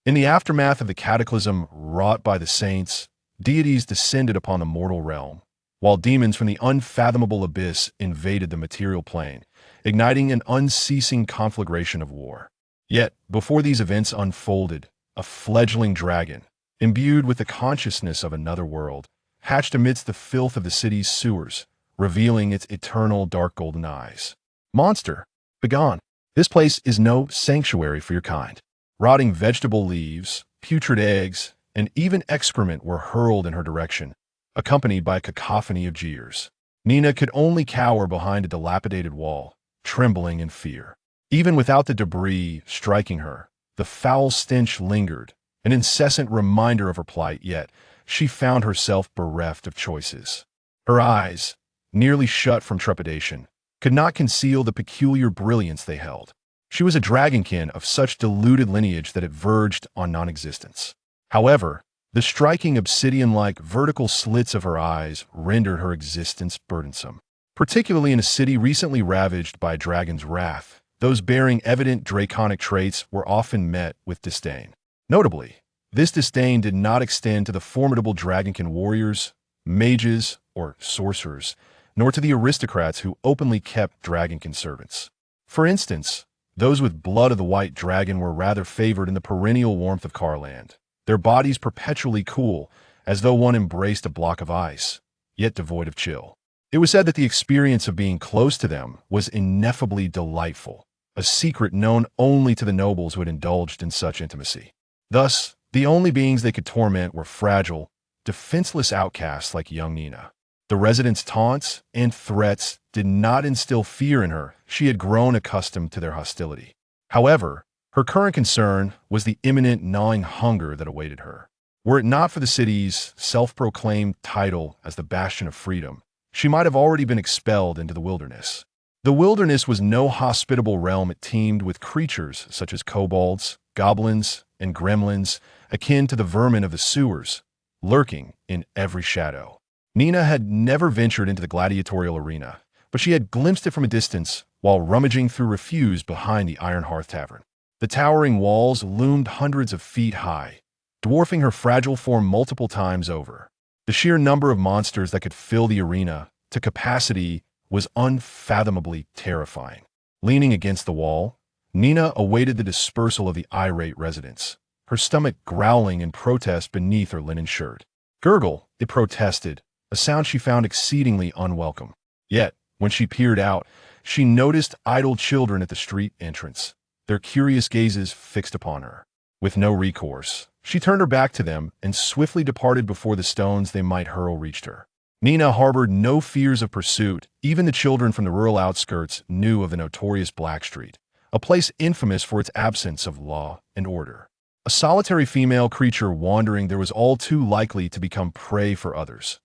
In the aftermath of the cataclysm wrought by the saints, deities descended upon the mortal realm, while demons from the unfathomable abyss invaded the material plane, igniting an unceasing conflagration of war. Yet, before these events unfolded, a fledgling dragon, imbued with the consciousness of another world, hatched amidst the filth of the city's sewers, revealing its eternal dark golden eyes. Monster, begone! This place is no sanctuary for your kind. Rotting vegetable leaves, putrid eggs, and even excrement were hurled in her direction, accompanied by a cacophony of jeers. Nina could only cower behind a dilapidated wall, trembling in fear. Even without the debris striking her, the foul stench lingered, an incessant reminder of her plight, yet she found herself bereft of choices. Her eyes, nearly shut from trepidation, could not conceal the peculiar brilliance they held. She was a dragonkin of such diluted lineage that it verged on non-existence. However, the striking obsidian-like vertical slits of her eyes rendered her existence burdensome. Particularly in a city recently ravaged by a dragon's wrath, those bearing evident draconic traits were often met with disdain. Notably, this disdain did not extend to the formidable dragonkin warriors, mages, or sorcerers, nor to the aristocrats who openly kept dragonkin servants. For instance, those with blood of the white dragon were rather favored in the perennial warmth of Carland, their bodies perpetually cool, as though one embraced a block of ice, yet devoid of chill. It was said that the experience of being close to them was ineffably delightful, a secret known only to the nobles who had indulged in such intimacy. Thus, the only beings they could torment were fragile, defenseless outcasts like young Nina. The residents' taunts and threats did not instill fear in her. She had grown accustomed to their hostility. However, her current concern was the imminent gnawing hunger that awaited her. Were it not for the city's self-proclaimed title as the bastion of freedom, she might have already been expelled into the wilderness. The wilderness was no hospitable realm. It teemed with creatures such as kobolds, goblins, and gremlins, akin to the vermin of the sewers, lurking in every shadow. Nina had never ventured into the gladiatorial arena, but she had glimpsed it from a distance while rummaging through refuse behind the Iron Hearth Tavern. The towering walls loomed hundreds of feet high, dwarfing her fragile form multiple times over. The sheer number of monsters that could fill the arena to capacity was unfathomably terrifying. Leaning against the wall, Nina awaited the dispersal of the irate residents, her stomach growling in protest beneath her linen shirt. Gurgle, it protested, a sound she found exceedingly unwelcome. Yet, when she peered out, she noticed idle children at the street entrance, their curious gazes fixed upon her. With no recourse, she turned her back to them and swiftly departed before the stones they might hurl reached her. Nina harbored no fears of pursuit. Even the children from the rural outskirts knew of the notorious Blackstreet, a place infamous for its absence of law and order. A solitary female creature wandering there was all too likely to become prey for others.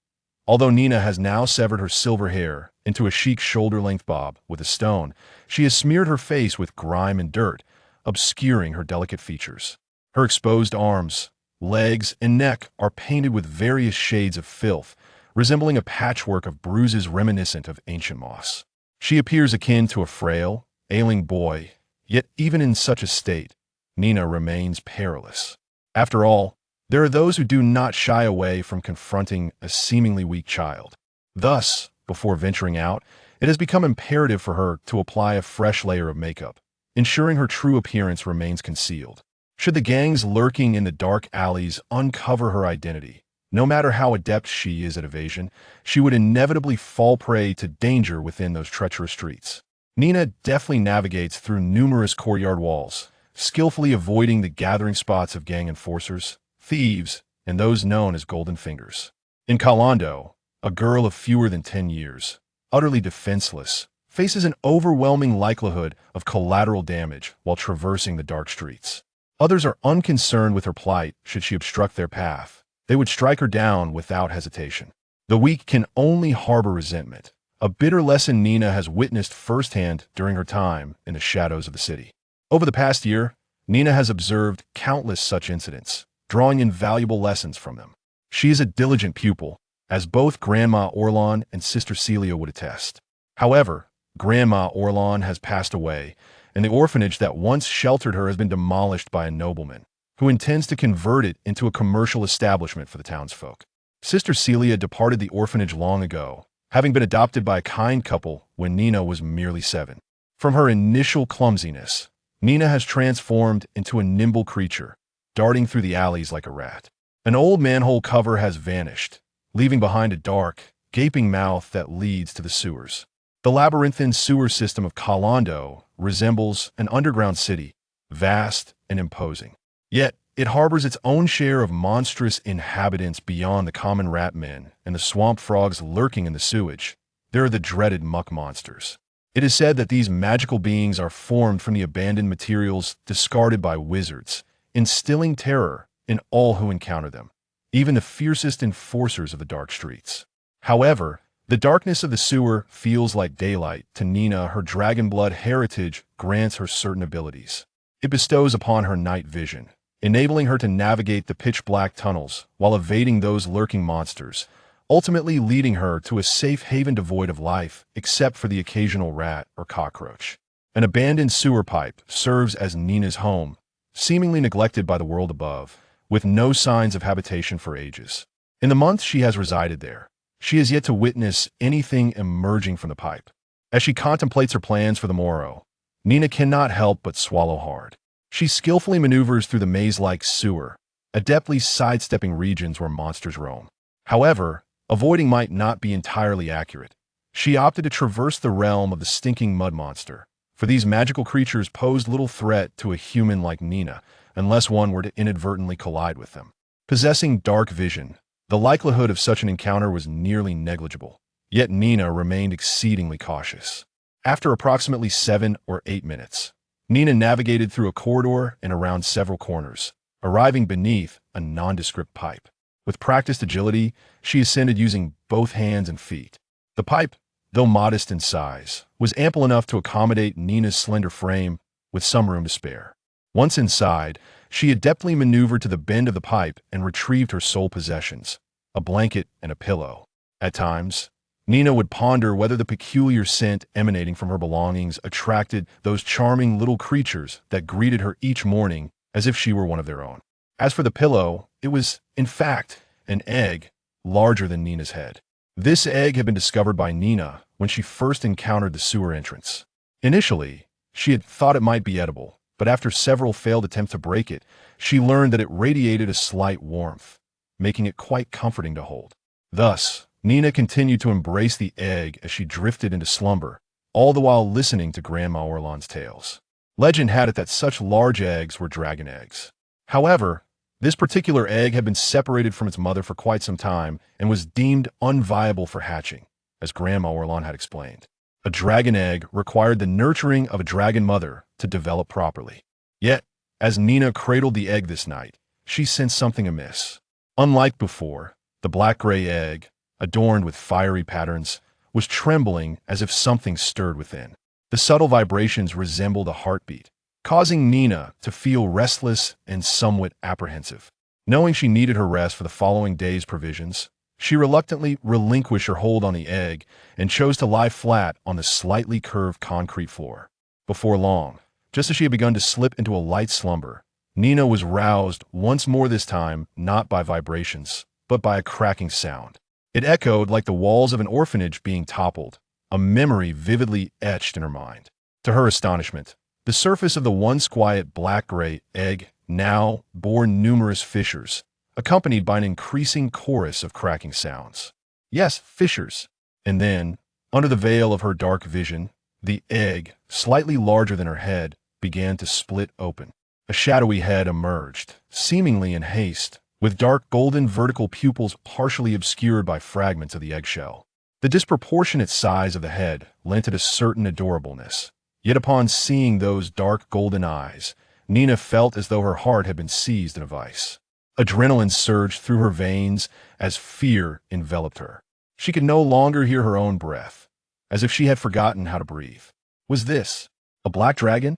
Although Nina has now severed her silver hair into a chic shoulder-length bob with a stone, she has smeared her face with grime and dirt, obscuring her delicate features. Her exposed arms, legs, and neck are painted with various shades of filth, resembling a patchwork of bruises reminiscent of ancient moss. She appears akin to a frail, ailing boy, yet even in such a state, Nina remains perilous. After all, there are those who do not shy away from confronting a seemingly weak child. Thus, before venturing out, it has become imperative for her to apply a fresh layer of makeup, ensuring her true appearance remains concealed. Should the gangs lurking in the dark alleys uncover her identity, no matter how adept she is at evasion, she would inevitably fall prey to danger within those treacherous streets. Nina deftly navigates through numerous courtyard walls, skillfully avoiding the gathering spots of gang enforcers, thieves, and those known as Golden Fingers. In Kalando, a girl of fewer than 10 years, utterly defenseless, faces an overwhelming likelihood of collateral damage while traversing the dark streets. Others are unconcerned with her plight. Should she obstruct their path, they would strike her down without hesitation. The weak can only harbor resentment, a bitter lesson Nina has witnessed firsthand during her time in the shadows of the city. Over the past year, Nina has observed countless such incidents, drawing invaluable lessons from them. She is a diligent pupil, as both Grandma Orlon and Sister Celia would attest. However, Grandma Orlon has passed away, and the orphanage that once sheltered her has been demolished by a nobleman, who intends to convert it into a commercial establishment for the townsfolk. Sister Celia departed the orphanage long ago, having been adopted by a kind couple when Nina was merely 7. From her initial clumsiness, Nina has transformed into a nimble creature, darting through the alleys like a rat. An old manhole cover has vanished, leaving behind a dark, gaping mouth that leads to the sewers. The labyrinthine sewer system of Calando resembles an underground city, vast and imposing. Yet, it harbors its own share of monstrous inhabitants beyond the common rat men and the swamp frogs lurking in the sewage. There are the dreaded muck monsters. It is said that these magical beings are formed from the abandoned materials discarded by wizards, instilling terror in all who encounter them, even the fiercest enforcers of the dark streets. However, the darkness of the sewer feels like daylight to Nina. Her dragon blood heritage grants her certain abilities. It bestows upon her night vision, enabling her to navigate the pitch-black tunnels while evading those lurking monsters, ultimately leading her to a safe haven devoid of life except for the occasional rat or cockroach. An abandoned sewer pipe serves as Nina's home, seemingly neglected by the world above, with no signs of habitation for ages. In the month she has resided there, she has yet to witness anything emerging from the pipe. As she contemplates her plans for the morrow, Nina cannot help but swallow hard. She skillfully maneuvers through the maze-like sewer, adeptly sidestepping regions where monsters roam. However, avoiding might not be entirely accurate. She opted to traverse the realm of the stinking mud monster, for these magical creatures posed little threat to a human like Nina, unless one were to inadvertently collide with them. Possessing dark vision, the likelihood of such an encounter was nearly negligible, yet Nina remained exceedingly cautious. After approximately 7 or 8 minutes, Nina navigated through a corridor and around several corners, arriving beneath a nondescript pipe. With practiced agility, she ascended using both hands and feet. The pipe, though modest in size, was ample enough to accommodate Nina's slender frame, with some room to spare. Once inside, she adeptly maneuvered to the bend of the pipe and retrieved her sole possessions, a blanket and a pillow. At times, Nina would ponder whether the peculiar scent emanating from her belongings attracted those charming little creatures that greeted her each morning as if she were one of their own. As for the pillow, it was, in fact, an egg larger than Nina's head. This egg had been discovered by Nina when she first encountered the sewer entrance. Initially, she had thought it might be edible, but after several failed attempts to break it, she learned that it radiated a slight warmth, making it quite comforting to hold. Thus, Nina continued to embrace the egg as she drifted into slumber, all the while listening to Grandma Orlon's tales. Legend had it that such large eggs were dragon eggs. However, this particular egg had been separated from its mother for quite some time and was deemed unviable for hatching, as Grandma Orlon had explained. A dragon egg required the nurturing of a dragon mother to develop properly. Yet, as Nina cradled the egg this night, she sensed something amiss. Unlike before, the black-gray egg, adorned with fiery patterns, was trembling as if something stirred within. The subtle vibrations resembled a heartbeat, causing Nina to feel restless and somewhat apprehensive. Knowing she needed her rest for the following day's provisions, she reluctantly relinquished her hold on the egg and chose to lie flat on the slightly curved concrete floor. Before long, just as she had begun to slip into a light slumber, Nina was roused once more, this time not by vibrations, but by a cracking sound. It echoed like the walls of an orphanage being toppled, a memory vividly etched in her mind. To her astonishment, the surface of the once quiet black-gray egg now bore numerous fissures, accompanied by an increasing chorus of cracking sounds. Yes, fissures. And then, under the veil of her dark vision, the egg, slightly larger than her head, began to split open. A shadowy head emerged, seemingly in haste, with dark golden vertical pupils partially obscured by fragments of the eggshell. The disproportionate size of the head lent it a certain adorableness. Yet upon seeing those dark golden eyes, Nina felt as though her heart had been seized in a vice. Adrenaline surged through her veins as fear enveloped her. She could no longer hear her own breath, as if she had forgotten how to breathe. Was this a black dragon?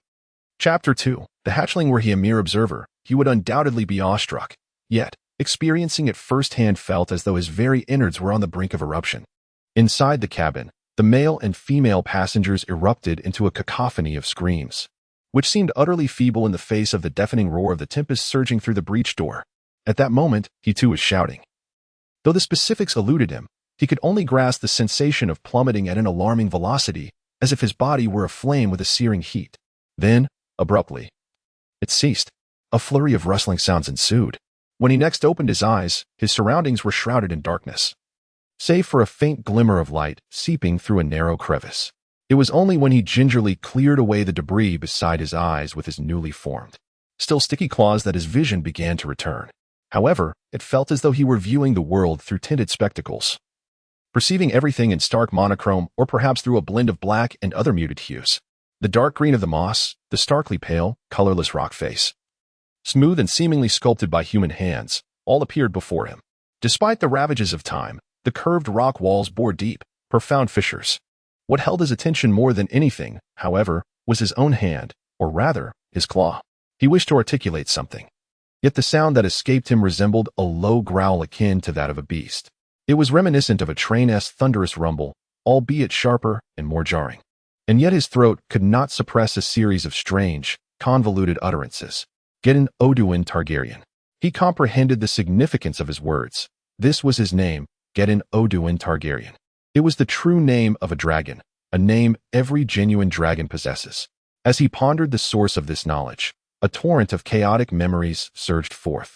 Chapter 2. The hatchling were he a mere observer, he would undoubtedly be awestruck. Yet, experiencing it firsthand, felt as though his very innards were on the brink of eruption. Inside the cabin, the male and female passengers erupted into a cacophony of screams. which seemed utterly feeble in the face of the deafening roar of the tempest surging through the breech door. At that moment, he too was shouting. Though the specifics eluded him, he could only grasp the sensation of plummeting at an alarming velocity, as if his body were aflame with a searing heat. Then, abruptly, it ceased. A flurry of rustling sounds ensued. When he next opened his eyes, his surroundings were shrouded in darkness, save for a faint glimmer of light seeping through a narrow crevice. It was only when he gingerly cleared away the debris beside his eyes with his newly formed, still sticky claws that his vision began to return. However, it felt as though he were viewing the world through tinted spectacles, perceiving everything in stark monochrome or perhaps through a blend of black and other muted hues. The dark green of the moss, the starkly pale, colorless rock face, smooth and seemingly sculpted by human hands, all appeared before him. Despite the ravages of time, the curved rock walls bore deep, profound fissures. What held his attention more than anything, however, was his own hand, or rather, his claw. He wished to articulate something, yet the sound that escaped him resembled a low growl akin to that of a beast. It was reminiscent of a train's thunderous rumble, albeit sharper and more jarring. And yet his throat could not suppress a series of strange, convoluted utterances. Gedin Oduin Targaryen. He comprehended the significance of his words. This was his name, Gedin Oduin Targaryen. It was the true name of a dragon, a name every genuine dragon possesses. As he pondered the source of this knowledge, a torrent of chaotic memories surged forth,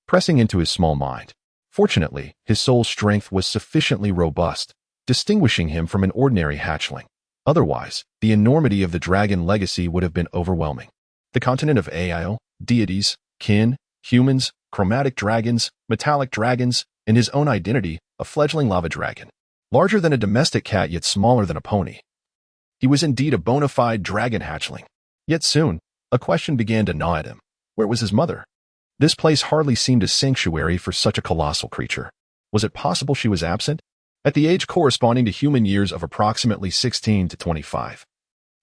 pressing into his small mind. Fortunately, his soul's strength was sufficiently robust, distinguishing him from an ordinary hatchling. Otherwise, the enormity of the dragon legacy would have been overwhelming. The continent of Aile, deities, kin, humans, chromatic dragons, metallic dragons, and his own identity, a fledgling lava dragon. Larger than a domestic cat yet smaller than a pony. He was indeed a bona fide dragon hatchling. Yet soon, a question began to gnaw at him. Where was his mother? This place hardly seemed a sanctuary for such a colossal creature. Was it possible she was absent? At the age corresponding to human years of approximately 16 to 25.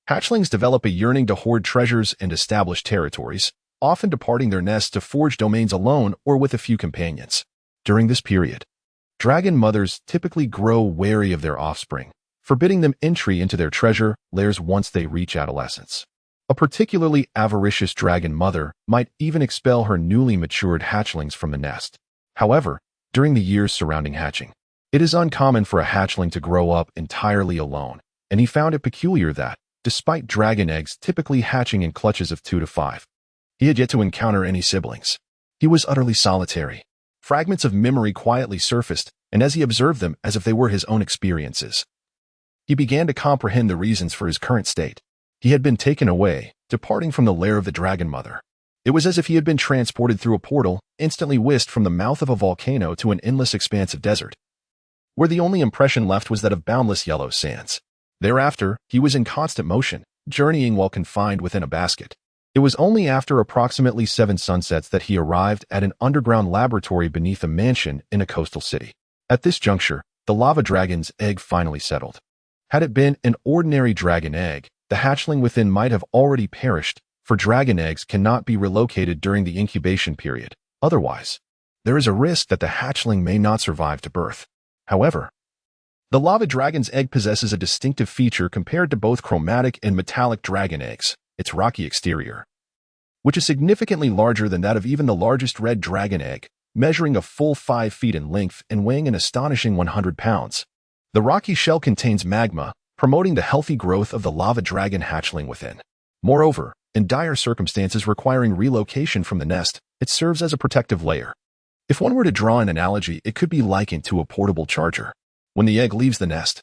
Hatchlings develop a yearning to hoard treasures and establish territories, often departing their nests to forge domains alone or with a few companions. During this period, dragon mothers typically grow wary of their offspring, forbidding them entry into their treasure lairs once they reach adolescence. A particularly avaricious dragon mother might even expel her newly matured hatchlings from the nest. However, during the years surrounding hatching, it is uncommon for a hatchling to grow up entirely alone, and he found it peculiar that, despite dragon eggs typically hatching in clutches of 2 to 5, he had yet to encounter any siblings. He was utterly solitary. Fragments of memory quietly surfaced, and as he observed them as if they were his own experiences, he began to comprehend the reasons for his current state. He had been taken away, departing from the lair of the dragon mother. It was as if he had been transported through a portal, instantly whisked from the mouth of a volcano to an endless expanse of desert, where the only impression left was that of boundless yellow sands. Thereafter, he was in constant motion, journeying while confined within a basket. It was only after approximately 7 sunsets that he arrived at an underground laboratory beneath a mansion in a coastal city. At this juncture, the lava dragon's egg finally settled. Had it been an ordinary dragon egg, the hatchling within might have already perished, for dragon eggs cannot be relocated during the incubation period. Otherwise, there is a risk that the hatchling may not survive to birth. However, the lava dragon's egg possesses a distinctive feature compared to both chromatic and metallic dragon eggs, its rocky exterior, which is significantly larger than that of even the largest red dragon egg, measuring a full 5 feet in length and weighing an astonishing 100 pounds. The rocky shell contains magma, promoting the healthy growth of the lava dragon hatchling within. Moreover, in dire circumstances requiring relocation from the nest, it serves as a protective layer. If one were to draw an analogy, it could be likened to a portable charger. When the egg leaves the nest,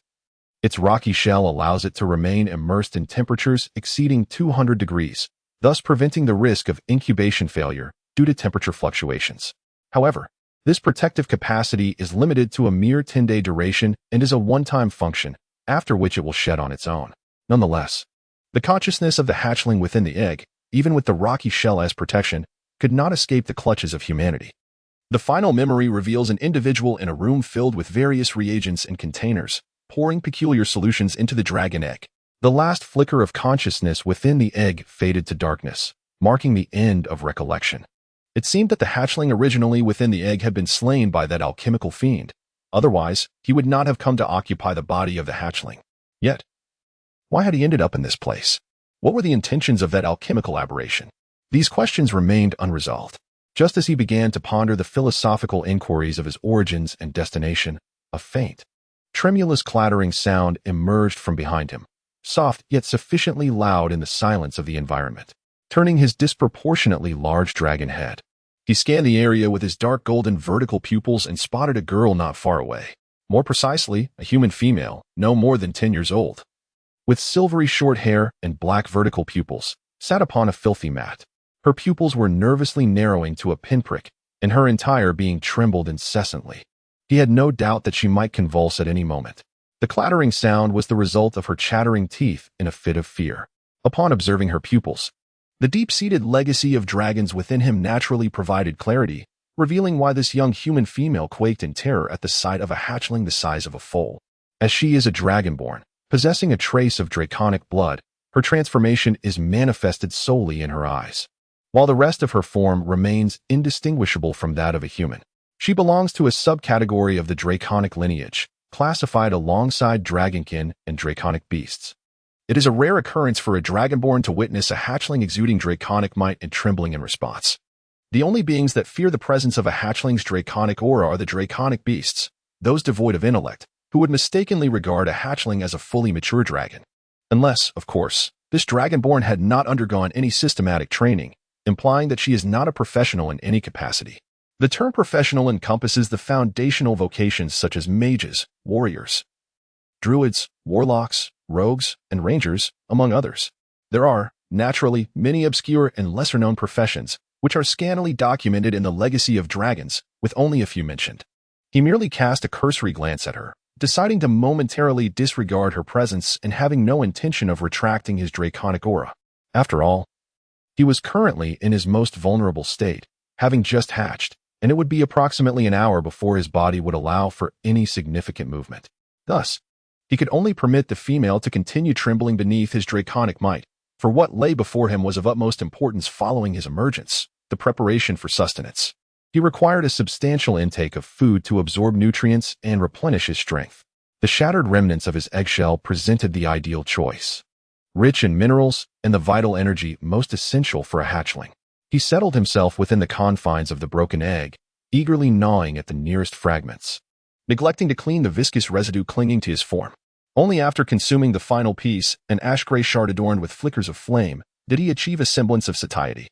its rocky shell allows it to remain immersed in temperatures exceeding 200 degrees, thus preventing the risk of incubation failure due to temperature fluctuations. However, this protective capacity is limited to a mere 10-day duration and is a one-time function, after which it will shed on its own. Nonetheless, the consciousness of the hatchling within the egg, even with the rocky shell as protection, could not escape the clutches of humanity. The final memory reveals an individual in a room filled with various reagents and containers, pouring peculiar solutions into the dragon egg. The last flicker of consciousness within the egg faded to darkness, marking the end of recollection. It seemed that the hatchling originally within the egg had been slain by that alchemical fiend. Otherwise, he would not have come to occupy the body of the hatchling. Yet, why had he ended up in this place? What were the intentions of that alchemical aberration? These questions remained unresolved. Just as he began to ponder the philosophical inquiries of his origins and destination, a faint, tremulous clattering sound emerged from behind him, soft yet sufficiently loud in the silence of the environment, turning his disproportionately large dragon head. He scanned the area with his dark golden vertical pupils and spotted a girl not far away. More precisely, a human female, no more than 10 years old. With silvery short hair and black vertical pupils, sat upon a filthy mat. Her pupils were nervously narrowing to a pinprick, and her entire being trembled incessantly. He had no doubt that she might convulse at any moment. The clattering sound was the result of her chattering teeth in a fit of fear. Upon observing her pupils, the deep-seated legacy of dragons within him naturally provided clarity, revealing why this young human female quaked in terror at the sight of a hatchling the size of a foal. As she is a dragonborn, possessing a trace of draconic blood, her transformation is manifested solely in her eyes, while the rest of her form remains indistinguishable from that of a human. She belongs to a subcategory of the draconic lineage, classified alongside dragonkin and draconic beasts. It is a rare occurrence for a dragonborn to witness a hatchling exuding draconic might and trembling in response. The only beings that fear the presence of a hatchling's draconic aura are the draconic beasts, those devoid of intellect, who would mistakenly regard a hatchling as a fully mature dragon. Unless, of course, this dragonborn had not undergone any systematic training, implying that she is not a professional in any capacity. The term professional encompasses the foundational vocations such as mages, warriors, druids, warlocks, rogues, and rangers, among others. There are, naturally, many obscure and lesser-known professions, which are scantily documented in the legacy of dragons, with only a few mentioned. He merely cast a cursory glance at her, deciding to momentarily disregard her presence and having no intention of retracting his draconic aura. After all, he was currently in his most vulnerable state, having just hatched, and it would be approximately an hour before his body would allow for any significant movement. Thus, he could only permit the female to continue trembling beneath his draconic might, for what lay before him was of utmost importance following his emergence, the preparation for sustenance. He required a substantial intake of food to absorb nutrients and replenish his strength. The shattered remnants of his eggshell presented the ideal choice, rich in minerals and the vital energy most essential for a hatchling. He settled himself within the confines of the broken egg, eagerly gnawing at the nearest fragments, neglecting to clean the viscous residue clinging to his form. Only after consuming the final piece, an ash-gray shard adorned with flickers of flame, did he achieve a semblance of satiety.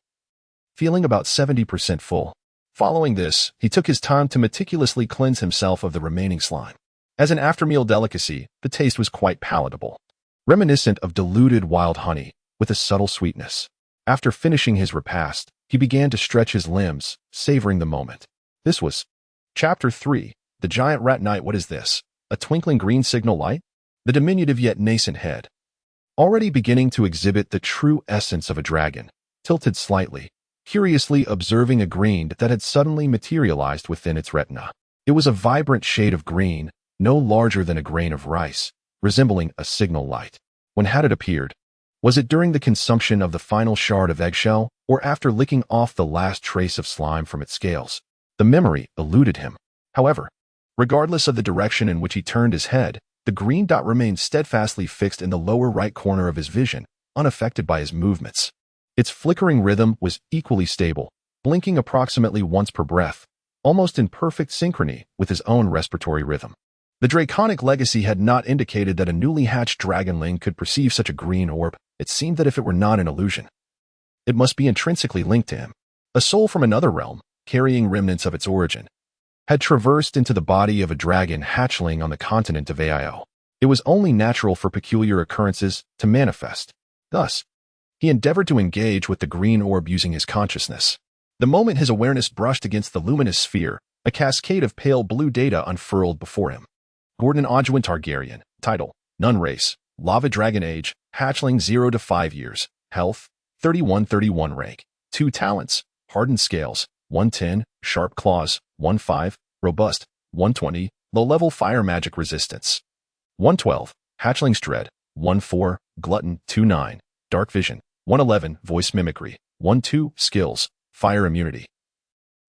Feeling about 70% full. Following this, he took his time to meticulously cleanse himself of the remaining slime. As an after-meal delicacy, the taste was quite palatable, reminiscent of diluted wild honey, with a subtle sweetness. After finishing his repast, he began to stretch his limbs, savoring the moment. This was Chapter 3, The Giant Rat Knight. What is this? A twinkling green signal light? The diminutive yet nascent head, already beginning to exhibit the true essence of a dragon, tilted slightly, curiously observing a green that had suddenly materialized within its retina. It was a vibrant shade of green, no larger than a grain of rice, resembling a signal light. When had it appeared? Was it during the consumption of the final shard of eggshell, or after licking off the last trace of slime from its scales? The memory eluded him. However, regardless of the direction in which he turned his head, the green dot remained steadfastly fixed in the lower right corner of his vision, unaffected by his movements. Its flickering rhythm was equally stable, blinking approximately once per breath, almost in perfect synchrony with his own respiratory rhythm. The draconic legacy had not indicated that a newly hatched dragonling could perceive such a green orb. It seemed that if it were not an illusion, it must be intrinsically linked to him. A soul from another realm, carrying remnants of its origin, had traversed into the body of a dragon hatchling on the continent of Ao. It was only natural for peculiar occurrences to manifest. Thus, he endeavored to engage with the green orb using his consciousness. The moment his awareness brushed against the luminous sphere, a cascade of pale blue data unfurled before him. Gordon Odwin Targaryen. Title: Nun Race. Lava Dragon Age. Hatchling 0 to 5 years. Health: 31-31 rank. 2 talents: Hardened Scales, 110, Sharp Claws, 1-5, Robust, 120, Low-level Fire Magic Resistance, 112, Hatchling's Dread, 1-4, Glutton, 2-9, Dark Vision, 111, Voice Mimicry, 1-2, Skills, Fire Immunity.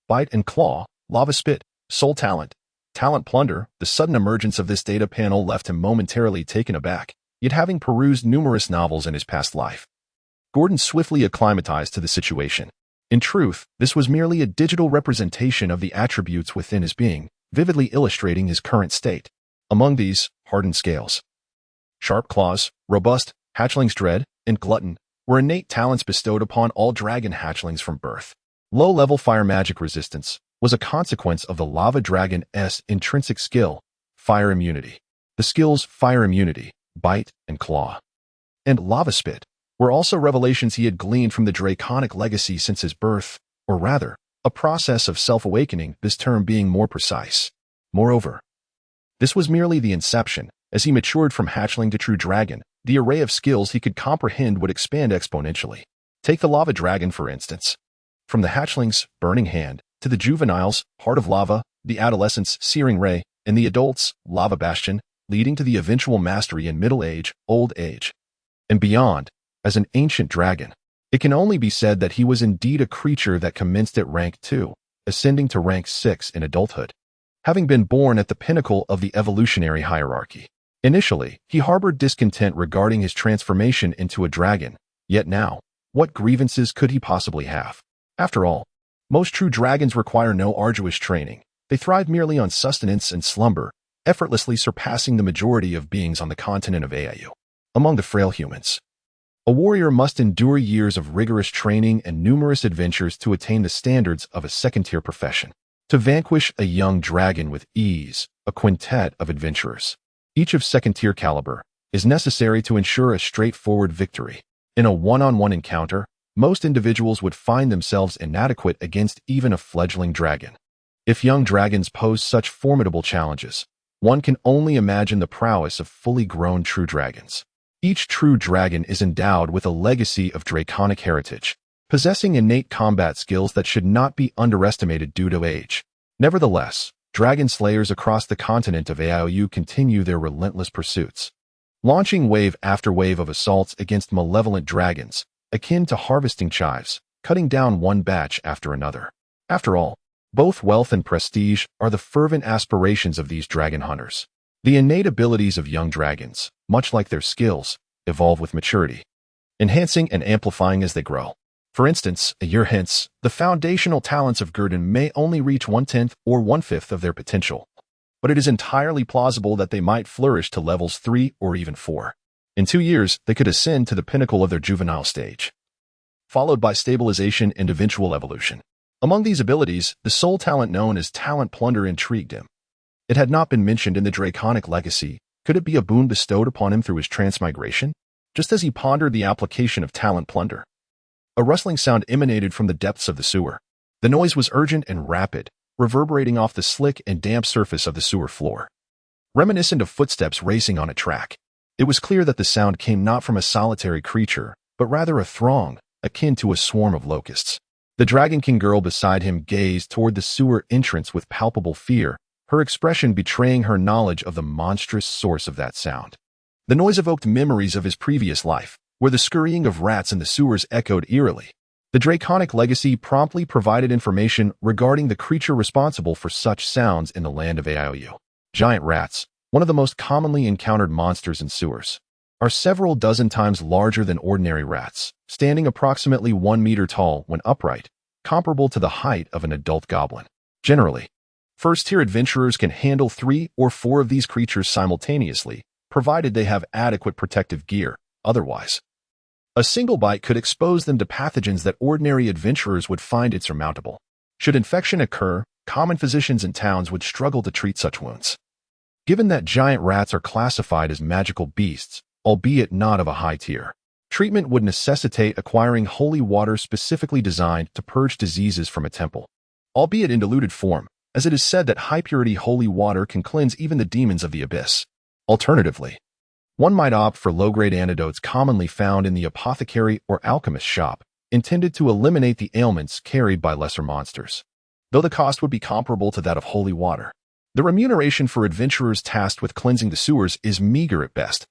Bite and Claw, Lava Spit, Soul Talent, Talent Plunder. The sudden emergence of this data panel left him momentarily taken aback, yet having perused numerous novels in his past life, Gordon swiftly acclimatized to the situation. In truth, this was merely a digital representation of the attributes within his being, vividly illustrating his current state. Among these, hardened scales, sharp claws, robust, hatchling's dread, and glutton were innate talents bestowed upon all dragon hatchlings from birth. Low-level fire magic resistance was a consequence of the lava dragon's intrinsic skill, fire immunity. The skills fire immunity, bite, and claw, and lava spit were also revelations he had gleaned from the draconic legacy since his birth, or rather, a process of self-awakening, this term being more precise. Moreover, this was merely the inception. As he matured from hatchling to true dragon, the array of skills he could comprehend would expand exponentially. Take the lava dragon, for instance. From the hatchling's burning hand, to the juvenile's heart of lava, the adolescent's searing ray, and the adult's lava bastion, leading to the eventual mastery in middle age, old age, and beyond. As an ancient dragon, it can only be said that he was indeed a creature that commenced at rank 2, ascending to rank 6 in adulthood, having been born at the pinnacle of the evolutionary hierarchy. Initially, he harbored discontent regarding his transformation into a dragon, yet now, what grievances could he possibly have? After all, most true dragons require no arduous training. They thrive merely on sustenance and slumber, effortlessly surpassing the majority of beings on the continent of Au. Among the frail humans, a warrior must endure years of rigorous training and numerous adventures to attain the standards of a second-tier profession. To vanquish a young dragon with ease, a quintet of adventurers, each of second-tier caliber, is necessary to ensure a straightforward victory. In a one-on-one encounter, most individuals would find themselves inadequate against even a fledgling dragon. If young dragons pose such formidable challenges, one can only imagine the prowess of fully grown true dragons. Each true dragon is endowed with a legacy of draconic heritage, possessing innate combat skills that should not be underestimated due to age. Nevertheless, dragon slayers across the continent of Au continue their relentless pursuits, launching wave after wave of assaults against malevolent dragons, akin to harvesting chives, cutting down one batch after another. After all, both wealth and prestige are the fervent aspirations of these dragon hunters. The innate abilities of young dragons, much like their skills, evolve with maturity, enhancing and amplifying as they grow. For instance, a year hence, the foundational talents of Gurdon may only reach 1/10 or 1/5 of their potential, but it is entirely plausible that they might flourish to levels 3 or even 4. In 2 years, they could ascend to the pinnacle of their juvenile stage, followed by stabilization and eventual evolution. Among these abilities, the sole talent known as Talent Plunder intrigued him. It had not been mentioned in the Draconic Legacy. Could it be a boon bestowed upon him through his transmigration? Just as he pondered the application of Talent Plunder, a rustling sound emanated from the depths of the sewer. The noise was urgent and rapid, reverberating off the slick and damp surface of the sewer floor, reminiscent of footsteps racing on a track. It was clear that the sound came not from a solitary creature, but rather a throng, akin to a swarm of locusts. The Dragon King girl beside him gazed toward the sewer entrance with palpable fear, her expression betraying her knowledge of the monstrous source of that sound. The noise evoked memories of his previous life, where the scurrying of rats in the sewers echoed eerily. The Draconic Legacy promptly provided information regarding the creature responsible for such sounds in the land of Au. Giant rats, one of the most commonly encountered monsters in sewers, are several dozen times larger than ordinary rats, standing approximately 1 meter tall when upright, comparable to the height of an adult goblin. Generally, first-tier adventurers can handle 3 or 4 of these creatures simultaneously, provided they have adequate protective gear. Otherwise, a single bite could expose them to pathogens that ordinary adventurers would find insurmountable. Should infection occur, common physicians in towns would struggle to treat such wounds. Given that giant rats are classified as magical beasts, albeit not of a high tier, treatment would necessitate acquiring holy water specifically designed to purge diseases from a temple, albeit in diluted form, as it is said that high-purity holy water can cleanse even the demons of the abyss. Alternatively, one might opt for low-grade antidotes commonly found in the apothecary or alchemist shop, intended to eliminate the ailments carried by lesser monsters. Though the cost would be comparable to that of holy water, the remuneration for adventurers tasked with cleansing the sewers is meager at best.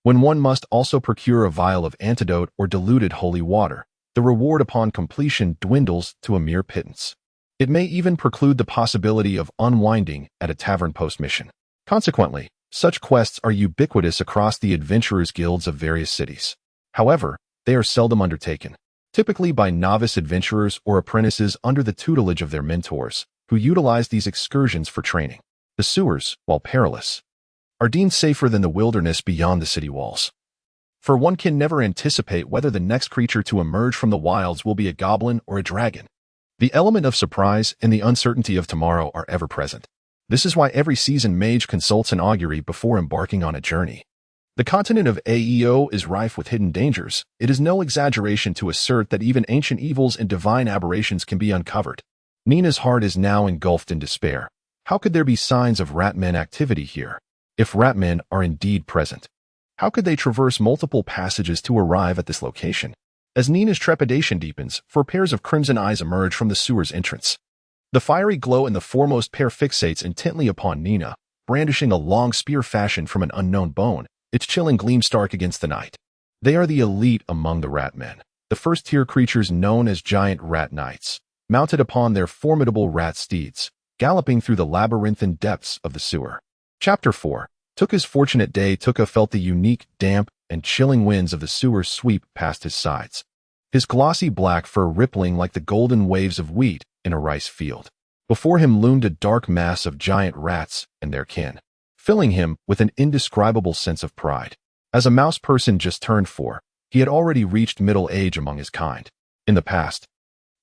When one must also procure a vial of antidote or diluted holy water, the reward upon completion dwindles to a mere pittance. It may even preclude the possibility of unwinding at a tavern post-mission. Consequently, such quests are ubiquitous across the adventurers' guilds of various cities. However, they are seldom undertaken, typically by novice adventurers or apprentices under the tutelage of their mentors, who utilize these excursions for training. The sewers, while perilous, are deemed safer than the wilderness beyond the city walls. For one can never anticipate whether the next creature to emerge from the wilds will be a goblin or a dragon. The element of surprise and the uncertainty of tomorrow are ever present. This is why every seasoned mage consults an augury before embarking on a journey. The continent of AEO is rife with hidden dangers. It is no exaggeration to assert that even ancient evils and divine aberrations can be uncovered. Nina's heart is now engulfed in despair. How could there be signs of ratmen activity here? If ratmen are indeed present, how could they traverse multiple passages to arrive at this location? As Nina's trepidation deepens, 4 pairs of crimson eyes emerge from the sewer's entrance. The fiery glow in the foremost pair fixates intently upon Nina, brandishing a long spear fashioned from an unknown bone, its chilling gleam stark against the night. They are the elite among the ratmen, the first-tier creatures known as giant rat knights, mounted upon their formidable rat steeds, galloping through the labyrinthine depths of the sewer. Chapter 4. Tuka's fortunate day. Tuka felt the unique, damp, and chilling winds of the sewer sweep past his sides, his glossy black fur rippling like the golden waves of wheat in a rice field. Before him loomed a dark mass of giant rats and their kin, filling him with an indescribable sense of pride. As a mouse person just turned 4, he had already reached middle age among his kind. In the past,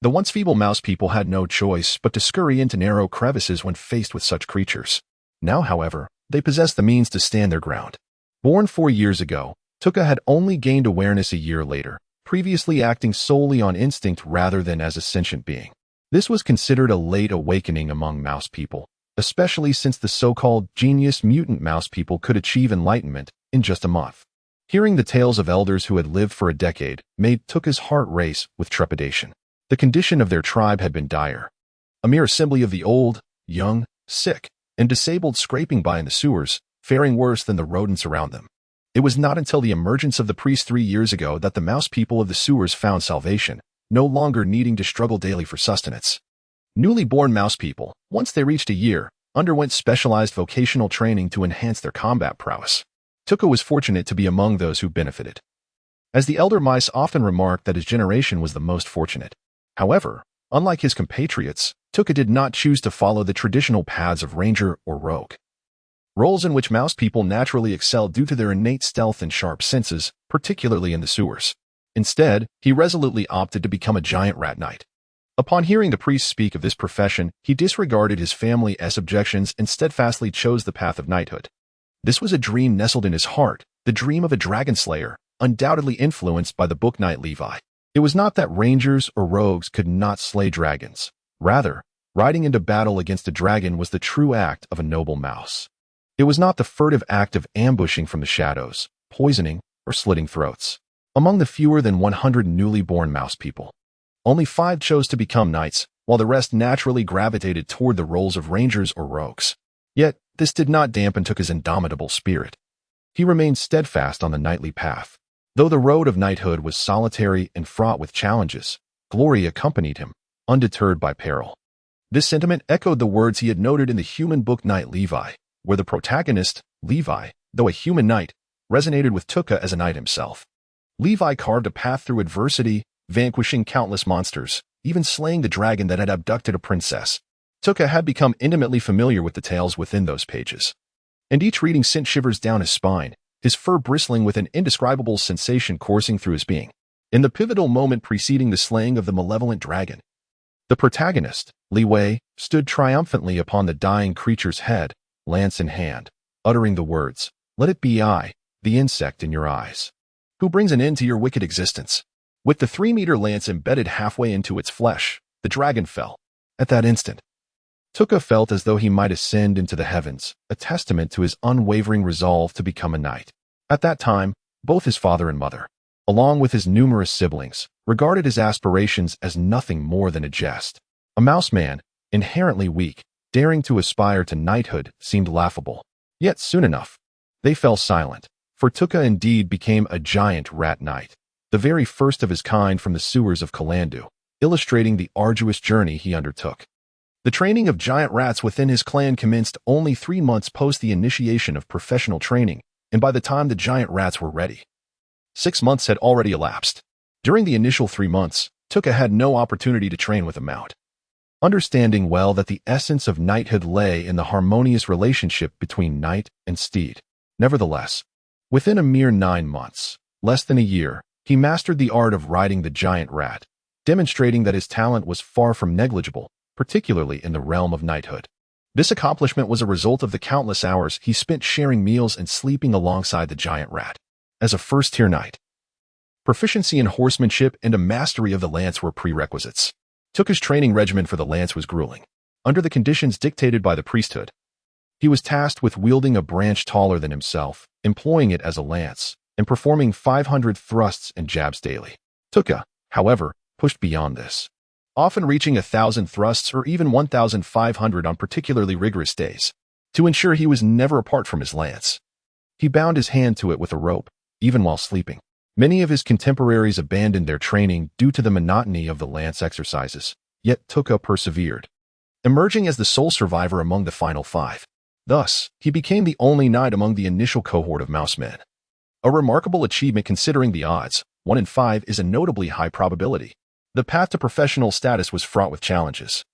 the once feeble mouse people had no choice but to scurry into narrow crevices when faced with such creatures. Now, however, they possessed the means to stand their ground. Born 4 years ago, Tuka had only gained awareness a year later, previously acting solely on instinct rather than as a sentient being. This was considered a late awakening among mouse people, especially since the so-called genius mutant mouse people could achieve enlightenment in just a month. Hearing the tales of elders who had lived for a decade made Tuka's heart race with trepidation. The condition of their tribe had been dire. A mere assembly of the old, young, sick, and disabled scraping by in the sewers, faring worse than the rodents around them. It was not until the emergence of the priest 3 years ago that the mouse people of the sewers found salvation, no longer needing to struggle daily for sustenance. Newly born mouse people, once they reached a year, underwent specialized vocational training to enhance their combat prowess. Tuka was fortunate to be among those who benefited. As the elder mice often remarked that his generation was the most fortunate. However, unlike his compatriots, Tuka did not choose to follow the traditional paths of ranger or rogue, roles in which mouse people naturally excel due to their innate stealth and sharp senses, particularly in the sewers. Instead, he resolutely opted to become a giant rat knight. Upon hearing the priest speak of this profession, he disregarded his family's objections and steadfastly chose the path of knighthood. This was a dream nestled in his heart, the dream of a dragon slayer, undoubtedly influenced by the book Knight Levi. It was not that rangers or rogues could not slay dragons. Rather, riding into battle against a dragon was the true act of a noble mouse. It was not the furtive act of ambushing from the shadows, poisoning, or slitting throats. Among the fewer than 100 newly born mouse people, only 5 chose to become knights, while the rest naturally gravitated toward the roles of rangers or rogues. Yet, this did not dampen Tuka's indomitable spirit. He remained steadfast on the knightly path. Though the road of knighthood was solitary and fraught with challenges, glory accompanied him, undeterred by peril. This sentiment echoed the words he had noted in the human book Knight Levi, where the protagonist, Levi, though a human knight, resonated with Tuka as a knight himself. Levi carved a path through adversity, vanquishing countless monsters, even slaying the dragon that had abducted a princess. Tuka had become intimately familiar with the tales within those pages, and each reading sent shivers down his spine, his fur bristling with an indescribable sensation coursing through his being. In the pivotal moment preceding the slaying of the malevolent dragon, the protagonist, Li Wei, stood triumphantly upon the dying creature's head, lance in hand, uttering the words, "Let it be I, the insect in your eyes, who brings an end to your wicked existence." With the 3-meter lance embedded halfway into its flesh, the dragon fell. At that instant, Tuka felt as though he might ascend into the heavens, a testament to his unwavering resolve to become a knight. At that time, both his father and mother, along with his numerous siblings, regarded his aspirations as nothing more than a jest. A mouse man, inherently weak, daring to aspire to knighthood seemed laughable. Yet soon enough, they fell silent, for Tuka indeed became a giant rat knight, the very first of his kind from the sewers of Kalandu, illustrating the arduous journey he undertook. The training of giant rats within his clan commenced only 3 months post the initiation of professional training, and by the time the giant rats were ready, 6 months had already elapsed. During the initial 3 months, Tuka had no opportunity to train with a mount. Understanding well that the essence of knighthood lay in the harmonious relationship between knight and steed. Nevertheless, within a mere 9 months, less than a year, he mastered the art of riding the giant rat, demonstrating that his talent was far from negligible, particularly in the realm of knighthood. This accomplishment was a result of the countless hours he spent sharing meals and sleeping alongside the giant rat. As a first-tier knight, proficiency in horsemanship and a mastery of the lance were prerequisites. Tuka's training regimen for the lance was grueling. Under the conditions dictated by the priesthood, he was tasked with wielding a branch taller than himself, employing it as a lance, and performing 500 thrusts and jabs daily. Tuka, however, pushed beyond this, often reaching 1,000 thrusts or even 1,500 on particularly rigorous days. To ensure he was never apart from his lance, he bound his hand to it with a rope, even while sleeping. Many of his contemporaries abandoned their training due to the monotony of the lance exercises, yet Tuka persevered, emerging as the sole survivor among the final 5. Thus, he became the only knight among the initial cohort of mouse men. A remarkable achievement considering the odds, 1 in 5 is a notably high probability. The path to professional status was fraught with challenges.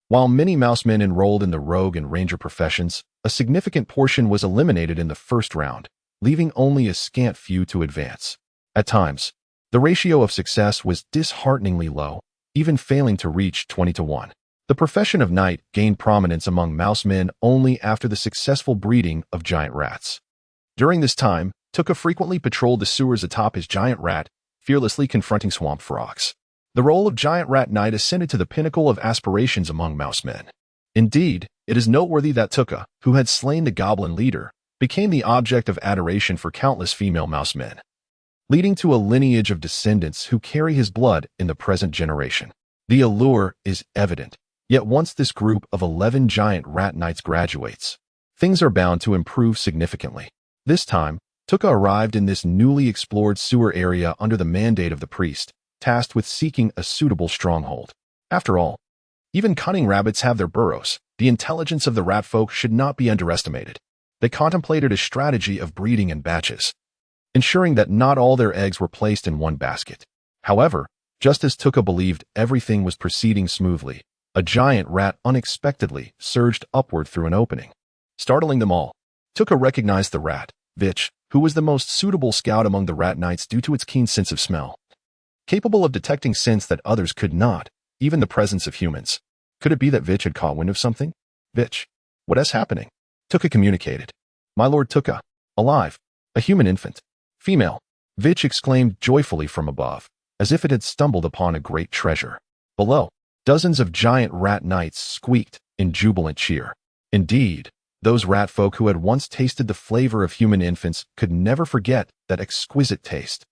While many mouse men enrolled in the rogue and ranger professions, a significant portion was eliminated in the first round, leaving only a scant few to advance. At times, the ratio of success was dishearteningly low, even failing to reach 20-1. The profession of knight gained prominence among mouse men only after the successful breeding of giant rats. During this time, Tuka frequently patrolled the sewers atop his giant rat, fearlessly confronting swamp frogs. The role of giant rat knight ascended to the pinnacle of aspirations among mouse men. Indeed, it is noteworthy that Tuka, who had slain the goblin leader, became the object of adoration for countless female mouse men, leading to a lineage of descendants who carry his blood in the present generation. The allure is evident, yet once this group of 11 giant rat knights graduates, things are bound to improve significantly. This time, Tuka arrived in this newly explored sewer area under the mandate of the priest, tasked with seeking a suitable stronghold. After all, even cunning rabbits have their burrows. The intelligence of the rat folk should not be underestimated. They contemplated a strategy of breeding in batches, ensuring that not all their eggs were placed in one basket. However, just as Tuka believed everything was proceeding smoothly, a giant rat unexpectedly surged upward through an opening. Startling them all, Tuka recognized the rat, Vich, who was the most suitable scout among the rat knights due to its keen sense of smell. Capable of detecting scents that others could not, even the presence of humans. Could it be that Vich had caught wind of something? Vich, what is happening? Tuka communicated. My lord Tuka, alive, a human infant. Female, Vich exclaimed joyfully from above, as if it had stumbled upon a great treasure. Below, dozens of giant rat knights squeaked in jubilant cheer. Indeed, those rat folk who had once tasted the flavor of human infants could never forget that exquisite taste.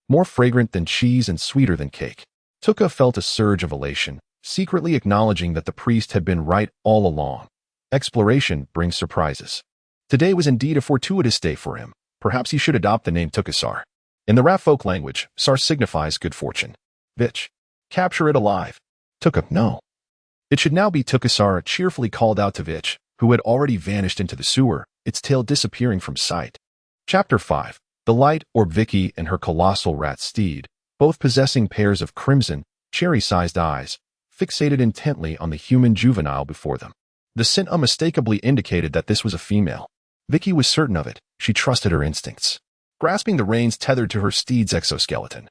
More fragrant than cheese and sweeter than cake. Tuka felt a surge of elation, secretly acknowledging that the priest had been right all along. Exploration brings surprises. Today was indeed a fortuitous day for him. Perhaps he should adopt the name Tukasar. In the rat folk language, Sar signifies good fortune. Vich, capture it alive. Tuka, no. It should now be Tukasar cheerfully called out to Vich, who had already vanished into the sewer, its tail disappearing from sight. Chapter 5. The light orb Vicky and her colossal rat steed, both possessing pairs of crimson, cherry-sized eyes, fixated intently on the human juvenile before them. The scent unmistakably indicated that this was a female. Vicky was certain of it. She trusted her instincts. Grasping the reins tethered to her steed's exoskeleton,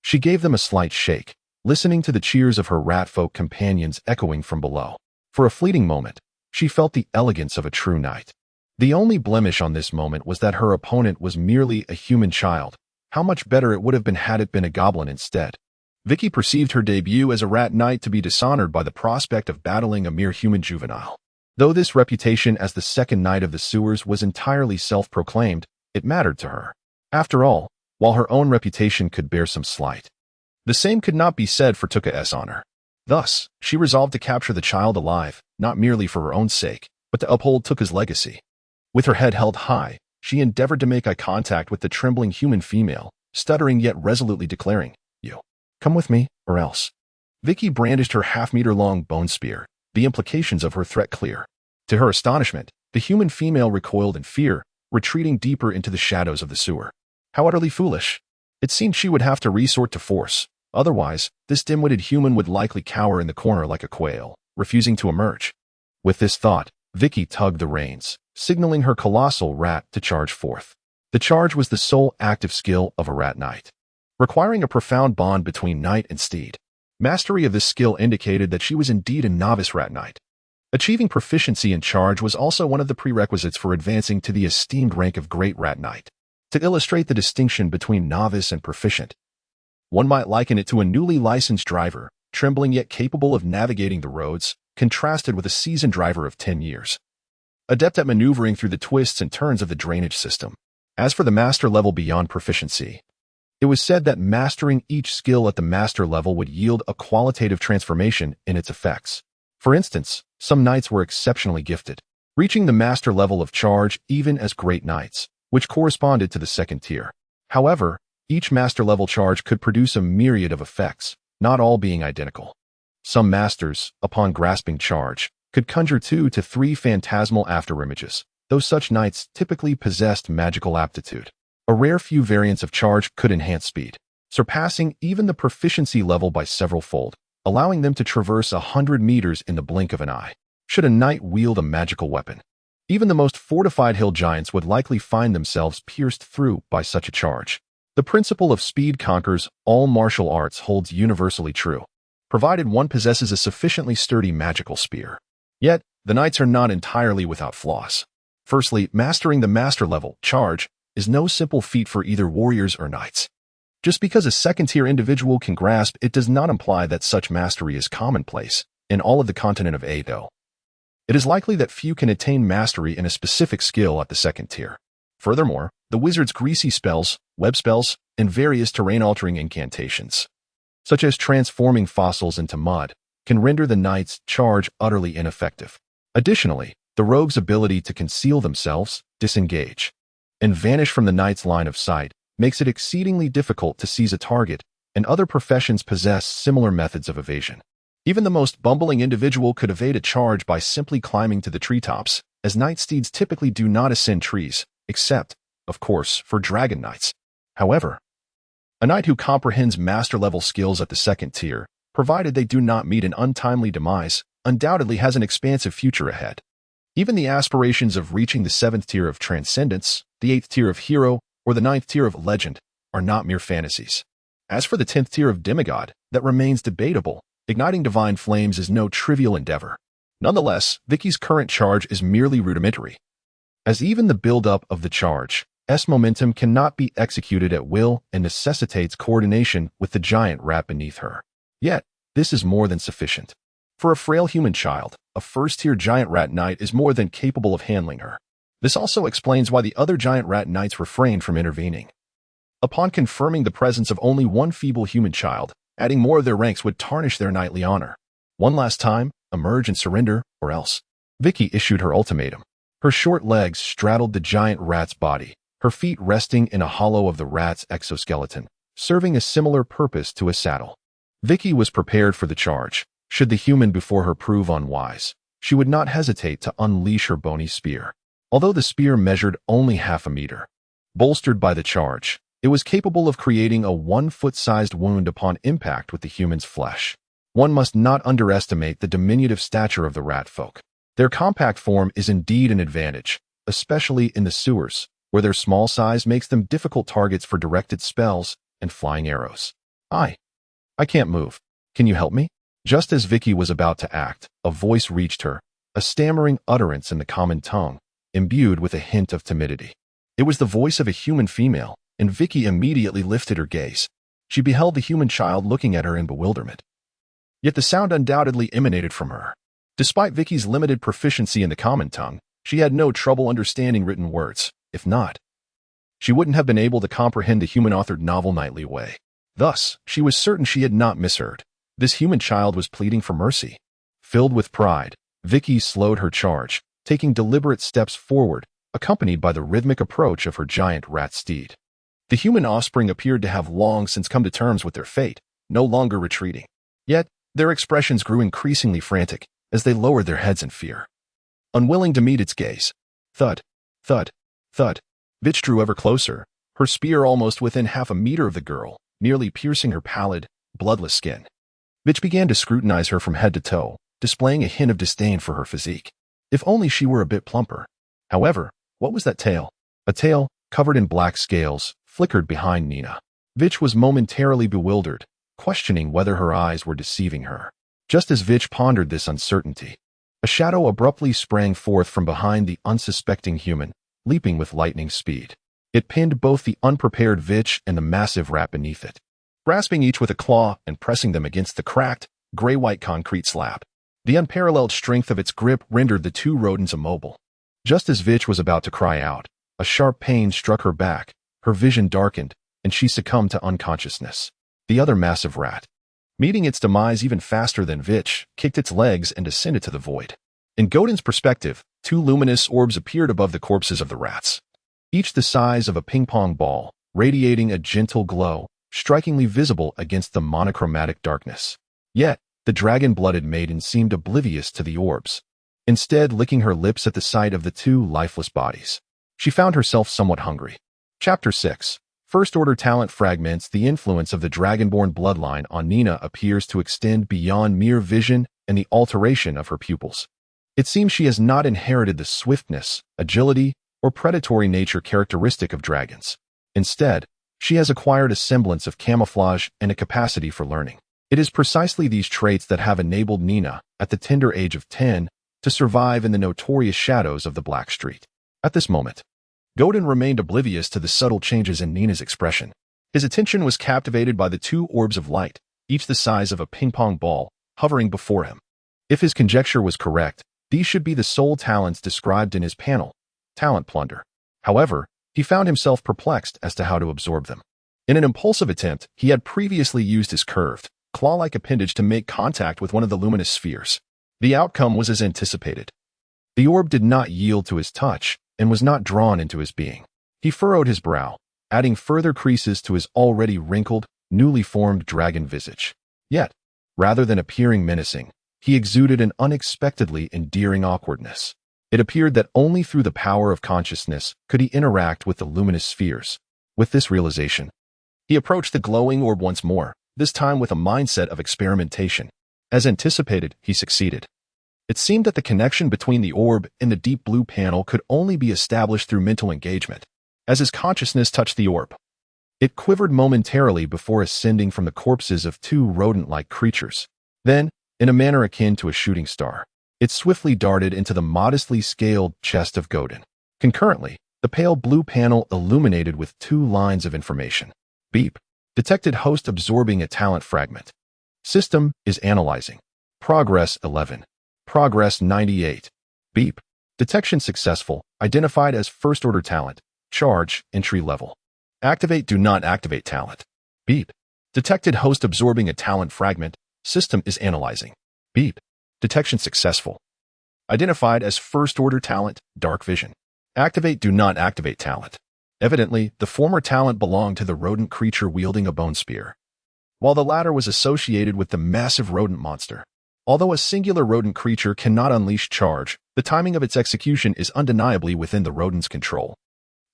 she gave them a slight shake, listening to the cheers of her rat-folk companions echoing from below. For a fleeting moment, she felt the elegance of a true knight. The only blemish on this moment was that her opponent was merely a human child. How much better it would have been had it been a goblin instead. Vicky perceived her debut as a rat knight to be dishonored by the prospect of battling a mere human juvenile. Though this reputation as the second knight of the sewers was entirely self-proclaimed, it mattered to her. After all, while her own reputation could bear some slight, the same could not be said for Tuka's honor. Thus, she resolved to capture the child alive, not merely for her own sake, but to uphold Tuka's legacy. With her head held high, she endeavored to make eye contact with the trembling human female, stuttering yet resolutely declaring, "You, come with me, or else." Vicky brandished her half-meter-long bone spear, the implications of her threat clear. To her astonishment, the human female recoiled in fear, retreating deeper into the shadows of the sewer. How utterly foolish! It seemed she would have to resort to force. Otherwise, this dim-witted human would likely cower in the corner like a quail, refusing to emerge. With this thought, Vicky tugged the reins, signaling her colossal rat to charge forth. The charge was the sole active skill of a rat knight, requiring a profound bond between knight and steed. Mastery of this skill indicated that she was indeed a novice rat knight. Achieving proficiency in charge was also one of the prerequisites for advancing to the esteemed rank of Great Rat Knight. To illustrate the distinction between novice and proficient, one might liken it to a newly licensed driver, trembling yet capable of navigating the roads, contrasted with a seasoned driver of 10 years, adept at maneuvering through the twists and turns of the drainage system. As for the master level beyond proficiency, it was said that mastering each skill at the master level would yield a qualitative transformation in its effects. For instance, some knights were exceptionally gifted, reaching the master level of charge even as great knights, which corresponded to the second tier. However, each master level charge could produce a myriad of effects, not all being identical. Some masters, upon grasping charge, could conjure 2 to 3 phantasmal afterimages, though such knights typically possessed magical aptitude. A rare few variants of charge could enhance speed, surpassing even the proficiency level by several fold, allowing them to traverse 100 meters in the blink of an eye. Should a knight wield a magical weapon, even the most fortified hill giants would likely find themselves pierced through by such a charge. The principle of speed conquers all martial arts holds universally true, provided one possesses a sufficiently sturdy magical spear. Yet, the knights are not entirely without flaws. Firstly, mastering the master level, charge, is no simple feat for either warriors or knights. Just because a second-tier individual can grasp it does not imply that such mastery is commonplace in all of the continent of Edo. It is likely that few can attain mastery in a specific skill at the second tier. Furthermore, the wizard's greasy spells, web spells, and various terrain-altering incantations, such as transforming fossils into mud, can render the knight's charge utterly ineffective. Additionally, the rogue's ability to conceal themselves, disengage, and vanish from the knight's line of sight makes it exceedingly difficult to seize a target, and other professions possess similar methods of evasion. Even the most bumbling individual could evade a charge by simply climbing to the treetops, as knight steeds typically do not ascend trees, except, of course, for dragon knights. However, a knight who comprehends master-level skills at the second tier, provided they do not meet an untimely demise, undoubtedly has an expansive future ahead. Even the aspirations of reaching the 7th tier of transcendence, the 8th tier of hero, or the 9th tier of legend are not mere fantasies. As for the 10th tier of demigod, that remains debatable. Igniting divine flames is no trivial endeavor. Nonetheless, Vicky's current charge is merely rudimentary, as even the build-up of the charge's momentum cannot be executed at will and necessitates coordination with the giant rat beneath her. Yet, this is more than sufficient. For a frail human child, a first-tier giant rat knight is more than capable of handling her. This also explains why the other giant rat knights refrained from intervening. Upon confirming the presence of only one feeble human child, adding more of their ranks would tarnish their knightly honor. One last time, emerge and surrender, or else. Vicky issued her ultimatum. Her short legs straddled the giant rat's body, her feet resting in a hollow of the rat's exoskeleton, serving a similar purpose to a saddle. Vicky was prepared for the charge. Should the human before her prove unwise, she would not hesitate to unleash her bony spear. Although the spear measured only half a meter, bolstered by the charge, it was capable of creating a 1-foot-sized wound upon impact with the human's flesh. One must not underestimate the diminutive stature of the rat folk. Their compact form is indeed an advantage, especially in the sewers, where their small size makes them difficult targets for directed spells and flying arrows. I can't move. Can you help me? Just as Vicky was about to act, a voice reached her, a stammering utterance in the common tongue, imbued with a hint of timidity. It was the voice of a human female, and Vicky immediately lifted her gaze. She beheld the human child looking at her in bewilderment. Yet the sound undoubtedly emanated from her. Despite Vicky's limited proficiency in the common tongue, she had no trouble understanding written words. If not, she wouldn't have been able to comprehend the human-authored novel Knightly Way. Thus, she was certain she had not misheard. This human child was pleading for mercy. Filled with pride, Vicky slowed her charge, taking deliberate steps forward, accompanied by the rhythmic approach of her giant rat steed. The human offspring appeared to have long since come to terms with their fate, no longer retreating. Yet, their expressions grew increasingly frantic as they lowered their heads in fear. Unwilling to meet its gaze, thud, thud, thud, Vitch drew ever closer, her her spear almost within half a meter of the girl, nearly piercing her pallid, bloodless skin. Vitch began to scrutinize her from head to toe, displaying a hint of disdain for her physique. If only she were a bit plumper. However, what was that tail? A tail, covered in black scales, flickered behind Nina. Vitch was momentarily bewildered, questioning whether her eyes were deceiving her. Just as Vitch pondered this uncertainty, a shadow abruptly sprang forth from behind the unsuspecting human, leaping with lightning speed. It pinned both the unprepared Vitch and the massive rat beneath it, grasping each with a claw and pressing them against the cracked, gray-white concrete slab. The unparalleled strength of its grip rendered the two rodents immobile. Just as Vitch was about to cry out, a sharp pain struck her back, her vision darkened, and she succumbed to unconsciousness. The other massive rat, meeting its demise even faster than Vitch, kicked its legs and descended to the void. In Godin's perspective, two luminous orbs appeared above the corpses of the rats, each the size of a ping-pong ball, radiating a gentle glow, strikingly visible against the monochromatic darkness. Yet, the dragon-blooded maiden seemed oblivious to the orbs, instead licking her lips at the sight of the two lifeless bodies. She found herself somewhat hungry. Chapter 6. First-order talent fragments. The influence of the dragonborn bloodline on Nina appears to extend beyond mere vision and the alteration of her pupils. It seems she has not inherited the swiftness, agility, or predatory nature characteristic of dragons. Instead, she has acquired a semblance of camouflage and a capacity for learning. It is precisely these traits that have enabled Nina, at the tender age of 10, to survive in the notorious shadows of the Black Street. At this moment, Godin remained oblivious to the subtle changes in Nina's expression. His attention was captivated by the two orbs of light, each the size of a ping-pong ball, hovering before him. If his conjecture was correct, these should be the soul talents described in his panel, Talent Plunder. However, he found himself perplexed as to how to absorb them. In an impulsive attempt, he had previously used his curved, claw-like appendage to make contact with one of the luminous spheres. The outcome was as anticipated. The orb did not yield to his touch and was not drawn into his being. He furrowed his brow, adding further creases to his already wrinkled, newly formed dragon visage. Yet, rather than appearing menacing, he exuded an unexpectedly endearing awkwardness. It appeared that only through the power of consciousness could he interact with the luminous spheres. With this realization, he approached the glowing orb once more, this time with a mindset of experimentation. As anticipated, he succeeded. It seemed that the connection between the orb and the deep blue panel could only be established through mental engagement. As his consciousness touched the orb, it quivered momentarily before ascending from the corpses of two rodent-like creatures. Then, in a manner akin to a shooting star, it swiftly darted into the modestly scaled chest of Godin. Concurrently, the pale blue panel illuminated with two lines of information. Beep. Detected host absorbing a talent fragment. System is analyzing. Progress 11. Progress 98. Beep. Detection successful. Identified as first-order talent. Charge, entry level. Activate do not activate talent. Beep. Detected host absorbing a talent fragment. System is analyzing. Beep. Detection successful. Identified as first-order talent. Dark vision. Activate do not activate talent. Evidently, the former talent belonged to the rodent creature wielding a bone spear, while the latter was associated with the massive rodent monster. Although a singular rodent creature cannot unleash charge, the timing of its execution is undeniably within the rodent's control.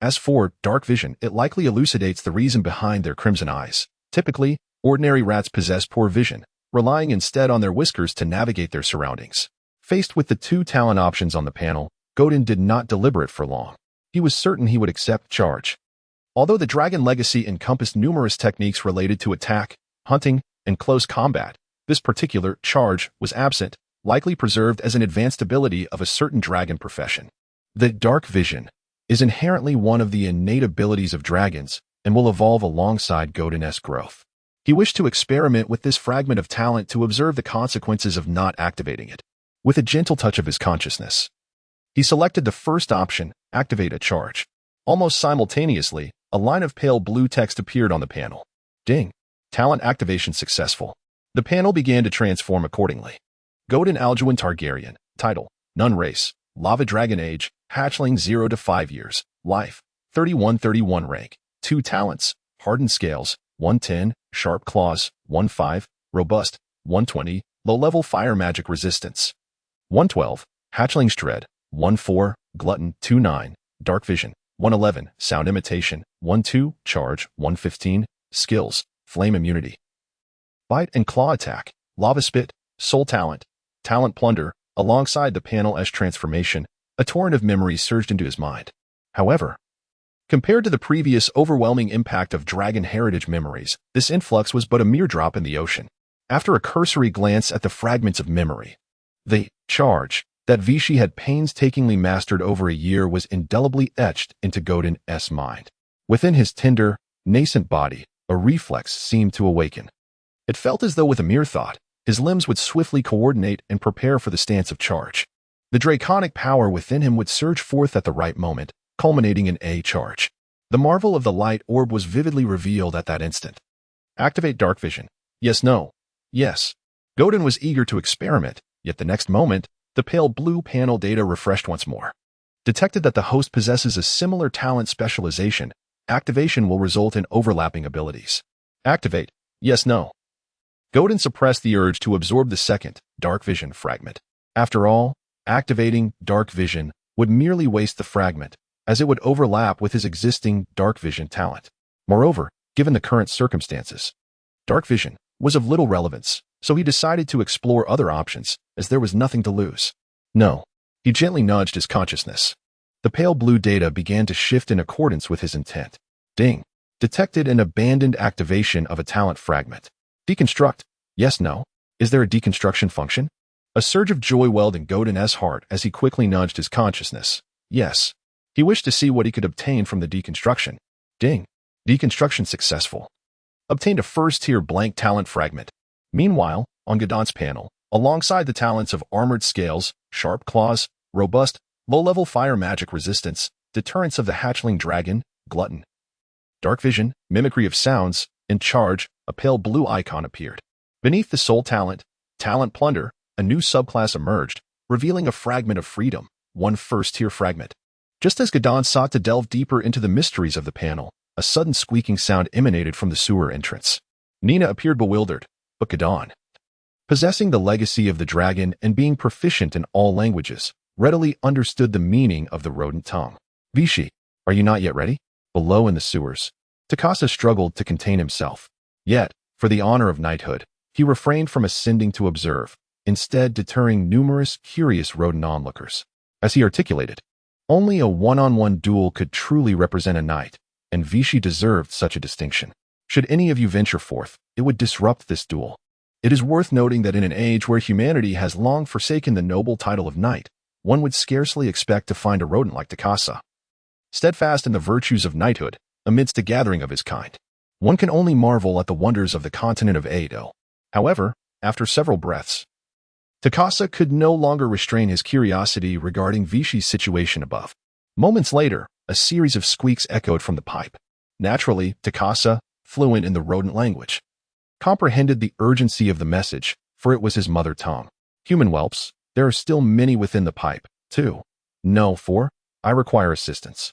As for dark vision, it likely elucidates the reason behind their crimson eyes. Typically, ordinary rats possess poor vision, relying instead on their whiskers to navigate their surroundings. Faced with the two talent options on the panel, Godin did not deliberate for long. He was certain he would accept charge. Although the dragon legacy encompassed numerous techniques related to attack, hunting, and close combat, this particular charge was absent, likely preserved as an advanced ability of a certain dragon profession. The dark vision is inherently one of the innate abilities of dragons and will evolve alongside Godin's growth. He wished to experiment with this fragment of talent to observe the consequences of not activating it. With a gentle touch of his consciousness, he selected the first option, activate a charge. Almost simultaneously, a line of pale blue text appeared on the panel. Ding. Talent activation successful. The panel began to transform accordingly. Godin Alduin Targaryen. Title: Nun Race. Lava Dragon Age. Hatchling 0 to 5 years. Life: 3131 rank. 2 talents: Hardened Scales, 110, Sharp Claws, 15, Robust, 120, Low-level Fire Magic Resistance, 112, Hatchling's Dread, 14, Glutton, 29, Dark Vision, 111, sound imitation, 1-2, charge, 115, skills, flame immunity. Bite and claw attack, lava spit, soul talent, talent plunder. Alongside the panel as transformation, a torrent of memories surged into his mind. However, compared to the previous overwhelming impact of dragon heritage memories, this influx was but a mere drop in the ocean. After a cursory glance at the fragments of memory, the charge that Vichy had painstakingly mastered over a year was indelibly etched into Godin's mind. Within his tender, nascent body, a reflex seemed to awaken. It felt as though with a mere thought, his limbs would swiftly coordinate and prepare for the stance of charge. The draconic power within him would surge forth at the right moment, culminating in a charge. The marvel of the light orb was vividly revealed at that instant. Activate dark vision. Yes, no. Yes. Godin was eager to experiment, yet the next moment, the pale blue panel data refreshed once more. Detected that the host possesses a similar talent specialization. Activation will result in overlapping abilities. Activate. Yes, no. Godin suppressed the urge to absorb the second, dark vision fragment. After all, activating dark vision would merely waste the fragment, as it would overlap with his existing dark vision talent. Moreover, given the current circumstances, dark vision was of little relevance, so he decided to explore other options, as there was nothing to lose. No. He gently nudged his consciousness. The pale blue data began to shift in accordance with his intent. Ding. Detected an abandoned activation of a talent fragment. Deconstruct. Yes, no. Is there a deconstruction function? A surge of joy welled in Godin's heart as he quickly nudged his consciousness. Yes. He wished to see what he could obtain from the deconstruction. Ding. Deconstruction successful. Obtained a first-tier blank talent fragment. Meanwhile, on Godin's panel, alongside the talents of armored scales, sharp claws, robust, low-level fire magic resistance, deterrence of the hatchling dragon, glutton, dark vision, mimicry of sounds, and charge, a pale blue icon appeared. Beneath the soul talent, talent plunder, a new subclass emerged, revealing a fragment of freedom, one first-tier fragment. Just as Godin sought to delve deeper into the mysteries of the panel, a sudden squeaking sound emanated from the sewer entrance. Nina appeared bewildered, but Godin, possessing the legacy of the dragon and being proficient in all languages, readily understood the meaning of the rodent tongue. Vichy, are you not yet ready? Below in the sewers, Takasa struggled to contain himself. Yet, for the honor of knighthood, he refrained from ascending to observe, instead deterring numerous curious rodent onlookers. As he articulated, only a one-on-one duel could truly represent a knight, and Vichy deserved such a distinction. Should any of you venture forth, it would disrupt this duel. It is worth noting that in an age where humanity has long forsaken the noble title of knight, one would scarcely expect to find a rodent like Takasa, steadfast in the virtues of knighthood, amidst a gathering of his kind. One can only marvel at the wonders of the continent of Edo. However, after several breaths, Takasa could no longer restrain his curiosity regarding Vichy's situation above. Moments later, a series of squeaks echoed from the pipe. Naturally, Takasa, fluent in the rodent language, comprehended the urgency of the message, for it was his mother tongue. Human whelps, there are still many within the pipe, too. No, I require assistance.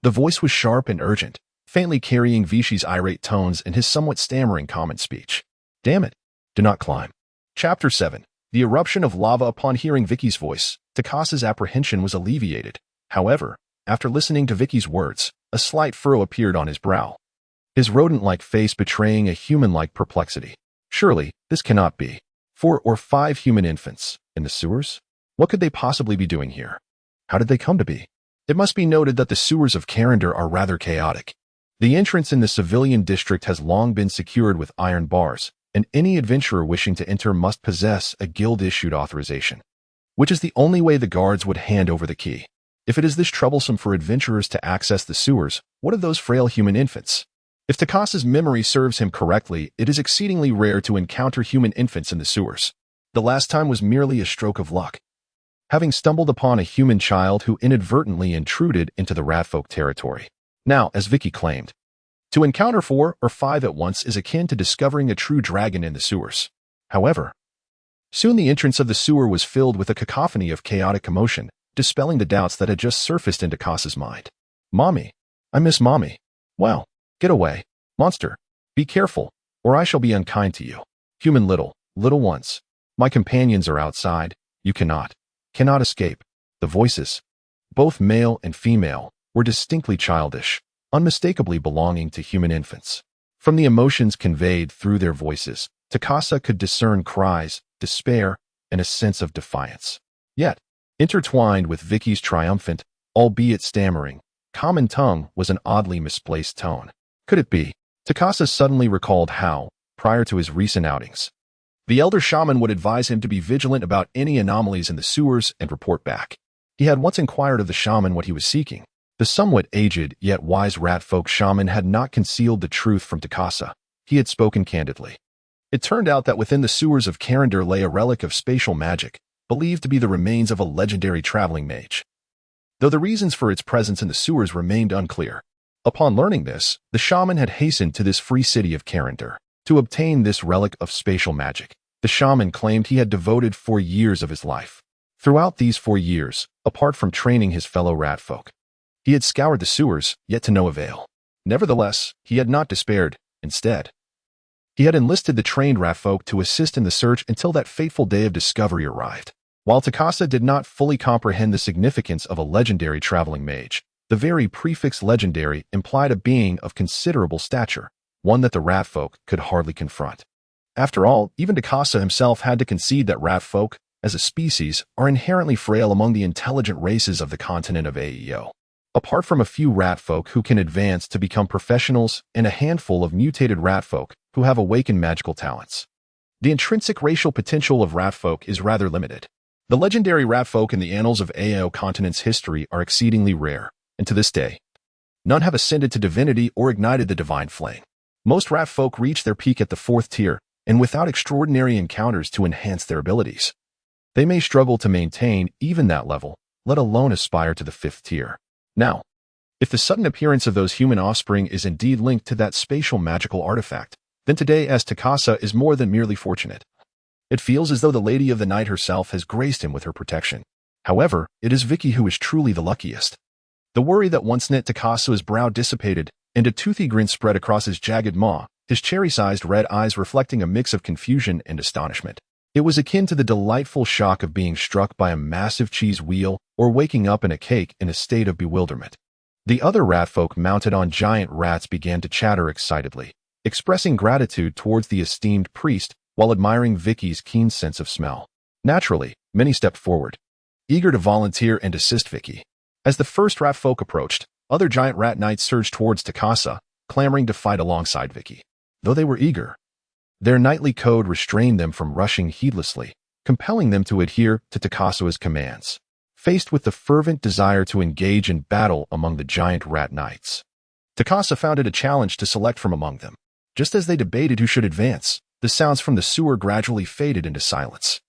The voice was sharp and urgent, faintly carrying Vichy's irate tones and his somewhat stammering common speech. Damn it. Do not climb. Chapter 7. The eruption of lava. Upon hearing Vicky's voice, Takasa's apprehension was alleviated. However, after listening to Vicky's words, a slight furrow appeared on his brow, his rodent-like face betraying a human-like perplexity. Surely, this cannot be. 4 or 5 human infants, in the sewers? What could they possibly be doing here? How did they come to be? It must be noted that the sewers of Carindor are rather chaotic. The entrance in the civilian district has long been secured with iron bars, and any adventurer wishing to enter must possess a guild-issued authorization, which is the only way the guards would hand over the key. If it is this troublesome for adventurers to access the sewers, what of those frail human infants? If Takasa's memory serves him correctly, it is exceedingly rare to encounter human infants in the sewers. The last time was merely a stroke of luck, having stumbled upon a human child who inadvertently intruded into the ratfolk territory. Now, as Vicky claimed, to encounter 4 or 5 at once is akin to discovering a true dragon in the sewers. However, soon the entrance of the sewer was filled with a cacophony of chaotic commotion, dispelling the doubts that had just surfaced into Takasa's mind. Mommy. I miss Mommy. Well, get away. Monster. Be careful, or I shall be unkind to you. Human little ones. My companions are outside. You cannot escape. The voices, both male and female, were distinctly childish, unmistakably belonging to human infants. From the emotions conveyed through their voices, Takasa could discern cries, despair, and a sense of defiance. Yet, intertwined with Vicky's triumphant, albeit stammering, common tongue was an oddly misplaced tone. Could it be? Takasa suddenly recalled how, prior to his recent outings, the elder shaman would advise him to be vigilant about any anomalies in the sewers and report back. He had once inquired of the shaman what he was seeking. The somewhat aged yet wise rat-folk shaman had not concealed the truth from Takasa. He had spoken candidly. It turned out that within the sewers of Carindor lay a relic of spatial magic, believed to be the remains of a legendary traveling mage, though the reasons for its presence in the sewers remained unclear. Upon learning this, the shaman had hastened to this free city of Carindor to obtain this relic of spatial magic. The shaman claimed he had devoted 4 years of his life. Throughout these 4 years, apart from training his fellow ratfolk, he had scoured the sewers, yet to no avail. Nevertheless, he had not despaired. Instead, he had enlisted the trained ratfolk to assist in the search until that fateful day of discovery arrived. While Takasa did not fully comprehend the significance of a legendary traveling mage, the very prefix legendary implied a being of considerable stature, one that the ratfolk could hardly confront. After all, even Takasa himself had to concede that ratfolk, as a species, are inherently frail among the intelligent races of the continent of AEO. Apart from a few ratfolk who can advance to become professionals and a handful of mutated ratfolk who have awakened magical talents, the intrinsic racial potential of ratfolk is rather limited. The legendary ratfolk in the annals of AEO continent's history are exceedingly rare, and to this day, none have ascended to divinity or ignited the divine flame. Most ratfolk reach their peak at the 4th tier, and without extraordinary encounters to enhance their abilities, they may struggle to maintain even that level, let alone aspire to the 5th tier. Now, if the sudden appearance of those human offspring is indeed linked to that spatial magical artifact, then today as Takasa is more than merely fortunate. It feels as though the Lady of the Night herself has graced him with her protection. However, it is Vicky who is truly the luckiest. The worry that once knit Takasa's brow dissipated, and a toothy grin spread across his jagged maw, his cherry-sized red eyes reflecting a mix of confusion and astonishment. It was akin to the delightful shock of being struck by a massive cheese wheel or waking up in a cake in a state of bewilderment. The other ratfolk mounted on giant rats began to chatter excitedly, expressing gratitude towards the esteemed priest while admiring Vicky's keen sense of smell. Naturally, many stepped forward, eager to volunteer and assist Vicky. As the first ratfolk approached, other giant rat knights surged towards Takasa, clamoring to fight alongside Vicky. Though they were eager, their knightly code restrained them from rushing heedlessly, compelling them to adhere to Takasa's commands. Faced with the fervent desire to engage in battle among the giant rat knights, Takasa found it a challenge to select from among them. Just as they debated who should advance, the sounds from the sewer gradually faded into silence.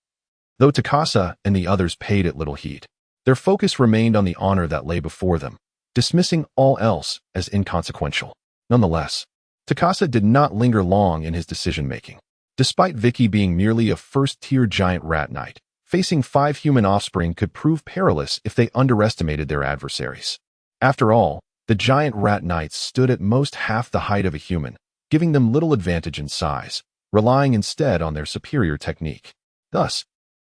Though Takasa and the others paid it little heed, their focus remained on the honor that lay before them, dismissing all else as inconsequential. Nonetheless, Takasa did not linger long in his decision-making. Despite Vicky being merely a first-tier giant rat knight, facing 5 human offspring could prove perilous if they underestimated their adversaries. After all, the giant rat knights stood at most half the height of a human, giving them little advantage in size, relying instead on their superior technique. Thus,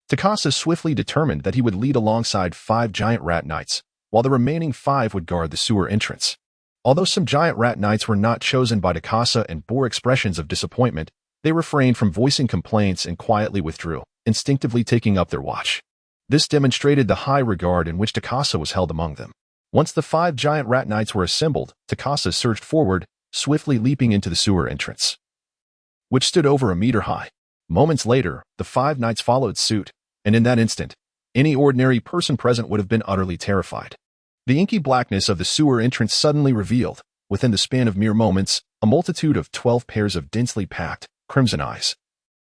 Takasa swiftly determined that he would lead alongside 5 giant rat knights, while the remaining 5 would guard the sewer entrance. Although some giant rat knights were not chosen by Takasa and bore expressions of disappointment, they refrained from voicing complaints and quietly withdrew, instinctively taking up their watch. This demonstrated the high regard in which Takasa was held among them. Once the 5 giant rat knights were assembled, Takasa surged forward, swiftly leaping into the sewer entrance, which stood over a meter high. Moments later, the 5 knights followed suit, and in that instant, any ordinary person present would have been utterly terrified. The inky blackness of the sewer entrance suddenly revealed, within the span of mere moments, a multitude of 12 pairs of densely packed, crimson eyes,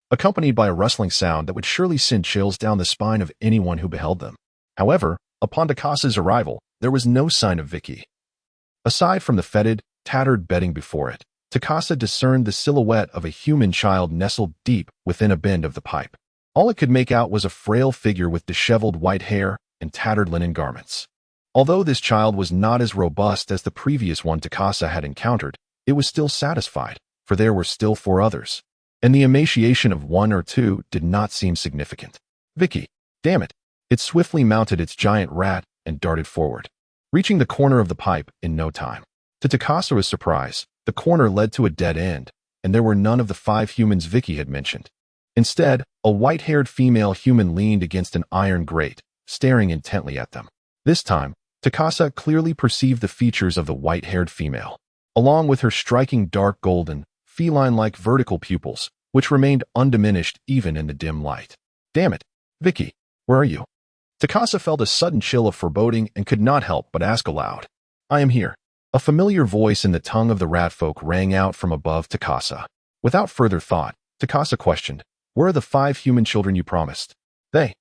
accompanied by a rustling sound that would surely send chills down the spine of anyone who beheld them. However, upon Takasa's arrival, there was no sign of Vicky. Aside from the fetid, tattered bedding before it, Takasa discerned the silhouette of a human child nestled deep within a bend of the pipe. All it could make out was a frail figure with disheveled white hair and tattered linen garments. Although this child was not as robust as the previous one Takasa had encountered, it was still satisfied, for there were still 4 others, and the emaciation of 1 or 2 did not seem significant. Vicky, damn it! It swiftly mounted its giant rat and darted forward. reaching the corner of the pipe in no time. To Takasa's surprise, the corner led to a dead end, and there were none of the 5 humans Vicky had mentioned. Instead, a white-haired female human leaned against an iron grate, staring intently at them. This time, Takasa clearly perceived the features of the white-haired female, along with her striking dark golden, feline-like vertical pupils, which remained undiminished even in the dim light. Damn it, Vicky, where are you? Takasa felt a sudden chill of foreboding and could not help but ask aloud. I am here. A familiar voice in the tongue of the ratfolk rang out from above Takasa. Without further thought, Takasa questioned, where are the 5 human children you promised? They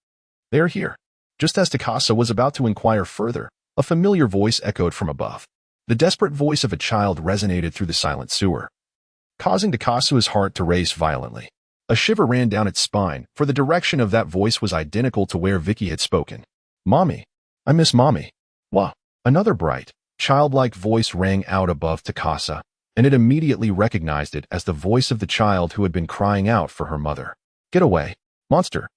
are here. Just as Takasa was about to inquire further, a familiar voice echoed from above. The desperate voice of a child resonated through the silent sewer, causing Takasa's heart to race violently. A shiver ran down its spine, for the direction of that voice was identical to where Vicky had spoken. Mommy. I miss Mommy. Wah. Another bright, childlike voice rang out above Takasa, and it immediately recognized it as the voice of the child who had been crying out for her mother. Get away, monster.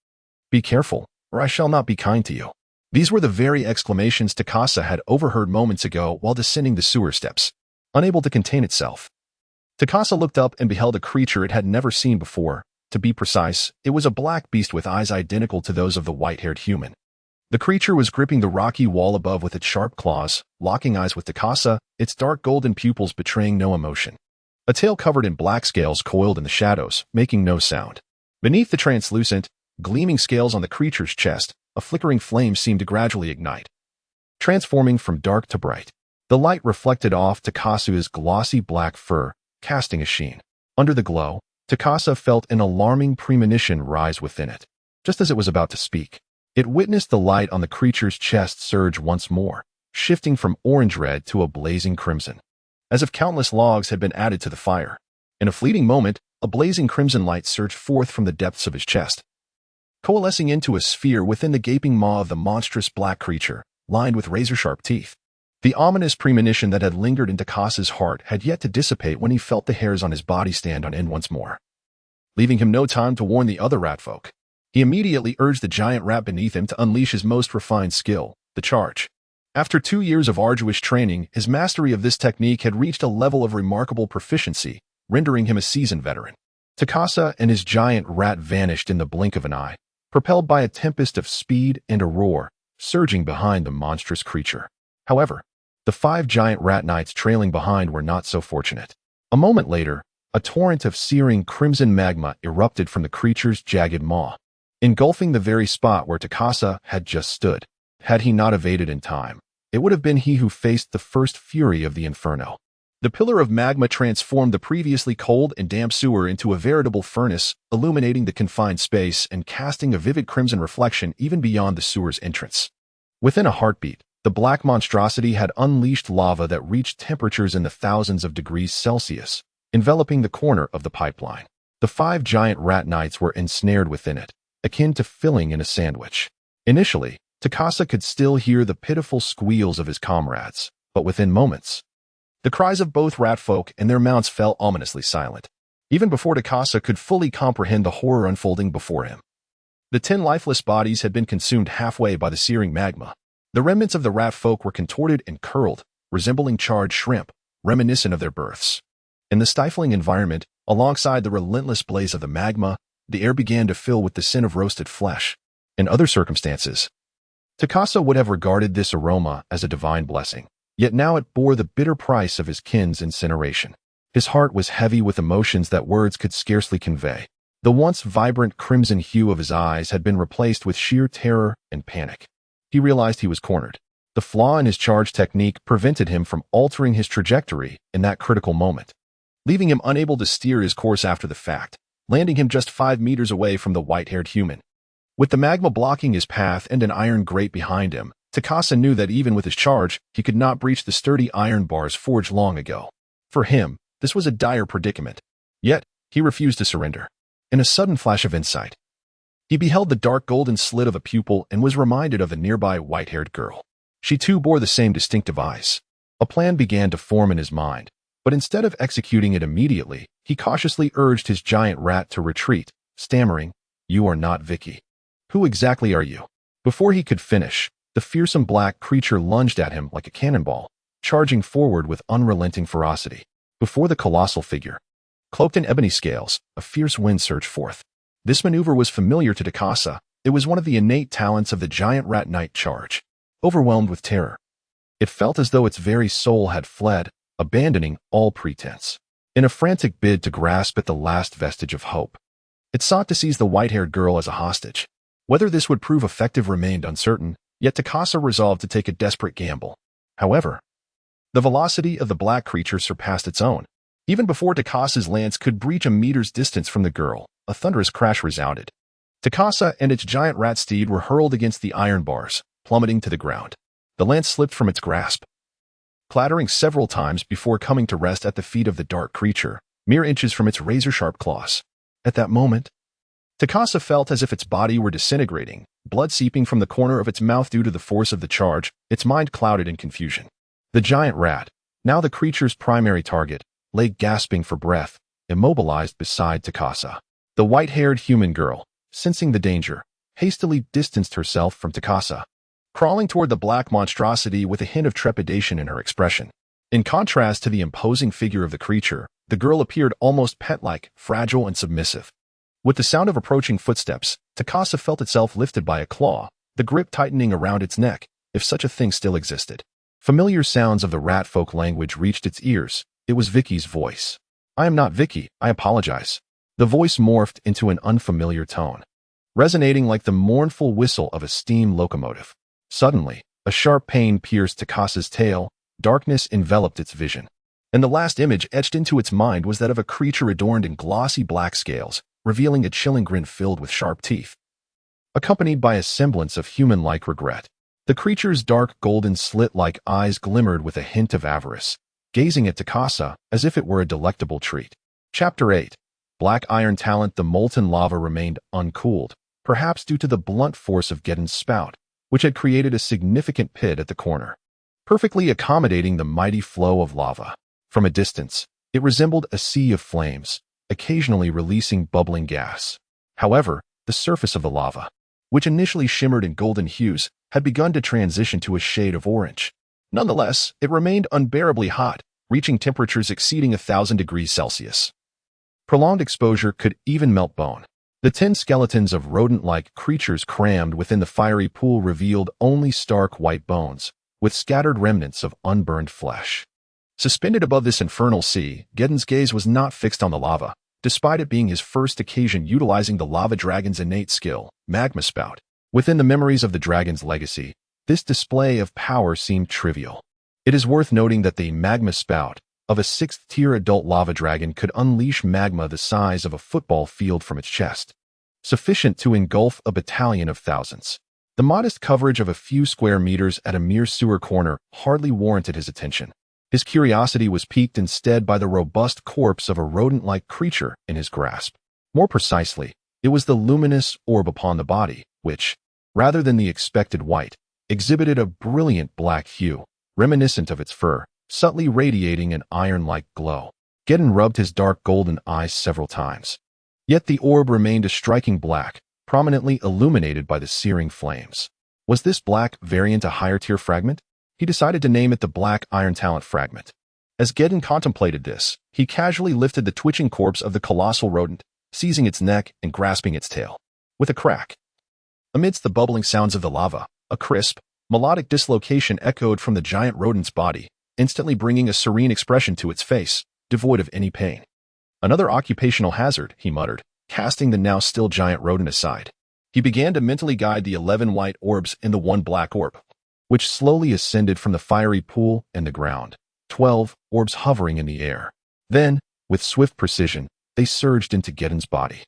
Be careful, or I shall not be kind to you. These were the very exclamations Takasa had overheard moments ago while descending the sewer steps. Unable to contain itself, Takasa looked up and beheld a creature it had never seen before. To be precise, it was a black beast with eyes identical to those of the white-haired human. The creature was gripping the rocky wall above with its sharp claws, locking eyes with Takasa, its dark golden pupils betraying no emotion. A tail covered in black scales coiled in the shadows, making no sound. Beneath the translucent, gleaming scales on the creature's chest, a flickering flame seemed to gradually ignite, transforming from dark to bright. The light reflected off Takasa's glossy black fur, casting a sheen. Under the glow, Takasa felt an alarming premonition rise within it. Just as it was about to speak, it witnessed the light on the creature's chest surge once more, shifting from orange-red to a blazing crimson, as if countless logs had been added to the fire. In a fleeting moment, a blazing crimson light surged forth from the depths of his chest, coalescing into a sphere within the gaping maw of the monstrous black creature, lined with razor-sharp teeth. The ominous premonition that had lingered in Takasa's heart had yet to dissipate when he felt the hairs on his body stand on end once more. Leaving him no time to warn the other ratfolk, he immediately urged the giant rat beneath him to unleash his most refined skill, the charge. After 2 years of arduous training, his mastery of this technique had reached a level of remarkable proficiency, rendering him a seasoned veteran. Takasa and his giant rat vanished in the blink of an eye, propelled by a tempest of speed and a roar, surging behind the monstrous creature. However, the 5 giant rat knights trailing behind were not so fortunate. A moment later, a torrent of searing crimson magma erupted from the creature's jagged maw, engulfing the very spot where Takasa had just stood. Had he not evaded in time, it would have been he who faced the first fury of the inferno. The pillar of magma transformed the previously cold and damp sewer into a veritable furnace, illuminating the confined space and casting a vivid crimson reflection even beyond the sewer's entrance. Within a heartbeat, the black monstrosity had unleashed lava that reached temperatures in the thousands of degrees Celsius, enveloping the corner of the pipeline. The 5 giant rat knights were ensnared within it, akin to filling in a sandwich. Initially, Takasa could still hear the pitiful squeals of his comrades, but within moments, the cries of both ratfolk and their mounts fell ominously silent, even before Takasa could fully comprehend the horror unfolding before him. The 10 lifeless bodies had been consumed halfway by the searing magma. The remnants of the ratfolk were contorted and curled, resembling charred shrimp, reminiscent of their births. In the stifling environment, alongside the relentless blaze of the magma, the air began to fill with the scent of roasted flesh. In other circumstances, Takasa would have regarded this aroma as a divine blessing, yet now it bore the bitter price of his kin's incineration. His heart was heavy with emotions that words could scarcely convey. The once vibrant crimson hue of his eyes had been replaced with sheer terror and panic. He realized he was cornered. The flaw in his charge technique prevented him from altering his trajectory in that critical moment, leaving him unable to steer his course after the fact, landing him just 5 meters away from the white-haired human. With the magma blocking his path and an iron grate behind him, Takasa knew that even with his charge, he could not breach the sturdy iron bars forged long ago. For him, this was a dire predicament. Yet, he refused to surrender. In a sudden flash of insight, he beheld the dark golden slit of a pupil and was reminded of the nearby white-haired girl. She too bore the same distinctive eyes. A plan began to form in his mind, but instead of executing it immediately, he cautiously urged his giant rat to retreat, stammering, "You are not Vicky. Who exactly are you?" Before he could finish, The fearsome black creature lunged at him like a cannonball, charging forward with unrelenting ferocity. Before the colossal figure, cloaked in ebony scales, a fierce wind surged forth. This maneuver was familiar to Takasa. It was one of the innate talents of the giant rat knight charge. Overwhelmed with terror, it felt as though its very soul had fled, abandoning all pretense. In a frantic bid to grasp at the last vestige of hope, it sought to seize the white-haired girl as a hostage. Whether this would prove effective remained uncertain, yet Takasa resolved to take a desperate gamble. However, the velocity of the black creature surpassed its own. Even before Takasa's lance could breach a meter's distance from the girl, a thunderous crash resounded. Takasa and its giant rat steed were hurled against the iron bars, plummeting to the ground. The lance slipped from its grasp, clattering several times before coming to rest at the feet of the dark creature, mere inches from its razor-sharp claws. At that moment, Takasa felt as if its body were disintegrating, blood seeping from the corner of its mouth due to the force of the charge, its mind clouded in confusion. The giant rat, now the creature's primary target, lay gasping for breath, immobilized beside Takasa. The white-haired human girl, sensing the danger, hastily distanced herself from Takasa, crawling toward the black monstrosity with a hint of trepidation in her expression. In contrast to the imposing figure of the creature, the girl appeared almost pet-like, fragile and submissive. With the sound of approaching footsteps, Takasa felt itself lifted by a claw, the grip tightening around its neck, if such a thing still existed. Familiar sounds of the rat folk language reached its ears. It was Vicky's voice. "I am not Vicky, I apologize." The voice morphed into an unfamiliar tone, resonating like the mournful whistle of a steam locomotive. Suddenly, a sharp pain pierced Takasa's tail, darkness enveloped its vision, and the last image etched into its mind was that of a creature adorned in glossy black scales, revealing a chilling grin filled with sharp teeth, accompanied by a semblance of human-like regret. The creature's dark golden slit-like eyes glimmered with a hint of avarice, gazing at Takasa as if it were a delectable treat. Chapter 8. Black Iron Talent. The molten lava remained uncooled, perhaps due to the blunt force of Geddon's spout, which had created a significant pit at the corner, perfectly accommodating the mighty flow of lava. From a distance, it resembled a sea of flames, occasionally releasing bubbling gas. However, the surface of the lava, which initially shimmered in golden hues, had begun to transition to a shade of orange. Nonetheless, it remained unbearably hot, reaching temperatures exceeding 1,000 degrees Celsius. Prolonged exposure could even melt bone. The 10 skeletons of rodent-like creatures crammed within the fiery pool revealed only stark white bones, with scattered remnants of unburned flesh. Suspended above this infernal sea, Geddon's gaze was not fixed on the lava, despite it being his first occasion utilizing the lava dragon's innate skill, magma spout. Within the memories of the dragon's legacy, this display of power seemed trivial. It is worth noting that the magma spout of a 6th-tier adult lava dragon could unleash magma the size of a football field from its chest, sufficient to engulf a battalion of thousands. The modest coverage of a few square meters at a mere sewer corner hardly warranted his attention. His curiosity was piqued instead by the robust corpse of a rodent-like creature in his grasp. More precisely, it was the luminous orb upon the body, which, rather than the expected white, exhibited a brilliant black hue, reminiscent of its fur, subtly radiating an iron-like glow. Geddon rubbed his dark golden eyes several times. Yet the orb remained a striking black, prominently illuminated by the searing flames. Was this black variant a higher-tier fragment? He decided to name it the Black Iron Talent Fragment. As Geddon contemplated this, he casually lifted the twitching corpse of the colossal rodent, seizing its neck and grasping its tail. With a crack, amidst the bubbling sounds of the lava, a crisp, melodic dislocation echoed from the giant rodent's body, instantly bringing a serene expression to its face, devoid of any pain. "Another occupational hazard," he muttered, casting the now still giant rodent aside. He began to mentally guide the 11 white orbs in the one black orb, which slowly ascended from the fiery pool and the ground, 12 orbs hovering in the air. Then, with swift precision, they surged into Geddon's body.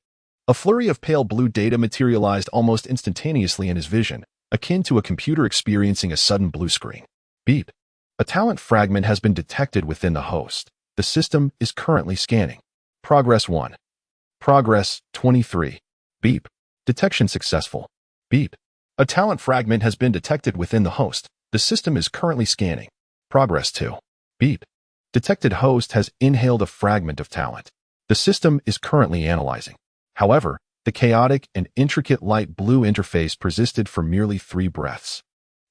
A flurry of pale blue data materialized almost instantaneously in his vision, akin to a computer experiencing a sudden blue screen. Beep. A talent fragment has been detected within the host. The system is currently scanning. Progress 1. Progress 23. Beep. Detection successful. Beep. A talent fragment has been detected within the host. The system is currently scanning. Progress 2. Beep. Detected host has inhaled a fragment of talent. The system is currently analyzing. However, the chaotic and intricate light blue interface persisted for merely 3 breaths.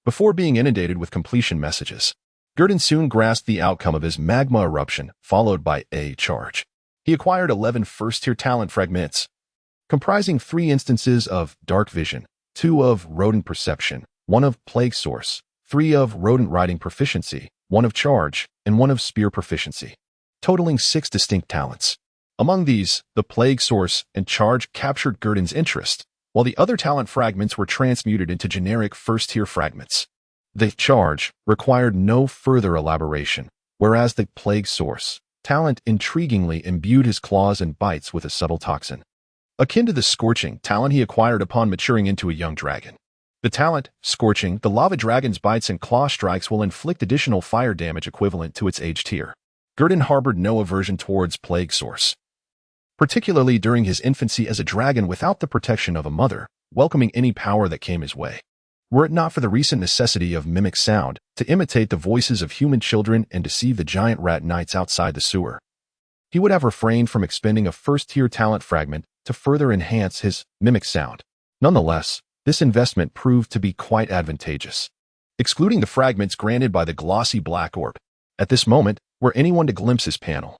before being inundated with completion messages. Gurdon soon grasped the outcome of his magma eruption, followed by a charge. He acquired 11 first-tier talent fragments, comprising 3 instances of dark vision, 2 of rodent perception, 1 of plague source, 3 of rodent riding proficiency, 1 of charge, and 1 of spear proficiency, totaling 6 distinct talents. Among these, the plague source and charge captured Gurdon's interest, while the other talent fragments were transmuted into generic first-tier fragments. The charge required no further elaboration, whereas the plague source talent intriguingly imbued his claws and bites with a subtle toxin, akin to the scorching talent he acquired upon maturing into a young dragon. The talent, scorching, the lava dragon's bites and claw strikes will inflict additional fire damage equivalent to its age tier. Gurdon harbored no aversion towards plague source, particularly during his infancy as a dragon without the protection of a mother, welcoming any power that came his way. Were it not for the recent necessity of mimic sound to imitate the voices of human children and deceive the giant rat knights outside the sewer, he would have refrained from expending a first-tier talent fragment to further enhance his mimic sound. Nonetheless, this investment proved to be quite advantageous. Excluding the fragments granted by the glossy black orb, at this moment, were anyone to glimpse his panel,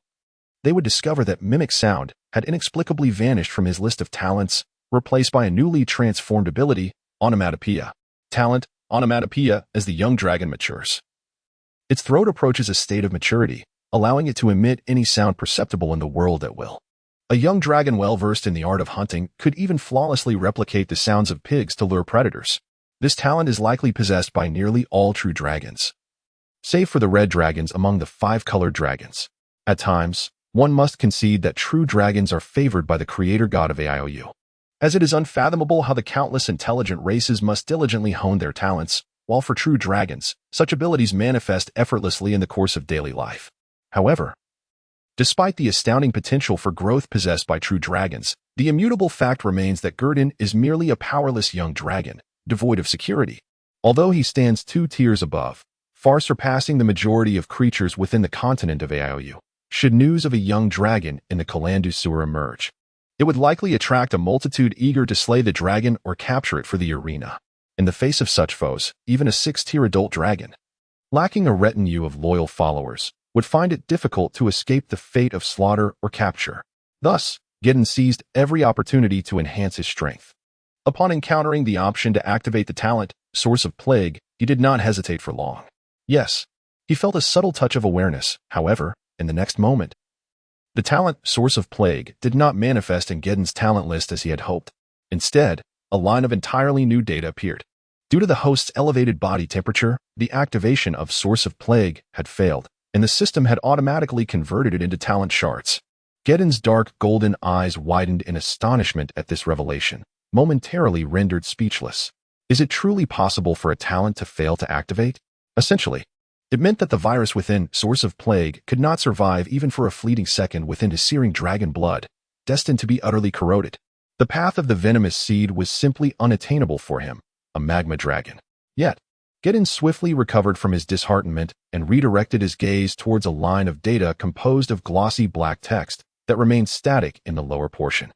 they would discover that mimic sound had inexplicably vanished from his list of talents, replaced by a newly transformed ability, onomatopoeia. Talent, onomatopoeia, as the young dragon matures. Its throat approaches a state of maturity, allowing it to emit any sound perceptible in the world at will. A young dragon well-versed in the art of hunting could even flawlessly replicate the sounds of pigs to lure predators. This talent is likely possessed by nearly all true dragons, save for the red dragons among the 5-colored dragons. At times, one must concede that true dragons are favored by the creator god of AIOU, as it is unfathomable how the countless intelligent races must diligently hone their talents, while for true dragons, such abilities manifest effortlessly in the course of daily life. However, despite the astounding potential for growth possessed by true dragons, the immutable fact remains that Gurdon is merely a powerless young dragon, devoid of security. Although he stands 2 tiers above, far surpassing the majority of creatures within the continent of AIOU, should news of a young dragon in the Kalandu sewer emerge, it would likely attract a multitude eager to slay the dragon or capture it for the arena. In the face of such foes, even a 6-tier adult dragon, lacking a retinue of loyal followers, would find it difficult to escape the fate of slaughter or capture. Thus, Gurdon seized every opportunity to enhance his strength. Upon encountering the option to activate the talent, Source of Plague, he did not hesitate for long. Yes, he felt a subtle touch of awareness, however, in the next moment. The talent, Source of Plague, did not manifest in Gurdon's talent list as he had hoped. Instead, a line of entirely new data appeared. Due to the host's elevated body temperature, the activation of Source of Plague had failed, and the system had automatically converted it into talent shards. Gurdon's dark golden eyes widened in astonishment at this revelation, momentarily rendered speechless. Is it truly possible for a talent to fail to activate? Essentially, it meant that the virus within Source of Plague could not survive even for a fleeting second within his searing dragon blood, destined to be utterly corroded. The path of the venomous seed was simply unattainable for him, a magma dragon. Yet, Gurdon swiftly recovered from his disheartenment and redirected his gaze towards a line of data composed of glossy black text that remained static in the lower portion.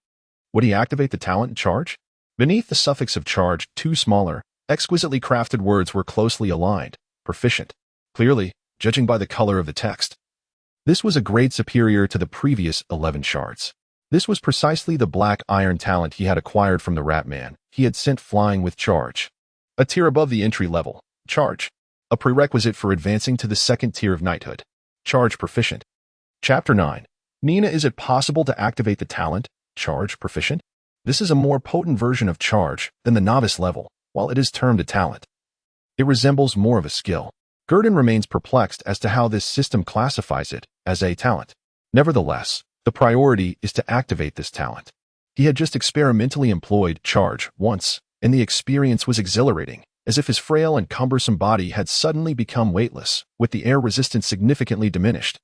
Would he activate the talent charge? Beneath the suffix of charge, 2 smaller, exquisitely crafted words were closely aligned, proficient. Clearly, judging by the color of the text, this was a grade superior to the previous 11 shards. This was precisely the black iron talent he had acquired from the Ratman he had sent flying with charge. A tier above the entry level, charge. A prerequisite for advancing to the 2nd tier of knighthood. Charge proficient. Chapter 9. Nina, is it possible to activate the talent, charge proficient? This is a more potent version of charge than the novice level, while it is termed a talent. It resembles more of a skill. Gurdon remains perplexed as to how this system classifies it as a talent. Nevertheless, the priority is to activate this talent. He had just experimentally employed charge once, and the experience was exhilarating, as if his frail and cumbersome body had suddenly become weightless, with the air resistance significantly diminished.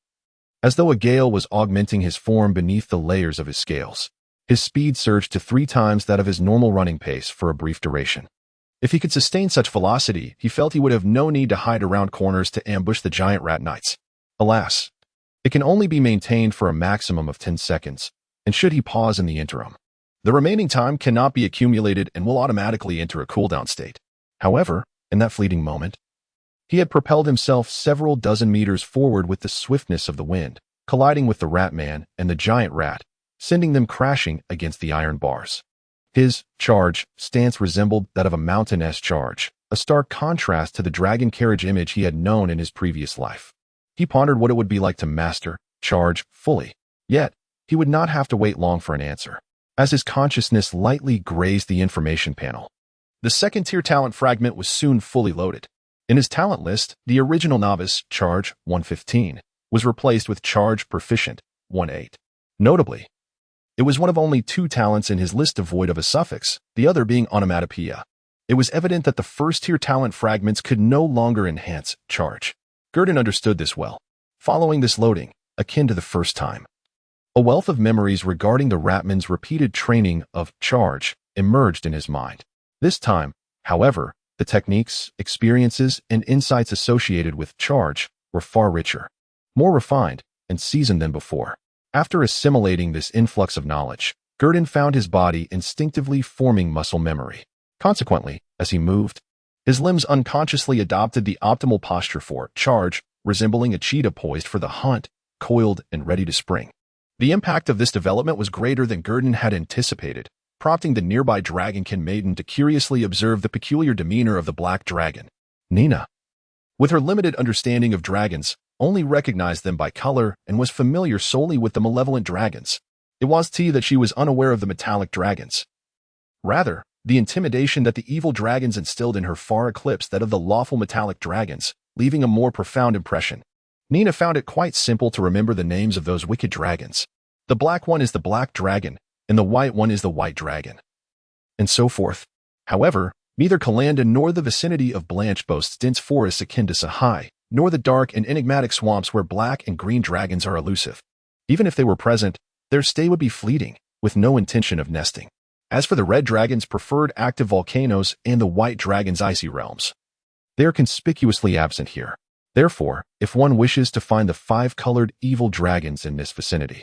As though a gale was augmenting his form beneath the layers of his scales, his speed surged to 3 times that of his normal running pace for a brief duration. If he could sustain such velocity, he felt he would have no need to hide around corners to ambush the giant rat knights. Alas, it can only be maintained for a maximum of 10 seconds, and should he pause in the interim, the remaining time cannot be accumulated and will automatically enter a cooldown state. However, In that fleeting moment, he had propelled himself several dozen meters forward with the swiftness of the wind, colliding with the rat man and the giant rat, sending them crashing against the iron bars. His charge stance resembled that of a mountain-esque charge, a stark contrast to the dragon carriage image he had known in his previous life. He pondered what it would be like to master charge fully. Yet, he would not have to wait long for an answer, as his consciousness lightly grazed the information panel. The second-tier talent fragment was soon fully loaded. In his talent list, the original novice, Charge 115, was replaced with Charge Proficient 18. Notably, it was one of only 2 talents in his list devoid of a suffix, the other being onomatopoeia. It was evident that the first-tier talent fragments could no longer enhance charge. Gurdon understood this well, following this loading, akin to the first time. A wealth of memories regarding the Ratman's repeated training of charge emerged in his mind. This time, however, the techniques, experiences, and insights associated with charge were far richer, more refined, and seasoned than before. After assimilating this influx of knowledge, Gurdon found his body instinctively forming muscle memory. Consequently, as he moved, his limbs unconsciously adopted the optimal posture for charge, resembling a cheetah poised for the hunt, coiled and ready to spring. The impact of this development was greater than Gurdon had anticipated, prompting the nearby dragonkin maiden to curiously observe the peculiar demeanor of the black dragon. Nina, with her limited understanding of dragons, only recognized them by color and was familiar solely with the malevolent dragons. It was that she was unaware of the metallic dragons. Rather, the intimidation that the evil dragons instilled in her far eclipsed that of the lawful metallic dragons, leaving a more profound impression. Nina found it quite simple to remember the names of those wicked dragons. The black one is the black dragon, and the white one is the white dragon, and so forth. However, neither Calanda nor the vicinity of Blanche boasts dense forests akin to Sahai, nor the dark and enigmatic swamps where black and green dragons are elusive. Even if they were present, their stay would be fleeting, with no intention of nesting. As for the red dragon's preferred active volcanoes and the white dragon's icy realms, they are conspicuously absent here. Therefore, if one wishes to find the 5-colored evil dragons in this vicinity,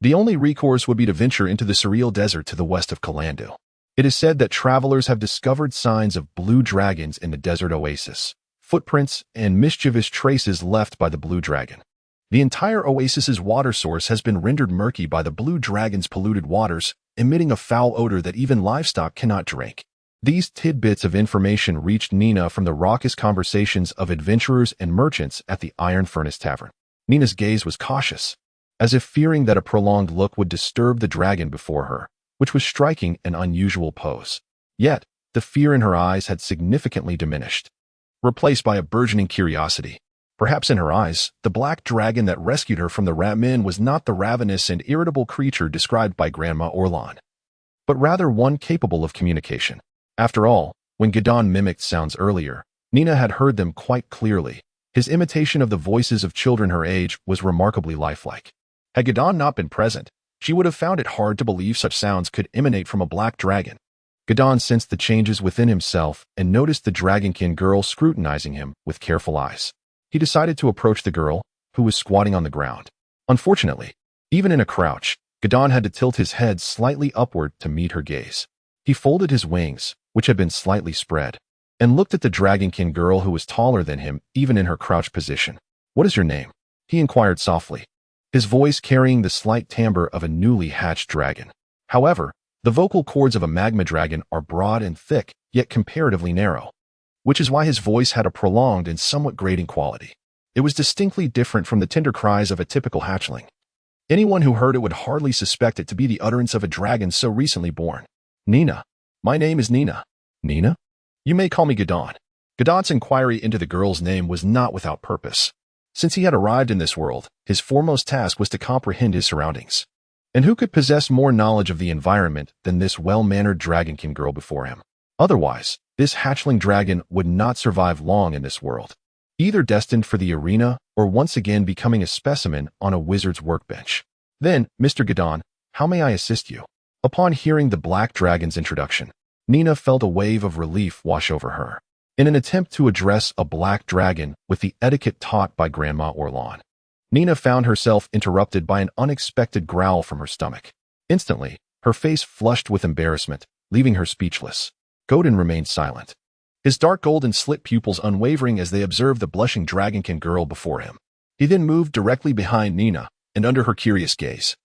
the only recourse would be to venture into the surreal desert to the west of Calando. It is said that travelers have discovered signs of blue dragons in the desert oasis, footprints and mischievous traces left by the blue dragon. The entire oasis's water source has been rendered murky by the blue dragon's polluted waters, emitting a foul odor that even livestock cannot drink. These tidbits of information reached Nina from the raucous conversations of adventurers and merchants at the Iron Furnace Tavern. Nina's gaze was cautious, as if fearing that a prolonged look would disturb the dragon before her, which was striking an unusual pose. Yet, the fear in her eyes had significantly diminished, replaced by a burgeoning curiosity. Perhaps in her eyes, the black dragon that rescued her from the Ratmen was not the ravenous and irritable creature described by Grandma Orlan, but rather one capable of communication. After all, when Gadon mimicked sounds earlier, Nina had heard them quite clearly. His imitation of the voices of children her age was remarkably lifelike. Had Gadon not been present, she would have found it hard to believe such sounds could emanate from a black dragon. Gadon sensed the changes within himself and noticed the dragonkin girl scrutinizing him with careful eyes. He decided to approach the girl, who was squatting on the ground. Unfortunately, even in a crouch, Gadon had to tilt his head slightly upward to meet her gaze. He folded his wings, which had been slightly spread, and looked at the dragonkin girl who was taller than him even in her crouched position. "What is your name?" he inquired softly, his voice carrying the slight timbre of a newly hatched dragon. However, the vocal cords of a magma dragon are broad and thick, yet comparatively narrow, which is why his voice had a prolonged and somewhat grating quality. It was distinctly different from the tender cries of a typical hatchling. Anyone who heard it would hardly suspect it to be the utterance of a dragon so recently born. "Nina. My name is Nina." "Nina? You may call me Gadon." Gadon's inquiry into the girl's name was not without purpose. Since he had arrived in this world, his foremost task was to comprehend his surroundings. And who could possess more knowledge of the environment than this well-mannered dragonkin girl before him? Otherwise, this hatchling dragon would not survive long in this world, either destined for the arena or once again becoming a specimen on a wizard's workbench. "Then, Mr. Gadon, how may I assist you?" Upon hearing the black dragon's introduction, Nina felt a wave of relief wash over her. In an attempt to address a black dragon with the etiquette taught by Grandma Orlan, Nina found herself interrupted by an unexpected growl from her stomach. Instantly, her face flushed with embarrassment, leaving her speechless. Godin remained silent. his dark golden slit pupils unwavering as they observed the blushing dragonkin girl before him. He then moved directly behind Nina, and under her curious gaze.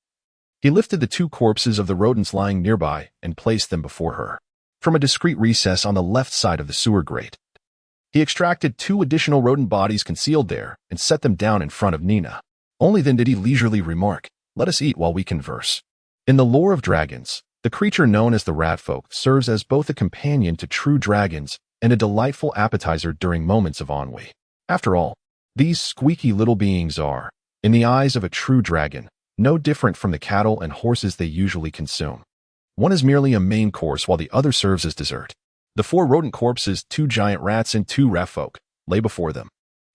He lifted the two corpses of the rodents lying nearby and placed them before her. From a discreet recess on the left side of the sewer grate, he extracted two additional rodent bodies concealed there and set them down in front of Nina. Only then did he leisurely remark, "Let us eat while we converse." In the lore of dragons, the creature known as the rat folk serves as both a companion to true dragons and a delightful appetizer during moments of ennui. After all, these squeaky little beings are, in the eyes of a true dragon, no different from the cattle and horses they usually consume. One is merely a main course while the other serves as dessert. The four rodent corpses, two giant rats and two rat folk, lay before them.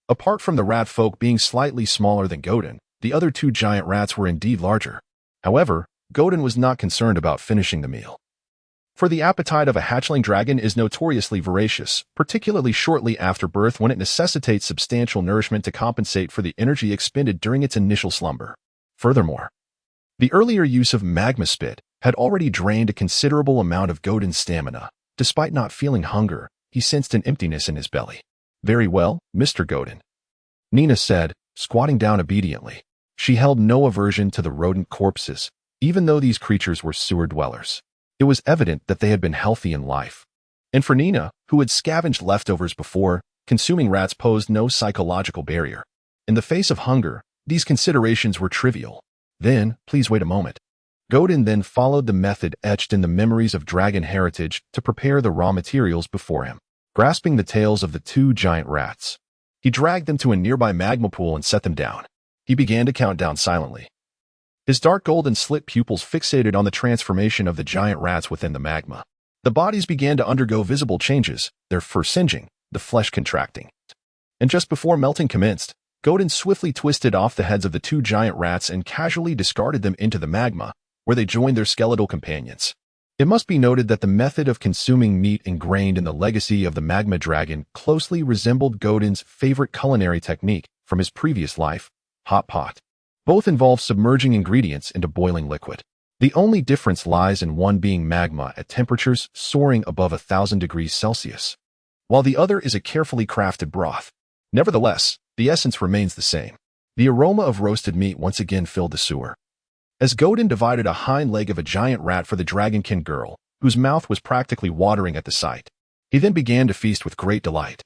Apart from the rat folk being slightly smaller than Godin, the other two giant rats were indeed larger. However, Godin was not concerned about finishing the meal. For the appetite of a hatchling dragon is notoriously voracious, particularly shortly after birth when it necessitates substantial nourishment to compensate for the energy expended during its initial slumber. Furthermore, the earlier use of magma spit had already drained a considerable amount of Godin's stamina. Despite not feeling hunger, he sensed an emptiness in his belly. "Very well, Mr. Godin," Nina said, squatting down obediently. She held no aversion to the rodent corpses, even though these creatures were sewer dwellers. It was evident that they had been healthy in life. And for Nina, who had scavenged leftovers before, consuming rats posed no psychological barrier. In the face of hunger, these considerations were trivial. Then, please wait a moment. Godin then followed the method etched in the memories of dragon heritage to prepare the raw materials before him. Grasping the tails of the two giant rats, he dragged them to a nearby magma pool and set them down. He began to count down silently. His dark golden slit pupils fixated on the transformation of the giant rats within the magma. The bodies began to undergo visible changes, their fur singeing, the flesh contracting. And just before melting commenced, Godin swiftly twisted off the heads of the two giant rats and casually discarded them into the magma, where they joined their skeletal companions. It must be noted that the method of consuming meat ingrained in the legacy of the magma dragon closely resembled Godin's favorite culinary technique from his previous life, hot pot. Both involve submerging ingredients into boiling liquid. The only difference lies in one being magma at temperatures soaring above 1,000 degrees Celsius, while the other is a carefully crafted broth. Nevertheless, the essence remains the same. The aroma of roasted meat once again filled the sewer. As Godin divided a hind leg of a giant rat for the dragonkin girl, whose mouth was practically watering at the sight, he then began to feast with great delight.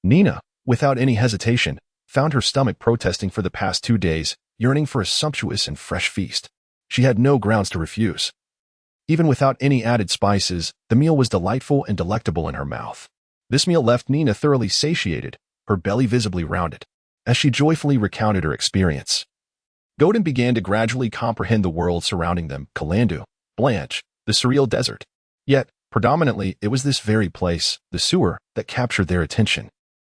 Nina, without any hesitation, found her stomach protesting for the past 2 days, yearning for a sumptuous and fresh feast. She had no grounds to refuse. Even without any added spices, the meal was delightful and delectable in her mouth. This meal left Nina thoroughly satiated, her belly visibly rounded, as she joyfully recounted her experience. Godin began to gradually comprehend the world surrounding them, Kalandu, Blanche, the surreal desert. Yet, predominantly, it was this very place, the sewer, that captured their attention.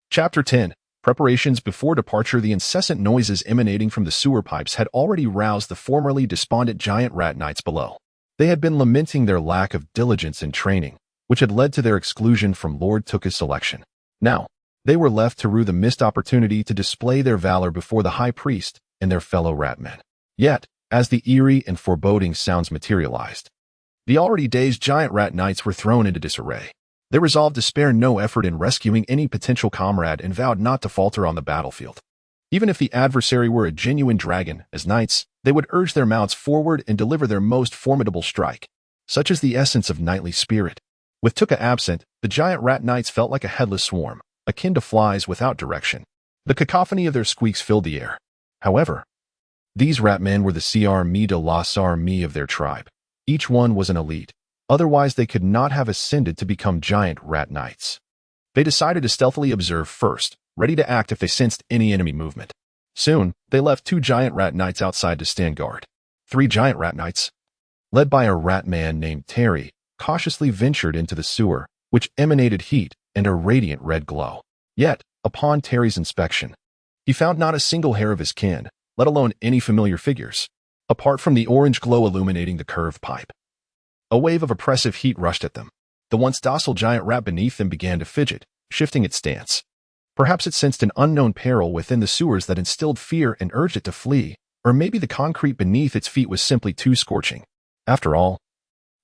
Chapter 10. Preparations before departure. The incessant noises emanating from the sewer pipes had already roused the formerly despondent giant rat knights below. They had been lamenting their lack of diligence and training, which had led to their exclusion from Lord Tuka's selection. Now, they were left to rue the missed opportunity to display their valor before the high priest and their fellow ratmen. Yet, as the eerie and foreboding sounds materialized, the already dazed giant rat knights were thrown into disarray. They resolved to spare no effort in rescuing any potential comrade and vowed not to falter on the battlefield. Even if the adversary were a genuine dragon, as knights, they would urge their mounts forward and deliver their most formidable strike. Such is the essence of knightly spirit. With Tuka absent, the giant rat knights felt like a headless swarm, akin to flies without direction. The cacophony of their squeaks filled the air. However, these ratmen were the CR de la Sarmi of their tribe. Each one was an elite. Otherwise, they could not have ascended to become giant rat knights. They decided to stealthily observe first, ready to act if they sensed any enemy movement. Soon, they left 2 giant rat knights outside to stand guard. 3 giant rat knights, led by a rat man named Terry, cautiously ventured into the sewer, which emanated heat and a radiant red glow. Yet, upon Terry's inspection, he found not a single hair of his kin, let alone any familiar figures, apart from the orange glow illuminating the curved pipe. A wave of oppressive heat rushed at them. The once docile giant rat beneath them began to fidget, shifting its stance. Perhaps it sensed an unknown peril within the sewers that instilled fear and urged it to flee, or maybe the concrete beneath its feet was simply too scorching. After all,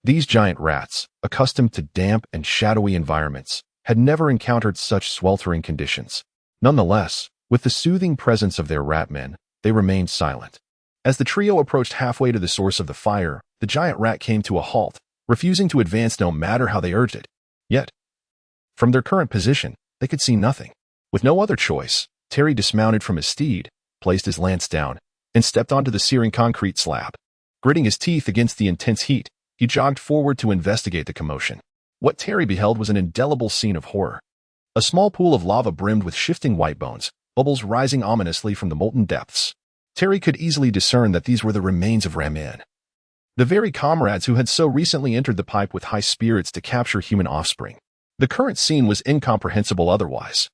these giant rats, accustomed to damp and shadowy environments, had never encountered such sweltering conditions. Nonetheless, with the soothing presence of their rat men, they remained silent. As the trio approached halfway to the source of the fire, the giant rat came to a halt, refusing to advance no matter how they urged it. Yet, from their current position, they could see nothing. With no other choice, Terry dismounted from his steed, placed his lance down, and stepped onto the searing concrete slab. Gritting his teeth against the intense heat, he jogged forward to investigate the commotion. What Terry beheld was an indelible scene of horror. A small pool of lava brimmed with shifting white bones, bubbles rising ominously from the molten depths. Terry could easily discern that these were the remains of Ramin, the very comrades who had so recently entered the pipe with high spirits to capture human offspring. The current scene was incomprehensible otherwise.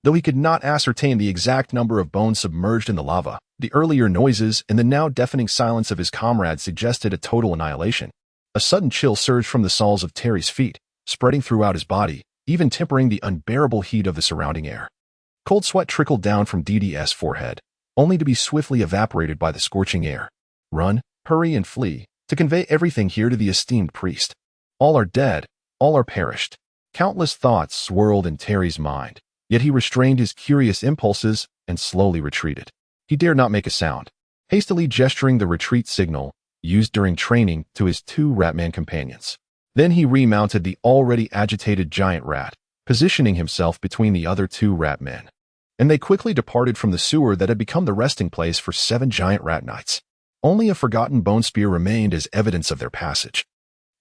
Though he could not ascertain the exact number of bones submerged in the lava, the earlier noises and the now deafening silence of his comrades suggested a total annihilation. A sudden chill surged from the soles of Terry's feet, spreading throughout his body, even tempering the unbearable heat of the surrounding air. Cold sweat trickled down from DD's forehead, only to be swiftly evaporated by the scorching air. Run, hurry, and flee, to convey everything here to the esteemed priest. All are dead, all are perished. Countless thoughts swirled in Terry's mind, yet he restrained his curious impulses and slowly retreated. He dared not make a sound, hastily gesturing the retreat signal used during training to his two ratman companions. Then he remounted the already agitated giant rat, positioning himself between the other two ratmen. And they quickly departed from the sewer that had become the resting place for 7 giant rat knights. Only a forgotten bone spear remained as evidence of their passage.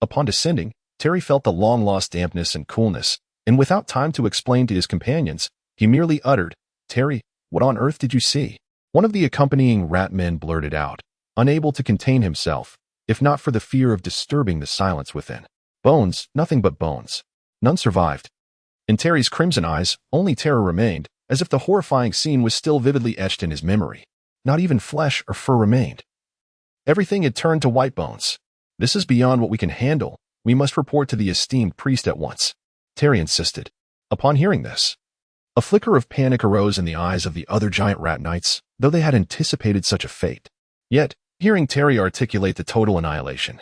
Upon descending, Terry felt the long-lost dampness and coolness, and without time to explain to his companions, he merely uttered, "Terry, what on earth did you see?" One of the accompanying rat men blurted out, unable to contain himself, if not for the fear of disturbing the silence within. "Bones, nothing but bones. None survived." In Terry's crimson eyes, only terror remained, as if the horrifying scene was still vividly etched in his memory. Not even flesh or fur remained. Everything had turned to white bones. "This is beyond what we can handle. We must report to the esteemed priest at once," Terry insisted. Upon hearing this, a flicker of panic arose in the eyes of the other giant rat knights, though they had anticipated such a fate. Yet, hearing Terry articulate the total annihilation,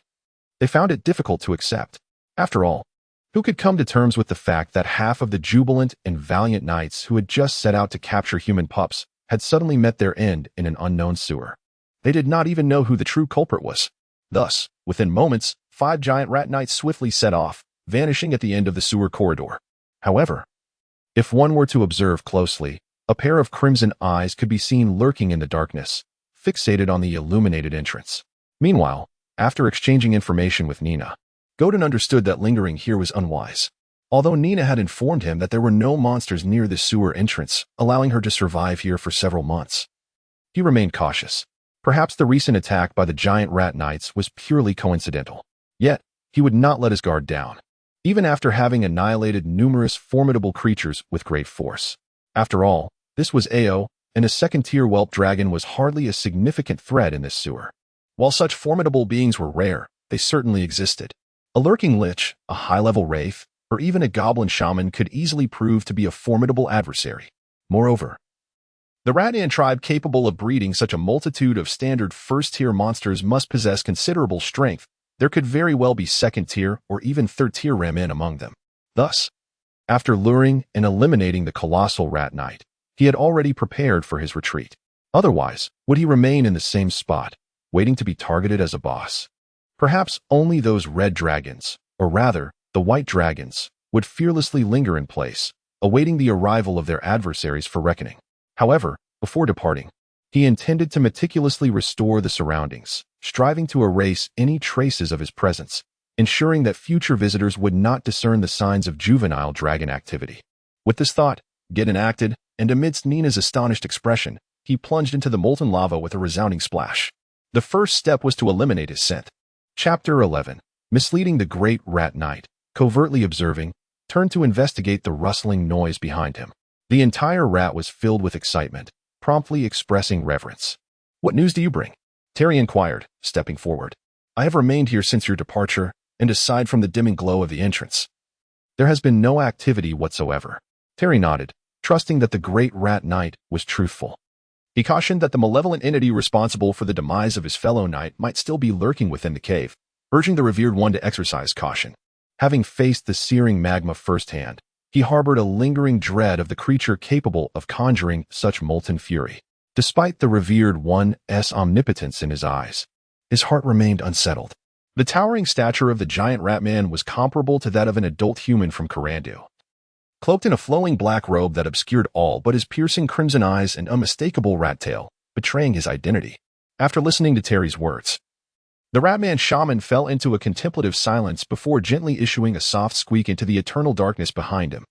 they found it difficult to accept. After all, who could come to terms with the fact that half of the jubilant and valiant knights who had just set out to capture human pups had suddenly met their end in an unknown sewer? They did not even know who the true culprit was. Thus, within moments, 5 giant rat knights swiftly set off, vanishing at the end of the sewer corridor. However, if one were to observe closely, a pair of crimson eyes could be seen lurking in the darkness, fixated on the illuminated entrance. Meanwhile, after exchanging information with Nina, Godin understood that lingering here was unwise. Although Nina had informed him that there were no monsters near the sewer entrance, allowing her to survive here for several months, he remained cautious. Perhaps the recent attack by the giant rat knights was purely coincidental. Yet, he would not let his guard down, even after having annihilated numerous formidable creatures with great force. After all, this was Ao, and a second-tier whelp dragon was hardly a significant threat in this sewer. While such formidable beings were rare, they certainly existed. A lurking lich, a high-level wraith, or even a goblin shaman could easily prove to be a formidable adversary. Moreover, the Rat-Ant tribe capable of breeding such a multitude of standard first-tier monsters must possess considerable strength. There could very well be second-tier or even third-tier Ramin among them. Thus, after luring and eliminating the colossal rat knight, he had already prepared for his retreat. Otherwise, would he remain in the same spot, waiting to be targeted as a boss? Perhaps only those red dragons, or rather, the white dragons, would fearlessly linger in place, awaiting the arrival of their adversaries for reckoning. However, before departing, he intended to meticulously restore the surroundings, striving to erase any traces of his presence, ensuring that future visitors would not discern the signs of juvenile dragon activity. With this thought, Gideon acted, and amidst Nina's astonished expression, he plunged into the molten lava with a resounding splash. The first step was to eliminate his scent. Chapter 11. Misleading the great rat knight, covertly observing, turned to investigate the rustling noise behind him. The entire rat was filled with excitement, promptly expressing reverence. "What news do you bring?" Terry inquired, stepping forward. "I have remained here since your departure, and aside from the dimming glow of the entrance, there has been no activity whatsoever." Terry nodded, trusting that the great rat knight was truthful. He cautioned that the malevolent entity responsible for the demise of his fellow knight might still be lurking within the cave, urging the revered one to exercise caution. Having faced the searing magma firsthand, he harbored a lingering dread of the creature capable of conjuring such molten fury. Despite the revered One's omnipotence in his eyes, his heart remained unsettled. The towering stature of the giant rat-man was comparable to that of an adult human from Karandu. Cloaked in a flowing black robe that obscured all but his piercing crimson eyes and unmistakable rat tail, betraying his identity. After listening to Terry's words, the rat-man shaman fell into a contemplative silence before gently issuing a soft squeak into the eternal darkness behind him.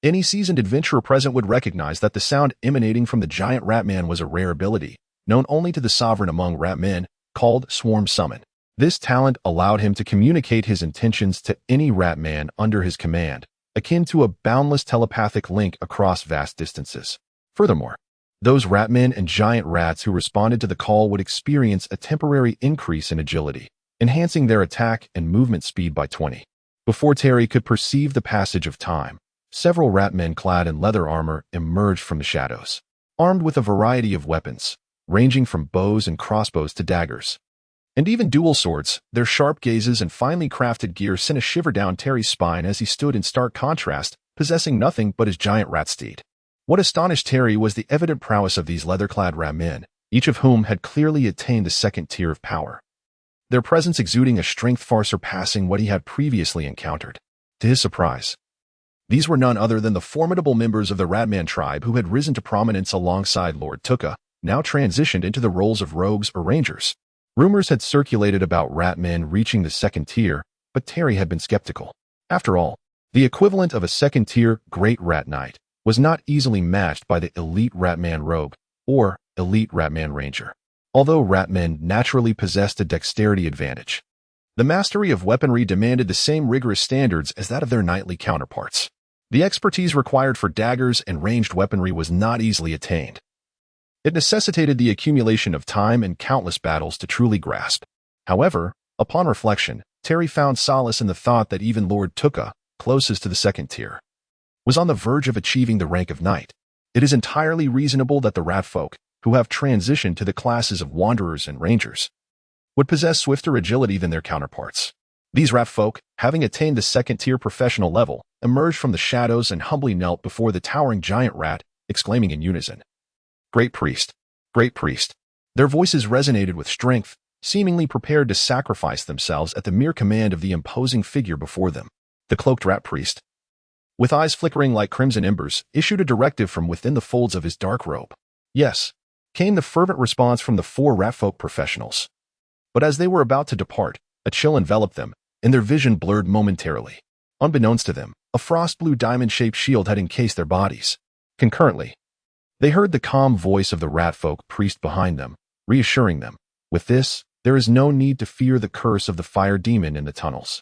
Any seasoned adventurer present would recognize that the sound emanating from the giant rat-man was a rare ability, known only to the sovereign among rat-men, called Swarm Summon. This talent allowed him to communicate his intentions to any rat-man under his command, akin to a boundless telepathic link across vast distances. Furthermore, those rat-men and giant rats who responded to the call would experience a temporary increase in agility, enhancing their attack and movement speed by 20. Before Terry could perceive the passage of time, several rat-men clad in leather armor emerged from the shadows, armed with a variety of weapons, ranging from bows and crossbows to daggers, and even dual swords. Their sharp gazes and finely crafted gear sent a shiver down Terry's spine as he stood in stark contrast, possessing nothing but his giant rat steed. What astonished Terry was the evident prowess of these leather-clad rat-men, each of whom had clearly attained the second tier of power, their presence exuding a strength far surpassing what he had previously encountered. To his surprise, these were none other than the formidable members of the Rat-Man tribe who had risen to prominence alongside Lord Tuka, now transitioned into the roles of rogues or rangers. Rumors had circulated about rat-men reaching the second tier, but Terry had been skeptical. After all, the equivalent of a second-tier Great Rat Knight was not easily matched by the elite rat-man rogue or elite rat-man ranger. Although rat-men naturally possessed a dexterity advantage, the mastery of weaponry demanded the same rigorous standards as that of their knightly counterparts. The expertise required for daggers and ranged weaponry was not easily attained. It necessitated the accumulation of time and countless battles to truly grasp. However, upon reflection, Terry found solace in the thought that even Lord Tuka, closest to the second tier, was on the verge of achieving the rank of knight. It is entirely reasonable that the rat folk, who have transitioned to the classes of wanderers and rangers, would possess swifter agility than their counterparts. These rat folk, having attained the second-tier professional level, emerged from the shadows and humbly knelt before the towering giant rat, exclaiming in unison, "Great priest! Great priest!" Their voices resonated with strength, seemingly prepared to sacrifice themselves at the mere command of the imposing figure before them. The cloaked rat priest, with eyes flickering like crimson embers, issued a directive from within the folds of his dark robe. "Yes," came the fervent response from the four ratfolk professionals. But as they were about to depart, a chill enveloped them, and their vision blurred momentarily. Unbeknownst to them, a frost-blue diamond-shaped shield had encased their bodies. Concurrently, they heard the calm voice of the ratfolk priest behind them, reassuring them, "With this, there is no need to fear the curse of the fire demon in the tunnels."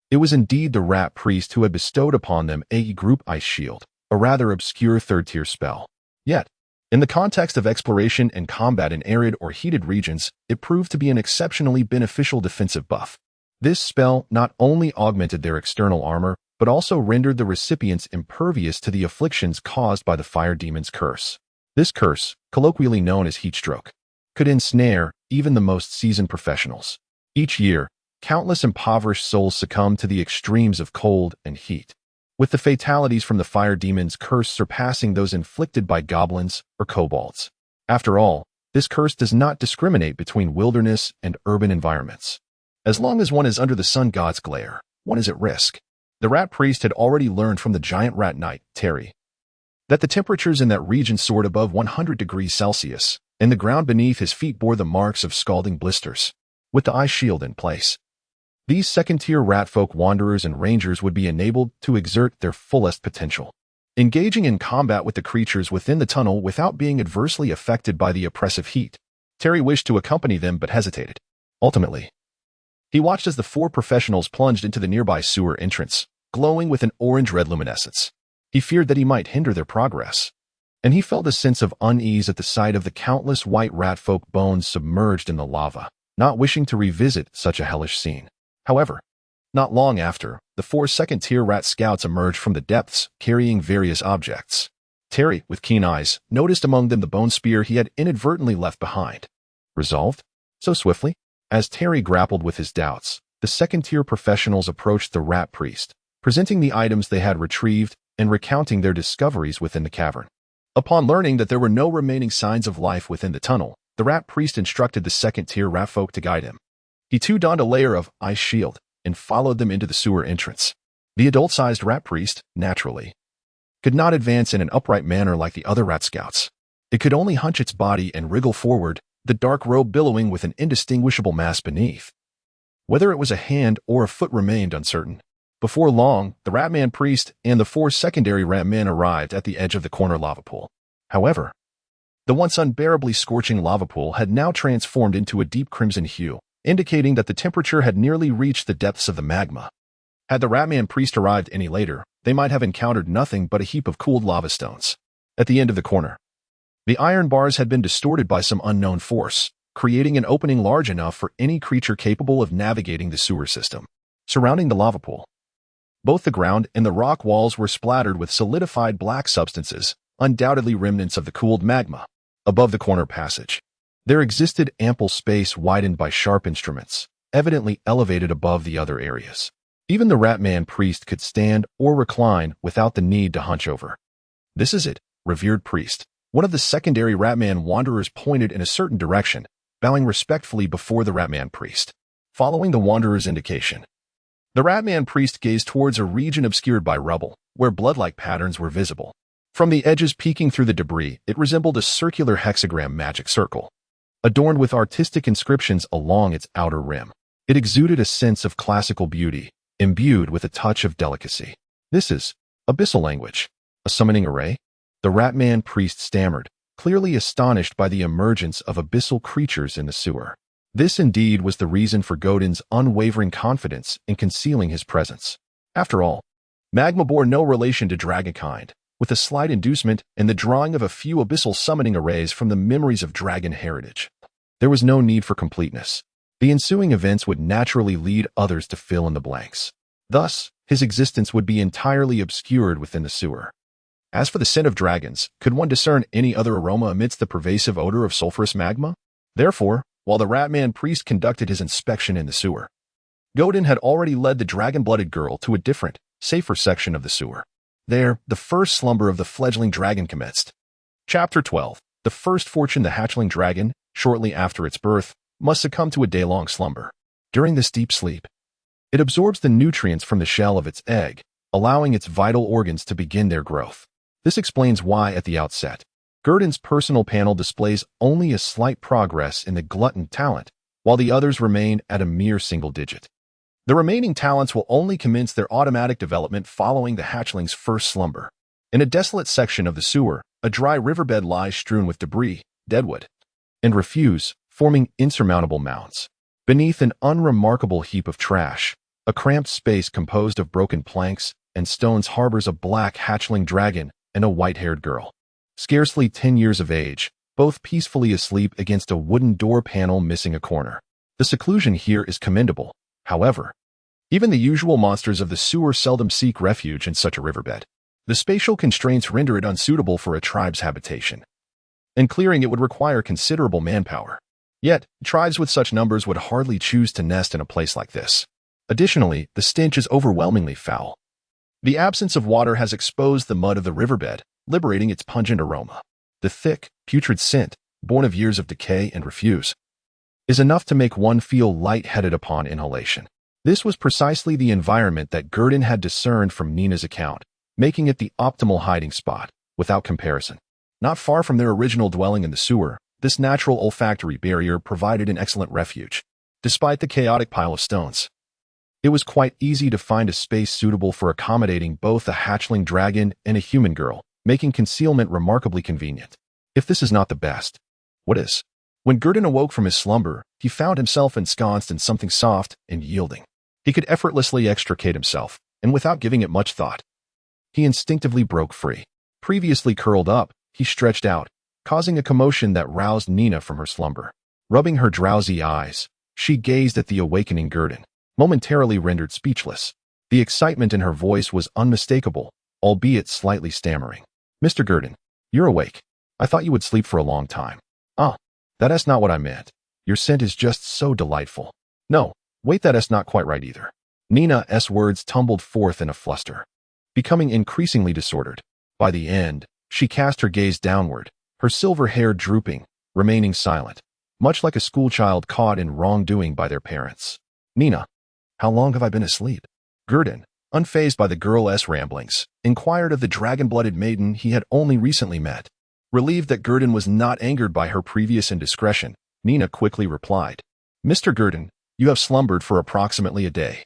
It was indeed the rat priest who had bestowed upon them a group ice shield, a rather obscure third-tier spell. Yet, in the context of exploration and combat in arid or heated regions, it proved to be an exceptionally beneficial defensive buff. This spell not only augmented their external armor, but also rendered the recipients impervious to the afflictions caused by the fire demon's curse. This curse, colloquially known as heatstroke, could ensnare even the most seasoned professionals. Each year, countless impoverished souls succumb to the extremes of cold and heat, with the fatalities from the fire demon's curse surpassing those inflicted by goblins or kobolds. After all, this curse does not discriminate between wilderness and urban environments. As long as one is under the sun god's glare, one is at risk. The rat priest had already learned from the giant rat knight, Terry, that the temperatures in that region soared above 100 degrees Celsius, and the ground beneath his feet bore the marks of scalding blisters. With the ice shield in place, these second-tier ratfolk wanderers and rangers would be enabled to exert their fullest potential, engaging in combat with the creatures within the tunnel without being adversely affected by the oppressive heat. Terry wished to accompany them but hesitated. Ultimately, he watched as the four professionals plunged into the nearby sewer entrance, glowing with an orange-red luminescence. He feared that he might hinder their progress, and he felt a sense of unease at the sight of the countless white ratfolk bones submerged in the lava, not wishing to revisit such a hellish scene. However, not long after, the four second-tier rat scouts emerged from the depths, carrying various objects. Terry, with keen eyes, noticed among them the bone spear he had inadvertently left behind. Resolved? So swiftly? As Terry grappled with his doubts, the second-tier professionals approached the rat priest, presenting the items they had retrieved, and recounting their discoveries within the cavern. Upon learning that there were no remaining signs of life within the tunnel, the rat priest instructed the second-tier rat folk to guide him. He too donned a layer of ice shield and followed them into the sewer entrance. The adult-sized rat priest, naturally, could not advance in an upright manner like the other rat scouts. It could only hunch its body and wriggle forward, the dark robe billowing with an indistinguishable mass beneath. Whether it was a hand or a foot remained uncertain. Before long, the Ratman priest and the 4 secondary Ratmen arrived at the edge of the corner lava pool. However, the once unbearably scorching lava pool had now transformed into a deep crimson hue, indicating that the temperature had nearly reached the depths of the magma. Had the Ratman priest arrived any later, they might have encountered nothing but a heap of cooled lava stones. At the end of the corner, the iron bars had been distorted by some unknown force, creating an opening large enough for any creature capable of navigating the sewer system. Surrounding the lava pool, both the ground and the rock walls were splattered with solidified black substances, undoubtedly remnants of the cooled magma. Above the corner passage, there existed ample space widened by sharp instruments, evidently elevated above the other areas. Even the Ratman priest could stand or recline without the need to hunch over. "This is it, revered priest." One of the secondary Ratman wanderers pointed in a certain direction, bowing respectfully before the Ratman priest. Following the wanderer's indication, the Ratman priest gazed towards a region obscured by rubble, where blood-like patterns were visible. From the edges peeking through the debris, it resembled a circular hexagram magic circle, adorned with artistic inscriptions along its outer rim. It exuded a sense of classical beauty, imbued with a touch of delicacy. "This is abyssal language. A summoning array?" The Ratman priest stammered, clearly astonished by the emergence of abyssal creatures in the sewer. This indeed was the reason for Godin's unwavering confidence in concealing his presence. After all, magma bore no relation to dragonkind, with a slight inducement and the drawing of a few abyssal summoning arrays from the memories of dragon heritage. There was no need for completeness. The ensuing events would naturally lead others to fill in the blanks. Thus, his existence would be entirely obscured within the sewer. As for the scent of dragons, could one discern any other aroma amidst the pervasive odor of sulfurous magma? Therefore, while the Ratman priest conducted his inspection in the sewer, Godin had already led the dragon-blooded girl to a different, safer section of the sewer. There, the first slumber of the fledgling dragon commenced. Chapter 12. The first fortune. The hatchling dragon, shortly after its birth, must succumb to a day-long slumber. During this deep sleep, it absorbs the nutrients from the shell of its egg, allowing its vital organs to begin their growth. This explains why, at the outset, Godin's personal panel displays only a slight progress in the glutton talent, while the others remain at a mere single digit. The remaining talents will only commence their automatic development following the hatchling's first slumber. In a desolate section of the sewer, a dry riverbed lies strewn with debris, deadwood, and refuse, forming insurmountable mounds. Beneath an unremarkable heap of trash, a cramped space composed of broken planks and stones harbors a black hatchling dragon and a white-haired girl, scarcely 10 years of age, both peacefully asleep against a wooden door panel missing a corner. The seclusion here is commendable, however. Even the usual monsters of the sewer seldom seek refuge in such a riverbed. The spatial constraints render it unsuitable for a tribe's habitation, and clearing it would require considerable manpower. Yet, tribes with such numbers would hardly choose to nest in a place like this. Additionally, the stench is overwhelmingly foul. The absence of water has exposed the mud of the riverbed, liberating its pungent aroma. The thick, putrid scent, born of years of decay and refuse, is enough to make one feel light-headed upon inhalation. This was precisely the environment that Godin had discerned from Nina's account, making it the optimal hiding spot, without comparison. Not far from their original dwelling in the sewer, this natural olfactory barrier provided an excellent refuge. Despite the chaotic pile of stones, it was quite easy to find a space suitable for accommodating both a hatchling dragon and a human girl, making concealment remarkably convenient. If this is not the best, what is? When Godin awoke from his slumber, he found himself ensconced in something soft and yielding. He could effortlessly extricate himself, and without giving it much thought, he instinctively broke free. Previously curled up, he stretched out, causing a commotion that roused Nina from her slumber. Rubbing her drowsy eyes, she gazed at the awakening Godin, momentarily rendered speechless. The excitement in her voice was unmistakable, albeit slightly stammering. "Mr. Godin, you're awake. I thought you would sleep for a long time." "Ah, that's not what I meant. Your scent is just so delightful." "No, wait, that's not quite right either." Nina's words tumbled forth in a fluster. becoming increasingly disordered. By the end, she cast her gaze downward, her silver hair drooping, remaining silent, much like a schoolchild caught in wrongdoing by their parents. Nina, how long have I been asleep? Gurdon, unfazed by the girl's ramblings, inquired of the dragon-blooded maiden he had only recently met. Relieved that Gurdon was not angered by her previous indiscretion, Nina quickly replied, Mr. Gurdon, you have slumbered for approximately a day.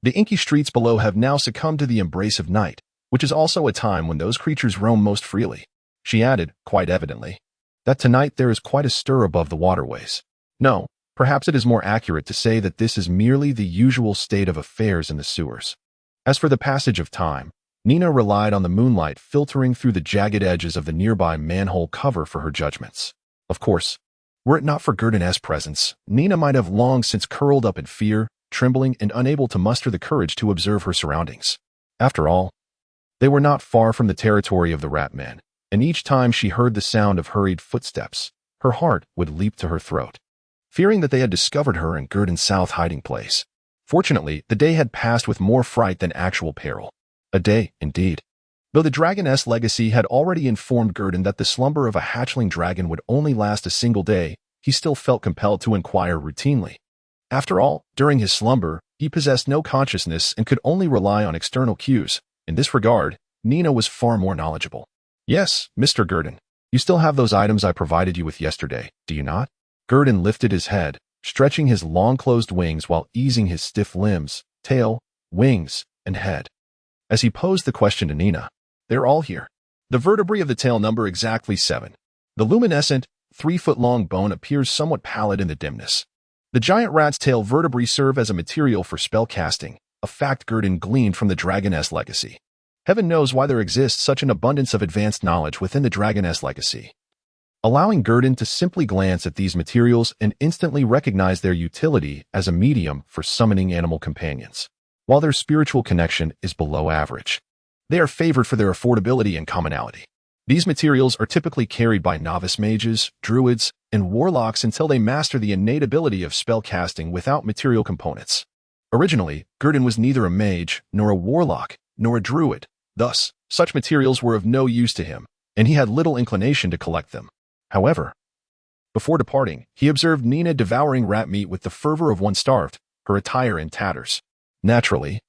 The inky streets below have now succumbed to the embrace of night, which is also a time when those creatures roam most freely. She added, quite evidently, that tonight there is quite a stir above the waterways. No, perhaps it is more accurate to say that this is merely the usual state of affairs in the sewers. As for the passage of time, Nina relied on the moonlight filtering through the jagged edges of the nearby manhole cover for her judgments. Of course, were it not for Gurdon's presence, Nina might have long since curled up in fear, trembling and unable to muster the courage to observe her surroundings. After all, they were not far from the territory of the rat men, and each time she heard the sound of hurried footsteps, her heart would leap to her throat, fearing that they had discovered her in Gurdon's south hiding place. Fortunately, the day had passed with more fright than actual peril. A day, indeed. Though the dragoness legacy had already informed Gurdon that the slumber of a hatchling dragon would only last a single day, he still felt compelled to inquire routinely. After all, during his slumber, he possessed no consciousness and could only rely on external cues. In this regard, Nina was far more knowledgeable. Yes, Mr. Gurdon, you still have those items I provided you with yesterday, do you not? Gurdon lifted his head, stretching his long closed wings while easing his stiff limbs, tail, wings, and head. As he posed the question to Nina, they're all here. The vertebrae of the tail number exactly 7. The luminescent, 3-foot-long bone appears somewhat pallid in the dimness. The giant rat's tail vertebrae serve as a material for spell casting, a fact Gurdon gleaned from the dragoness legacy. Heaven knows why there exists such an abundance of advanced knowledge within the dragoness legacy. Allowing Gurdon to simply glance at these materials and instantly recognize their utility as a medium for summoning animal companions. While their spiritual connection is below average, they are favored for their affordability and commonality. These materials are typically carried by novice mages, druids, and warlocks until they master the innate ability of spell casting without material components. Originally, Gurdon was neither a mage, nor a warlock, nor a druid. Thus, such materials were of no use to him, and he had little inclination to collect them. However, before departing, he observed Nina devouring rat meat with the fervor of one starved, her attire in tatters. Naturally,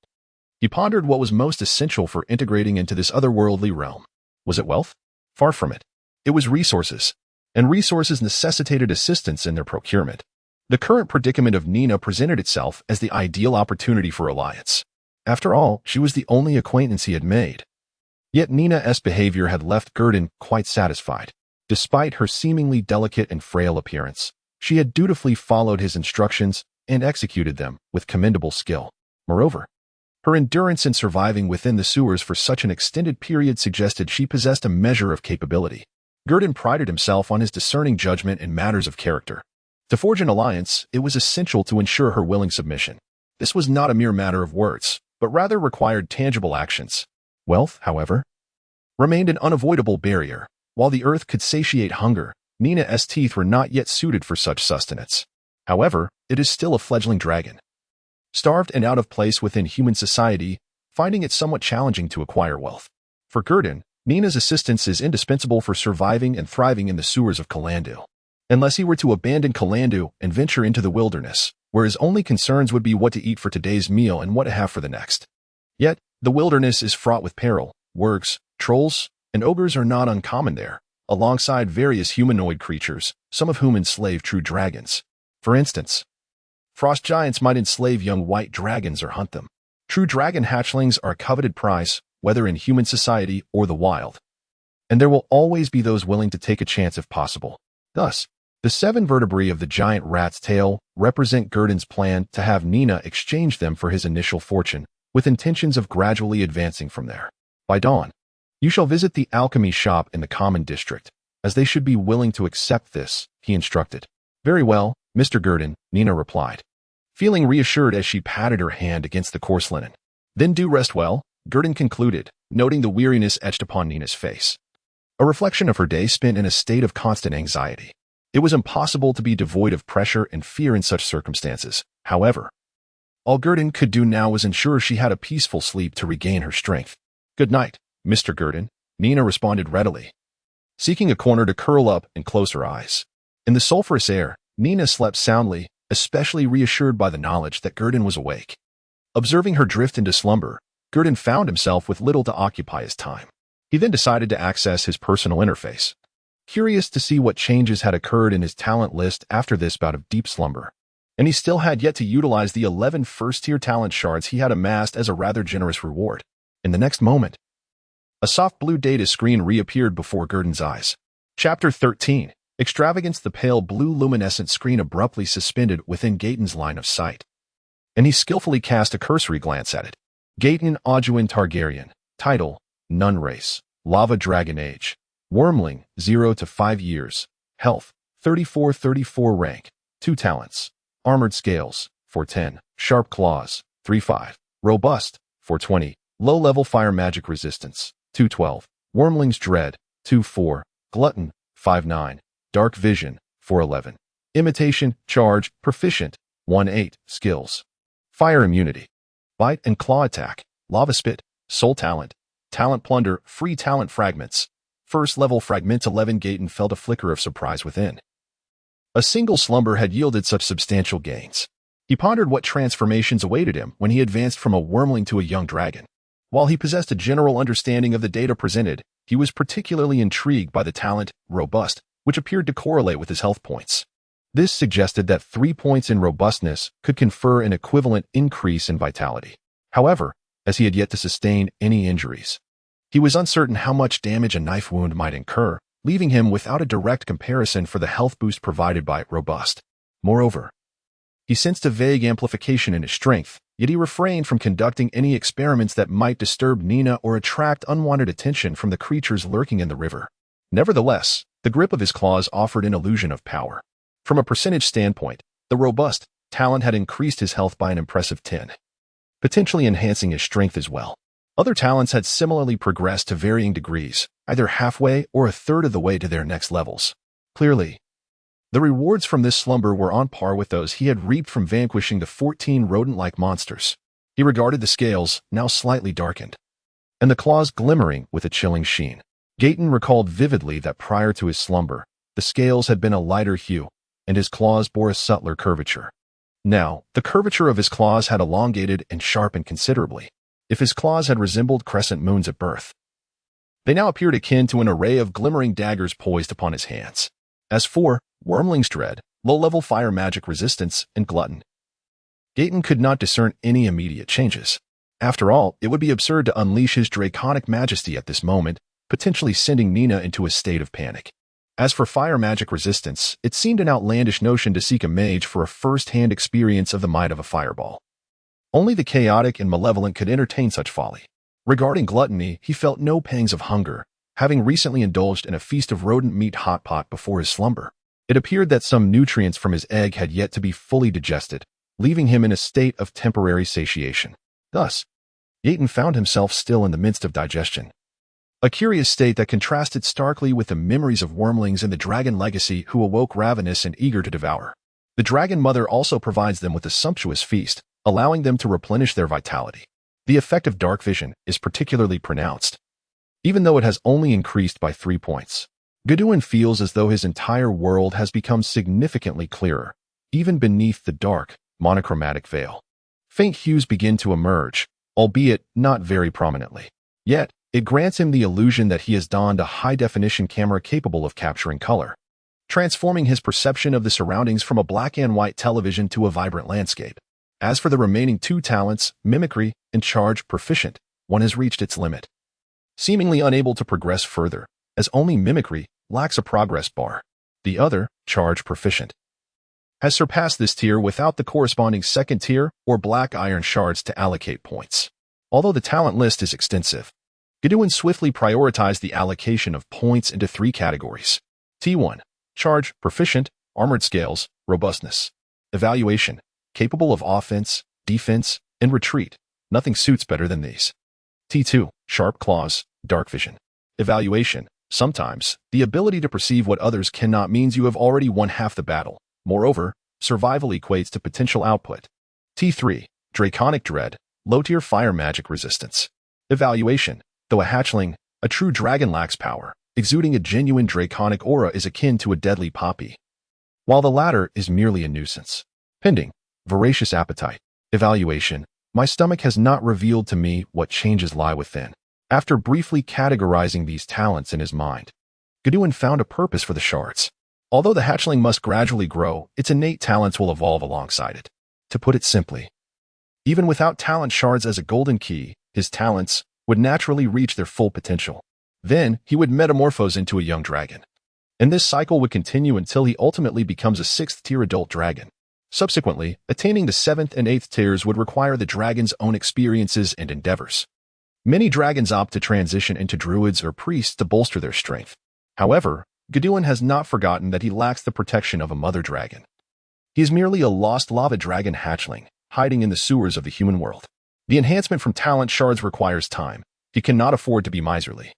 he pondered what was most essential for integrating into this otherworldly realm. Was it wealth? Far from it. It was resources, and resources necessitated assistance in their procurement. The current predicament of Nina presented itself as the ideal opportunity for alliance. After all, she was the only acquaintance he had made. Yet Nina's behavior had left Gurdon quite satisfied. Despite her seemingly delicate and frail appearance, she had dutifully followed his instructions and executed them with commendable skill. Moreover, her endurance in surviving within the sewers for such an extended period suggested she possessed a measure of capability. Gurdon prided himself on his discerning judgment in matters of character. To forge an alliance, it was essential to ensure her willing submission. This was not a mere matter of words, but rather required tangible actions. Wealth, however, remained an unavoidable barrier. While the earth could satiate hunger, Nina's teeth were not yet suited for such sustenance. However, it is still a fledgling dragon. Starved and out of place within human society, finding it somewhat challenging to acquire wealth. For Gurdon, Nina's assistance is indispensable for surviving and thriving in the sewers of Calandil. Unless he were to abandon Calandil and venture into the wilderness, where his only concerns would be what to eat for today's meal and what to have for the next. Yet, the wilderness is fraught with peril. Wargs, trolls, and ogres are not uncommon there, alongside various humanoid creatures, some of whom enslave true dragons. For instance, frost giants might enslave young white dragons or hunt them. True dragon hatchlings are a coveted prize, whether in human society or the wild. And there will always be those willing to take a chance if possible. Thus, the 7 vertebrae of the giant rat's tail represent Gurdon's plan to have Nina exchange them for his initial fortune, with intentions of gradually advancing from there. By dawn, you shall visit the alchemy shop in the common district, as they should be willing to accept this, he instructed. Very well, Mr. Gurdon, Nina replied, feeling reassured as she patted her hand against the coarse linen. Then do rest well, Gurdon concluded, noting the weariness etched upon Nina's face. A reflection of her day spent in a state of constant anxiety. It was impossible to be devoid of pressure and fear in such circumstances. However, all Gurdon could do now was ensure she had a peaceful sleep to regain her strength. Good night, Mr. Gurdon, Nina responded readily, seeking a corner to curl up and close her eyes. In the sulphurous air, Nina slept soundly, especially reassured by the knowledge that Gurdon was awake. Observing her drift into slumber, Gurdon found himself with little to occupy his time. He then decided to access his personal interface, curious to see what changes had occurred in his talent list after this bout of deep slumber. And he still had yet to utilize the 11 first-tier talent shards he had amassed as a rather generous reward. In the next moment, a soft blue data screen reappeared before Gurdon's eyes. Chapter 13. Extravagance. The pale blue luminescent screen abruptly suspended within Gaeton's line of sight, and he skillfully cast a cursory glance at it. Gaeton Auduin Targaryen. Title: Nun Race. Lava Dragon Age. Wormling, 0 to 5 years. Health, 34 rank. 2 talents. Armored Scales, 410. Sharp Claws, 3-5. Robust, 420. Low-level Fire Magic Resistance, 212. Wormling's Dread, 2-4. Glutton, 5-9. Dark Vision, 411. Imitation, Charge, Proficient, 1-8. Skills: Fire Immunity, Bite and Claw Attack, Lava Spit, Soul Talent, Talent Plunder, Free Talent Fragments. First level Fragment 11. Gaeton felt a flicker of surprise within. A single slumber had yielded such substantial gains. He pondered what transformations awaited him when he advanced from a wormling to a young dragon. While he possessed a general understanding of the data presented, he was particularly intrigued by the talent, Robust, which appeared to correlate with his health points. This suggested that 3 points in robustness could confer an equivalent increase in vitality. However, as he had yet to sustain any injuries, he was uncertain how much damage a knife wound might incur, leaving him without a direct comparison for the health boost provided by Robust. Moreover, he sensed a vague amplification in his strength, yet he refrained from conducting any experiments that might disturb Nina or attract unwanted attention from the creatures lurking in the river. Nevertheless, the grip of his claws offered an illusion of power. From a percentage standpoint, the Robust talent had increased his health by an impressive 10, potentially enhancing his strength as well. Other talents had similarly progressed to varying degrees, either halfway or a third of the way to their next levels. Clearly, the rewards from this slumber were on par with those he had reaped from vanquishing the 14 rodent-like monsters. He regarded the scales, now slightly darkened, and the claws glimmering with a chilling sheen. Gaeton recalled vividly that prior to his slumber, the scales had been a lighter hue, and his claws bore a subtler curvature. Now, the curvature of his claws had elongated and sharpened considerably. If his claws had resembled crescent moons at birth, they now appeared akin to an array of glimmering daggers poised upon his hands. As for Wormling's Dread, low-level Fire Magic Resistance, and Glutton, Gaeton could not discern any immediate changes. After all, it would be absurd to unleash his draconic majesty at this moment, potentially sending Nina into a state of panic. As for Fire Magic Resistance, it seemed an outlandish notion to seek a mage for a first-hand experience of the might of a fireball. Only the chaotic and malevolent could entertain such folly. Regarding gluttony, he felt no pangs of hunger, having recently indulged in a feast of rodent meat hot pot before his slumber. It appeared that some nutrients from his egg had yet to be fully digested, leaving him in a state of temporary satiation. Thus, Gaeton found himself still in the midst of digestion, a curious state that contrasted starkly with the memories of wormlings and the dragon legacy who awoke ravenous and eager to devour. The dragon mother also provides them with a sumptuous feast, allowing them to replenish their vitality. The effect of dark vision is particularly pronounced, even though it has only increased by 3 points. Gudwin feels as though his entire world has become significantly clearer, even beneath the dark, monochromatic veil. Faint hues begin to emerge, albeit not very prominently. Yet, it grants him the illusion that he has donned a high-definition camera capable of capturing color, transforming his perception of the surroundings from a black and white television to a vibrant landscape. As for the remaining 2 talents, Mimicry and Charge Proficient, one has reached its limit, seemingly unable to progress further, as only Mimicry lacks a progress bar. The other, Charge Proficient, has surpassed this tier without the corresponding second tier or black iron shards to allocate points. Although the talent list is extensive, Gudwin swiftly prioritized the allocation of points into 3 categories. T1, Charge Proficient, Armored Scales, Robustness. Evaluation, capable of offense, defense, and retreat. Nothing suits better than these. T2, Sharp Claws, Dark Vision. Evaluation, sometimes, the ability to perceive what others cannot means you have already won half the battle. Moreover, survival equates to potential output. T3, Draconic Dread, Low-tier Fire Magic Resistance. Evaluation, Though a hatchling, a true dragon lacks power, exuding a genuine draconic aura is akin to a deadly poppy, while the latter is merely a nuisance. Pending voracious appetite. Evaluation. My stomach has not revealed to me what changes lie within. After briefly categorizing these talents in his mind, Gwydion found a purpose for the shards. Although the hatchling must gradually grow, its innate talents will evolve alongside it. To put it simply, even without talent shards as a golden key, his talents would naturally reach their full potential. Then, he would metamorphose into a young dragon. And this cycle would continue until he ultimately becomes a 6th-tier adult dragon. Subsequently, attaining the 7th and 8th tiers would require the dragon's own experiences and endeavors. Many dragons opt to transition into druids or priests to bolster their strength. However, Gwydion has not forgotten that he lacks the protection of a mother dragon. He is merely a lost lava dragon hatchling, hiding in the sewers of the human world. The enhancement from talent shards requires time. He cannot afford to be miserly,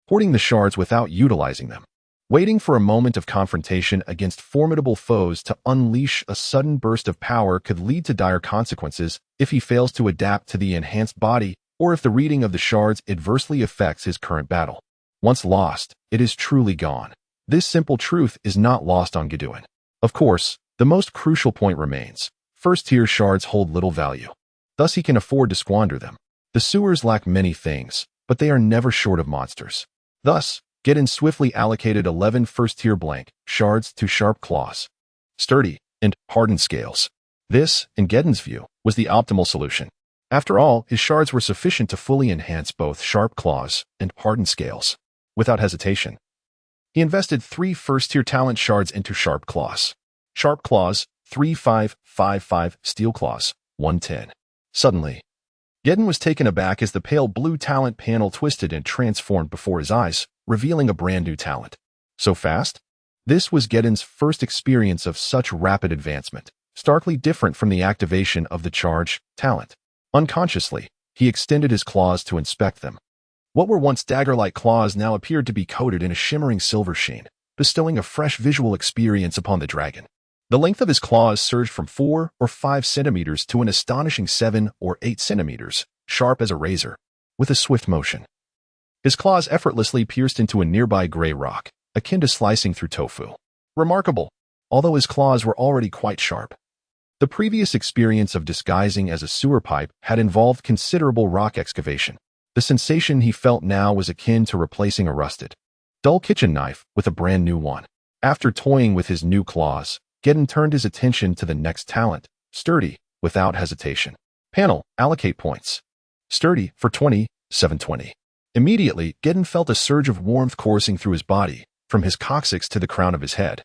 hoarding the shards without utilizing them. Waiting for a moment of confrontation against formidable foes to unleash a sudden burst of power could lead to dire consequences if he fails to adapt to the enhanced body or if the reading of the shards adversely affects his current battle. Once lost, it is truly gone. This simple truth is not lost on Gwydion. Of course, the most crucial point remains. First-tier shards hold little value. Thus he can afford to squander them. The sewers lack many things, but they are never short of monsters. Thus, Gwydion swiftly allocated 11 first-tier blank shards to sharp claws, sturdy, and hardened scales. This, in Gwydian's view, was the optimal solution. After all, his shards were sufficient to fully enhance both sharp claws and hardened scales. Without hesitation, he invested 3 first-tier talent shards into sharp claws. Sharp claws, 3-5-5-5, steel claws, 110. Suddenly, Gwydion was taken aback as the pale blue talent panel twisted and transformed before his eyes, revealing a brand new talent. So fast? This was Gwydian's first experience of such rapid advancement, starkly different from the activation of the charge talent. Unconsciously, he extended his claws to inspect them. What were once dagger-like claws now appeared to be coated in a shimmering silver sheen, bestowing a fresh visual experience upon the dragon. The length of his claws surged from 4 or 5 centimeters to an astonishing 7 or 8 centimeters, sharp as a razor. With a swift motion, his claws effortlessly pierced into a nearby gray rock, akin to slicing through tofu. Remarkable, although his claws were already quite sharp. The previous experience of disguising as a sewer pipe had involved considerable rock excavation. The sensation he felt now was akin to replacing a rusted, dull kitchen knife with a brand new one. After toying with his new claws, Gwydion turned his attention to the next talent, sturdy, without hesitation. Panel, allocate points. Sturdy, for 20, 720. Immediately, Gwydion felt a surge of warmth coursing through his body, from his coccyx to the crown of his head,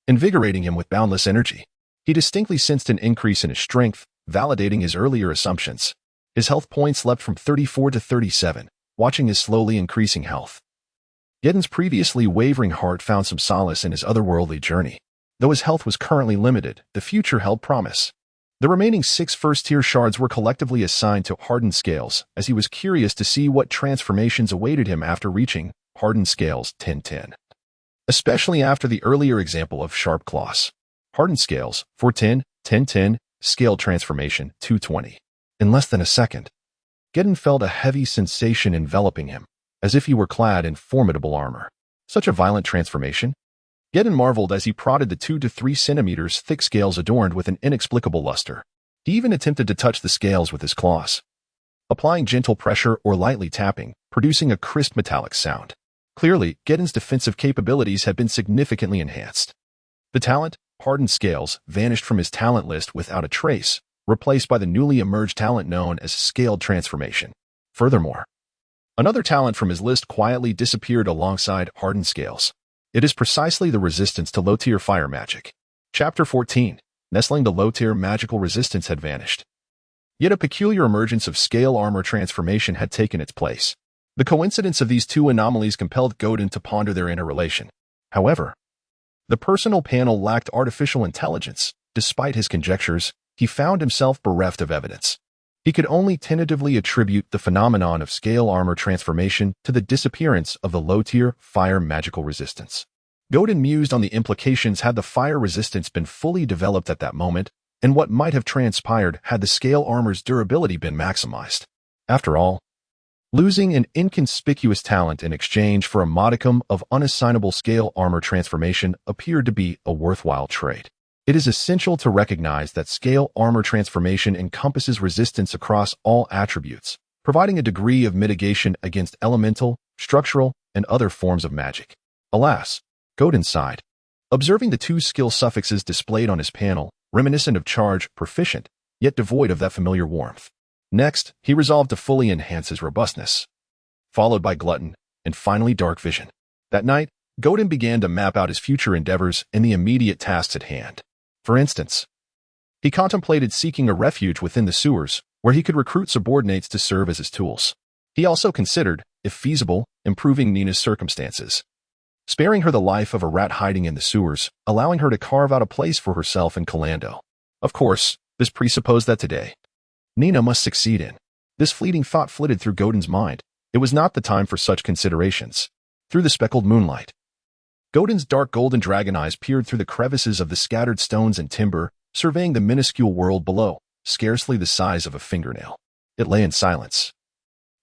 invigorating him with boundless energy. He distinctly sensed an increase in his strength, validating his earlier assumptions. His health points leapt from 34 to 37, watching his slowly increasing health. Gwydion's previously wavering heart found some solace in his otherworldly journey. Though his health was currently limited, the future held promise. The remaining 6 first-tier shards were collectively assigned to hardened scales, as he was curious to see what transformations awaited him after reaching hardened scales 1010. Especially after the earlier example of sharp claws. Hardened scales, 410, 1010, scale transformation, 220. In less than a second, Gwydion felt a heavy sensation enveloping him, as if he were clad in formidable armor. Such a violent transformation? Gwydion marveled as he prodded the 2 to 3 centimeters thick scales adorned with an inexplicable luster. He even attempted to touch the scales with his claws, applying gentle pressure or lightly tapping, producing a crisp metallic sound. Clearly, Gwydion's defensive capabilities had been significantly enhanced. The talent, hardened scales, vanished from his talent list without a trace, replaced by the newly emerged talent known as scaled transformation. Furthermore, another talent from his list quietly disappeared alongside hardened scales. It is precisely the resistance to low-tier fire magic. Chapter 14. Nestling the low-tier magical resistance had vanished. Yet a peculiar emergence of scale armor transformation had taken its place. The coincidence of these two anomalies compelled Gwydion to ponder their interrelation. However, the personal panel lacked artificial intelligence. Despite his conjectures, he found himself bereft of evidence. He could only tentatively attribute the phenomenon of scale armor transformation to the disappearance of the low-tier fire magical resistance. Gwydion mused on the implications had the fire resistance been fully developed at that moment, and what might have transpired had the scale armor's durability been maximized. After all, Losing an inconspicuous talent in exchange for a modicum of unassignable scale armor transformation appeared to be a worthwhile trade. It is essential to recognize that scale armor transformation encompasses resistance across all attributes, providing a degree of mitigation against elemental, structural, and other forms of magic. Alas, Godin sighed, observing the two skill suffixes displayed on his panel, reminiscent of charge, proficient, yet devoid of that familiar warmth. Next, he resolved to fully enhance his robustness, followed by glutton, and finally dark vision. That night, Godin began to map out his future endeavors and the immediate tasks at hand. For instance, he contemplated seeking a refuge within the sewers, where he could recruit subordinates to serve as his tools. He also considered, if feasible, improving Nina's circumstances, sparing her the life of a rat hiding in the sewers, allowing her to carve out a place for herself in Calando. Of course, this presupposed that today, Nina must succeed in. This fleeting thought flitted through Godin's mind. It was not the time for such considerations. Through the speckled moonlight, Godin's dark golden dragon eyes peered through the crevices of the scattered stones and timber, surveying the minuscule world below, scarcely the size of a fingernail. It lay in silence.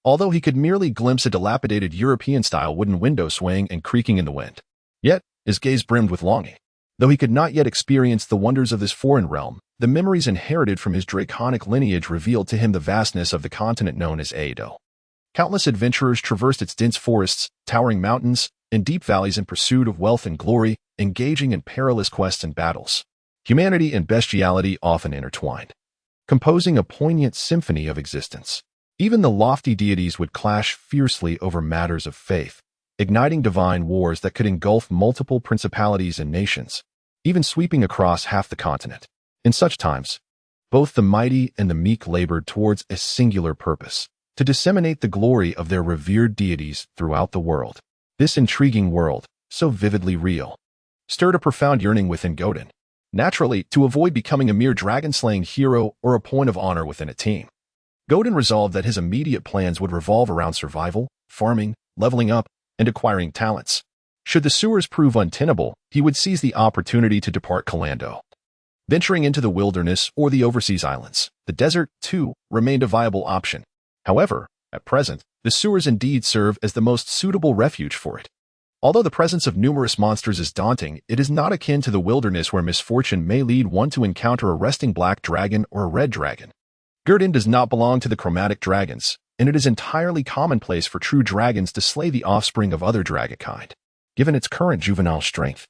Although he could merely glimpse a dilapidated European-style wooden window swaying and creaking in the wind. Yet, his gaze brimmed with longing. Though he could not yet experience the wonders of this foreign realm, the memories inherited from his draconic lineage revealed to him the vastness of the continent known as Edo. Countless adventurers traversed its dense forests, towering mountains, and deep valleys in pursuit of wealth and glory, engaging in perilous quests and battles. Humanity and bestiality often intertwined, composing a poignant symphony of existence. Even the lofty deities would clash fiercely over matters of faith, igniting divine wars that could engulf multiple principalities and nations, even sweeping across half the continent. In such times, both the mighty and the meek labored towards a singular purpose, to disseminate the glory of their revered deities throughout the world. This intriguing world, so vividly real, stirred a profound yearning within Godin. Naturally, to avoid becoming a mere dragon-slaying hero or a point of honor within a team, Godin resolved that his immediate plans would revolve around survival, farming, leveling up, and acquiring talents. Should the sewers prove untenable, he would seize the opportunity to depart Calando, venturing into the wilderness or the overseas islands. The desert, too, remained a viable option. However, at present, the sewers indeed serve as the most suitable refuge for it. Although the presence of numerous monsters is daunting, it is not akin to the wilderness where misfortune may lead one to encounter a resting black dragon or a red dragon. Godin does not belong to the chromatic dragons, and it is entirely commonplace for true dragons to slay the offspring of other dragonkind, given its current juvenile strength.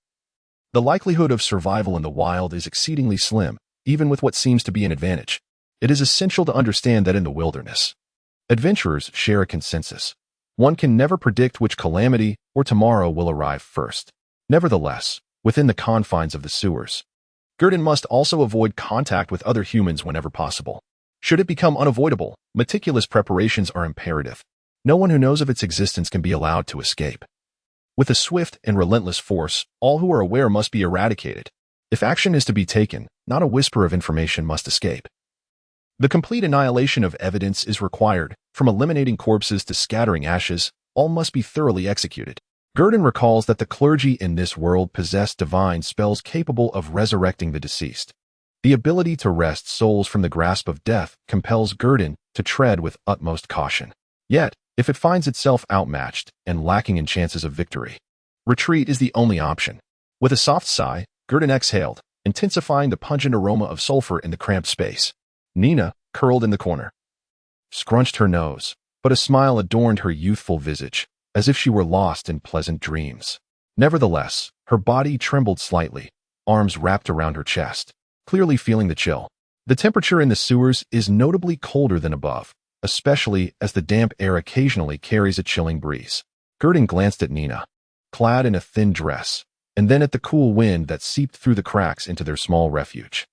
The likelihood of survival in the wild is exceedingly slim, even with what seems to be an advantage. It is essential to understand that in the wilderness, adventurers share a consensus. One can never predict which calamity or tomorrow will arrive first. Nevertheless, within the confines of the sewers, Godin must also avoid contact with other humans whenever possible. Should it become unavoidable, meticulous preparations are imperative. No one who knows of its existence can be allowed to escape. With a swift and relentless force, all who are aware must be eradicated. If action is to be taken, not a whisper of information must escape. The complete annihilation of evidence is required. From eliminating corpses to scattering ashes, all must be thoroughly executed. Godin recalls that the clergy in this world possess divine spells capable of resurrecting the deceased. The ability to wrest souls from the grasp of death compels Godin to tread with utmost caution. Yet, if it finds itself outmatched and lacking in chances of victory, retreat is the only option. With a soft sigh, Godin exhaled, intensifying the pungent aroma of sulfur in the cramped space. Nina, curled in the corner, scrunched her nose, but a smile adorned her youthful visage, as if she were lost in pleasant dreams. Nevertheless, her body trembled slightly, arms wrapped around her chest, clearly feeling the chill. The temperature in the sewers is notably colder than above, especially as the damp air occasionally carries a chilling breeze. Godin glanced at Nina, clad in a thin dress, and then at the cool wind that seeped through the cracks into their small refuge.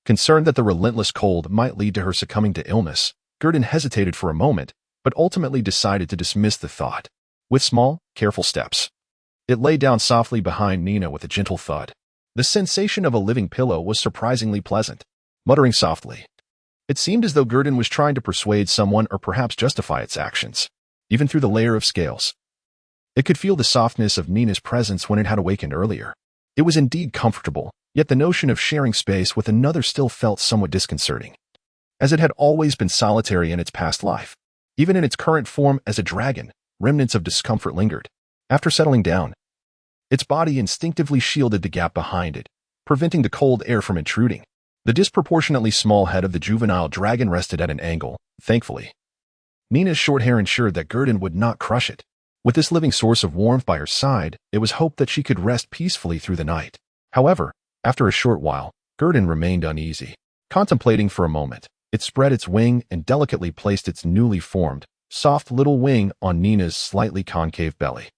Concerned that the relentless cold might lead to her succumbing to illness, Godin hesitated for a moment, but ultimately decided to dismiss the thought. With small, careful steps, it lay down softly behind Nina with a gentle thud. The sensation of a living pillow was surprisingly pleasant. Muttering softly, it seemed as though Godin was trying to persuade someone or perhaps justify its actions, even through the layer of scales. It could feel the softness of Nina's presence when it had awakened earlier. It was indeed comfortable, yet the notion of sharing space with another still felt somewhat disconcerting, as it had always been solitary in its past life. Even in its current form as a dragon, remnants of discomfort lingered. After settling down, its body instinctively shielded the gap behind it, preventing the cold air from intruding. The disproportionately small head of the juvenile dragon rested at an angle, thankfully. Nina's short hair ensured that Gurdon would not crush it. With this living source of warmth by her side, it was hoped that she could rest peacefully through the night. However, after a short while, Gurdon remained uneasy. Contemplating for a moment, it spread its wing and delicately placed its newly formed, soft little wing on Nina's slightly concave belly.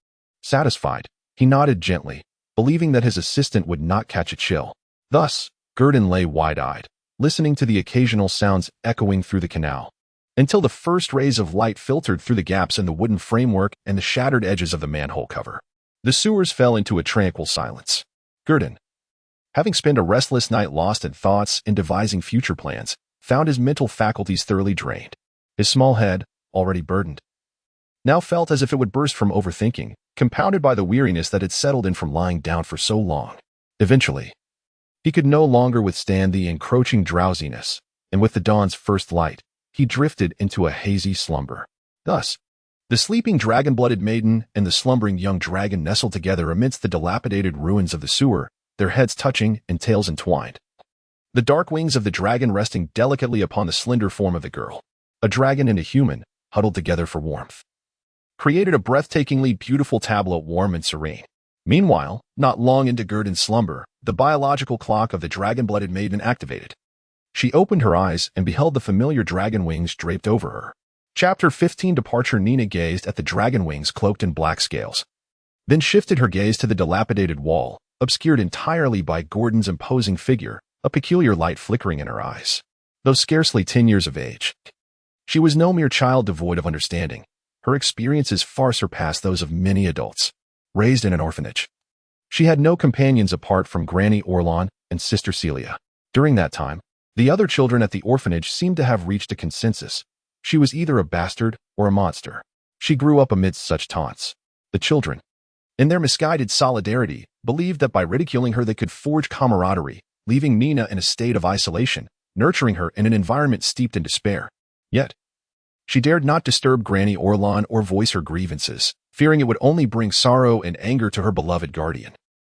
Satisfied, he nodded gently, believing that his assistant would not catch a chill. Thus, Gurdon lay wide-eyed, listening to the occasional sounds echoing through the canal, until the first rays of light filtered through the gaps in the wooden framework and the shattered edges of the manhole cover. The sewers fell into a tranquil silence. Gurdon, having spent a restless night lost in thoughts and devising future plans, found his mental faculties thoroughly drained. His small head, already burdened, now felt as if it would burst from overthinking, compounded by the weariness that had settled in from lying down for so long. Eventually, he could no longer withstand the encroaching drowsiness, and with the dawn's first light, he drifted into a hazy slumber. Thus, the sleeping dragon-blooded maiden and the slumbering young dragon nestled together amidst the dilapidated ruins of the sewer, their heads touching and tails entwined. The dark wings of the dragon resting delicately upon the slender form of the girl. A dragon and a human, huddled together for warmth, created a breathtakingly beautiful tableau, warm and serene. Meanwhile, not long into Gurdon's slumber, the biological clock of the dragon-blooded maiden activated. She opened her eyes and beheld the familiar dragon wings draped over her. Chapter 15 Departure. Nina gazed at the dragon wings cloaked in black scales, then shifted her gaze to the dilapidated wall, obscured entirely by Gordon's imposing figure, a peculiar light flickering in her eyes. Though scarcely 10 years of age, she was no mere child devoid of understanding. Her experiences far surpassed those of many adults. Raised in an orphanage, she had no companions apart from Granny Orlon and Sister Celia. During that time, the other children at the orphanage seemed to have reached a consensus. She was either a bastard or a monster. She grew up amidst such taunts. The children, in their misguided solidarity, believed that by ridiculing her they could forge camaraderie, leaving Nina in a state of isolation, nurturing her in an environment steeped in despair. Yet, she dared not disturb Granny Orlon or voice her grievances, fearing it would only bring sorrow and anger to her beloved guardian.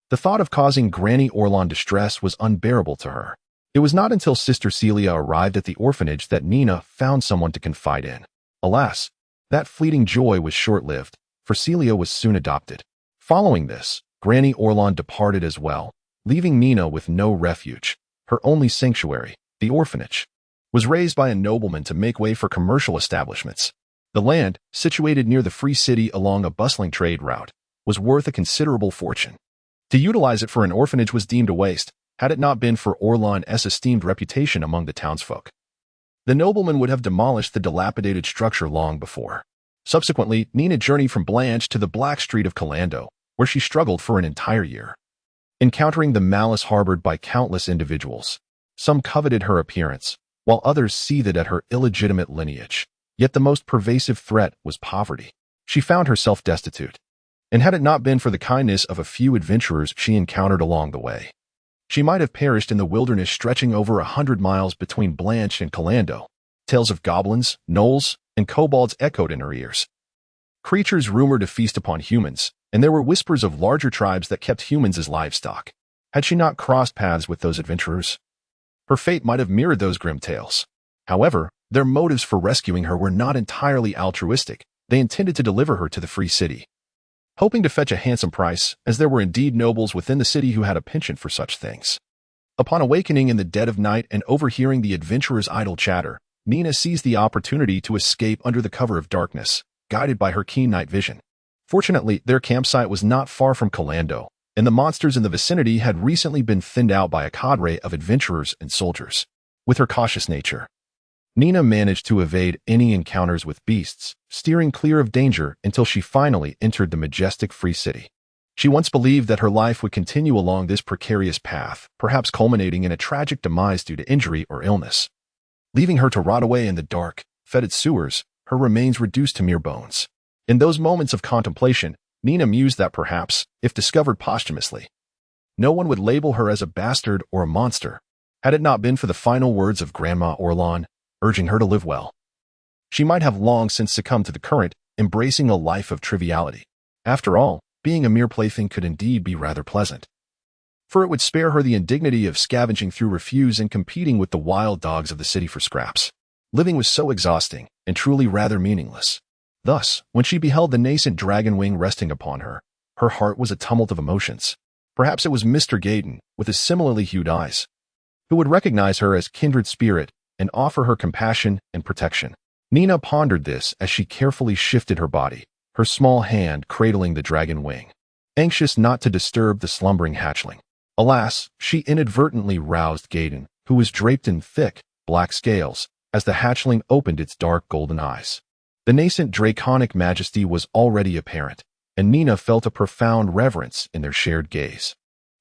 The thought of causing Granny Orlon distress was unbearable to her. It was not until Sister Celia arrived at the orphanage that Nina found someone to confide in. Alas, that fleeting joy was short-lived, for Celia was soon adopted. Following this, Granny Orlon departed as well, leaving Nina with no refuge. Her only sanctuary, the orphanage, was raised by a nobleman to make way for commercial establishments. The land, situated near the Free City along a bustling trade route, was worth a considerable fortune. To utilize it for an orphanage was deemed a waste, had it not been for Orlon's esteemed reputation among the townsfolk. The nobleman would have demolished the dilapidated structure long before. Subsequently, Nina journeyed from Blanche to the Black Street of Calando, where she struggled for an entire year, encountering the malice harbored by countless individuals. Some coveted her appearance, while others seethed at her illegitimate lineage. Yet the most pervasive threat was poverty. She found herself destitute, and had it not been for the kindness of a few adventurers she encountered along the way, she might have perished in the wilderness stretching over 100 miles between Blanche and Calando. Tales of goblins, gnolls, and kobolds echoed in her ears. Creatures rumored to feast upon humans, and there were whispers of larger tribes that kept humans as livestock. Had she not crossed paths with those adventurers, her fate might have mirrored those grim tales. However, their motives for rescuing her were not entirely altruistic. They intended to deliver her to the Free City, hoping to fetch a handsome price, as there were indeed nobles within the city who had a penchant for such things. Upon awakening in the dead of night and overhearing the adventurers' idle chatter, Nina seized the opportunity to escape under the cover of darkness, guided by her keen night vision. Fortunately, their campsite was not far from Calando, and the monsters in the vicinity had recently been thinned out by a cadre of adventurers and soldiers. With her cautious nature, Nina managed to evade any encounters with beasts, steering clear of danger until she finally entered the majestic Free City. She once believed that her life would continue along this precarious path, perhaps culminating in a tragic demise due to injury or illness, leaving her to rot away in the dark, fetid sewers, her remains reduced to mere bones. In those moments of contemplation, Nina mused that perhaps, if discovered posthumously, no one would label her as a bastard or a monster, had it not been for the final words of Grandma Orlon, urging her to live well. She might have long since succumbed to the current, embracing a life of triviality. After all, being a mere plaything could indeed be rather pleasant, for it would spare her the indignity of scavenging through refuse and competing with the wild dogs of the city for scraps. Living was so exhausting and truly rather meaningless. Thus, when she beheld the nascent dragon wing resting upon her, her heart was a tumult of emotions. Perhaps it was Mr. Gaydon, with his similarly hued eyes, who would recognize her as kindred spirit and offer her compassion and protection. Nina pondered this as she carefully shifted her body, her small hand cradling the dragon wing, anxious not to disturb the slumbering hatchling. Alas, she inadvertently roused Gaydon, who was draped in thick, black scales, as the hatchling opened its dark golden eyes. The nascent draconic majesty was already apparent, and Nina felt a profound reverence in their shared gaze.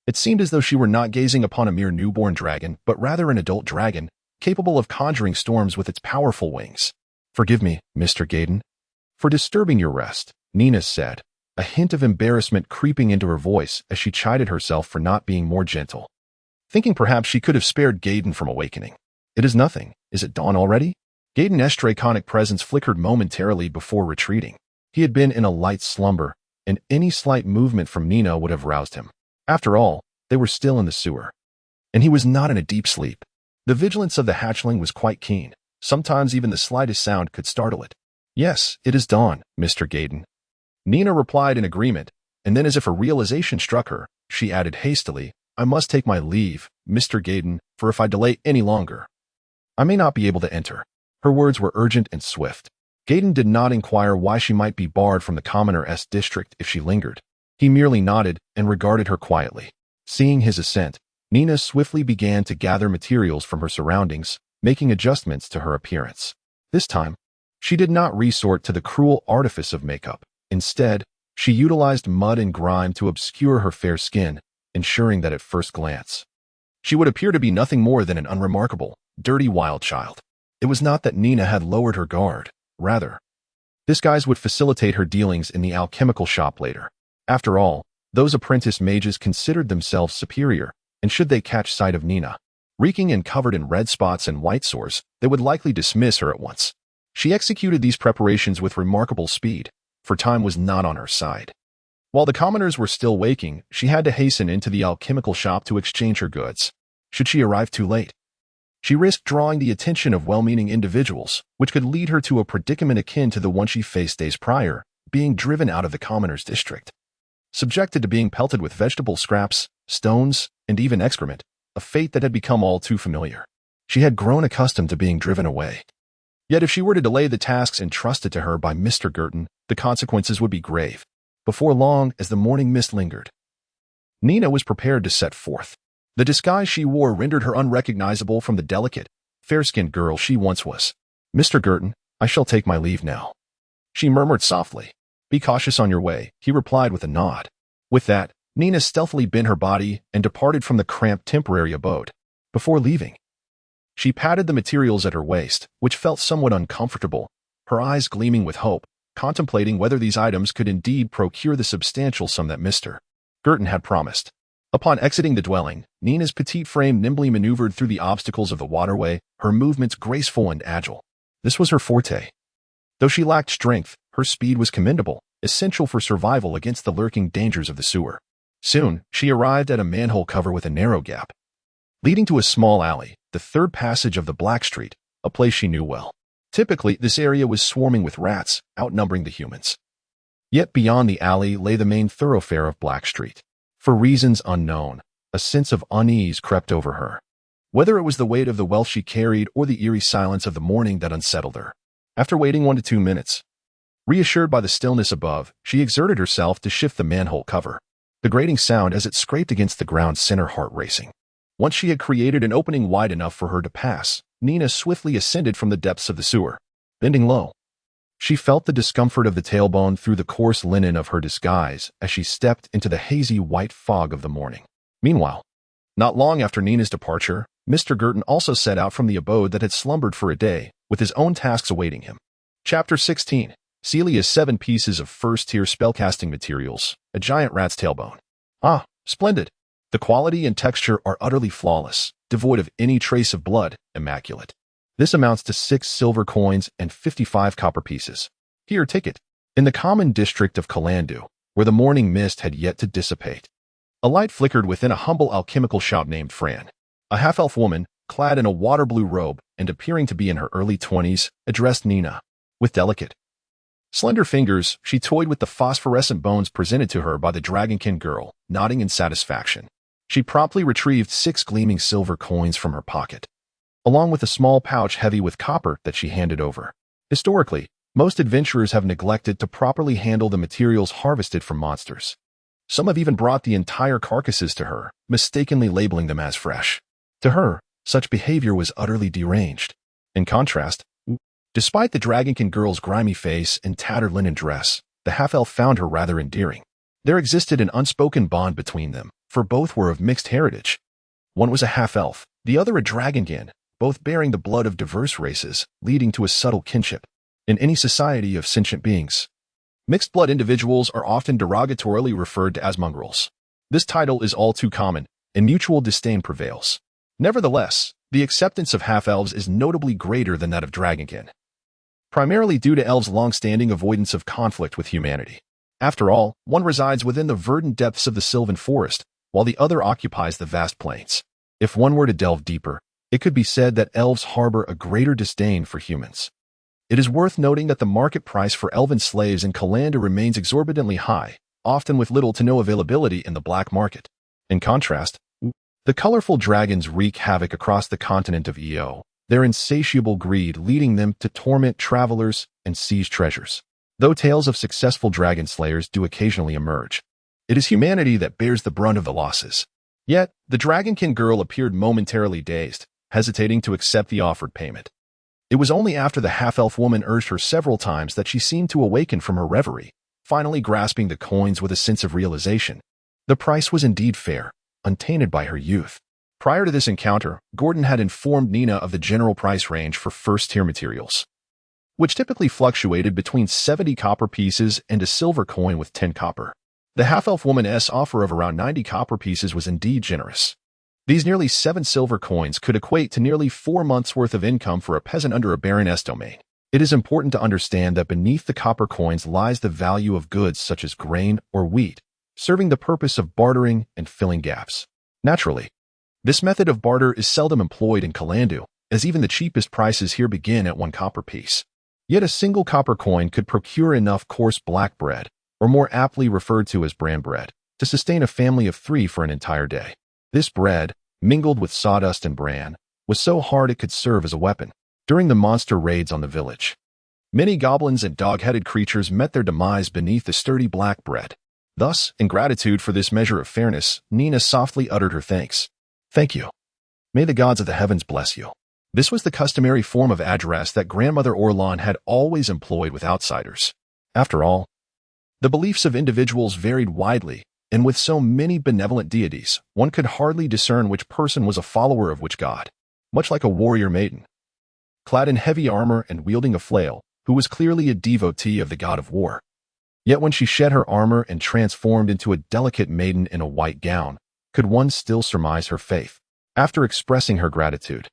It seemed as though she were not gazing upon a mere newborn dragon, but rather an adult dragon, capable of conjuring storms with its powerful wings. "Forgive me, Mr. Gaydon, for disturbing your rest," Nina said, a hint of embarrassment creeping into her voice as she chided herself for not being more gentle, thinking perhaps she could have spared Gaydon from awakening. "It is nothing. Is it dawn already?" Gaydon's draconic presence flickered momentarily before retreating. He had been in a light slumber, and any slight movement from Nina would have roused him. After all, they were still in the sewer, and he was not in a deep sleep. The vigilance of the hatchling was quite keen. Sometimes even the slightest sound could startle it. "Yes, it is dawn, Mr. Gaydon." Nina replied in agreement, and then as if a realization struck her, she added hastily, "I must take my leave, Mr. Gaydon, for if I delay any longer, I may not be able to enter." Her words were urgent and swift. Gaydon did not inquire why she might be barred from the commoner-s district if she lingered. He merely nodded and regarded her quietly. Seeing his assent, Nina swiftly began to gather materials from her surroundings, making adjustments to her appearance. This time, she did not resort to the cruel artifice of makeup. Instead, she utilized mud and grime to obscure her fair skin, ensuring that at first glance, she would appear to be nothing more than an unremarkable, dirty wild child. It was not that Nina had lowered her guard. Rather, this guise would facilitate her dealings in the alchemical shop later. After all, those apprentice mages considered themselves superior, and should they catch sight of Nina, reeking and covered in red spots and white sores, they would likely dismiss her at once. She executed these preparations with remarkable speed, for time was not on her side. While the commoners were still waking, she had to hasten into the alchemical shop to exchange her goods. Should she arrive too late, she risked drawing the attention of well-meaning individuals, which could lead her to a predicament akin to the one she faced days prior, being driven out of the commoners' district, subjected to being pelted with vegetable scraps, stones, and even excrement, a fate that had become all too familiar. She had grown accustomed to being driven away. Yet if she were to delay the tasks entrusted to her by Mr. Girton, the consequences would be grave. Before long, as the morning mist lingered, Nina was prepared to set forth. The disguise she wore rendered her unrecognizable from the delicate, fair-skinned girl she once was. "Mr. Girton, I shall take my leave now," she murmured softly. "Be cautious on your way," he replied with a nod. With that, Nina stealthily bent her body and departed from the cramped temporary abode. Before leaving, she patted the materials at her waist, which felt somewhat uncomfortable, her eyes gleaming with hope, contemplating whether these items could indeed procure the substantial sum that Mr. Girton had promised. Upon exiting the dwelling, Nina's petite frame nimbly maneuvered through the obstacles of the waterway, her movements graceful and agile. This was her forte. Though she lacked strength, her speed was commendable, essential for survival against the lurking dangers of the sewer. Soon, she arrived at a manhole cover with a narrow gap, leading to a small alley, the third passage of the Black Street, a place she knew well. Typically, this area was swarming with rats, outnumbering the humans. Yet beyond the alley lay the main thoroughfare of Black Street. For reasons unknown, a sense of unease crept over her. Whether it was the weight of the wealth she carried or the eerie silence of the morning that unsettled her. After waiting 1 to 2 minutes, reassured by the stillness above, she exerted herself to shift the manhole cover. The grating sound as it scraped against the ground sent her heart racing. Once she had created an opening wide enough for her to pass, Nina swiftly ascended from the depths of the sewer. Bending low, she felt the discomfort of the tailbone through the coarse linen of her disguise as she stepped into the hazy white fog of the morning. Meanwhile, not long after Nina's departure, Mr. Girton also set out from the abode that had slumbered for a day, with his own tasks awaiting him. Chapter 16. Celia's 7 pieces of first-tier spellcasting materials, a giant rat's tailbone. Ah, splendid. The quality and texture are utterly flawless, devoid of any trace of blood, immaculate. This amounts to 6 silver coins and 55 copper pieces. Here, take it. In the common district of Kalandu, where the morning mist had yet to dissipate, a light flickered within a humble alchemical shop named Fran. A half-elf woman, clad in a water-blue robe and appearing to be in her early 20s, addressed Nina. With delicate, slender fingers, she toyed with the phosphorescent bones presented to her by the dragonkin girl, nodding in satisfaction. She promptly retrieved 6 gleaming silver coins from her pocket, along with a small pouch heavy with copper that she handed over. Historically, most adventurers have neglected to properly handle the materials harvested from monsters. Some have even brought the entire carcasses to her, mistakenly labeling them as fresh. To her, such behavior was utterly deranged. In contrast, despite the dragonkin girl's grimy face and tattered linen dress, the half-elf found her rather endearing. There existed an unspoken bond between them, for both were of mixed heritage. One was a half-elf, the other a dragonkin, both bearing the blood of diverse races, leading to a subtle kinship. In any society of sentient beings, mixed-blood individuals are often derogatorily referred to as mongrels. This title is all too common, and mutual disdain prevails. Nevertheless, the acceptance of half-elves is notably greater than that of dragonkin, primarily due to elves' long-standing avoidance of conflict with humanity. After all, one resides within the verdant depths of the sylvan forest, while the other occupies the vast plains. If one were to delve deeper, it could be said that elves harbor a greater disdain for humans. It is worth noting that the market price for elven slaves in Kalandu remains exorbitantly high, often with little to no availability in the black market. In contrast, the colorful dragons wreak havoc across the continent of EO, their insatiable greed leading them to torment travelers and seize treasures. Though tales of successful dragon slayers do occasionally emerge, it is humanity that bears the brunt of the losses. Yet, the dragonkin girl appeared momentarily dazed, hesitating to accept the offered payment. It was only after the half-elf woman urged her several times that she seemed to awaken from her reverie, finally grasping the coins with a sense of realization. The price was indeed fair, untainted by her youth. Prior to this encounter, Gordon had informed Nina of the general price range for first-tier materials, which typically fluctuated between 70 copper pieces and a silver coin with 10 copper. The half-elf woman's offer of around 90 copper pieces was indeed generous. These nearly 7 silver coins could equate to nearly 4 months' worth of income for a peasant under a baroness domain. It is important to understand that beneath the copper coins lies the value of goods such as grain or wheat, serving the purpose of bartering and filling gaps. Naturally, this method of barter is seldom employed in Kalandu, as even the cheapest prices here begin at 1 copper piece. Yet a single copper coin could procure enough coarse black bread, or more aptly referred to as bran bread, to sustain a family of 3 for an entire day. This bread, mingled with sawdust and bran, was so hard it could serve as a weapon. During the monster raids on the village, many goblins and dog-headed creatures met their demise beneath the sturdy black bread. Thus, in gratitude for this measure of fairness, Nina softly uttered her thanks. "Thank you. May the gods of the heavens bless you." This was the customary form of address that Grandmother Orlan had always employed with outsiders. After all, the beliefs of individuals varied widely, and with so many benevolent deities, one could hardly discern which person was a follower of which god. Much like a warrior maiden, clad in heavy armor and wielding a flail, who was clearly a devotee of the god of war. Yet when she shed her armor and transformed into a delicate maiden in a white gown, could one still surmise her faith? After expressing her gratitude,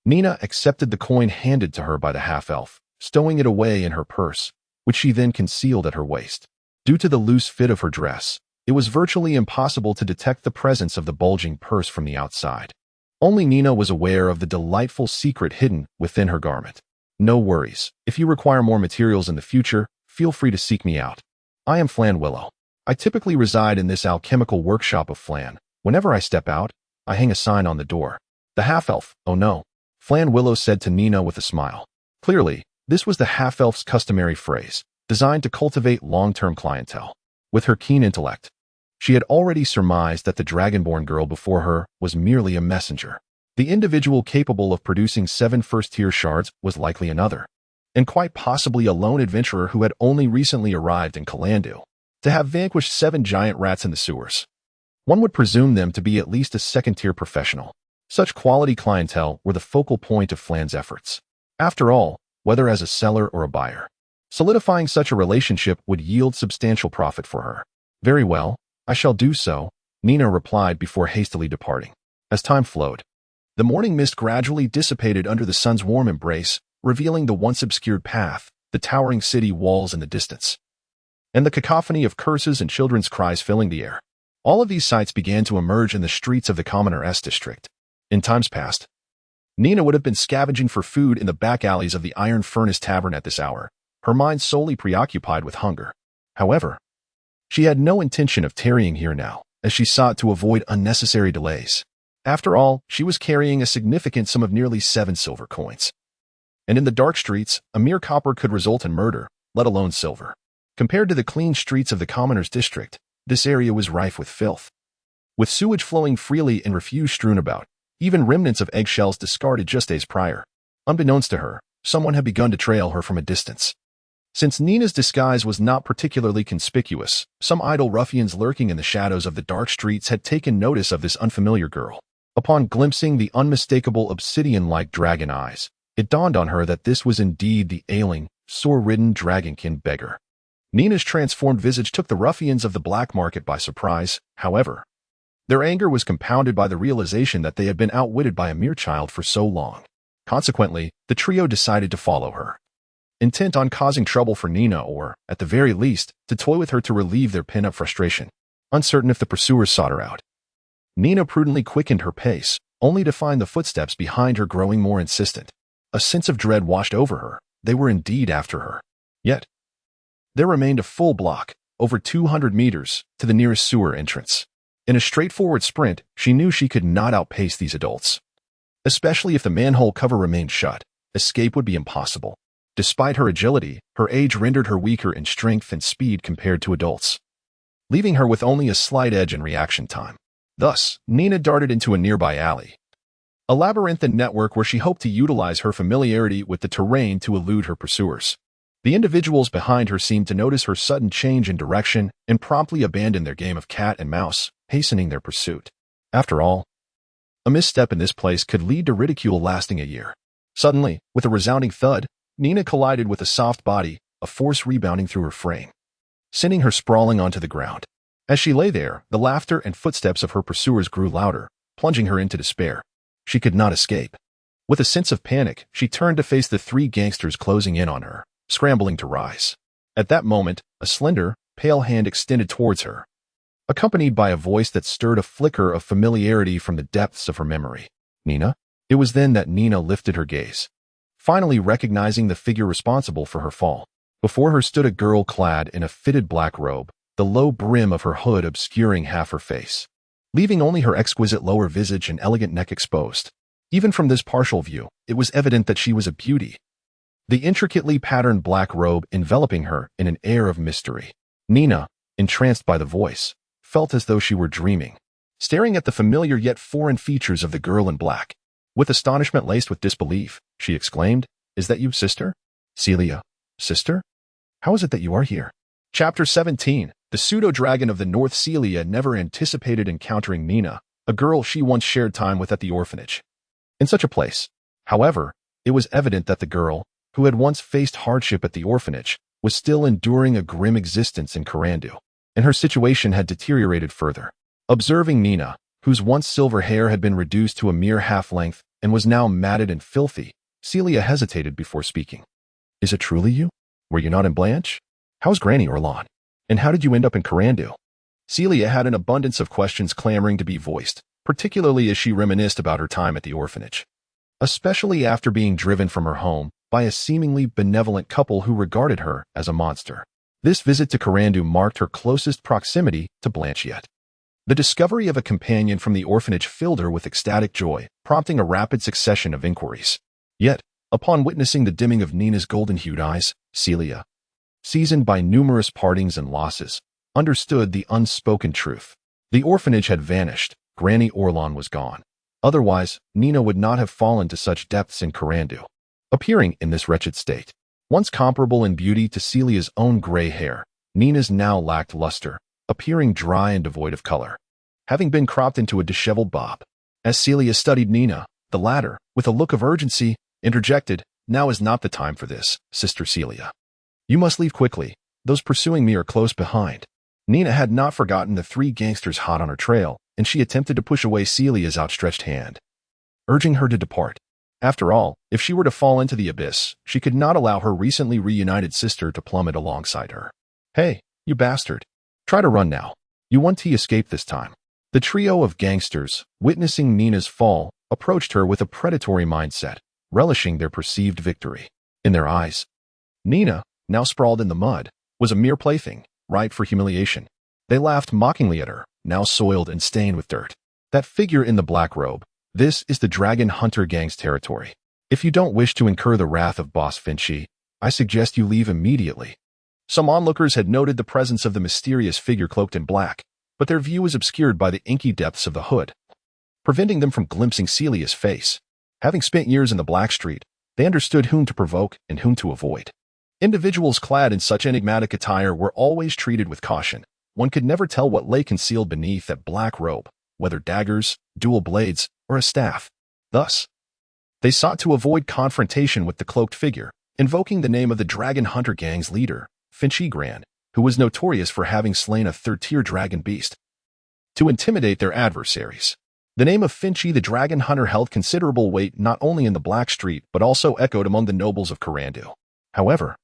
Nina accepted the coin handed to her by the half-elf, stowing it away in her purse, which she then concealed at her waist. Due to the loose fit of her dress, it was virtually impossible to detect the presence of the bulging purse from the outside. Only Nina was aware of the delightful secret hidden within her garment. No worries. If you require more materials in the future, feel free to seek me out. I am Flan Willow. I typically reside in this alchemical workshop of Flan. Whenever I step out, I hang a sign on the door. The half-elf, oh no, Flan Willow said to Nina with a smile. Clearly, this was the half-elf's customary phrase, designed to cultivate long-term clientele. With her keen intellect, she had already surmised that the dragonborn girl before her was merely a messenger. The individual capable of producing 7 first-tier shards was likely another, and quite possibly a lone adventurer who had only recently arrived in Kalandu. To have vanquished 7 giant rats in the sewers, one would presume them to be at least a second-tier professional. Such quality clientele were the focal point of Flan's efforts. After all, whether as a seller or a buyer, solidifying such a relationship would yield substantial profit for her. Very well, I shall do so, Nina replied before hastily departing. As time flowed, The morning mist gradually dissipated under the sun's warm embrace, revealing the once obscured path, the towering city walls in the distance, and the cacophony of curses and children's cries filling the air. All of these sights began to emerge in the streets of the Commoner S district. In times past, Nina would have been scavenging for food in the back alleys of the Iron Furnace Tavern at this hour, her mind solely preoccupied with hunger. However, she had no intention of tarrying here now, as she sought to avoid unnecessary delays. After all, she was carrying a significant sum of nearly 7 silver coins. And in the dark streets, a mere copper could result in murder, let alone silver. Compared to the clean streets of the Commoner's district, this area was rife with filth. With sewage flowing freely and refuse strewn about, even remnants of eggshells discarded just days prior. Unbeknownst to her, someone had begun to trail her from a distance. Since Nina's disguise was not particularly conspicuous, some idle ruffians lurking in the shadows of the dark streets had taken notice of this unfamiliar girl. Upon glimpsing the unmistakable obsidian-like dragon eyes, it dawned on her that this was indeed the ailing, sore-ridden dragonkin beggar. Nina's transformed visage took the ruffians of the black market by surprise, however. Their anger was compounded by the realization that they had been outwitted by a mere child for so long. Consequently, the trio decided to follow her, intent on causing trouble for Nina or, at the very least, to toy with her to relieve their pent-up frustration. Uncertain if the pursuers sought her out, Nina prudently quickened her pace, only to find the footsteps behind her growing more insistent. A sense of dread washed over her. They were indeed after her. Yet, there remained a full block, over 200 meters, to the nearest sewer entrance. In a straightforward sprint, she knew she could not outpace these adults. Especially if the manhole cover remained shut, escape would be impossible. Despite her agility, her age rendered her weaker in strength and speed compared to adults, leaving her with only a slight edge in reaction time. Thus, Nina darted into a nearby alley, a labyrinthine network where she hoped to utilize her familiarity with the terrain to elude her pursuers. The individuals behind her seemed to notice her sudden change in direction and promptly abandoned their game of cat and mouse, hastening their pursuit. After all, a misstep in this place could lead to ridicule lasting a year. Suddenly, with a resounding thud, Nina collided with a soft body, a force rebounding through her frame, sending her sprawling onto the ground. As she lay there, the laughter and footsteps of her pursuers grew louder, plunging her into despair. She could not escape. With a sense of panic, she turned to face the 3 gangsters closing in on her, scrambling to rise. At that moment, a slender, pale hand extended towards her, accompanied by a voice that stirred a flicker of familiarity from the depths of her memory. Nina? It was then that Nina lifted her gaze, finally recognizing the figure responsible for her fall. Before her stood a girl clad in a fitted black robe, the low brim of her hood obscuring half her face, leaving only her exquisite lower visage and elegant neck exposed. Even from this partial view, it was evident that she was a beauty, the intricately patterned black robe enveloping her in an air of mystery. Nina, entranced by the voice, felt as though she were dreaming, staring at the familiar yet foreign features of the girl in black. With astonishment laced with disbelief, she exclaimed, "Is that you, sister? Celia, sister? How is it that you are here?" Chapter 17. The pseudo-dragon of the North. Celia never anticipated encountering Nina, a girl she once shared time with at the orphanage, in such a place. However, it was evident that the girl, who had once faced hardship at the orphanage, was still enduring a grim existence in Karandu, and her situation had deteriorated further. Observing Nina, whose once silver hair had been reduced to a mere half-length and was now matted and filthy, Celia hesitated before speaking. "Is it truly you? Were you not in Blanche? How's Granny Orlan? And how did you end up in Karandu?" Celia had an abundance of questions clamoring to be voiced, particularly as she reminisced about her time at the orphanage, especially after being driven from her home by a seemingly benevolent couple who regarded her as a monster. This visit to Karandu marked her closest proximity to Blanche yet. The discovery of a companion from the orphanage filled her with ecstatic joy, prompting a rapid succession of inquiries. Yet, upon witnessing the dimming of Nina's golden-hued eyes, Celia, seasoned by numerous partings and losses, understood the unspoken truth. The orphanage had vanished, Granny Orlan was gone. Otherwise, Nina would not have fallen to such depths in Karandu. Appearing in this wretched state, once comparable in beauty to Celia's own gray hair, Nina's now lacked luster, appearing dry and devoid of color, having been cropped into a disheveled bob. As Celia studied Nina, the latter, with a look of urgency, interjected, "Now is not the time for this, Sister Celia. You must leave quickly. Those pursuing me are close behind." Nina had not forgotten the 3 gangsters hot on her trail, and she attempted to push away Celia's outstretched hand. urging her to depart. After all, if she were to fall into the abyss, she could not allow her recently reunited sister to plummet alongside her. Hey, you bastard. Try to run now. You want to escape this time. The trio of gangsters, witnessing Nina's fall, approached her with a predatory mindset, relishing their perceived victory. In their eyes, Nina, now sprawled in the mud, was a mere plaything, ripe for humiliation. They laughed mockingly at her, now soiled and stained with dirt. That figure in the black robe, this is the Dragon Hunter Gang's territory. If you don't wish to incur the wrath of Boss Finchy, I suggest you leave immediately. Some onlookers had noted the presence of the mysterious figure cloaked in black, but their view was obscured by the inky depths of the hood, preventing them from glimpsing Celia's face. Having spent years in the Black Street, they understood whom to provoke and whom to avoid. Individuals clad in such enigmatic attire were always treated with caution. One could never tell what lay concealed beneath that black robe, whether daggers, dual blades, or a staff. Thus, they sought to avoid confrontation with the cloaked figure, invoking the name of the Dragon Hunter Gang's leader, Finchy Grand, who was notorious for having slain a third-tier dragon beast, to intimidate their adversaries. The name of Finchy the Dragon Hunter held considerable weight not only in the Black Street but also echoed among the nobles of Karandu. However,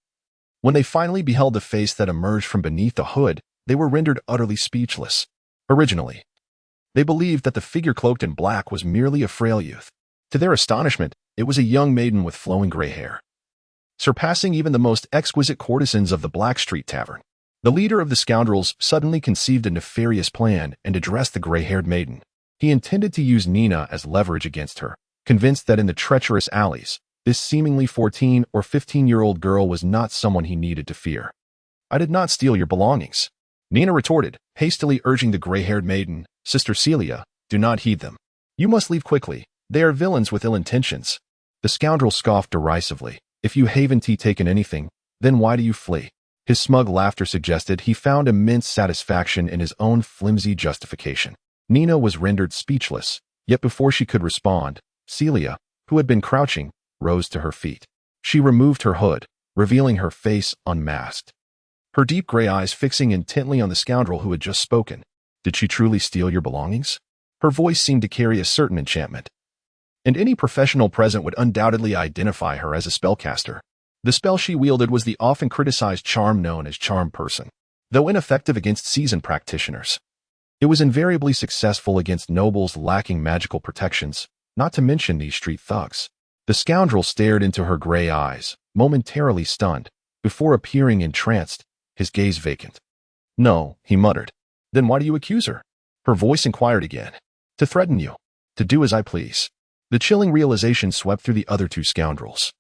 when they finally beheld the face that emerged from beneath the hood, they were rendered utterly speechless. Originally, they believed that the figure cloaked in black was merely a frail youth. To their astonishment, it was a young maiden with flowing gray hair, surpassing even the most exquisite courtesans of the Black Street Tavern. The leader of the scoundrels suddenly conceived a nefarious plan and addressed the gray-haired maiden. He intended to use Nina as leverage against her, convinced that in the treacherous alleys, this seemingly 14 or 15-year-old girl was not someone he needed to fear. I did not steal your belongings, Nina retorted, hastily urging the gray-haired maiden. Sister Celia, do not heed them. You must leave quickly. They are villains with ill intentions. The scoundrel scoffed derisively. If you haven't taken anything, then why do you flee? His smug laughter suggested he found immense satisfaction in his own flimsy justification. Nina was rendered speechless, yet before she could respond, Celia, who had been crouching, rose to her feet. She removed her hood, revealing her face unmasked, her deep gray eyes fixing intently on the scoundrel who had just spoken. Did she truly steal your belongings? Her voice seemed to carry a certain enchantment, and any professional present would undoubtedly identify her as a spellcaster. The spell she wielded was the often criticized charm known as Charm Person. Though ineffective against seasoned practitioners, it was invariably successful against nobles lacking magical protections, not to mention these street thugs. The scoundrel stared into her gray eyes, momentarily stunned, before appearing entranced, his gaze vacant. No, he muttered. Then why do you accuse her? Her voice inquired again. To threaten you. To do as I please. The chilling realization swept through the other two scoundrels,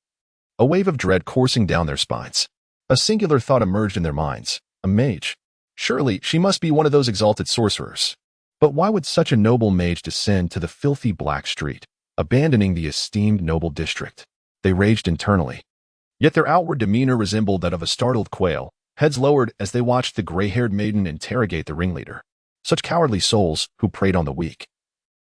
a wave of dread coursing down their spines. A singular thought emerged in their minds. A mage. Surely she must be one of those exalted sorcerers. But why would such a noble mage descend to the filthy Black Street, abandoning the esteemed noble district? They raged internally. Yet their outward demeanor resembled that of a startled quail, heads lowered as they watched the gray-haired maiden interrogate the ringleader. Such cowardly souls, who preyed on the weak,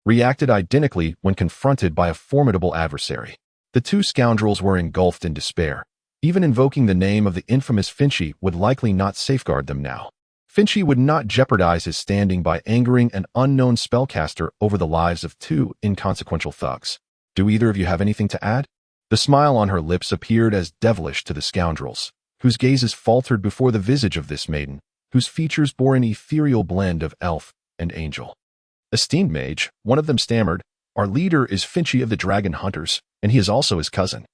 reacted identically when confronted by a formidable adversary. The two scoundrels were engulfed in despair. Even invoking the name of the infamous Finchy would likely not safeguard them now. Finchy would not jeopardize his standing by angering an unknown spellcaster over the lives of two inconsequential thugs. Do either of you have anything to add? The smile on her lips appeared as devilish to the scoundrels, whose gazes faltered before the visage of this maiden, whose features bore an ethereal blend of elf and angel. Esteemed mage, one of them stammered, our leader is Finchy of the Dragon Hunters, and he is also his cousin.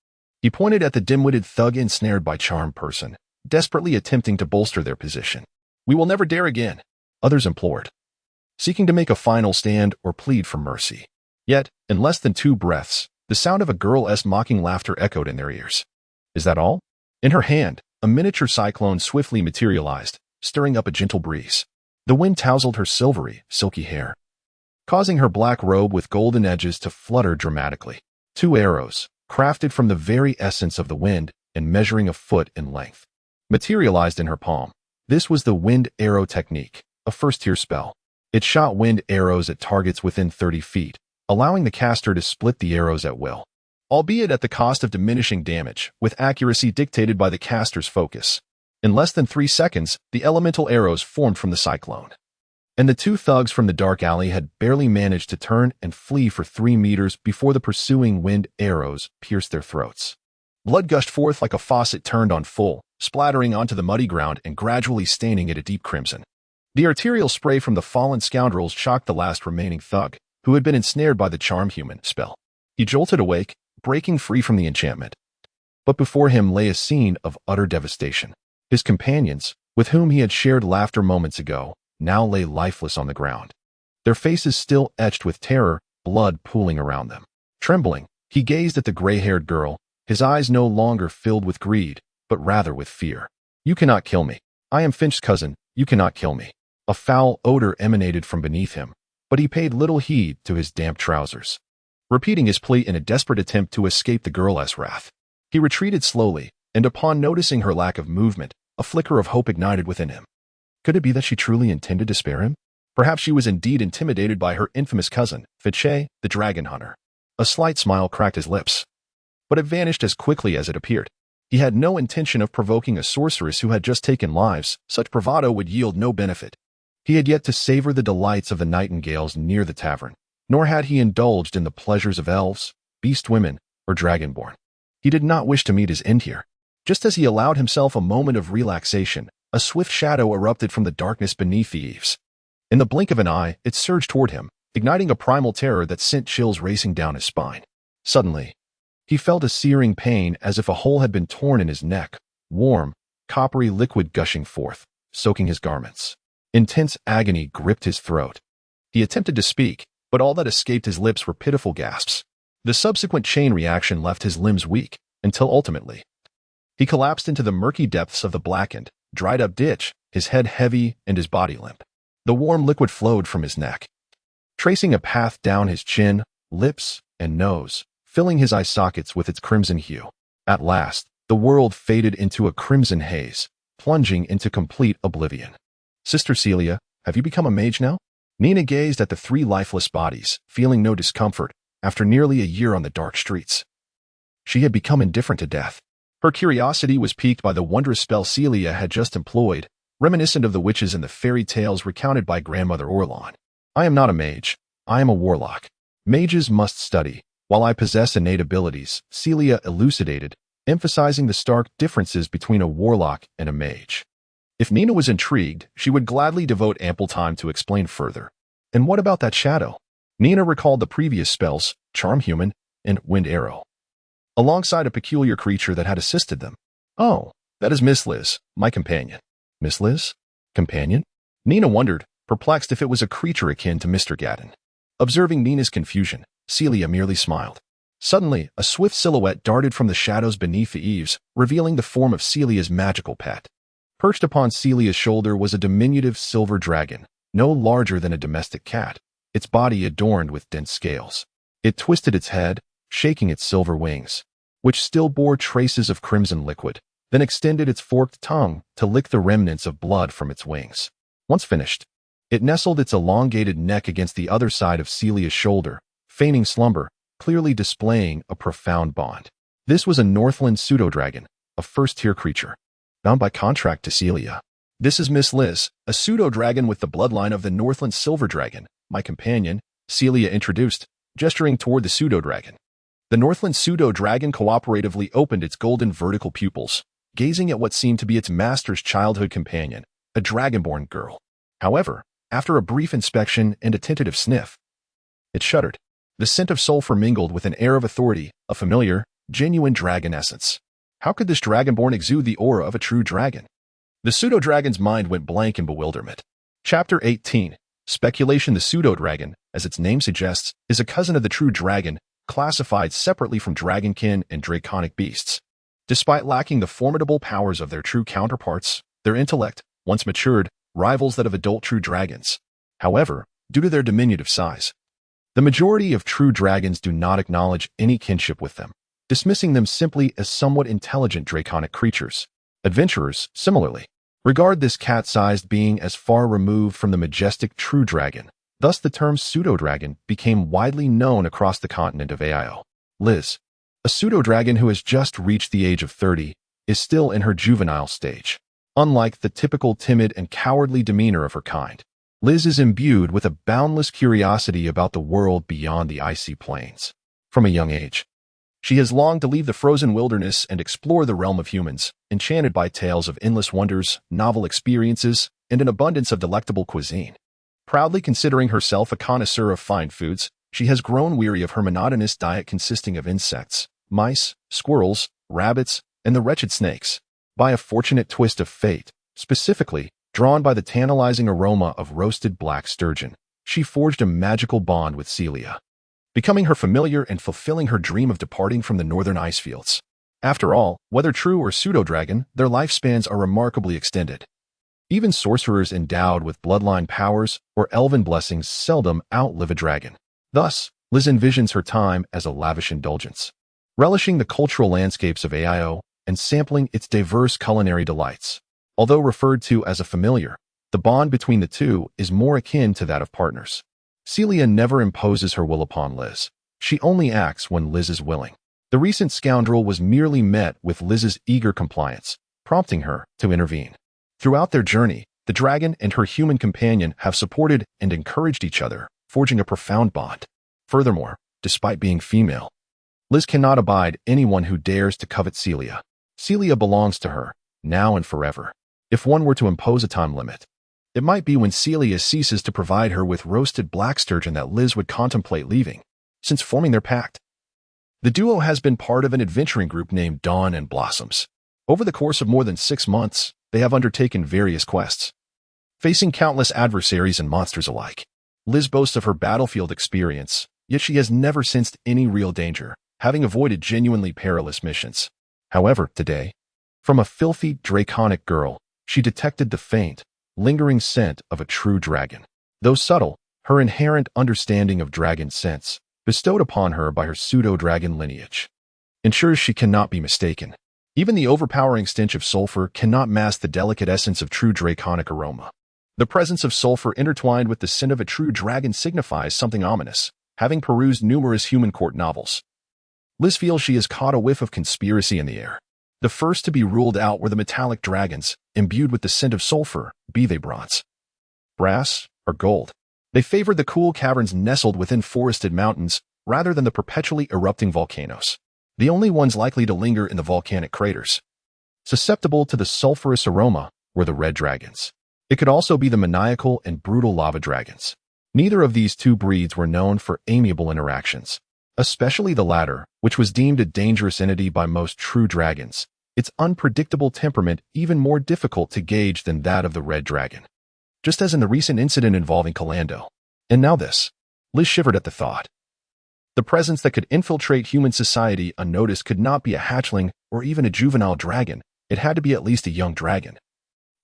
He pointed at the dim-witted thug ensnared by Charm Person, desperately attempting to bolster their position. We will never dare again, others implored, seeking to make a final stand or plead for mercy. Yet, in less than 2 breaths, the sound of a girl's mocking laughter echoed in their ears. Is that all? In her hand, a miniature cyclone swiftly materialized, stirring up a gentle breeze. The wind tousled her silvery, silky hair, causing her black robe with golden edges to flutter dramatically. 2 arrows, crafted from the very essence of the wind and measuring a foot in length, materialized in her palm. This was the wind arrow technique, a first-tier spell. It shot wind arrows at targets within 30 feet, allowing the caster to split the arrows at will, albeit at the cost of diminishing damage, with accuracy dictated by the caster's focus. In less than 3 seconds, the elemental arrows formed from the cyclone, and the two thugs from the dark alley had barely managed to turn and flee for 3 meters before the pursuing wind arrows pierced their throats. Blood gushed forth like a faucet turned on full, splattering onto the muddy ground and gradually staining it a deep crimson. The arterial spray from the fallen scoundrels shocked the last remaining thug, who had been ensnared by the charm human spell. He jolted awake, breaking free from the enchantment. But before him lay a scene of utter devastation. His companions, with whom he had shared laughter moments ago, now lay lifeless on the ground. Their faces still etched with terror, blood pooling around them. Trembling, he gazed at the gray-haired girl, his eyes no longer filled with greed, but rather with fear. "You cannot kill me. I am Finch's cousin. You cannot kill me." A foul odor emanated from beneath him, but he paid little heed to his damp trousers. Repeating his plea in a desperate attempt to escape the girl's wrath, he retreated slowly, and upon noticing her lack of movement, a flicker of hope ignited within him. Could it be that she truly intended to spare him? Perhaps she was indeed intimidated by her infamous cousin, Finch, the dragon hunter. A slight smile cracked his lips, but it vanished as quickly as it appeared. He had no intention of provoking a sorceress who had just taken lives. Such bravado would yield no benefit. He had yet to savor the delights of the nightingales near the tavern, nor had he indulged in the pleasures of elves, beast women, or dragonborn. He did not wish to meet his end here. Just as he allowed himself a moment of relaxation, a swift shadow erupted from the darkness beneath the eaves. In the blink of an eye, it surged toward him, igniting a primal terror that sent chills racing down his spine. Suddenly, he felt a searing pain as if a hole had been torn in his neck, warm, coppery liquid gushing forth, soaking his garments. Intense agony gripped his throat. He attempted to speak, but all that escaped his lips were pitiful gasps. The subsequent chain reaction left his limbs weak, until ultimately, he collapsed into the murky depths of the blackened, dried-up ditch, his head heavy and his body limp. The warm liquid flowed from his neck, tracing a path down his chin, lips, and nose, filling his eye sockets with its crimson hue. At last, the world faded into a crimson haze, plunging into complete oblivion. "Sister Celia, have you become a mage now?" Nina gazed at the 3 lifeless bodies, feeling no discomfort, after nearly a year on the dark streets. She had become indifferent to death. Her curiosity was piqued by the wondrous spell Celia had just employed, reminiscent of the witches in the fairy tales recounted by Grandmother Orlon. "I am not a mage. I am a warlock. Mages must study, while I possess innate abilities," Celia elucidated, emphasizing the stark differences between a warlock and a mage. If Nina was intrigued, she would gladly devote ample time to explain further. "And what about that shadow?" Nina recalled the previous spells, Charm Human and Wind Arrow, alongside a peculiar creature that had assisted them. "Oh, that is Miss Liz, my companion." "Miss Liz? Companion?" Nina wondered, perplexed if it was a creature akin to Mr. Gadden. Observing Nina's confusion, Celia merely smiled. Suddenly, a swift silhouette darted from the shadows beneath the eaves, revealing the form of Celia's magical pet. Perched upon Celia's shoulder was a diminutive silver dragon, no larger than a domestic cat, its body adorned with dense scales. It twisted its head, shaking its silver wings, which still bore traces of crimson liquid, then extended its forked tongue to lick the remnants of blood from its wings. Once finished, it nestled its elongated neck against the other side of Celia's shoulder, feigning slumber, clearly displaying a profound bond. This was a Northland pseudo-dragon, a first-tier creature, bound by contract to Celia. "This is Miss Liz, a pseudo-dragon with the bloodline of the Northland silver dragon, my companion," Celia introduced, gesturing toward the pseudo-dragon. The Northland pseudo-dragon cooperatively opened its golden vertical pupils, gazing at what seemed to be its master's childhood companion, a dragonborn girl. However, after a brief inspection and a tentative sniff, it shuddered. The scent of sulfur mingled with an air of authority, a familiar, genuine dragon essence. How could this dragonborn exude the aura of a true dragon? The pseudo-dragon's mind went blank in bewilderment. Chapter 18. Speculation. The pseudo-dragon, as its name suggests, is a cousin of the true dragon, classified separately from dragonkin and draconic beasts. Despite lacking the formidable powers of their true counterparts, their intellect, once matured, rivals that of adult true dragons. However, due to their diminutive size, the majority of true dragons do not acknowledge any kinship with them, dismissing them simply as somewhat intelligent draconic creatures. Adventurers, similarly, regard this cat-sized being as far removed from the majestic true dragon. Thus the term pseudo-dragon became widely known across the continent of Ao. Liz, a pseudo-dragon who has just reached the age of 30, is still in her juvenile stage. Unlike the typical timid and cowardly demeanor of her kind, Liz is imbued with a boundless curiosity about the world beyond the icy plains. From a young age, she has longed to leave the frozen wilderness and explore the realm of humans, enchanted by tales of endless wonders, novel experiences, and an abundance of delectable cuisine. Proudly considering herself a connoisseur of fine foods, she has grown weary of her monotonous diet consisting of insects, mice, squirrels, rabbits, and the wretched snakes. By a fortunate twist of fate, specifically, drawn by the tantalizing aroma of roasted black sturgeon, she forged a magical bond with Celia, becoming her familiar and fulfilling her dream of departing from the northern ice fields. After all, whether true or pseudo-dragon, their lifespans are remarkably extended. Even sorcerers endowed with bloodline powers or elven blessings seldom outlive a dragon. Thus, Liz envisions her time as a lavish indulgence, relishing the cultural landscapes of AIO and sampling its diverse culinary delights. Although referred to as a familiar, the bond between the two is more akin to that of partners. Celia never imposes her will upon Liz. She only acts when Liz is willing. The recent scoundrel was merely met with Liz's eager compliance, prompting her to intervene. Throughout their journey, the dragon and her human companion have supported and encouraged each other, forging a profound bond. Furthermore, despite being female, Liz cannot abide anyone who dares to covet Celia. Celia belongs to her, now and forever. If one were to impose a time limit, it might be when Celia ceases to provide her with roasted black sturgeon that Liz would contemplate leaving. Since forming their pact, the duo has been part of an adventuring group named Dawn and Blossoms. Over the course of more than 6 months, they have undertaken various quests, facing countless adversaries and monsters alike. Liz boasts of her battlefield experience, yet she has never sensed any real danger, having avoided genuinely perilous missions. However, today, from a filthy, draconic girl, she detected the faint, lingering scent of a true dragon. Though subtle, her inherent understanding of dragon scents, bestowed upon her by her pseudo-dragon lineage, ensures she cannot be mistaken. Even the overpowering stench of sulfur cannot mask the delicate essence of true draconic aroma. The presence of sulfur intertwined with the scent of a true dragon signifies something ominous. Having perused numerous human court novels, Liz feels she has caught a whiff of conspiracy in the air. The first to be ruled out were the metallic dragons, imbued with the scent of sulfur, be they bronze, brass, or gold. They favored the cool caverns nestled within forested mountains rather than the perpetually erupting volcanoes, the only ones likely to linger in the volcanic craters. Susceptible to the sulfurous aroma were the red dragons. It could also be the maniacal and brutal lava dragons. Neither of these two breeds were known for amiable interactions, especially the latter, which was deemed a dangerous entity by most true dragons, its unpredictable temperament even more difficult to gauge than that of the red dragon. Just as in the recent incident involving Calando. And now this. Liz shivered at the thought. The presence that could infiltrate human society unnoticed could not be a hatchling or even a juvenile dragon. It had to be at least a young dragon,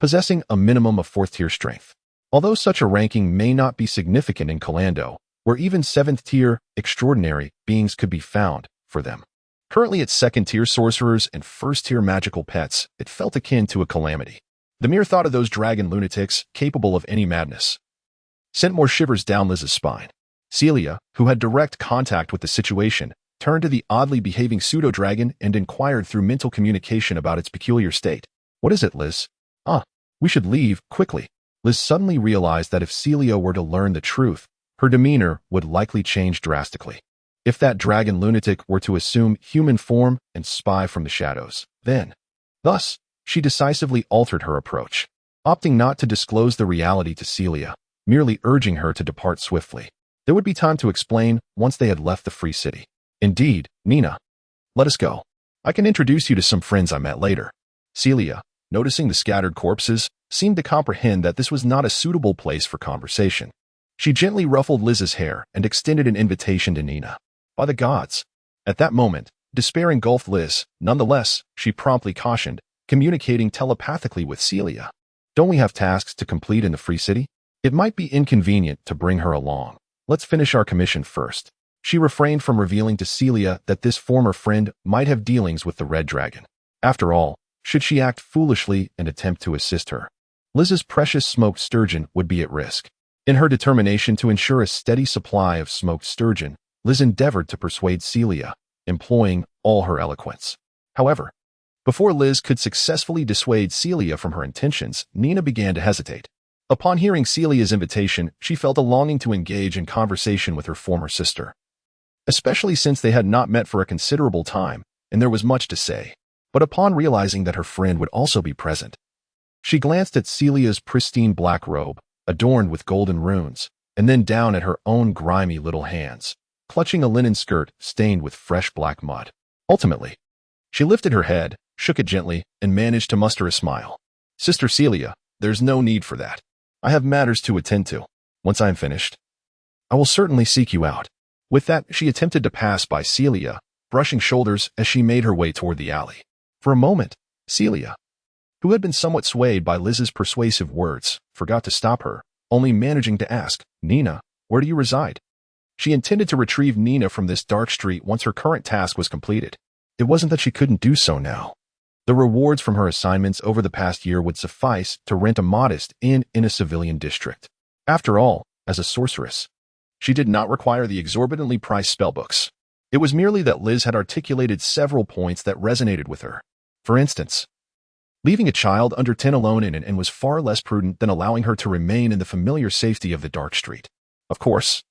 possessing a minimum of 4th-tier strength. Although such a ranking may not be significant in Calando, where even 7th-tier, extraordinary beings could be found for them. Currently at 2nd-tier sorcerers and 1st-tier magical pets, it felt akin to a calamity. The mere thought of those dragon lunatics, capable of any madness, sent more shivers down Liz's spine. Celia, who had direct contact with the situation, turned to the oddly behaving pseudo-dragon and inquired through mental communication about its peculiar state. "What is it, Liz?" We should leave, quickly." Liz suddenly realized that if Celia were to learn the truth, her demeanor would likely change drastically. If that dragon lunatic were to assume human form and spy from the shadows, then. Thus, she decisively altered her approach, opting not to disclose the reality to Celia, merely urging her to depart swiftly. There would be time to explain once they had left the free city. "Indeed, Nina. Let us go. I can introduce you to some friends I met later." Celia, noticing the scattered corpses, seemed to comprehend that this was not a suitable place for conversation. She gently ruffled Liz's hair and extended an invitation to Nina. By the gods! At that moment, despair engulfed Liz. Nonetheless, she promptly cautioned, communicating telepathically with Celia. "Don't we have tasks to complete in the free city? It might be inconvenient to bring her along. Let's finish our commission first." She refrained from revealing to Celia that this former friend might have dealings with the red dragon. After all, should she act foolishly and attempt to assist her, Liz's precious smoked sturgeon would be at risk. In her determination to ensure a steady supply of smoked sturgeon, Liz endeavored to persuade Celia, employing all her eloquence. However, before Liz could successfully dissuade Celia from her intentions, Nina began to hesitate. Upon hearing Celia's invitation, she felt a longing to engage in conversation with her former sister, especially since they had not met for a considerable time, and there was much to say. But upon realizing that her friend would also be present, she glanced at Celia's pristine black robe, adorned with golden runes, and then down at her own grimy little hands, clutching a linen skirt stained with fresh black mud. Ultimately, she lifted her head, shook it gently, and managed to muster a smile. "Sister Celia, there's no need for that. I have matters to attend to. Once I am finished, I will certainly seek you out." With that, she attempted to pass by Celia, brushing shoulders as she made her way toward the alley. For a moment, Celia, who had been somewhat swayed by Liz's persuasive words, forgot to stop her, only managing to ask, "Nina, where do you reside?" She intended to retrieve Nina from this dark street once her current task was completed. It wasn't that she couldn't do so now. The rewards from her assignments over the past year would suffice to rent a modest inn in a civilian district. After all, as a sorceress, she did not require the exorbitantly priced spellbooks. It was merely that Liz had articulated several points that resonated with her. For instance, leaving a child under 10 alone in an inn was far less prudent than allowing her to remain in the familiar safety of the dark street. Of course,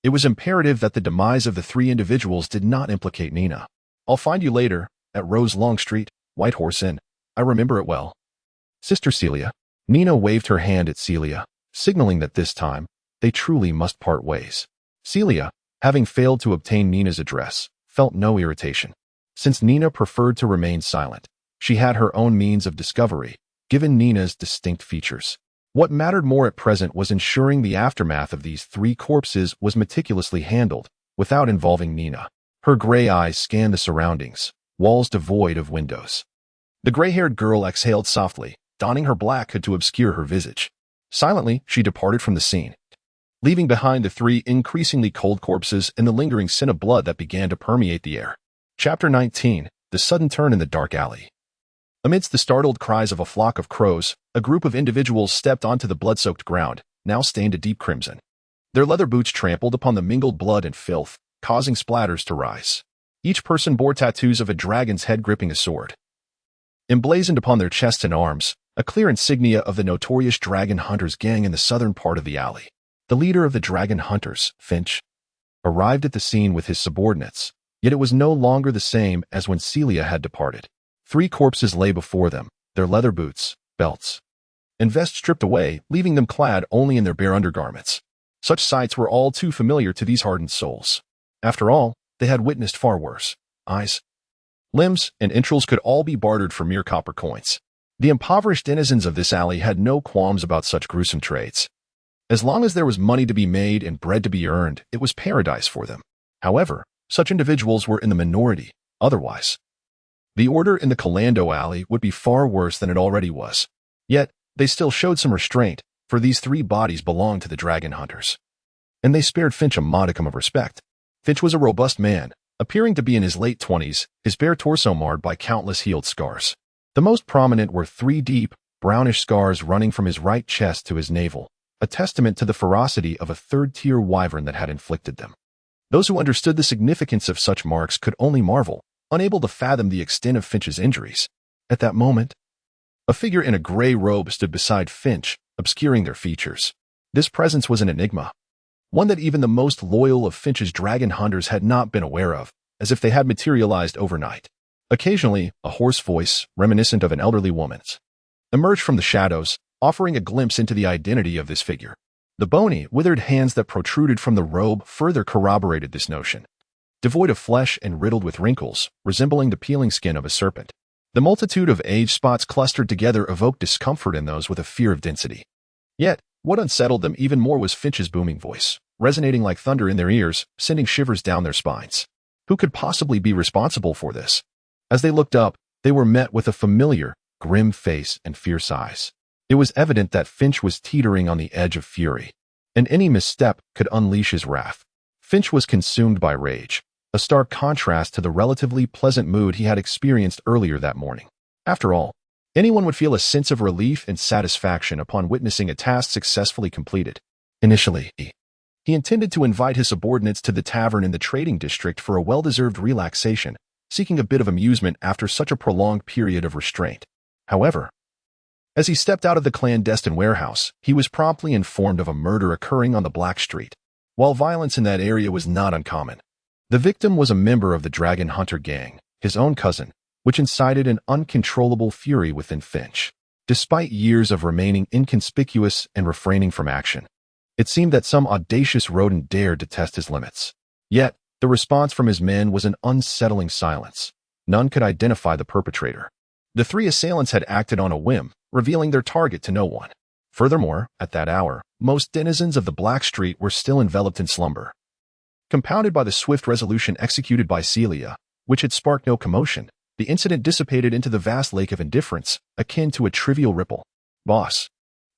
it was imperative that the demise of the three individuals did not implicate Nina. "I'll find you later, at Rose Long Street, White Horse Inn. I remember it well. Sister Celia." Nina waved her hand at Celia, signaling that this time, they truly must part ways. Celia, having failed to obtain Nina's address, felt no irritation. Since Nina preferred to remain silent, she had her own means of discovery, given Nina's distinct features. What mattered more at present was ensuring the aftermath of these three corpses was meticulously handled, without involving Nina. Her gray eyes scanned the surroundings, walls devoid of windows. The gray-haired girl exhaled softly, donning her black hood to obscure her visage. Silently, she departed from the scene, leaving behind the three increasingly cold corpses and the lingering scent of blood that began to permeate the air. Chapter 19. The Sudden Turn in the Dark Alley. Amidst the startled cries of a flock of crows, a group of individuals stepped onto the blood-soaked ground, now stained a deep crimson. Their leather boots trampled upon the mingled blood and filth, causing splatters to rise. Each person bore tattoos of a dragon's head gripping a sword. Emblazoned upon their chests and arms, a clear insignia of the notorious dragon hunters gang in the southern part of the alley. The leader of the dragon hunters, Finch, arrived at the scene with his subordinates, yet it was no longer the same as when Celia had departed. Three corpses lay before them, their leather boots, belts, and vests stripped away, leaving them clad only in their bare undergarments. Such sights were all too familiar to these hardened souls. After all, they had witnessed far worse. Eyes, limbs, and entrails could all be bartered for mere copper coins. The impoverished denizens of this alley had no qualms about such gruesome trades. As long as there was money to be made and bread to be earned, it was paradise for them. However, such individuals were in the minority. Otherwise, the order in the Calando alley would be far worse than it already was. Yet, they still showed some restraint, for these three bodies belonged to the dragon hunters. And they spared Finch a modicum of respect. Finch was a robust man, appearing to be in his late 20s, his bare torso marred by countless healed scars. The most prominent were three deep, brownish scars running from his right chest to his navel, a testament to the ferocity of a third-tier wyvern that had inflicted them. Those who understood the significance of such marks could only marvel, unable to fathom the extent of Finch's injuries. At that moment, a figure in a gray robe stood beside Finch, obscuring their features. This presence was an enigma, one that even the most loyal of Finch's dragon hunters had not been aware of, as if they had materialized overnight. Occasionally, a hoarse voice, reminiscent of an elderly woman's, emerged from the shadows, offering a glimpse into the identity of this figure. The bony, withered hands that protruded from the robe further corroborated this notion. Devoid of flesh and riddled with wrinkles, resembling the peeling skin of a serpent, the multitude of age spots clustered together evoked discomfort in those with a fear of density. Yet, what unsettled them even more was Finch's booming voice, resonating like thunder in their ears, sending shivers down their spines. Who could possibly be responsible for this? As they looked up, they were met with a familiar, grim face and fierce eyes. It was evident that Finch was teetering on the edge of fury, and any misstep could unleash his wrath. Finch was consumed by rage, a stark contrast to the relatively pleasant mood he had experienced earlier that morning. After all, anyone would feel a sense of relief and satisfaction upon witnessing a task successfully completed. Initially, he intended to invite his subordinates to the tavern in the trading district for a well-deserved relaxation, seeking a bit of amusement after such a prolonged period of restraint. However, As he stepped out of the clandestine warehouse, he was promptly informed of a murder occurring on the Black Street. While violence in that area was not uncommon, the victim was a member of the Dragon Hunter gang, his own cousin, which incited an uncontrollable fury within Finch. Despite years of remaining inconspicuous and refraining from action, it seemed that some audacious rodent dared to test his limits. Yet, the response from his men was an unsettling silence. None could identify the perpetrator. The three assailants had acted on a whim, revealing their target to no one. Furthermore, at that hour, most denizens of the Black Street were still enveloped in slumber. Compounded by the swift resolution executed by Celia, which had sparked no commotion, the incident dissipated into the vast lake of indifference, akin to a trivial ripple. "Boss,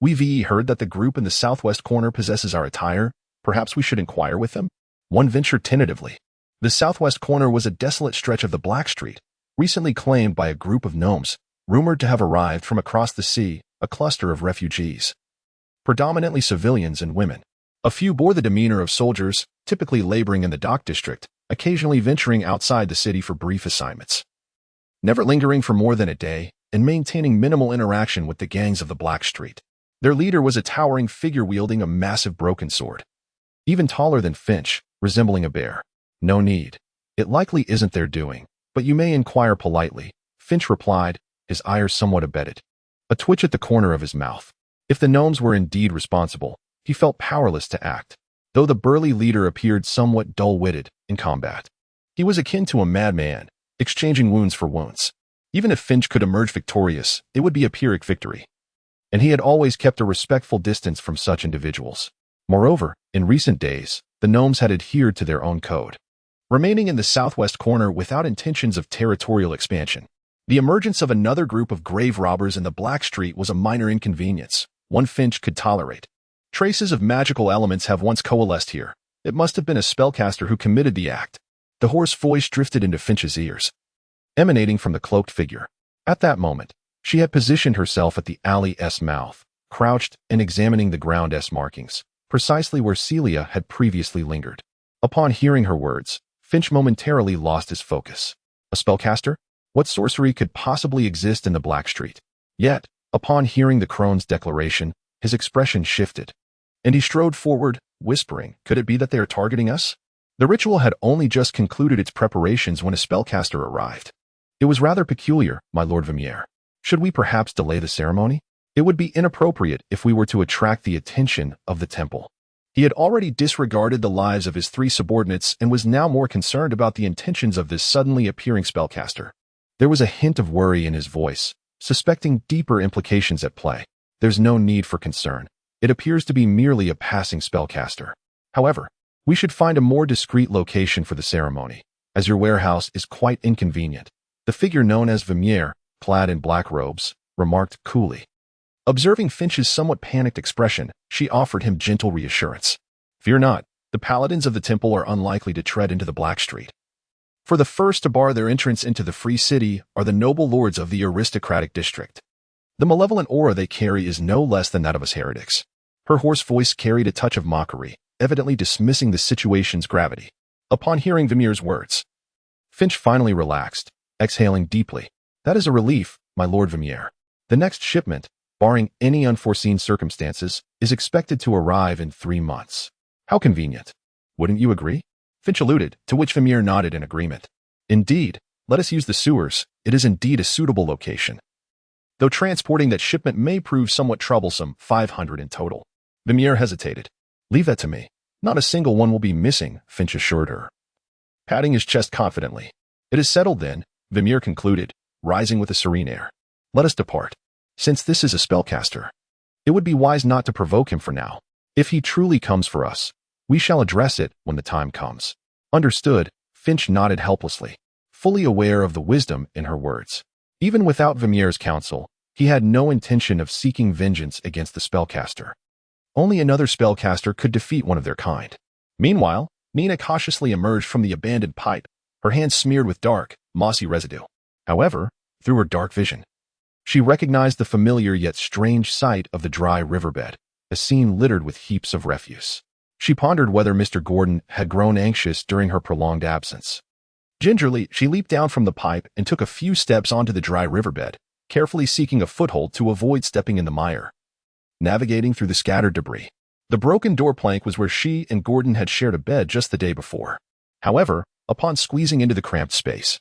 we've heard that the group in the southwest corner possesses our attire. Perhaps we should inquire with them?" One ventured tentatively. The southwest corner was a desolate stretch of the Black Street, recently claimed by a group of gnomes, rumored to have arrived from across the sea, a cluster of refugees. Predominantly civilians and women. A few bore the demeanor of soldiers, typically laboring in the dock district, occasionally venturing outside the city for brief assignments. Never lingering for more than a day, and maintaining minimal interaction with the gangs of the Black Street. Their leader was a towering figure wielding a massive broken sword. Even taller than Finch, resembling a bear. "No need. It likely isn't their doing, but you may inquire politely," Finch replied, his ire somewhat abated. A twitch at the corner of his mouth. If the gnomes were indeed responsible, he felt powerless to act, though the burly leader appeared somewhat dull-witted in combat. He was akin to a madman, exchanging wounds for wounds. Even if Finch could emerge victorious, it would be a Pyrrhic victory. And he had always kept a respectful distance from such individuals. Moreover, in recent days, the gnomes had adhered to their own code, remaining in the southwest corner without intentions of territorial expansion. The emergence of another group of grave robbers in the Black Street was a minor inconvenience, one Finch could tolerate. Traces of magical elements have once coalesced here. It must have been a spellcaster who committed the act. The hoarse voice drifted into Finch's ears, emanating from the cloaked figure. At that moment, she had positioned herself at the alley's mouth, crouched and examining the ground's markings, precisely where Celia had previously lingered. Upon hearing her words, Finch momentarily lost his focus. A spellcaster? What sorcery could possibly exist in the Black Street? Yet, upon hearing the crone's declaration, his expression shifted, and he strode forward, whispering, "Could it be that they are targeting us?" The ritual had only just concluded its preparations when a spellcaster arrived. "It was rather peculiar, my Lord Vermeer. Should we perhaps delay the ceremony? It would be inappropriate if we were to attract the attention of the temple." He had already disregarded the lives of his three subordinates and was now more concerned about the intentions of this suddenly appearing spellcaster. There was a hint of worry in his voice, suspecting deeper implications at play. "There's no need for concern. It appears to be merely a passing spellcaster. However, we should find a more discreet location for the ceremony, as your warehouse is quite inconvenient." The figure known as Vermeer, clad in black robes, remarked coolly. Observing Finch's somewhat panicked expression, she offered him gentle reassurance. "Fear not, the paladins of the temple are unlikely to tread into the Black Street. For the first to bar their entrance into the free city are the noble lords of the aristocratic district. The malevolent aura they carry is no less than that of us heretics." Her hoarse voice carried a touch of mockery, evidently dismissing the situation's gravity. Upon hearing Vermeer's words, Finch finally relaxed, exhaling deeply. "That is a relief, my Lord Vermeer. The next shipment, barring any unforeseen circumstances, is expected to arrive in 3 months. How convenient. Wouldn't you agree?" Finch alluded, to which Vermeer nodded in agreement. "Indeed, let us use the sewers. It is indeed a suitable location. Though transporting that shipment may prove somewhat troublesome, 500 in total." Vermeer hesitated. "Leave that to me. Not a single one will be missing," Finch assured her, patting his chest confidently. "It is settled then," Vermeer concluded, rising with a serene air. "Let us depart. Since this is a spellcaster, it would be wise not to provoke him for now. If he truly comes for us, we shall address it when the time comes." "Understood," Finch nodded helplessly, fully aware of the wisdom in her words. Even without Vermeer's counsel, he had no intention of seeking vengeance against the spellcaster. Only another spellcaster could defeat one of their kind. Meanwhile, Nina cautiously emerged from the abandoned pipe, her hands smeared with dark, mossy residue. However, through her dark vision, she recognized the familiar yet strange sight of the dry riverbed, a scene littered with heaps of refuse. She pondered whether Mr. Gordon had grown anxious during her prolonged absence. Gingerly, she leaped down from the pipe and took a few steps onto the dry riverbed, carefully seeking a foothold to avoid stepping in the mire. Navigating through the scattered debris. The broken door plank was where she and Gordon had shared a bed just the day before. However, upon squeezing into the cramped space,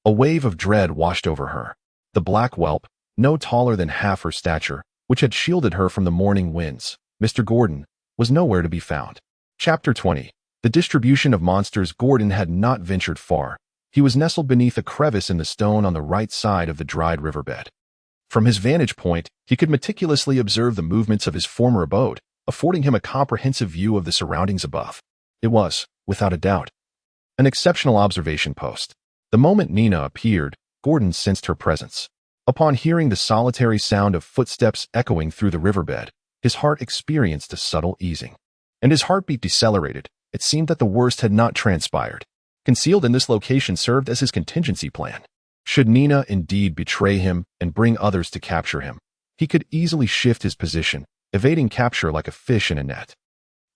a wave of dread washed over her. The black whelp, no taller than half her stature, which had shielded her from the morning winds, Mr. Gordon, was nowhere to be found. Chapter 20. The distribution of monsters. Gordon had not ventured far. He was nestled beneath a crevice in the stone on the right side of the dried riverbed. From his vantage point, he could meticulously observe the movements of his former abode, affording him a comprehensive view of the surroundings above. It was, without a doubt, an exceptional observation post. The moment Nina appeared, Gordon sensed her presence. Upon hearing the solitary sound of footsteps echoing through the riverbed, his heart experienced a subtle easing, and his heartbeat decelerated. It seemed that the worst had not transpired. Concealed in this location served as his contingency plan. Should Nina indeed betray him and bring others to capture him, he could easily shift his position, evading capture like a fish in a net.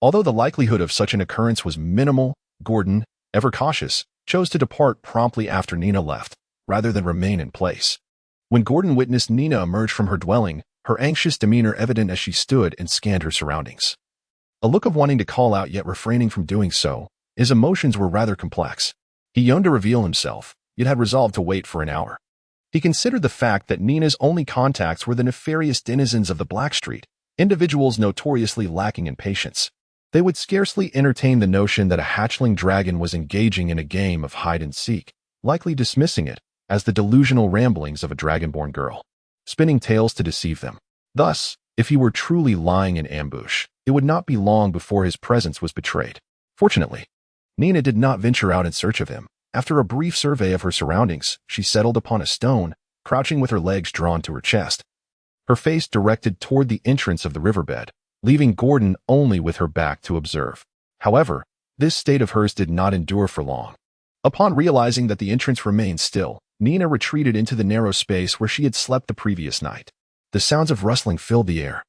Although the likelihood of such an occurrence was minimal, Gordon, ever cautious, chose to depart promptly after Nina left, rather than remain in place. When Gordon witnessed Nina emerge from her dwelling, her anxious demeanor evident as she stood and scanned her surroundings. A look of wanting to call out yet refraining from doing so, his emotions were rather complex. He yearned to reveal himself, yet had resolved to wait for an hour. He considered the fact that Nina's only contacts were the nefarious denizens of the Black Street, individuals notoriously lacking in patience. They would scarcely entertain the notion that a hatchling dragon was engaging in a game of hide-and-seek, likely dismissing it as the delusional ramblings of a dragonborn girl, spinning tales to deceive them. Thus, if he were truly lying in ambush, it would not be long before his presence was betrayed. Fortunately, Nina did not venture out in search of him. After a brief survey of her surroundings, she settled upon a stone, crouching with her legs drawn to her chest, her face directed toward the entrance of the riverbed, leaving Gordon only with her back to observe. However, this state of hers did not endure for long. Upon realizing that the entrance remained still, Nina retreated into the narrow space where she had slept the previous night. The sounds of rustling filled the air,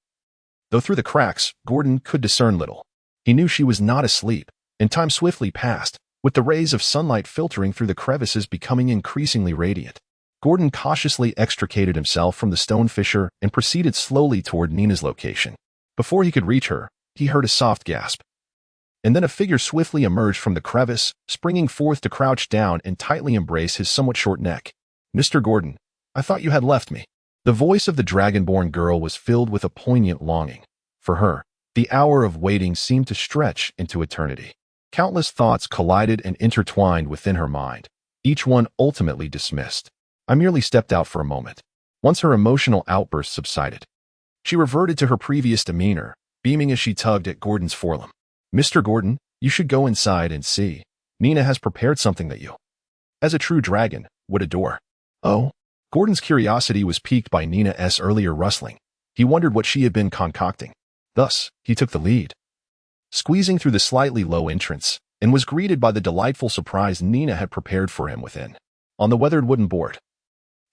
though through the cracks, Gordon could discern little. He knew she was not asleep, and time swiftly passed, with the rays of sunlight filtering through the crevices becoming increasingly radiant. Gordon cautiously extricated himself from the stone fissure and proceeded slowly toward Nina's location. Before he could reach her, he heard a soft gasp. And then a figure swiftly emerged from the crevice, springing forth to crouch down and tightly embrace his somewhat short neck. "Mr. Gordon, I thought you had left me." The voice of the dragonborn girl was filled with a poignant longing. For her, the hour of waiting seemed to stretch into eternity. Countless thoughts collided and intertwined within her mind, each one ultimately dismissed. "I merely stepped out for a moment." Once her emotional outburst subsided, she reverted to her previous demeanor, beaming as she tugged at Gordon's forearm. "Mr. Gordon, you should go inside and see. Nina has prepared something that you, as a true dragon, would adore." "Oh?" Gordon's curiosity was piqued by Nina's earlier rustling. He wondered what she had been concocting. Thus, he took the lead, squeezing through the slightly low entrance, and was greeted by the delightful surprise Nina had prepared for him within. On the weathered wooden board,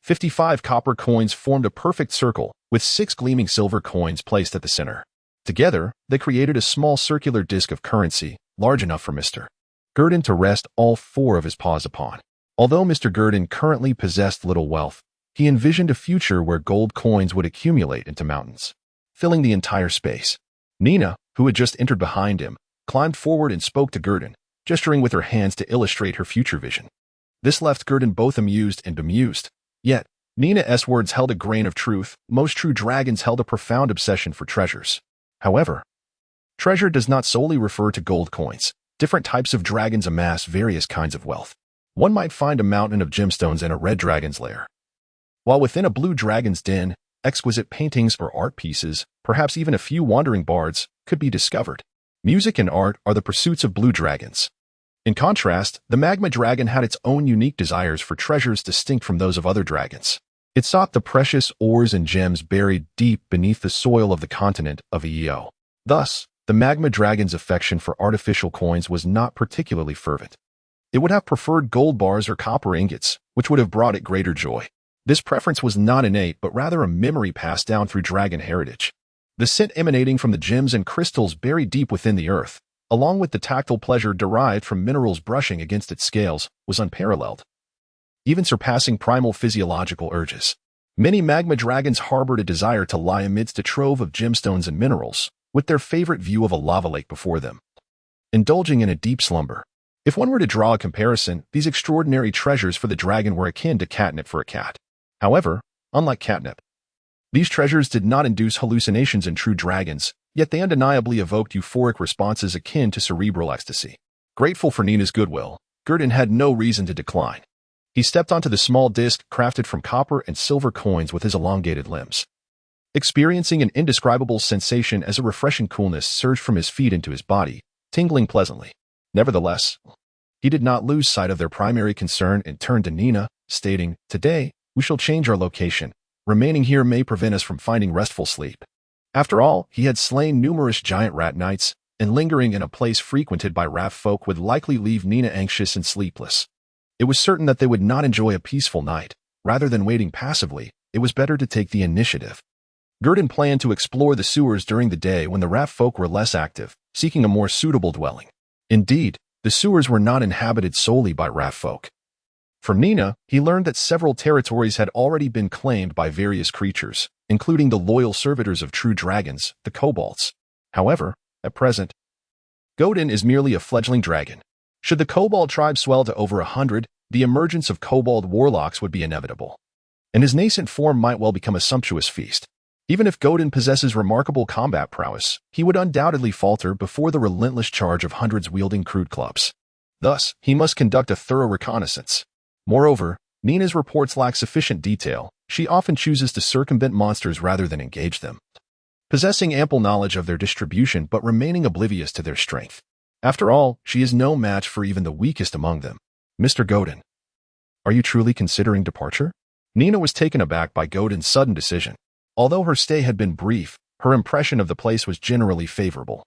55 copper coins formed a perfect circle, with 6 gleaming silver coins placed at the center. Together, they created a small circular disc of currency, large enough for Mr. Gordon to rest all 4 of his paws upon. Although Mr. Gordon currently possessed little wealth, he envisioned a future where gold coins would accumulate into mountains, filling the entire space. Nina, who had just entered behind him, climbed forward and spoke to Gordon, gesturing with her hands to illustrate her future vision. This left Gordon both amused and bemused. Yet, Nina's words held a grain of truth. Most true dragons held a profound obsession for treasures. However, treasure does not solely refer to gold coins. Different types of dragons amass various kinds of wealth. One might find a mountain of gemstones in a red dragon's lair, while within a blue dragon's den, exquisite paintings or art pieces, perhaps even a few wandering bards, could be discovered. Music and art are the pursuits of blue dragons. In contrast, the magma dragon had its own unique desires for treasures distinct from those of other dragons. It sought the precious ores and gems buried deep beneath the soil of the continent of Eo. Thus, the magma dragon's affection for artificial coins was not particularly fervent. It would have preferred gold bars or copper ingots, which would have brought it greater joy. This preference was not innate, but rather a memory passed down through dragon heritage. The scent emanating from the gems and crystals buried deep within the earth, along with the tactile pleasure derived from minerals brushing against its scales, was unparalleled, even surpassing primal physiological urges. Many magma dragons harbored a desire to lie amidst a trove of gemstones and minerals, with their favorite view of a lava lake before them, indulging in a deep slumber. If one were to draw a comparison, these extraordinary treasures for the dragon were akin to catnip for a cat. However, unlike catnip, these treasures did not induce hallucinations in true dragons, yet they undeniably evoked euphoric responses akin to cerebral ecstasy. Grateful for Nina's goodwill, Gurdon had no reason to decline. He stepped onto the small disc crafted from copper and silver coins with his elongated limbs, experiencing an indescribable sensation as a refreshing coolness surged from his feet into his body, tingling pleasantly. Nevertheless, he did not lose sight of their primary concern and turned to Nina, stating, "Today, we shall change our location. Remaining here may prevent us from finding restful sleep." After all, he had slain numerous giant rat knights, and lingering in a place frequented by rat folk would likely leave Nina anxious and sleepless. It was certain that they would not enjoy a peaceful night. Rather than waiting passively, it was better to take the initiative. Gurdon planned to explore the sewers during the day when the rat folk were less active, seeking a more suitable dwelling. Indeed, the sewers were not inhabited solely by rat folk. From Nina, he learned that several territories had already been claimed by various creatures, including the loyal servitors of true dragons, the kobolds. However, at present, Gurdon is merely a fledgling dragon. Should the kobold tribe swell to over 100, the emergence of kobold warlocks would be inevitable, and his nascent form might well become a sumptuous feast. Even if Gurdon possesses remarkable combat prowess, he would undoubtedly falter before the relentless charge of hundreds wielding crude clubs. Thus, he must conduct a thorough reconnaissance. Moreover, Nina's reports lack sufficient detail. She often chooses to circumvent monsters rather than engage them, possessing ample knowledge of their distribution but remaining oblivious to their strength. After all, she is no match for even the weakest among them. "Mr. Gurdon, are you truly considering departure?" Nina was taken aback by Gurdon's sudden decision. Although her stay had been brief, her impression of the place was generally favorable,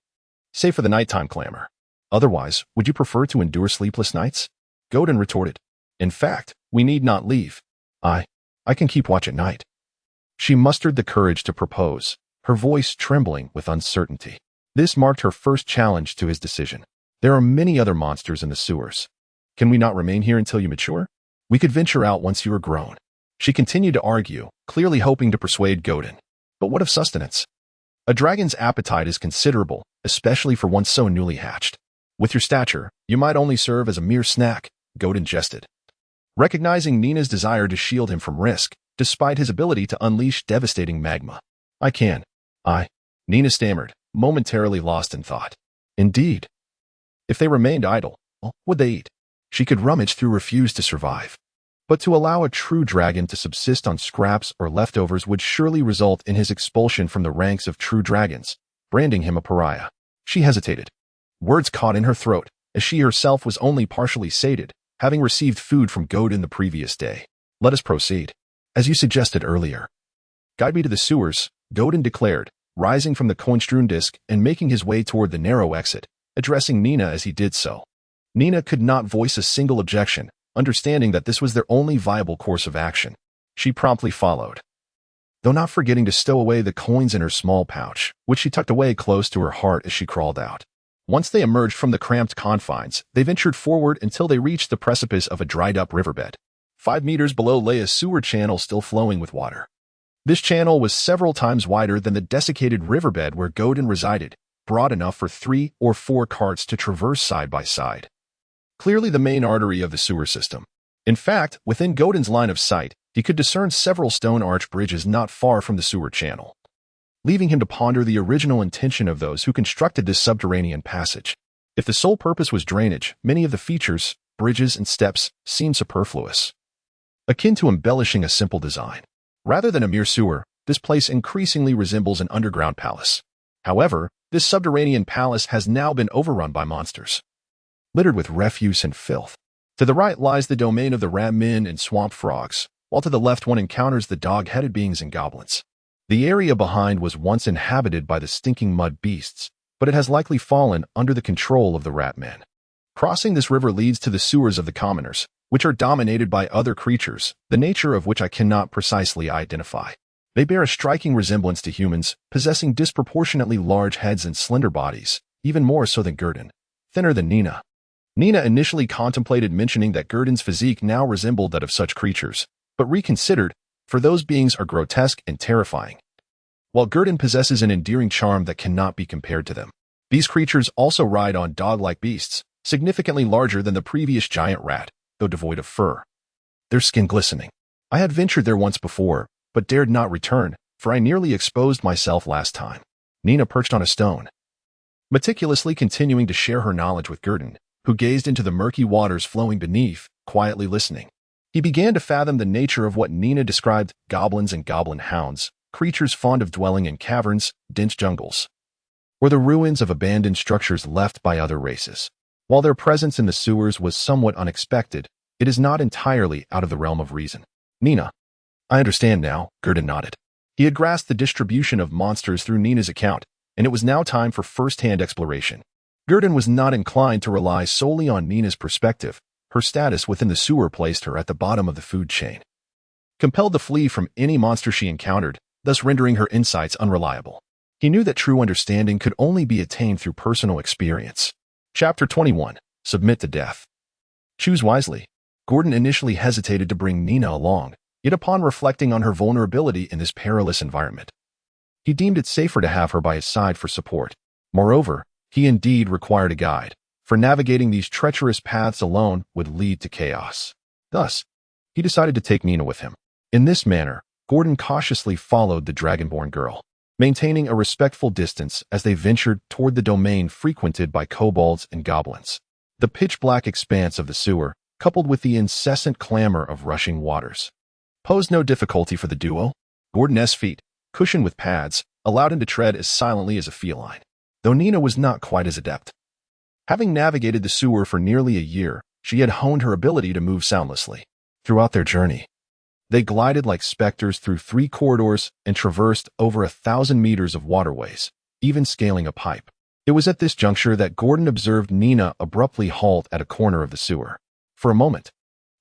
save for the nighttime clamor. "Otherwise, would you prefer to endure sleepless nights?" Gurdon retorted. "In fact, we need not leave. I can keep watch at night." She mustered the courage to propose, her voice trembling with uncertainty. This marked her first challenge to his decision. "There are many other monsters in the sewers. Can we not remain here until you mature? We could venture out once you are grown." She continued to argue, clearly hoping to persuade Gurdon. But what of sustenance? A dragon's appetite is considerable, especially for one so newly hatched. "With your stature, you might only serve as a mere snack," Gurdon jested. Recognizing Nina's desire to shield him from risk, despite his ability to unleash devastating magma. Nina stammered, momentarily lost in thought. Indeed. If they remained idle, what would they eat? She could rummage through refuse to survive. But to allow a true dragon to subsist on scraps or leftovers would surely result in his expulsion from the ranks of true dragons, branding him a pariah. She hesitated. Words caught in her throat, as she herself was only partially sated, having received food from Gurdon the previous day. "Let us proceed. As you suggested earlier." "Guide me to the sewers," Gurdon declared, rising from the coin-strewn disc and making his way toward the narrow exit, addressing Nina as he did so. Nina could not voice a single objection, understanding that this was their only viable course of action. She promptly followed, though not forgetting to stow away the coins in her small pouch, which she tucked away close to her heart as she crawled out. Once they emerged from the cramped confines, they ventured forward until they reached the precipice of a dried-up riverbed. 5 meters below lay a sewer channel still flowing with water. This channel was several times wider than the desiccated riverbed where Gurdon resided, broad enough for 3 or 4 carts to traverse side by side. Clearly the main artery of the sewer system. In fact, within Gurdon's line of sight, he could discern several stone arch bridges not far from the sewer channel, leaving him to ponder the original intention of those who constructed this subterranean passage. If the sole purpose was drainage, many of the features, bridges, and steps seemed superfluous, akin to embellishing a simple design. Rather than a mere sewer, this place increasingly resembles an underground palace. However, this subterranean palace has now been overrun by monsters, littered with refuse and filth. To the right lies the domain of the rat-men and swamp frogs, while to the left one encounters the dog-headed beings and goblins. The area behind was once inhabited by the stinking mud beasts, but it has likely fallen under the control of the rat-men. Crossing this river leads to the sewers of the commoners, which are dominated by other creatures, the nature of which I cannot precisely identify. They bear a striking resemblance to humans, possessing disproportionately large heads and slender bodies, even more so than Gurdon, thinner than Nina. Nina initially contemplated mentioning that Gurdon's physique now resembled that of such creatures, but reconsidered, for those beings are grotesque and terrifying, while Gurdon possesses an endearing charm that cannot be compared to them. These creatures also ride on dog-like beasts, significantly larger than the previous giant rat, though devoid of fur. Their skin glistening. I had ventured there once before, but dared not return, for I nearly exposed myself last time. Nina perched on a stone, meticulously continuing to share her knowledge with Gurdon, who gazed into the murky waters flowing beneath, quietly listening. He began to fathom the nature of what Nina described: goblins and goblin hounds, creatures fond of dwelling in caverns, dense jungles, or the ruins of abandoned structures left by other races. While their presence in the sewers was somewhat unexpected, it is not entirely out of the realm of reason. Nina. I understand now, Gurdon nodded. He had grasped the distribution of monsters through Nina's account, and it was now time for first-hand exploration. Gurdon was not inclined to rely solely on Nina's perspective. Her status within the sewer placed her at the bottom of the food chain, compelled to flee from any monster she encountered, thus rendering her insights unreliable. He knew that true understanding could only be attained through personal experience. Chapter 21. Submit to Death. Choose wisely. Gurdon initially hesitated to bring Nina along, yet upon reflecting on her vulnerability in this perilous environment, he deemed it safer to have her by his side for support. Moreover, he indeed required a guide, for navigating these treacherous paths alone would lead to chaos. Thus, he decided to take Nina with him. In this manner, Gurdon cautiously followed the dragonborn girl, maintaining a respectful distance as they ventured toward the domain frequented by kobolds and goblins. The pitch-black expanse of the sewer, coupled with the incessant clamor of rushing waters, posed no difficulty for the duo. Gordon's feet, cushioned with pads, allowed him to tread as silently as a feline, though Nina was not quite as adept. Having navigated the sewer for nearly a year, she had honed her ability to move soundlessly. Throughout their journey, they glided like specters through 3 corridors and traversed over 1,000 meters of waterways, even scaling a pipe. It was at this juncture that Gurdon observed Nina abruptly halt at a corner of the sewer. For a moment,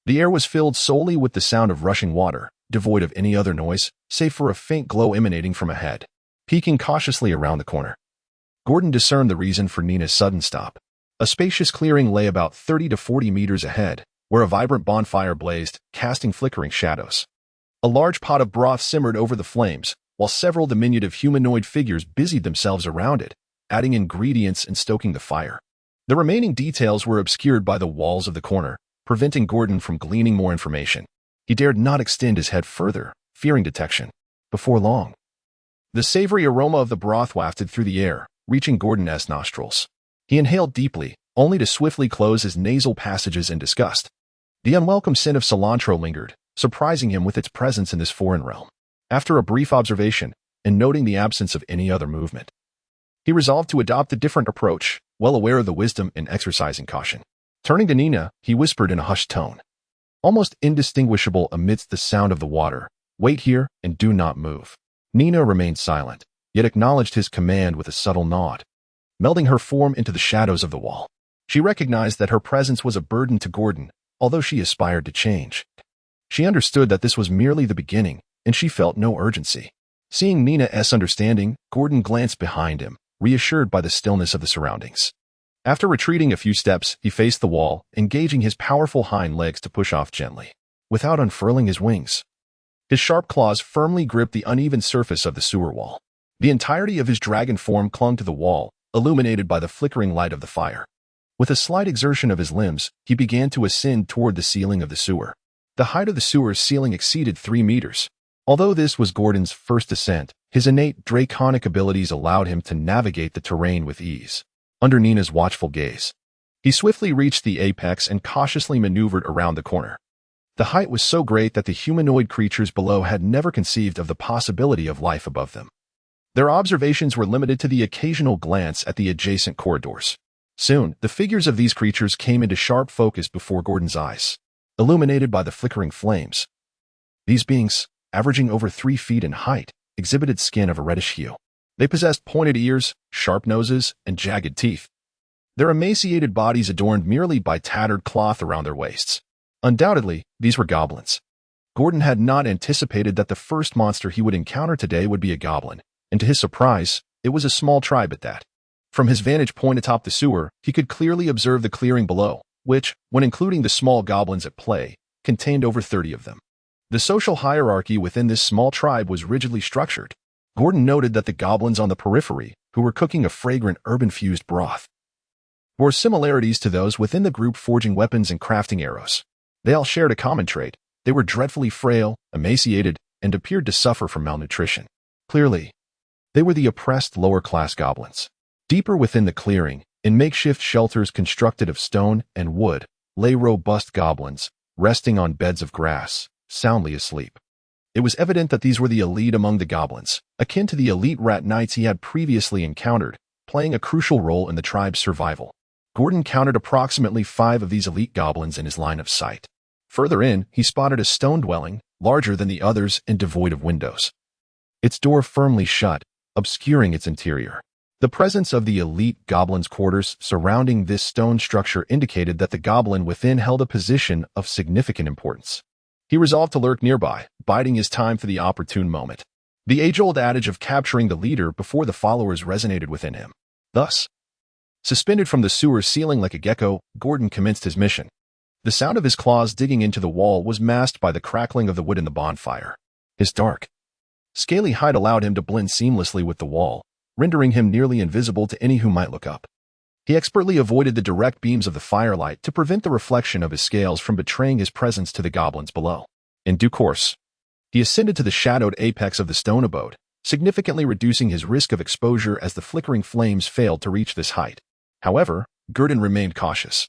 the air was filled solely with the sound of rushing water, devoid of any other noise, save for a faint glow emanating from ahead. Peeking cautiously around the corner, Gurdon discerned the reason for Nina's sudden stop. A spacious clearing lay about 30 to 40 meters ahead, where a vibrant bonfire blazed, casting flickering shadows. A large pot of broth simmered over the flames, while several diminutive humanoid figures busied themselves around it, adding ingredients and stoking the fire. The remaining details were obscured by the walls of the corner, preventing Gurdon from gleaning more information. He dared not extend his head further, fearing detection. Before long, the savory aroma of the broth wafted through the air, reaching Gordon's nostrils. He inhaled deeply, only to swiftly close his nasal passages in disgust. The unwelcome scent of cilantro lingered, surprising him with its presence in this foreign realm. After a brief observation, and noting the absence of any other movement, he resolved to adopt a different approach, well aware of the wisdom in exercising caution. Turning to Nina, he whispered in a hushed tone, almost indistinguishable amidst the sound of the water, "Wait here and do not move." Nina remained silent, yet acknowledged his command with a subtle nod, melding her form into the shadows of the wall. She recognized that her presence was a burden to Gurdon, although she aspired to change. She understood that this was merely the beginning, and she felt no urgency. Seeing Nina's understanding, Gurdon glanced behind him, reassured by the stillness of the surroundings. After retreating a few steps, he faced the wall, engaging his powerful hind legs to push off gently, without unfurling his wings. His sharp claws firmly gripped the uneven surface of the sewer wall. The entirety of his dragon form clung to the wall, illuminated by the flickering light of the fire. With a slight exertion of his limbs, he began to ascend toward the ceiling of the sewer. The height of the sewer's ceiling exceeded 3 meters. Although this was Gordon's first ascent, his innate draconic abilities allowed him to navigate the terrain with ease. Under Nina's watchful gaze, he swiftly reached the apex and cautiously maneuvered around the corner. The height was so great that the humanoid creatures below had never conceived of the possibility of life above them. Their observations were limited to the occasional glance at the adjacent corridors. Soon, the figures of these creatures came into sharp focus before Gordon's eyes, illuminated by the flickering flames. These beings, averaging over 3 feet in height, exhibited skin of a reddish hue. They possessed pointed ears, sharp noses, and jagged teeth. Their emaciated bodies adorned merely by tattered cloth around their waists. Undoubtedly, these were goblins. Gordon had not anticipated that the first monster he would encounter today would be a goblin, and to his surprise, it was a small tribe at that. From his vantage point atop the sewer, he could clearly observe the clearing below, which, when including the small goblins at play, contained over 30 of them. The social hierarchy within this small tribe was rigidly structured. Gordon noted that the goblins on the periphery, who were cooking a fragrant herb-infused broth, bore similarities to those within the group forging weapons and crafting arrows. They all shared a common trait. They were dreadfully frail, emaciated, and appeared to suffer from malnutrition. Clearly, they were the oppressed lower-class goblins. Deeper within the clearing, in makeshift shelters constructed of stone and wood, lay robust goblins, resting on beds of grass, soundly asleep. It was evident that these were the elite among the goblins, akin to the elite rat knights he had previously encountered, playing a crucial role in the tribe's survival. Gordon counted approximately 5 of these elite goblins in his line of sight. Further in, he spotted a stone dwelling, larger than the others and devoid of windows. Its door firmly shut, obscuring its interior. The presence of the elite goblin's quarters surrounding this stone structure indicated that the goblin within held a position of significant importance. He resolved to lurk nearby, biding his time for the opportune moment. The age-old adage of capturing the leader before the followers resonated within him. Thus, suspended from the sewer ceiling like a gecko, Gordon commenced his mission. The sound of his claws digging into the wall was masked by the crackling of the wood in the bonfire. His dark, scaly hide allowed him to blend seamlessly with the wall, rendering him nearly invisible to any who might look up. He expertly avoided the direct beams of the firelight to prevent the reflection of his scales from betraying his presence to the goblins below. In due course, he ascended to the shadowed apex of the stone abode, significantly reducing his risk of exposure as the flickering flames failed to reach this height. However, Gordon remained cautious,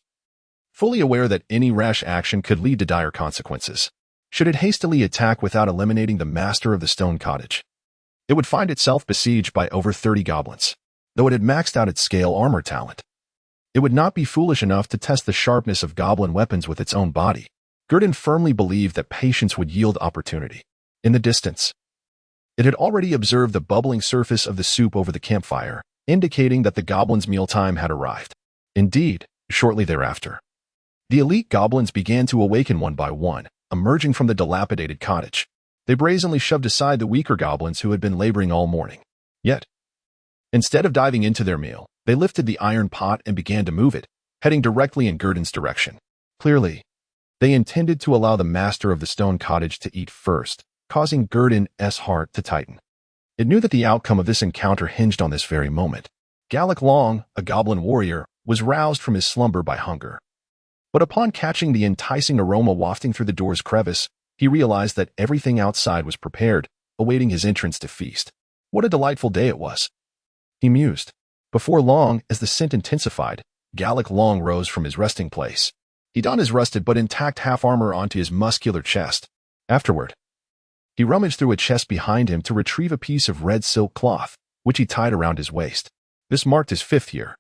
fully aware that any rash action could lead to dire consequences. Should it hastily attack without eliminating the master of the stone cottage, it would find itself besieged by over 30 goblins. Though it had maxed out its scale armor talent, it would not be foolish enough to test the sharpness of goblin weapons with its own body. Gordon firmly believed that patience would yield opportunity. In the distance, it had already observed the bubbling surface of the soup over the campfire, indicating that the goblins' mealtime had arrived. Indeed, shortly thereafter, the elite goblins began to awaken one by one, emerging from the dilapidated cottage. They brazenly shoved aside the weaker goblins who had been laboring all morning. Yet, instead of diving into their meal, they lifted the iron pot and began to move it, heading directly in Gordon's direction. Clearly, they intended to allow the master of the stone cottage to eat first, causing Gordon's heart to tighten. It knew that the outcome of this encounter hinged on this very moment. Gallic Long, a goblin warrior, was roused from his slumber by hunger. But upon catching the enticing aroma wafting through the door's crevice, he realized that everything outside was prepared, awaiting his entrance to feast. What a delightful day it was, he mused. Before long, as the scent intensified, Gallic Long rose from his resting place. He donned his rusted but intact half-armor onto his muscular chest. Afterward, he rummaged through a chest behind him to retrieve a piece of red silk cloth, which he tied around his waist. This marked his 5th year,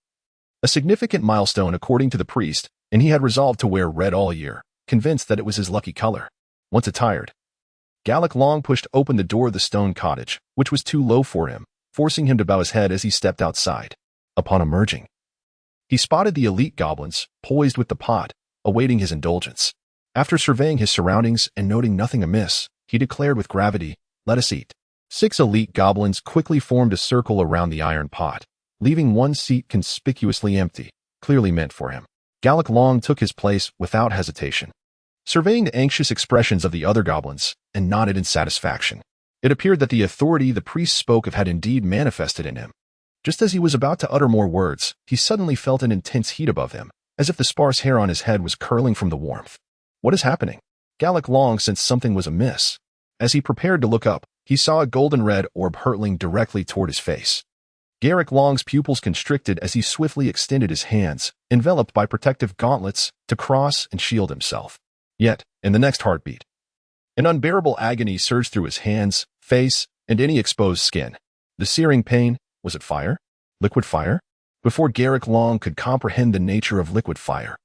a significant milestone according to the priest, and he had resolved to wear red all year, convinced that it was his lucky color. Once attired, Gallic Long pushed open the door of the stone cottage, which was too low for him, forcing him to bow his head as he stepped outside. Upon emerging, he spotted the elite goblins, poised with the pot, awaiting his indulgence. After surveying his surroundings and noting nothing amiss, he declared with gravity, "Let us eat." 6 elite goblins quickly formed a circle around the iron pot, leaving one seat conspicuously empty, clearly meant for him. Gallic Long took his place without hesitation, surveying the anxious expressions of the other goblins, and nodded in satisfaction. It appeared that the authority the priest spoke of had indeed manifested in him. Just as he was about to utter more words, he suddenly felt an intense heat above him, as if the sparse hair on his head was curling from the warmth. What is happening? Gallic Long sensed something was amiss. As he prepared to look up, he saw a golden-red orb hurtling directly toward his face. Gallic Long's pupils constricted as he swiftly extended his hands, enveloped by protective gauntlets, to cross and shield himself. Yet, in the next heartbeat, an unbearable agony surged through his hands, face, and any exposed skin. The searing pain, was it fire? Liquid fire? Before Gallic Long could comprehend the nature of liquid fire,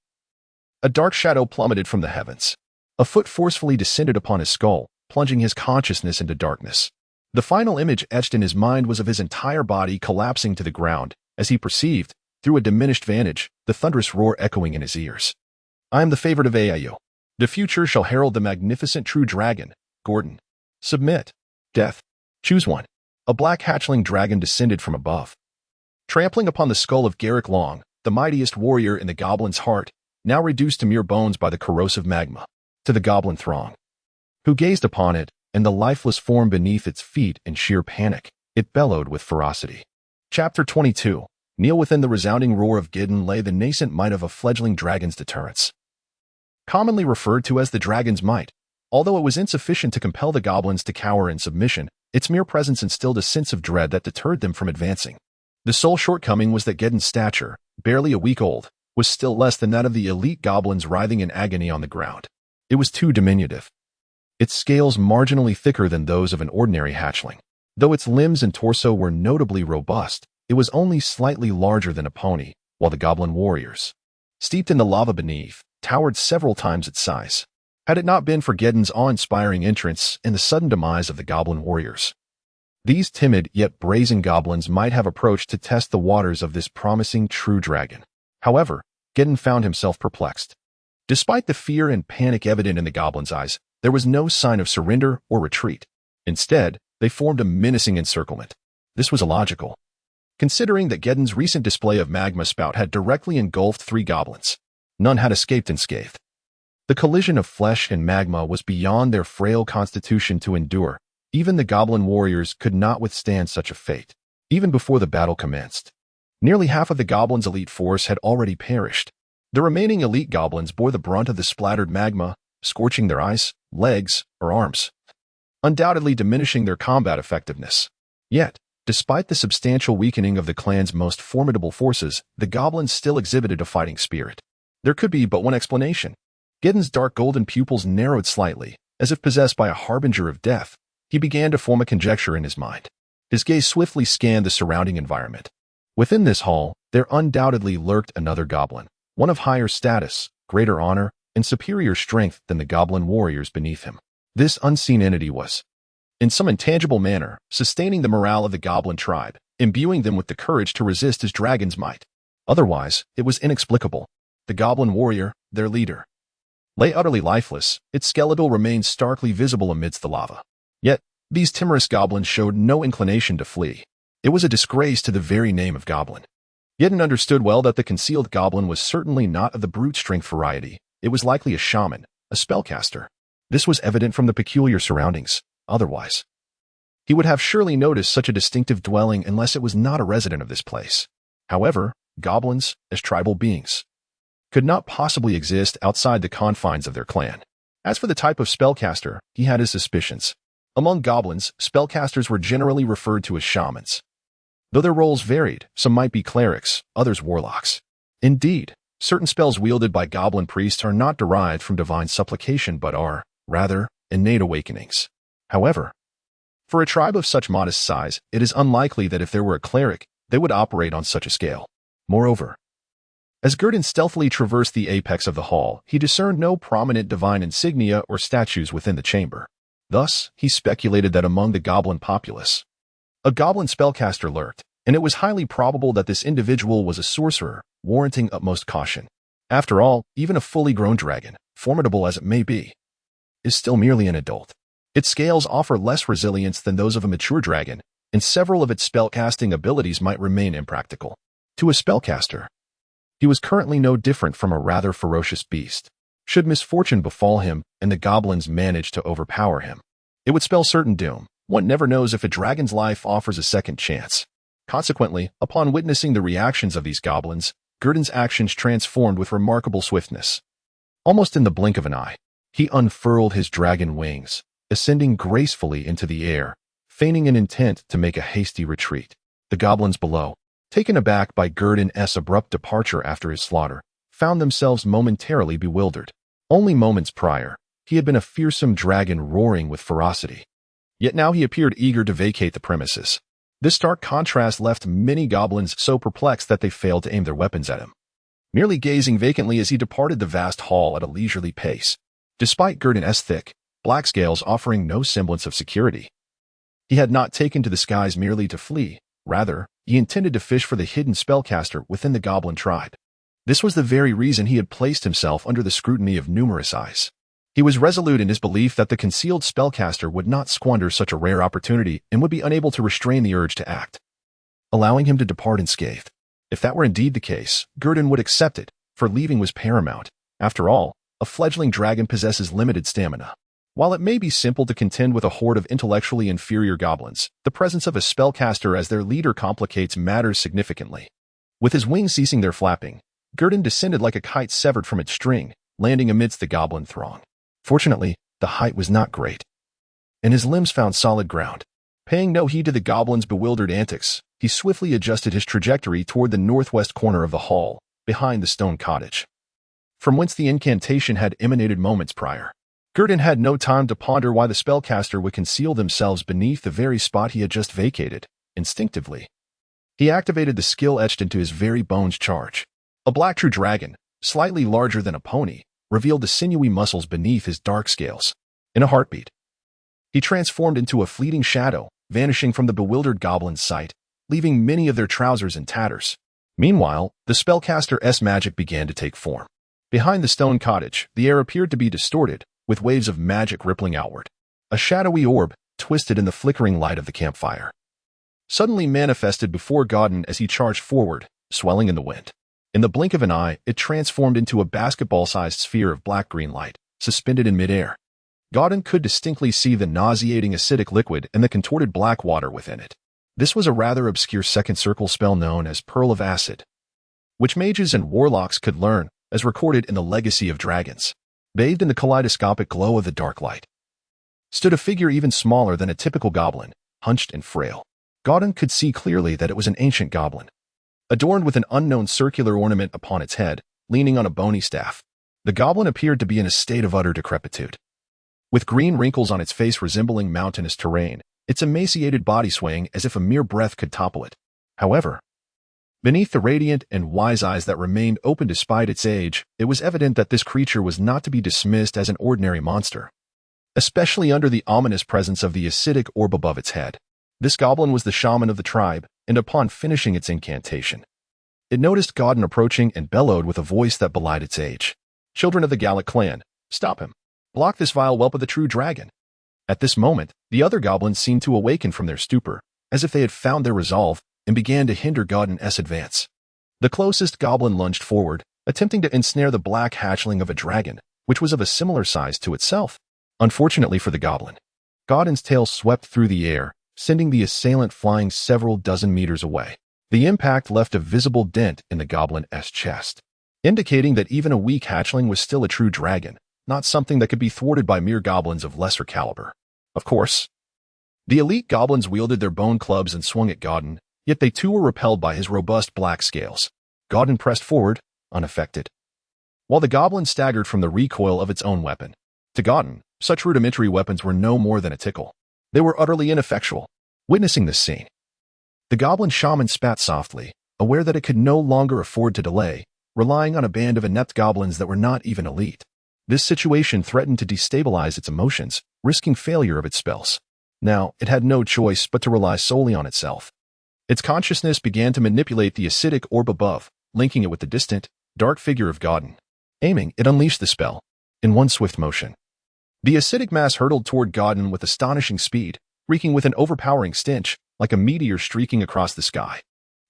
a dark shadow plummeted from the heavens. A foot forcefully descended upon his skull, plunging his consciousness into darkness. The final image etched in his mind was of his entire body collapsing to the ground, as he perceived, through a diminished vantage, the thunderous roar echoing in his ears. "I am the favorite of Au. The future shall herald the magnificent true dragon, Gordon. Submit. Death. Choose one." A black hatchling dragon descended from above, trampling upon the skull of Gallic Long, the mightiest warrior in the goblin's heart, now reduced to mere bones by the corrosive magma. To the goblin throng, who gazed upon it and the lifeless form beneath its feet in sheer panic. It bellowed with ferocity. Chapter 22. Kneel within the resounding roar of Gideon lay the nascent might of a fledgling dragon's deterrence. Commonly referred to as the dragon's might, although it was insufficient to compel the goblins to cower in submission, its mere presence instilled a sense of dread that deterred them from advancing. The sole shortcoming was that Gideon's stature, barely a week old, was still less than that of the elite goblins writhing in agony on the ground. It was too diminutive. Its scales marginally thicker than those of an ordinary hatchling. Though its limbs and torso were notably robust, it was only slightly larger than a pony, while the goblin warriors, steeped in the lava beneath, towered several times its size. Had it not been for Gideon's awe-inspiring entrance and the sudden demise of the goblin warriors, these timid yet brazen goblins might have approached to test the waters of this promising true dragon. However, Gideon found himself perplexed. Despite the fear and panic evident in the goblins' eyes, there was no sign of surrender or retreat. Instead, they formed a menacing encirclement. This was illogical, considering that Gideon's recent display of magma spout had directly engulfed 3 goblins. None had escaped unscathed. The collision of flesh and magma was beyond their frail constitution to endure. Even the goblin warriors could not withstand such a fate. Even before the battle commenced, nearly half of the goblins' elite force had already perished. The remaining elite goblins bore the brunt of the splattered magma, scorching their eyes, legs, or arms, undoubtedly diminishing their combat effectiveness. Yet, despite the substantial weakening of the clan's most formidable forces, the goblins still exhibited a fighting spirit. There could be but one explanation. Gideon's dark golden pupils narrowed slightly, as if possessed by a harbinger of death. He began to form a conjecture in his mind. His gaze swiftly scanned the surrounding environment. Within this hall, there undoubtedly lurked another goblin, one of higher status, greater honor, and superior strength than the goblin warriors beneath him. This unseen entity was, in some intangible manner, sustaining the morale of the goblin tribe, imbuing them with the courage to resist his dragon's might. Otherwise, it was inexplicable. The goblin warrior, their leader, lay utterly lifeless, its skeletal remained starkly visible amidst the lava. Yet, these timorous goblins showed no inclination to flee. It was a disgrace to the very name of goblin. Gideon understood well that the concealed goblin was certainly not of the brute strength variety. It was likely a shaman, a spellcaster. This was evident from the peculiar surroundings. Otherwise, he would have surely noticed such a distinctive dwelling unless it was not a resident of this place. However, goblins, as tribal beings, could not possibly exist outside the confines of their clan. As for the type of spellcaster, he had his suspicions. Among goblins, spellcasters were generally referred to as shamans. Though their roles varied, some might be clerics, others warlocks. Indeed, certain spells wielded by goblin priests are not derived from divine supplication but are, rather, innate awakenings. However, for a tribe of such modest size, it is unlikely that if there were a cleric, they would operate on such a scale. Moreover, as Gideon stealthily traversed the apex of the hall, he discerned no prominent divine insignia or statues within the chamber. Thus, he speculated that among the goblin populace, a goblin spellcaster lurked, and it was highly probable that this individual was a sorcerer, warranting utmost caution. After all, even a fully grown dragon, formidable as it may be, is still merely an adult. Its scales offer less resilience than those of a mature dragon, and several of its spellcasting abilities might remain impractical. To a spellcaster, he was currently no different from a rather ferocious beast. Should misfortune befall him and the goblins manage to overpower him, it would spell certain doom. One never knows if a dragon's life offers a second chance. Consequently, upon witnessing the reactions of these goblins, Gideon's actions transformed with remarkable swiftness. Almost in the blink of an eye, he unfurled his dragon wings, ascending gracefully into the air, feigning an intent to make a hasty retreat. The goblins below, taken aback by Gideon's abrupt departure after his slaughter, found themselves momentarily bewildered. Only moments prior, he had been a fearsome dragon roaring with ferocity. Yet now he appeared eager to vacate the premises. This stark contrast left many goblins so perplexed that they failed to aim their weapons at him, merely gazing vacantly as he departed the vast hall at a leisurely pace, despite Gideon's thick, black scales offering no semblance of security. He had not taken to the skies merely to flee. Rather, he intended to fish for the hidden spellcaster within the goblin tribe. This was the very reason he had placed himself under the scrutiny of numerous eyes. He was resolute in his belief that the concealed spellcaster would not squander such a rare opportunity and would be unable to restrain the urge to act, allowing him to depart unscathed. If that were indeed the case, Gideon would accept it, for leaving was paramount. After all, a fledgling dragon possesses limited stamina. While it may be simple to contend with a horde of intellectually inferior goblins, the presence of a spellcaster as their leader complicates matters significantly. With his wings ceasing their flapping, Gurdon descended like a kite severed from its string, landing amidst the goblin throng. Fortunately, the height was not great, and his limbs found solid ground. Paying no heed to the goblin's bewildered antics, he swiftly adjusted his trajectory toward the northwest corner of the hall, behind the stone cottage, from whence the incantation had emanated moments prior. Gurdon had no time to ponder why the spellcaster would conceal themselves beneath the very spot he had just vacated. Instinctively, he activated the skill etched into his very bones charge. A black true dragon, slightly larger than a pony, revealed the sinewy muscles beneath his dark scales. In a heartbeat, he transformed into a fleeting shadow, vanishing from the bewildered goblin's sight, leaving many of their trousers in tatters. Meanwhile, the spellcaster's magic began to take form. Behind the stone cottage, the air appeared to be distorted, with waves of magic rippling outward. A shadowy orb, twisted in the flickering light of the campfire, suddenly manifested before Gordon as he charged forward, swelling in the wind. In the blink of an eye, it transformed into a basketball-sized sphere of black-green light, suspended in midair. Gordon could distinctly see the nauseating acidic liquid and the contorted black water within it. This was a rather obscure second circle spell known as Pearl of Acid, which mages and warlocks could learn, as recorded in the Legacy of Dragons. Bathed in the kaleidoscopic glow of the dark light, stood a figure even smaller than a typical goblin, hunched and frail. Gordon could see clearly that it was an ancient goblin, adorned with an unknown circular ornament upon its head, leaning on a bony staff. The goblin appeared to be in a state of utter decrepitude, with green wrinkles on its face resembling mountainous terrain, its emaciated body swaying as if a mere breath could topple it. However, beneath the radiant and wise eyes that remained open despite its age, it was evident that this creature was not to be dismissed as an ordinary monster, especially under the ominous presence of the acidic orb above its head. This goblin was the shaman of the tribe, and upon finishing its incantation, it noticed Gordon approaching and bellowed with a voice that belied its age. "Children of the Gallic clan, stop him. Block this vile whelp of the true dragon." At this moment, the other goblins seemed to awaken from their stupor, as if they had found their resolve, and began to hinder Gordon's advance. The closest goblin lunged forward, attempting to ensnare the black hatchling of a dragon, which was of a similar size to itself. Unfortunately for the goblin, Gordon's tail swept through the air, sending the assailant flying several dozen meters away. The impact left a visible dent in the goblin's chest, indicating that even a weak hatchling was still a true dragon, not something that could be thwarted by mere goblins of lesser caliber. Of course, the elite goblins wielded their bone clubs and swung at Gordon, yet they too were repelled by his robust black scales. Gordon pressed forward, unaffected, while the goblin staggered from the recoil of its own weapon. To Gordon, such rudimentary weapons were no more than a tickle. They were utterly ineffectual. Witnessing this scene, the goblin shaman spat softly, aware that it could no longer afford to delay, relying on a band of inept goblins that were not even elite. This situation threatened to destabilize its emotions, risking failure of its spells. Now, it had no choice but to rely solely on itself. Its consciousness began to manipulate the acidic orb above, linking it with the distant, dark figure of Gordon. Aiming, it unleashed the spell. In one swift motion, the acidic mass hurtled toward Gordon with astonishing speed, reeking with an overpowering stench, like a meteor streaking across the sky.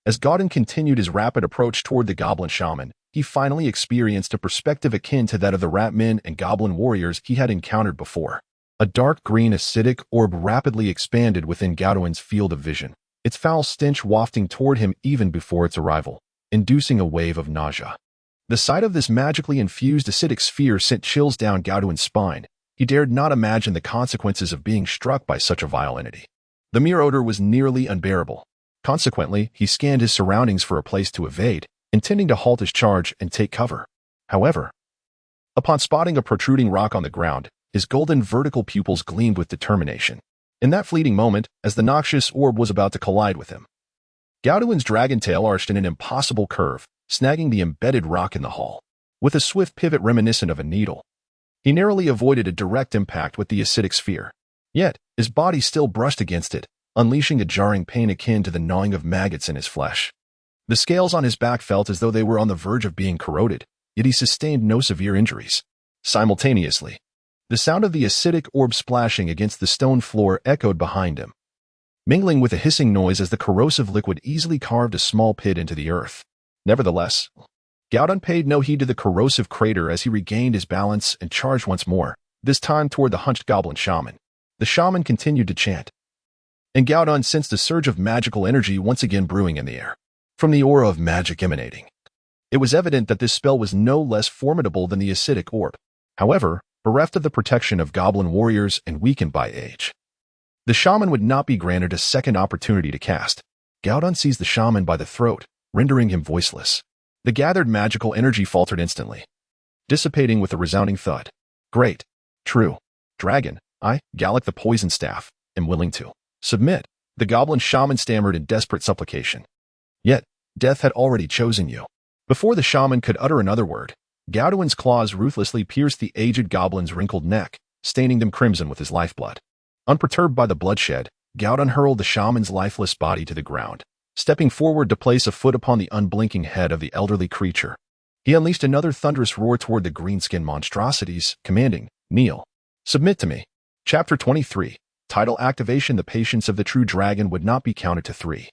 As Gordon continued his rapid approach toward the goblin shaman, he finally experienced a perspective akin to that of the rat men and goblin warriors he had encountered before. A dark green acidic orb rapidly expanded within Gordon's field of vision, its foul stench wafting toward him even before its arrival, inducing a wave of nausea. The sight of this magically infused acidic sphere sent chills down Gordon's spine. He dared not imagine the consequences of being struck by such a vile entity. The mere odor was nearly unbearable. Consequently, he scanned his surroundings for a place to evade, intending to halt his charge and take cover. However, upon spotting a protruding rock on the ground, his golden vertical pupils gleamed with determination. In that fleeting moment, as the noxious orb was about to collide with him, Gauduin's dragon tail arched in an impossible curve, snagging the embedded rock in the hull. With a swift pivot reminiscent of a needle, he narrowly avoided a direct impact with the acidic sphere. Yet, his body still brushed against it, unleashing a jarring pain akin to the gnawing of maggots in his flesh. The scales on his back felt as though they were on the verge of being corroded, yet he sustained no severe injuries. Simultaneously, the sound of the acidic orb splashing against the stone floor echoed behind him, mingling with a hissing noise as the corrosive liquid easily carved a small pit into the earth. Nevertheless, Gowdon paid no heed to the corrosive crater as he regained his balance and charged once more, this time toward the hunched goblin shaman. The shaman continued to chant, and Gaudon sensed a surge of magical energy once again brewing in the air, from the aura of magic emanating. It was evident that this spell was no less formidable than the acidic orb. However, bereft of the protection of goblin warriors and weakened by age, the shaman would not be granted a second opportunity to cast. Gaudon seized the shaman by the throat, rendering him voiceless. The gathered magical energy faltered instantly, dissipating with a resounding thud. Great. True. Dragon, I, Gallic the Poison Staff, am willing to submit. The goblin shaman stammered in desperate supplication. Yet, death had already chosen you. Before the shaman could utter another word, Gaudon's claws ruthlessly pierced the aged goblin's wrinkled neck, staining them crimson with his lifeblood. Unperturbed by the bloodshed, Gaudon hurled the shaman's lifeless body to the ground, stepping forward to place a foot upon the unblinking head of the elderly creature. He unleashed another thunderous roar toward the green-skinned monstrosities, commanding, Kneel. Submit to me. Chapter 23. Title activation. The patience of the true dragon would not be counted to 3.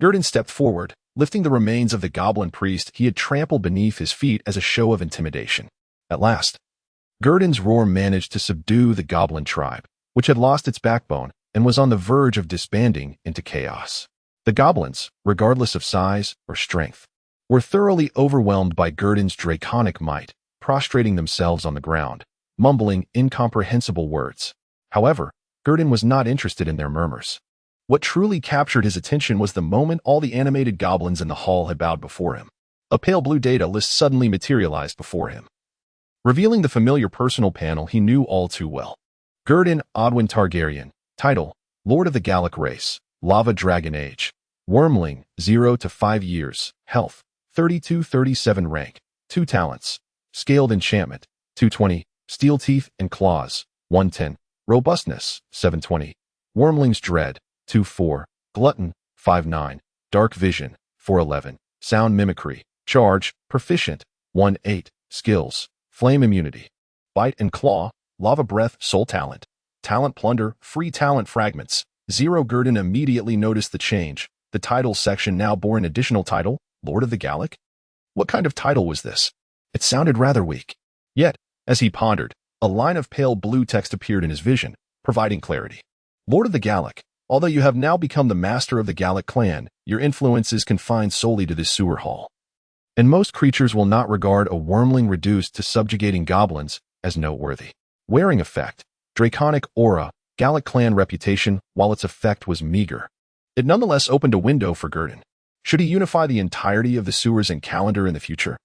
Gurdon stepped forward, lifting the remains of the goblin priest he had trampled beneath his feet as a show of intimidation. At last, Gurdon's roar managed to subdue the goblin tribe, which had lost its backbone and was on the verge of disbanding into chaos. The goblins, regardless of size or strength, were thoroughly overwhelmed by Gurdon's draconic might, prostrating themselves on the ground, mumbling incomprehensible words. However, Gurdon was not interested in their murmurs. What truly captured his attention was the moment all the animated goblins in the hall had bowed before him. A pale blue data list suddenly materialized before him, revealing the familiar personal panel he knew all too well. Gurdon Odwin Targaryen. Title: Lord of the Gallic Race. Lava Dragon Age. Wormling, 0 to 5 years. Health, 32-37. Rank, 2 talents. Scaled Enchantment, 220. Steel Teeth and Claws, 110. Robustness, 720. Wormling's Dread, 2-4. Glutton, 5-9. Dark Vision, 4-11. Sound Mimicry. Charge, Proficient, 1-8. Skills, Flame Immunity. Bite and Claw, Lava Breath. Soul Talent. Talent Plunder, Free Talent Fragments, 0. Gurdon immediately noticed the change. The title section now bore an additional title, Lord of the Gallic? What kind of title was this? It sounded rather weak. Yet, as he pondered, a line of pale blue text appeared in his vision, providing clarity. Lord of the Gallic, although you have now become the master of the Gallic clan, your influence is confined solely to this sewer hall. And most creatures will not regard a wormling reduced to subjugating goblins as noteworthy. Wearing effect, Draconic Aura, Gallic clan reputation. While its effect was meager, it nonetheless opened a window for Gurdon. Should he unify the entirety of the sewers and calendar in the future,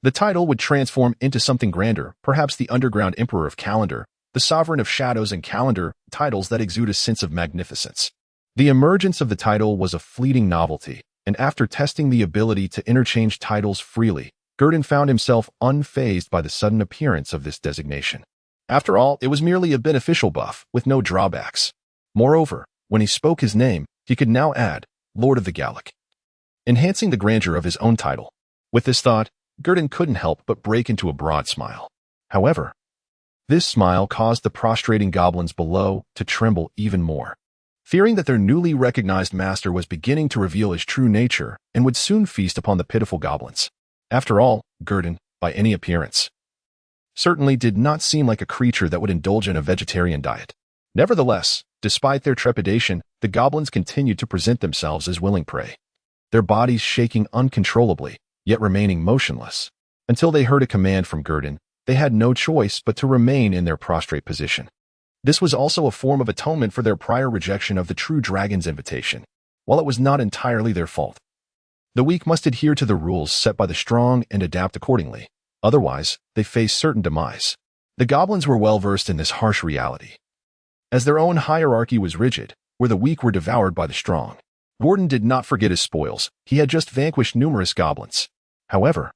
the title would transform into something grander, perhaps the Underground Emperor of Calendar, the Sovereign of Shadows and Calendar, titles that exude a sense of magnificence. The emergence of the title was a fleeting novelty, and after testing the ability to interchange titles freely, Gurdon found himself unfazed by the sudden appearance of this designation. After all, it was merely a beneficial buff, with no drawbacks. Moreover, when he spoke his name, he could now add, Lord of the Gallic, enhancing the grandeur of his own title. With this thought, Gurdon couldn't help but break into a broad smile. However, this smile caused the prostrating goblins below to tremble even more, fearing that their newly recognized master was beginning to reveal his true nature and would soon feast upon the pitiful goblins. After all, Gurdon, by any appearance, certainly did not seem like a creature that would indulge in a vegetarian diet. Nevertheless, despite their trepidation, the goblins continued to present themselves as willing prey, their bodies shaking uncontrollably, yet remaining motionless. Until they heard a command from Gurdon, they had no choice but to remain in their prostrate position. This was also a form of atonement for their prior rejection of the true dragon's invitation. While it was not entirely their fault, the weak must adhere to the rules set by the strong and adapt accordingly. Otherwise, they faced certain demise. The goblins were well versed in this harsh reality, as their own hierarchy was rigid, where the weak were devoured by the strong. Gordon did not forget his spoils. He had just vanquished numerous goblins. However,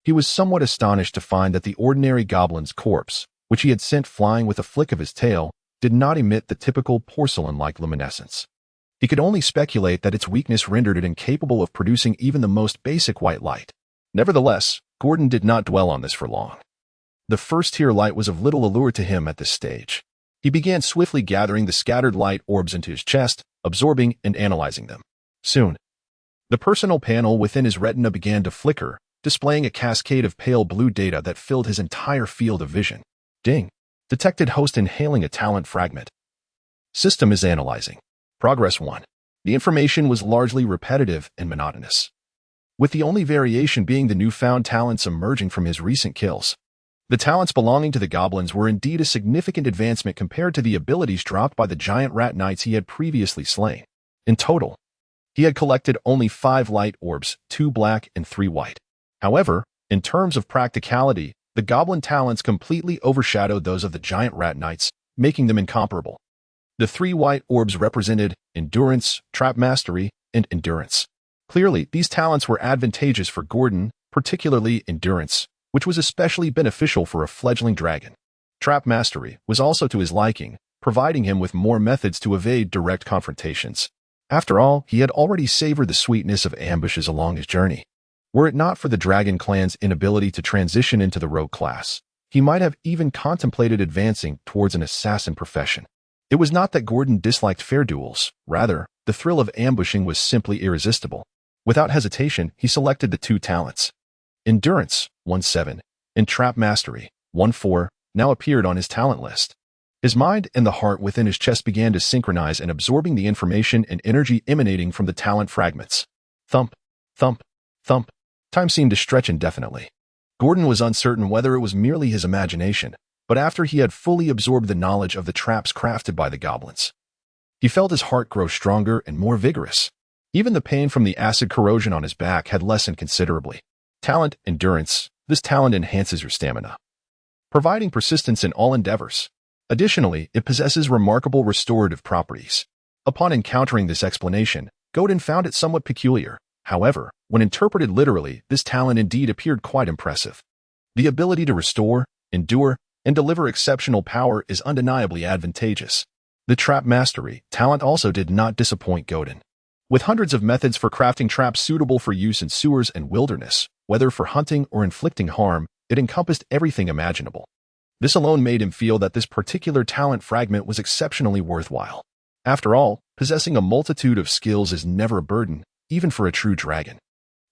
he was somewhat astonished to find that the ordinary goblin's corpse, which he had sent flying with a flick of his tail, did not emit the typical porcelain-like luminescence. He could only speculate that its weakness rendered it incapable of producing even the most basic white light. Nevertheless, Gordon did not dwell on this for long. The first-tier light was of little allure to him at this stage. He began swiftly gathering the scattered light orbs into his chest, absorbing and analyzing them. Soon, the personal panel within his retina began to flicker, displaying a cascade of pale blue data that filled his entire field of vision. Ding! Detected host inhaling a talent fragment. System is analyzing. Progress 1. The information was largely repetitive and monotonous, with the only variation being the newfound talents emerging from his recent kills. The talents belonging to the goblins were indeed a significant advancement compared to the abilities dropped by the giant rat knights he had previously slain. In total, he had collected only 5 light orbs, 2 black and 3 white. However, in terms of practicality, the goblin talents completely overshadowed those of the giant rat knights, making them incomparable. The 3 white orbs represented endurance, trap mastery, and endurance. Clearly, these talents were advantageous for Gordon, particularly endurance, which was especially beneficial for a fledgling dragon. Trap mastery was also to his liking, providing him with more methods to evade direct confrontations. After all, he had already savored the sweetness of ambushes along his journey. Were it not for the Dragon Clan's inability to transition into the rogue class, he might have even contemplated advancing towards an assassin profession. It was not that Gordon disliked fair duels, rather, the thrill of ambushing was simply irresistible. Without hesitation, he selected the 2 talents. Endurance, 1-7, and Trap Mastery, 1-4, now appeared on his talent list. His mind and the heart within his chest began to synchronize and absorbing the information and energy emanating from the talent fragments. Thump, thump, thump. Time seemed to stretch indefinitely. Gordon was uncertain whether it was merely his imagination, but after he had fully absorbed the knowledge of the traps crafted by the goblins, he felt his heart grow stronger and more vigorous. Even the pain from the acid corrosion on his back had lessened considerably. Talent, endurance. This talent enhances your stamina, providing persistence in all endeavors. Additionally, it possesses remarkable restorative properties. Upon encountering this explanation, Godin found it somewhat peculiar. However, when interpreted literally, this talent indeed appeared quite impressive. The ability to restore, endure, and deliver exceptional power is undeniably advantageous. The Trap Mastery talent also did not disappoint Godin. With hundreds of methods for crafting traps suitable for use in sewers and wilderness, whether for hunting or inflicting harm, it encompassed everything imaginable. This alone made him feel that this particular talent fragment was exceptionally worthwhile. After all, possessing a multitude of skills is never a burden, even for a true dragon.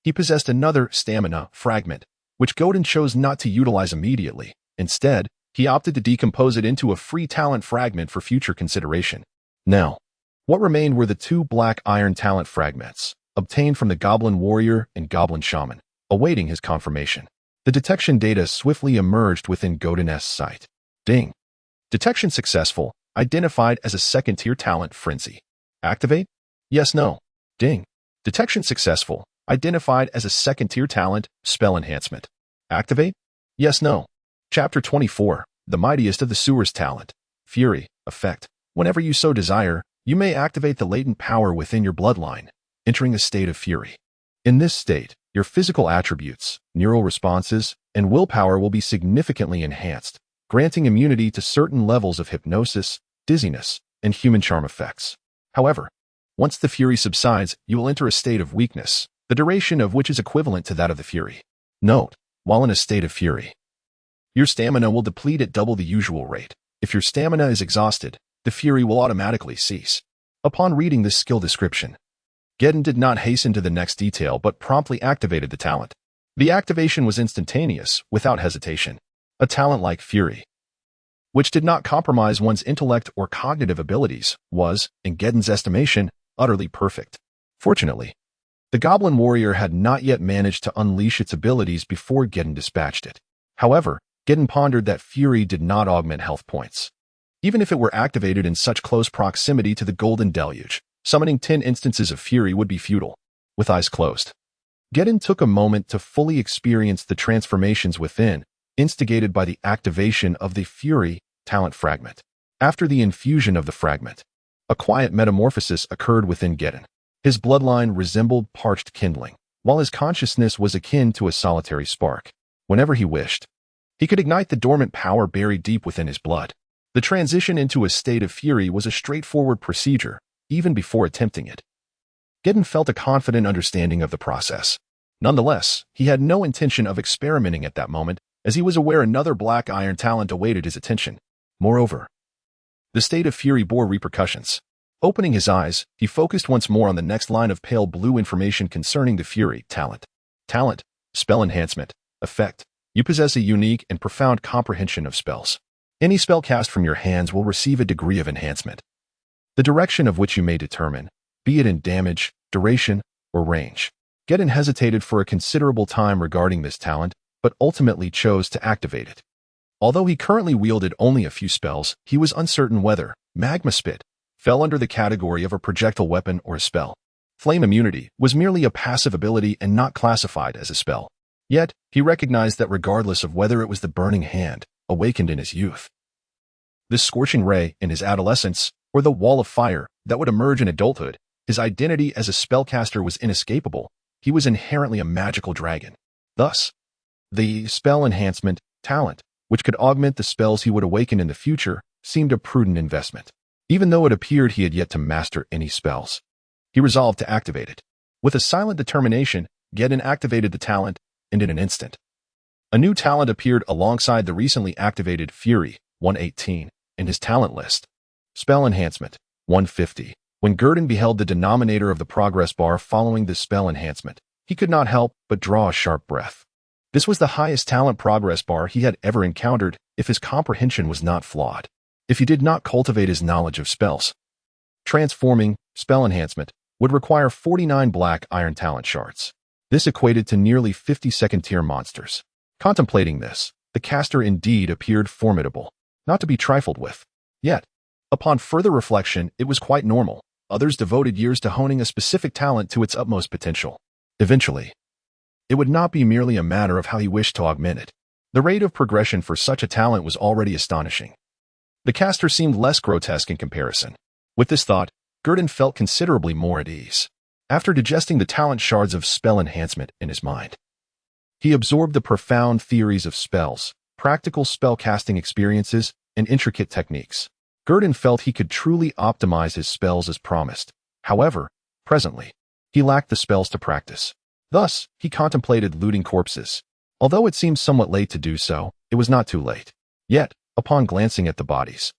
He possessed another stamina fragment, which Godin chose not to utilize immediately. Instead, he opted to decompose it into a free talent fragment for future consideration. Now, what remained were the 2 black iron talent fragments, obtained from the Goblin Warrior and Goblin Shaman, awaiting his confirmation. The detection data swiftly emerged within Godin's sight. Ding. Detection successful, identified as a second-tier talent frenzy. Activate? Yes, no. Ding. Detection successful, identified as a second-tier talent spell enhancement. Activate? Yes, no. Chapter 24, the mightiest of the sewers talent. Fury, effect. Whenever you so desire, you may activate the latent power within your bloodline, entering a state of fury. In this state, your physical attributes, neural responses, and willpower will be significantly enhanced, granting immunity to certain levels of hypnosis, dizziness, and human charm effects. However, once the fury subsides, you will enter a state of weakness, the duration of which is equivalent to that of the fury. Note, while in a state of fury, your stamina will deplete at double the usual rate. If your stamina is exhausted, the fury will automatically cease. Upon reading this skill description, Gedden did not hasten to the next detail but promptly activated the talent. The activation was instantaneous, without hesitation. A talent like Fury, which did not compromise one's intellect or cognitive abilities, was, in Gedden's estimation, utterly perfect. Fortunately, the Goblin Warrior had not yet managed to unleash its abilities before Gedden dispatched it. However, Gedden pondered that Fury did not augment health points. Even if it were activated in such close proximity to the Golden Deluge, summoning 10 instances of Fury would be futile. With eyes closed, Gedden took a moment to fully experience the transformations within, instigated by the activation of the Fury talent fragment. After the infusion of the fragment, a quiet metamorphosis occurred within Gedden. His bloodline resembled parched kindling, while his consciousness was akin to a solitary spark. Whenever he wished, he could ignite the dormant power buried deep within his blood. The transition into a state of fury was a straightforward procedure, even before attempting it. Gedden felt a confident understanding of the process. Nonetheless, he had no intention of experimenting at that moment, as he was aware another black iron talent awaited his attention. Moreover, the state of fury bore repercussions. Opening his eyes, he focused once more on the next line of pale blue information concerning the Fury talent. Talent, spell enhancement, effect. You possess a unique and profound comprehension of spells. Any spell cast from your hands will receive a degree of enhancement, the direction of which you may determine, be it in damage, duration, or range. Gedon hesitated for a considerable time regarding this talent, but ultimately chose to activate it. Although he currently wielded only a few spells, he was uncertain whether Magma Spit fell under the category of a projectile weapon or a spell. Flame Immunity was merely a passive ability and not classified as a spell. Yet, he recognized that regardless of whether it was the Burning Hand, awakened in his youth, this Scorching Ray in his adolescence, or the Wall of Fire that would emerge in adulthood, his identity as a spellcaster was inescapable. He was inherently a magical dragon. Thus, the spell enhancement talent, which could augment the spells he would awaken in the future, seemed a prudent investment. Even though it appeared he had yet to master any spells, he resolved to activate it. With a silent determination, Gedon activated the talent, and in an instant, a new talent appeared alongside the recently activated Fury 118 in his talent list. Spell Enhancement 150. When Gedon beheld the denominator of the progress bar following this spell enhancement, he could not help but draw a sharp breath. This was the highest talent progress bar he had ever encountered if his comprehension was not flawed. If he did not cultivate his knowledge of spells, transforming spell enhancement would require 49 black iron talent shards. This equated to nearly 50 second-tier monsters. Contemplating this, the caster indeed appeared formidable, not to be trifled with. Yet, upon further reflection, it was quite normal. Others devoted years to honing a specific talent to its utmost potential. Eventually, it would not be merely a matter of how he wished to augment it. The rate of progression for such a talent was already astonishing. The caster seemed less grotesque in comparison. With this thought, Gedon felt considerably more at ease. After digesting the talent shards of spell enhancement in his mind, he absorbed the profound theories of spells, practical spell-casting experiences, and intricate techniques. Gedon felt he could truly optimize his spells as promised. However, presently, he lacked the spells to practice. Thus, he contemplated looting corpses. Although it seemed somewhat late to do so, it was not too late. Yet, upon glancing at the bodies,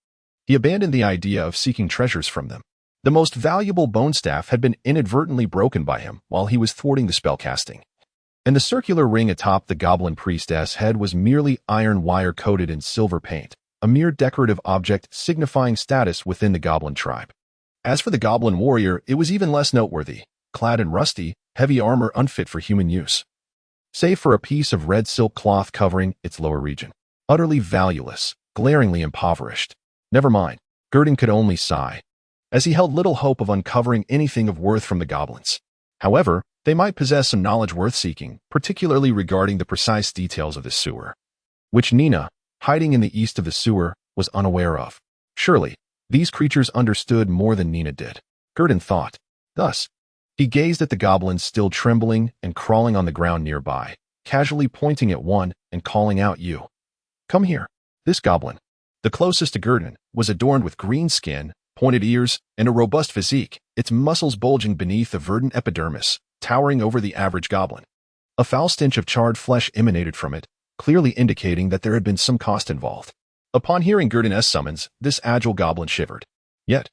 he abandoned the idea of seeking treasures from them. The most valuable bone staff had been inadvertently broken by him while he was thwarting the spellcasting, and the circular ring atop the goblin priestess' head was merely iron wire coated in silver paint, a mere decorative object signifying status within the goblin tribe. As for the goblin warrior, it was even less noteworthy, clad in rusty, heavy armor unfit for human use, save for a piece of red silk cloth covering its lower region. Utterly valueless, glaringly impoverished. Never mind, Gedon could only sigh, as he held little hope of uncovering anything of worth from the goblins. However, they might possess some knowledge worth seeking, particularly regarding the precise details of the sewer, which Nina, hiding in the east of the sewer, was unaware of. Surely, these creatures understood more than Nina did, Gedon thought. Thus, he gazed at the goblins still trembling and crawling on the ground nearby, casually pointing at one and calling out, "You. Come here." This goblin, the closest to Gedon, was adorned with green skin, pointed ears, and a robust physique, its muscles bulging beneath the verdant epidermis, towering over the average goblin. A foul stench of charred flesh emanated from it, clearly indicating that there had been some cost involved. Upon hearing Gedon's summons, this agile goblin shivered. Yet,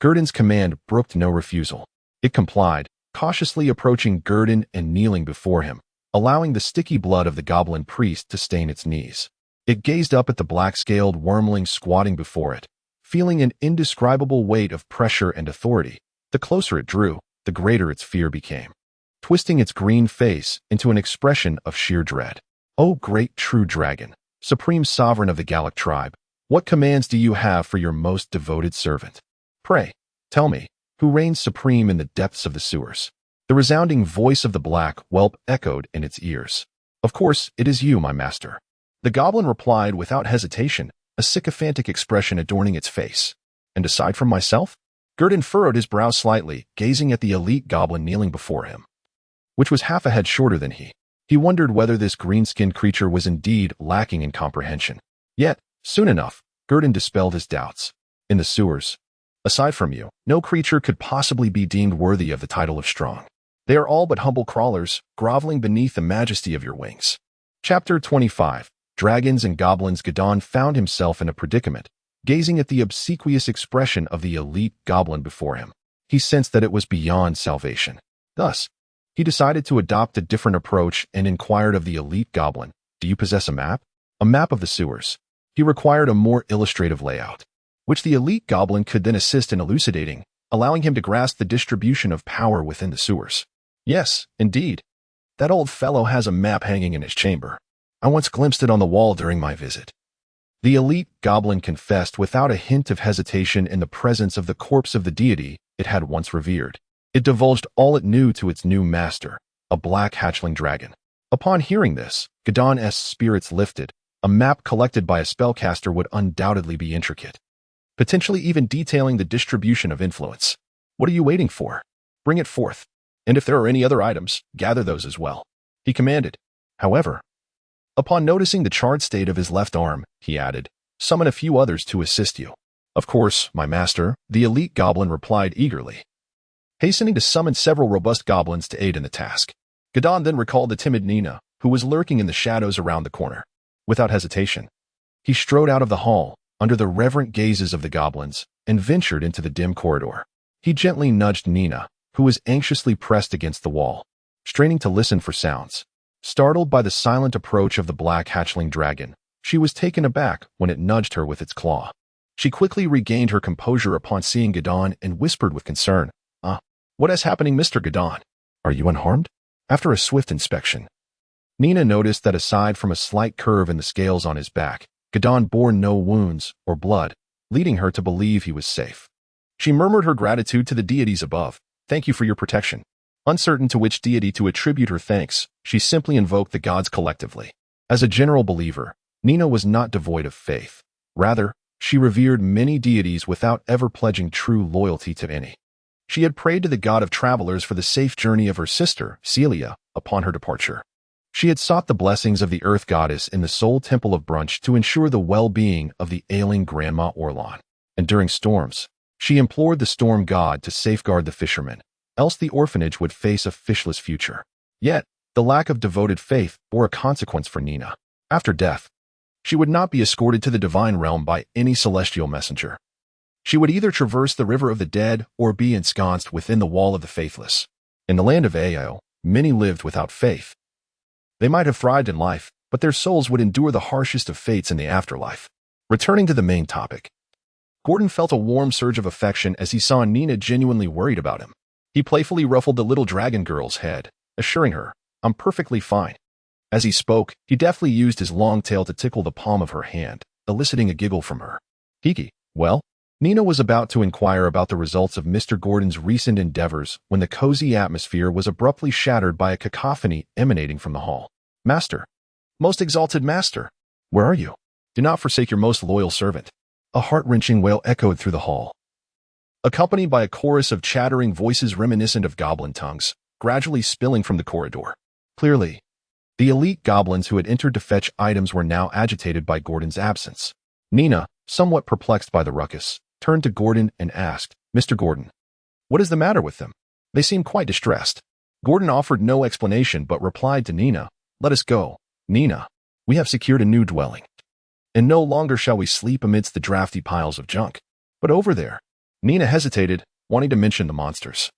Gedon's command brooked no refusal. It complied, cautiously approaching Gedon and kneeling before him, allowing the sticky blood of the goblin priest to stain its knees. It gazed up at the black-scaled wormling squatting before it, feeling an indescribable weight of pressure and authority. The closer it drew, the greater its fear became, twisting its green face into an expression of sheer dread. "O great true dragon, supreme sovereign of the Gallic tribe, what commands do you have for your most devoted servant? Pray, tell me, who reigns supreme in the depths of the sewers?" The resounding voice of the black whelp echoed in its ears. "Of course, it is you, my master." The goblin replied without hesitation, a sycophantic expression adorning its face. "And aside from myself?" Gedon furrowed his brow slightly, gazing at the elite goblin kneeling before him, which was half a head shorter than he. He wondered whether this green-skinned creature was indeed lacking in comprehension. Yet, soon enough, Gedon dispelled his doubts. "In the sewers, aside from you, no creature could possibly be deemed worthy of the title of strong. They are all but humble crawlers, groveling beneath the majesty of your wings." Chapter 25. Dragons and Goblins. Gedon found himself in a predicament, gazing at the obsequious expression of the elite goblin before him. He sensed that it was beyond salvation. Thus, he decided to adopt a different approach and inquired of the elite goblin, "Do you possess a map?" "A map of the sewers." He required a more illustrative layout, which the elite goblin could then assist in elucidating, allowing him to grasp the distribution of power within the sewers. Yes, indeed. That old fellow has a map hanging in his chamber. I once glimpsed it on the wall during my visit. The elite goblin confessed without a hint of hesitation in the presence of the corpse of the deity it had once revered. It divulged all it knew to its new master, a black hatchling dragon. Upon hearing this, Gadon's spirits lifted. A map collected by a spellcaster would undoubtedly be intricate, potentially even detailing the distribution of influence. What are you waiting for? Bring it forth. And if there are any other items, gather those as well, he commanded. However, upon noticing the charred state of his left arm, he added, summon a few others to assist you. Of course, my master, the elite goblin replied eagerly, hastening to summon several robust goblins to aid in the task. Gadon then recalled the timid Nina, who was lurking in the shadows around the corner. Without hesitation, he strode out of the hall, under the reverent gazes of the goblins, and ventured into the dim corridor. He gently nudged Nina, who was anxiously pressed against the wall, straining to listen for sounds. Startled by the silent approach of the black hatchling dragon, she was taken aback when it nudged her with its claw. She quickly regained her composure upon seeing Gadon and whispered with concern, What is happening, Mr. Gadon? Are you unharmed? After a swift inspection, Nina noticed that aside from a slight curve in the scales on his back, Gadon bore no wounds or blood, leading her to believe he was safe. She murmured her gratitude to the deities above. Thank you for your protection. Uncertain to which deity to attribute her thanks, she simply invoked the gods collectively. As a general believer, Nina was not devoid of faith. Rather, she revered many deities without ever pledging true loyalty to any. She had prayed to the god of travelers for the safe journey of her sister, Celia, upon her departure. She had sought the blessings of the earth goddess in the soul temple of Brunch to ensure the well-being of the ailing Grandma Orlon. And during storms, she implored the storm god to safeguard the fishermen, else the orphanage would face a fishless future. Yet, the lack of devoted faith bore a consequence for Nina. After death, she would not be escorted to the divine realm by any celestial messenger. She would either traverse the river of the dead or be ensconced within the wall of the faithless. In the land of Ao, many lived without faith. They might have thrived in life, but their souls would endure the harshest of fates in the afterlife. Returning to the main topic, Gordon felt a warm surge of affection as he saw Nina genuinely worried about him. He playfully ruffled the little dragon girl's head, assuring her, I'm perfectly fine. As he spoke, he deftly used his long tail to tickle the palm of her hand, eliciting a giggle from her. Kiki, well? Nina was about to inquire about the results of Mr. Gordon's recent endeavors when the cozy atmosphere was abruptly shattered by a cacophony emanating from the hall. Master, most exalted master, where are you? Do not forsake your most loyal servant. A heart-wrenching wail echoed through the hall, accompanied by a chorus of chattering voices reminiscent of goblin tongues, gradually spilling from the corridor. Clearly, the elite goblins who had entered to fetch items were now agitated by Gordon's absence. Nina, somewhat perplexed by the ruckus, turned to Gordon and asked, Mr. Gordon, what is the matter with them? They seem quite distressed. Gordon offered no explanation but replied to Nina, Let us go, Nina. We have secured a new dwelling, and no longer shall we sleep amidst the drafty piles of junk. But over there, Nina hesitated, wanting to mention the monsters.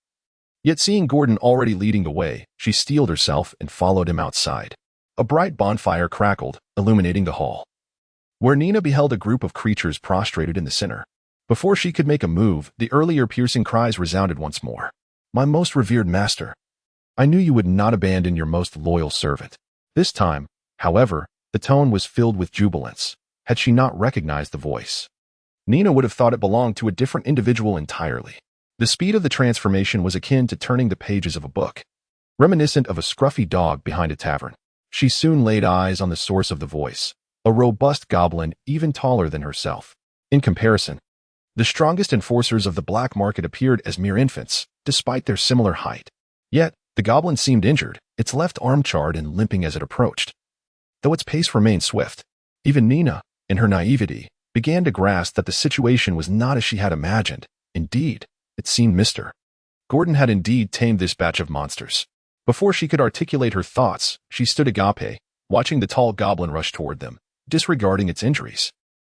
Yet seeing Gordon already leading the way, she steeled herself and followed him outside. A bright bonfire crackled, illuminating the hall, where Nina beheld a group of creatures prostrated in the center. Before she could make a move, the earlier piercing cries resounded once more. My most revered master, I knew you would not abandon your most loyal servant. This time, however, the tone was filled with jubilance. Had she not recognized the voice, Nina would have thought it belonged to a different individual entirely. The speed of the transformation was akin to turning the pages of a book, reminiscent of a scruffy dog behind a tavern. She soon laid eyes on the source of the voice, a robust goblin even taller than herself. In comparison, the strongest enforcers of the black market appeared as mere infants, despite their similar height. Yet, the goblin seemed injured, its left arm charred and limping as it approached. Though its pace remained swift, even Nina, in her naivety, began to grasp that the situation was not as she had imagined. Indeed, it seemed Mr. Gordon had indeed tamed this batch of monsters. Before she could articulate her thoughts, she stood agape, watching the tall goblin rush toward them, disregarding its injuries.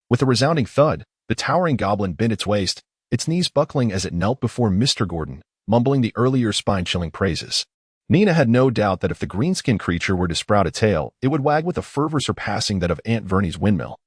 With a resounding thud, the towering goblin bent its waist, its knees buckling as it knelt before Mr. Gordon, mumbling the earlier spine-chilling praises. Nina had no doubt that if the green-skinned creature were to sprout a tail, it would wag with a fervor surpassing that of Aunt Vernie's windmill.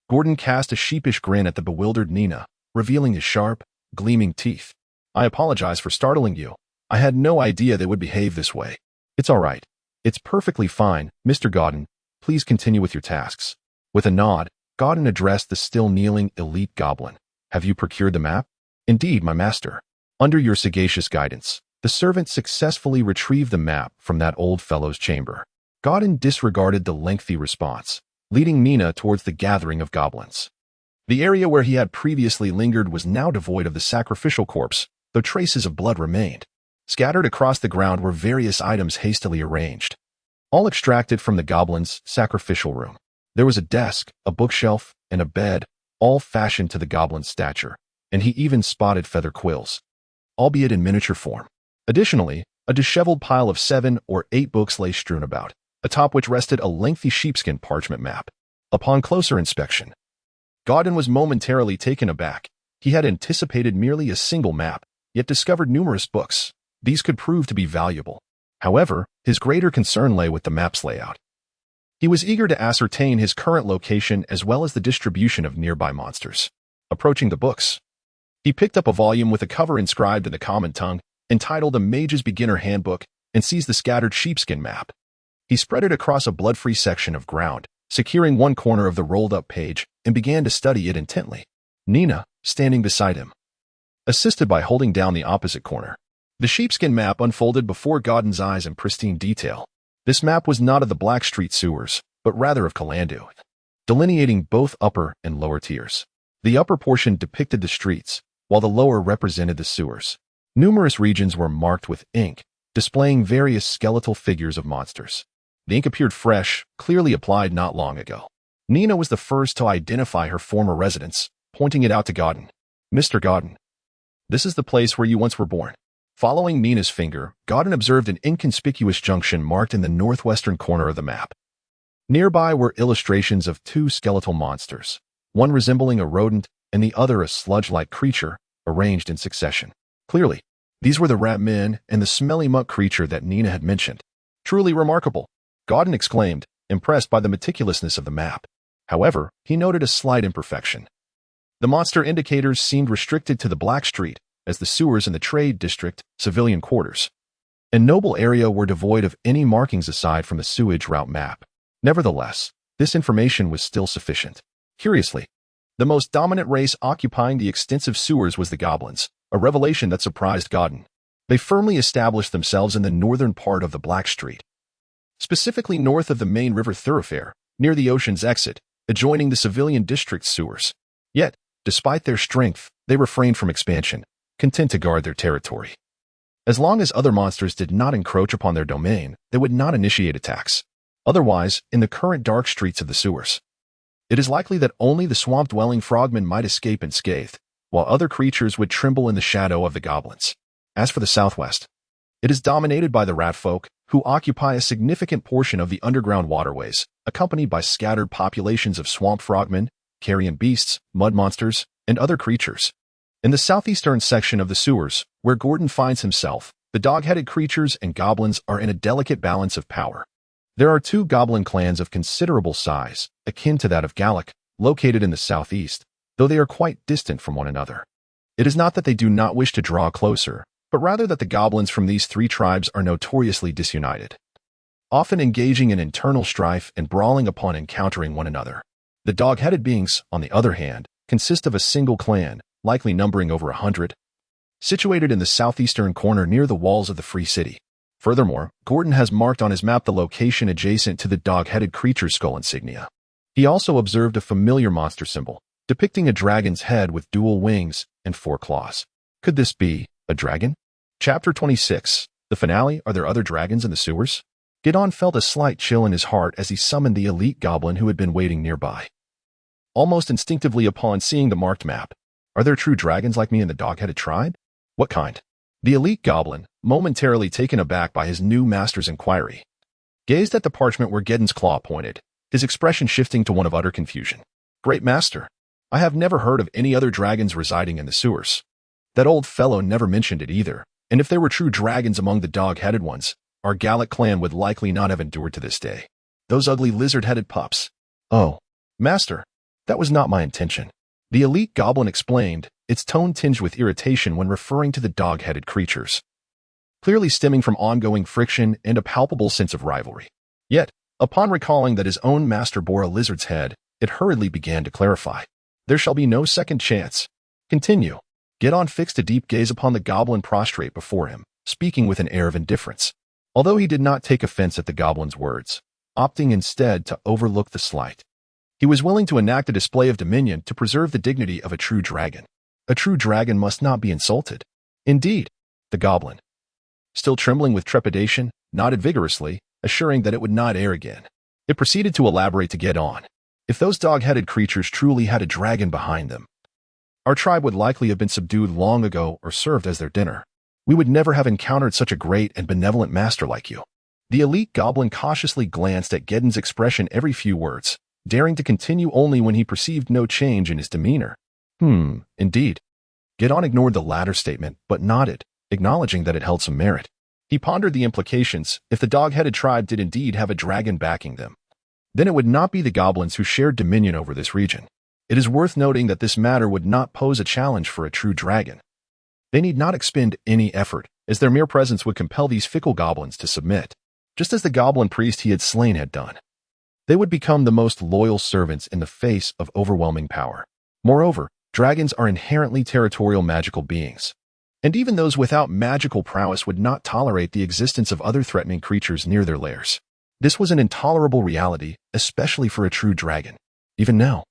Gordon cast a sheepish grin at the bewildered Nina, revealing his sharp, gleaming teeth. I apologize for startling you. I had no idea they would behave this way. It's all right. It's perfectly fine, Mr. Godden. Please continue with your tasks. With a nod, Godden addressed the still kneeling elite goblin. Have you procured the map? Indeed, my master. Under your sagacious guidance, the servant successfully retrieved the map from that old fellow's chamber. Godden disregarded the lengthy response, leading Nina towards the gathering of goblins. The area where he had previously lingered was now devoid of the sacrificial corpse, though traces of blood remained. Scattered across the ground were various items hastily arranged, all extracted from the goblin's sacrificial room. There was a desk, a bookshelf, and a bed, all fashioned to the goblin's stature, and he even spotted feather quills, albeit in miniature form. Additionally, a disheveled pile of 7 or 8 books lay strewn about, atop which rested a lengthy sheepskin parchment map. Upon closer inspection, Godden was momentarily taken aback. He had anticipated merely a single map, yet discovered numerous books. These could prove to be valuable. However, his greater concern lay with the map's layout. He was eager to ascertain his current location as well as the distribution of nearby monsters. Approaching the books, he picked up a volume with a cover inscribed in the common tongue, entitled A Mage's Beginner Handbook, and seized the scattered sheepskin map. He spread it across a blood-free section of ground, securing one corner of the rolled-up page, and began to study it intently. Nina, standing beside him, assisted by holding down the opposite corner. The sheepskin map unfolded before Godden's eyes in pristine detail. This map was not of the Blackstreet sewers, but rather of Kalandu, delineating both upper and lower tiers. The upper portion depicted the streets, while the lower represented the sewers. Numerous regions were marked with ink, displaying various skeletal figures of monsters. The ink appeared fresh, clearly applied not long ago. Nina was the first to identify her former residence, pointing it out to Godden. Mr. Godden, this is the place where you once were born. Following Nina's finger, Godden observed an inconspicuous junction marked in the northwestern corner of the map. Nearby were illustrations of 2 skeletal monsters, one resembling a rodent and the other a sludge-like creature, arranged in succession. Clearly, these were the rat men and the smelly muck creature that Nina had mentioned. Truly remarkable, Godden exclaimed, impressed by the meticulousness of the map. However, he noted a slight imperfection. The monster indicators seemed restricted to the Blackstreet, as the sewers in the trade district, civilian quarters, and noble area were devoid of any markings aside from the sewage route map. Nevertheless, this information was still sufficient. Curiously, the most dominant race occupying the extensive sewers was the goblins, a revelation that surprised Godden. They firmly established themselves in the northern part of the Blackstreet, specifically north of the main river thoroughfare, near the ocean's exit, adjoining the civilian district sewers. Yet, despite their strength, they refrained from expansion, content to guard their territory. As long as other monsters did not encroach upon their domain, they would not initiate attacks. Otherwise, in the current dark streets of the sewers, it is likely that only the swamp-dwelling frogmen might escape unscathed, while other creatures would tremble in the shadow of the goblins. As for the southwest, it is dominated by the rat folk, who occupy a significant portion of the underground waterways, accompanied by scattered populations of swamp frogmen, carrion beasts, mud monsters, and other creatures. In the southeastern section of the sewers, where Gordon finds himself, the dog-headed creatures and goblins are in a delicate balance of power. There are 2 goblin clans of considerable size, akin to that of Gallic, located in the southeast, though they are quite distant from one another. It is not that they do not wish to draw closer, but rather that the goblins from these 3 tribes are notoriously disunited, often engaging in internal strife and brawling upon encountering one another. The dog-headed beings, on the other hand, consist of a single clan, likely numbering over 100, situated in the southeastern corner near the walls of the Free City. Furthermore, Gordon has marked on his map the location adjacent to the dog-headed creature's skull insignia. He also observed a familiar monster symbol, depicting a dragon's head with dual wings and 4 claws. Could this be a dragon? Chapter 26. The finale. Are there other dragons in the sewers? Gidon felt a slight chill in his heart as he summoned the elite goblin who had been waiting nearby. Almost instinctively upon seeing the marked map, are there true dragons like me in the dog-headed tribe? What kind? The elite goblin, momentarily taken aback by his new master's inquiry, gazed at the parchment where Gedon's claw pointed, his expression shifting to one of utter confusion. Great master, I have never heard of any other dragons residing in the sewers. That old fellow never mentioned it either, and if there were true dragons among the dog-headed ones, our Gallic clan would likely not have endured to this day. Those ugly lizard-headed pups. Oh, master, That was not my intention. The elite goblin explained, its tone tinged with irritation when referring to the dog-headed creatures, clearly stemming from ongoing friction and a palpable sense of rivalry. Yet, upon recalling that his own master bore a lizard's head, it hurriedly began to clarify. There shall be no second chance. Continue. Gedon fixed a deep gaze upon the goblin prostrate before him, speaking with an air of indifference. Although he did not take offense at the goblin's words, opting instead to overlook the slight. He was willing to enact a display of dominion to preserve the dignity of a true dragon. A true dragon must not be insulted. Indeed, the goblin, still trembling with trepidation, nodded vigorously, assuring that it would not err again. It proceeded to elaborate to get on. If those dog-headed creatures truly had a dragon behind them, our tribe would likely have been subdued long ago or served as their dinner. We would never have encountered such a great and benevolent master like you. The elite goblin cautiously glanced at Gedon's expression every few words, daring to continue only when he perceived no change in his demeanor. Indeed. Gedon ignored the latter statement, but nodded, acknowledging that it held some merit. He pondered the implications. If the dog-headed tribe did indeed have a dragon backing them, then it would not be the goblins who shared dominion over this region. It is worth noting that this matter would not pose a challenge for a true dragon. They need not expend any effort, as their mere presence would compel these fickle goblins to submit, just as the goblin priest he had slain had done. They would become the most loyal servants in the face of overwhelming power. Moreover, dragons are inherently territorial magical beings, and even those without magical prowess would not tolerate the existence of other threatening creatures near their lairs. This was an intolerable reality, especially for a true dragon. Even now,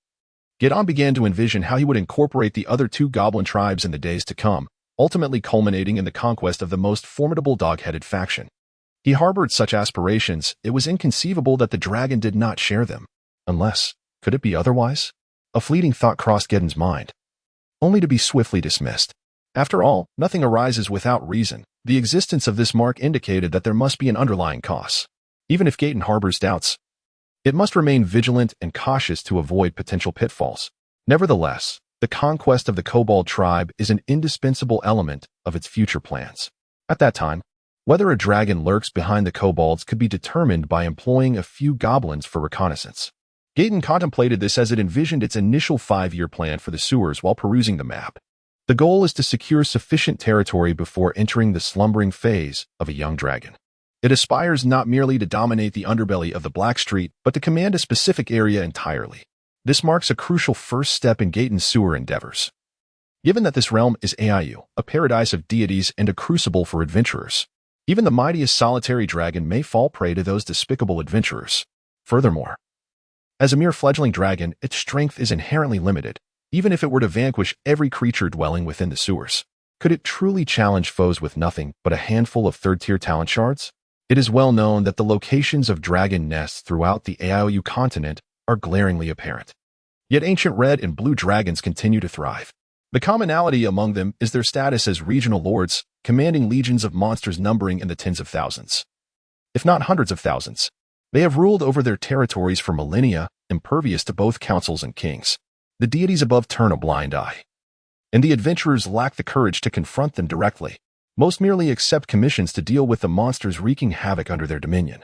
Gedon began to envision how he would incorporate the other two goblin tribes in the days to come, ultimately culminating in the conquest of the most formidable dog-headed faction. He harbored such aspirations, it was inconceivable that the dragon did not share them. Unless, could it be otherwise? A fleeting thought crossed Gedon's mind, only to be swiftly dismissed. After all, nothing arises without reason. The existence of this mark indicated that there must be an underlying cause. Even if Gedon harbors doubts, it must remain vigilant and cautious to avoid potential pitfalls. Nevertheless, the conquest of the Kobold tribe is an indispensable element of its future plans. At that time, whether a dragon lurks behind the kobolds could be determined by employing a few goblins for reconnaissance. Gedon contemplated this as it envisioned its initial 5-year plan for the sewers while perusing the map. The goal is to secure sufficient territory before entering the slumbering phase of a young dragon. It aspires not merely to dominate the underbelly of the Black Street, but to command a specific area entirely. This marks a crucial first step in Gedon's sewer endeavors. Given that this realm is Aiu, a paradise of deities and a crucible for adventurers, even the mightiest solitary dragon may fall prey to those despicable adventurers. Furthermore, as a mere fledgling dragon, its strength is inherently limited, even if it were to vanquish every creature dwelling within the sewers. Could it truly challenge foes with nothing but a handful of third-tier talent shards? It is well known that the locations of dragon nests throughout the Aiu continent are glaringly apparent. Yet ancient red and blue dragons continue to thrive. The commonality among them is their status as regional lords, commanding legions of monsters numbering in the tens of thousands, if not hundreds of thousands. They have ruled over their territories for millennia, impervious to both councils and kings. The deities above turn a blind eye, and the adventurers lack the courage to confront them directly. Most merely accept commissions to deal with the monsters wreaking havoc under their dominion,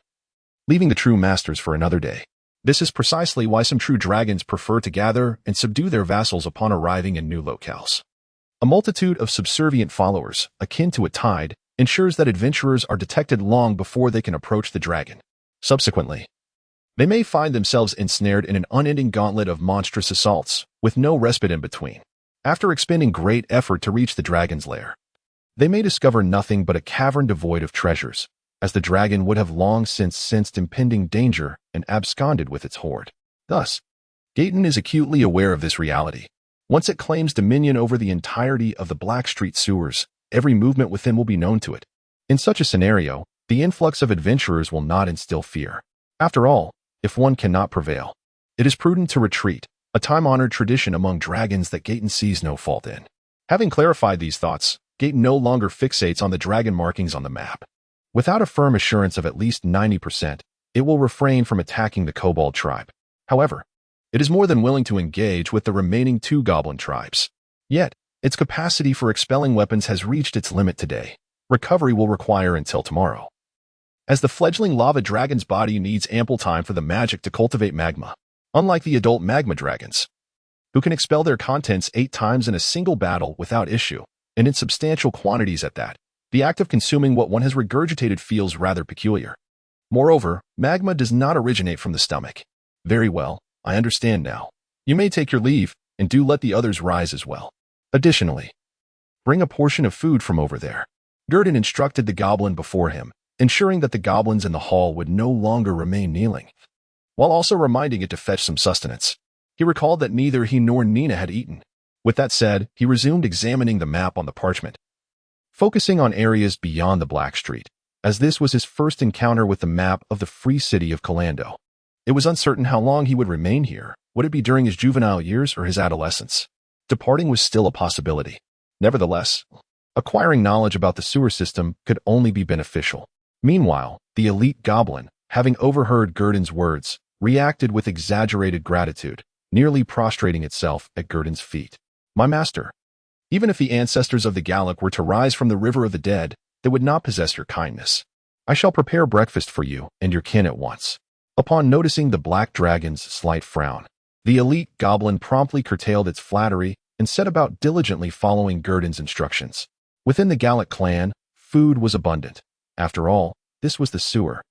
leaving the true masters for another day. This is precisely why some true dragons prefer to gather and subdue their vassals upon arriving in new locales. A multitude of subservient followers, akin to a tide, ensures that adventurers are detected long before they can approach the dragon. Subsequently, they may find themselves ensnared in an unending gauntlet of monstrous assaults, with no respite in between. After expending great effort to reach the dragon's lair, they may discover nothing but a cavern devoid of treasures, as the dragon would have long since sensed impending danger and absconded with its hoard. Thus, Gedon is acutely aware of this reality. Once it claims dominion over the entirety of the Black Street sewers, every movement within will be known to it. In such a scenario, the influx of adventurers will not instill fear. After all, if one cannot prevail, it is prudent to retreat, a time-honored tradition among dragons that Gedon sees no fault in. Having clarified these thoughts, Gedon no longer fixates on the dragon markings on the map. Without a firm assurance of at least 90%, it will refrain from attacking the Kobold tribe. However, it is more than willing to engage with the remaining 2 goblin tribes. Yet, its capacity for expelling weapons has reached its limit today. Recovery will require until tomorrow, as the fledgling lava dragon's body needs ample time for the magic to cultivate magma. Unlike the adult magma dragons, who can expel their contents 8 times in a single battle without issue, and in substantial quantities at that. The act of consuming what one has regurgitated feels rather peculiar. Moreover, magma does not originate from the stomach. Very well, I understand now. You may take your leave, and do let the others rise as well. Additionally, bring a portion of food from over there. Gurdon instructed the goblin before him, ensuring that the goblins in the hall would no longer remain kneeling, while also reminding it to fetch some sustenance. He recalled that neither he nor Nina had eaten. With that said, he resumed examining the map on the parchment, focusing on areas beyond the Black Street, as this was his first encounter with the map of the free city of Calando. It was uncertain how long he would remain here. Would it be during his juvenile years or his adolescence? Departing was still a possibility. Nevertheless, acquiring knowledge about the sewer system could only be beneficial. Meanwhile, the elite goblin, having overheard Gurdon's words, reacted with exaggerated gratitude, nearly prostrating itself at Gurdon's feet. My master, even if the ancestors of the Gallic were to rise from the river of the dead, they would not possess your kindness. I shall prepare breakfast for you and your kin at once. Upon noticing the black dragon's slight frown, the elite goblin promptly curtailed its flattery and set about diligently following Gurdon's instructions. Within the Gallic clan, food was abundant. After all, this was the sewer,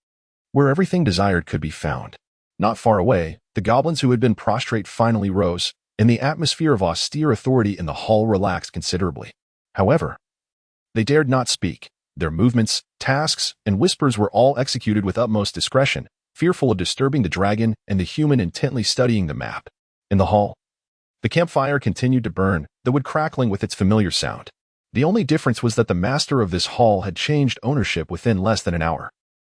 where everything desired could be found. Not far away, the goblins who had been prostrate finally rose, and the atmosphere of austere authority in the hall relaxed considerably. However, they dared not speak. Their movements, tasks, and whispers were all executed with utmost discretion, fearful of disturbing the dragon and the human intently studying the map. In the hall, the campfire continued to burn, the wood crackling with its familiar sound. The only difference was that the master of this hall had changed ownership within less than an hour.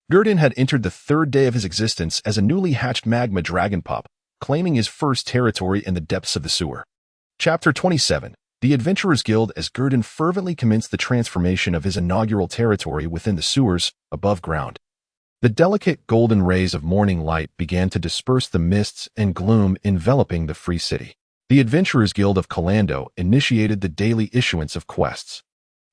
Gurdon had entered the 3rd day of his existence as a newly hatched magma dragon pup, claiming his first territory in the depths of the sewer. Chapter 27. The Adventurers Guild. As Gurdon fervently commenced the transformation of his inaugural territory within the sewers, above ground, the delicate golden rays of morning light began to disperse the mists and gloom enveloping the free city. The Adventurers Guild of Calando initiated the daily issuance of quests.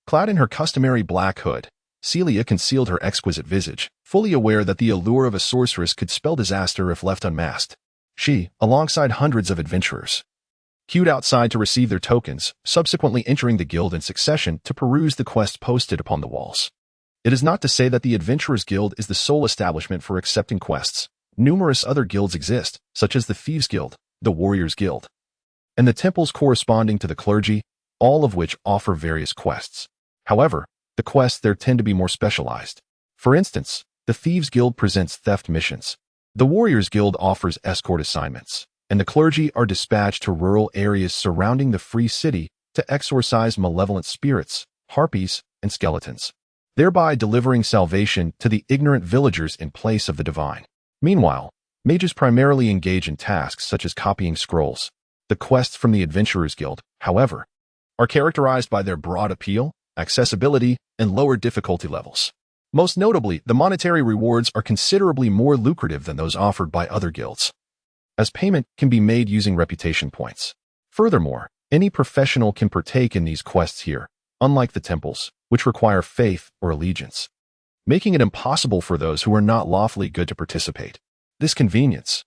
Clad in her customary black hood, Celia concealed her exquisite visage, fully aware that the allure of a sorceress could spell disaster if left unmasked. She, alongside hundreds of adventurers, queued outside to receive their tokens, subsequently entering the guild in succession to peruse the quests posted upon the walls. It is not to say that the Adventurers Guild is the sole establishment for accepting quests. Numerous other guilds exist, such as the Thieves Guild, the Warriors Guild, and the temples corresponding to the clergy, all of which offer various quests. However, the quests there tend to be more specialized. For instance, the Thieves Guild presents theft missions. The Warriors Guild offers escort assignments, and the clergy are dispatched to rural areas surrounding the free city to exorcise malevolent spirits, harpies, and skeletons, thereby delivering salvation to the ignorant villagers in place of the divine. Meanwhile, mages primarily engage in tasks such as copying scrolls. The quests from the Adventurers Guild, however, are characterized by their broad appeal, accessibility, and lower difficulty levels. Most notably, the monetary rewards are considerably more lucrative than those offered by other guilds, as payment can be made using reputation points. Furthermore, any professional can partake in these quests here, unlike the temples, which require faith or allegiance, making it impossible for those who are not lawfully good to participate. This convenience,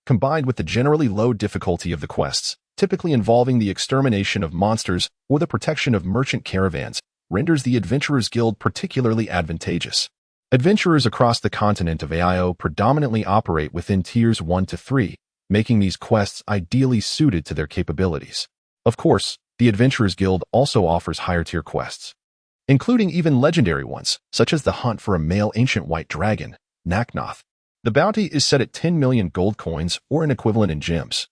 combined with the generally low difficulty of the quests, typically involving the extermination of monsters or the protection of merchant caravans, renders the Adventurers Guild particularly advantageous. Adventurers across the continent of AIO predominantly operate within tiers 1 to 3, making these quests ideally suited to their capabilities. Of course, the Adventurers Guild also offers higher-tier quests, including even legendary ones, such as the hunt for a male ancient white dragon, Naknoth. The bounty is set at 10 million gold coins or an equivalent in gems,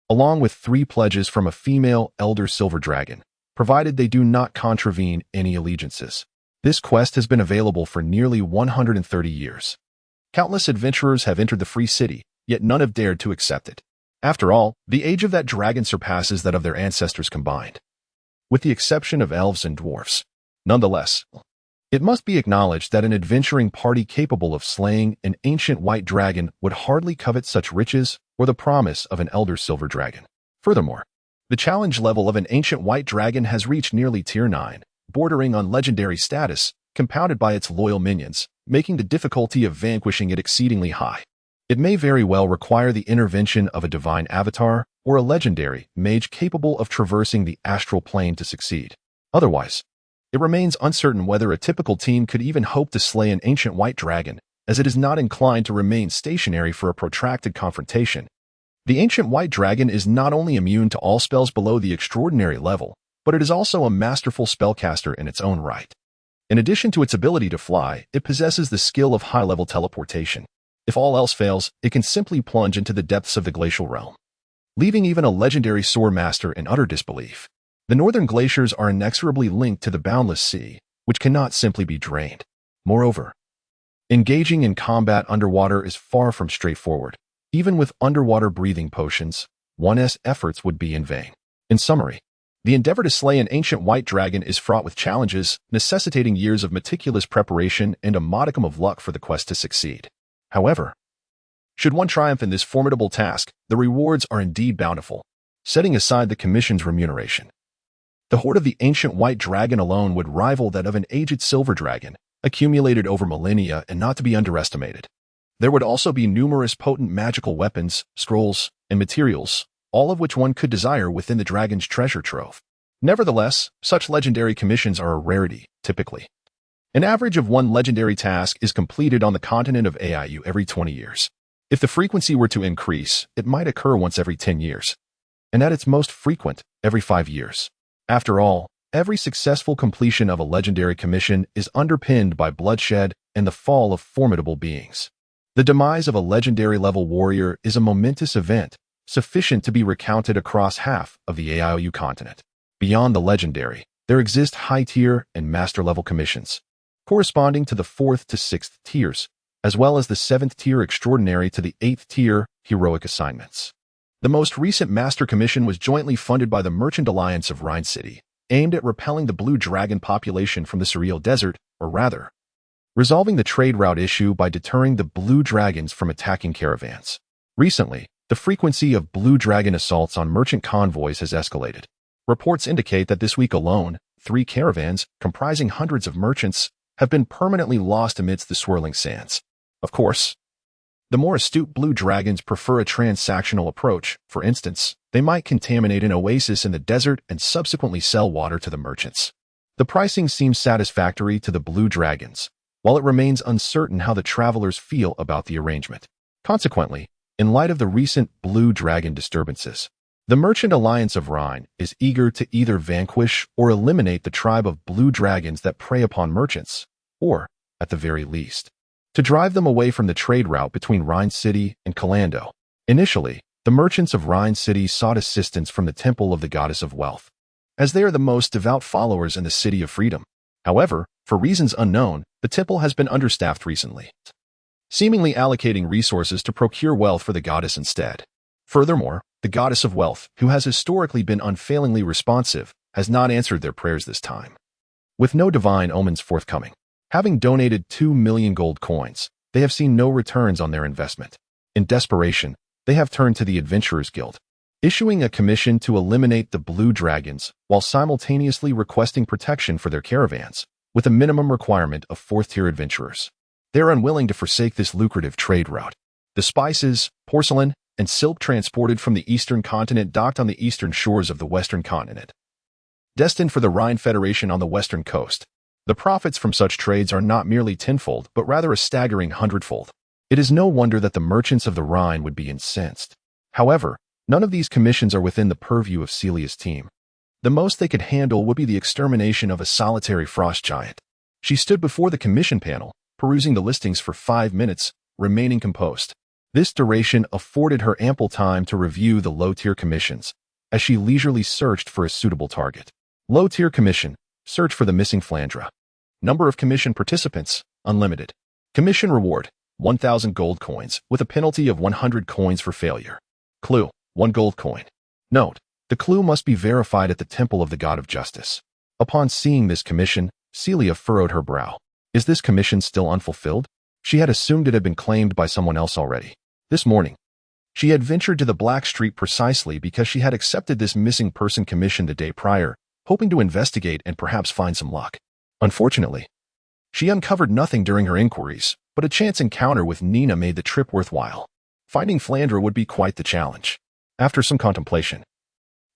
along with 3 pledges from a female elder silver dragon, provided they do not contravene any allegiances. This quest has been available for nearly 130 years. Countless adventurers have entered the free city, yet none have dared to accept it. After all, the age of that dragon surpasses that of their ancestors combined, with the exception of elves and dwarfs. Nonetheless, it must be acknowledged that an adventuring party capable of slaying an ancient white dragon would hardly covet such riches or the promise of an elder silver dragon. Furthermore, the challenge level of an ancient white dragon has reached nearly tier 9, bordering on legendary status, compounded by its loyal minions, making the difficulty of vanquishing it exceedingly high. It may very well require the intervention of a divine avatar or a legendary mage capable of traversing the astral plane to succeed. Otherwise, it remains uncertain whether a typical team could even hope to slay an ancient white dragon, as it is not inclined to remain stationary for a protracted confrontation. The ancient white dragon is not only immune to all spells below the extraordinary level, but it is also a masterful spellcaster in its own right. In addition to its ability to fly, it possesses the skill of high-level teleportation. If all else fails, it can simply plunge into the depths of the glacial realm, leaving even a legendary sword master in utter disbelief. The northern glaciers are inexorably linked to the boundless sea, which cannot simply be drained. Moreover, engaging in combat underwater is far from straightforward. Even with underwater breathing potions, one's efforts would be in vain. In summary, the endeavor to slay an ancient white dragon is fraught with challenges, necessitating years of meticulous preparation and a modicum of luck for the quest to succeed. However, should one triumph in this formidable task, the rewards are indeed bountiful, setting aside the commission's remuneration. The hoard of the ancient white dragon alone would rival that of an aged silver dragon, accumulated over millennia and not to be underestimated. There would also be numerous potent magical weapons, scrolls, and materials, all of which one could desire within the dragon's treasure trove. Nevertheless, such legendary commissions are a rarity, typically. An average of one legendary task is completed on the continent of AIU every 20 years. If the frequency were to increase, it might occur once every 10 years. And at its most frequent, every 5 years. After all, every successful completion of a legendary commission is underpinned by bloodshed and the fall of formidable beings. The demise of a legendary-level warrior is a momentous event, sufficient to be recounted across half of the AIU continent. Beyond the legendary, there exist high-tier and master-level commissions, corresponding to the 4th to 6th tiers, as well as the 7th tier extraordinary to the 8th tier heroic assignments. The most recent master commission was jointly funded by the Merchant Alliance of Rhine City, aimed at repelling the blue dragon population from the Surreal Desert, or rather, resolving the trade route issue by deterring the blue dragons from attacking caravans. Recently, the frequency of blue dragon assaults on merchant convoys has escalated. Reports indicate that this week alone, 3 caravans, comprising hundreds of merchants, have been permanently lost amidst the swirling sands. Of course, the more astute blue dragons prefer a transactional approach. For instance, they might contaminate an oasis in the desert and subsequently sell water to the merchants. The pricing seems satisfactory to the blue dragons, while it remains uncertain how the travelers feel about the arrangement. Consequently, in light of the recent blue dragon disturbances, the Merchant Alliance of Rhine is eager to either vanquish or eliminate the tribe of blue dragons that prey upon merchants, or, at the very least, to drive them away from the trade route between Rhine City and Calando. Initially, the merchants of Rhine City sought assistance from the Temple of the Goddess of Wealth, as they are the most devout followers in the City of Freedom. However, for reasons unknown, the temple has been understaffed recently, seemingly allocating resources to procure wealth for the goddess instead. Furthermore, the Goddess of Wealth, who has historically been unfailingly responsive, has not answered their prayers this time. With no divine omens forthcoming, having donated 2 million gold coins, they have seen no returns on their investment. In desperation, they have turned to the Adventurers Guild, issuing a commission to eliminate the blue dragons while simultaneously requesting protection for their caravans, with a minimum requirement of 4th-tier adventurers. They are unwilling to forsake this lucrative trade route. The spices, porcelain, and silk transported from the eastern continent docked on the eastern shores of the western continent, destined for the Rhine Federation on the western coast. The profits from such trades are not merely tenfold, but rather a staggering hundredfold. It is no wonder that the merchants of the Rhine would be incensed. However, none of these commissions are within the purview of Celia's team. The most they could handle would be the extermination of a solitary frost giant. She stood before the commission panel, perusing the listings for 5 minutes, remaining composed. This duration afforded her ample time to review the low-tier commissions, as she leisurely searched for a suitable target. Low-tier commission, search for the missing Flandra. Number of commission participants, unlimited. Commission reward, 1,000 gold coins, with a penalty of 100 coins for failure. Clue, 1 gold coin. Note, the clue must be verified at the Temple of the God of Justice. Upon seeing this commission, Celia furrowed her brow. Is this commission still unfulfilled? She had assumed it had been claimed by someone else already. This morning, she had ventured to the Black Street precisely because she had accepted this missing person commission the day prior, hoping to investigate and perhaps find some luck. Unfortunately, she uncovered nothing during her inquiries, but a chance encounter with Nina made the trip worthwhile. Finding Flandra would be quite the challenge. After some contemplation,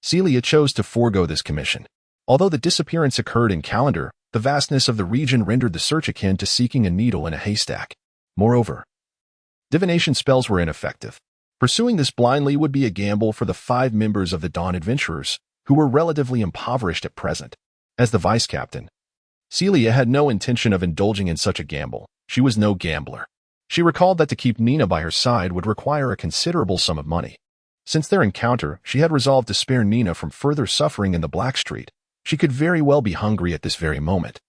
Celia chose to forego this commission. Although the disappearance occurred in calendar, the vastness of the region rendered the search akin to seeking a needle in a haystack. Moreover, divination spells were ineffective. Pursuing this blindly would be a gamble for the 5 members of the Dawn Adventurers, who were relatively impoverished at present. As the vice captain, Celia had no intention of indulging in such a gamble. She was no gambler. She recalled that to keep Nina by her side would require a considerable sum of money. Since their encounter, she had resolved to spare Nina from further suffering in the Black Street. She could very well be hungry at this very moment.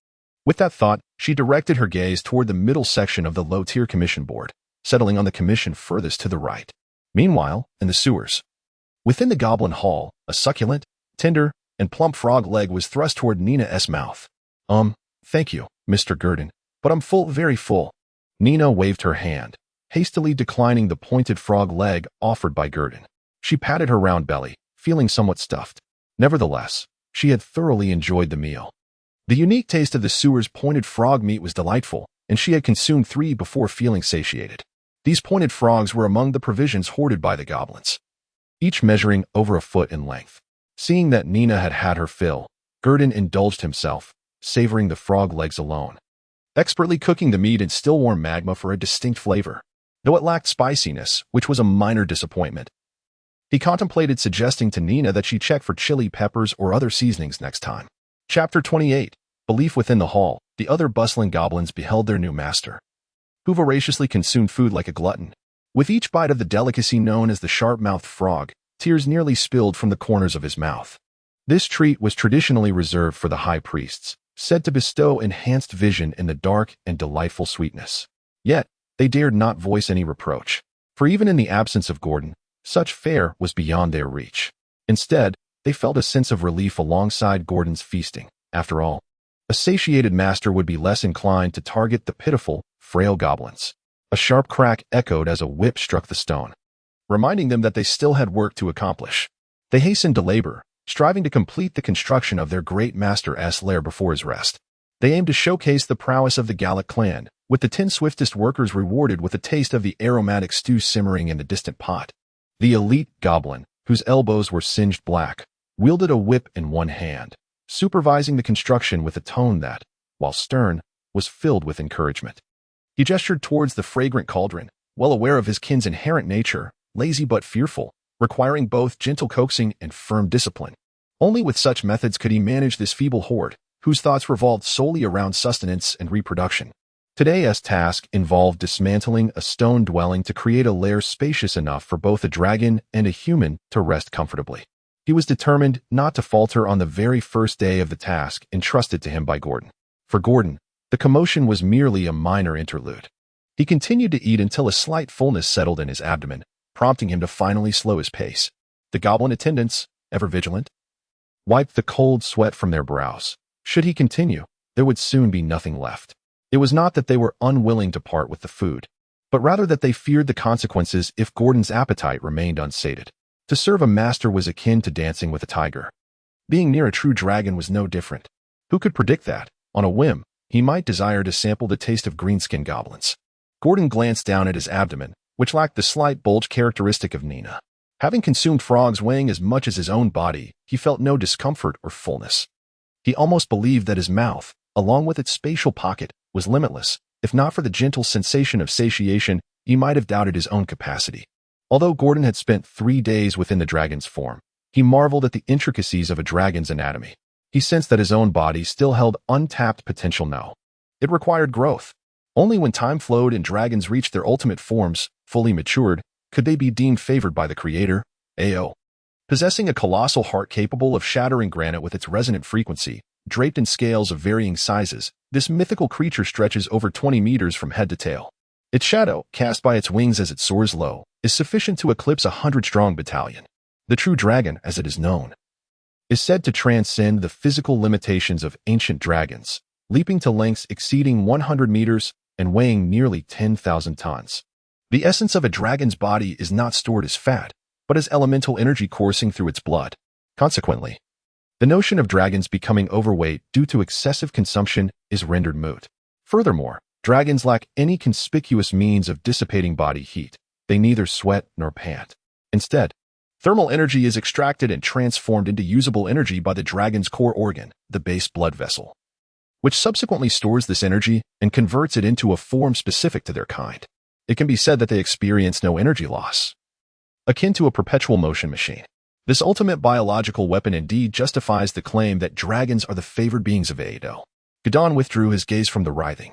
With that thought, she directed her gaze toward the middle section of the low-tier commission board, settling on the commission furthest to the right. Meanwhile, in the sewers, within the Goblin Hall, a succulent, tender, and plump frog leg was thrust toward Nina's mouth. Thank you, Mr. Gurdon, but I'm full, very full. Nina waved her hand, hastily declining the pointed frog leg offered by Gurdon. She patted her round belly, feeling somewhat stuffed. Nevertheless, she had thoroughly enjoyed the meal. The unique taste of the sewer's pointed frog meat was delightful, and she had consumed 3 before feeling satiated. These pointed frogs were among the provisions hoarded by the goblins, each measuring over a foot in length. Seeing that Nina had had her fill, Gurdon indulged himself, savoring the frog legs alone, expertly cooking the meat in still-warm magma for a distinct flavor, though it lacked spiciness, which was a minor disappointment. He contemplated suggesting to Nina that she check for chili peppers or other seasonings next time. Chapter 28. Belief within the hall. The other bustling goblins beheld their new master, who voraciously consumed food like a glutton. With each bite of the delicacy known as the sharp-mouthed frog, tears nearly spilled from the corners of his mouth. This treat was traditionally reserved for the high priests, said to bestow enhanced vision in the dark and delightful sweetness. Yet, they dared not voice any reproach, for even in the absence of Gordon, such fare was beyond their reach. Instead, they felt a sense of relief alongside Gordon's feasting. After all, a satiated master would be less inclined to target the pitiful, frail goblins. A sharp crack echoed as a whip struck the stone, reminding them that they still had work to accomplish. They hastened to labor, striving to complete the construction of their great master's lair before his rest. They aimed to showcase the prowess of the Gallic clan, with the 10 swiftest workers rewarded with a taste of the aromatic stew simmering in the distant pot. The elite goblin, whose elbows were singed black, wielded a whip in one hand, supervising the construction with a tone that, while stern, was filled with encouragement. He gestured towards the fragrant cauldron, well aware of his kin's inherent nature, lazy but fearful, requiring both gentle coaxing and firm discipline. Only with such methods could he manage this feeble horde, whose thoughts revolved solely around sustenance and reproduction. Today's task involved dismantling a stone dwelling to create a lair spacious enough for both a dragon and a human to rest comfortably. He was determined not to falter on the very first day of the task entrusted to him by Gordon. For Gordon, the commotion was merely a minor interlude. He continued to eat until a slight fullness settled in his abdomen, prompting him to finally slow his pace. The goblin attendants, ever vigilant, wiped the cold sweat from their brows. Should he continue, there would soon be nothing left. It was not that they were unwilling to part with the food, but rather that they feared the consequences if Gordon's appetite remained unsated. To serve a master was akin to dancing with a tiger. Being near a true dragon was no different. Who could predict that, on a whim, he might desire to sample the taste of greenskin goblins? Gordon glanced down at his abdomen, which lacked the slight bulge characteristic of Nina. Having consumed frogs weighing as much as his own body, he felt no discomfort or fullness. He almost believed that his mouth, along with its spatial pocket, was limitless. If not for the gentle sensation of satiation, he might have doubted his own capacity. Although Gordon had spent 3 days within the dragon's form, he marveled at the intricacies of a dragon's anatomy. He sensed that his own body still held untapped potential now. It required growth. Only when time flowed and dragons reached their ultimate forms, fully matured, could they be deemed favored by the Creator. A.O. Possessing a colossal heart capable of shattering granite with its resonant frequency, draped in scales of varying sizes, this mythical creature stretches over 20 meters from head to tail. Its shadow, cast by its wings as it soars low, is sufficient to eclipse a 100-strong battalion. The true dragon, as it is known, is said to transcend the physical limitations of ancient dragons, leaping to lengths exceeding 100 meters and weighing nearly 10,000 tons. The essence of a dragon's body is not stored as fat, but as elemental energy coursing through its blood. Consequently, the notion of dragons becoming overweight due to excessive consumption is rendered moot. Furthermore, dragons lack any conspicuous means of dissipating body heat. They neither sweat nor pant. Instead, Thermal energy is extracted and transformed into usable energy by the dragon's core organ, the base blood vessel, which subsequently stores this energy and converts it into a form specific to their kind. It can be said that they experience no energy loss, akin to a perpetual motion machine. This ultimate biological weapon indeed justifies the claim that dragons are the favored beings of Aido. Gadon withdrew his gaze from the writhing,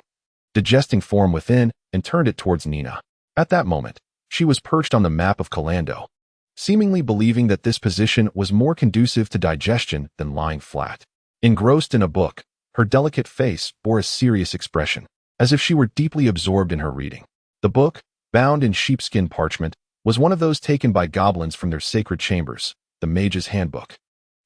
digesting form within and turned it towards Nina. At that moment, she was perched on the map of Kalando, seemingly believing that this position was more conducive to digestion than lying flat. Engrossed in a book, her delicate face bore a serious expression, as if she were deeply absorbed in her reading. The book, bound in sheepskin parchment, was one of those taken by goblins from their sacred chambers, the Mage's Handbook.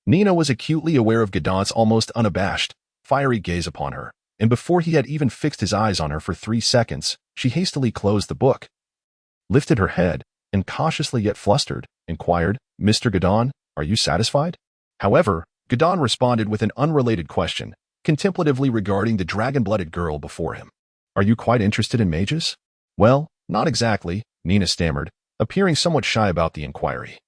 Nina was acutely aware of Gadon's almost unabashed, fiery gaze upon her, and before he had even fixed his eyes on her for 3 seconds, she hastily closed the book, lifted her head, and cautiously yet flustered, inquired, "Mr. Gadon, are you satisfied?" However, Gadon responded with an unrelated question, contemplatively regarding the dragon-blooded girl before him. "Are you quite interested in mages?" "Well, not exactly," Nina stammered, appearing somewhat shy about the inquiry.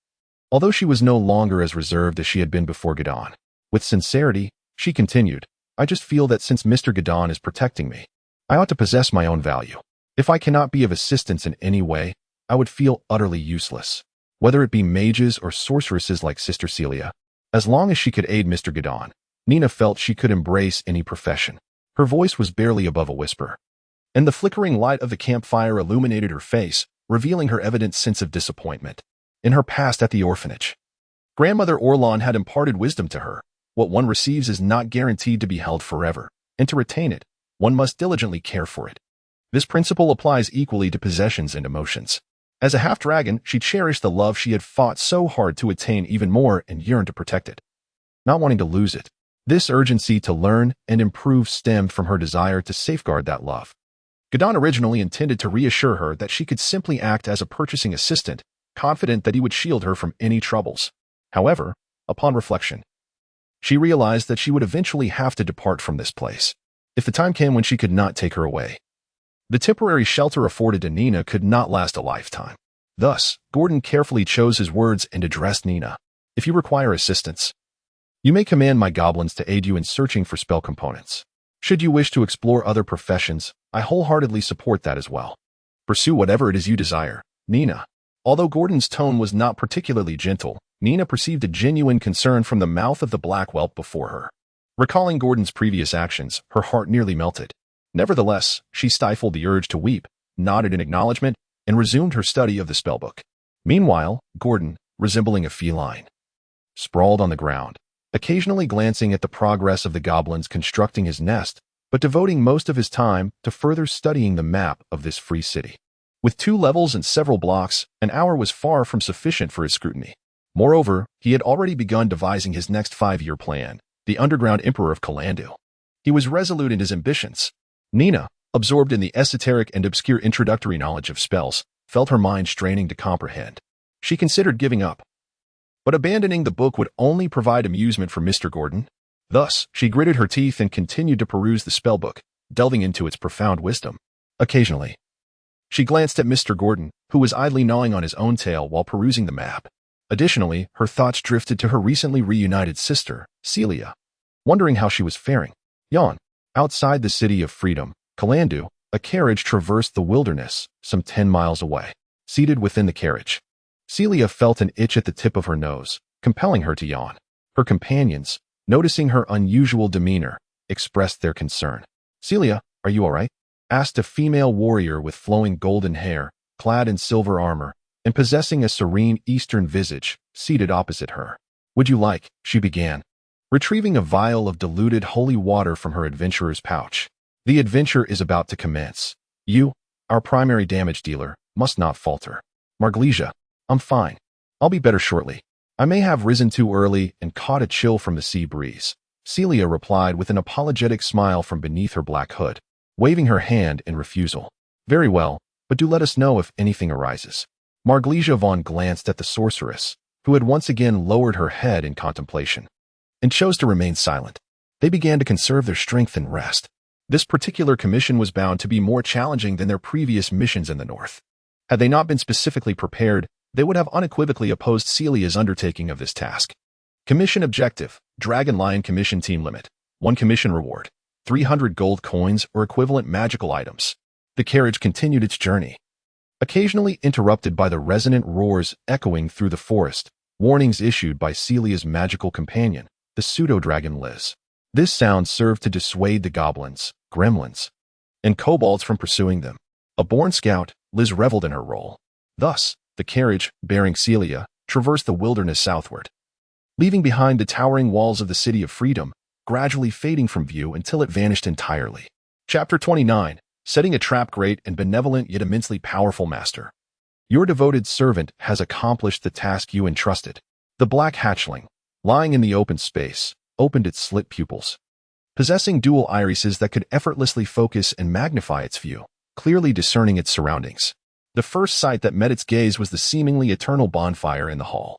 Although she was no longer as reserved as she had been before Gadon. With sincerity, she continued, "I just feel that since Mr. Gadon is protecting me, I ought to possess my own value. If I cannot be of assistance in any way, I would feel utterly useless. Whether it be mages or sorceresses like Sister Celia, as long as she could aid Mr. Gadon, Nina felt she could embrace any profession." Her voice was barely above a whisper, and the flickering light of the campfire illuminated her face, revealing her evident sense of disappointment. In her past at the orphanage, Grandmother Orlon had imparted wisdom to her. What one receives is not guaranteed to be held forever, and to retain it, one must diligently care for it. This principle applies equally to possessions and emotions. As a half-dragon, she cherished the love she had fought so hard to attain even more and yearned to protect it, not wanting to lose it. This urgency to learn and improve stemmed from her desire to safeguard that love. Gadon originally intended to reassure her that she could simply act as a purchasing assistant, confident that he would shield her from any troubles. However, upon reflection, she realized that she would eventually have to depart from this place, if the time came when she could not take her away. The temporary shelter afforded to Nina could not last a lifetime. Thus, Gordon carefully chose his words and addressed Nina. "If you require assistance, you may command my goblins to aid you in searching for spell components. Should you wish to explore other professions, I wholeheartedly support that as well. Pursue whatever it is you desire, Nina." Although Gordon's tone was not particularly gentle, Nina perceived a genuine concern from the mouth of the black whelp before her. Recalling Gordon's previous actions, her heart nearly melted. Nevertheless, she stifled the urge to weep, nodded in acknowledgement, and resumed her study of the spellbook. Meanwhile, Gordon, resembling a feline, sprawled on the ground, occasionally glancing at the progress of the goblins constructing his nest, but devoting most of his time to further studying the map of this free city. With 2 levels and several blocks, an hour was far from sufficient for his scrutiny. Moreover, he had already begun devising his next 5-year plan, the Underground Emperor of Kalando. He was resolute in his ambitions. Nina, absorbed in the esoteric and obscure introductory knowledge of spells, felt her mind straining to comprehend. She considered giving up, but abandoning the book would only provide amusement for Mr. Gordon. Thus, she gritted her teeth and continued to peruse the spellbook, delving into its profound wisdom. Occasionally, she glanced at Mr. Gordon, who was idly gnawing on his own tail while perusing the map. Additionally, her thoughts drifted to her recently reunited sister, Celia, wondering how she was faring. Yawn. Outside the city of freedom, Kalando, a carriage traversed the wilderness, some 10 miles away. Seated within the carriage, Celia felt an itch at the tip of her nose, compelling her to yawn. Her companions, noticing her unusual demeanor, expressed their concern. "Celia, are you all right?" asked a female warrior with flowing golden hair, clad in silver armor, and possessing a serene eastern visage, seated opposite her. "Would you like," she began, retrieving a vial of diluted holy water from her adventurer's pouch. "The adventure is about to commence. You, our primary damage dealer, must not falter." "Marglesia, I'm fine. I'll be better shortly. I may have risen too early and caught a chill from the sea breeze," Celia replied with an apologetic smile from beneath her black hood, waving her hand in refusal. "Very well, but do let us know if anything arises." Marglesia Vaughn glanced at the sorceress, who had once again lowered her head in contemplation, and chose to remain silent. They began to conserve their strength and rest. This particular commission was bound to be more challenging than their previous missions in the north. Had they not been specifically prepared, they would have unequivocally opposed Celia's undertaking of this task. Commission objective: Dragon Lion Commission Team Limit. 1 commission reward: 300 gold coins or equivalent magical items. The carriage continued its journey, occasionally interrupted by the resonant roars echoing through the forest, warnings issued by Celia's magical companion, the pseudo-dragon Liz. This sound served to dissuade the goblins, gremlins, and kobolds from pursuing them. A born scout, Liz reveled in her role. Thus, the carriage, bearing Celia, traversed the wilderness southward, leaving behind the towering walls of the City of Freedom, gradually fading from view until it vanished entirely. Chapter 29. Setting a trap. Great and benevolent yet immensely powerful master, your devoted servant has accomplished the task you entrusted. The black hatchling, lying in the open space, opened its slit pupils, possessing dual irises that could effortlessly focus and magnify its view, clearly discerning its surroundings. The first sight that met its gaze was the seemingly eternal bonfire in the hall,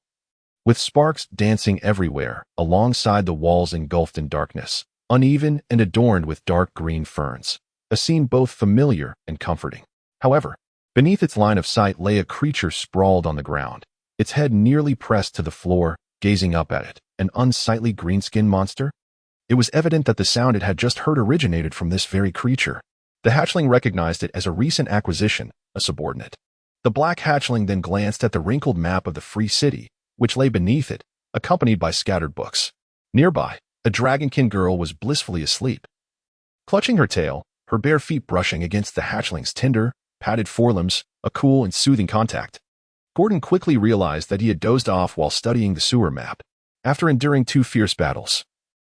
with sparks dancing everywhere alongside the walls engulfed in darkness, uneven and adorned with dark green ferns, a scene both familiar and comforting. However, beneath its line of sight lay a creature sprawled on the ground, its head nearly pressed to the floor, gazing up at it. An unsightly green-skinned monster? It was evident that the sound it had just heard originated from this very creature. The hatchling recognized it as a recent acquisition, a subordinate. The black hatchling then glanced at the wrinkled map of the free city, which lay beneath it, accompanied by scattered books. Nearby, a dragonkin girl was blissfully asleep, clutching her tail, her bare feet brushing against the hatchling's tender, padded forelimbs, a cool and soothing contact. Gordon quickly realized that he had dozed off while studying the sewer map. After enduring 2 fierce battles,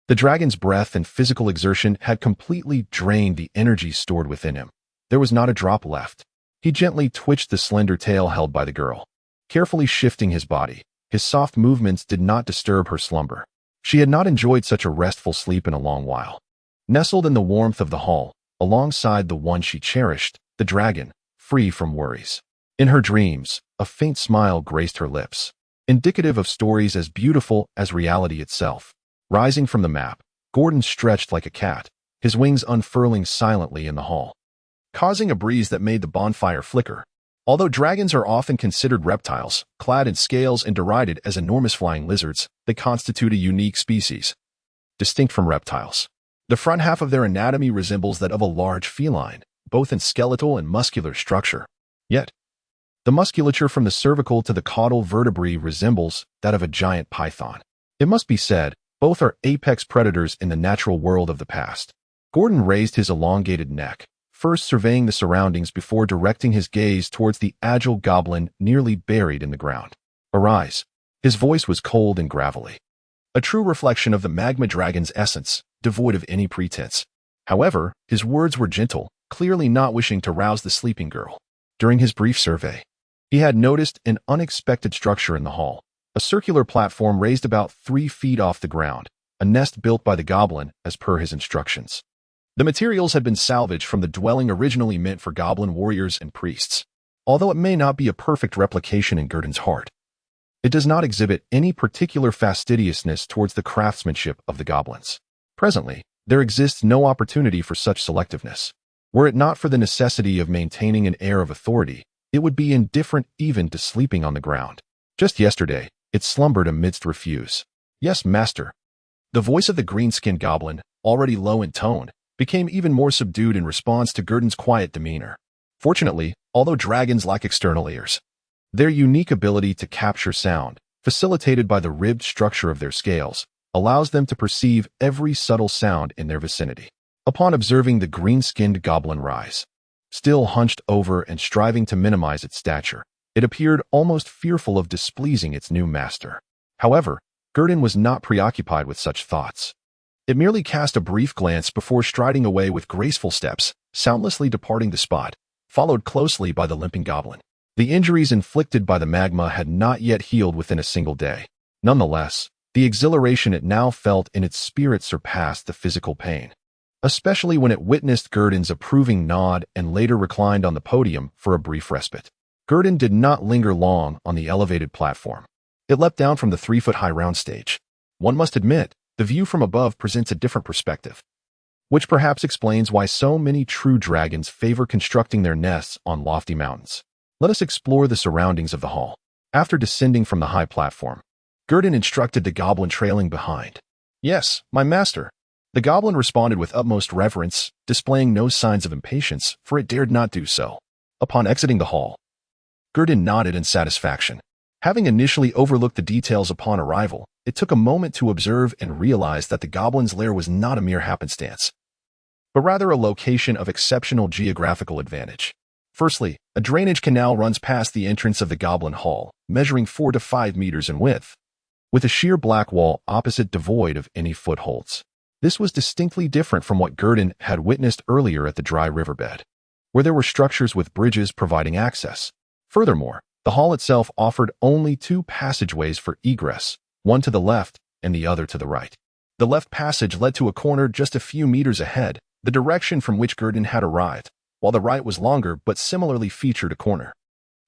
the dragon's breath and physical exertion had completely drained the energy stored within him. There was not a drop left. He gently twitched the slender tail held by the girl, carefully shifting his body. His soft movements did not disturb her slumber. She had not enjoyed such a restful sleep in a long while. Nestled in the warmth of the hall, alongside the one she cherished, the dragon, free from worries. In her dreams, a faint smile graced her lips, indicative of stories as beautiful as reality itself. Rising from the map, Gordon stretched like a cat, his wings unfurling silently in the hall, causing a breeze that made the bonfire flicker. Although dragons are often considered reptiles, clad in scales and derided as enormous flying lizards, they constitute a unique species, distinct from reptiles. The front half of their anatomy resembles that of a large feline, both in skeletal and muscular structure. Yet, the musculature from the cervical to the caudal vertebrae resembles that of a giant python. It must be said, both are apex predators in the natural world of the past. Gordon raised his elongated neck, first surveying the surroundings before directing his gaze towards the agile goblin nearly buried in the ground. Arise. His voice was cold and gravelly, a true reflection of the magma dragon's essence, devoid of any pretense. However, his words were gentle, clearly not wishing to rouse the sleeping girl. During his brief survey, he had noticed an unexpected structure in the hall, a circular platform raised about 3 feet off the ground, a nest built by the goblin as per his instructions. The materials had been salvaged from the dwelling originally meant for goblin warriors and priests. Although it may not be a perfect replication in Gurdon's heart, it does not exhibit any particular fastidiousness towards the craftsmanship of the goblins. Presently, there exists no opportunity for such selectiveness. Were it not for the necessity of maintaining an air of authority, it would be indifferent even to sleeping on the ground. Just yesterday, it slumbered amidst refuse. Yes, master. The voice of the green-skinned goblin, already low in tone, became even more subdued in response to Gurdon's quiet demeanor. Fortunately, although dragons lack external ears, their unique ability to capture sound, facilitated by the ribbed structure of their scales, allows them to perceive every subtle sound in their vicinity. Upon observing the green-skinned goblin rise, still hunched over and striving to minimize its stature, it appeared almost fearful of displeasing its new master. However, Gurdon was not preoccupied with such thoughts. It merely cast a brief glance before striding away with graceful steps, soundlessly departing the spot, followed closely by the limping goblin. The injuries inflicted by the magma had not yet healed within a single day. Nonetheless, the exhilaration it now felt in its spirit surpassed the physical pain, especially when it witnessed Gurdon's approving nod and later reclined on the podium for a brief respite. Gurdon did not linger long on the elevated platform. It leapt down from the 3-foot-high round stage. One must admit, the view from above presents a different perspective, which perhaps explains why so many true dragons favor constructing their nests on lofty mountains. Let us explore the surroundings of the hall. After descending from the high platform, Gurdon instructed the goblin trailing behind. "Yes, my master." The goblin responded with utmost reverence, displaying no signs of impatience, for it dared not do so. Upon exiting the hall, Gurdon nodded in satisfaction. Having initially overlooked the details upon arrival, it took a moment to observe and realize that the goblin's lair was not a mere happenstance, but rather a location of exceptional geographical advantage. Firstly, a drainage canal runs past the entrance of the goblin hall, measuring 4 to 5 meters in width, with a sheer black wall opposite devoid of any footholds. This was distinctly different from what Gurdon had witnessed earlier at the dry riverbed, where there were structures with bridges providing access. Furthermore, the hall itself offered only 2 passageways for egress, one to the left and the other to the right. The left passage led to a corner just a few meters ahead, the direction from which Gurdon had arrived, while the right was longer but similarly featured a corner.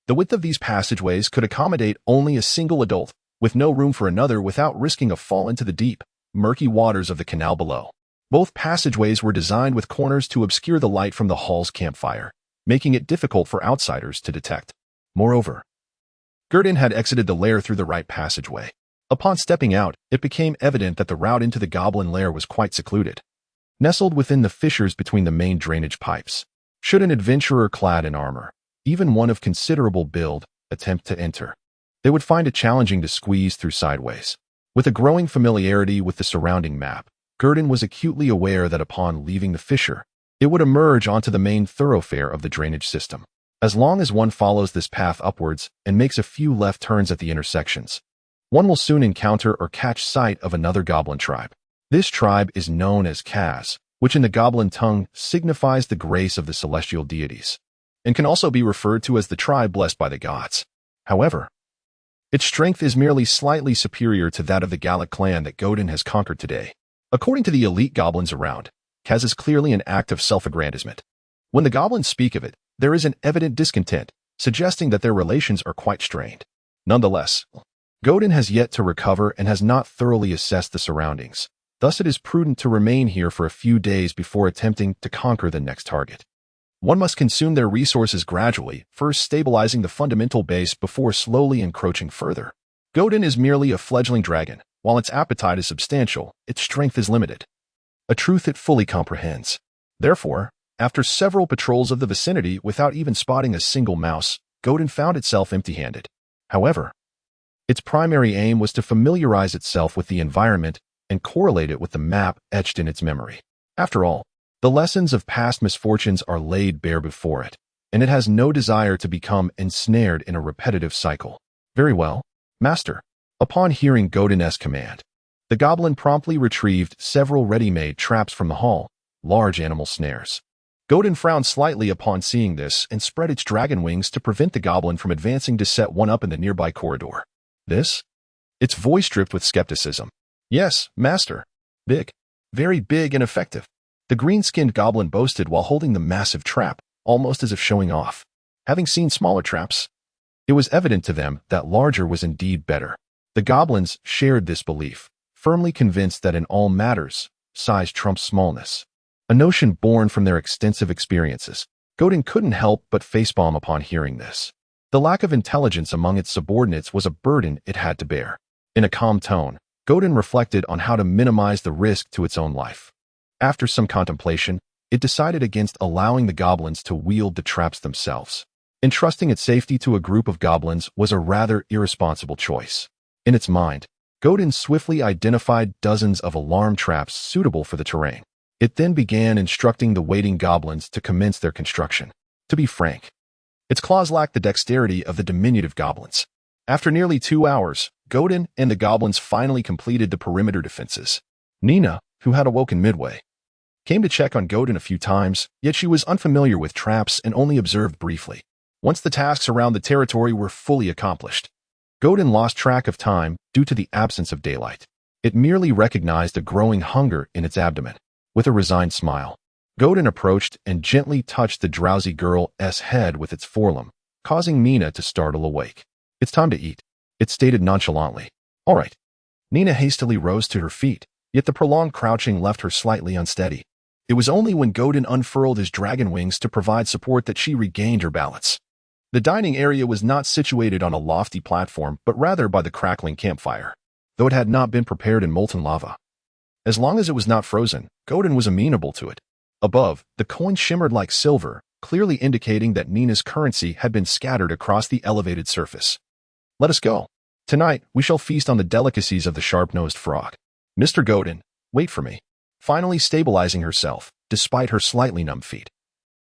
The width of these passageways could accommodate only a single adult, with no room for another without risking a fall into the deep, murky waters of the canal below. Both passageways were designed with corners to obscure the light from the hall's campfire, making it difficult for outsiders to detect. Moreover, Gurdon had exited the lair through the right passageway. Upon stepping out, it became evident that the route into the goblin lair was quite secluded, nestled within the fissures between the main drainage pipes. Should an adventurer clad in armor, even one of considerable build, attempt to enter, they would find it challenging to squeeze through sideways. With a growing familiarity with the surrounding map, Gurdon was acutely aware that upon leaving the fissure, it would emerge onto the main thoroughfare of the drainage system. As long as one follows this path upwards and makes a few left turns at the intersections, one will soon encounter or catch sight of another goblin tribe. This tribe is known as Kaz, which in the goblin tongue signifies the grace of the celestial deities, and can also be referred to as the tribe blessed by the gods. However, its strength is merely slightly superior to that of the Gallic clan that Gurdon has conquered today. According to the elite goblins around, Kaz is clearly an act of self-aggrandizement. When the goblins speak of it, there is an evident discontent, suggesting that their relations are quite strained. Nonetheless, Gurdon has yet to recover and has not thoroughly assessed the surroundings. Thus, it is prudent to remain here for a few days before attempting to conquer the next target. One must consume their resources gradually, first stabilizing the fundamental base before slowly encroaching further. Gurdon is merely a fledgling dragon. While its appetite is substantial, its strength is limited, a truth it fully comprehends. Therefore, after several patrols of the vicinity without even spotting a single mouse, Gurdon found itself empty-handed. However, its primary aim was to familiarize itself with the environment and correlate it with the map etched in its memory. After all, the lessons of past misfortunes are laid bare before it, and it has no desire to become ensnared in a repetitive cycle. Very well, master. Upon hearing Gurdon's command, the goblin promptly retrieved several ready-made traps from the hall, large animal snares. Gurdon frowned slightly upon seeing this and spread its dragon wings to prevent the goblin from advancing to set one up in the nearby corridor. This? Its voice dripped with skepticism. Yes, master. Big. Very big and effective. The green-skinned goblin boasted while holding the massive trap, almost as if showing off. Having seen smaller traps, it was evident to them that larger was indeed better. The goblins shared this belief, firmly convinced that in all matters, size trumps smallness, a notion born from their extensive experiences. Gurdon couldn't help but facepalm upon hearing this. The lack of intelligence among its subordinates was a burden it had to bear. In a calm tone, Gurdon reflected on how to minimize the risk to its own life. After some contemplation, it decided against allowing the goblins to wield the traps themselves. Entrusting its safety to a group of goblins was a rather irresponsible choice. In its mind, Gurdon swiftly identified dozens of alarm traps suitable for the terrain. It then began instructing the waiting goblins to commence their construction. To be frank, its claws lacked the dexterity of the diminutive goblins. After nearly 2 hours, Gurdon and the goblins finally completed the perimeter defenses. Nina, who had awoken midway, came to check on Gurdon a few times, yet she was unfamiliar with traps and only observed briefly. Once the tasks around the territory were fully accomplished, Gurdon lost track of time due to the absence of daylight. It merely recognized a growing hunger in its abdomen. With a resigned smile, Gurdon approached and gently touched the drowsy girl's head with its forelimb, causing Nina to startle awake. It's time to eat, it stated nonchalantly. All right. Nina hastily rose to her feet, yet the prolonged crouching left her slightly unsteady. It was only when Gurdon unfurled his dragon wings to provide support that she regained her balance. The dining area was not situated on a lofty platform, but rather by the crackling campfire, though it had not been prepared in molten lava. As long as it was not frozen, Godin was amenable to it. Above, the coin shimmered like silver, clearly indicating that Nina's currency had been scattered across the elevated surface. Let us go. Tonight, we shall feast on the delicacies of the sharp-nosed frog. Mr. Godin, wait for me. Finally stabilizing herself, despite her slightly numb feet.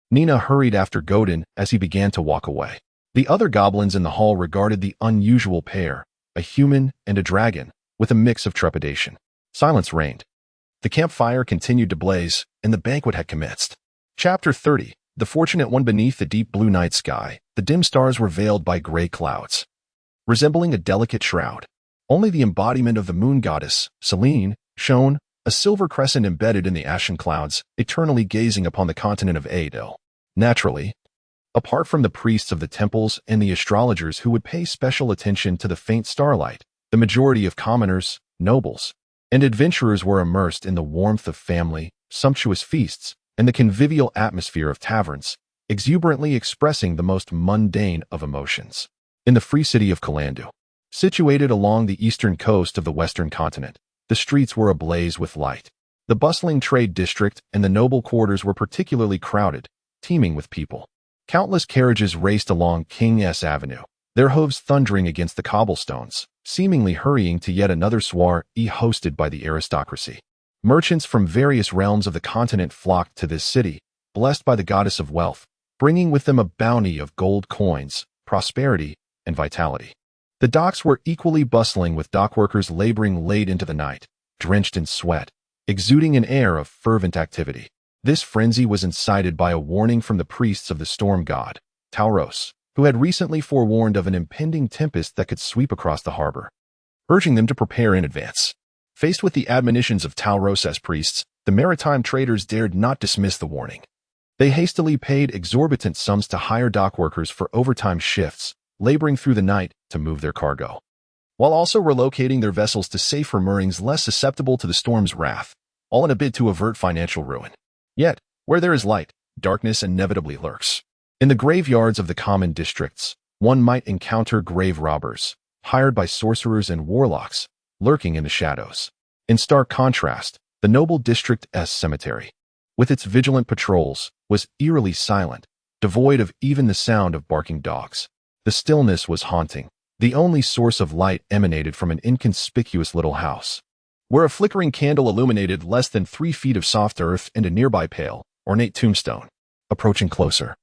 Nina hurried after Godin as he began to walk away. The other goblins in the hall regarded the unusual pair, a human and a dragon, with a mix of trepidation. Silence reigned. The campfire continued to blaze, and the banquet had commenced. Chapter 30. The Fortunate One. Beneath the deep blue night sky, the dim stars were veiled by gray clouds, resembling a delicate shroud. Only the embodiment of the moon goddess, Selene, shone, a silver crescent embedded in the ashen clouds, eternally gazing upon the continent of Adel. Naturally, apart from the priests of the temples and the astrologers who would pay special attention to the faint starlight, the majority of commoners, nobles, and adventurers were immersed in the warmth of family, sumptuous feasts, and the convivial atmosphere of taverns, exuberantly expressing the most mundane of emotions. In the free city of Kalandu, situated along the eastern coast of the western continent, the streets were ablaze with light. The bustling trade district and the noble quarters were particularly crowded, teeming with people. Countless carriages raced along King S Avenue, their hooves thundering against the cobblestones, seemingly hurrying to yet another soiree hosted by the aristocracy. Merchants from various realms of the continent flocked to this city, blessed by the goddess of wealth, bringing with them a bounty of gold coins, prosperity, and vitality. The docks were equally bustling with dockworkers laboring late into the night, drenched in sweat, exuding an air of fervent activity. This frenzy was incited by a warning from the priests of the storm god, Tauros, who had recently forewarned of an impending tempest that could sweep across the harbor, urging them to prepare in advance. Faced with the admonitions of Tauros as priests, the maritime traders dared not dismiss the warning. They hastily paid exorbitant sums to hire dockworkers for overtime shifts, laboring through the night to move their cargo, while also relocating their vessels to safer moorings less susceptible to the storm's wrath, all in a bid to avert financial ruin. Yet, where there is light, darkness inevitably lurks. In the graveyards of the common districts, one might encounter grave robbers, hired by sorcerers and warlocks, lurking in the shadows. In stark contrast, the noble district S cemetery, with its vigilant patrols, was eerily silent, devoid of even the sound of barking dogs. The stillness was haunting. The only source of light emanated from an inconspicuous little house, where a flickering candle illuminated less than 3 feet of soft earth and a nearby pale, ornate tombstone. Approaching closer,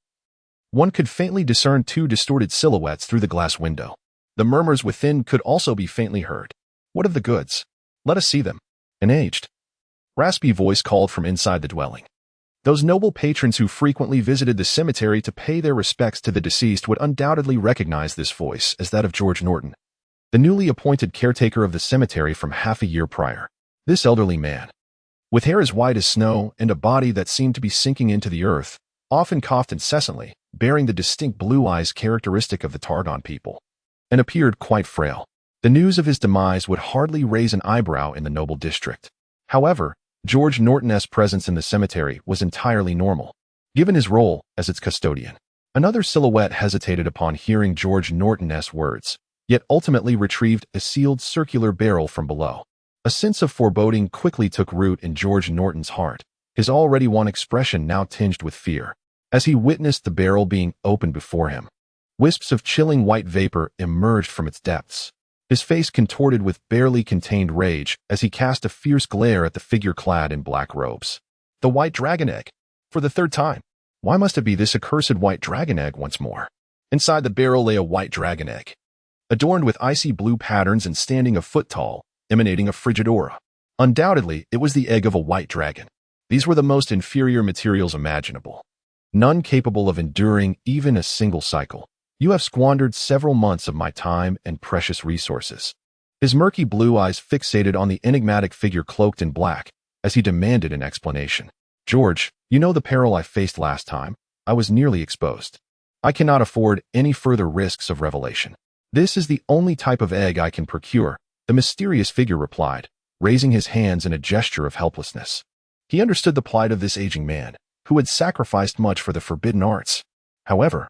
one could faintly discern 2 distorted silhouettes through the glass window. The murmurs within could also be faintly heard. What of the goods? Let us see them. An aged, raspy voice called from inside the dwelling. Those noble patrons who frequently visited the cemetery to pay their respects to the deceased would undoubtedly recognize this voice as that of George Norton, the newly appointed caretaker of the cemetery from half a year prior. This elderly man, with hair as white as snow and a body that seemed to be sinking into the earth, often coughed incessantly, bearing the distinct blue eyes characteristic of the Targon people, and appeared quite frail. The news of his demise would hardly raise an eyebrow in the noble district. However, George Norton's presence in the cemetery was entirely normal, given his role as its custodian. Another silhouette hesitated upon hearing George Norton's words, yet ultimately retrieved a sealed circular barrel from below. A sense of foreboding quickly took root in George Norton's heart, his already wan expression now tinged with fear, as he witnessed the barrel being opened before him. Wisps of chilling white vapor emerged from its depths. His face contorted with barely contained rage as he cast a fierce glare at the figure clad in black robes. The white dragon egg. For the 3rd time. Why must it be this accursed white dragon egg once more? Inside the barrel lay a white dragon egg, adorned with icy blue patterns and standing a foot tall, emanating a frigid aura. Undoubtedly, it was the egg of a white dragon. These were the most inferior materials imaginable, none capable of enduring even a single cycle. You have squandered several months of my time and precious resources. His murky blue eyes fixated on the enigmatic figure cloaked in black as he demanded an explanation. George, you know the peril I faced last time. I was nearly exposed. I cannot afford any further risks of revelation. This is the only type of egg I can procure, the mysterious figure replied, raising his hands in a gesture of helplessness. He understood the plight of this aging man, who had sacrificed much for the forbidden arts. However,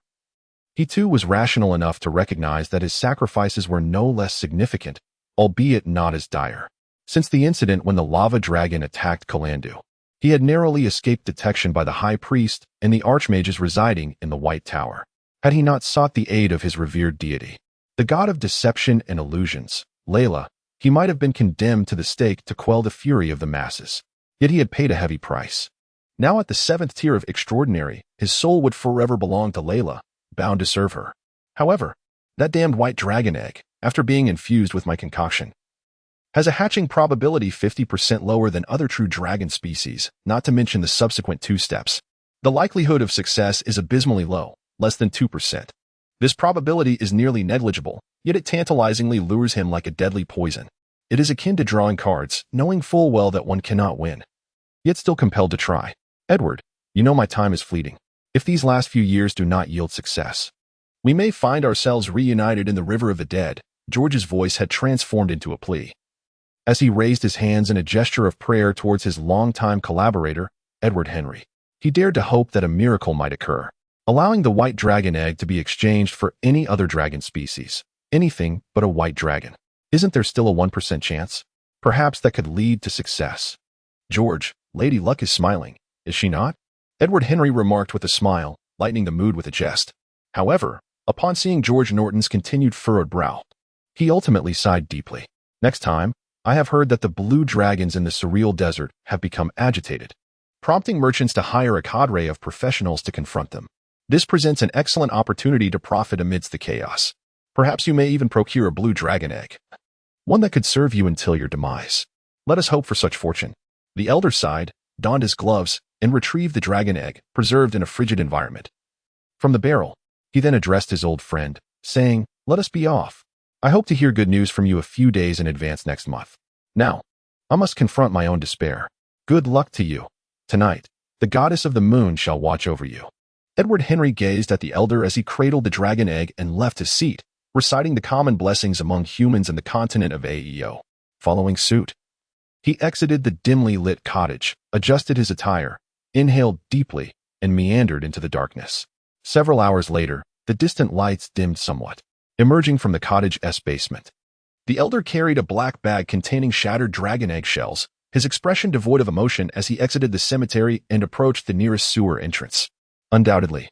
He too was rational enough to recognize that his sacrifices were no less significant, albeit not as dire. Since the incident when the lava dragon attacked Kalandu, he had narrowly escaped detection by the high priest and the archmages residing in the White Tower. Had he not sought the aid of his revered deity, the god of deception and illusions, Layla, he might have been condemned to the stake to quell the fury of the masses. Yet he had paid a heavy price. Now at the 7th tier of extraordinary, his soul would forever belong to Layla, bound to serve her. However, that damned white dragon egg, after being infused with my concoction, has a hatching probability 50% lower than other true dragon species, not to mention the subsequent 2 steps. The likelihood of success is abysmally low, less than 2%. This probability is nearly negligible, yet it tantalizingly lures him like a deadly poison. It is akin to drawing cards, knowing full well that one cannot win, yet still compelled to try. Edward, you know my time is fleeting. If these last few years do not yield success, we may find ourselves reunited in the river of the dead. George's voice had transformed into a plea. As he raised his hands in a gesture of prayer towards his longtime collaborator, Edward Henry, he dared to hope that a miracle might occur, allowing the white dragon egg to be exchanged for any other dragon species, anything but a white dragon. Isn't there still a 1% chance? Perhaps that could lead to success. George, Lady Luck is smiling, is she not? Edward Henry remarked with a smile, lightening the mood with a jest. However, upon seeing George Norton's continued furrowed brow, he ultimately sighed deeply. Next time, I have heard that the blue dragons in the surreal desert have become agitated, prompting merchants to hire a cadre of professionals to confront them. This presents an excellent opportunity to profit amidst the chaos. Perhaps you may even procure a blue dragon egg, one that could serve you until your demise. Let us hope for such fortune. The elder sighed, donned his gloves, and retrieved the dragon egg, preserved in a frigid environment. From the barrel, he then addressed his old friend, saying, "Let us be off. I hope to hear good news from you a few days in advance next month. Now, I must confront my own despair. Good luck to you. Tonight, the goddess of the moon shall watch over you." Edward Henry gazed at the elder as he cradled the dragon egg and left his seat, reciting the common blessings among humans in the continent of AEO. Following suit, he exited the dimly lit cottage, adjusted his attire, inhaled deeply, and meandered into the darkness. Several hours later, the distant lights dimmed somewhat, emerging from the cottage's basement. The elder carried a black bag containing shattered dragon egg shells, his expression devoid of emotion as he exited the cemetery and approached the nearest sewer entrance. Undoubtedly,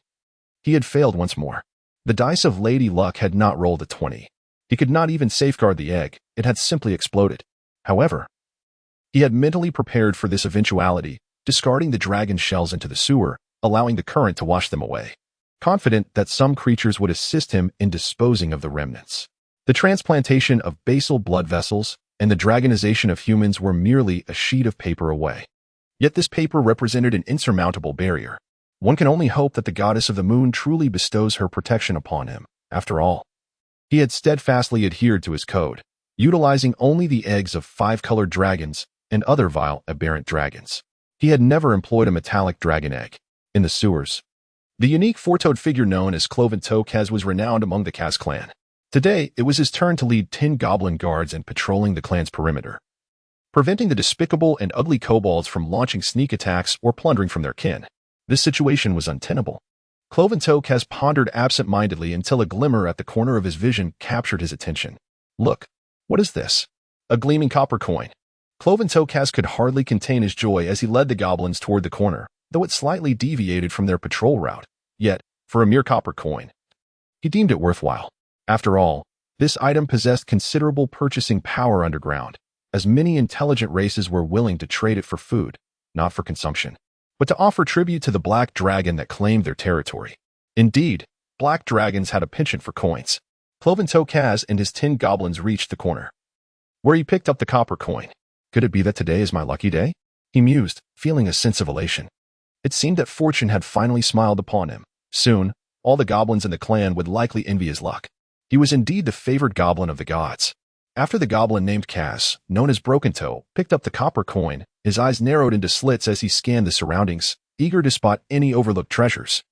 he had failed once more. The dice of Lady Luck had not rolled a 20. He could not even safeguard the egg, it had simply exploded. However, he had mentally prepared for this eventuality, discarding the dragon shells into the sewer, allowing the current to wash them away, confident that some creatures would assist him in disposing of the remnants. The transplantation of basal blood vessels and the dragonization of humans were merely a sheet of paper away. Yet this paper represented an insurmountable barrier. One can only hope that the goddess of the moon truly bestows her protection upon him. After all, he had steadfastly adhered to his code, utilizing only the eggs of 5-colored dragons and other vile, aberrant dragons. He had never employed a metallic dragon egg. In the sewers, the unique four-toed figure known as Cloven Toe Kaz was renowned among the Kaz clan. Today, it was his turn to lead 10 goblin guards in patrolling the clan's perimeter, preventing the despicable and ugly kobolds from launching sneak attacks or plundering from their kin. This situation was untenable. Cloven Toe Kaz pondered absent-mindedly until a glimmer at the corner of his vision captured his attention. Look, what is this? A gleaming copper coin. Cloven Toe Kaz could hardly contain his joy as he led the goblins toward the corner, though it slightly deviated from their patrol route. Yet, for a mere copper coin, he deemed it worthwhile. After all, this item possessed considerable purchasing power underground, as many intelligent races were willing to trade it for food, not for consumption, but to offer tribute to the black dragon that claimed their territory. Indeed, black dragons had a penchant for coins. Cloven Toe Kaz and his 10 goblins reached the corner, where he picked up the copper coin. Could it be that today is my lucky day? He mused, feeling a sense of elation. It seemed that fortune had finally smiled upon him. Soon, all the goblins in the clan would likely envy his luck. He was indeed the favored goblin of the gods. After the goblin named Kaz, known as Broken Toe, picked up the copper coin, his eyes narrowed into slits as he scanned the surroundings, eager to spot any overlooked treasures.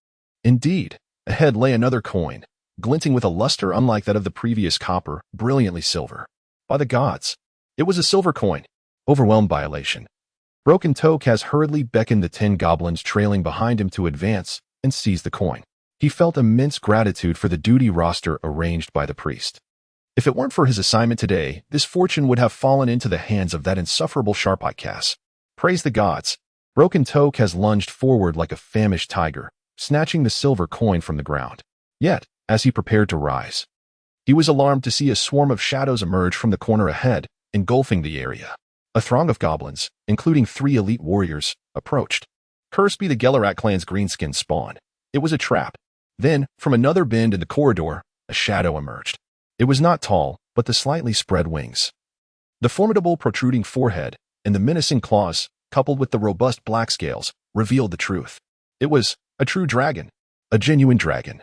Indeed, ahead lay another coin, glinting with a luster unlike that of the previous copper, brilliantly silver. By the gods, it was a silver coin. Overwhelmed by elation, Broken Toe Kaz hurriedly beckoned the 10 goblins trailing behind him to advance and seize the coin. He felt immense gratitude for the duty roster arranged by the priest. If it weren't for his assignment today, this fortune would have fallen into the hands of that insufferable Sharp-Eye Cass. Praise the gods! Broken Toe has lunged forward like a famished tiger, snatching the silver coin from the ground. Yet, as he prepared to rise, he was alarmed to see a swarm of shadows emerge from the corner ahead, engulfing the area. A throng of goblins, including 3 elite warriors, approached. Cursed be the Gellerat clan's greenskin spawn. It was a trap. Then, from another bend in the corridor, a shadow emerged. It was not tall, but the slightly spread wings, the formidable protruding forehead, and the menacing claws, coupled with the robust black scales, revealed the truth. It was a true dragon, a genuine dragon,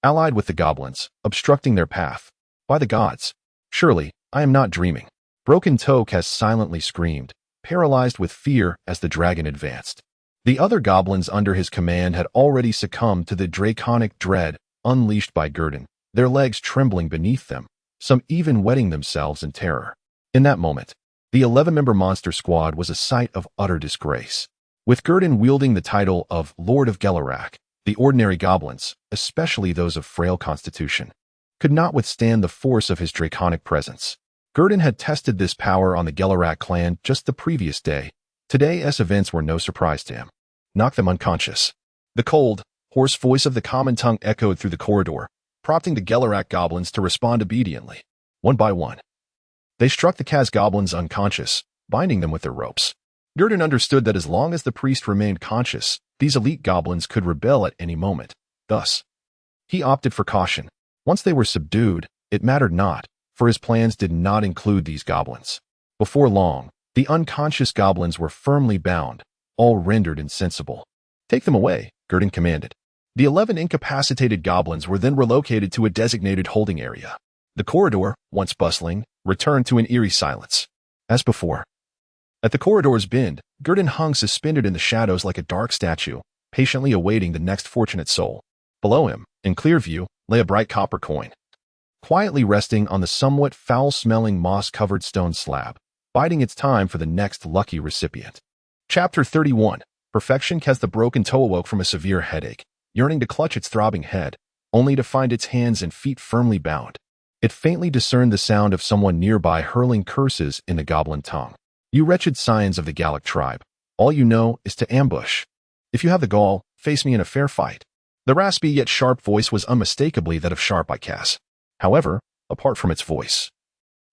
allied with the goblins, obstructing their path. By the gods! Surely, I am not dreaming. Broken Toe has silently screamed, paralyzed with fear as the dragon advanced. The other goblins under his command had already succumbed to the draconic dread unleashed by Gurdon, their legs trembling beneath them, some even wetting themselves in terror. In that moment, the 11-member monster squad was a sight of utter disgrace. With Gurdon wielding the title of Lord of Gellerak, the ordinary goblins, especially those of frail constitution, could not withstand the force of his draconic presence. Gurdon had tested this power on the Gellerak clan just the previous day. Today's events were no surprise to him. Knock them unconscious. The cold, hoarse voice of the common tongue echoed through the corridor, prompting the Gellerak goblins to respond obediently. One by one, they struck the Kaz goblins unconscious, binding them with their ropes. Gurdon understood that as long as the priest remained conscious, these elite goblins could rebel at any moment. Thus, he opted for caution. Once they were subdued, it mattered not, for his plans did not include these goblins. Before long, the unconscious goblins were firmly bound, all rendered insensible. Take them away, Gurdon commanded. The 11 incapacitated goblins were then relocated to a designated holding area. The corridor, once bustling, returned to an eerie silence. As before, at the corridor's bend, Gurdon hung suspended in the shadows like a dark statue, patiently awaiting the next fortunate soul. Below him, in clear view, lay a bright copper coin, quietly resting on the somewhat foul-smelling moss-covered stone slab, biding its time for the next lucky recipient. Chapter 31. Perfection. As the Broken Toe awoke from a severe headache, yearning to clutch its throbbing head, only to find its hands and feet firmly bound. It faintly discerned the sound of someone nearby hurling curses in the goblin tongue. You wretched scions of the Gallic tribe, all you know is to ambush. If you have the gall, face me in a fair fight. The raspy yet sharp voice was unmistakably that of Sharp-Eye Cass. However, apart from its voice,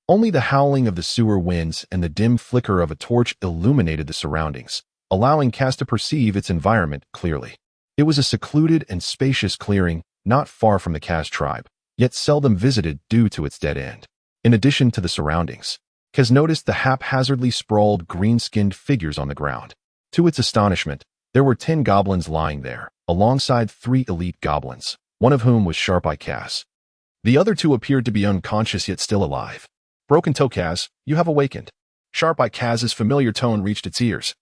only the howling of the sewer winds and the dim flicker of a torch illuminated the surroundings, allowing Cass to perceive its environment clearly. It was a secluded and spacious clearing not far from the Cass tribe, yet seldom visited due to its dead end. In addition to the surroundings, Cass noticed the haphazardly sprawled green-skinned figures on the ground. To its astonishment, there were 10 goblins lying there, alongside 3 elite goblins, one of whom was Sharp-Eye Cass. The other 2 appeared to be unconscious yet still alive. Broken Toe Cass, you have awakened. Sharp-Eye Cass's familiar tone reached its ears.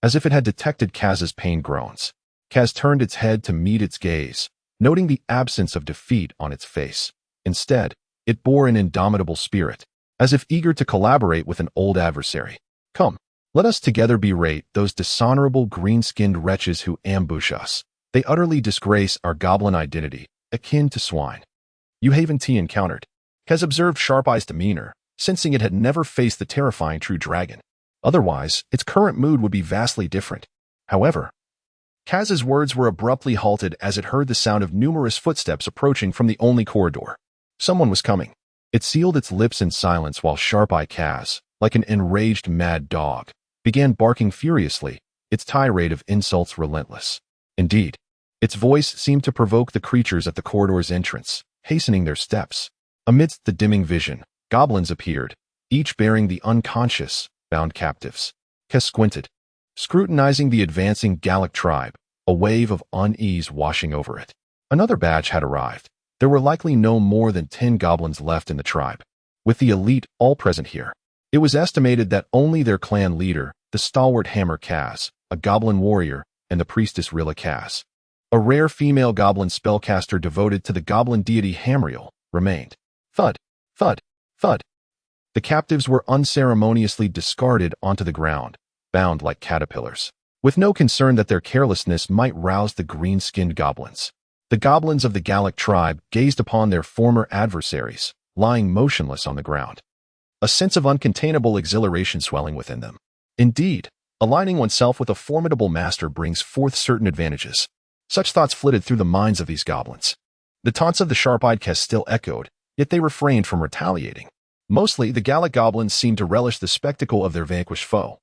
As if it had detected Cass's pain groans, Cass turned its head to meet its gaze, noting the absence of defeat on its face. Instead, it bore an indomitable spirit, as if eager to collaborate with an old adversary. Come, let us together berate those dishonorable green-skinned wretches who ambush us. They utterly disgrace our goblin identity, akin to swine. You haven't encountered. Cass observed Sharp-Eye's demeanor, sensing it had never faced the terrifying true dragon. Otherwise, its current mood would be vastly different. However, Cass's words were abruptly halted as it heard the sound of numerous footsteps approaching from the only corridor. Someone was coming. It sealed its lips in silence while Sharp-Eye Cass, like an enraged mad dog, began barking furiously, its tirade of insults relentless. Indeed, its voice seemed to provoke the creatures at the corridor's entrance, hastening their steps. Amidst the dimming vision, goblins appeared, each bearing the unconscious, bound captives. Cass squinted, scrutinizing the advancing Gallic tribe, a wave of unease washing over it. Another batch had arrived. There were likely no more than 10 goblins left in the tribe. With the elite all present here, it was estimated that only their clan leader, the stalwart Hammer Cass, a goblin warrior, and the priestess Rilla Cass, a rare female goblin spellcaster devoted to the goblin deity Hamriel, remained. Thud, thud, thud. The captives were unceremoniously discarded onto the ground, bound like caterpillars, with no concern that their carelessness might rouse the green-skinned goblins. The goblins of the Gallic tribe gazed upon their former adversaries, lying motionless on the ground. A sense of uncontainable exhilaration swelling within them. Indeed, aligning oneself with a formidable master brings forth certain advantages. Such thoughts flitted through the minds of these goblins. The taunts of the sharp-eyed Kes still echoed, yet they refrained from retaliating. Mostly, the Gallic goblins seemed to relish the spectacle of their vanquished foe,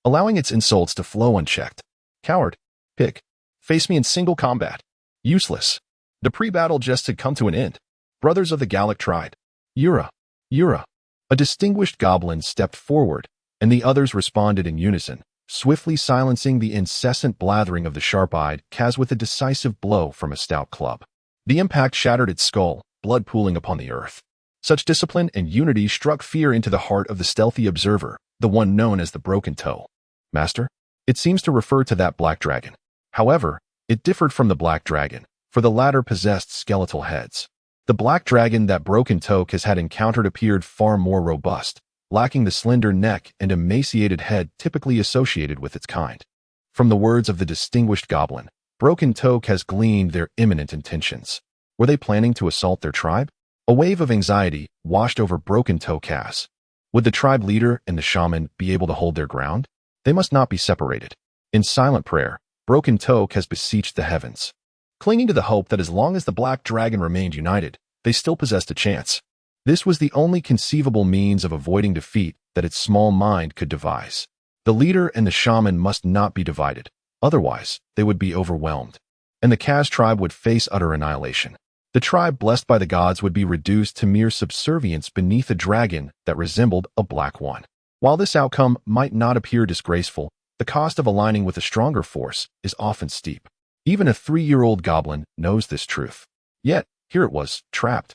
allowing its insults to flow unchecked. Coward. Pick. Face me in single combat. Useless. The pre-battle jest had come to an end. Brothers of the Gallic tribe. Yura. Yura. A distinguished goblin stepped forward, and the others responded in unison, swiftly silencing the incessant blathering of the sharp-eyed Kaz with a decisive blow from a stout club. The impact shattered its skull, blood pooling upon the earth. Such discipline and unity struck fear into the heart of the stealthy observer, the one known as the Broken Toe. Master? It seems to refer to that black dragon. However, it differed from the black dragon, for the latter possessed skeletal heads. The black dragon that Broken Toe has had encountered appeared far more robust, lacking the slender neck and emaciated head typically associated with its kind. From the words of the distinguished goblin, Broken Toe has gleaned their imminent intentions. Were they planning to assault their tribe? A wave of anxiety washed over Broken Toe Kaz. Would the tribe leader and the shaman be able to hold their ground? They must not be separated. In silent prayer, Broken Toe has beseeched the heavens, clinging to the hope that as long as the black dragon remained united, they still possessed a chance. This was the only conceivable means of avoiding defeat that its small mind could devise. The leader and the shaman must not be divided, otherwise they would be overwhelmed, and the Kaz tribe would face utter annihilation. The tribe blessed by the gods would be reduced to mere subservience beneath a dragon that resembled a black one. While this outcome might not appear disgraceful, the cost of aligning with a stronger force is often steep. Even a 3-year-old goblin knows this truth. Yet, here it was, trapped,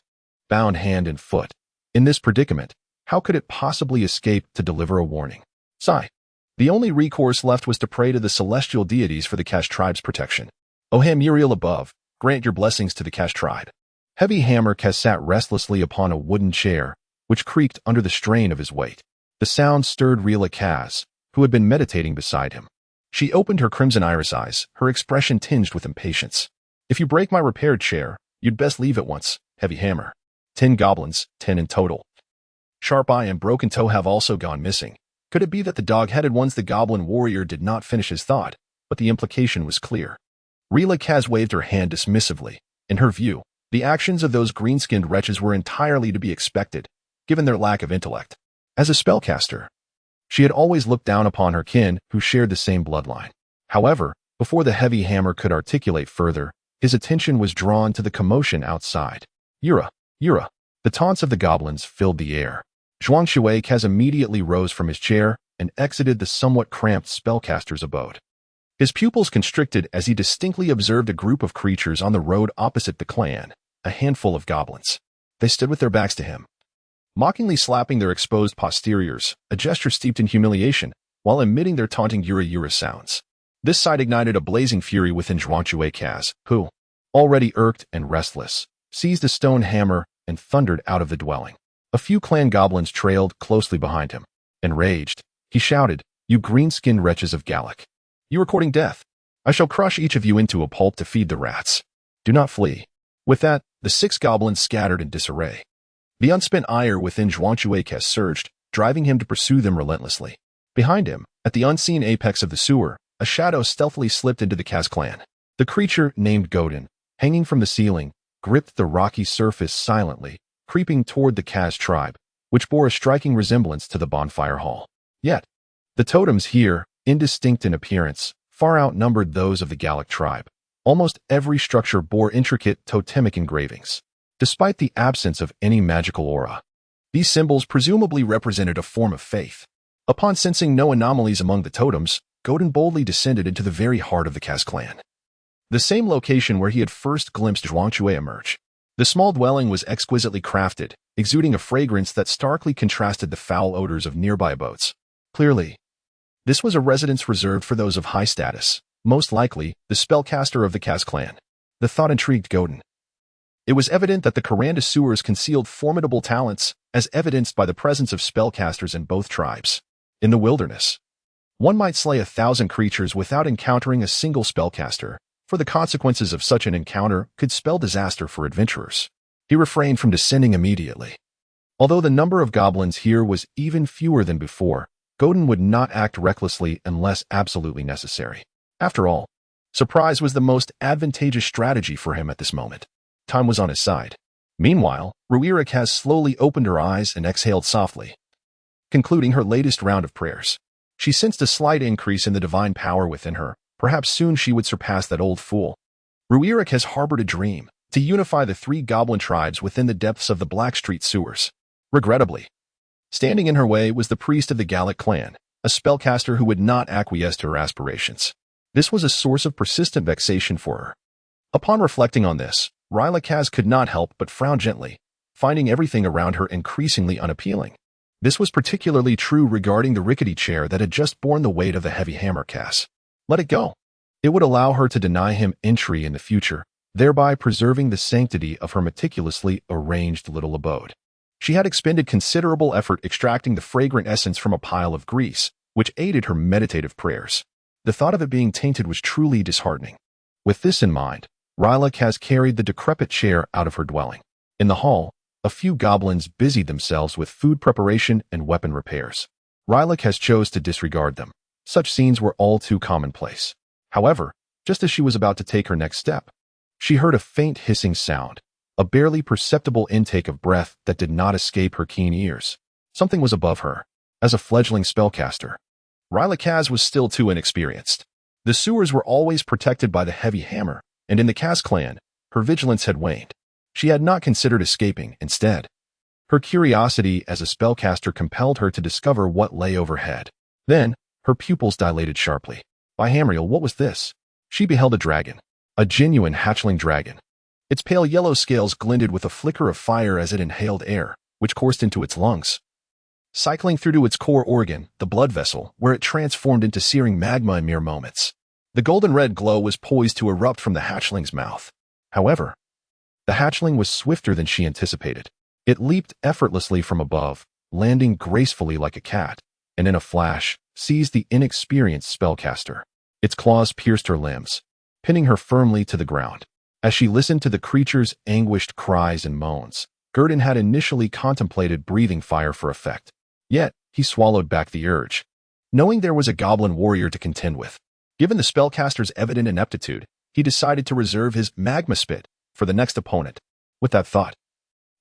bound hand and foot. In this predicament, how could it possibly escape to deliver a warning? Sigh. The only recourse left was to pray to the celestial deities for the Kaz tribe's protection. O Muriel above, grant your blessings to the Kaz tribe. Heavy Hammer Kaz sat restlessly upon a wooden chair, which creaked under the strain of his weight. The sound stirred Rila Kaz, who had been meditating beside him. She opened her crimson iris eyes, her expression tinged with impatience. If you break my repaired chair, you'd best leave at once, Heavy Hammer. 10 goblins, 10 in total. Sharp Eye and Broken Toe have also gone missing. Could it be that the dog-headed ones the goblin warrior did not finish his thought, but the implication was clear. Rila Kaz waved her hand dismissively. In her view, the actions of those green-skinned wretches were entirely to be expected, given their lack of intellect. As a spellcaster, she had always looked down upon her kin who shared the same bloodline. However, before the Heavy Hammer could articulate further, his attention was drawn to the commotion outside. Yura, Yura. The taunts of the goblins filled the air. Zhuang Shui Kaz immediately rose from his chair and exited the somewhat cramped spellcaster's abode. His pupils constricted as he distinctly observed a group of creatures on the road opposite the clan, a handful of goblins. They stood with their backs to him, mockingly slapping their exposed posteriors, a gesture steeped in humiliation, while emitting their taunting Yura Yura sounds. This sight ignited a blazing fury within Zhuang Shui Kaz, who, already irked and restless, seized a stone hammer and thundered out of the dwelling. A few clan goblins trailed closely behind him. Enraged, he shouted, "You green-skinned wretches of Gallic! You are courting death! I shall crush each of you into a pulp to feed the rats. Do not flee." With that, the 6 goblins scattered in disarray. The unspent ire within Zhuang Shui Kaz surged, driving him to pursue them relentlessly. Behind him, at the unseen apex of the sewer, a shadow stealthily slipped into the Kaz clan. The creature, named Godin, hanging from the ceiling, gripped the rocky surface silently, creeping toward the Kaz tribe, which bore a striking resemblance to the bonfire hall. Yet, the totems here, indistinct in appearance, far outnumbered those of the Gallic tribe. Almost every structure bore intricate totemic engravings. Despite the absence of any magical aura, these symbols presumably represented a form of faith. Upon sensing no anomalies among the totems, Godin boldly descended into the very heart of the Kaz clan. The same location where he had first glimpsed Zhuang Shui emerge. The small dwelling was exquisitely crafted, exuding a fragrance that starkly contrasted the foul odors of nearby abodes. Clearly, this was a residence reserved for those of high status, most likely the spellcaster of the Kaz clan. The thought intrigued Godin. It was evident that the Karanda sewers concealed formidable talents, as evidenced by the presence of spellcasters in both tribes. In the wilderness, one might slay 1,000 creatures without encountering a single spellcaster, for the consequences of such an encounter could spell disaster for adventurers. He refrained from descending immediately. Although the number of goblins here was even fewer than before, Godin would not act recklessly unless absolutely necessary. After all, surprise was the most advantageous strategy for him at this moment. Time was on his side. Meanwhile, Ruirik has slowly opened her eyes and exhaled softly, concluding her latest round of prayers. She sensed a slight increase in the divine power within her. Perhaps soon she would surpass that old fool. Ruirik has harbored a dream to unify the 3 goblin tribes within the depths of the Blackstreet sewers. Regrettably, standing in her way was the priest of the Gallic clan, a spellcaster who would not acquiesce to her aspirations. This was a source of persistent vexation for her. Upon reflecting on this, Rylakaz could not help but frown gently, finding everything around her increasingly unappealing. This was particularly true regarding the rickety chair that had just borne the weight of the heavy hammer cast. Let it go. It would allow her to deny him entry in the future, thereby preserving the sanctity of her meticulously arranged little abode. She had expended considerable effort extracting the fragrant essence from a pile of grease, which aided her meditative prayers. The thought of it being tainted was truly disheartening. With this in mind, Rylakaz carried the decrepit chair out of her dwelling. In the hall, a few goblins busied themselves with food preparation and weapon repairs. Rylakaz chose to disregard them. Such scenes were all too commonplace. However, just as she was about to take her next step, she heard a faint hissing sound, a barely perceptible intake of breath that did not escape her keen ears. Something was above her. As a fledgling spellcaster, Rylakaz was still too inexperienced. The sewers were always protected by the heavy hammer, and in the Kaz clan, her vigilance had waned. She had not considered escaping. Instead, her curiosity as a spellcaster compelled her to discover what lay overhead. Then, her pupils dilated sharply. By Hamriel, what was this? She beheld a dragon. A genuine hatchling dragon. Its pale yellow scales glinted with a flicker of fire as it inhaled air, which coursed into its lungs, cycling through to its core organ, the blood vessel, where it transformed into searing magma in mere moments. The golden-red glow was poised to erupt from the hatchling's mouth. However, the hatchling was swifter than she anticipated. It leaped effortlessly from above, landing gracefully like a cat, and in a flash, seized the inexperienced spellcaster. Its claws pierced her limbs, pinning her firmly to the ground. As she listened to the creature's anguished cries and moans, Gurdon had initially contemplated breathing fire for effect. Yet, he swallowed back the urge, knowing there was a goblin warrior to contend with. Given the spellcaster's evident ineptitude, he decided to reserve his magma spit for the next opponent. With that thought,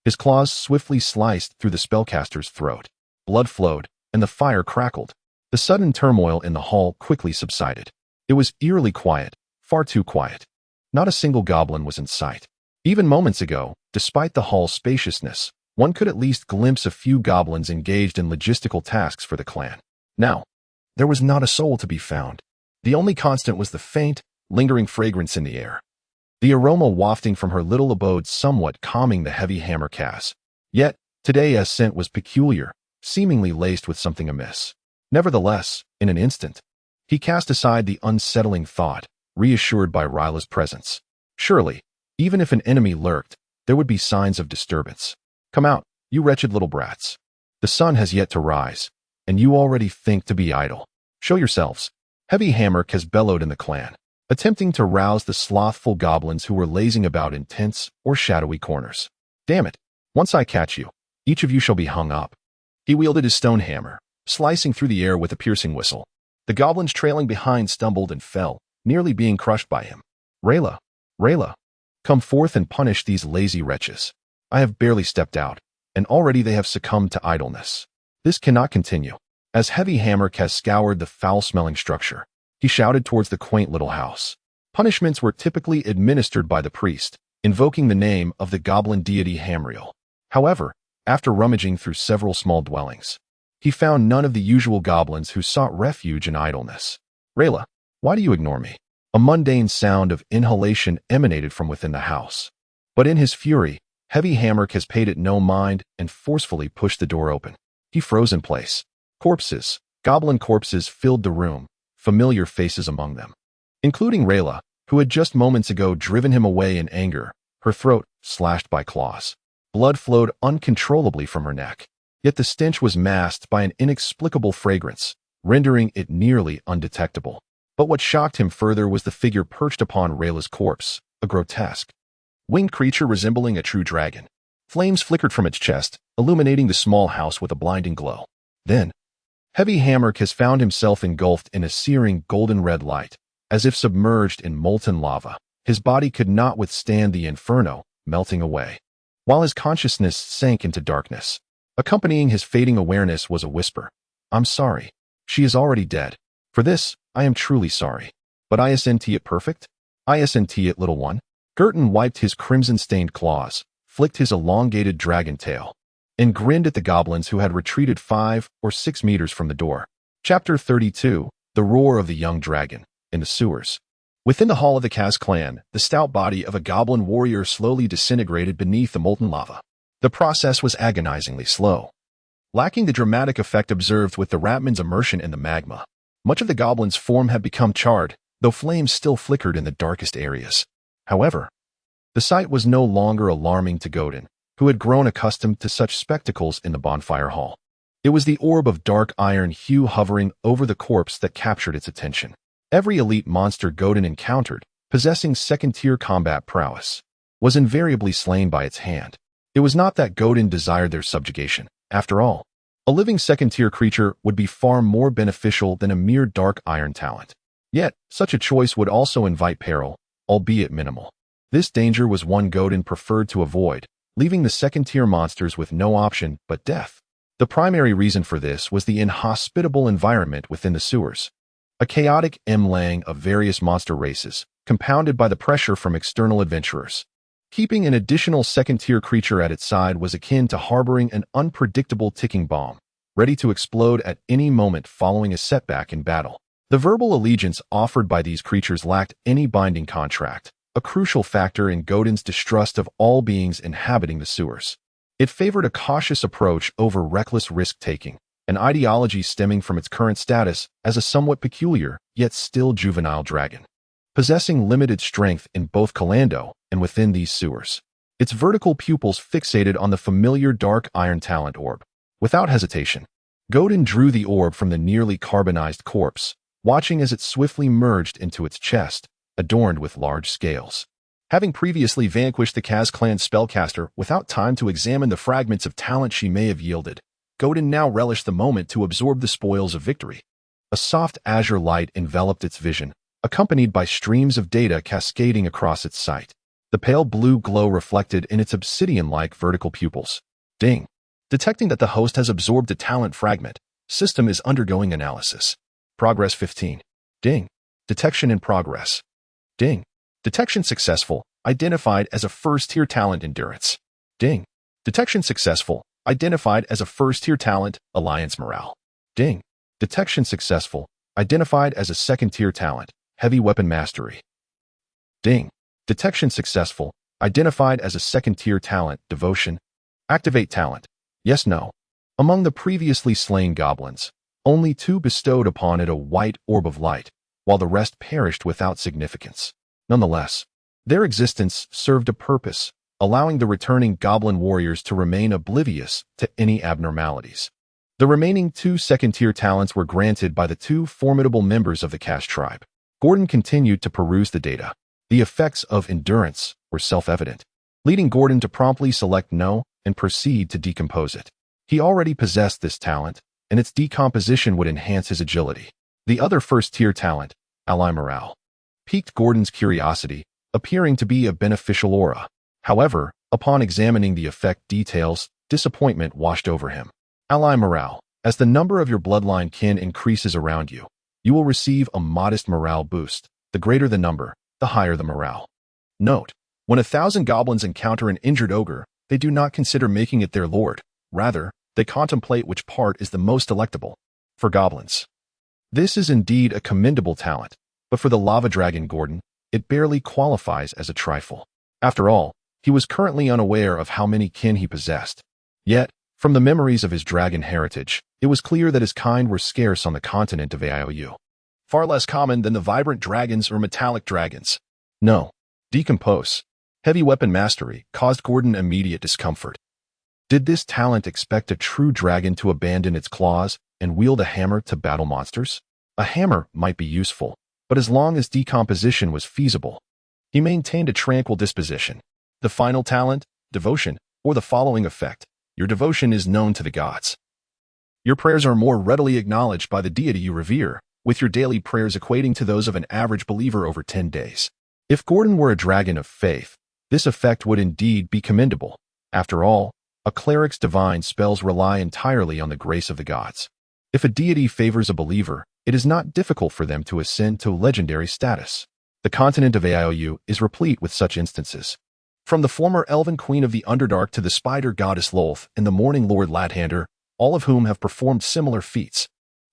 his claws swiftly sliced through the spellcaster's throat. Blood flowed, and the fire crackled. The sudden turmoil in the hall quickly subsided. It was eerily quiet, far too quiet. Not a single goblin was in sight. Even moments ago, despite the hall's spaciousness, one could at least glimpse a few goblins engaged in logistical tasks for the clan. Now, there was not a soul to be found. The only constant was the faint, lingering fragrance in the air, the aroma wafting from her little abode somewhat calming the heavy hammer cast. Yet, today's scent was peculiar, seemingly laced with something amiss. Nevertheless, in an instant, he cast aside the unsettling thought, reassured by Ryla's presence. Surely, even if an enemy lurked, there would be signs of disturbance. Come out, you wretched little brats. The sun has yet to rise, and you already think to be idle. Show yourselves. Heavy Hammer has bellowed in the clan, attempting to rouse the slothful goblins who were lazing about in tents or shadowy corners. Damn it, once I catch you, each of you shall be hung up. He wielded his stone hammer, slicing through the air with a piercing whistle. The goblins trailing behind stumbled and fell, nearly being crushed by him. Rayla, come forth and punish these lazy wretches. I have barely stepped out, and already they have succumbed to idleness. This cannot continue. As Heavy Hammer scoured the foul-smelling structure, he shouted towards the quaint little house. Punishments were typically administered by the priest, invoking the name of the goblin deity Hamriel. However, after rummaging through several small dwellings, he found none of the usual goblins who sought refuge in idleness. Rayla, why do you ignore me? A mundane sound of inhalation emanated from within the house. But in his fury, Heavy Hammer paid it no mind and forcefully pushed the door open. He froze in place. Corpses, goblin corpses filled the room, familiar faces among them, including Rayla, who had just moments ago driven him away in anger, her throat slashed by claws. Blood flowed uncontrollably from her neck, yet the stench was masked by an inexplicable fragrance, rendering it nearly undetectable. But what shocked him further was the figure perched upon Rayla's corpse, a grotesque, winged creature resembling a true dragon. Flames flickered from its chest, illuminating the small house with a blinding glow. Then, Heavy Hammer has found himself engulfed in a searing golden-red light, as if submerged in molten lava. His body could not withstand the inferno, melting away, while his consciousness sank into darkness. Accompanying his fading awareness was a whisper. "I'm sorry. She is already dead. For this, I am truly sorry. But isn't it perfect? Isn't it, little one?" Gerton wiped his crimson-stained claws, flicked his elongated dragon tail, and grinned at the goblins who had retreated 5 or 6 meters from the door. Chapter 32, The Roar of the Young Dragon, in the Sewers. Within the hall of the Kaz clan, the stout body of a goblin warrior slowly disintegrated beneath the molten lava. The process was agonizingly slow, lacking the dramatic effect observed with the Ratman's immersion in the magma. Much of the goblin's form had become charred, though flames still flickered in the darkest areas. However, the sight was no longer alarming to Godin, who had grown accustomed to such spectacles in the bonfire hall. It was the orb of dark iron hue hovering over the corpse that captured its attention. Every elite monster Godin encountered, possessing second-tier combat prowess, was invariably slain by its hand. It was not that Godin desired their subjugation. After all, a living second-tier creature would be far more beneficial than a mere dark iron talent. Yet, such a choice would also invite peril, albeit minimal. This danger was one Godin preferred to avoid, leaving the second-tier monsters with no option but death. The primary reason for this was the inhospitable environment within the sewers. A chaotic mlang of various monster races, compounded by the pressure from external adventurers. Keeping an additional second-tier creature at its side was akin to harboring an unpredictable ticking bomb, ready to explode at any moment following a setback in battle. The verbal allegiance offered by these creatures lacked any binding contract, a crucial factor in Godin's distrust of all beings inhabiting the sewers. It favored a cautious approach over reckless risk-taking, an ideology stemming from its current status as a somewhat peculiar, yet still juvenile dragon, possessing limited strength in both Kalando and within these sewers. Its vertical pupils fixated on the familiar dark iron talent orb. Without hesitation, Godin drew the orb from the nearly carbonized corpse, watching as it swiftly merged into its chest, adorned with large scales. Having previously vanquished the Kaz clan spellcaster without time to examine the fragments of talent she may have yielded, Godin now relished the moment to absorb the spoils of victory. A soft azure light enveloped its vision, accompanied by streams of data cascading across its sight. The pale blue glow reflected in its obsidian-like vertical pupils. Ding. Detecting that the host has absorbed a talent fragment, system is undergoing analysis. Progress 15. Ding. Detection in progress. Ding. Detection successful. Identified as a first-tier talent endurance. Ding. Detection successful. Identified as a first-tier talent alliance morale. Ding. Detection successful. Identified as a second-tier talent heavy weapon mastery. Ding. Detection successful. Identified as a second-tier talent devotion. Activate talent. Yes, no. Among the previously slain goblins, only 2 bestowed upon it a white orb of light, while the rest perished without significance. Nonetheless, their existence served a purpose, allowing the returning goblin warriors to remain oblivious to any abnormalities. The remaining 2 second-tier talents were granted by the 2 formidable members of the Kaz tribe. Gordon continued to peruse the data. The effects of endurance were self-evident, leading Gordon to promptly select no and proceed to decompose it. He already possessed this talent, and its decomposition would enhance his agility. The other first-tier talent, ally morale, piqued Gordon's curiosity, appearing to be a beneficial aura. However, upon examining the effect details, disappointment washed over him. Ally morale. As the number of your bloodline kin increases around you, you will receive a modest morale boost. The greater the number, the higher the morale. Note: when 1,000 goblins encounter an injured ogre, they do not consider making it their lord. Rather, they contemplate which part is the most delectable. For goblins, this is indeed a commendable talent, but for the lava dragon Gordon, it barely qualifies as a trifle. After all, he was currently unaware of how many kin he possessed. Yet, from the memories of his dragon heritage, it was clear that his kind were scarce on the continent of AIOU. Far less common than the vibrant dragons or metallic dragons. No. Decompose. Heavy weapon mastery caused Gordon immediate discomfort. Did this talent expect a true dragon to abandon its claws and wield a hammer to battle monsters? A hammer might be useful, but as long as decomposition was feasible, he maintained a tranquil disposition. The final talent, devotion, or the following effect: your devotion is known to the gods. Your prayers are more readily acknowledged by the deity you revere, with your daily prayers equating to those of an average believer over 10 days. If Gordon were a dragon of faith, this effect would indeed be commendable. After all, a cleric's divine spells rely entirely on the grace of the gods. If a deity favors a believer, it is not difficult for them to ascend to legendary status. The continent of Aiou is replete with such instances. From the former elven queen of the Underdark to the spider goddess Lolth and the morning lord Ladhander, all of whom have performed similar feats.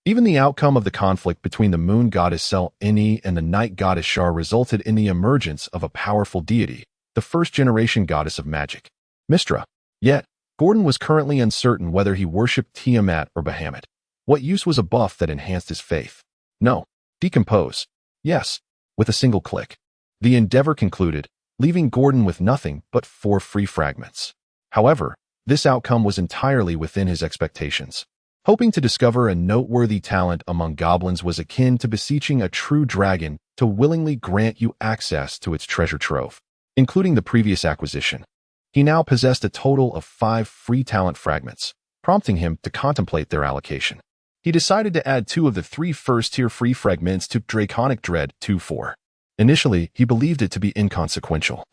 Even the outcome of the conflict between the moon goddess Sel-Ini and the night goddess Shar resulted in the emergence of a powerful deity, the first-generation goddess of magic, Mystra. Yet, Gordon was currently uncertain whether he worshipped Tiamat or Bahamut. What use was a buff that enhanced his faith? No. Decompose. Yes. With a single click. The endeavor concluded, leaving Gordon with nothing but 4 free fragments. However, this outcome was entirely within his expectations. Hoping to discover a noteworthy talent among goblins was akin to beseeching a true dragon to willingly grant you access to its treasure trove, including the previous acquisition. He now possessed a total of 5 free talent fragments, prompting him to contemplate their allocation. He decided to add 2 of the 3 first-tier free fragments to Draconic Dread 2-4. Initially, he believed it to be inconsequential.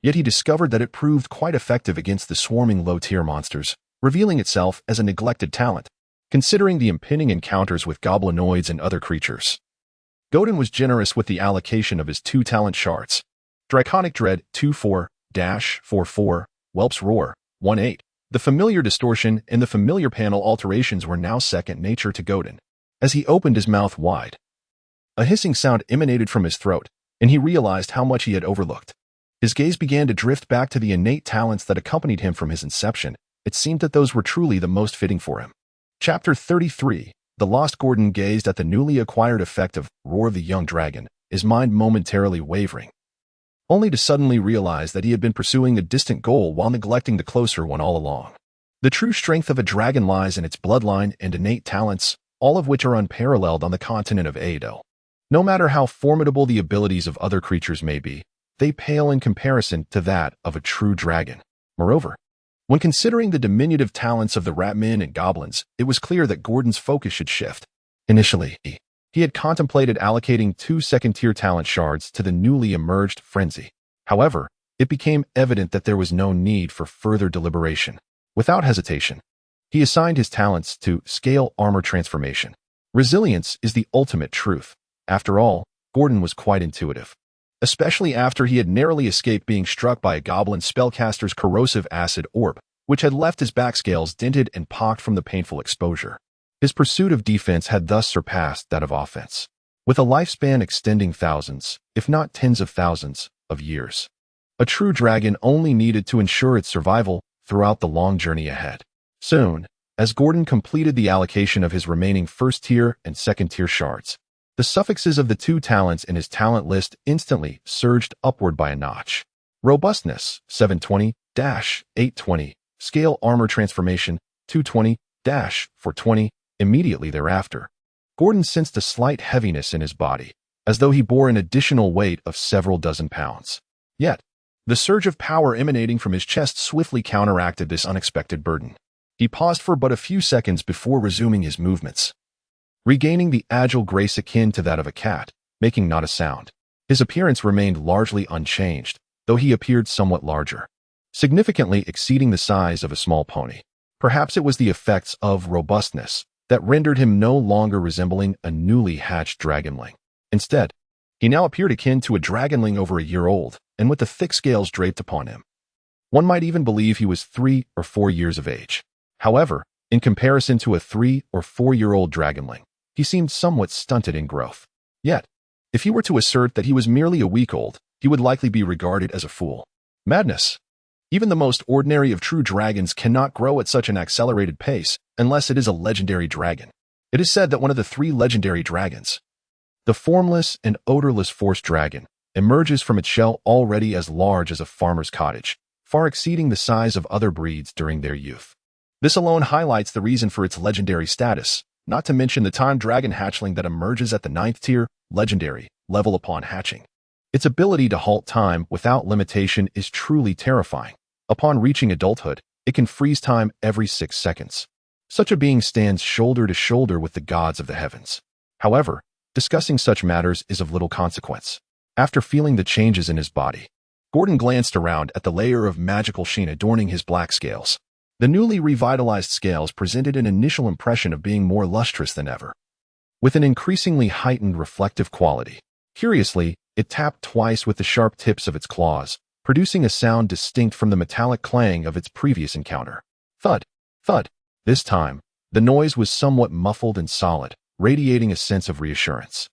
Yet he discovered that it proved quite effective against the swarming low-tier monsters, revealing itself as a neglected talent, considering the impending encounters with goblinoids and other creatures. Gordon was generous with the allocation of his 2 talent shards. Draconic Dread 2-4-44, Whelp's Roar 1-8. The familiar distortion and the familiar panel alterations were now second nature to Gordon. As he opened his mouth wide, a hissing sound emanated from his throat, and he realized how much he had overlooked. His gaze began to drift back to the innate talents that accompanied him from his inception. It seemed that those were truly the most fitting for him. Chapter 33. The lost Gordon gazed at the newly acquired effect of Roar of the Young Dragon, his mind momentarily wavering, only to suddenly realize that he had been pursuing a distant goal while neglecting the closer one all along. The true strength of a dragon lies in its bloodline and innate talents, all of which are unparalleled on the continent of Aiou. No matter how formidable the abilities of other creatures may be, they pale in comparison to that of a true dragon. Moreover, when considering the diminutive talents of the ratmen and goblins, it was clear that Gordon's focus should shift. Initially, he had contemplated allocating 2 second-tier talent shards to the newly emerged frenzy. However, it became evident that there was no need for further deliberation. Without hesitation, he assigned his talents to Scale Armor Transformation. Resilience is the ultimate truth. After all, Gordon was quite intuitive, especially after he had narrowly escaped being struck by a goblin spellcaster's corrosive acid orb, which had left his back scales dented and pocked from the painful exposure. His pursuit of defense had thus surpassed that of offense, with a lifespan extending thousands, if not tens of thousands, of years. A true dragon only needed to ensure its survival throughout the long journey ahead. Soon, as Gordon completed the allocation of his remaining first-tier and second-tier shards, the suffixes of the 2 talents in his talent list instantly surged upward by a notch. Robustness, 720-820, Scale Armor Transformation, 220-420. Immediately thereafter, Gordon sensed a slight heaviness in his body, as though he bore an additional weight of several dozen pounds. Yet, the surge of power emanating from his chest swiftly counteracted this unexpected burden. He paused for but a few seconds before resuming his movements, regaining the agile grace akin to that of a cat, making not a sound. His appearance remained largely unchanged, though he appeared somewhat larger, significantly exceeding the size of a small pony. Perhaps it was the effects of robustness that rendered him no longer resembling a newly hatched dragonling. Instead, he now appeared akin to a dragonling over a year old, and with the thick scales draped upon him. One might even believe he was 3 or 4 years of age. However, in comparison to a 3 or 4-year-old dragonling, he seemed somewhat stunted in growth. Yet, if he were to assert that he was merely a week old, he would likely be regarded as a fool. Madness. Even the most ordinary of true dragons cannot grow at such an accelerated pace unless it is a legendary dragon. It is said that one of the 3 legendary dragons, the formless and odorless forest dragon, emerges from its shell already as large as a farmer's cottage, far exceeding the size of other breeds during their youth. This alone highlights the reason for its legendary status. not to mention the time dragon hatchling that emerges at the 9th tier, legendary, level upon hatching. Its ability to halt time without limitation is truly terrifying. Upon reaching adulthood, it can freeze time every 6 seconds. Such a being stands shoulder to shoulder with the gods of the heavens. However, discussing such matters is of little consequence. After feeling the changes in his body, Gordon glanced around at the layer of magical sheen adorning his black scales. The newly revitalized scales presented an initial impression of being more lustrous than ever, with an increasingly heightened reflective quality. Curiously, it tapped twice with the sharp tips of its claws, producing a sound distinct from the metallic clang of its previous encounter. Thud, thud. This time, the noise was somewhat muffled and solid, radiating a sense of reassurance.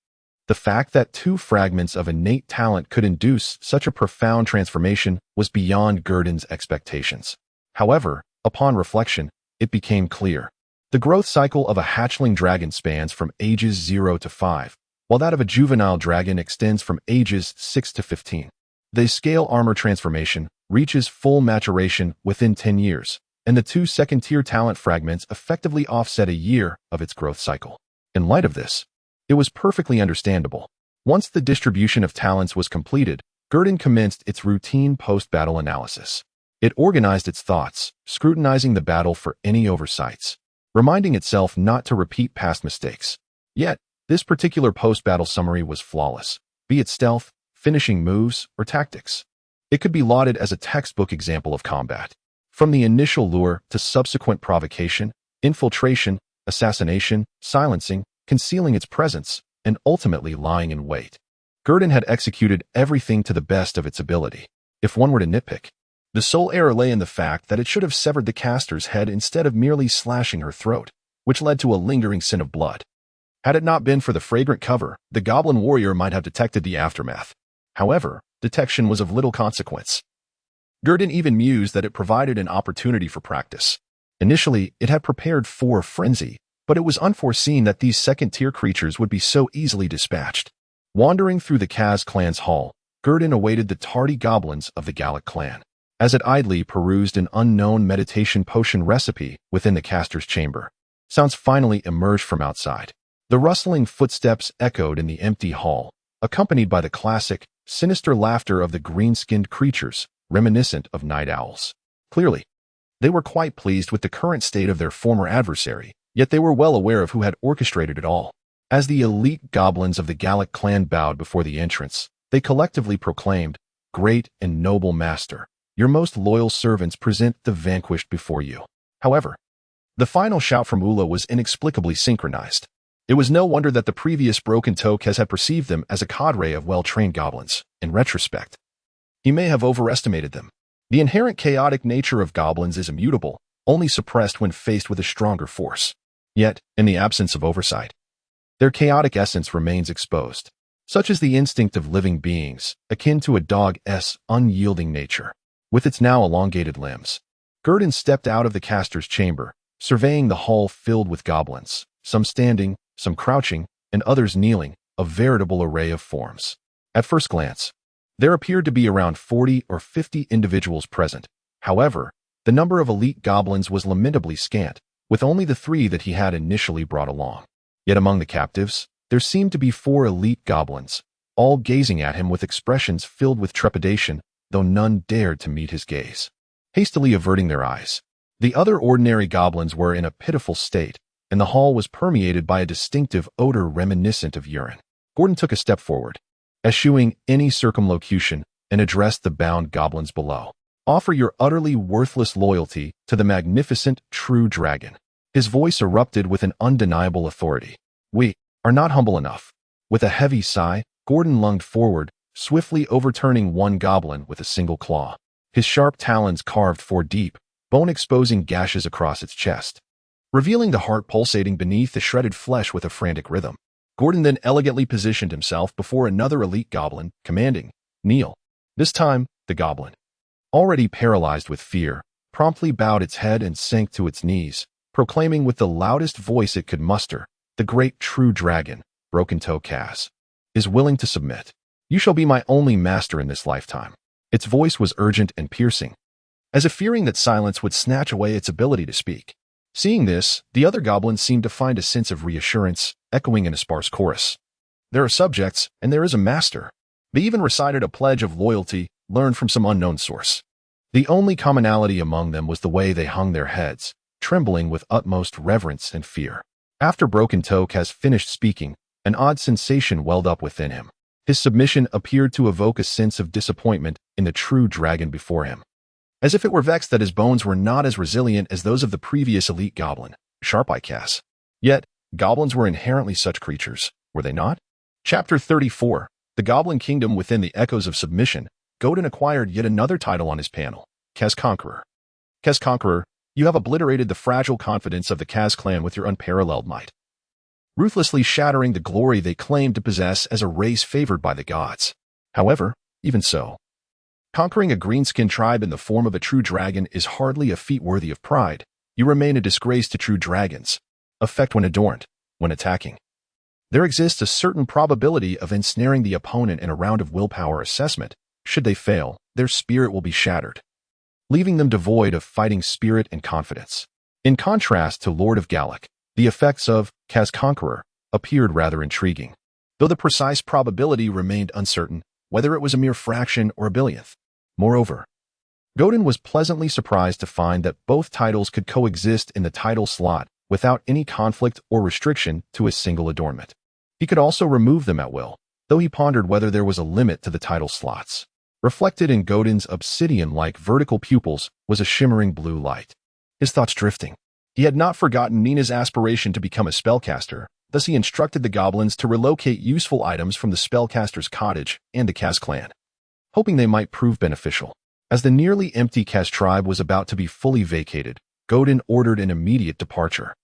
The fact that 2 fragments of innate talent could induce such a profound transformation was beyond Gurdon's expectations. However, upon reflection, it became clear. The growth cycle of a hatchling dragon spans from ages 0 to 5, while that of a juvenile dragon extends from ages 6 to 15. The scale armor transformation reaches full maturation within 10 years, and the 2 second-tier talent fragments effectively offset a year of its growth cycle. In light of this, it was perfectly understandable. Once the distribution of talents was completed, Gurdon commenced its routine post-battle analysis. It organized its thoughts, scrutinizing the battle for any oversights, reminding itself not to repeat past mistakes. Yet, this particular post-battle summary was flawless, be it stealth, finishing moves, or tactics. It could be lauded as a textbook example of combat. From the initial lure to subsequent provocation, infiltration, assassination, silencing, concealing its presence, and ultimately lying in wait. Gurdon had executed everything to the best of its ability. If one were to nitpick, the sole error lay in the fact that it should have severed the caster's head instead of merely slashing her throat, which led to a lingering sin of blood. Had it not been for the fragrant cover, the goblin warrior might have detected the aftermath. However, detection was of little consequence. Gurdon even mused that it provided an opportunity for practice. Initially, it had prepared for frenzy, but it was unforeseen that these second-tier creatures would be so easily dispatched. Wandering through the Kaz clan's hall, Gurdon awaited the tardy goblins of the Gallic clan, as it idly perused an unknown meditation potion recipe within the caster's chamber. Sounds finally emerged from outside. The rustling footsteps echoed in the empty hall, accompanied by the classic, sinister laughter of the green-skinned creatures, reminiscent of night owls. Clearly, they were quite pleased with the current state of their former adversary, yet they were well aware of who had orchestrated it all. As the elite goblins of the Gallic clan bowed before the entrance, they collectively proclaimed, "Great and noble master, your most loyal servants present the vanquished before you." However, the final shout from Ula was inexplicably synchronized. It was no wonder that the previous broken Tokez had perceived them as a cadre of well-trained goblins. In retrospect, he may have overestimated them. The inherent chaotic nature of goblins is immutable, only suppressed when faced with a stronger force. Yet, in the absence of oversight, their chaotic essence remains exposed. Such is the instinct of living beings, akin to a dog's unyielding nature. With its now elongated limbs, Gurdon stepped out of the caster's chamber, surveying the hall filled with goblins, some standing, some crouching, and others kneeling, a veritable array of forms. At first glance, there appeared to be around 40 or 50 individuals present. However, the number of elite goblins was lamentably scant, with only the 3 that he had initially brought along. Yet among the captives, there seemed to be 4 elite goblins, all gazing at him with expressions filled with trepidation, though none dared to meet his gaze, hastily averting their eyes. The other ordinary goblins were in a pitiful state, and the hall was permeated by a distinctive odor reminiscent of urine. Gordon took a step forward, eschewing any circumlocution, and addressed the bound goblins below. "Offer your utterly worthless loyalty to the magnificent true dragon." His voice erupted with an undeniable authority. "We are not humble enough." With a heavy sigh, Gordon lunged forward, swiftly overturning one goblin with a single claw. His sharp talons carved 4 deep, bone-exposing gashes across its chest, revealing the heart pulsating beneath the shredded flesh with a frantic rhythm. Gordon then elegantly positioned himself before another elite goblin, commanding, "Kneel." This time, the goblin, already paralyzed with fear, promptly bowed its head and sank to its knees, proclaiming with the loudest voice it could muster, "The great true dragon, Broken Toe Kaz, is willing to submit. You shall be my only master in this lifetime." Its voice was urgent and piercing, as if fearing that silence would snatch away its ability to speak. Seeing this, the other goblins seemed to find a sense of reassurance, echoing in a sparse chorus. There are subjects, and there is a master. They even recited a pledge of loyalty, learned from some unknown source. The only commonality among them was the way they hung their heads, trembling with utmost reverence and fear. After Broken Toke has finished speaking, an odd sensation welled up within him. His submission appeared to evoke a sense of disappointment in the true dragon before him. As if it were vexed that his bones were not as resilient as those of the previous elite goblin, Sharp-Eye Cass. Yet, goblins were inherently such creatures, were they not? Chapter 34. The Goblin Kingdom within the echoes of submission. Godin acquired yet another title on his panel, Cass Conqueror. Cass Conqueror, you have obliterated the fragile confidence of the Cass clan with your unparalleled might, ruthlessly shattering the glory they claimed to possess as a race favored by the gods. However, even so, conquering a green-skinned tribe in the form of a true dragon is hardly a feat worthy of pride. You remain a disgrace to true dragons. Effect when adorned, when attacking. There exists a certain probability of ensnaring the opponent in a round of willpower assessment. Should they fail, their spirit will be shattered, leaving them devoid of fighting spirit and confidence. In contrast to Lord of Gallic, the effects of Cass Conqueror appeared rather intriguing, though the precise probability remained uncertain, whether it was a mere fraction or a billionth. Moreover, Godin was pleasantly surprised to find that both titles could coexist in the title slot without any conflict or restriction to a single adornment. He could also remove them at will, though he pondered whether there was a limit to the title slots. Reflected in Godin's obsidian-like vertical pupils was a shimmering blue light. His thoughts drifting. He had not forgotten Nina's aspiration to become a spellcaster, thus he instructed the goblins to relocate useful items from the spellcaster's cottage and the Cass clan, hoping they might prove beneficial. As the nearly empty Cass tribe was about to be fully vacated, Godin ordered an immediate departure,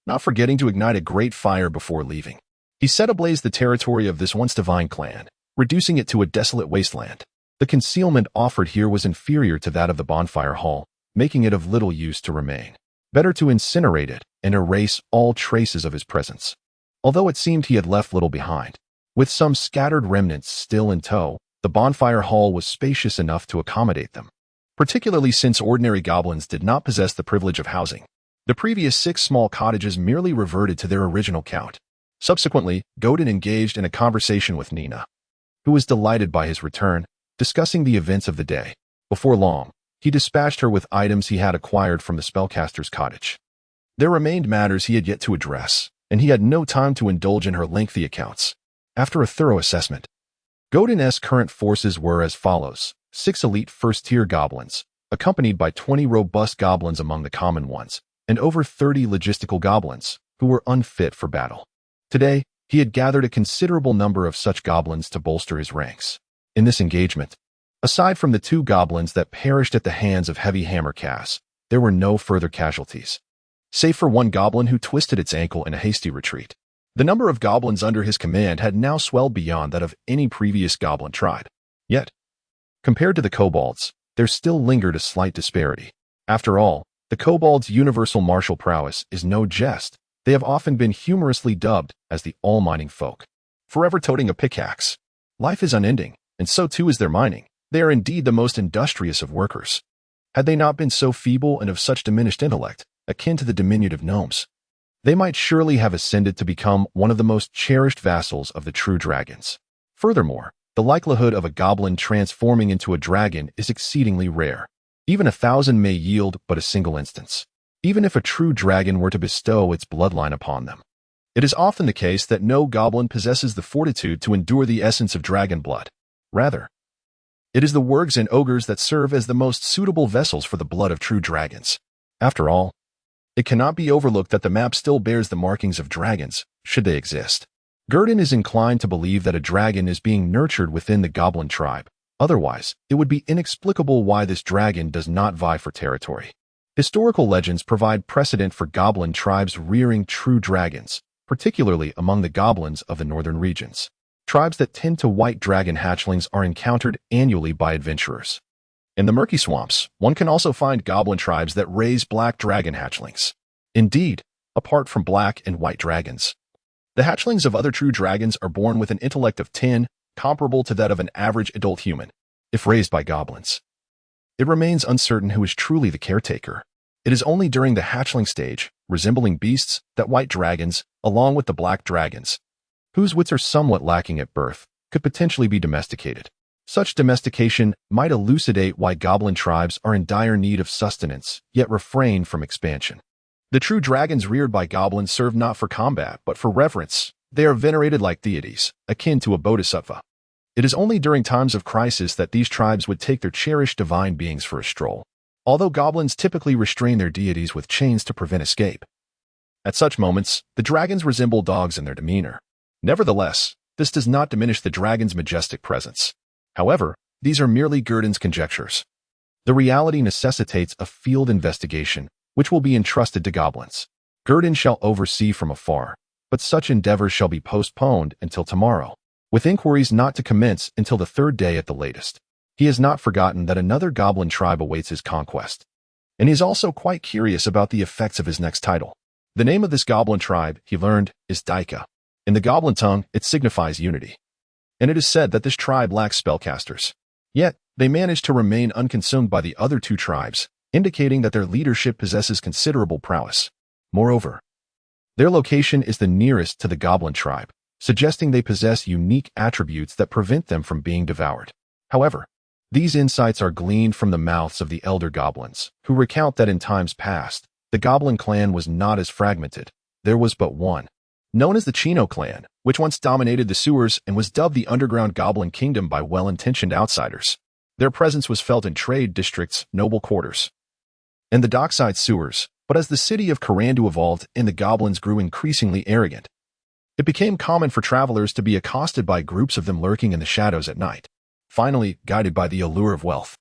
not forgetting to ignite a great fire before leaving. He set ablaze the territory of this once divine clan, reducing it to a desolate wasteland. The concealment offered here was inferior to that of the bonfire hall, making it of little use to remain. Better to incinerate it and erase all traces of his presence. Although it seemed he had left little behind, with some scattered remnants still in tow, the bonfire hall was spacious enough to accommodate them, particularly since ordinary goblins did not possess the privilege of housing. The previous 6 small cottages merely reverted to their original count. Subsequently, Godin engaged in a conversation with Nina, who was delighted by his return, discussing the events of the day. Before long, he dispatched her with items he had acquired from the spellcaster's cottage. There remained matters he had yet to address, and he had no time to indulge in her lengthy accounts. After a thorough assessment, Godin's current forces were as follows: 6 elite first-tier goblins, accompanied by 20 robust goblins among the common ones, and over 30 logistical goblins, who were unfit for battle. Today, he had gathered a considerable number of such goblins to bolster his ranks. In this engagement, aside from the 2 goblins that perished at the hands of Heavy Hammer Cass, there were no further casualties, save for 1 goblin who twisted its ankle in a hasty retreat. The number of goblins under his command had now swelled beyond that of any previous goblin tribe. Yet, compared to the kobolds, there still lingered a slight disparity. After all, the kobolds' universal martial prowess is no jest. They have often been humorously dubbed as the all-mining folk, forever toting a pickaxe. Life is unending, and so too is their mining. They are indeed the most industrious of workers. Had they not been so feeble and of such diminished intellect, akin to the diminutive gnomes, they might surely have ascended to become one of the most cherished vassals of the true dragons. Furthermore, the likelihood of a goblin transforming into a dragon is exceedingly rare. Even 1,000 may yield but a single instance, even if a true dragon were to bestow its bloodline upon them. It is often the case that no goblin possesses the fortitude to endure the essence of dragon blood. Rather, it is the wargs and ogres that serve as the most suitable vessels for the blood of true dragons. After all, it cannot be overlooked that the map still bears the markings of dragons, should they exist. Godin is inclined to believe that a dragon is being nurtured within the goblin tribe. Otherwise, it would be inexplicable why this dragon does not vie for territory. Historical legends provide precedent for goblin tribes rearing true dragons, particularly among the goblins of the northern regions. Tribes that tend to white dragon hatchlings are encountered annually by adventurers. In the murky swamps, one can also find goblin tribes that raise black dragon hatchlings. Indeed, apart from black and white dragons, the hatchlings of other true dragons are born with an intellect of 10, comparable to that of an average adult human, if raised by goblins. It remains uncertain who is truly the caretaker. It is only during the hatchling stage, resembling beasts, that white dragons, along with the black dragons, whose wits are somewhat lacking at birth, could potentially be domesticated. Such domestication might elucidate why goblin tribes are in dire need of sustenance, yet refrain from expansion. The true dragons reared by goblins serve not for combat, but for reverence. They are venerated like deities, akin to a bodhisattva. It is only during times of crisis that these tribes would take their cherished divine beings for a stroll, although goblins typically restrain their deities with chains to prevent escape. At such moments, the dragons resemble dogs in their demeanor. Nevertheless, this does not diminish the dragon's majestic presence. However, these are merely Gurdon's conjectures. The reality necessitates a field investigation, which will be entrusted to goblins. Gurdon shall oversee from afar, but such endeavors shall be postponed until tomorrow, with inquiries not to commence until the third day at the latest. He has not forgotten that another goblin tribe awaits his conquest, and he is also quite curious about the effects of his next title. The name of this goblin tribe, he learned, is Daika. In the goblin tongue, it signifies unity, and it is said that this tribe lacks spellcasters. Yet, they manage to remain unconsumed by the other two tribes, indicating that their leadership possesses considerable prowess. Moreover, their location is the nearest to the goblin tribe, suggesting they possess unique attributes that prevent them from being devoured. However, these insights are gleaned from the mouths of the elder goblins, who recount that in times past, the goblin clan was not as fragmented. There was but one, known as the Chino clan, which once dominated the sewers and was dubbed the underground goblin kingdom by well-intentioned outsiders. Their presence was felt in trade districts, noble quarters, and the dockside sewers, but as the city of Karandu evolved and the goblins grew increasingly arrogant, it became common for travelers to be accosted by groups of them lurking in the shadows at night. Finally, guided by the allure of wealth,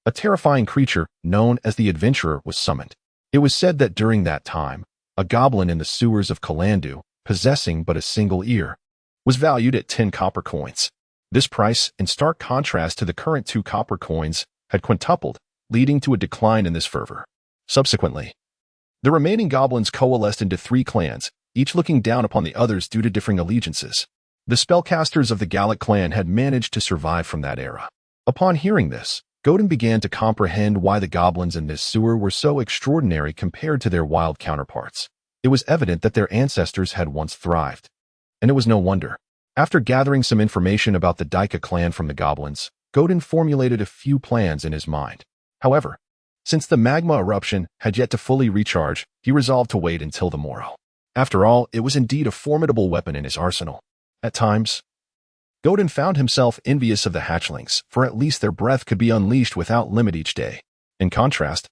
a terrifying creature known as the Adventurer was summoned. It was said that during that time, a goblin in the sewers of Kalandu, possessing but a single ear, was valued at 10 copper coins. This price, in stark contrast to the current 2 copper coins, had quintupled, leading to a decline in this fervor. Subsequently, the remaining goblins coalesced into 3 clans, each looking down upon the others due to differing allegiances. The spellcasters of the Gallic clan had managed to survive from that era. Upon hearing this, Godin began to comprehend why the goblins in this sewer were so extraordinary compared to their wild counterparts. It was evident that their ancestors had once thrived, and it was no wonder. After gathering some information about the Daika clan from the goblins, Godin formulated a few plans in his mind. However, since the magma eruption had yet to fully recharge, he resolved to wait until the morrow. After all, it was indeed a formidable weapon in his arsenal. At times, Godin found himself envious of the hatchlings, for at least their breath could be unleashed without limit each day. In contrast,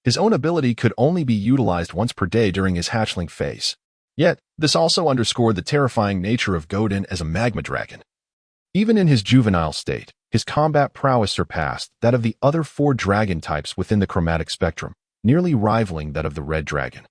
his own ability could only be utilized once per day during his hatchling phase. Yet, this also underscored the terrifying nature of Godin as a magma dragon. Even in his juvenile state, his combat prowess surpassed that of the other 4 dragon types within the chromatic spectrum, nearly rivaling that of the red dragon.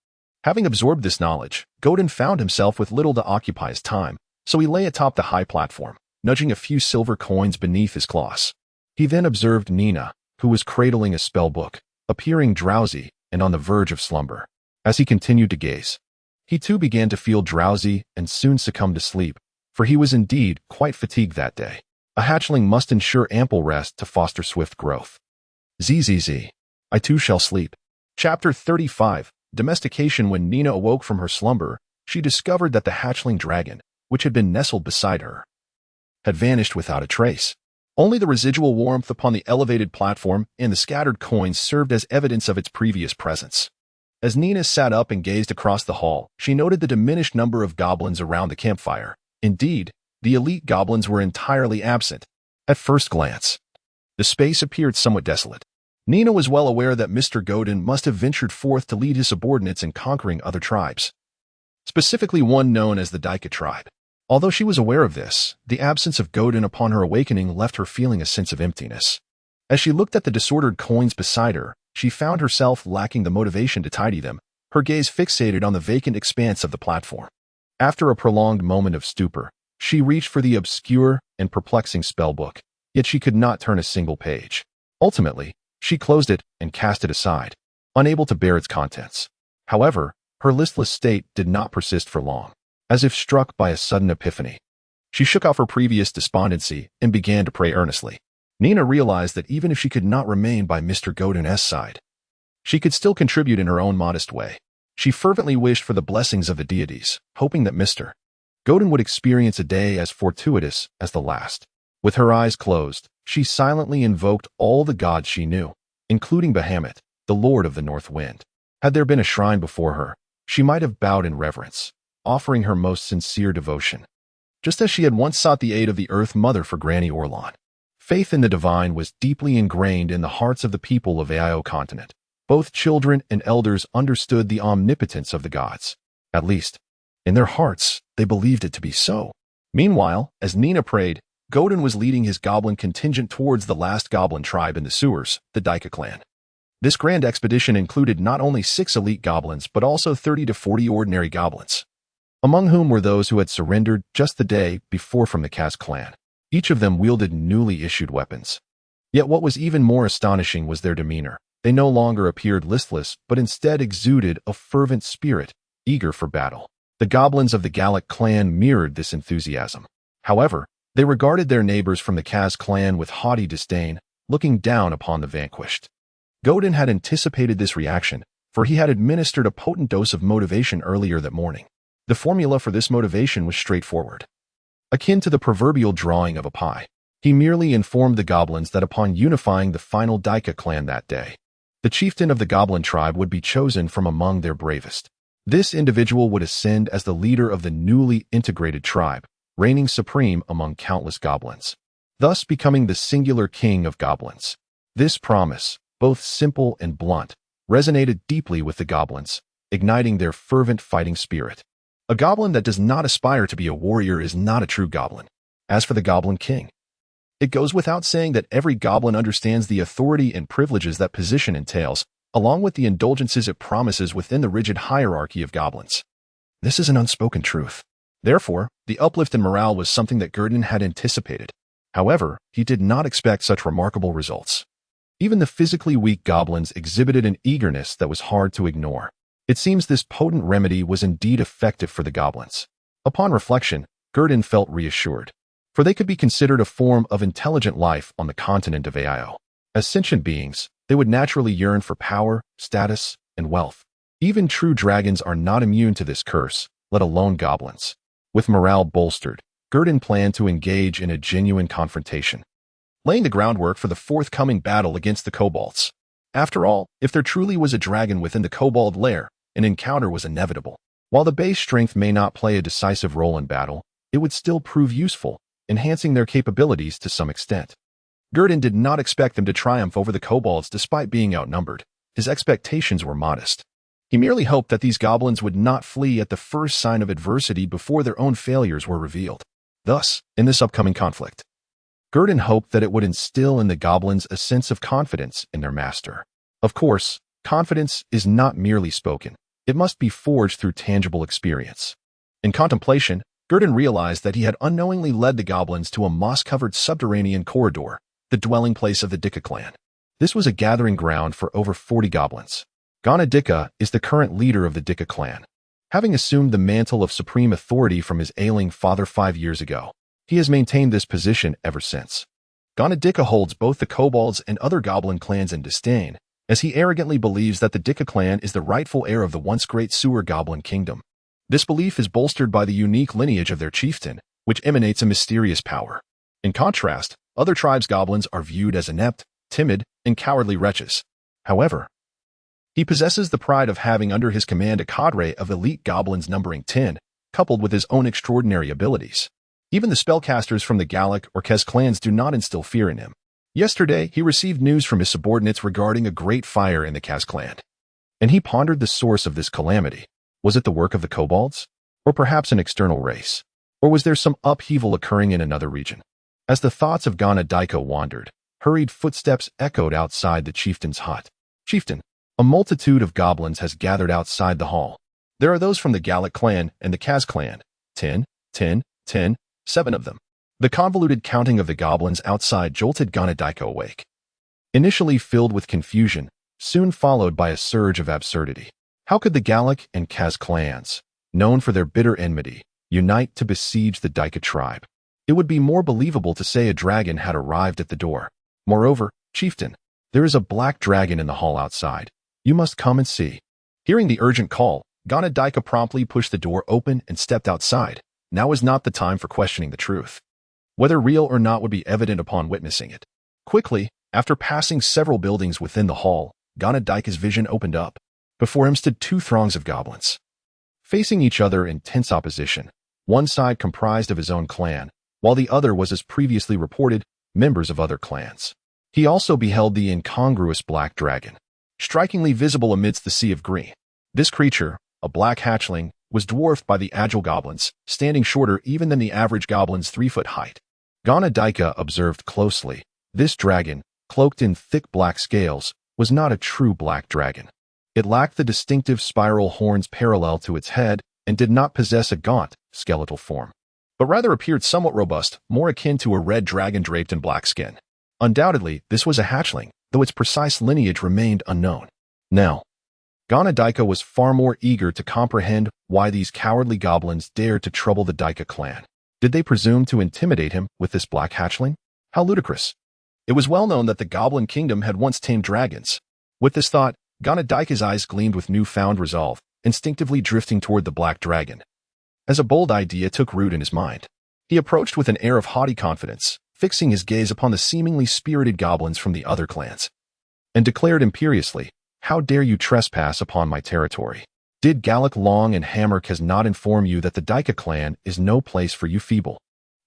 Having absorbed this knowledge, Godin found himself with little to occupy his time, so he lay atop the high platform, nudging a few silver coins beneath his claws. He then observed Nina, who was cradling a spell book, appearing drowsy and on the verge of slumber. As he continued to gaze, he too began to feel drowsy and soon succumbed to sleep, for he was indeed quite fatigued that day. A hatchling must ensure ample rest to foster swift growth. ZZZ. I too shall sleep. Chapter 35. Domestication. When Nina awoke from her slumber, she discovered that the hatchling dragon, which had been nestled beside her, had vanished without a trace. Only the residual warmth upon the elevated platform and the scattered coins served as evidence of its previous presence. As Nina sat up and gazed across the hall, she noted the diminished number of goblins around the campfire. Indeed, the elite goblins were entirely absent. At first glance, the space appeared somewhat desolate. Nina was well aware that Mr. Godin must have ventured forth to lead his subordinates in conquering other tribes, specifically one known as the Daika tribe. Although she was aware of this, the absence of Godin upon her awakening left her feeling a sense of emptiness. As she looked at the disordered coins beside her, she found herself lacking the motivation to tidy them, her gaze fixated on the vacant expanse of the platform. After a prolonged moment of stupor, she reached for the obscure and perplexing spellbook, yet she could not turn a single page. Ultimately, she closed it and cast it aside, unable to bear its contents. However, her listless state did not persist for long. As if struck by a sudden epiphany, she shook off her previous despondency and began to pray earnestly. Nina realized that even if she could not remain by Mr. Godin's side, she could still contribute in her own modest way. She fervently wished for the blessings of the deities, hoping that Mr. Godin would experience a day as fortuitous as the last. With her eyes closed, she silently invoked all the gods she knew, including Bahamut, the Lord of the North Wind. Had there been a shrine before her, she might have bowed in reverence, offering her most sincere devotion. Just as she had once sought the aid of the Earth Mother for Granny Orlon. Faith in the divine was deeply ingrained in the hearts of the people of Ao continent. Both children and elders understood the omnipotence of the gods. At least, in their hearts, they believed it to be so. Meanwhile, as Nina prayed, Godin was leading his goblin contingent towards the last goblin tribe in the sewers, the Daika clan. This grand expedition included not only 6 elite goblins but also 30 to 40 ordinary goblins, among whom were those who had surrendered just the day before from the Kaz clan. Each of them wielded newly issued weapons. Yet what was even more astonishing was their demeanor. They no longer appeared listless, but instead exuded a fervent spirit, eager for battle. The goblins of the Gallic clan mirrored this enthusiasm. However, they regarded their neighbors from the Kaz clan with haughty disdain, looking down upon the vanquished. Godin had anticipated this reaction, for he had administered a potent dose of motivation earlier that morning. The formula for this motivation was straightforward. Akin to the proverbial drawing of a pie, he merely informed the goblins that upon unifying the final Daika clan that day, the chieftain of the goblin tribe would be chosen from among their bravest. This individual would ascend as the leader of the newly integrated tribe, reigning supreme among countless goblins, thus becoming the singular king of goblins. This promise, both simple and blunt, resonated deeply with the goblins, igniting their fervent fighting spirit. A goblin that does not aspire to be a warrior is not a true goblin. As for the Goblin King, it goes without saying that every goblin understands the authority and privileges that position entails, along with the indulgences it promises within the rigid hierarchy of goblins. This is an unspoken truth. Therefore, the uplift in morale was something that Godin had anticipated. However, he did not expect such remarkable results. Even the physically weak goblins exhibited an eagerness that was hard to ignore. It seems this potent remedy was indeed effective for the goblins. Upon reflection, Godin felt reassured, for they could be considered a form of intelligent life on the continent of Ao. As sentient beings, they would naturally yearn for power, status, and wealth. Even true dragons are not immune to this curse, let alone goblins. With morale bolstered, Godin planned to engage in a genuine confrontation, laying the groundwork for the forthcoming battle against the kobolds. After all, if there truly was a dragon within the kobold lair, an encounter was inevitable. While the base strength may not play a decisive role in battle, it would still prove useful, enhancing their capabilities to some extent. Godin did not expect them to triumph over the kobolds despite being outnumbered. His expectations were modest. He merely hoped that these goblins would not flee at the first sign of adversity before their own failures were revealed. Thus, in this upcoming conflict, Godin hoped that it would instill in the goblins a sense of confidence in their master. Of course, confidence is not merely spoken. It must be forged through tangible experience. In contemplation, Godin realized that he had unknowingly led the goblins to a moss-covered subterranean corridor, the dwelling place of the Dika clan. This was a gathering ground for over 40 goblins. Gana Dika is the current leader of the Dika clan. Having assumed the mantle of supreme authority from his ailing father 5 years ago, he has maintained this position ever since. Gana Dika holds both the kobolds and other goblin clans in disdain, as he arrogantly believes that the Dika clan is the rightful heir of the once great sewer goblin kingdom. This belief is bolstered by the unique lineage of their chieftain, which emanates a mysterious power. In contrast, other tribes' goblins are viewed as inept, timid, and cowardly wretches. However, he possesses the pride of having under his command a cadre of elite goblins numbering 10, coupled with his own extraordinary abilities. Even the spellcasters from the Gallic or Kez clans do not instill fear in him. Yesterday, he received news from his subordinates regarding a great fire in the Kaz clan, and he pondered the source of this calamity. Was it the work of the kobolds? Or perhaps an external race? Or was there some upheaval occurring in another region? As the thoughts of Gana Dika wandered, hurried footsteps echoed outside the chieftain's hut. Chieftain, a multitude of goblins has gathered outside the hall. There are those from the Gallic clan and the Kaz clan. 10, 10, 10, 7 of them. The convoluted counting of the goblins outside jolted Gana Dika awake. Initially filled with confusion, soon followed by a surge of absurdity. How could the Gallic and Kaz clans, known for their bitter enmity, unite to besiege the Dika tribe? It would be more believable to say a dragon had arrived at the door. Moreover, chieftain, there is a black dragon in the hall outside. You must come and see." Hearing the urgent call, Ganadika promptly pushed the door open and stepped outside. Now is not the time for questioning the truth. Whether real or not would be evident upon witnessing it. Quickly, after passing several buildings within the hall, Ganadika's vision opened up. Before him stood two throngs of goblins, facing each other in tense opposition. One side comprised of his own clan, while the other was, as previously reported, members of other clans. He also beheld the incongruous black dragon, strikingly visible amidst the sea of green. This creature, a black hatchling, was dwarfed by the agile goblins, standing shorter even than the average goblin's 3-foot height. Ganadika observed closely. This dragon, cloaked in thick black scales, was not a true black dragon. It lacked the distinctive spiral horns parallel to its head and did not possess a gaunt, skeletal form, but rather appeared somewhat robust, more akin to a red dragon draped in black skin. Undoubtedly, this was a hatchling, though its precise lineage remained unknown. Now, Ganadika was far more eager to comprehend why these cowardly goblins dared to trouble the Dika clan. Did they presume to intimidate him with this black hatchling? How ludicrous. It was well known that the Goblin Kingdom had once tamed dragons. With this thought, Ganadika's eyes gleamed with newfound resolve, instinctively drifting toward the black dragon. As a bold idea took root in his mind, he approached with an air of haughty confidence, fixing his gaze upon the seemingly spirited goblins from the other clans, and declared imperiously, "How dare you trespass upon my territory? Did Gallic Long and Hammerk not inform you that the Dika clan is no place for you feeble,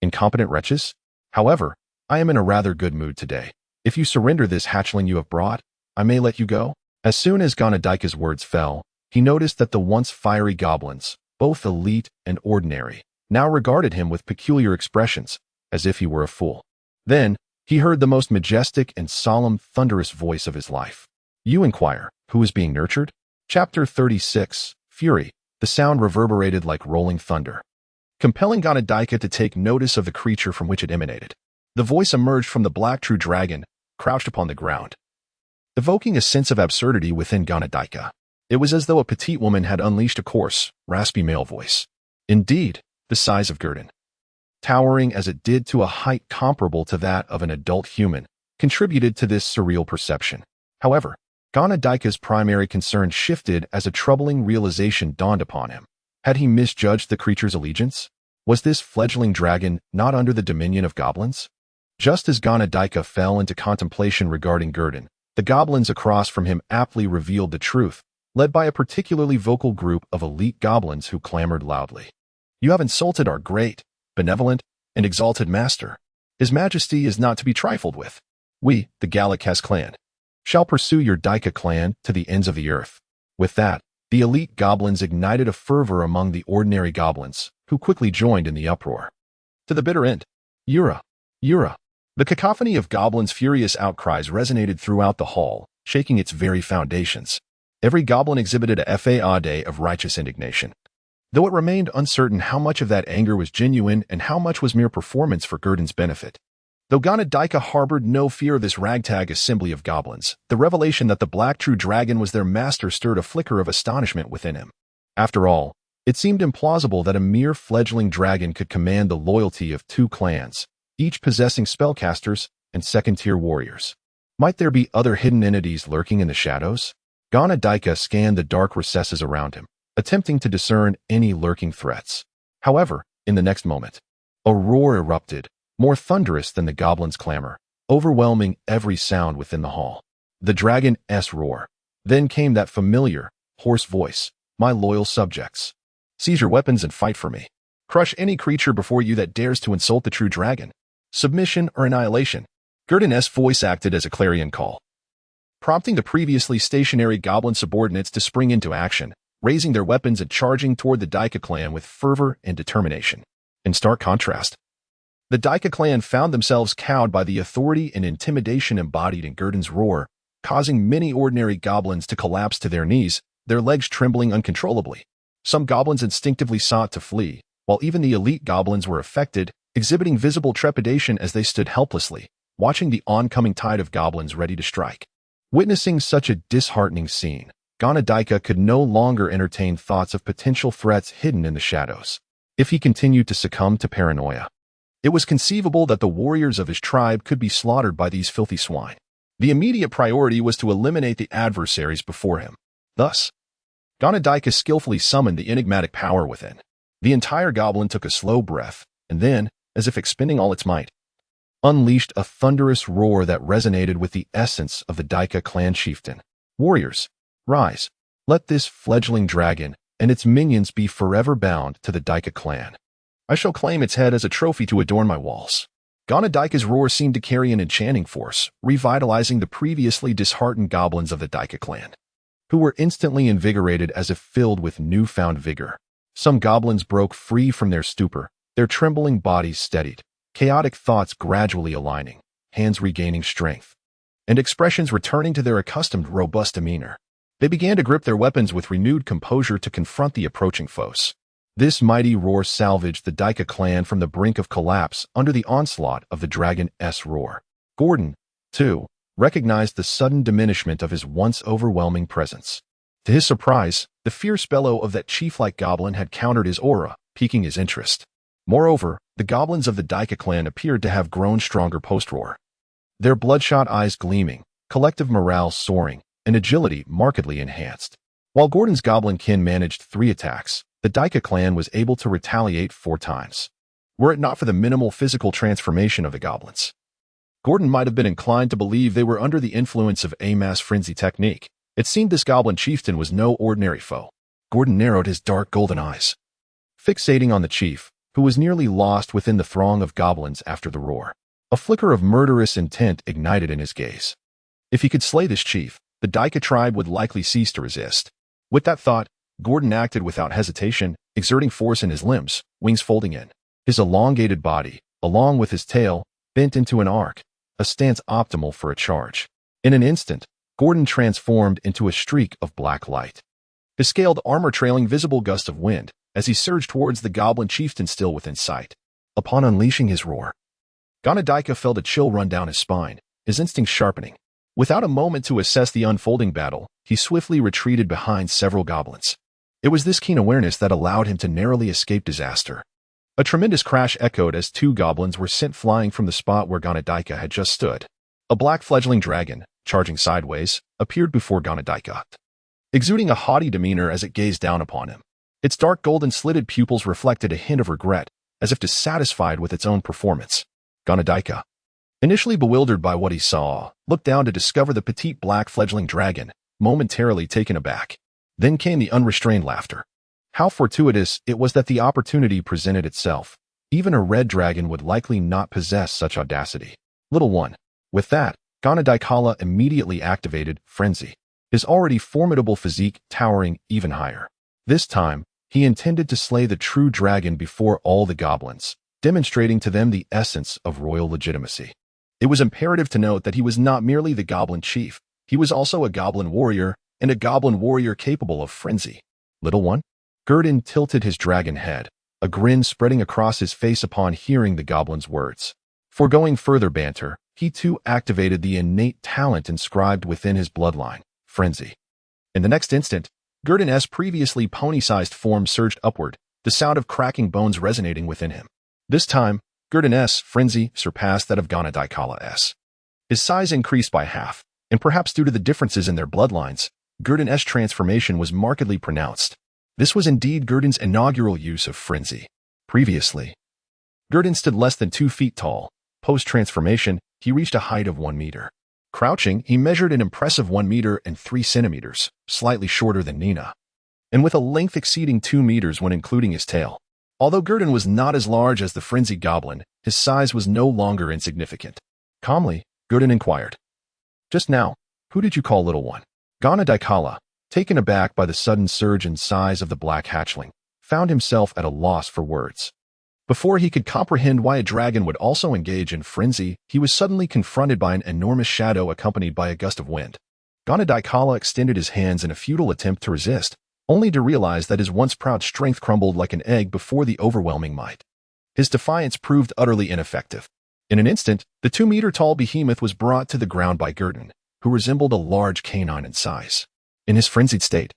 incompetent wretches? However, I am in a rather good mood today. If you surrender this hatchling you have brought, I may let you go." As soon as Ganadika's words fell, he noticed that the once fiery goblins, both elite and ordinary, now regarded him with peculiar expressions, as if he were a fool. Then, he heard the most majestic and solemn thunderous voice of his life. "You inquire, who is being nurtured?" Chapter 36, Fury. The sound reverberated like rolling thunder, compelling Ganadika to take notice of the creature from which it emanated. The voice emerged from the black true dragon, crouched upon the ground, evoking a sense of absurdity within Ganadika. It was as though a petite woman had unleashed a coarse, raspy male voice. Indeed, the size of Gurdon, towering as it did to a height comparable to that of an adult human, contributed to this surreal perception. However, Ganadika's primary concern shifted as a troubling realization dawned upon him. Had he misjudged the creature's allegiance? Was this fledgling dragon not under the dominion of goblins? Just as Ganadika fell into contemplation regarding Gurdon, the goblins across from him aptly revealed the truth, led by a particularly vocal group of elite goblins who clamored loudly. "You have insulted our great, benevolent, and exalted master. His majesty is not to be trifled with. We, the Gallic clan, shall pursue your Dika clan to the ends of the earth." With that, the elite goblins ignited a fervor among the ordinary goblins, who quickly joined in the uproar. To the bitter end. "Yura! Yura!" The cacophony of goblins' furious outcries resonated throughout the hall, shaking its very foundations. Every goblin exhibited a facade of righteous indignation, though it remained uncertain how much of that anger was genuine and how much was mere performance for Gurdon's benefit. Though Ganadika harbored no fear of this ragtag assembly of goblins, the revelation that the black true dragon was their master stirred a flicker of astonishment within him. After all, it seemed implausible that a mere fledgling dragon could command the loyalty of two clans, each possessing spellcasters and second-tier warriors. Might there be other hidden entities lurking in the shadows? Ganadika scanned the dark recesses around him, attempting to discern any lurking threats. However, in the next moment, a roar erupted, more thunderous than the goblins' clamor, overwhelming every sound within the hall. The dragon's roar. Then came that familiar, hoarse voice. "My loyal subjects, seize your weapons and fight for me. Crush any creature before you that dares to insult the true dragon. Submission or annihilation." Gurdon's voice acted as a clarion call, prompting the previously stationary goblin subordinates to spring into action, raising their weapons and charging toward the Dika clan with fervor and determination. In stark contrast, the Dika clan found themselves cowed by the authority and intimidation embodied in Gurdon's roar, causing many ordinary goblins to collapse to their knees, their legs trembling uncontrollably. Some goblins instinctively sought to flee, while even the elite goblins were affected, exhibiting visible trepidation as they stood helplessly, watching the oncoming tide of goblins ready to strike. Witnessing such a disheartening scene, Ganadika could no longer entertain thoughts of potential threats hidden in the shadows. If he continued to succumb to paranoia, it was conceivable that the warriors of his tribe could be slaughtered by these filthy swine. The immediate priority was to eliminate the adversaries before him. Thus, Ganadaika skillfully summoned the enigmatic power within. The entire goblin took a slow breath, and then, as if expending all its might, unleashed a thunderous roar that resonated with the essence of the Daika clan chieftain. Warriors, rise. Let this fledgling dragon and its minions be forever bound to the Daika clan. I shall claim its head as a trophy to adorn my walls. Ganadaika's roar seemed to carry an enchanting force, revitalizing the previously disheartened goblins of the Daika clan, who were instantly invigorated as if filled with newfound vigor. Some goblins broke free from their stupor, their trembling bodies steadied, chaotic thoughts gradually aligning, hands regaining strength, and expressions returning to their accustomed robust demeanor. They began to grip their weapons with renewed composure to confront the approaching foes. This mighty roar salvaged the Daika clan from the brink of collapse under the onslaught of the dragon's roar. Gordon, too, recognized the sudden diminishment of his once overwhelming presence. To his surprise, the fierce bellow of that chief-like goblin had countered his aura, piquing his interest. Moreover, the goblins of the Daika clan appeared to have grown stronger post-roar. Their bloodshot eyes gleaming, collective morale soaring, and agility markedly enhanced. While Gordon's goblin kin managed 3 attacks, the Daika clan was able to retaliate 4 times. Were it not for the minimal physical transformation of the goblins, Gordon might have been inclined to believe they were under the influence of a mass frenzy technique. It seemed this goblin chieftain was no ordinary foe. Gordon narrowed his dark golden eyes, fixating on the chief, who was nearly lost within the throng of goblins after the roar. A flicker of murderous intent ignited in his gaze. If he could slay this chief, the Daika tribe would likely cease to resist. With that thought, Gordon acted without hesitation, exerting force in his limbs, wings folding in. His elongated body, along with his tail, bent into an arc, a stance optimal for a charge. In an instant, Gordon transformed into a streak of black light, his scaled armor trailing visible gust of wind as he surged towards the goblin chieftain still within sight. Upon unleashing his roar, Ganadaika felt a chill run down his spine, his instincts sharpening. Without a moment to assess the unfolding battle, he swiftly retreated behind several goblins. It was this keen awareness that allowed him to narrowly escape disaster. A tremendous crash echoed as 2 goblins were sent flying from the spot where Ganadaika had just stood. A black fledgling dragon, charging sideways, appeared before Ganadaika, exuding a haughty demeanor as it gazed down upon him. Its dark golden slitted pupils reflected a hint of regret, as if dissatisfied with its own performance. Ganadaika, initially bewildered by what he saw, looked down to discover the petite black fledgling dragon, momentarily taken aback. Then came the unrestrained laughter. How fortuitous it was that the opportunity presented itself. Even a red dragon would likely not possess such audacity. Little one. With that, Ganadaika immediately activated Frenzy, his already formidable physique towering even higher. This time, he intended to slay the true dragon before all the goblins, demonstrating to them the essence of royal legitimacy. It was imperative to note that he was not merely the goblin chief, he was also a goblin warrior, and a goblin warrior capable of frenzy. Little one? Gurdon tilted his dragon head, a grin spreading across his face upon hearing the goblin's words. Foregoing further banter, he too activated the innate talent inscribed within his bloodline, frenzy. In the next instant, Gurdon's previously pony-sized form surged upward, the sound of cracking bones resonating within him. This time, Gurdon's frenzy surpassed that of Ganadaika's. His size increased by half, and perhaps due to the differences in their bloodlines, Gurdon's transformation was markedly pronounced. This was indeed Gurdon's inaugural use of frenzy. Previously, Gurdon stood less than 2 feet tall. Post-transformation, he reached a height of 1 meter. Crouching, he measured an impressive 1 meter and 3 centimeters, slightly shorter than Nina, and with a length exceeding 2 meters when including his tail. Although Gurdon was not as large as the frenzied goblin, his size was no longer insignificant. Calmly, Gurdon inquired, "Just now, who did you call little one?" Ganadaika, taken aback by the sudden surge in size of the black hatchling, found himself at a loss for words. Before he could comprehend why a dragon would also engage in frenzy, he was suddenly confronted by an enormous shadow accompanied by a gust of wind. Ganadaika extended his hands in a futile attempt to resist, only to realize that his once proud strength crumbled like an egg before the overwhelming might. His defiance proved utterly ineffective. In an instant, the 2-meter-tall behemoth was brought to the ground by Gurdon, who resembled a large canine in size. In his frenzied state,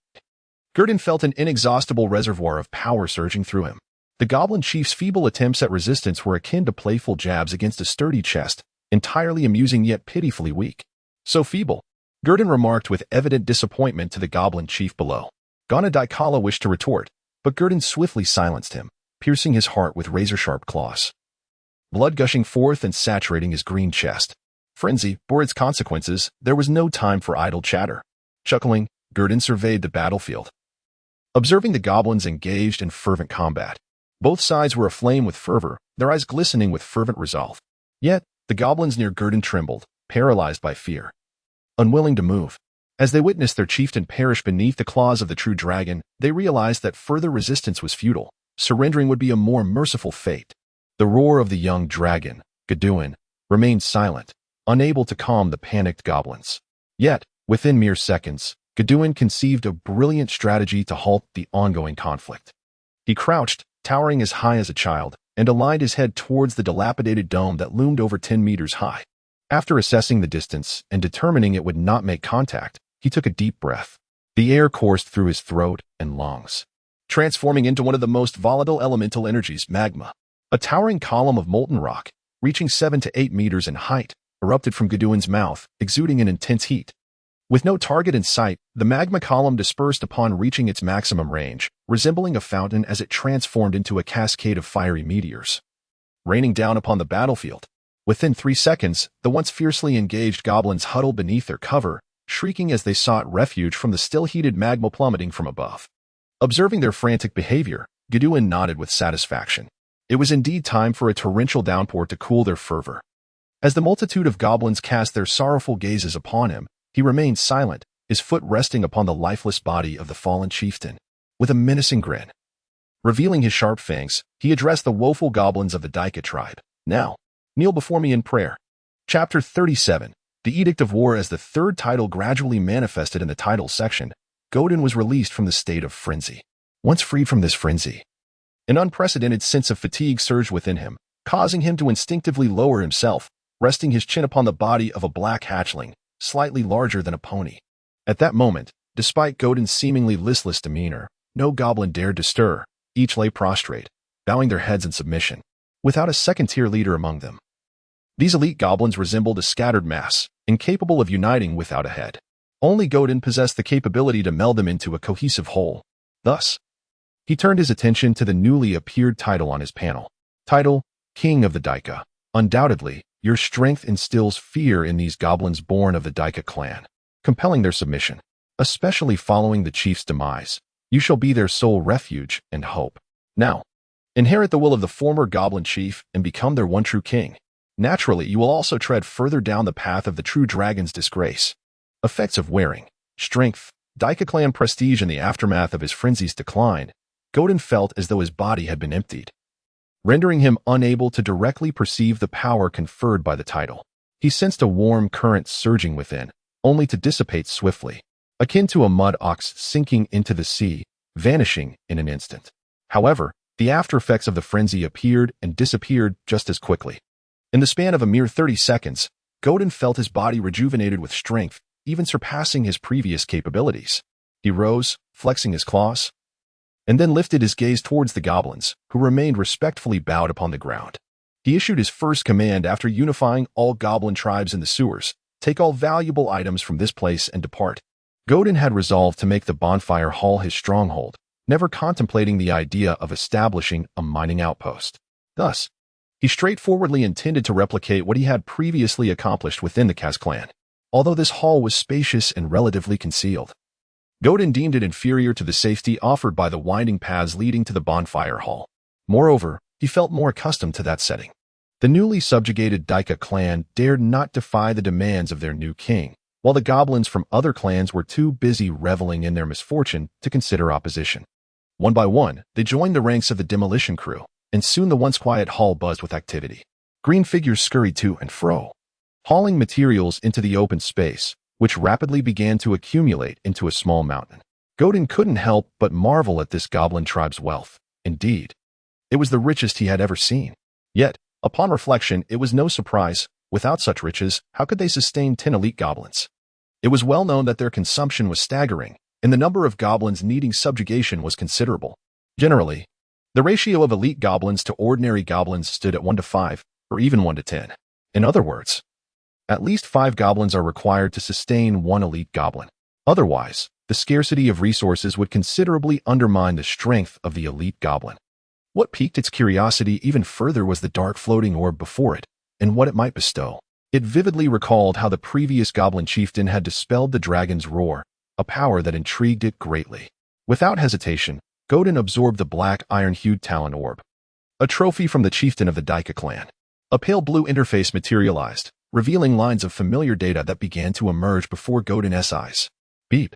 Gurdon felt an inexhaustible reservoir of power surging through him. The goblin chief's feeble attempts at resistance were akin to playful jabs against a sturdy chest, entirely amusing yet pitifully weak. So feeble. Gurdon remarked with evident disappointment to the goblin chief below. Ganadaikala wished to retort, but Gurdon swiftly silenced him, piercing his heart with razor-sharp claws. Blood gushing forth and saturating his green chest. Frenzy bore its consequences. There was no time for idle chatter. Chuckling, Gurdon surveyed the battlefield, observing the goblins engaged in fervent combat. Both sides were aflame with fervor, their eyes glistening with fervent resolve. Yet, the goblins near Gurdon trembled, paralyzed by fear, unwilling to move. As they witnessed their chieftain perish beneath the claws of the true dragon, they realized that further resistance was futile. Surrendering would be a more merciful fate. The roar of the young dragon, Gwydion, remained silent, unable to calm the panicked goblins. Yet, within mere seconds, Gwydion conceived a brilliant strategy to halt the ongoing conflict. He crouched, towering as high as a child, and aligned his head towards the dilapidated dome that loomed over 10 meters high. After assessing the distance and determining it would not make contact, he took a deep breath. The air coursed through his throat and lungs, transforming into one of the most volatile elemental energies, magma. A towering column of molten rock, reaching 7 to 8 meters in height, erupted from Gwydion's mouth, exuding an intense heat. With no target in sight, the magma column dispersed upon reaching its maximum range, resembling a fountain as it transformed into a cascade of fiery meteors, raining down upon the battlefield. Within 3 seconds, the once fiercely engaged goblins huddled beneath their cover, shrieking as they sought refuge from the still-heated magma plummeting from above. Observing their frantic behavior, Gwydion nodded with satisfaction. It was indeed time for a torrential downpour to cool their fervor. As the multitude of goblins cast their sorrowful gazes upon him, he remained silent, his foot resting upon the lifeless body of the fallen chieftain. With a menacing grin, revealing his sharp fangs, he addressed the woeful goblins of the Daika tribe. Now, kneel before me in prayer. Chapter 37. The Edict of War. As the third title gradually manifested in the title section, Gwydion was released from the state of frenzy. Once freed from this frenzy, an unprecedented sense of fatigue surged within him, causing him to instinctively lower himself, resting his chin upon the body of a black hatchling, slightly larger than a pony. At that moment, despite Gwydion's seemingly listless demeanor, no goblin dared to stir. Each lay prostrate, bowing their heads in submission, without a second-tier leader among them. These elite goblins resembled a scattered mass, incapable of uniting without a head. Only Gwydion possessed the capability to meld them into a cohesive whole. Thus, he turned his attention to the newly appeared title on his panel. Title, King of the Daika. Undoubtedly, your strength instills fear in these goblins born of the Daika clan, compelling their submission. Especially following the chief's demise, you shall be their sole refuge and hope. Now, inherit the will of the former goblin chief and become their one true king. Naturally, you will also tread further down the path of the true dragon's disgrace. Effects of wearing. Strength. Daika clan prestige. In the aftermath of his frenzy's decline, Gwydion felt as though his body had been emptied, rendering him unable to directly perceive the power conferred by the title. He sensed a warm current surging within, only to dissipate swiftly, akin to a mud ox sinking into the sea, vanishing in an instant. However, the aftereffects of the frenzy appeared and disappeared just as quickly. In the span of a mere 30 seconds, Gwydion felt his body rejuvenated with strength, even surpassing his previous capabilities. He rose, flexing his claws, and then lifted his gaze towards the goblins, who remained respectfully bowed upon the ground. He issued his first command after unifying all goblin tribes in the sewers: take all valuable items from this place and depart. Gwydion had resolved to make the bonfire hall his stronghold, never contemplating the idea of establishing a mining outpost. Thus, he straightforwardly intended to replicate what he had previously accomplished within the Kaz clan. Although this hall was spacious and relatively concealed, Gwydion deemed it inferior to the safety offered by the winding paths leading to the bonfire hall. Moreover, he felt more accustomed to that setting. The newly subjugated Daika clan dared not defy the demands of their new king, while the goblins from other clans were too busy reveling in their misfortune to consider opposition. One by one, they joined the ranks of the demolition crew, and soon the once quiet hall buzzed with activity. Green figures scurried to and fro, hauling materials into the open space, which rapidly began to accumulate into a small mountain. Gwydion couldn't help but marvel at this goblin tribe's wealth. Indeed, it was the richest he had ever seen. Yet, upon reflection, it was no surprise. Without such riches, how could they sustain 10 elite goblins? It was well known that their consumption was staggering, and the number of goblins needing subjugation was considerable. Generally, the ratio of elite goblins to ordinary goblins stood at 1 to 5, or even 1 to 10. In other words, At least 5 goblins are required to sustain one elite goblin. Otherwise, the scarcity of resources would considerably undermine the strength of the elite goblin. What piqued its curiosity even further was the dark floating orb before it, and what it might bestow. It vividly recalled how the previous goblin chieftain had dispelled the dragon's roar, a power that intrigued it greatly. Without hesitation, Godin absorbed the black iron-hued talon orb, a trophy from the chieftain of the Daika clan. A pale blue interface materialized, revealing lines of familiar data that began to emerge before Godin's eyes. Beep.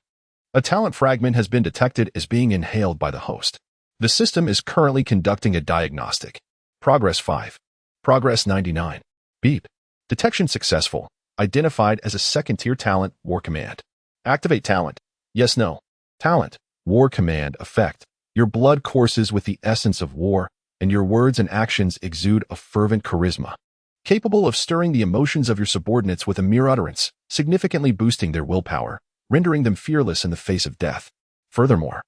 A talent fragment has been detected as being inhaled by the host. The system is currently conducting a diagnostic. Progress 5. Progress 99. Beep. Detection successful. Identified as a second-tier talent, War Command. Activate talent. Yes, no. Talent. War Command effect. Your blood courses with the essence of war, and your words and actions exude a fervent charisma, capable of stirring the emotions of your subordinates with a mere utterance, significantly boosting their willpower, rendering them fearless in the face of death. Furthermore,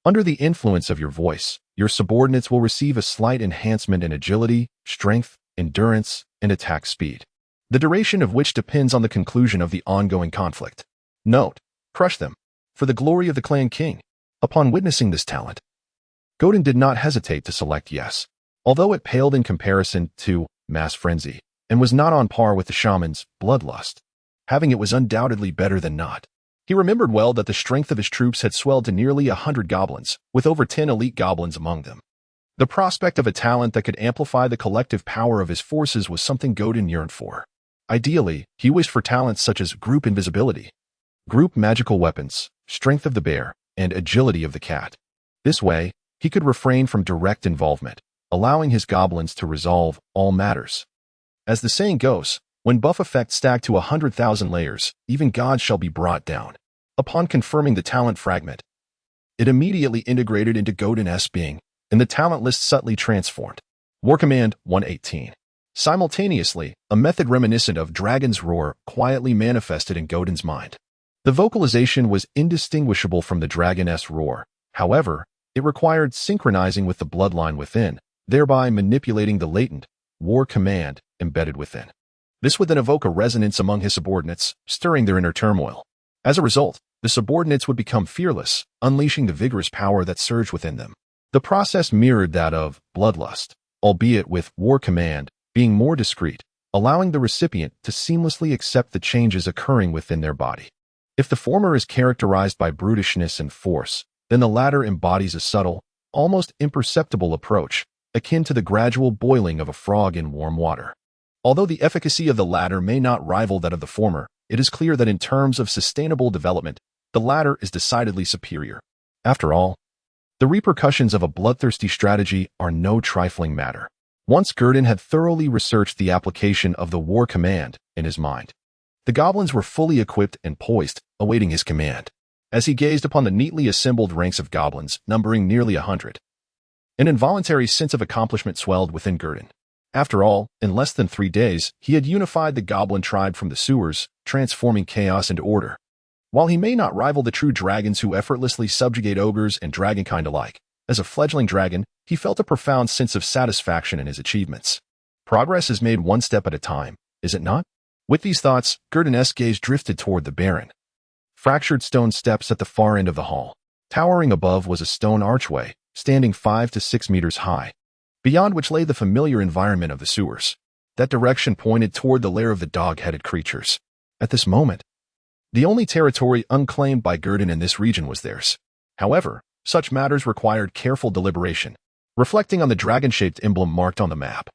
under the influence of your voice, your subordinates will receive a slight enhancement in agility, strength, endurance, and attack speed, the duration of which depends on the conclusion of the ongoing conflict. Note: crush them, for the glory of the clan king. Upon witnessing this talent, Godin did not hesitate to select yes, although it paled in comparison to Mass Frenzy, and was not on par with the shaman's Bloodlust. Having it was undoubtedly better than not. He remembered well that the strength of his troops had swelled to nearly 100 goblins, with over 10 elite goblins among them. The prospect of a talent that could amplify the collective power of his forces was something Godin yearned for. Ideally, he wished for talents such as group invisibility, group magical weapons, strength of the bear, and agility of the cat. This way, he could refrain from direct involvement, allowing his goblins to resolve all matters. As the saying goes, when buff effects stack to 100,000 layers, even gods shall be brought down. Upon confirming the talent fragment, it immediately integrated into Godin's being, and the talent list subtly transformed. War Command 118. Simultaneously, a method reminiscent of Dragon's Roar quietly manifested in Godin's mind. The vocalization was indistinguishable from the Dragon's roar. However, it required synchronizing with the bloodline within, thereby manipulating the latent war command embedded within. This would then evoke a resonance among his subordinates, stirring their inner turmoil. As a result, the subordinates would become fearless, unleashing the vigorous power that surged within them. The process mirrored that of Bloodlust, albeit with war command being more discreet, allowing the recipient to seamlessly accept the changes occurring within their body. If the former is characterized by brutishness and force, then the latter embodies a subtle, almost imperceptible approach, akin to the gradual boiling of a frog in warm water. Although the efficacy of the latter may not rival that of the former, it is clear that in terms of sustainable development, the latter is decidedly superior. After all, the repercussions of a bloodthirsty strategy are no trifling matter. Once Godin had thoroughly researched the application of the war command in his mind, the goblins were fully equipped and poised, awaiting his command. As he gazed upon the neatly assembled ranks of goblins, numbering nearly 100, an involuntary sense of accomplishment swelled within Godin. After all, in less than 3 days, he had unified the goblin tribe from the sewers, transforming chaos into order. While he may not rival the true dragons who effortlessly subjugate ogres and dragonkind alike, as a fledgling dragon, he felt a profound sense of satisfaction in his achievements. Progress is made one step at a time, is it not? With these thoughts, Godin's gaze drifted toward the barren, fractured stone steps at the far end of the hall. Towering above was a stone archway, standing 5 to 6 meters high, beyond which lay the familiar environment of the sewers. That direction pointed toward the lair of the dog-headed creatures. At this moment, the only territory unclaimed by Godin in this region was theirs. However, such matters required careful deliberation, reflecting on the dragon-shaped emblem marked on the map.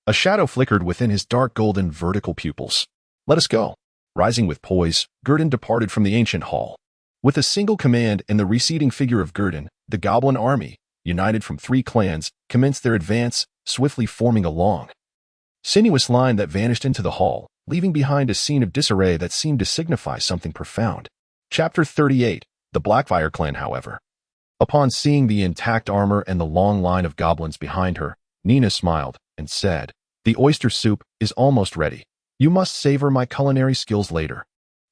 A shadow flickered within his dark golden vertical pupils. Let us go. Rising with poise, Godin departed from the ancient hall. With a single command and the receding figure of Godin, the goblin army, united from 3 clans, commenced their advance, swiftly forming a long, sinuous line that vanished into the hall, leaving behind a scene of disarray that seemed to signify something profound. Chapter 38. The Blackfire Clan, however. Upon seeing the intact armor and the long line of goblins behind her, Nina smiled and said, "The oyster soup is almost ready. You must savor my culinary skills later."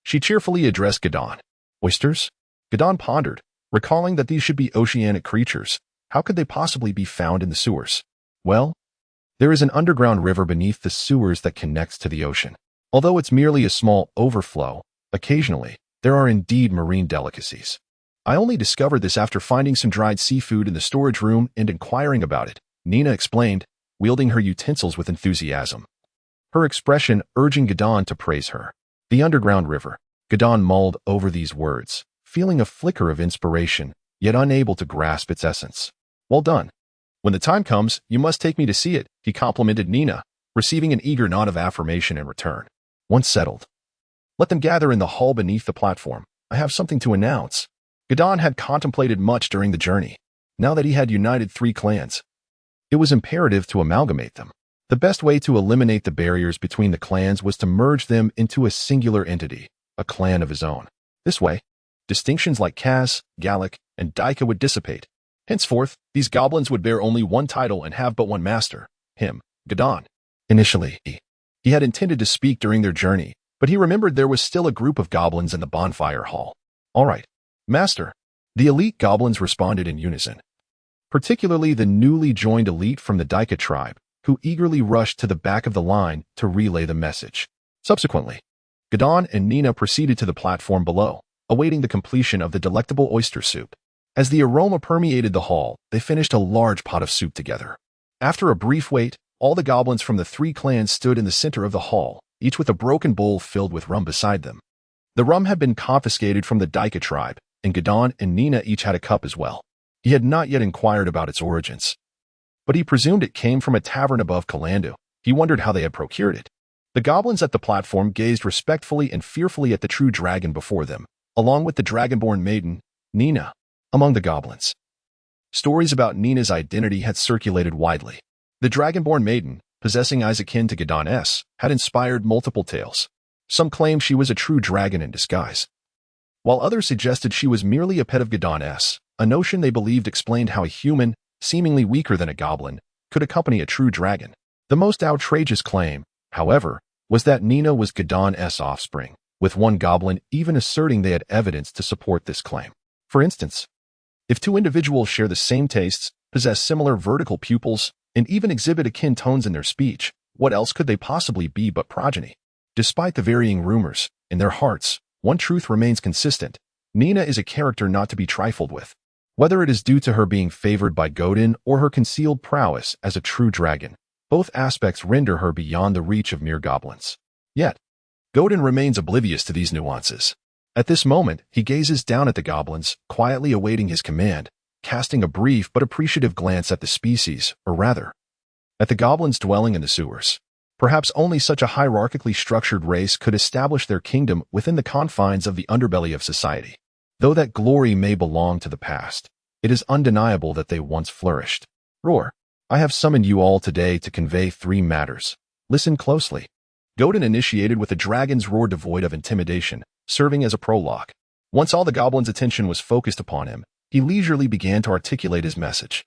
She cheerfully addressed Gadon. Oysters? Gadon pondered, recalling that these should be oceanic creatures. How could they possibly be found in the sewers? Well, there is an underground river beneath the sewers that connects to the ocean. Although it's merely a small overflow, occasionally, there are indeed marine delicacies. I only discovered this after finding some dried seafood in the storage room and inquiring about it, Nina explained, wielding her utensils with enthusiasm. Her expression urging Gadon to praise her. The underground river. Gadon mulled over these words, feeling a flicker of inspiration, yet unable to grasp its essence. Well done. When the time comes, you must take me to see it, he complimented Nina, receiving an eager nod of affirmation in return. Once settled, let them gather in the hall beneath the platform. I have something to announce. Gadon had contemplated much during the journey. Now that he had united 3 clans, it was imperative to amalgamate them. The best way to eliminate the barriers between the clans was to merge them into a singular entity, a clan of his own. This way, distinctions like Kaz, Gallic, and Daika would dissipate. Henceforth, these goblins would bear only one title and have but one master, him, Gadon. Initially, he had intended to speak during their journey, but he remembered there was still a group of goblins in the bonfire hall. All right, Master. The elite goblins responded in unison. Particularly the newly joined elite from the Daika tribe, who eagerly rushed to the back of the line to relay the message. Subsequently, Gadon and Nina proceeded to the platform below, awaiting the completion of the delectable oyster soup. As the aroma permeated the hall, they finished a large pot of soup together. After a brief wait, all the goblins from the 3 clans stood in the center of the hall, each with a broken bowl filled with rum beside them. The rum had been confiscated from the Daika tribe, and Gadon and Nina each had a cup as well. He had not yet inquired about its origins, but he presumed it came from a tavern above Kalandu. He wondered how they had procured it. The goblins at the platform gazed respectfully and fearfully at the true dragon before them, along with the dragonborn maiden, Nina, among the goblins. Stories about Nina's identity had circulated widely. The dragonborn maiden, possessing eyes akin to Gadon S, had inspired multiple tales. Some claimed she was a true dragon in disguise, while others suggested she was merely a pet of Gadon S, a notion they believed explained how a human, seemingly weaker than a goblin, could accompany a true dragon. The most outrageous claim, however, was that Nina was Gadon S' offspring, with one goblin even asserting they had evidence to support this claim. For instance, if 2 individuals share the same tastes, possess similar vertical pupils, and even exhibit akin tones in their speech, what else could they possibly be but progeny? Despite the varying rumors, in their hearts, one truth remains consistent. Nina is a character not to be trifled with. Whether it is due to her being favored by Godin or her concealed prowess as a true dragon, both aspects render her beyond the reach of mere goblins. Yet, Godin remains oblivious to these nuances. At this moment, he gazes down at the goblins, quietly awaiting his command, casting a brief but appreciative glance at the species, or rather, at the goblins dwelling in the sewers. Perhaps only such a hierarchically structured race could establish their kingdom within the confines of the underbelly of society. Though that glory may belong to the past, it is undeniable that they once flourished. Roar. I have summoned you all today to convey 3 matters. Listen closely. Godin initiated with a dragon's roar devoid of intimidation, serving as a prologue. Once all the goblins' attention was focused upon him, he leisurely began to articulate his message.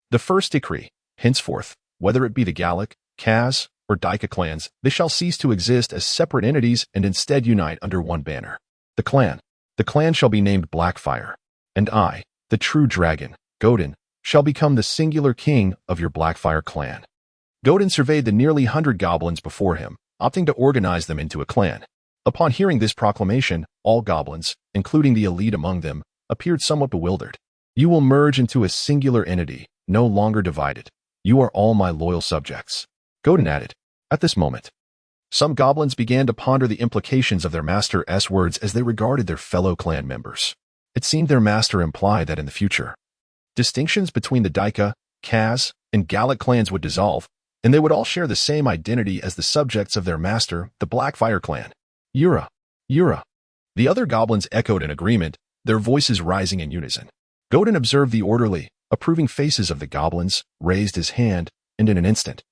The first decree, henceforth, whether it be the Gallic, Kaz, or Daika clans, they shall cease to exist as separate entities and instead unite under one banner. The clan shall be named Blackfire, and I, the true dragon, Godin, shall become the singular king of your Blackfire clan. Godin surveyed the nearly 100 goblins before him, opting to organize them into a clan. Upon hearing this proclamation, all goblins, including the elite among them, appeared somewhat bewildered. You will merge into a singular entity, no longer divided. You are all my loyal subjects. Godin added. At this moment, some goblins began to ponder the implications of their master's words as they regarded their fellow clan members. It seemed their master implied that in the future, distinctions between the Daika, Kaz, and Gallic clans would dissolve, and they would all share the same identity as the subjects of their master, the Blackfire clan. Yura. The other goblins echoed in agreement, their voices rising in unison. Godin observed the orderly, approving faces of the goblins, raised his hand, and in an instant,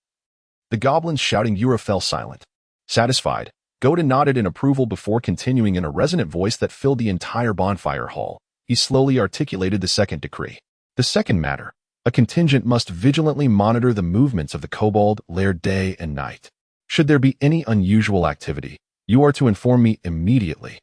the goblins shouting Yura fell silent. Satisfied, Godin nodded in approval before continuing in a resonant voice that filled the entire bonfire hall. He slowly articulated the second decree. The second matter, a contingent must vigilantly monitor the movements of the kobold lair day and night. Should there be any unusual activity, you are to inform me immediately.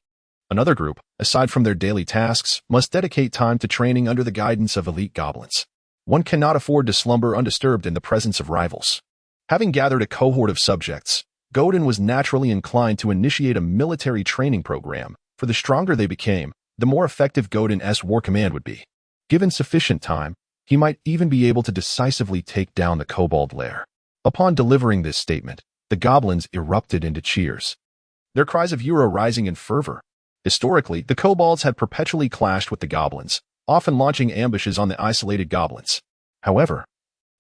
Another group, aside from their daily tasks, must dedicate time to training under the guidance of elite goblins. One cannot afford to slumber undisturbed in the presence of rivals. Having gathered a cohort of subjects, Godin was naturally inclined to initiate a military training program, for the stronger they became, the more effective Godin's war command would be. Given sufficient time, he might even be able to decisively take down the kobold lair. Upon delivering this statement, the goblins erupted into cheers, their cries of "Euro" rising in fervor. Historically, the kobolds had perpetually clashed with the goblins, often launching ambushes on the isolated goblins. However,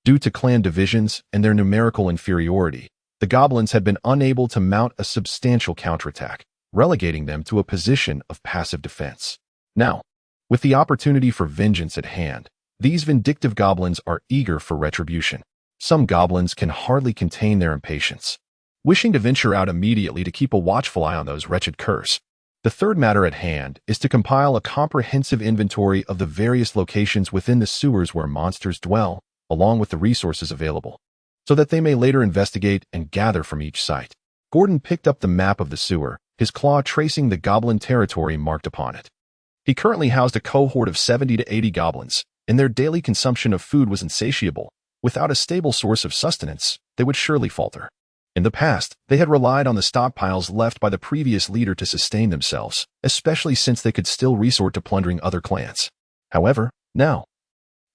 due to clan divisions and their numerical inferiority, the goblins had been unable to mount a substantial counterattack, relegating them to a position of passive defense. Now, with the opportunity for vengeance at hand, these vindictive goblins are eager for retribution. Some goblins can hardly contain their impatience, wishing to venture out immediately to keep a watchful eye on those wretched curs. The third matter at hand is to compile a comprehensive inventory of the various locations within the sewers where monsters dwell, along with the resources available, so that they may later investigate and gather from each site. Gordon picked up the map of the sewer, his claw tracing the goblin territory marked upon it. He currently housed a cohort of 70 to 80 goblins, and their daily consumption of food was insatiable. Without a stable source of sustenance, they would surely falter. In the past, they had relied on the stockpiles left by the previous leader to sustain themselves, especially since they could still resort to plundering other clans. However, now,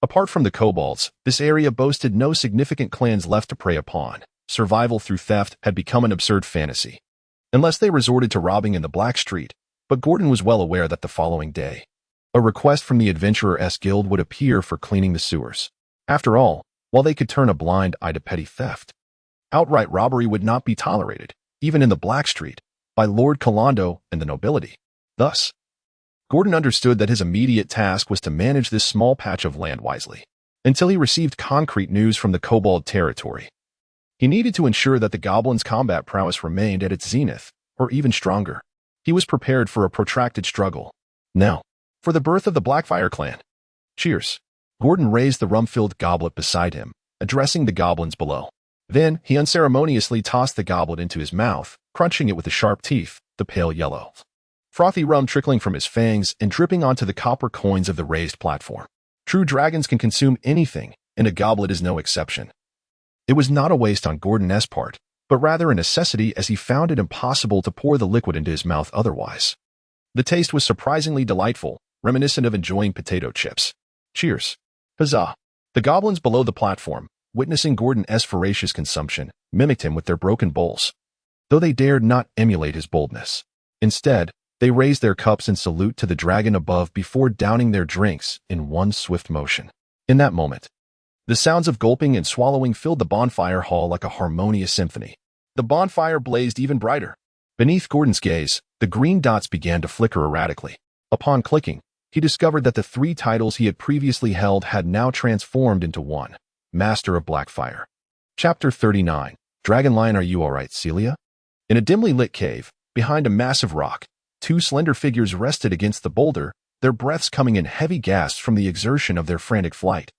apart from the kobolds, this area boasted no significant clans left to prey upon. Survival through theft had become an absurd fantasy, unless they resorted to robbing in the Black Street. But Gordon was well aware that the following day, a request from the Adventurers Guild would appear for cleaning the sewers. After all, while they could turn a blind eye to petty theft, outright robbery would not be tolerated, even in the Black Street, by Lord Kalando and the nobility. Thus, Gordon understood that his immediate task was to manage this small patch of land wisely, until he received concrete news from the kobold territory. He needed to ensure that the goblins' combat prowess remained at its zenith, or even stronger. He was prepared for a protracted struggle. Now, for the birth of the Blackfire clan. Cheers. Gordon raised the rum-filled goblet beside him, addressing the goblins below. Then, he unceremoniously tossed the goblet into his mouth, crunching it with the sharp teeth, the pale yellow, frothy rum trickling from his fangs and dripping onto the copper coins of the raised platform. True dragons can consume anything, and a goblet is no exception. It was not a waste on Gordon's part, but rather a necessity as he found it impossible to pour the liquid into his mouth otherwise. The taste was surprisingly delightful, reminiscent of enjoying potato chips. Cheers. Huzzah! The goblins below the platform, witnessing Gordon's voracious consumption, mimicked him with their broken bowls, though they dared not emulate his boldness. Instead, they raised their cups in salute to the dragon above before downing their drinks in one swift motion. In that moment, the sounds of gulping and swallowing filled the bonfire hall like a harmonious symphony. The bonfire blazed even brighter. Beneath Gordon's gaze, the green dots began to flicker erratically. Upon clicking, he discovered that the 3 titles he had previously held had now transformed into one: Master of Blackfire. Chapter 39. Dragonlion, are you alright, Celia? In a dimly lit cave, behind a massive rock, 2 slender figures rested against the boulder, their breaths coming in heavy gasps from the exertion of their frantic flight.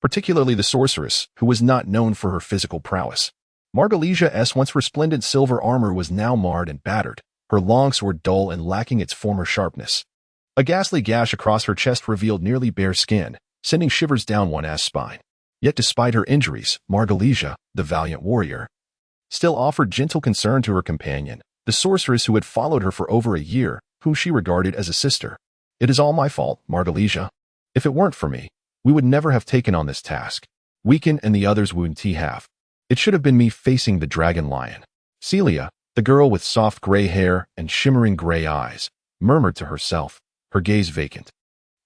Particularly the sorceress, who was not known for her physical prowess. Margalisia's once resplendent silver armor was now marred and battered, her longsword dull and lacking its former sharpness. A ghastly gash across her chest revealed nearly bare skin, sending shivers down one's spine. Yet despite her injuries, Margalisia, the valiant warrior, still offered gentle concern to her companion, the sorceress who had followed her for over a year, whom she regarded as a sister. It is all my fault, Margalisia. If it weren't for me, we would never have taken on this task. Weaken and the others wound have. It should have been me facing the dragon lion. Celia, the girl with soft gray hair and shimmering gray eyes, murmured to herself, her gaze vacant,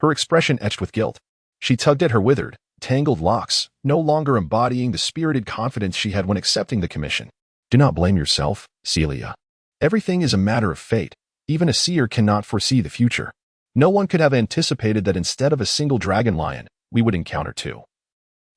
her expression etched with guilt. She tugged at her withered, tangled locks, no longer embodying the spirited confidence she had when accepting the commission. Do not blame yourself, Celia. Everything is a matter of fate. Even a seer cannot foresee the future. No one could have anticipated that instead of a single dragon lion, we would encounter 2.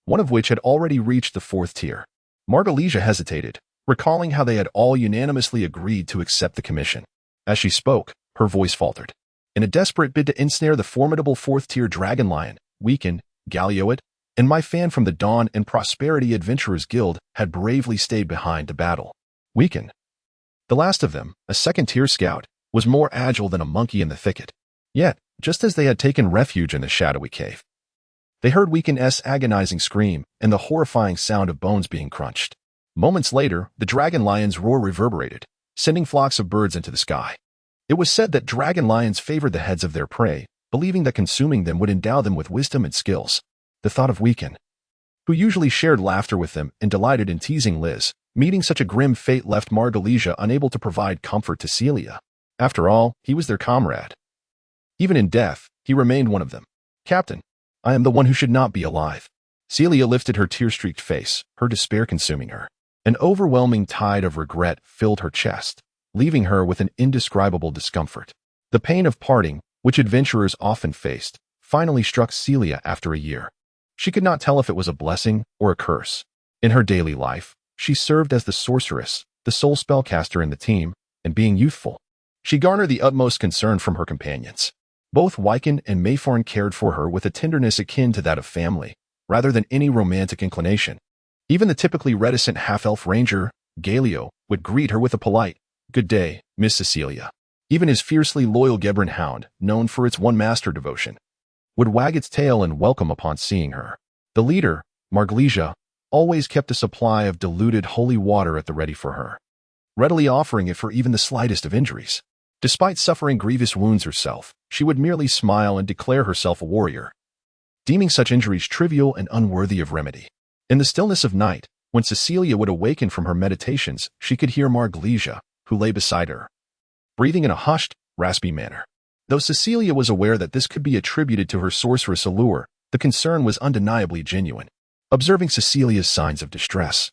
One of which had already reached the 4th tier. Margalisia hesitated, recalling how they had all unanimously agreed to accept the commission. As she spoke, her voice faltered. In a desperate bid to ensnare the formidable 4th-tier dragon lion, Weaken, Gallioit, and my fan from the Dawn and Prosperity Adventurers Guild had bravely stayed behind to battle. Weaken, the last of them, a 2nd-tier scout, was more agile than a monkey in the thicket. Yet, just as they had taken refuge in the shadowy cave, they heard Weaken's agonizing scream and the horrifying sound of bones being crunched. Moments later, the dragon lion's roar reverberated, sending flocks of birds into the sky. It was said that dragon lions favored the heads of their prey, believing that consuming them would endow them with wisdom and skills. The thought of Weaken, who usually shared laughter with them and delighted in teasing Liz, meeting such a grim fate left Margalesia unable to provide comfort to Celia. After all, he was their comrade. Even in death, he remained one of them. Captain, I am the one who should not be alive. Celia lifted her tear-streaked face, her despair consuming her. An overwhelming tide of regret filled her chest, leaving her with an indescribable discomfort. The pain of parting, which adventurers often faced, finally struck Celia after a year. She could not tell if it was a blessing or a curse. In her daily life, she served as the sorceress, the sole spellcaster in the team, and being youthful, she garnered the utmost concern from her companions. Both Wyken and Maythorn cared for her with a tenderness akin to that of family, rather than any romantic inclination. Even the typically reticent half-elf ranger, Galio, would greet her with a polite, "Good day, Miss Cecilia." Even his fiercely loyal Gebran hound, known for its one-master devotion, would wag its tail in welcome upon seeing her. The leader, Margalesia, always kept a supply of diluted holy water at the ready for her, readily offering it for even the slightest of injuries. Despite suffering grievous wounds herself, she would merely smile and declare herself a warrior, deeming such injuries trivial and unworthy of remedy. In the stillness of night, when Cecilia would awaken from her meditations, she could hear Margalesia, who lay beside her, breathing in a hushed, raspy manner. Though Cecilia was aware that this could be attributed to her sorceress allure, the concern was undeniably genuine. Observing Cecilia's signs of distress,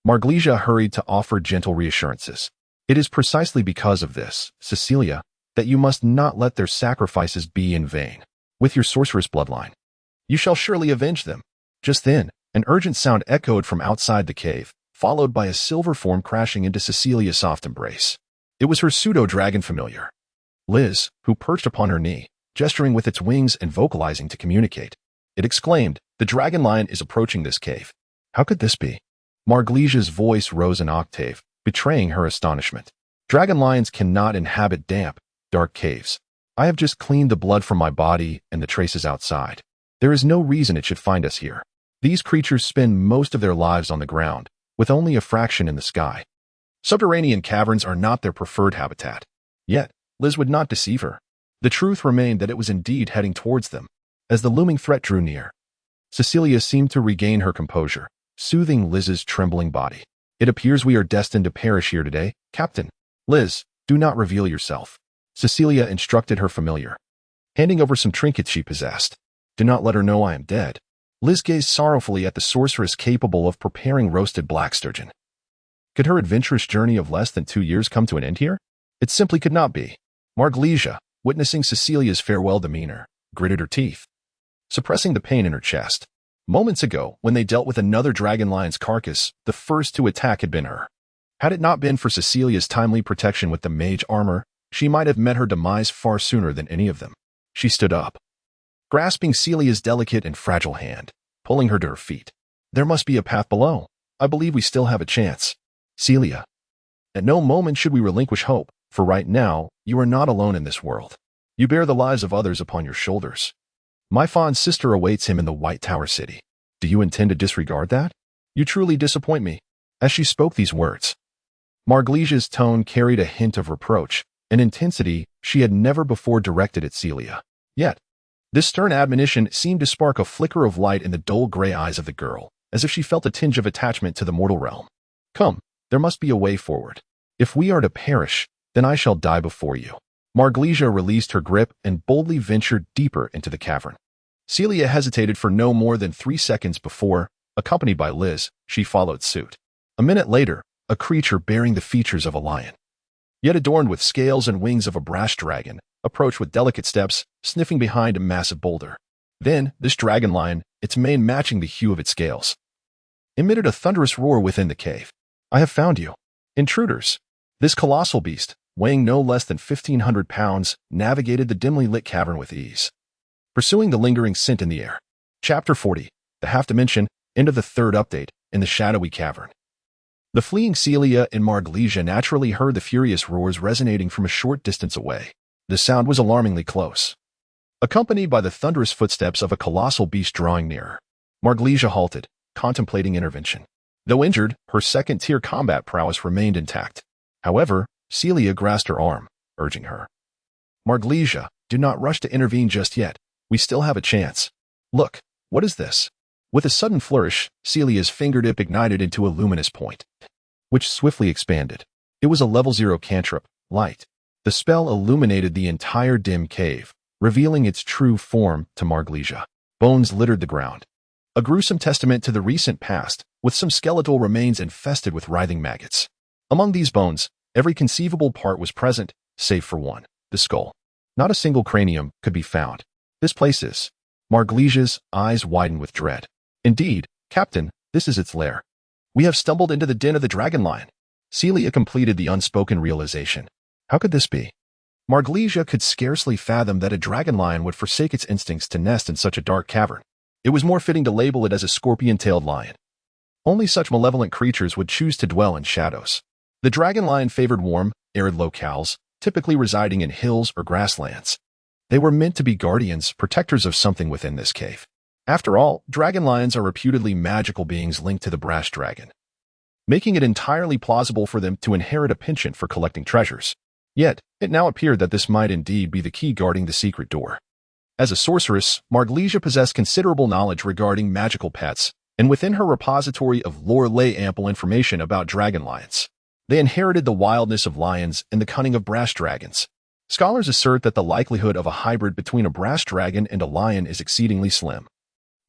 Margalesia hurried to offer gentle reassurances. "It is precisely because of this, Cecilia, that you must not let their sacrifices be in vain. With your sorceress bloodline, you shall surely avenge them." Just then, an urgent sound echoed from outside the cave, followed by a silver form crashing into Cecilia's soft embrace. It was her pseudo-dragon familiar, Liz, who perched upon her knee, gesturing with its wings and vocalizing to communicate. It exclaimed, "The dragon lion is approaching this cave." How could this be? Margalesia's voice rose an octave, betraying her astonishment. "Dragon lions cannot inhabit damp, dark caves. I have just cleaned the blood from my body and the traces outside. There is no reason it should find us here. These creatures spend most of their lives on the ground, with only a fraction in the sky. Subterranean caverns are not their preferred habitat." Yet, Liz would not deceive her. The truth remained that it was indeed heading towards them. As the looming threat drew near, Cecilia seemed to regain her composure, soothing Liz's trembling body. "It appears we are destined to perish here today, Captain. Liz, do not reveal yourself," Cecilia instructed her familiar, handing over some trinkets she possessed. "Do not let her know I am dead." Liz gazed sorrowfully at the sorceress capable of preparing roasted black sturgeon. Could her adventurous journey of less than 2 years come to an end here? It simply could not be. Margalesia, witnessing Cecilia's farewell demeanor, gritted her teeth, suppressing the pain in her chest. Moments ago, when they dealt with another dragon lion's carcass, the first to attack had been her. Had it not been for Cecilia's timely protection with the mage armor, she might have met her demise far sooner than any of them. She stood up, grasping Celia's delicate and fragile hand, pulling her to her feet. "There must be a path below. I believe we still have a chance. Celia, at no moment should we relinquish hope, for right now, you are not alone in this world. You bear the lives of others upon your shoulders. My fond sister awaits him in the White Tower City. Do you intend to disregard that? You truly disappoint me." As she spoke these words, Margalesia's tone carried a hint of reproach, an intensity she had never before directed at Celia. Yet, this stern admonition seemed to spark a flicker of light in the dull gray eyes of the girl, as if she felt a tinge of attachment to the mortal realm. "Come, there must be a way forward. If we are to perish, then I shall die before you." Margalesia released her grip and boldly ventured deeper into the cavern. Celia hesitated for no more than 3 seconds before, accompanied by Liz, she followed suit. A minute later, a creature bearing the features of a lion, yet adorned with scales and wings of a brash dragon, approached with delicate steps, sniffing behind a massive boulder. Then, this dragon lion, its mane matching the hue of its scales, emitted a thunderous roar within the cave. "I have found you, intruders." This colossal beast, weighing no less than 1,500 pounds, navigated the dimly lit cavern with ease, pursuing the lingering scent in the air. Chapter 40, The Half Dimension, end of the third update, in the shadowy cavern. The fleeing Celia and Margalesia naturally heard the furious roars resonating from a short distance away. The sound was alarmingly close, accompanied by the thunderous footsteps of a colossal beast drawing nearer. Margalesia halted, contemplating intervention. Though injured, her second-tier combat prowess remained intact. However, Celia grasped her arm, urging her. Marglesia, do not rush to intervene just yet. We still have a chance. Look, what is this? With a sudden flourish, Celia's fingertip ignited into a luminous point, which swiftly expanded. It was a level 0 cantrip, light. The spell illuminated the entire dim cave, revealing its true form to Marglesia. Bones littered the ground. A gruesome testament to the recent past, with some skeletal remains infested with writhing maggots. Among these bones, every conceivable part was present, save for one, the skull. Not a single cranium could be found. This place is. Marglesia's eyes widened with dread. Indeed, Captain, this is its lair. We have stumbled into the den of the dragon lion. Celia completed the unspoken realization. How could this be? Marglesia could scarcely fathom that a dragon lion would forsake its instincts to nest in such a dark cavern. It was more fitting to label it as a scorpion-tailed lion. Only such malevolent creatures would choose to dwell in shadows. The dragon lion favored warm, arid locales, typically residing in hills or grasslands. They were meant to be guardians, protectors of something within this cave. After all, dragon lions are reputedly magical beings linked to the brass dragon, making it entirely plausible for them to inherit a penchant for collecting treasures. Yet, it now appeared that this might indeed be the key guarding the secret door. As a sorceress, Marglesia possessed considerable knowledge regarding magical pets, and within her repository of lore lay ample information about dragon lions. They inherited the wildness of lions and the cunning of brass dragons. Scholars assert that the likelihood of a hybrid between a brass dragon and a lion is exceedingly slim,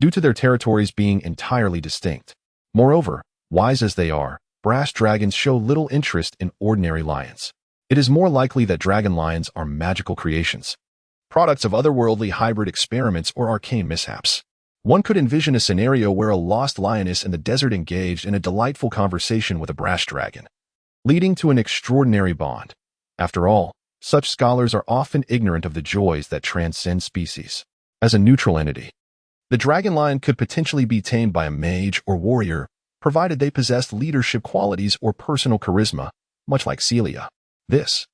due to their territories being entirely distinct. Moreover, wise as they are, brass dragons show little interest in ordinary lions. It is more likely that dragon lions are magical creations, products of otherworldly hybrid experiments or arcane mishaps. One could envision a scenario where a lost lioness in the desert engaged in a delightful conversation with a brass dragon, leading to an extraordinary bond. After all, such scholars are often ignorant of the joys that transcend species. As a neutral entity, the dragon lion could potentially be tamed by a mage or warrior, provided they possessed leadership qualities or personal charisma, much like Celia. This,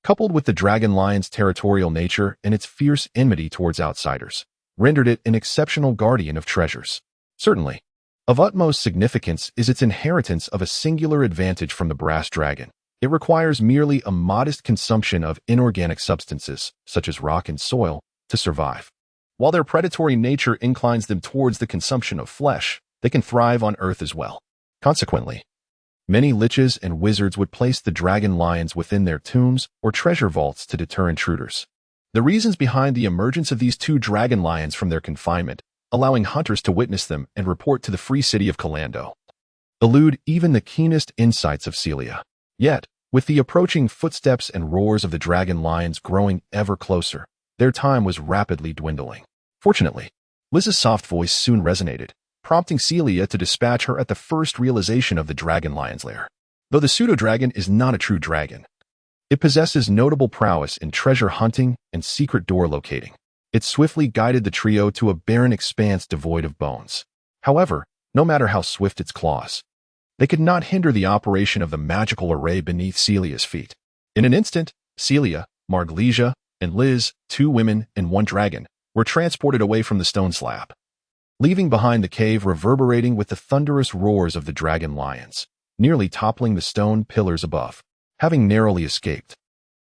coupled with the dragon lion's territorial nature and its fierce enmity towards outsiders, rendered it an exceptional guardian of treasures. Certainly, of utmost significance is its inheritance of a singular advantage from the brass dragon. It requires merely a modest consumption of inorganic substances, such as rock and soil, to survive. While their predatory nature inclines them towards the consumption of flesh, they can thrive on Earth as well. Consequently, many liches and wizards would place the dragon lions within their tombs or treasure vaults to deter intruders. The reasons behind the emergence of these two dragon lions from their confinement, allowing hunters to witness them and report to the free city of Calando, elude even the keenest insights of Celia. Yet, with the approaching footsteps and roars of the dragon lions growing ever closer, their time was rapidly dwindling. Fortunately, Liz's soft voice soon resonated, prompting Celia to dispatch her at the first realization of the dragon lion's lair. Though the pseudo-dragon is not a true dragon, it possesses notable prowess in treasure hunting and secret door locating. It swiftly guided the trio to a barren expanse devoid of bones. However, no matter how swift its claws, they could not hinder the operation of the magical array beneath Celia's feet. In an instant, Celia, Marglesia, and Liz, 2 women and 1 dragon, were transported away from the stone slab, leaving behind the cave reverberating with the thunderous roars of the dragon lions, nearly toppling the stone pillars above. Having narrowly escaped,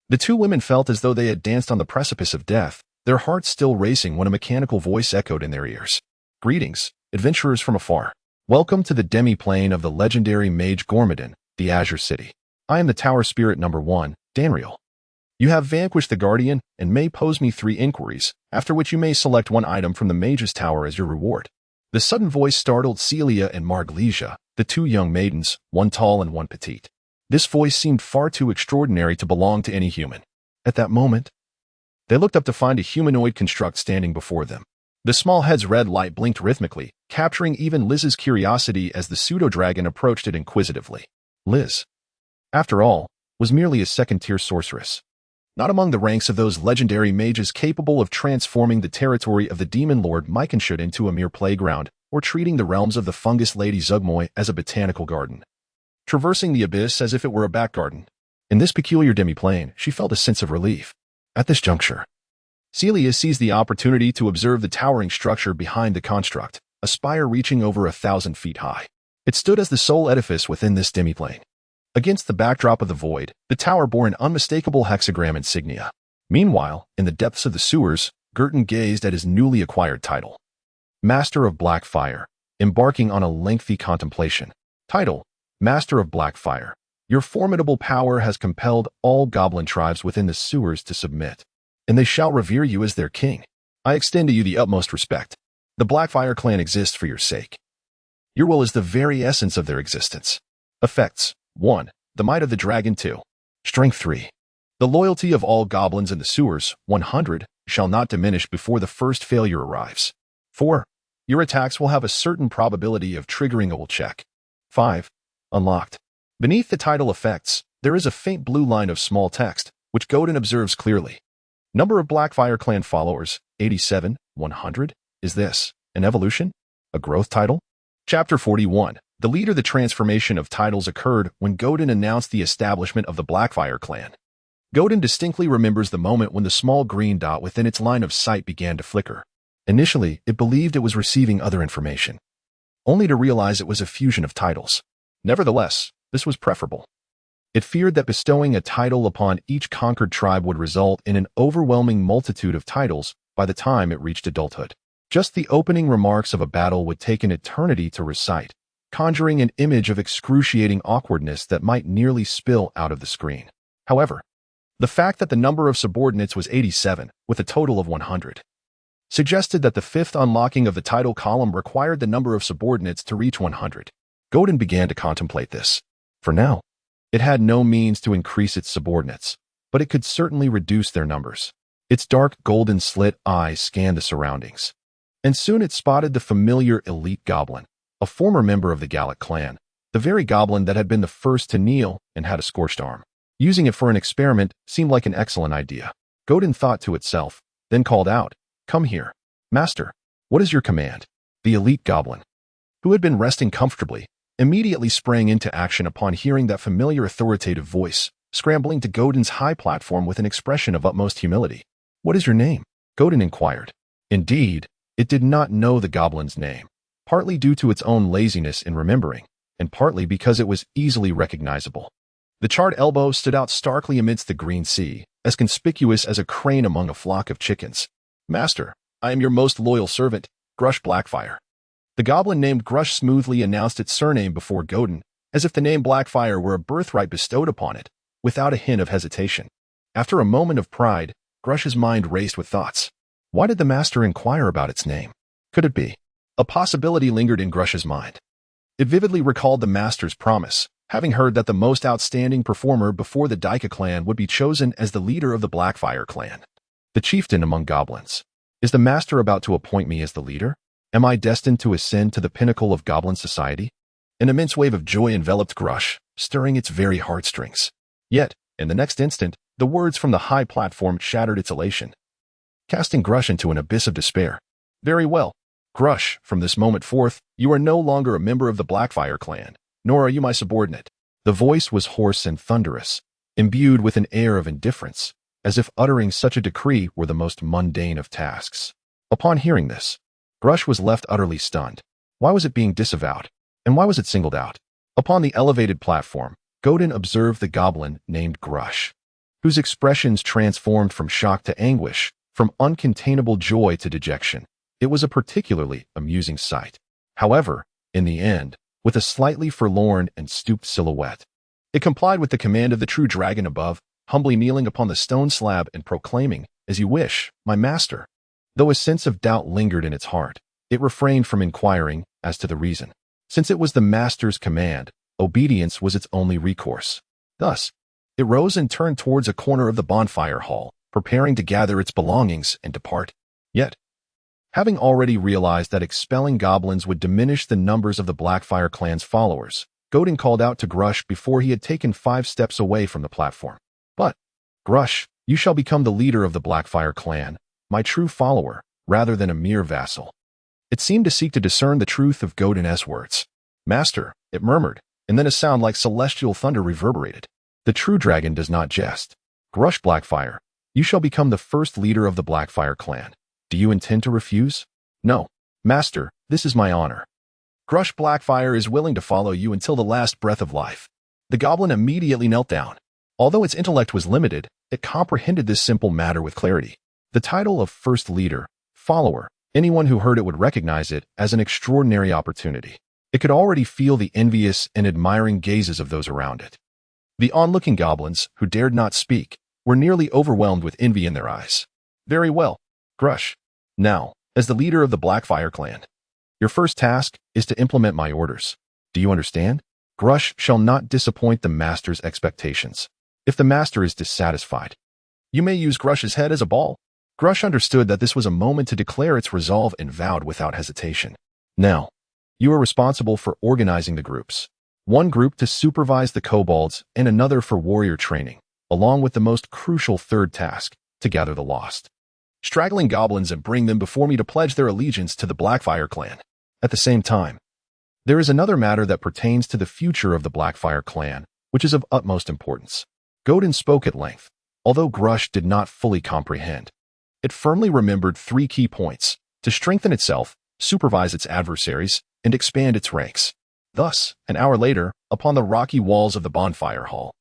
the 2 women felt as though they had danced on the precipice of death, their hearts still racing when a mechanical voice echoed in their ears. Greetings, adventurers from afar. Welcome to the demi-plane of the legendary mage Gormadon, the Azure City. I am the Tower Spirit number 1, Danriel. You have vanquished the Guardian and may pose me 3 inquiries, after which you may select 1 item from the Mage's Tower as your reward. The sudden voice startled Celia and Marglesia, the 2 young maidens, 1 tall and 1 petite. This voice seemed far too extraordinary to belong to any human. At that moment, they looked up to find a humanoid construct standing before them. The small head's red light blinked rhythmically, capturing even Liz's curiosity as the pseudo-dragon approached it inquisitively. Liz, after all, was merely a second-tier sorceress, not among the ranks of those legendary mages capable of transforming the territory of the demon lord Myconshut into a mere playground, or treating the realms of the fungus lady Zugmoy as a botanical garden, traversing the abyss as if it were a back garden. In this peculiar demi-plane, she felt a sense of relief. At this juncture, Celia seized the opportunity to observe the towering structure behind the construct, a spire reaching over 1,000 feet high. It stood as the sole edifice within this demiplane. Against the backdrop of the void, the tower bore an unmistakable hexagram insignia. Meanwhile, in the depths of the sewers, Gurton gazed at his newly acquired title. Master of Black Fire, embarking on a lengthy contemplation. Title: Master of Black Fire. Your formidable power has compelled all goblin tribes within the sewers to submit, and they shall revere you as their king. I extend to you the utmost respect. The Blackfire clan exists for your sake. Your will is the very essence of their existence. Effects: 1. The might of the dragon. 2. Strength. 3. The loyalty of all goblins in the sewers, 100, shall not diminish before the first failure arrives. 4. Your attacks will have a certain probability of triggering a will check. 5. Unlocked. Beneath the title effects, there is a faint blue line of small text, which Godin observes clearly. Number of Blackfire clan followers, 87, 100. Is this an evolution? A growth title? Chapter 41. The leader. The transformation of titles occurred when Godin announced the establishment of the Blackfire clan. Godin distinctly remembers the moment when the small green dot within its line of sight began to flicker. Initially, it believed it was receiving other information, only to realize it was a fusion of titles. Nevertheless, this was preferable. It feared that bestowing a title upon each conquered tribe would result in an overwhelming multitude of titles by the time it reached adulthood. Just the opening remarks of a battle would take an eternity to recite, conjuring an image of excruciating awkwardness that might nearly spill out of the screen. However, the fact that the number of subordinates was 87, with a total of 100, suggested that the fifth unlocking of the title column required the number of subordinates to reach 100. Godin began to contemplate this. For now, it had no means to increase its subordinates, but it could certainly reduce their numbers. Its dark golden slit eyes scanned the surroundings, and soon it spotted the familiar elite goblin, a former member of the Gallic clan, the very goblin that had been the first to kneel and had a scorched arm. Using it for an experiment seemed like an excellent idea. Godin thought to itself, then called out, "Come here, Master. What is your command?" The elite goblin, who had been resting comfortably, immediately sprang into action upon hearing that familiar authoritative voice, scrambling to Godin's high platform with an expression of utmost humility. "What is your name?" Godin inquired. Indeed, it did not know the goblin's name, partly due to its own laziness in remembering, and partly because it was easily recognizable. The charred elbow stood out starkly amidst the green sea, as conspicuous as a crane among a flock of chickens. "Master, I am your most loyal servant, Grush Blackfire." The goblin named Grush smoothly announced its surname before Godin, as if the name Blackfire were a birthright bestowed upon it, without a hint of hesitation. After a moment of pride, Grush's mind raced with thoughts. Why did the master inquire about its name? Could it be? A possibility lingered in Grush's mind. It vividly recalled the master's promise, having heard that the most outstanding performer before the Daika clan would be chosen as the leader of the Blackfire clan, the chieftain among goblins. Is the master about to appoint me as the leader? Am I destined to ascend to the pinnacle of goblin society? An immense wave of joy enveloped Grush, stirring its very heartstrings. Yet, in the next instant, the words from the high platform shattered its elation, casting Grush into an abyss of despair. "Very well, Grush, from this moment forth, you are no longer a member of the Blackfire clan, nor are you my subordinate." The voice was hoarse and thunderous, imbued with an air of indifference, as if uttering such a decree were the most mundane of tasks. Upon hearing this, Grush was left utterly stunned. Why was it being disavowed? And why was it singled out? Upon the elevated platform, Godin observed the goblin named Grush, whose expressions transformed from shock to anguish, from uncontainable joy to dejection. It was a particularly amusing sight. However, in the end, with a slightly forlorn and stooped silhouette, it complied with the command of the true dragon above, humbly kneeling upon the stone slab and proclaiming, "As you wish, my master." Though a sense of doubt lingered in its heart, it refrained from inquiring as to the reason. Since it was the master's command, obedience was its only recourse. Thus, it rose and turned towards a corner of the bonfire hall, preparing to gather its belongings and depart. Yet, having already realized that expelling goblins would diminish the numbers of the Blackfire clan's followers, Godin called out to Grush before he had taken 5 steps away from the platform. "But, Grush, you shall become the leader of the Blackfire clan, my true follower, rather than a mere vassal." It seemed to seek to discern the truth of Godin's words. "Master," it murmured, and then a sound like celestial thunder reverberated. "The true dragon does not jest. Grush Blackfire, you shall become the first leader of the Blackfire clan. Do you intend to refuse?" "No, master, this is my honor." Grush Blackfire is willing to follow you until the last breath of life. The goblin immediately knelt down. Although its intellect was limited, it comprehended this simple matter with clarity. The title of First Leader, Follower, anyone who heard it would recognize it as an extraordinary opportunity. It could already feel the envious and admiring gazes of those around it. The onlooking goblins, who dared not speak, were nearly overwhelmed with envy in their eyes. Very well, Grush. Now, as the leader of the Blackfire clan, your first task is to implement my orders. Do you understand? Grush shall not disappoint the master's expectations. If the master is dissatisfied, you may use Grush's head as a ball. Grush understood that this was a moment to declare its resolve and vowed without hesitation. Now, you are responsible for organizing the groups. One group to supervise the kobolds and another for warrior training, along with the most crucial third task, to gather the lost straggling goblins and bring them before me to pledge their allegiance to the Blackfire clan. At the same time, there is another matter that pertains to the future of the Blackfire clan, which is of utmost importance. Godin spoke at length, although Grush did not fully comprehend. It firmly remembered 3 key points: to strengthen itself, supervise its adversaries, and expand its ranks. Thus, an hour later, upon the rocky walls of the bonfire hall,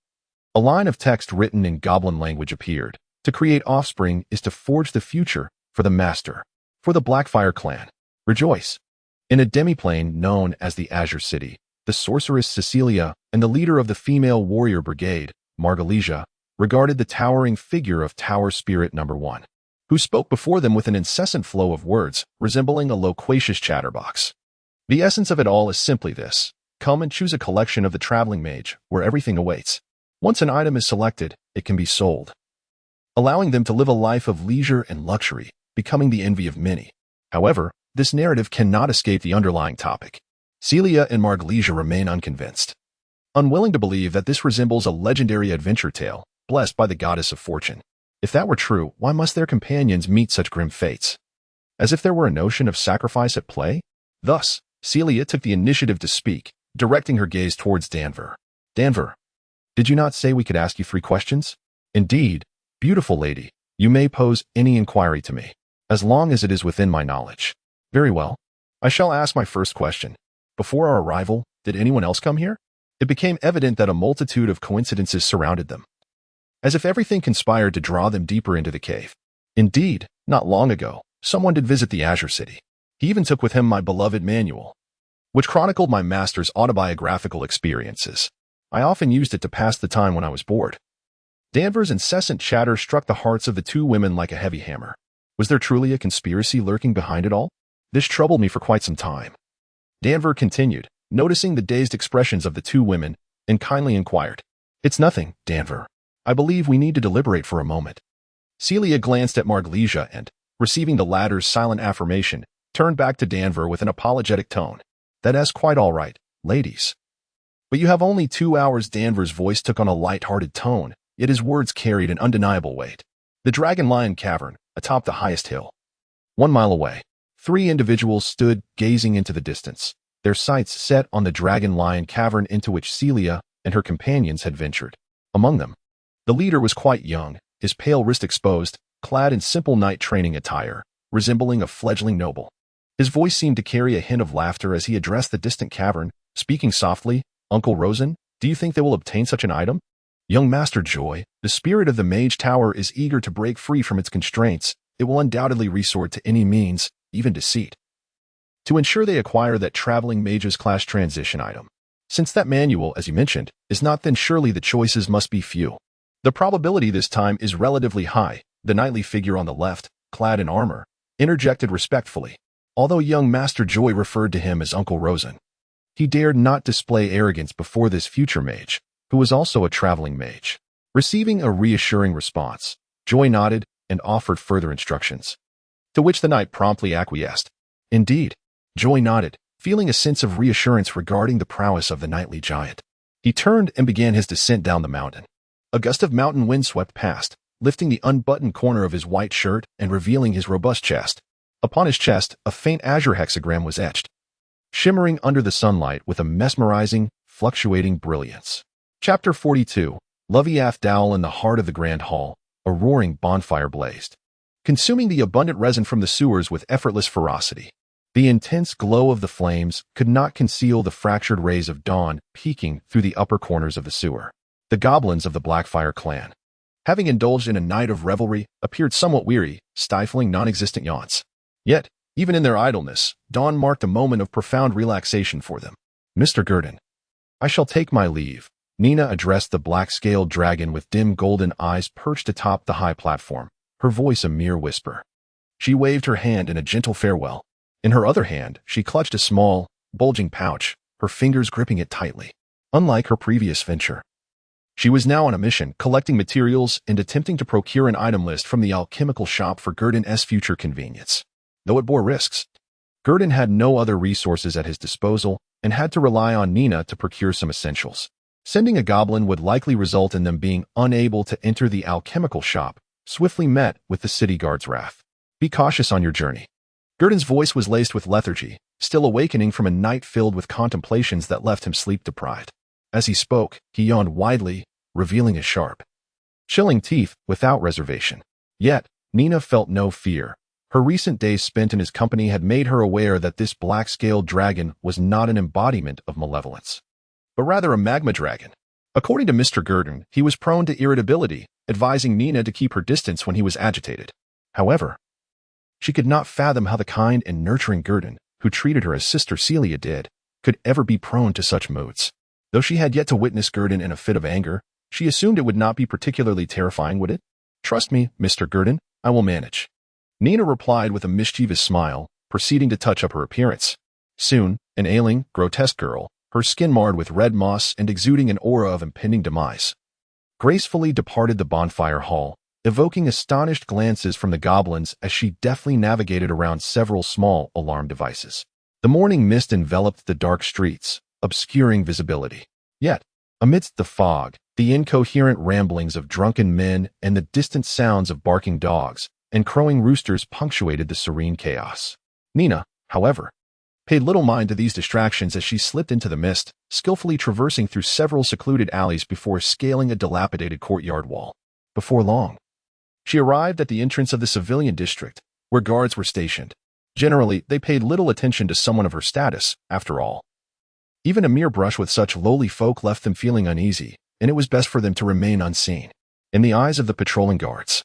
a line of text written in goblin language appeared. To create offspring is to forge the future for the master, for the Blackfire clan. Rejoice. In a demiplane known as the Azure City, the sorceress Cecilia and the leader of the female warrior brigade, Margalesia, regarded the towering figure of Tower Spirit No. 1, who spoke before them with an incessant flow of words, resembling a loquacious chatterbox. The essence of it all is simply this: come and choose a collection of the traveling mage, where everything awaits. Once an item is selected, it can be sold, allowing them to live a life of leisure and luxury, becoming the envy of many. However, this narrative cannot escape the underlying topic. Celia and Margalesia remain unconvinced, unwilling to believe that this resembles a legendary adventure tale, blessed by the goddess of fortune. If that were true, why must their companions meet such grim fates? As if there were a notion of sacrifice at play? Thus, Celia took the initiative to speak, directing her gaze towards Danver. Danver, did you not say we could ask you 3 questions? Indeed, beautiful lady, you may pose any inquiry to me, as long as it is within my knowledge. Very well. I shall ask my first question. Before our arrival, did anyone else come here? It became evident that a multitude of coincidences surrounded them, as if everything conspired to draw them deeper into the cave. Indeed, not long ago, someone did visit the Azure City. He even took with him my beloved manual, which chronicled my master's autobiographical experiences. I often used it to pass the time when I was bored. Danver's incessant chatter struck the hearts of the 2 women like a heavy hammer. Was there truly a conspiracy lurking behind it all? This troubled me for quite some time. Danver continued, noticing the dazed expressions of the 2 women, and kindly inquired, "It's nothing, Danver. I believe we need to deliberate for a moment." Celia glanced at Margalesia and, receiving the latter's silent affirmation, turned back to Danver with an apologetic tone. "That's quite all right, ladies. But you have only 2 hours." Danver's voice took on a light-hearted tone, yet his words carried an undeniable weight. The Dragon Lion Cavern, atop the highest hill, 1 mile away. 3 individuals stood gazing into the distance, their sights set on the Dragon Lion Cavern into which Celia and her companions had ventured. Among them, the leader was quite young, his pale wrist exposed, clad in simple knight training attire, resembling a fledgling noble. His voice seemed to carry a hint of laughter as he addressed the distant cavern, speaking softly. "Uncle Rosen, do you think they will obtain such an item?" "Young Master Joy, the spirit of the Mage Tower is eager to break free from its constraints. It will undoubtedly resort to any means, even deceit, to ensure they acquire that traveling mage's class transition item. Since that manual, as you mentioned, is not, then surely the choices must be few. The probability this time is relatively high." The knightly figure on the left, clad in armor, interjected respectfully, although young Master Joy referred to him as Uncle Rosen. He dared not display arrogance before this future mage, who was also a traveling mage. Receiving a reassuring response, Joy nodded and offered further instructions, to which the knight promptly acquiesced. Indeed, Joy nodded, feeling a sense of reassurance regarding the prowess of the knightly giant. He turned and began his descent down the mountain. A gust of mountain wind swept past, lifting the unbuttoned corner of his white shirt and revealing his robust chest. Upon his chest, a faint azure hexagram was etched, shimmering under the sunlight with a mesmerizing, fluctuating brilliance. Chapter 42. Loviath Dowell. In the heart of the Grand Hall, a roaring bonfire blazed, consuming the abundant resin from the sewers with effortless ferocity. The intense glow of the flames could not conceal the fractured rays of dawn peeking through the upper corners of the sewer. The goblins of the Blackfire clan, having indulged in a night of revelry, appeared somewhat weary, stifling non-existent yawns. Yet, even in their idleness, dawn marked a moment of profound relaxation for them. "Mr. Gurdon, I shall take my leave," Nina addressed the black-scaled dragon with dim golden eyes perched atop the high platform, her voice a mere whisper. She waved her hand in a gentle farewell. In her other hand, she clutched a small, bulging pouch, her fingers gripping it tightly. Unlike her previous venture, she was now on a mission, collecting materials and attempting to procure an item list from the alchemical shop for Gurdon's future convenience. Though it bore risks, Gurdon had no other resources at his disposal and had to rely on Nina to procure some essentials. Sending a goblin would likely result in them being unable to enter the alchemical shop, swiftly met with the city guard's wrath. "Be cautious on your journey." Gurdon's voice was laced with lethargy, still awakening from a night filled with contemplations that left him sleep-deprived. As he spoke, he yawned widely, revealing his sharp, chilling teeth without reservation. Yet, Nina felt no fear. Her recent days spent in his company had made her aware that this black-scaled dragon was not an embodiment of malevolence, but rather a magma dragon. According to Mr. Gurdon, he was prone to irritability, advising Nina to keep her distance when he was agitated. However, she could not fathom how the kind and nurturing Gurdon, who treated her as Sister Celia did, could ever be prone to such moods. Though she had yet to witness Gurdon in a fit of anger, she assumed it would not be particularly terrifying, would it? "Trust me, Mr. Gurdon, I will manage," Nina replied with a mischievous smile, proceeding to touch up her appearance. Soon, an ailing, grotesque girl, her skin marred with red moss and exuding an aura of impending demise, gracefully departed the bonfire hall, evoking astonished glances from the goblins as she deftly navigated around several small alarm devices. The morning mist enveloped the dark streets, obscuring visibility. Yet, amidst the fog, the incoherent ramblings of drunken men and the distant sounds of barking dogs and crowing roosters punctuated the serene chaos. Nina, however, paid little mind to these distractions as she slipped into the mist, skillfully traversing through several secluded alleys before scaling a dilapidated courtyard wall. Before long, she arrived at the entrance of the civilian district, where guards were stationed. Generally, they paid little attention to someone of her status, after all. Even a mere brush with such lowly folk left them feeling uneasy, and it was best for them to remain unseen. In the eyes of the patrolling guards,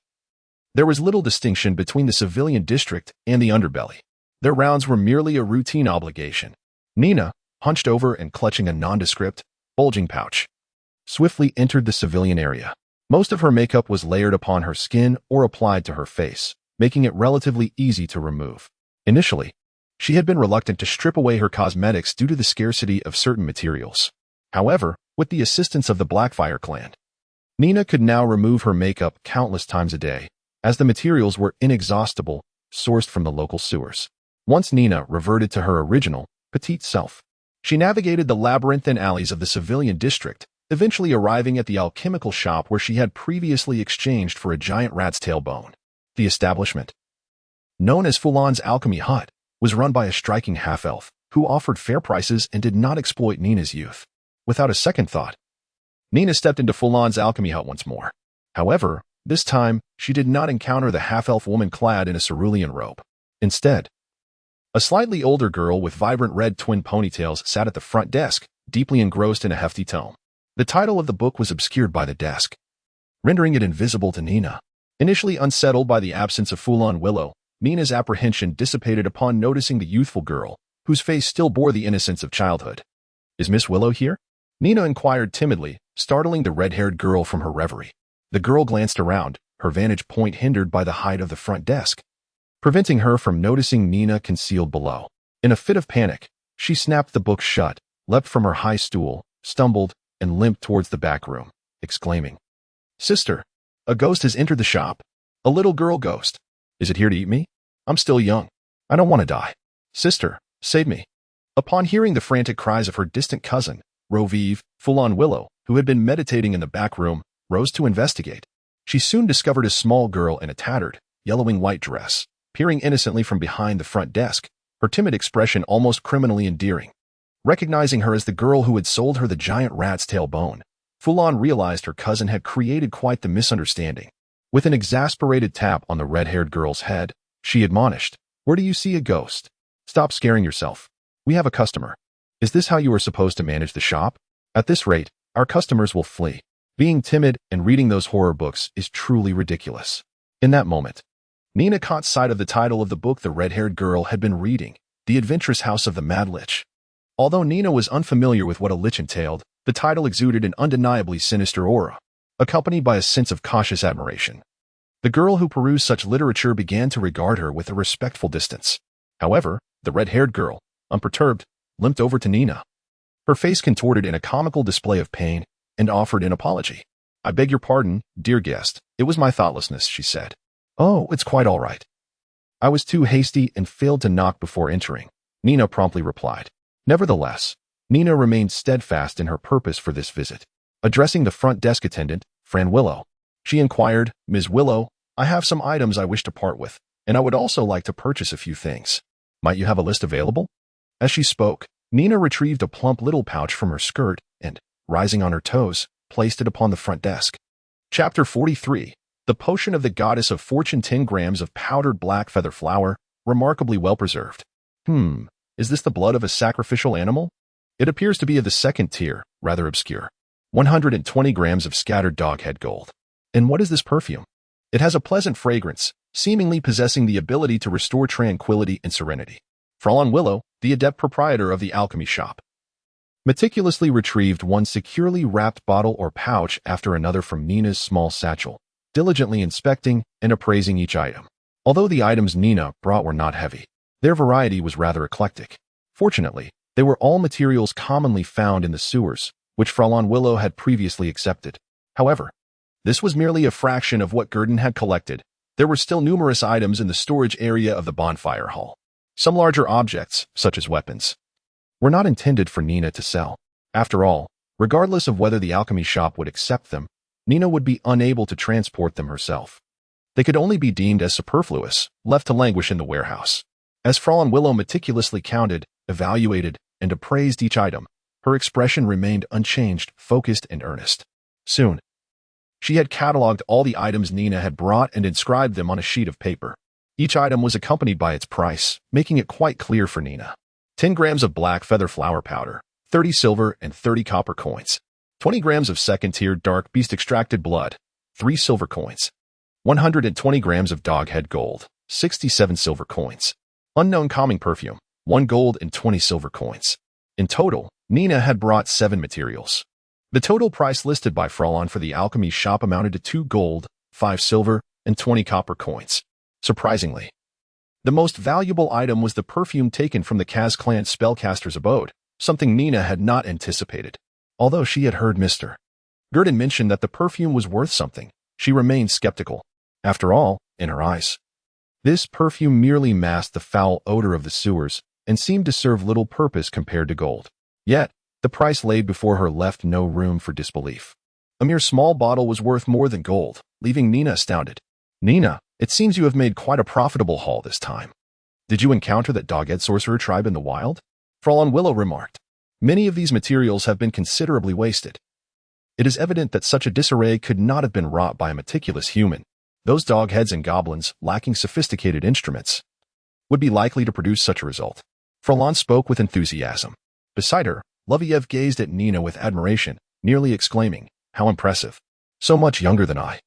there was little distinction between the civilian district and the underbelly. Their rounds were merely a routine obligation. Nina, hunched over and clutching a nondescript, bulging pouch, swiftly entered the civilian area. Most of her makeup was layered upon her skin or applied to her face, making it relatively easy to remove. Initially, she had been reluctant to strip away her cosmetics due to the scarcity of certain materials. However, with the assistance of the Blackfire clan, Nina could now remove her makeup countless times a day, as the materials were inexhaustible, sourced from the local sewers. Once Nina reverted to her original, petite self, she navigated the labyrinthine alleys of the civilian district, eventually arriving at the alchemical shop where she had previously exchanged for a giant rat's tail bone. The establishment, known as Fulan's Alchemy Hut, was run by a striking half-elf who offered fair prices and did not exploit Nina's youth. Without a second thought, Nina stepped into Fulan's Alchemy Hut once more. However, this time, she did not encounter the half-elf woman clad in a cerulean robe. Instead, a slightly older girl with vibrant red twin ponytails sat at the front desk, deeply engrossed in a hefty tome. The title of the book was obscured by the desk, rendering it invisible to Nina. Initially unsettled by the absence of Fulan Willow, Nina's apprehension dissipated upon noticing the youthful girl, whose face still bore the innocence of childhood. "Is Miss Willow here?" Nina inquired timidly, startling the red-haired girl from her reverie. The girl glanced around, her vantage point hindered by the height of the front desk, preventing her from noticing Nina concealed below. In a fit of panic, she snapped the book shut, leapt from her high stool, stumbled, and limped towards the back room, exclaiming, "Sister, a ghost has entered the shop. A little girl ghost. Is it here to eat me? I'm still young. I don't want to die. Sister, save me." Upon hearing the frantic cries of her distant cousin, Rovive, Fulan Willow, who had been meditating in the back room, rose to investigate. She soon discovered a small girl in a tattered, yellowing white dress, peering innocently from behind the front desk, her timid expression almost criminally endearing. Recognizing her as the girl who had sold her the giant rat's tail bone, Fulan realized her cousin had created quite the misunderstanding. With an exasperated tap on the red-haired girl's head, she admonished, "Where do you see a ghost? Stop scaring yourself. We have a customer. Is this how you are supposed to manage the shop? At this rate, our customers will flee. Being timid and reading those horror books is truly ridiculous. In that moment, Nina caught sight of the title of the book the red-haired girl had been reading, The Adventurous House of the Mad Lich. Although Nina was unfamiliar with what a lich entailed, the title exuded an undeniably sinister aura, accompanied by a sense of cautious admiration. The girl who perused such literature began to regard her with a respectful distance. However, the red-haired girl, unperturbed, limped over to Nina. Her face contorted in a comical display of pain, and offered an apology. "I beg your pardon, dear guest. It was my thoughtlessness," she said. "Oh, it's quite all right. I was too hasty and failed to knock before entering," Nina promptly replied. Nevertheless, Nina remained steadfast in her purpose for this visit. Addressing the front desk attendant, Fran Willow, she inquired, "Ms. Willow, I have some items I wish to part with, and I would also like to purchase a few things. Might you have a list available?" As she spoke, Nina retrieved a plump little pouch from her skirt and, rising on her toes, placed it upon the front desk. Chapter 43. The Potion of the Goddess of Fortune. 10 grams of powdered black feather flower, remarkably well preserved. Is this the blood of a sacrificial animal? It appears to be of the second tier, rather obscure. 120 grams of scattered doghead gold. And what is this perfume? It has a pleasant fragrance, seemingly possessing the ability to restore tranquility and serenity. Fräulein Willow, the adept proprietor of the alchemy shop, meticulously retrieved one securely wrapped bottle or pouch after another from Nina's small satchel, diligently inspecting and appraising each item. Although the items Nina brought were not heavy, their variety was rather eclectic. Fortunately, they were all materials commonly found in the sewers, which Fräulein Willow had previously accepted. However, this was merely a fraction of what Gurdon had collected. There were still numerous items in the storage area of the bonfire hall. Some larger objects, such as weapons, were not intended for Nina to sell. After all, regardless of whether the alchemy shop would accept them, Nina would be unable to transport them herself. They could only be deemed as superfluous, left to languish in the warehouse. As Fräulein Willow meticulously counted, evaluated, and appraised each item, her expression remained unchanged, focused, and earnest. Soon, she had catalogued all the items Nina had brought and inscribed them on a sheet of paper. Each item was accompanied by its price, making it quite clear for Nina. 10 grams of black feather flower powder, 30 silver and 30 copper coins. 20 grams of second-tier dark beast extracted blood, 3 silver coins. 120 grams of doghead gold, 67 silver coins. Unknown calming perfume, 1 gold and 20 silver coins. In total, Nina had brought 7 materials. The total price listed by Fräulein for the alchemy shop amounted to 2 gold, 5 silver, and 20 copper coins. Surprisingly, the most valuable item was the perfume taken from the Kaz clan spellcaster's abode, something Nina had not anticipated. Although she had heard Mr. Gurdon mention that the perfume was worth something, she remained skeptical. After all, in her eyes, this perfume merely masked the foul odor of the sewers and seemed to serve little purpose compared to gold. Yet, the price laid before her left no room for disbelief. A mere small bottle was worth more than gold, leaving Nina astounded. "Nina, it seems you have made quite a profitable haul this time. Did you encounter that doghead sorcerer tribe in the wild?" Fräulein Willow remarked. "Many of these materials have been considerably wasted. It is evident that such a disarray could not have been wrought by a meticulous human. Those dogheads and goblins, lacking sophisticated instruments, would be likely to produce such a result." Fräulein spoke with enthusiasm. Beside her, Loviev gazed at Nina with admiration, nearly exclaiming, "How impressive! So much younger than I.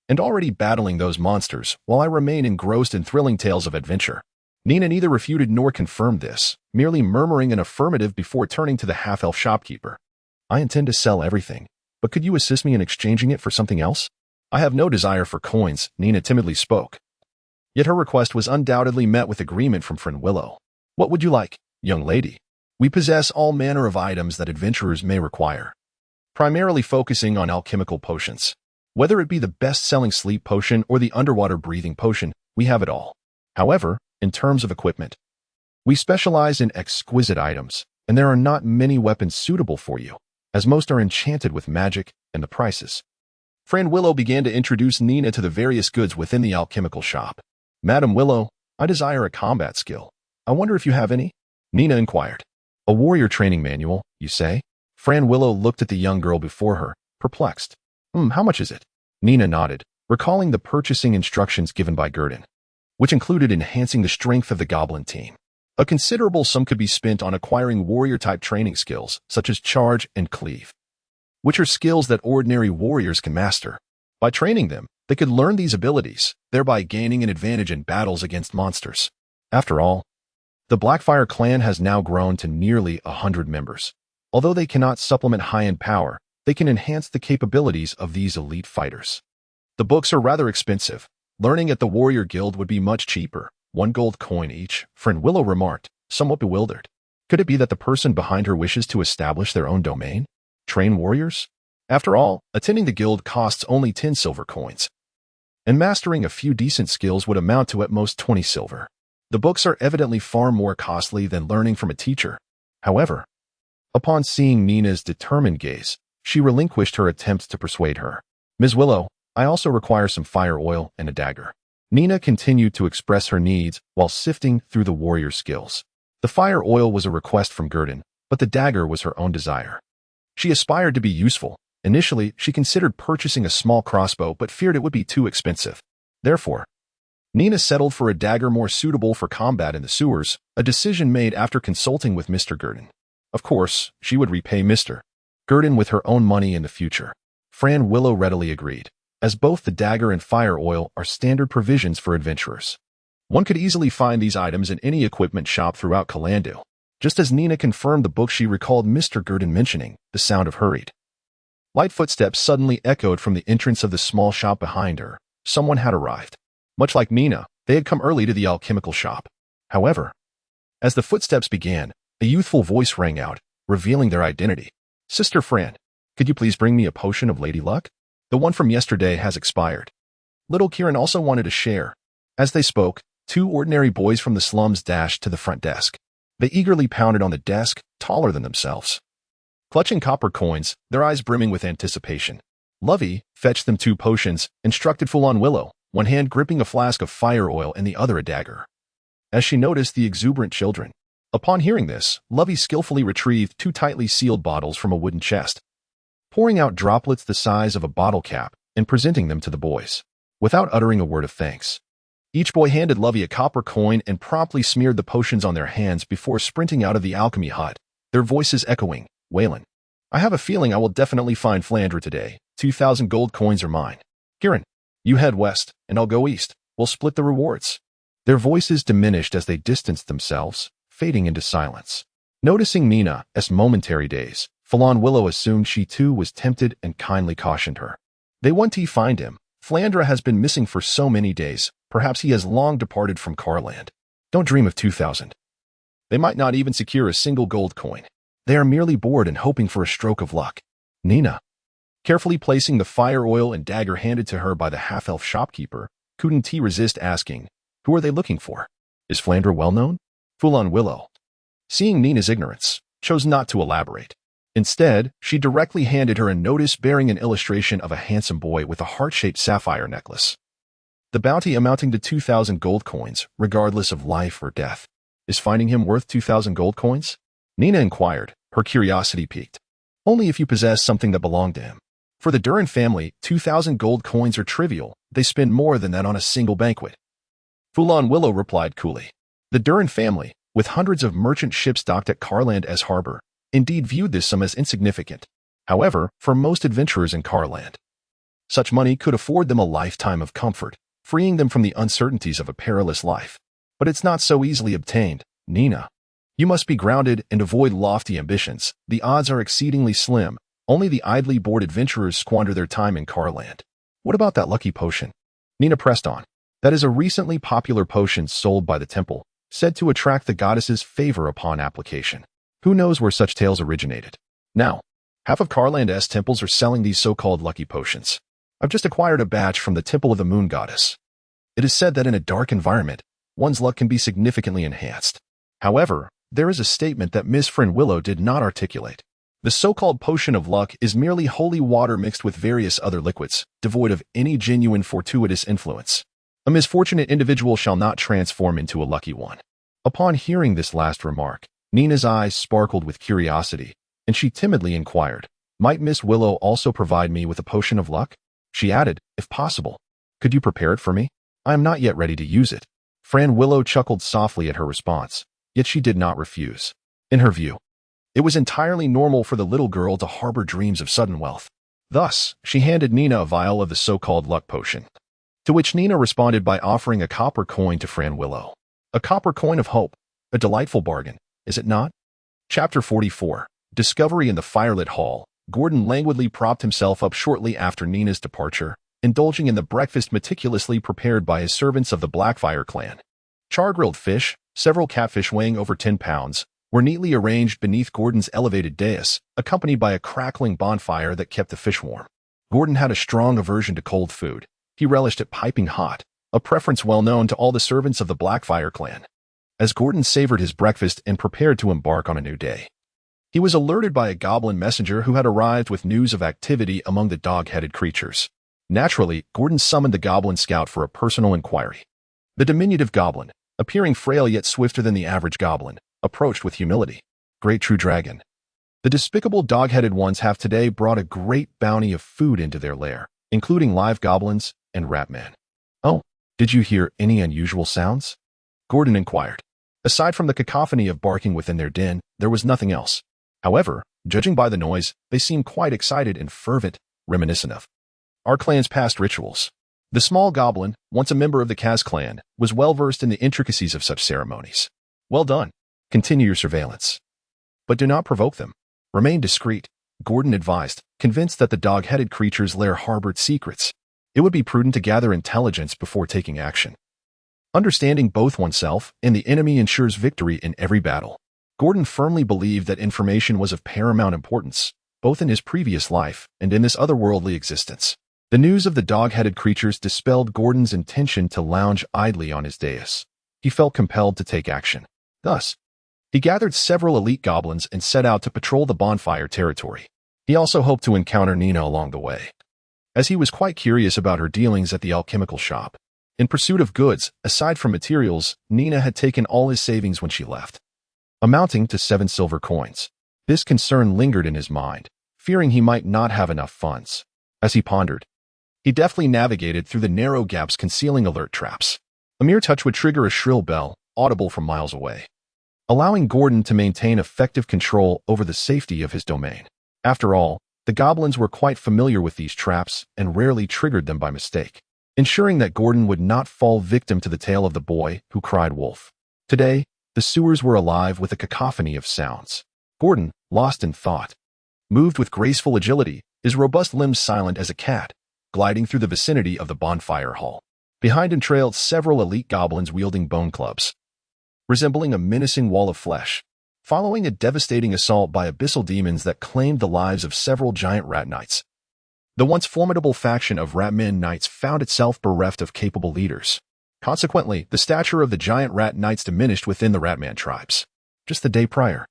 And already battling those monsters, while I remain engrossed in thrilling tales of adventure." Nina neither refuted nor confirmed this, merely murmuring an affirmative before turning to the half-elf shopkeeper. "I intend to sell everything, but could you assist me in exchanging it for something else?" "I have no desire for coins," Nina timidly spoke. Yet her request was undoubtedly met with agreement from Fräulein Willow. "What would you like, young lady? We possess all manner of items that adventurers may require, primarily focusing on alchemical potions. Whether it be the best-selling sleep potion or the underwater breathing potion, we have it all. However, in terms of equipment, we specialize in exquisite items, and there are not many weapons suitable for you, as most are enchanted with magic and the prices." Fräulein Willow began to introduce Nina to the various goods within the alchemical shop. "Madam Willow, I desire a combat skill. I wonder if you have any?" Nina inquired. "A warrior training manual, you say?" Fräulein Willow looked at the young girl before her, perplexed. How much is it?" Nina nodded, recalling the purchasing instructions given by Gurdon, which included enhancing the strength of the goblin team. A considerable sum could be spent on acquiring warrior-type training skills, such as charge and cleave, which are skills that ordinary warriors can master. By training them, they could learn these abilities, thereby gaining an advantage in battles against monsters. After all, the Blackfire clan has now grown to nearly 100 members. Although they cannot supplement high-end power, they can enhance the capabilities of these elite fighters. The books are rather expensive. Learning at the Warrior Guild would be much cheaper, 1 gold coin each, Friend Willow remarked, somewhat bewildered. Could it be that the person behind her wishes to establish their own domain? Train warriors? After all, attending the guild costs only 10 silver coins, and mastering a few decent skills would amount to at most 20 silver. The books are evidently far more costly than learning from a teacher. However, upon seeing Nina's determined gaze, she relinquished her attempts to persuade her. Ms. Willow, I also require some fire oil and a dagger. Nina continued to express her needs while sifting through the warrior skills. The fire oil was a request from Gurdon, but the dagger was her own desire. She aspired to be useful. Initially, she considered purchasing a small crossbow but feared it would be too expensive. Therefore, Nina settled for a dagger more suitable for combat in the sewers, a decision made after consulting with Mr. Gurdon. Of course, she would repay Mr. Gurdon with her own money in the future. Fran Willow readily agreed, as both the dagger and fire oil are standard provisions for adventurers. One could easily find these items in any equipment shop throughout Calandil. Just as Nina confirmed the book, she recalled Mr. Gurdon mentioning the sound of hurried, light footsteps suddenly echoed from the entrance of the small shop behind her. Someone had arrived. Much like Nina, they had come early to the alchemical shop. However, as the footsteps began, a youthful voice rang out, revealing their identity. Sister Fran, could you please bring me a potion of Lady Luck? The one from yesterday has expired. Little Kieran also wanted to share. As they spoke, 2 ordinary boys from the slums dashed to the front desk. They eagerly pounded on the desk, taller than themselves, clutching copper coins, their eyes brimming with anticipation. Lovey fetched them 2 potions, instructed Full-on Willow, one hand gripping a flask of fire oil and the other a dagger. As she noticed the exuberant children, upon hearing this, Lovey skillfully retrieved 2 tightly sealed bottles from a wooden chest, pouring out droplets the size of a bottle cap and presenting them to the boys, without uttering a word of thanks. Each boy handed Lovey a copper coin and promptly smeared the potions on their hands before sprinting out of the alchemy hut, their voices echoing, Waylon, I have a feeling I will definitely find Flandra today. 2,000 gold coins are mine. Kieran, you head west, and I'll go east. We'll split the rewards. Their voices diminished as they distanced themselves, fading into silence. Noticing Nina's momentary daze, Full-on Willow assumed she too was tempted and kindly cautioned her. They want to find him. Flandra has been missing for so many days. Perhaps he has long departed from Carland. Don't dream of 2,000. They might not even secure a single gold coin. They are merely bored and hoping for a stroke of luck. Nina, carefully placing the fire oil and dagger handed to her by the half-elf shopkeeper, couldn't resist asking, who are they looking for? Is Flandra well known? Full-on Willow, seeing Nina's ignorance, chose not to elaborate. Instead, she directly handed her a notice bearing an illustration of a handsome boy with a heart-shaped sapphire necklace. The bounty amounting to 2,000 gold coins, regardless of life or death. Is finding him worth 2,000 gold coins? Nina inquired, her curiosity piqued. Only if you possess something that belonged to him. For the Durin family, 2,000 gold coins are trivial. They spend more than that on a single banquet. Full-on Willow replied coolly. The Durin family, with hundreds of merchant ships docked at Carland as harbor, indeed viewed this sum as insignificant. However, for most adventurers in Carland, such money could afford them a lifetime of comfort, freeing them from the uncertainties of a perilous life. But it's not so easily obtained, Nina. You must be grounded and avoid lofty ambitions. The odds are exceedingly slim. Only the idly bored adventurers squander their time in Carland. What about that lucky potion? Nina pressed on. That is a recently popular potion sold by the temple, said to attract the goddess's favor upon application. Who knows where such tales originated? Now, half of Carland's temples are selling these so-called lucky potions. I've just acquired a batch from the Temple of the Moon Goddess. It is said that in a dark environment, one's luck can be significantly enhanced. However, there is a statement that Miss Friend Willow did not articulate. The so-called potion of luck is merely holy water mixed with various other liquids, devoid of any genuine fortuitous influence. A misfortunate individual shall not transform into a lucky one. Upon hearing this last remark, Nina's eyes sparkled with curiosity, and she timidly inquired, might Miss Willow also provide me with a potion of luck? She added, if possible. Could you prepare it for me? I am not yet ready to use it. Fran Willow chuckled softly at her response. yet she did not refuse. In her view, it was entirely normal for the little girl to harbor dreams of sudden wealth. Thus, she handed Nina a vial of the so-called luck potion, to which Nina responded by offering a copper coin to Fran Willow. A copper coin of hope. A delightful bargain, is it not? Chapter 44. Discovery in the firelit hall. Gordon languidly propped himself up shortly after Nina's departure, indulging in the breakfast meticulously prepared by his servants of the Blackfire clan. Char-grilled fish, several catfish weighing over 10 pounds, were neatly arranged beneath Gordon's elevated dais, accompanied by a crackling bonfire that kept the fish warm. Gordon had a strong aversion to cold food. He relished it piping hot, a preference well known to all the servants of the Blackfire clan. As Gordon savored his breakfast and prepared to embark on a new day, he was alerted by a goblin messenger who had arrived with news of activity among the dog-headed creatures. Naturally, Gordon summoned the goblin scout for a personal inquiry. The diminutive goblin, appearing frail yet swifter than the average goblin, approached with humility. Great true dragon, the despicable dog-headed ones have today brought a great bounty of food into their lair, including live goblins and ratmen. Oh, did you hear any unusual sounds? Gordon inquired. Aside from the cacophony of barking within their den, there was nothing else. However, judging by the noise, they seemed quite excited and fervent, reminiscent of our clan's past rituals. The small goblin, once a member of the Kaz clan, was well versed in the intricacies of such ceremonies. Well done. Continue your surveillance. But do not provoke them. Remain discreet, Gordon advised, convinced that the dog-headed creature's lair harbored secrets. It would be prudent to gather intelligence before taking action. Understanding both oneself and the enemy ensures victory in every battle. Gordon firmly believed that information was of paramount importance, both in his previous life and in this otherworldly existence. The news of the dog-headed creatures dispelled Gordon's intention to lounge idly on his dais. He felt compelled to take action. Thus, he gathered several elite goblins and set out to patrol the bonfire territory. He also hoped to encounter Nina along the way, as he was quite curious about her dealings at the alchemical shop. In pursuit of goods, aside from materials, Nina had taken all his savings when she left, amounting to 7 silver coins. This concern lingered in his mind, fearing he might not have enough funds. As he pondered, he deftly navigated through the narrow gaps concealing alert traps. A mere touch would trigger a shrill bell, audible from miles away, allowing Gordon to maintain effective control over the safety of his domain. After all, the goblins were quite familiar with these traps and rarely triggered them by mistake, ensuring that Gordon would not fall victim to the tale of the boy who cried wolf. Today, the sewers were alive with a cacophony of sounds. Gordon, lost in thought, moved with graceful agility, his robust limbs silent as a cat, gliding through the vicinity of the bonfire hall. Behind him trailed several elite goblins wielding bone clubs, resembling a menacing wall of flesh, following a devastating assault by abyssal demons that claimed the lives of several giant rat knights. The once formidable faction of ratmen knights found itself bereft of capable leaders. Consequently, the stature of the giant rat knights diminished within the ratman tribes. Just the day prior,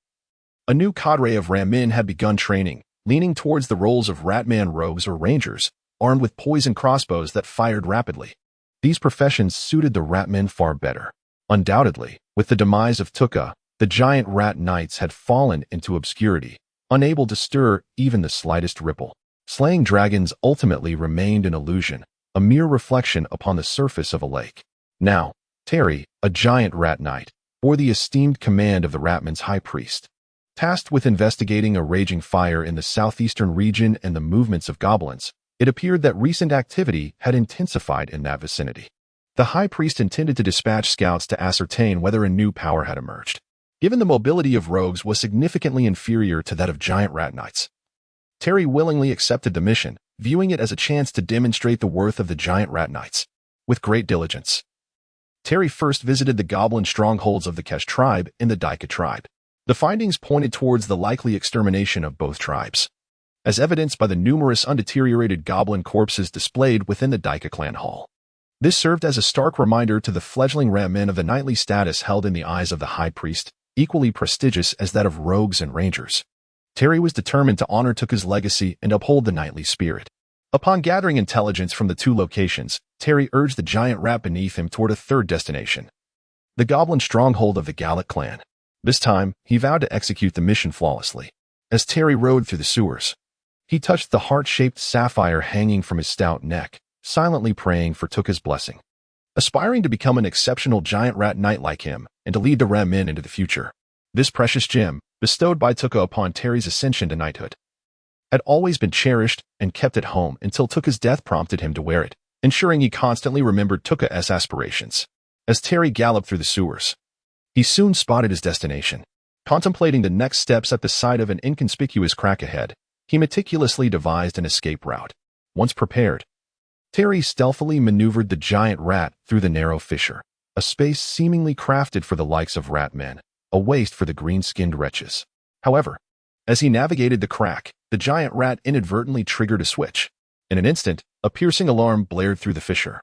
a new cadre of ratmen had begun training, leaning towards the roles of ratman rogues or rangers, armed with poison crossbows that fired rapidly. These professions suited the ratmen far better. Undoubtedly, with the demise of Tukka, the giant rat knights had fallen into obscurity, unable to stir even the slightest ripple. Slaying dragons ultimately remained an illusion, a mere reflection upon the surface of a lake. Now, Terry, a giant rat knight, bore the esteemed command of the Ratman's high priest. Tasked with investigating a raging fire in the southeastern region and the movements of goblins, it appeared that recent activity had intensified in that vicinity. The high priest intended to dispatch scouts to ascertain whether a new power had emerged. Given the mobility of rogues was significantly inferior to that of giant rat knights, Terry willingly accepted the mission, viewing it as a chance to demonstrate the worth of the giant rat knights. With great diligence, Terry first visited the goblin strongholds of the Kesh tribe and the Daika tribe. The findings pointed towards the likely extermination of both tribes, as evidenced by the numerous undeteriorated goblin corpses displayed within the Daika clan hall. This served as a stark reminder to the fledgling ratmen of the knightly status held in the eyes of the high priest, equally prestigious as that of rogues and rangers. Terry was determined to honor Tukka's legacy and uphold the knightly spirit. Upon gathering intelligence from the two locations, Terry urged the giant rat beneath him toward a third destination, the goblin stronghold of the Gallic clan. This time, he vowed to execute the mission flawlessly. As Terry rode through the sewers, he touched the heart-shaped sapphire hanging from his stout neck, silently praying for Tukka's blessing. Aspiring to become an exceptional giant rat knight like him, and to lead the rat men into the future. This precious gem, bestowed by Tuka upon Terry's ascension to knighthood, had always been cherished and kept at home until Tuka's death prompted him to wear it, ensuring he constantly remembered Tuka's aspirations. As Terry galloped through the sewers, he soon spotted his destination. Contemplating the next steps at the sight of an inconspicuous crack ahead, he meticulously devised an escape route. Once prepared, Terry stealthily maneuvered the giant rat through the narrow fissure, a space seemingly crafted for the likes of rat men, a waste for the green-skinned wretches. However, as he navigated the crack, the giant rat inadvertently triggered a switch. In an instant, a piercing alarm blared through the fissure,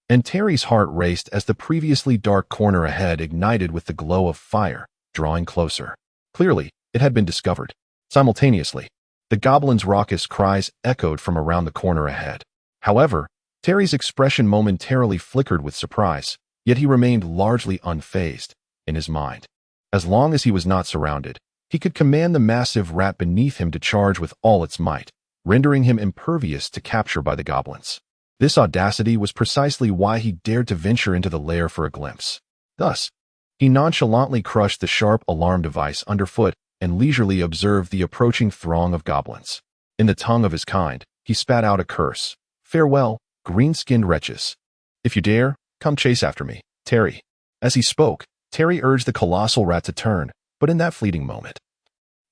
and Terry's heart raced as the previously dark corner ahead ignited with the glow of fire, drawing closer. Clearly, it had been discovered. Simultaneously, the goblin's raucous cries echoed from around the corner ahead. However, Terry's expression momentarily flickered with surprise, yet he remained largely unfazed. In his mind, as long as he was not surrounded, he could command the massive rat beneath him to charge with all its might, rendering him impervious to capture by the goblins. This audacity was precisely why he dared to venture into the lair for a glimpse. Thus, he nonchalantly crushed the sharp alarm device underfoot and leisurely observed the approaching throng of goblins. In the tongue of his kind, he spat out a curse. "Farewell, green-skinned wretches. If you dare, come chase after me, Terry." As he spoke, Terry urged the colossal rat to turn, but in that fleeting moment,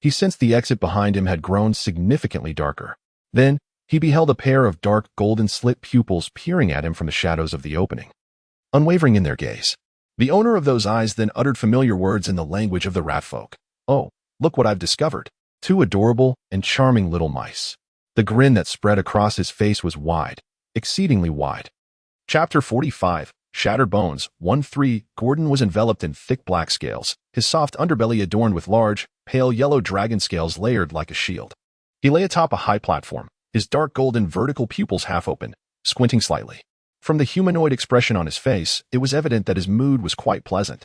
he sensed the exit behind him had grown significantly darker. Then, he beheld a pair of dark golden slit pupils peering at him from the shadows of the opening. Unwavering in their gaze, the owner of those eyes then uttered familiar words in the language of the rat folk. "Oh, look what I've discovered. 2 adorable and charming little mice." The grin that spread across his face was wide, exceedingly wide. Chapter 45, Shattered Bones, 1-3. Gordon was enveloped in thick black scales, his soft underbelly adorned with large, pale yellow dragon scales layered like a shield. He lay atop a high platform, his dark golden vertical pupils half open, squinting slightly. From the humanoid expression on his face, it was evident that his mood was quite pleasant.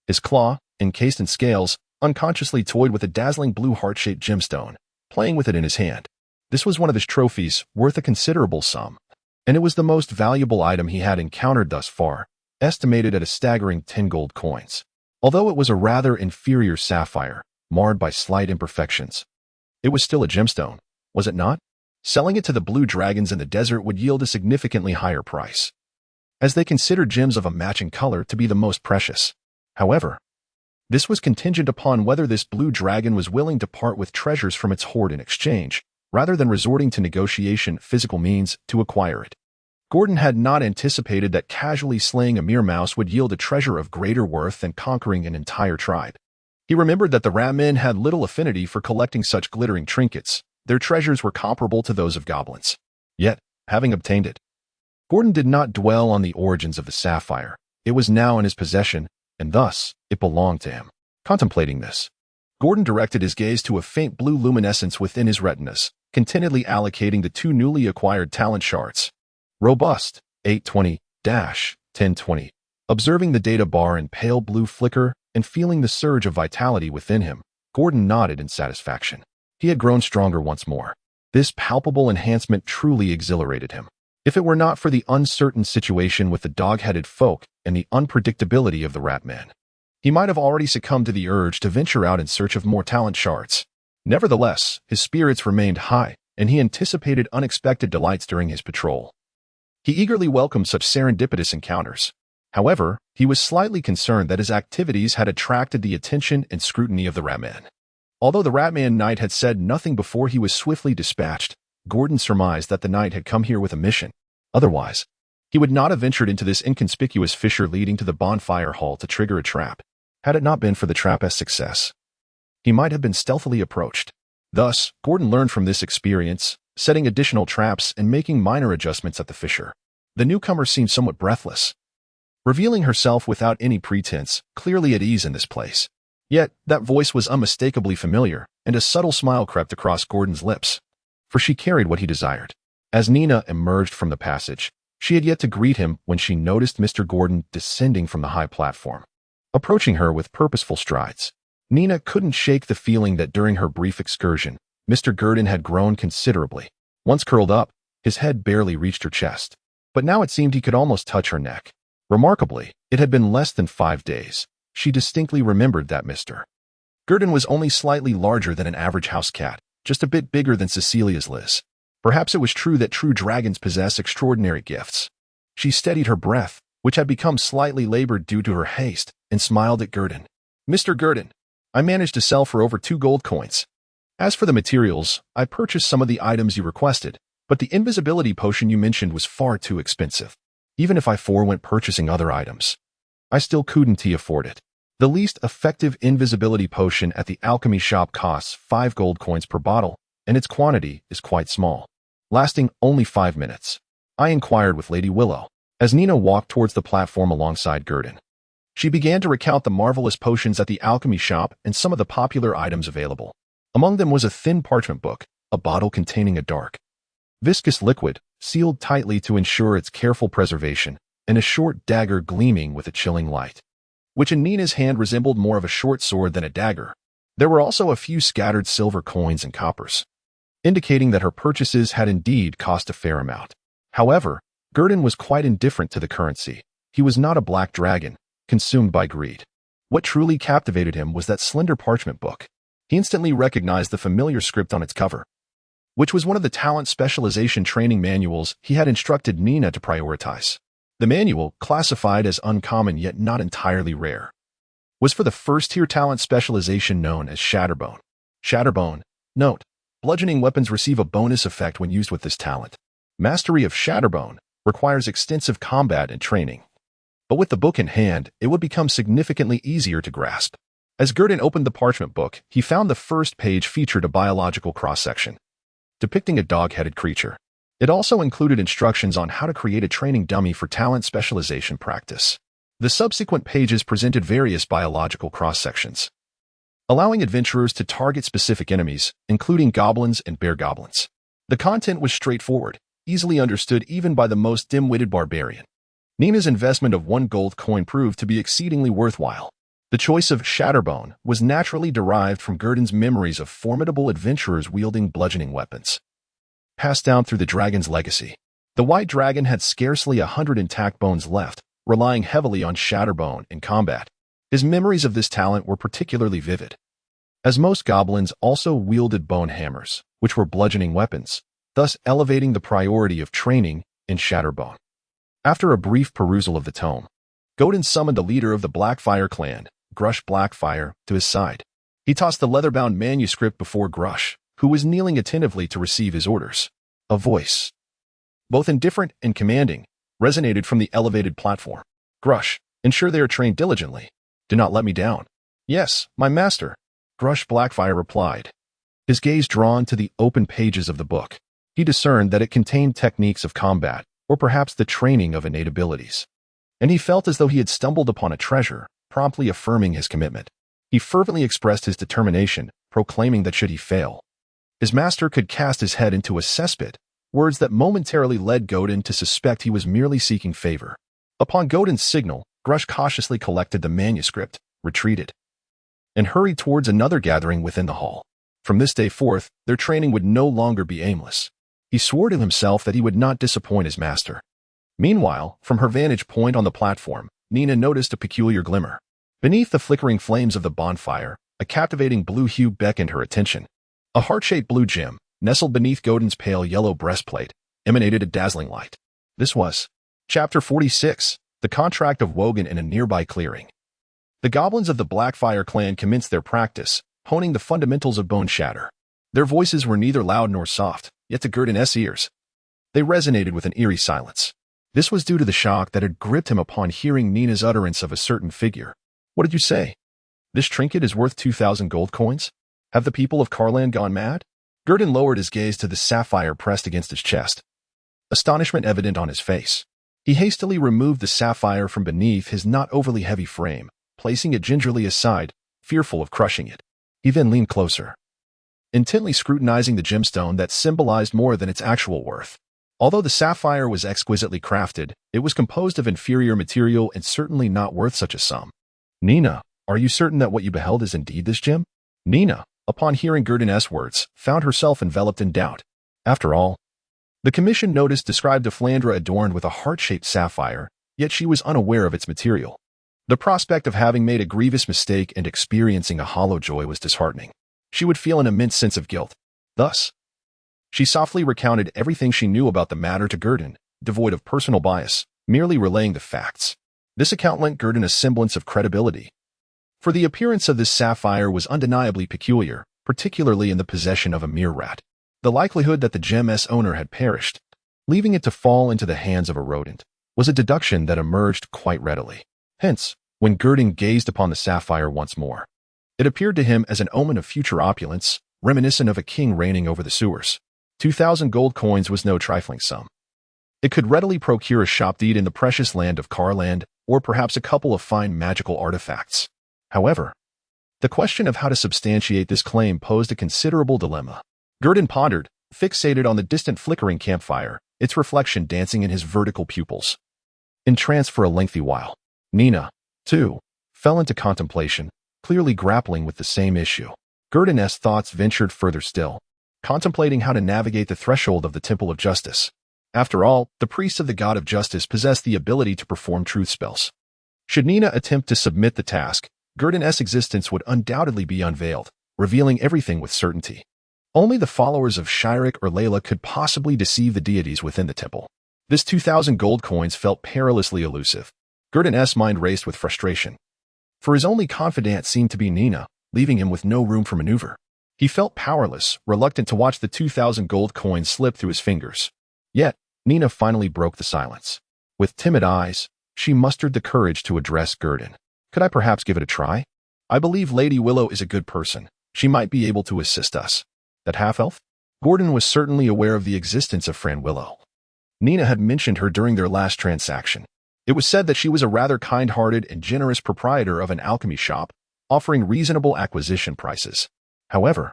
His claw, encased in scales, unconsciously toyed with a dazzling blue heart-shaped gemstone, playing with it in his hand. This was one of his trophies, worth a considerable sum, and it was the most valuable item he had encountered thus far, estimated at a staggering 10 gold coins. Although it was a rather inferior sapphire, marred by slight imperfections, it was still a gemstone, was it not? Selling it to the blue dragons in the desert would yield a significantly higher price, as they considered gems of a matching color to be the most precious. However, this was contingent upon whether this blue dragon was willing to part with treasures from its hoard in exchange, rather than resorting to negotiation physical means to acquire it. Gordon had not anticipated that casually slaying a mere mouse would yield a treasure of greater worth than conquering an entire tribe. He remembered that the rat men had little affinity for collecting such glittering trinkets. Their treasures were comparable to those of goblins. Yet, having obtained it, Gordon did not dwell on the origins of the sapphire. It was now in his possession, and thus, it belonged to him. Contemplating this, Gordon directed his gaze to a faint blue luminescence within his retinas, contentedly allocating the 2 newly acquired talent shards. Robust, 820-1020. Observing the data bar in pale blue flicker and feeling the surge of vitality within him, Gordon nodded in satisfaction. He had grown stronger once more. This palpable enhancement truly exhilarated him. If it were not for the uncertain situation with the dog-headed folk and the unpredictability of the rat men, he might have already succumbed to the urge to venture out in search of more talent shards. Nevertheless, his spirits remained high, and he anticipated unexpected delights during his patrol. He eagerly welcomed such serendipitous encounters. However, he was slightly concerned that his activities had attracted the attention and scrutiny of the rat men. Although the Ratman Knight had said nothing before he was swiftly dispatched, Gordon surmised that the knight had come here with a mission. Otherwise, he would not have ventured into this inconspicuous fissure leading to the bonfire hall to trigger a trap. Had it not been for the trap's success, he might have been stealthily approached. Thus, Gordon learned from this experience, setting additional traps and making minor adjustments at the fissure. The newcomer seemed somewhat breathless, revealing herself without any pretense, clearly at ease in this place. Yet, that voice was unmistakably familiar, and a subtle smile crept across Gordon's lips, for she carried what he desired. As Nina emerged from the passage, she had yet to greet him when she noticed Mr. Gordon descending from the high platform, approaching her with purposeful strides. Nina couldn't shake the feeling that during her brief excursion, Mr. Gordon had grown considerably. Once curled up, his head barely reached her chest, but now it seemed he could almost touch her neck. Remarkably, it had been less than 5 days. She distinctly remembered that Mr. Gurdon was only slightly larger than an average house cat, just a bit bigger than Cecilia's Liz. Perhaps it was true that true dragons possess extraordinary gifts. She steadied her breath, which had become slightly labored due to her haste, and smiled at Gurdon. Mr. Gurdon, I managed to sell for over 2 gold coins. As for the materials, I purchased some of the items you requested, but the invisibility potion you mentioned was far too expensive. Even if I forewent purchasing other items, I still couldn't afford it. The least effective invisibility potion at the alchemy shop costs 5 gold coins per bottle, and its quantity is quite small, lasting only 5 minutes. I inquired with Lady Willow, as Nina walked towards the platform alongside Gurdon. She began to recount the marvelous potions at the alchemy shop and some of the popular items available. Among them was a thin parchment book, a bottle containing a dark, viscous liquid, sealed tightly to ensure its careful preservation, and a short dagger gleaming with a chilling light, which in Nina's hand resembled more of a short sword than a dagger. There were also a few scattered silver coins and coppers, indicating that her purchases had indeed cost a fair amount. However, Gurdon was quite indifferent to the currency. He was not a black dragon, consumed by greed. What truly captivated him was that slender parchment book. He instantly recognized the familiar script on its cover, which was one of the talent specialization training manuals he had instructed Nina to prioritize. The manual, classified as uncommon yet not entirely rare, was for the first-tier talent specialization known as Shatterbone. Shatterbone. Note: bludgeoning weapons receive a bonus effect when used with this talent. Mastery of Shatterbone requires extensive combat and training, but with the book in hand, it would become significantly easier to grasp. As Gurdon opened the parchment book, he found the first page featured a biological cross-section, depicting a dog-headed creature. It also included instructions on how to create a training dummy for talent specialization practice. The subsequent pages presented various biological cross-sections, allowing adventurers to target specific enemies, including goblins and bear goblins. The content was straightforward, easily understood even by the most dim-witted barbarian. Nina's investment of 1 gold coin proved to be exceedingly worthwhile. The choice of Shatterbone was naturally derived from Gurdon's memories of formidable adventurers wielding bludgeoning weapons, passed down through the dragon's legacy. The white dragon had scarcely 100 intact bones left, relying heavily on Shatterbone in combat. His memories of this talent were particularly vivid, as most goblins also wielded bone hammers, which were bludgeoning weapons, thus elevating the priority of training in Shatterbone. After a brief perusal of the tome, Gurdon summoned the leader of the Blackfire clan, Grush Blackfire, to his side. He tossed the leather-bound manuscript before Grush, who was kneeling attentively to receive his orders. A voice, both indifferent and commanding, resonated from the elevated platform. Grush, ensure they are trained diligently. Do not let me down. Yes, my master, Grush Blackfire replied, his gaze drawn to the open pages of the book. He discerned that it contained techniques of combat, or perhaps the training of innate abilities, and he felt as though he had stumbled upon a treasure, promptly affirming his commitment. He fervently expressed his determination, proclaiming that should he fail, his master could cast his head into a cesspit, words that momentarily led Gurdon to suspect he was merely seeking favor. Upon Gurdon's signal, Grush cautiously collected the manuscript, retreated, and hurried towards another gathering within the hall. From this day forth, their training would no longer be aimless. He swore to himself that he would not disappoint his master. Meanwhile, from her vantage point on the platform, Nina noticed a peculiar glimmer. Beneath the flickering flames of the bonfire, a captivating blue hue beckoned her attention. A heart-shaped blue gem, nestled beneath Gurdon's pale yellow breastplate, emanated a dazzling light. This was Chapter 46, The Contract of Wogan in a Nearby Clearing. The goblins of the Blackfire clan commenced their practice, honing the fundamentals of bone shatter. Their voices were neither loud nor soft, yet to Gurdon's ears, they resonated with an eerie silence. This was due to the shock that had gripped him upon hearing Nina's utterance of a certain figure. What did you say? This trinket is worth 2,000 gold coins? Have the people of Carland gone mad? Gurdon lowered his gaze to the sapphire pressed against his chest, astonishment evident on his face. He hastily removed the sapphire from beneath his not overly heavy frame, placing it gingerly aside, fearful of crushing it. He then leaned closer, intently scrutinizing the gemstone that symbolized more than its actual worth. Although the sapphire was exquisitely crafted, it was composed of inferior material and certainly not worth such a sum. Nina, are you certain that what you beheld is indeed this gem? Nina, upon hearing Gurdon's words, found herself enveloped in doubt. After all, the commission notice described a flandra adorned with a heart-shaped sapphire, yet she was unaware of its material. The prospect of having made a grievous mistake and experiencing a hollow joy was disheartening. She would feel an immense sense of guilt. Thus, she softly recounted everything she knew about the matter to Gurdon, devoid of personal bias, merely relaying the facts. This account lent Gurdon a semblance of credibility, for the appearance of this sapphire was undeniably peculiar, particularly in the possession of a mere rat. The likelihood that the gem's owner had perished, leaving it to fall into the hands of a rodent, was a deduction that emerged quite readily. Hence, when Gurdon gazed upon the sapphire once more, it appeared to him as an omen of future opulence, reminiscent of a king reigning over the sewers. 2,000 gold coins was no trifling sum. It could readily procure a shop deed in the precious land of Carland, or perhaps a couple of fine magical artifacts. However, the question of how to substantiate this claim posed a considerable dilemma. Gurdon pondered, fixated on the distant flickering campfire, its reflection dancing in his vertical pupils. Entranced for a lengthy while, Nina, too, fell into contemplation, clearly grappling with the same issue. Gurdon's thoughts ventured further still, contemplating how to navigate the threshold of the Temple of Justice. After all, the priests of the God of Justice possessed the ability to perform truth spells. Should Nina attempt to submit the task, Gurdon's existence would undoubtedly be unveiled, revealing everything with certainty. Only the followers of Shirak or Layla could possibly deceive the deities within the temple. This 2,000 gold coins felt perilously elusive. Gurdon's mind raced with frustration, for his only confidant seemed to be Nina, leaving him with no room for maneuver. He felt powerless, reluctant to watch the 2,000 gold coins slip through his fingers. Yet, Nina finally broke the silence. With timid eyes, she mustered the courage to address Gurdon. Could I perhaps give it a try? I believe Lady Willow is a good person. She might be able to assist us. That half-elf? Gurdon was certainly aware of the existence of Fran Willow. Nina had mentioned her during their last transaction. It was said that she was a rather kind-hearted and generous proprietor of an alchemy shop, offering reasonable acquisition prices. However,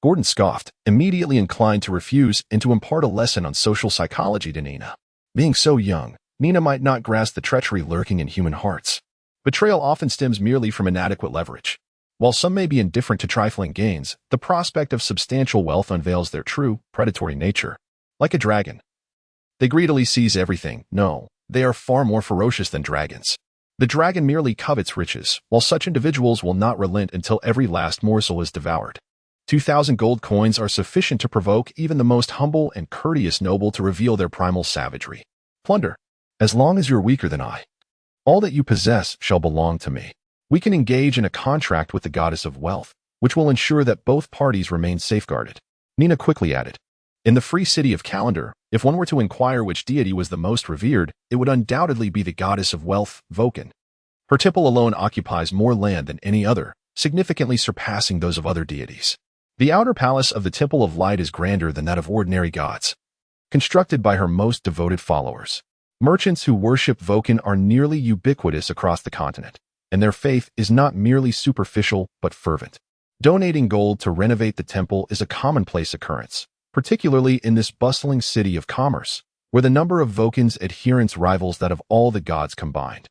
Gurdon scoffed, immediately inclined to refuse and to impart a lesson on social psychology to Nina. Being so young, Nina might not grasp the treachery lurking in human hearts. Betrayal often stems merely from inadequate leverage. While some may be indifferent to trifling gains, the prospect of substantial wealth unveils their true, predatory nature. Like a dragon, they greedily seize everything. No, they are far more ferocious than dragons. The dragon merely covets riches, while such individuals will not relent until every last morsel is devoured. 2,000 gold coins are sufficient to provoke even the most humble and courteous noble to reveal their primal savagery. Plunder. As long as you're weaker than I, all that you possess shall belong to me. We can engage in a contract with the goddess of wealth, which will ensure that both parties remain safeguarded. Nina quickly added, in the free city of Calendar, if one were to inquire which deity was the most revered, it would undoubtedly be the goddess of wealth, Vulcan. Her temple alone occupies more land than any other, significantly surpassing those of other deities. The outer palace of the Temple of Light is grander than that of ordinary gods, constructed by her most devoted followers. Merchants who worship Vulcan are nearly ubiquitous across the continent, and their faith is not merely superficial but fervent. Donating gold to renovate the temple is a commonplace occurrence, particularly in this bustling city of commerce, where the number of Vulcan's adherents rivals that of all the gods combined.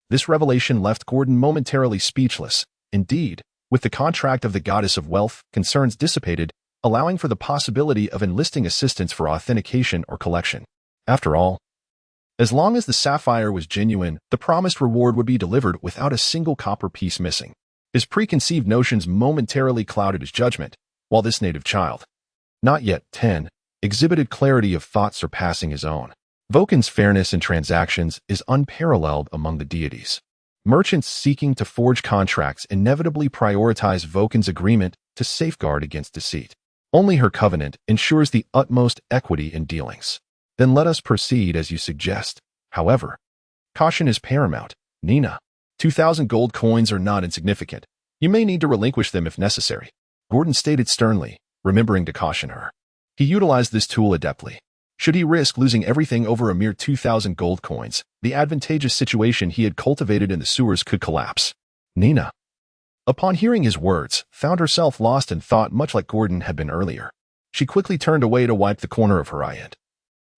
This revelation left Gurdon momentarily speechless. Indeed, with the contract of the goddess of wealth, concerns dissipated, allowing for the possibility of enlisting assistance for authentication or collection. After all, as long as the sapphire was genuine, the promised reward would be delivered without a single copper piece missing. His preconceived notions momentarily clouded his judgment, while this native child, not yet 10, exhibited clarity of thought surpassing his own. Vulcan's fairness in transactions is unparalleled among the deities. Merchants seeking to forge contracts inevitably prioritize Vulcan's agreement to safeguard against deceit. Only her covenant ensures the utmost equity in dealings. Then let us proceed as you suggest. However, caution is paramount. Nina, 2,000 gold coins are not insignificant. You may need to relinquish them if necessary. Gurdon stated sternly, remembering to caution her. He utilized this tool adeptly. Should he risk losing everything over a mere 2,000 gold coins, the advantageous situation he had cultivated in the sewers could collapse. Nina, upon hearing his words, found herself lost in thought much like Gurdon had been earlier. She quickly turned away to wipe the corner of her eye and,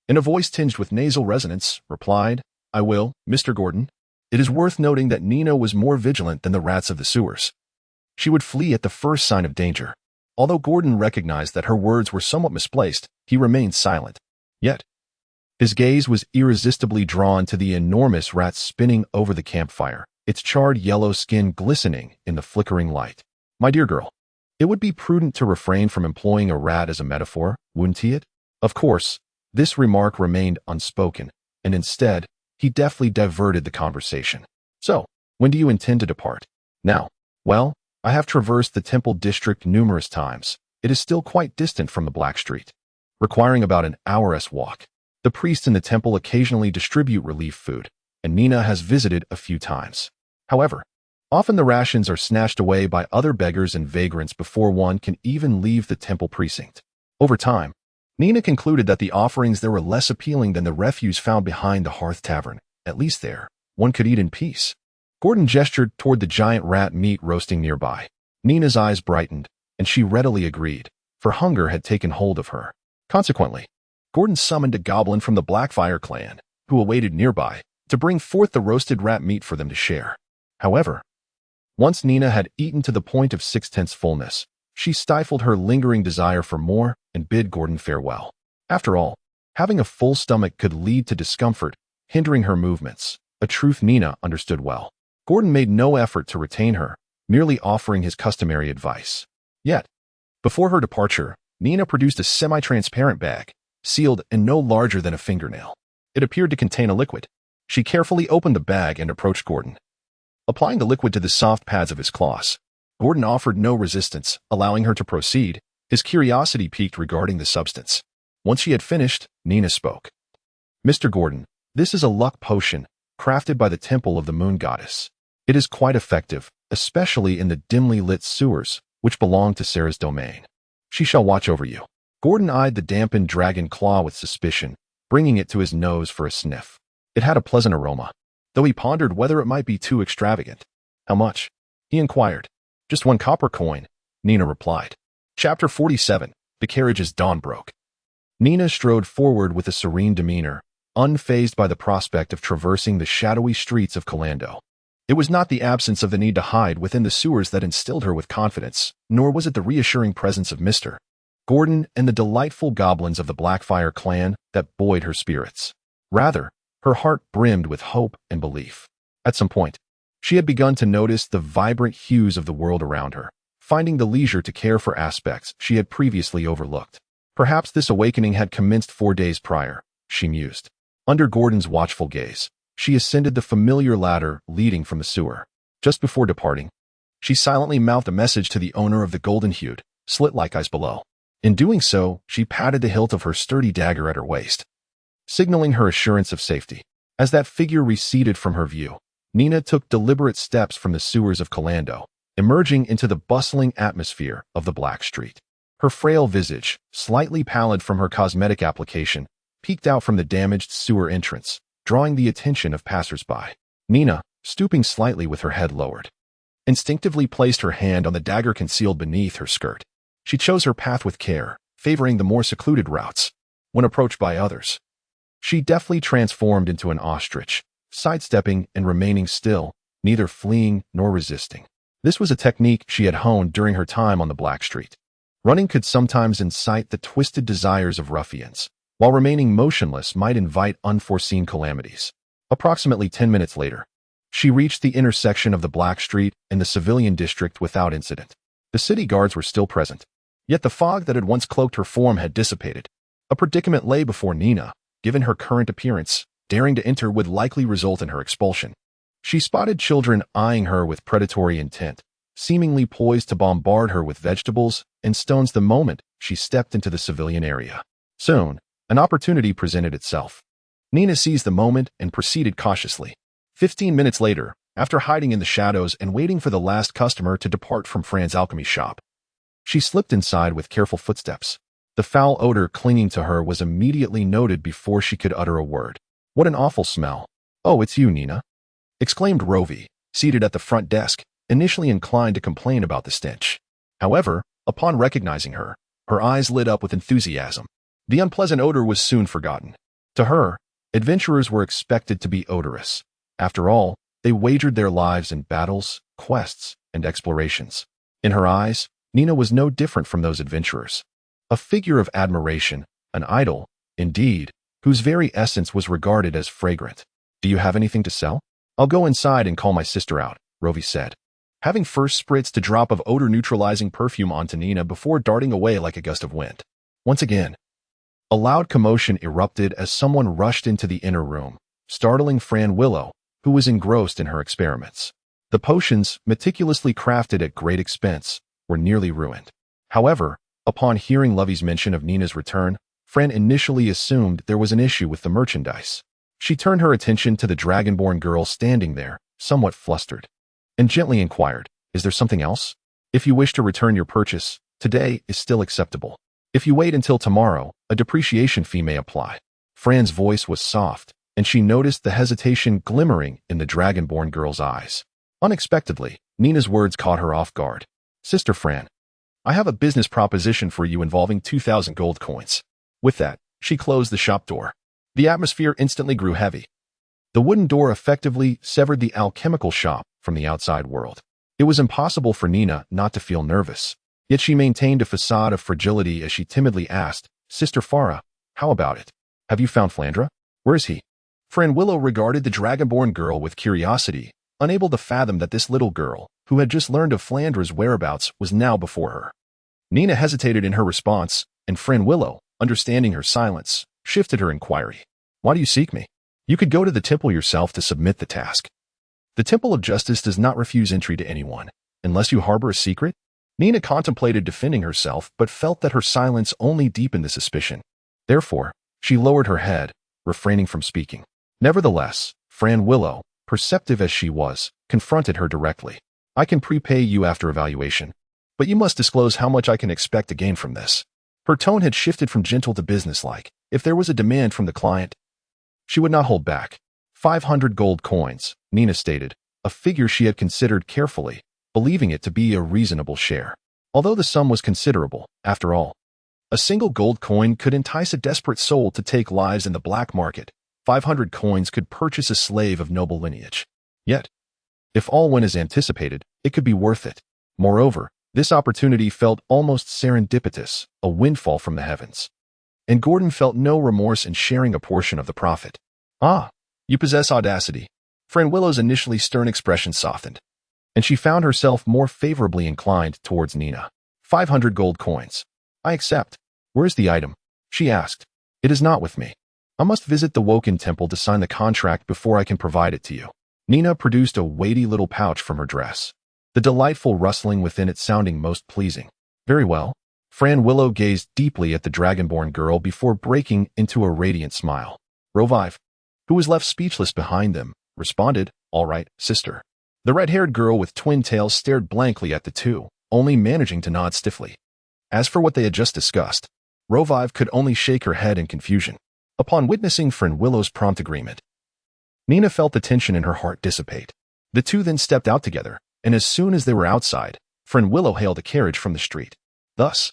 in a voice tinged with nasal resonance, replied, I will, Mr. Gurdon. It is worth noting that Nina was more vigilant than the rats of the sewers. She would flee at the first sign of danger. Although Gurdon recognized that her words were somewhat misplaced, he remained silent. Yet, his gaze was irresistibly drawn to the enormous rats spinning over the campfire, its charred yellow skin glistening in the flickering light. My dear girl, it would be prudent to refrain from employing a rat as a metaphor, wouldn't it? Of course, this remark remained unspoken, and instead, he deftly diverted the conversation. So, when do you intend to depart? Now, well, I have traversed the temple district numerous times. It is still quite distant from the Black Street, requiring about an hour's walk. The priests in the temple occasionally distribute relief food, and Nina has visited a few times. However, often the rations are snatched away by other beggars and vagrants before one can even leave the temple precinct. Over time, Nina concluded that the offerings there were less appealing than the refuse found behind the Hearth Tavern. At least there, one could eat in peace. Gordon gestured toward the giant rat meat roasting nearby. Nina's eyes brightened, and she readily agreed, for hunger had taken hold of her. Consequently, Gordon summoned a goblin from the Blackfire clan, who awaited nearby, to bring forth the roasted rat meat for them to share. However, once Nina had eaten to the point of 6/10 fullness, she stifled her lingering desire for more and bid Gordon farewell. After all, having a full stomach could lead to discomfort, hindering her movements, a truth Nina understood well. Gordon made no effort to retain her, merely offering his customary advice. Yet, before her departure, Nina produced a semi-transparent bag, sealed and no larger than a fingernail. It appeared to contain a liquid. She carefully opened the bag and approached Gordon. Applying the liquid to the soft pads of his claws, Gordon offered no resistance, allowing her to proceed, his curiosity piqued regarding the substance. Once she had finished, Nina spoke. Mr. Gordon, this is a luck potion, crafted by the Temple of the Moon Goddess. It is quite effective, especially in the dimly lit sewers, which belong to Sarah's domain. She shall watch over you. Gordon eyed the dampened dragon claw with suspicion, bringing it to his nose for a sniff. It had a pleasant aroma, though he pondered whether it might be too extravagant. How much? He inquired. Just 1 copper coin, Nina replied. Chapter 47. The carriage's dawn broke. Nina strode forward with a serene demeanor, unfazed by the prospect of traversing the shadowy streets of Calando. It was not the absence of the need to hide within the sewers that instilled her with confidence, nor was it the reassuring presence of Mr. Gordon and the delightful goblins of the Blackfire clan that buoyed her spirits. Rather, her heart brimmed with hope and belief. At some point, she had begun to notice the vibrant hues of the world around her, finding the leisure to care for aspects she had previously overlooked. Perhaps this awakening had commenced 4 days prior, she mused. Under Gordon's watchful gaze, she ascended the familiar ladder leading from the sewer. Just before departing, she silently mouthed a message to the owner of the golden-hued, slit-like eyes below. In doing so, she patted the hilt of her sturdy dagger at her waist, signaling her assurance of safety. As that figure receded from her view, Nina took deliberate steps from the sewers of Calando, emerging into the bustling atmosphere of the Black Street. Her frail visage, slightly pallid from her cosmetic application, peeked out from the damaged sewer entrance, drawing the attention of passers-by. Nina, stooping slightly with her head lowered, instinctively placed her hand on the dagger concealed beneath her skirt. She chose her path with care, favoring the more secluded routes. When approached by others, she deftly transformed into an ostrich, sidestepping and remaining still, neither fleeing nor resisting. This was a technique she had honed during her time on the Black Street. Running could sometimes incite the twisted desires of ruffians, while remaining motionless might invite unforeseen calamities. Approximately 10 minutes later, she reached the intersection of the Black Street and the civilian district without incident. The city guards were still present, yet the fog that had once cloaked her form had dissipated. A predicament lay before Nina. Given her current appearance, daring to enter would likely result in her expulsion. She spotted children eyeing her with predatory intent, seemingly poised to bombard her with vegetables and stones the moment she stepped into the civilian area. Soon, an opportunity presented itself. Nina seized the moment and proceeded cautiously. 15 minutes later, after hiding in the shadows and waiting for the last customer to depart from Fran's alchemy shop, she slipped inside with careful footsteps. The foul odor clinging to her was immediately noted before she could utter a word. What an awful smell. Oh, it's you, Nina, exclaimed Rovi, seated at the front desk, initially inclined to complain about the stench. However, upon recognizing her, her eyes lit up with enthusiasm. The unpleasant odor was soon forgotten. To her, adventurers were expected to be odorous. After all, they wagered their lives in battles, quests, and explorations. In her eyes, Nina was no different from those adventurers. A figure of admiration, an idol, indeed, whose very essence was regarded as fragrant. Do you have anything to sell? I'll go inside and call my sister out, Rovi said, having first spritzed a drop of odor-neutralizing perfume onto Nina before darting away like a gust of wind. Once again, a loud commotion erupted as someone rushed into the inner room, startling Fran Willow, who was engrossed in her experiments. The potions, meticulously crafted at great expense, were nearly ruined. However, upon hearing Lovey's mention of Nina's return, Fran initially assumed there was an issue with the merchandise. She turned her attention to the dragonborn girl standing there, somewhat flustered, and gently inquired, "Is there something else? If you wish to return your purchase, today is still acceptable. If you wait until tomorrow, a depreciation fee may apply." Fran's voice was soft, and she noticed the hesitation glimmering in the dragonborn girl's eyes. Unexpectedly, Nina's words caught her off guard. "Sister Fran, I have a business proposition for you involving 2,000 gold coins." With that, she closed the shop door. The atmosphere instantly grew heavy. The wooden door effectively severed the alchemical shop from the outside world. It was impossible for Nina not to feel nervous, yet she maintained a facade of fragility as she timidly asked, "Sister Farah, how about it? Have you found Flandra? Where is he?" Fran Willow regarded the dragonborn girl with curiosity, unable to fathom that this little girl, who had just learned of Flandra's whereabouts, was now before her. Nina hesitated in her response, and Fran Willow, understanding her silence, shifted her inquiry. "Why do you seek me? You could go to the temple yourself to submit the task. The Temple of Justice does not refuse entry to anyone, unless you harbor a secret." Nina contemplated defending herself, but felt that her silence only deepened the suspicion. Therefore, she lowered her head, refraining from speaking. Nevertheless, Fran Willow, perceptive as she was, confronted her directly. "I can prepay you after evaluation, but you must disclose how much I can expect to gain from this." Her tone had shifted from gentle to businesslike. If there was a demand from the client, she would not hold back. 500 gold coins, Nina stated, a figure she had considered carefully, believing it to be a reasonable share. Although the sum was considerable, after all, a single gold coin could entice a desperate soul to take lives in the black market. 500 coins could purchase a slave of noble lineage. Yet, if all went as anticipated, it could be worth it. Moreover, this opportunity felt almost serendipitous, a windfall from the heavens. And Gordon felt no remorse in sharing a portion of the profit. "Ah, you possess audacity." Fran Willow's initially stern expression softened, and she found herself more favorably inclined towards Nina. 500 gold coins. "I accept. Where is the item?" she asked. "It is not with me. I must visit the Woken Temple to sign the contract before I can provide it to you." Nina produced a weighty little pouch from her dress, the delightful rustling within it sounding most pleasing. "Very well." Fran Willow gazed deeply at the dragonborn girl before breaking into a radiant smile. Rovive, who was left speechless behind them, responded, "All right, sister." The red-haired girl with twin tails stared blankly at the two, only managing to nod stiffly. As for what they had just discussed, Rovive could only shake her head in confusion. Upon witnessing Fran Willow's prompt agreement, Nina felt the tension in her heart dissipate. The two then stepped out together, and as soon as they were outside, Fran Willow hailed a carriage from the street. Thus,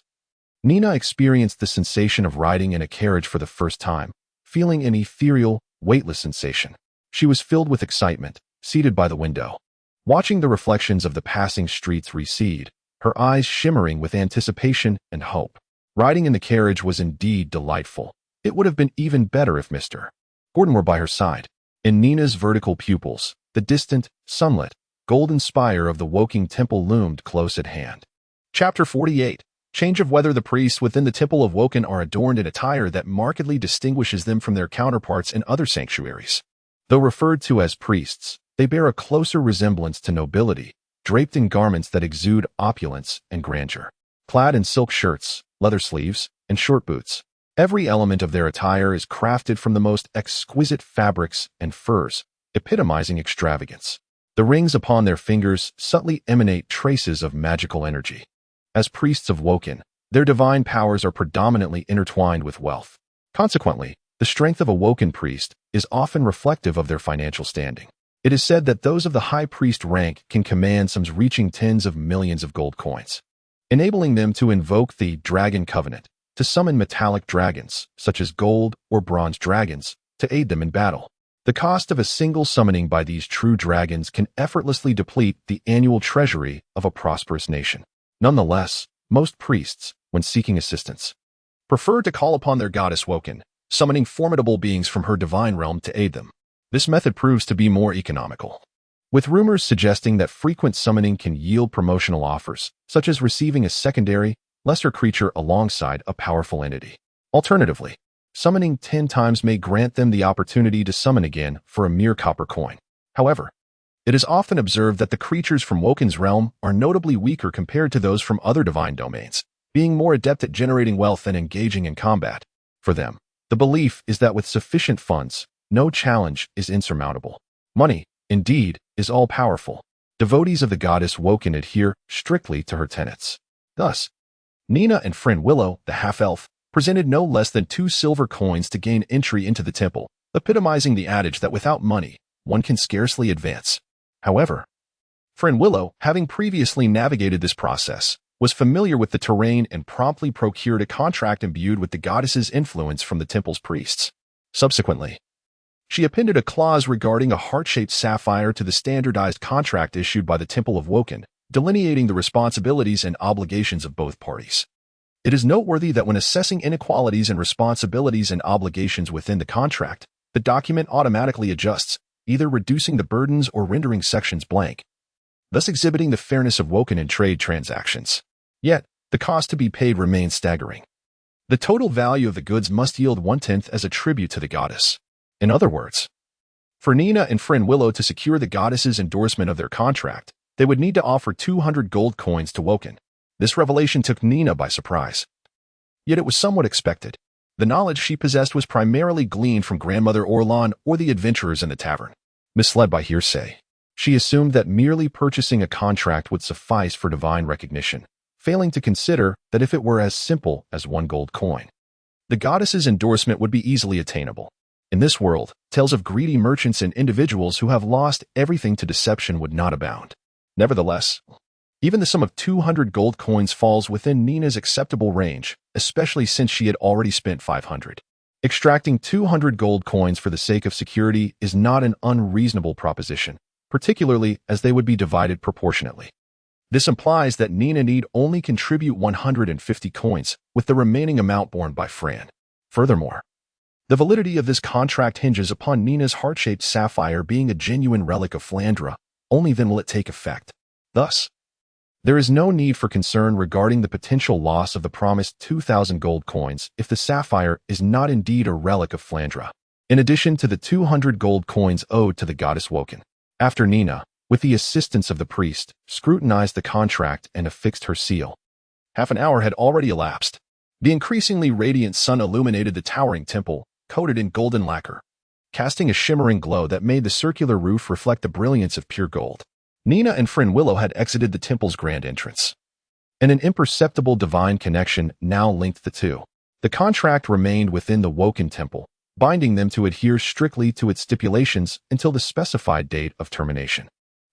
Nina experienced the sensation of riding in a carriage for the first time, feeling an ethereal, weightless sensation. She was filled with excitement, seated by the window, watching the reflections of the passing streets recede, her eyes shimmering with anticipation and hope. Riding in the carriage was indeed delightful. It would have been even better if Mr. Gordon were by her side. In Nina's vertical pupils, the distant, sunlit, golden spire of the Woking Temple loomed close at hand. Chapter 48. Change of weather. The priests within the Temple of Woken are adorned in attire that markedly distinguishes them from their counterparts in other sanctuaries. Though referred to as priests, they bear a closer resemblance to nobility, draped in garments that exude opulence and grandeur. Clad in silk shirts, leather sleeves, and short boots, every element of their attire is crafted from the most exquisite fabrics and furs, epitomizing extravagance. The rings upon their fingers subtly emanate traces of magical energy. As priests of Woken, their divine powers are predominantly intertwined with wealth. Consequently, the strength of a Woken priest is often reflective of their financial standing. It is said that those of the high priest rank can command sums reaching tens of millions of gold coins, enabling them to invoke the Dragon Covenant, to summon metallic dragons, such as gold or bronze dragons, to aid them in battle. The cost of a single summoning by these true dragons can effortlessly deplete the annual treasury of a prosperous nation. Nonetheless, most priests, when seeking assistance, prefer to call upon their goddess Woken, summoning formidable beings from her divine realm to aid them. This method proves to be more economical, with rumors suggesting that frequent summoning can yield promotional offers, such as receiving a secondary, lesser creature alongside a powerful entity. Alternatively, summoning 10 times may grant them the opportunity to summon again for a mere copper coin. However, it is often observed that the creatures from Woken's realm are notably weaker compared to those from other divine domains, being more adept at generating wealth and engaging in combat. For them, the belief is that with sufficient funds, no challenge is insurmountable. Money, indeed, is all-powerful. Devotees of the goddess Woken adhere strictly to her tenets. Thus, Nina and friend Willow, the half-elf, presented no less than 2 silver coins to gain entry into the temple, epitomizing the adage that without money, one can scarcely advance. However, friend Willow, having previously navigated this process, was familiar with the terrain and promptly procured a contract imbued with the goddess's influence from the temple's priests. Subsequently, she appended a clause regarding a heart-shaped sapphire to the standardized contract issued by the Temple of Woken, delineating the responsibilities and obligations of both parties. It is noteworthy that when assessing inequalities and responsibilities and obligations within the contract, the document automatically adjusts, either reducing the burdens or rendering sections blank, thus exhibiting the fairness of Woken in trade transactions. Yet, the cost to be paid remains staggering. The total value of the goods must yield 1/10 as a tribute to the goddess. In other words, for Nina and friend Willow to secure the goddess's endorsement of their contract, they would need to offer 200 gold coins to Woken. This revelation took Nina by surprise. Yet it was somewhat expected. The knowledge she possessed was primarily gleaned from Grandmother Orlan or the adventurers in the tavern. Misled by hearsay, she assumed that merely purchasing a contract would suffice for divine recognition, failing to consider that if it were as simple as 1 gold coin, the goddess's endorsement would be easily attainable. In this world, tales of greedy merchants and individuals who have lost everything to deception would not abound. Nevertheless, even the sum of 200 gold coins falls within Nina's acceptable range, especially since she had already spent 500. Extracting 200 gold coins for the sake of security is not an unreasonable proposition, particularly as they would be divided proportionately. This implies that Nina need only contribute 150 coins, with the remaining amount borne by Fran. Furthermore, the validity of this contract hinges upon Nina's heart-shaped sapphire being a genuine relic of Flandra. Only then will it take effect. Thus, there is no need for concern regarding the potential loss of the promised 2,000 gold coins if the sapphire is not indeed a relic of Flandra. In addition to the 200 gold coins owed to the goddess Woken, after Nina, with the assistance of the priest, scrutinized the contract and affixed her seal, half an hour had already elapsed. The increasingly radiant sun illuminated the towering temple, coated in golden lacquer, casting a shimmering glow that made the circular roof reflect the brilliance of pure gold. Nina and friend Willow had exited the temple's grand entrance, and an imperceptible divine connection now linked the two. The contract remained within the Woken temple, binding them to adhere strictly to its stipulations until the specified date of termination.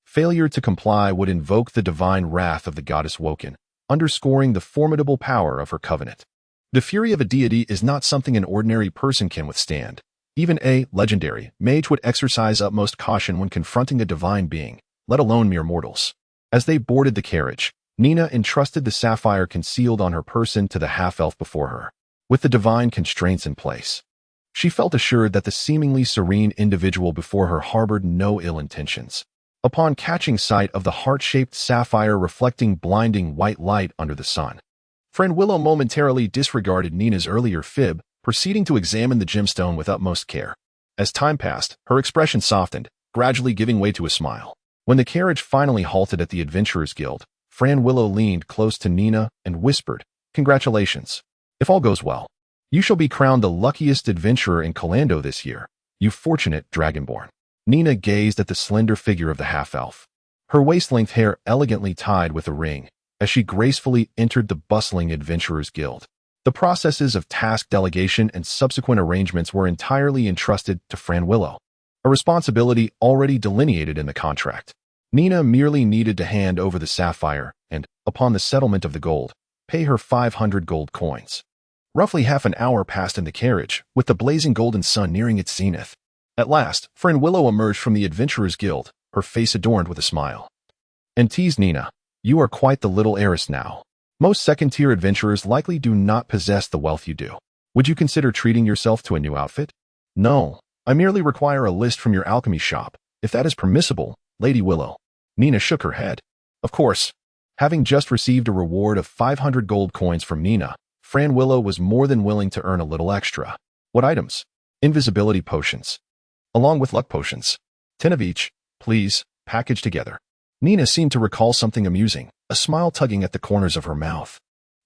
Failure to comply would invoke the divine wrath of the goddess Woken, underscoring the formidable power of her covenant. The fury of a deity is not something an ordinary person can withstand. Even a legendary mage would exercise utmost caution when confronting a divine being, let alone mere mortals. As they boarded the carriage, Nina entrusted the sapphire concealed on her person to the half-elf before her. With the divine constraints in place, she felt assured that the seemingly serene individual before her harbored no ill intentions. Upon catching sight of the heart-shaped sapphire reflecting blinding white light under the sun, friend Willow momentarily disregarded Nina's earlier fib, proceeding to examine the gemstone with utmost care. As time passed, her expression softened, gradually giving way to a smile. When the carriage finally halted at the Adventurers Guild, friend Willow leaned close to Nina and whispered, "Congratulations. If all goes well, you shall be crowned the luckiest adventurer in Kalando this year, you fortunate dragonborn." Nina gazed at the slender figure of the half-elf, her waist-length hair elegantly tied with a ring, as she gracefully entered the bustling Adventurers Guild. The processes of task delegation and subsequent arrangements were entirely entrusted to friend Willow, a responsibility already delineated in the contract. Nina merely needed to hand over the sapphire and, upon the settlement of the gold, pay her 500 gold coins. Roughly half an hour passed in the carriage, with the blazing golden sun nearing its zenith. At last, friend Willow emerged from the Adventurers Guild, her face adorned with a smile, and teased Nina, "You are quite the little heiress now. Most second-tier adventurers likely do not possess the wealth you do. Would you consider treating yourself to a new outfit?" "No," I merely require a list from your alchemy shop, if that is permissible, Lady Willow. Nina shook her head. Of course. Having just received a reward of 500 gold coins from Nina, Fran Willow was more than willing to earn a little extra. What items? Invisibility potions. Along with luck potions. 10 of each, please, packaged together. Nina seemed to recall something amusing, a smile tugging at the corners of her mouth.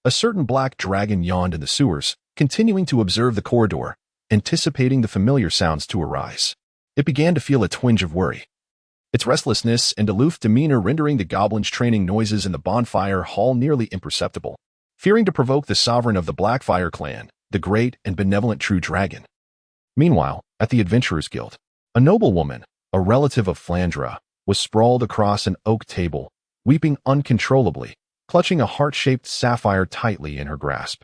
A certain black dragon yawned in the sewers, continuing to observe the corridor, anticipating the familiar sounds to arise. It began to feel a twinge of worry. Its restlessness and aloof demeanor rendering the goblins' training noises in the bonfire hall nearly imperceptible. Fearing to provoke the sovereign of the Blackfire clan, the great and benevolent True Dragon. Meanwhile, at the Adventurers Guild, a noblewoman, a relative of Flandra, was sprawled across an oak table, weeping uncontrollably, clutching a heart-shaped sapphire tightly in her grasp.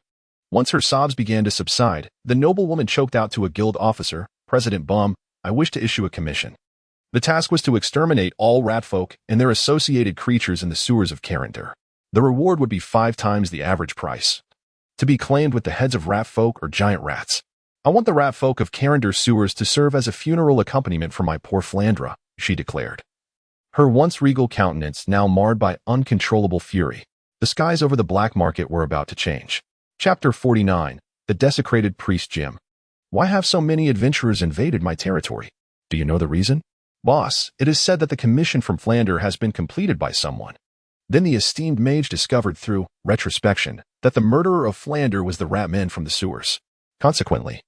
Once her sobs began to subside, the noblewoman choked out to a guild officer, President Bum, I wish to issue a commission. The task was to exterminate all ratfolk and their associated creatures in the sewers of Carindor. The reward would be 5 times the average price. To be claimed with the heads of ratfolk or giant rats. I want the ratfolk of Carindor sewers to serve as a funeral accompaniment for my poor Flandra, she declared. Her once regal countenance now marred by uncontrollable fury. The skies over the black market were about to change. Chapter 49, The Desecrated Priest Gym. Why have so many adventurers invaded my territory? Do you know the reason? Boss, it is said that the commission from Flandre has been completed by someone. Then the esteemed mage discovered through retrospection that the murderer of Flandre was the ratman from the sewers. Consequently,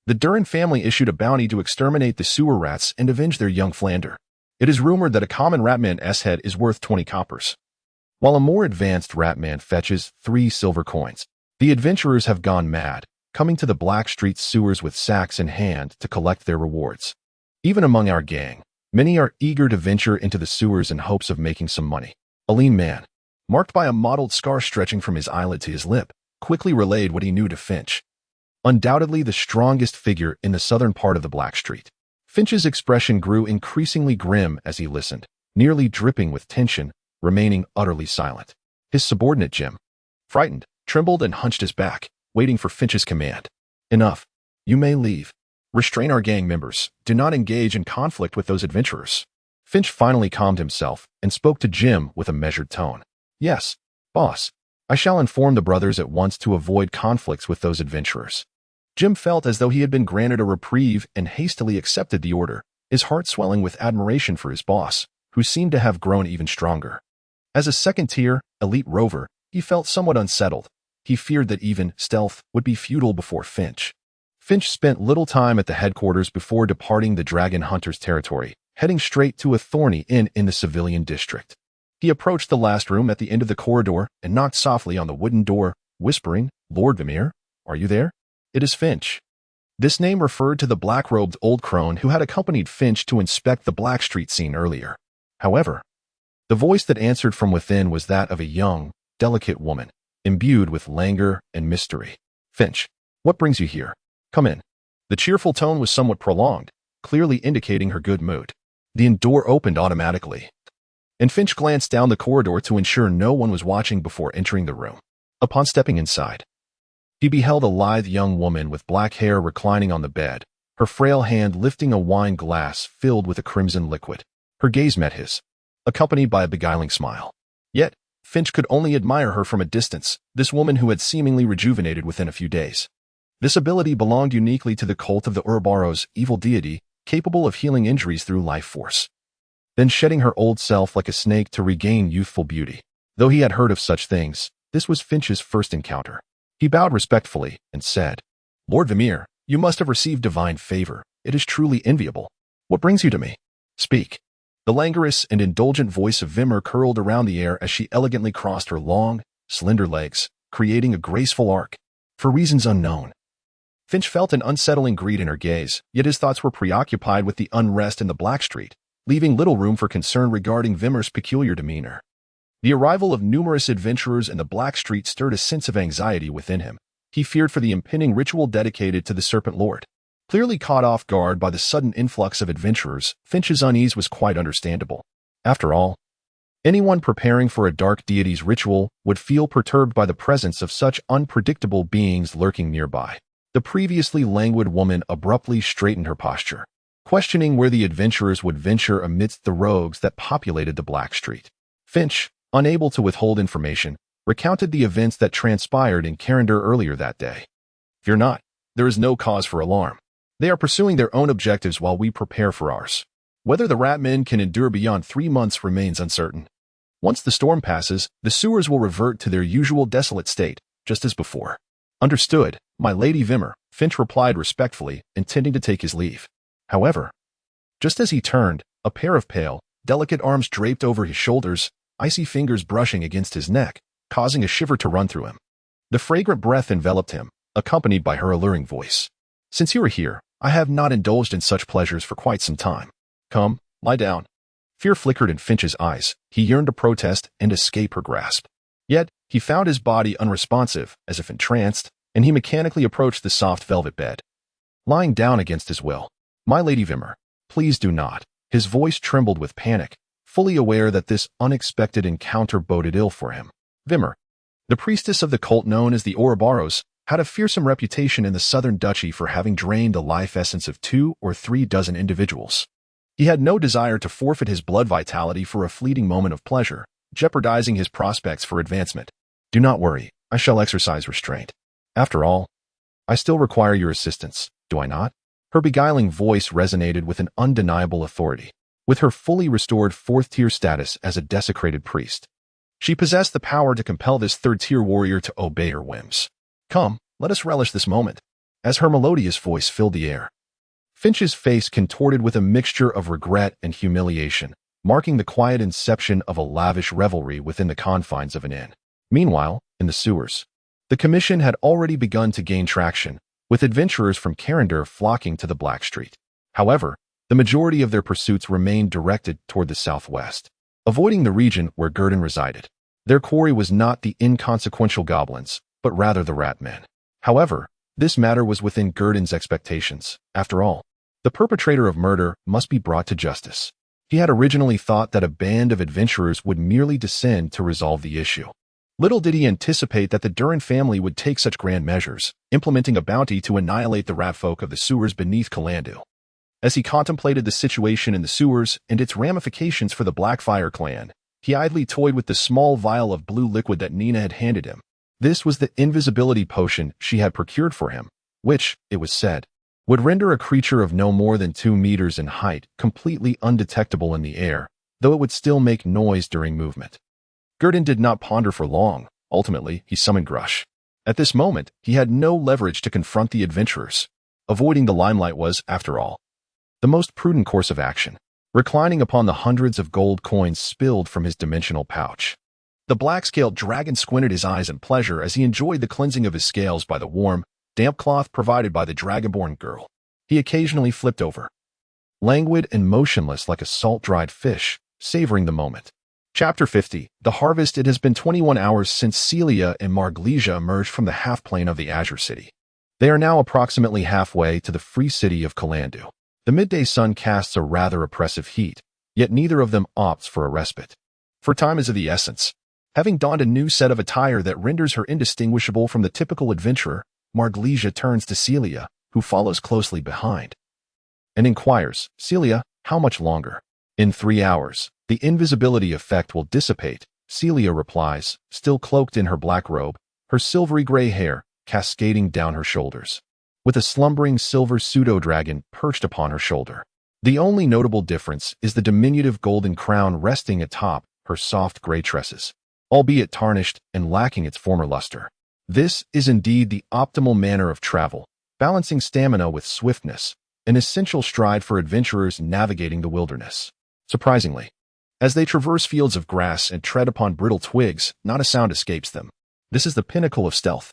the Durin family issued a bounty to exterminate the sewer rats and avenge their young Flandre. It is rumored that a common ratman's head is worth 20 coppers, while a more advanced ratman fetches 3 silver coins. The adventurers have gone mad, coming to the Blackstreet sewers with sacks in hand to collect their rewards. Even among our gang, many are eager to venture into the sewers in hopes of making some money. A lean man, marked by a mottled scar stretching from his eyelid to his lip, quickly relayed what he knew to Finch. Undoubtedly the strongest figure in the southern part of the Blackstreet. Finch's expression grew increasingly grim as he listened, nearly dripping with tension, remaining utterly silent. His subordinate Jim, frightened, trembled and hunched his back, waiting for Finch's command. Enough. You may leave. Restrain our gang members. Do not engage in conflict with those adventurers. Finch finally calmed himself and spoke to Jim with a measured tone. Yes, boss. I shall inform the brothers at once to avoid conflicts with those adventurers. Jim felt as though he had been granted a reprieve and hastily accepted the order, his heart swelling with admiration for his boss, who seemed to have grown even stronger. As a second-tier, elite rover, he felt somewhat unsettled. He feared that even stealth would be futile before Finch. Finch spent little time at the headquarters before departing the Dragon Hunter's territory, heading straight to a thorny inn in the civilian district. He approached the last room at the end of the corridor and knocked softly on the wooden door, whispering, Lord Vimir, are you there? It is Finch. This name referred to the black-robed old crone who had accompanied Finch to inspect the Blackstreet scene earlier. However, the voice that answered from within was that of a young, delicate woman, imbued with languor and mystery. Finch, what brings you here? Come in. The cheerful tone was somewhat prolonged, clearly indicating her good mood. The door opened automatically, and Finch glanced down the corridor to ensure no one was watching before entering the room. Upon stepping inside, he beheld a lithe young woman with black hair reclining on the bed, her frail hand lifting a wine glass filled with a crimson liquid. Her gaze met his, accompanied by a beguiling smile. Yet, Finch could only admire her from a distance, this woman who had seemingly rejuvenated within a few days. This ability belonged uniquely to the cult of the Ouroboros, evil deity, capable of healing injuries through life force, then shedding her old self like a snake to regain youthful beauty. Though he had heard of such things, this was Finch's first encounter. He bowed respectfully and said, Lord Vimir, you must have received divine favor. It is truly enviable. What brings you to me? Speak. The languorous and indulgent voice of Vimir curled around the air as she elegantly crossed her long, slender legs, creating a graceful arc. For reasons unknown, Finch felt an unsettling greed in her gaze, yet his thoughts were preoccupied with the unrest in the Blackstreet, leaving little room for concern regarding Vimir's peculiar demeanor. The arrival of numerous adventurers in the Blackstreet stirred a sense of anxiety within him. He feared for the impending ritual dedicated to the Serpent Lord. Clearly caught off guard by the sudden influx of adventurers, Finch's unease was quite understandable. After all, anyone preparing for a dark deity's ritual would feel perturbed by the presence of such unpredictable beings lurking nearby. The previously languid woman abruptly straightened her posture, questioning where the adventurers would venture amidst the rogues that populated the Black Street. Finch, unable to withhold information, recounted the events that transpired in Carindor earlier that day. Fear not, there is no cause for alarm. They are pursuing their own objectives while we prepare for ours. Whether the rat men can endure beyond 3 months remains uncertain. Once the storm passes, the sewers will revert to their usual desolate state, just as before. Understood, my Lady Vimmer, Finch replied respectfully, intending to take his leave. However, just as he turned, a pair of pale, delicate arms draped over his shoulders, icy fingers brushing against his neck, causing a shiver to run through him. The fragrant breath enveloped him, accompanied by her alluring voice. Since you are here, I have not indulged in such pleasures for quite some time. Come, lie down. Fear flickered in Finch's eyes. He yearned to protest and escape her grasp. Yet, he found his body unresponsive, as if entranced, and he mechanically approached the soft velvet bed. Lying down against his will. My Lady Vimmer, please do not. His voice trembled with panic, fully aware that this unexpected encounter boded ill for him. Vimmer, the priestess of the cult known as the Ouroboros, had a fearsome reputation in the southern duchy for having drained the life essence of 2 or 3 dozen individuals. He had no desire to forfeit his blood vitality for a fleeting moment of pleasure, jeopardizing his prospects for advancement. Do not worry, I shall exercise restraint. After all, I still require your assistance, do I not? Her beguiling voice resonated with an undeniable authority. With her fully restored 4th-tier status as a desecrated priest, she possessed the power to compel this 3rd-tier warrior to obey her whims. Come, let us relish this moment. As her melodious voice filled the air, Finch's face contorted with a mixture of regret and humiliation, marking the quiet inception of a lavish revelry within the confines of an inn. Meanwhile, in the sewers, the commission had already begun to gain traction, with adventurers from Carindor flocking to the Black Street. However, the majority of their pursuits remained directed toward the southwest, avoiding the region where Gurdon resided. Their quarry was not the inconsequential goblins, but rather the rat men. However, this matter was within Gurdon's expectations. After all, the perpetrator of murder must be brought to justice. He had originally thought that a band of adventurers would merely descend to resolve the issue. Little did he anticipate that the Durin family would take such grand measures, implementing a bounty to annihilate the rat folk of the sewers beneath Calandu. As he contemplated the situation in the sewers and its ramifications for the Blackfire clan, he idly toyed with the small vial of blue liquid that Nina had handed him. This was the invisibility potion she had procured for him, which, it was said, would render a creature of no more than 2 meters in height completely undetectable in the air, though it would still make noise during movement. Gurdon did not ponder for long. Ultimately, he summoned Grush. At this moment, he had no leverage to confront the adventurers. Avoiding the limelight was, after all, the most prudent course of action. Reclining upon the hundreds of gold coins spilled from his dimensional pouch, the black-scaled dragon squinted his eyes in pleasure as he enjoyed the cleansing of his scales by the warm, damp cloth provided by the dragonborn girl. He occasionally flipped over, languid and motionless like a salt-dried fish, savoring the moment. Chapter 50. The Harvest. It has been 21 hours since Celia and Marglesia emerged from the half-plane of the Azure City. They are now approximately halfway to the free city of Calandu. The midday sun casts a rather oppressive heat, yet neither of them opts for a respite. For time is of the essence. Having donned a new set of attire that renders her indistinguishable from the typical adventurer, Marglesia turns to Celia, who follows closely behind, and inquires, Celia, how much longer? In 3 hours, the invisibility effect will dissipate, Celia replies, still cloaked in her black robe, her silvery gray hair cascading down her shoulders, with a slumbering silver pseudo-dragon perched upon her shoulder. The only notable difference is the diminutive golden crown resting atop her soft gray tresses, albeit tarnished and lacking its former luster. This is indeed the optimal manner of travel, balancing stamina with swiftness, an essential stride for adventurers navigating the wilderness. Surprisingly, as they traverse fields of grass and tread upon brittle twigs, not a sound escapes them. This is the pinnacle of stealth,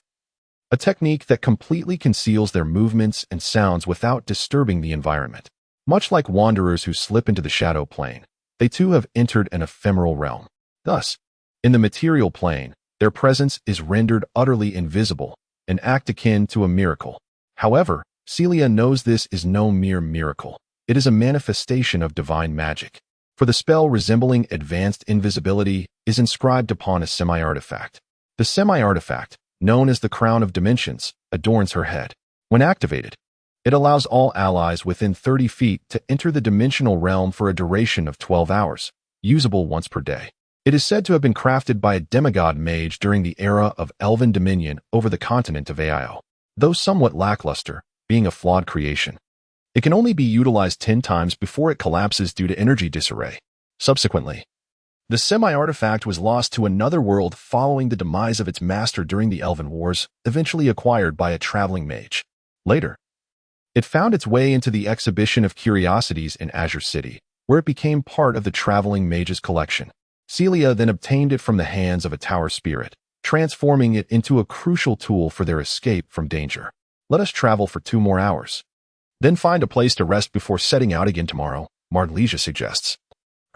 a technique that completely conceals their movements and sounds without disturbing the environment. Much like wanderers who slip into the shadow plane, they too have entered an ephemeral realm. Thus, in the material plane, their presence is rendered utterly invisible, an act akin to a miracle. However, Celia knows this is no mere miracle. It is a manifestation of divine magic. For the spell resembling advanced invisibility is inscribed upon a semi-artifact. The semi-artifact, known as the Crown of Dimensions, adorns her head. When activated, it allows all allies within 30 feet to enter the dimensional realm for a duration of 12 hours, usable once per day. It is said to have been crafted by a demigod mage during the era of elven dominion over the continent of Ao, though somewhat lackluster, being a flawed creation. It can only be utilized 10 times before it collapses due to energy disarray. Subsequently, the semi-artifact was lost to another world following the demise of its master during the Elven Wars, eventually acquired by a traveling mage. Later, it found its way into the Exhibition of Curiosities in Azure City, where it became part of the traveling mage's collection. Celia then obtained it from the hands of a tower spirit, transforming it into a crucial tool for their escape from danger. Let us travel for 2 more hours. Then find a place to rest before setting out again tomorrow, Marglesia suggests.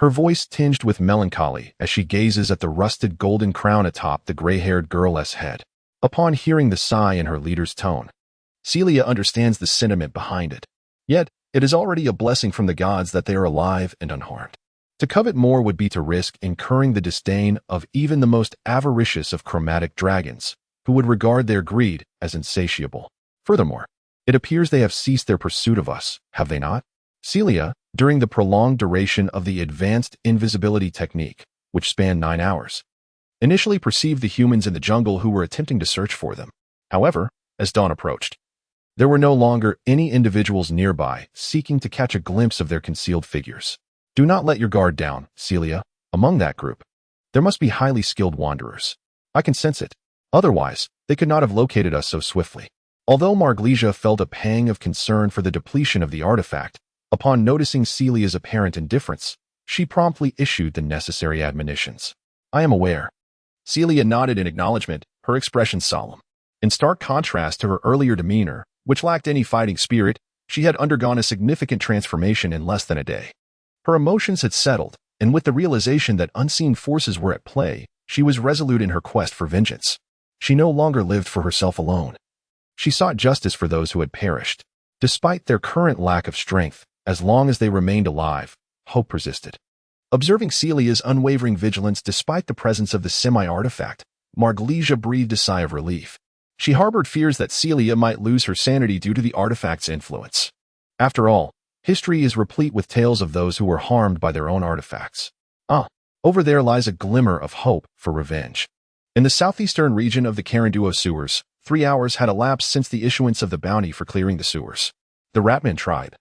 Her voice tinged with melancholy as she gazes at the rusted golden crown atop the gray-haired girl's head. Upon hearing the sigh in her leader's tone, Celia understands the sentiment behind it. Yet, it is already a blessing from the gods that they are alive and unharmed. To covet more would be to risk incurring the disdain of even the most avaricious of chromatic dragons, who would regard their greed as insatiable. Furthermore, it appears they have ceased their pursuit of us, have they not? Celia, during the prolonged duration of the advanced invisibility technique, which spanned 9 hours, initially perceived the humans in the jungle who were attempting to search for them. However, as dawn approached, there were no longer any individuals nearby seeking to catch a glimpse of their concealed figures. Do not let your guard down, Celia. Among that group, there must be highly skilled wanderers. I can sense it. Otherwise, they could not have located us so swiftly. Although Marglesia felt a pang of concern for the depletion of the artifact, upon noticing Celia's apparent indifference, she promptly issued the necessary admonitions. I am aware. Celia nodded in acknowledgement, her expression solemn. In stark contrast to her earlier demeanor, which lacked any fighting spirit, she had undergone a significant transformation in less than a day. Her emotions had settled, and with the realization that unseen forces were at play, she was resolute in her quest for vengeance. She no longer lived for herself alone. She sought justice for those who had perished. Despite their current lack of strength, as long as they remained alive, hope persisted. Observing Celia's unwavering vigilance despite the presence of the semi-artifact, Marglesia breathed a sigh of relief. She harbored fears that Celia might lose her sanity due to the artifact's influence. After all, history is replete with tales of those who were harmed by their own artifacts. Over there lies a glimmer of hope for revenge. In the southeastern region of the Caranduo sewers, 3 hours had elapsed since the issuance of the bounty for clearing the sewers. The Ratman tribe,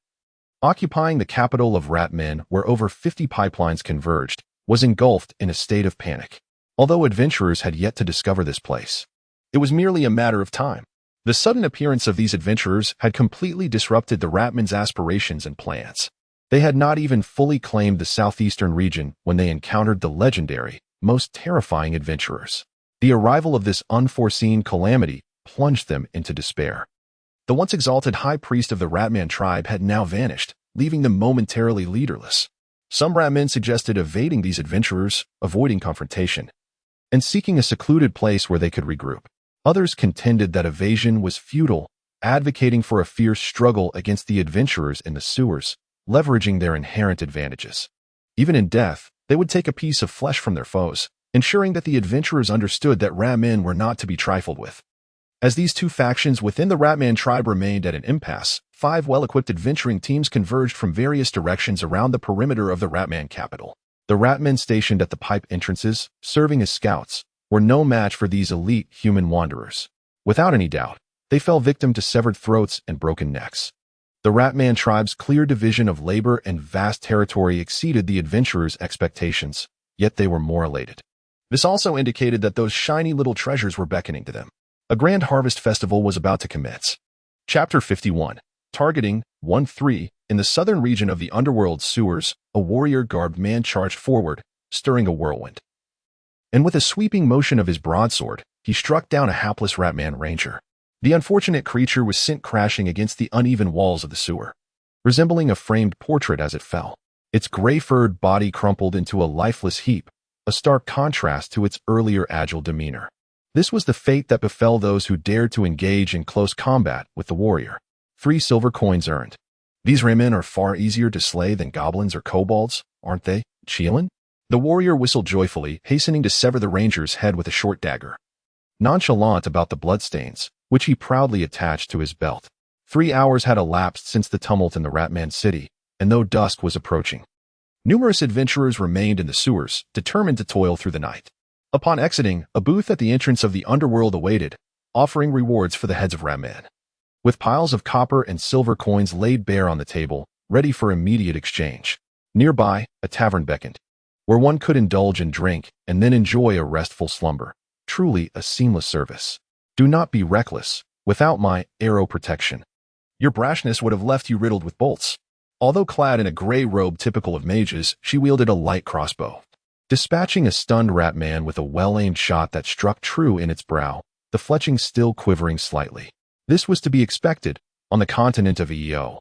occupying the capital of Ratmen where over 50 pipelines converged, was engulfed in a state of panic. Although adventurers had yet to discover this place, it was merely a matter of time. The sudden appearance of these adventurers had completely disrupted the Ratmen's aspirations and plans. They had not even fully claimed the southeastern region when they encountered the legendary, most terrifying adventurers. The arrival of this unforeseen calamity plunged them into despair. The once exalted high priest of the Ratman tribe had now vanished, leaving them momentarily leaderless. Some Ratmen suggested evading these adventurers, avoiding confrontation, and seeking a secluded place where they could regroup. Others contended that evasion was futile, advocating for a fierce struggle against the adventurers in the sewers, leveraging their inherent advantages. Even in death, they would take a piece of flesh from their foes, ensuring that the adventurers understood that Ratmen were not to be trifled with. As these two factions within the Ratman tribe remained at an impasse, 5 well-equipped adventuring teams converged from various directions around the perimeter of the Ratman capital. The Ratmen stationed at the pipe entrances, serving as scouts, were no match for these elite human wanderers. Without any doubt, they fell victim to severed throats and broken necks. The Ratman tribe's clear division of labor and vast territory exceeded the adventurers' expectations, yet they were more elated. This also indicated that those shiny little treasures were beckoning to them. A grand harvest festival was about to commence. Chapter 51. Targeting 1-3. In the southern region of the underworld sewers, a warrior-garbed man charged forward, stirring a whirlwind. And with a sweeping motion of his broadsword, he struck down a hapless Ratman ranger. The unfortunate creature was sent crashing against the uneven walls of the sewer, resembling a framed portrait as it fell. Its gray-furred body crumpled into a lifeless heap, a stark contrast to its earlier agile demeanor. This was the fate that befell those who dared to engage in close combat with the warrior. 3 silver coins earned. These Raymen are far easier to slay than goblins or kobolds, aren't they, Cheelin? The warrior whistled joyfully, hastening to sever the ranger's head with a short dagger. Nonchalant about the bloodstains, which he proudly attached to his belt, 3 hours had elapsed since the tumult in the Ratman city, and though dusk was approaching, numerous adventurers remained in the sewers, determined to toil through the night. Upon exiting, a booth at the entrance of the underworld awaited, offering rewards for the heads of Ratman. With piles of copper and silver coins laid bare on the table, ready for immediate exchange. Nearby, a tavern beckoned, where one could indulge in drink and then enjoy a restful slumber. Truly a seamless service. Do not be reckless. Without my arrow protection, your brashness would have left you riddled with bolts. Although clad in a gray robe typical of mages, she wielded a light crossbow. Dispatching a stunned Ratman with a well-aimed shot that struck true in its brow, the fletching still quivering slightly. This was to be expected on the continent of EO.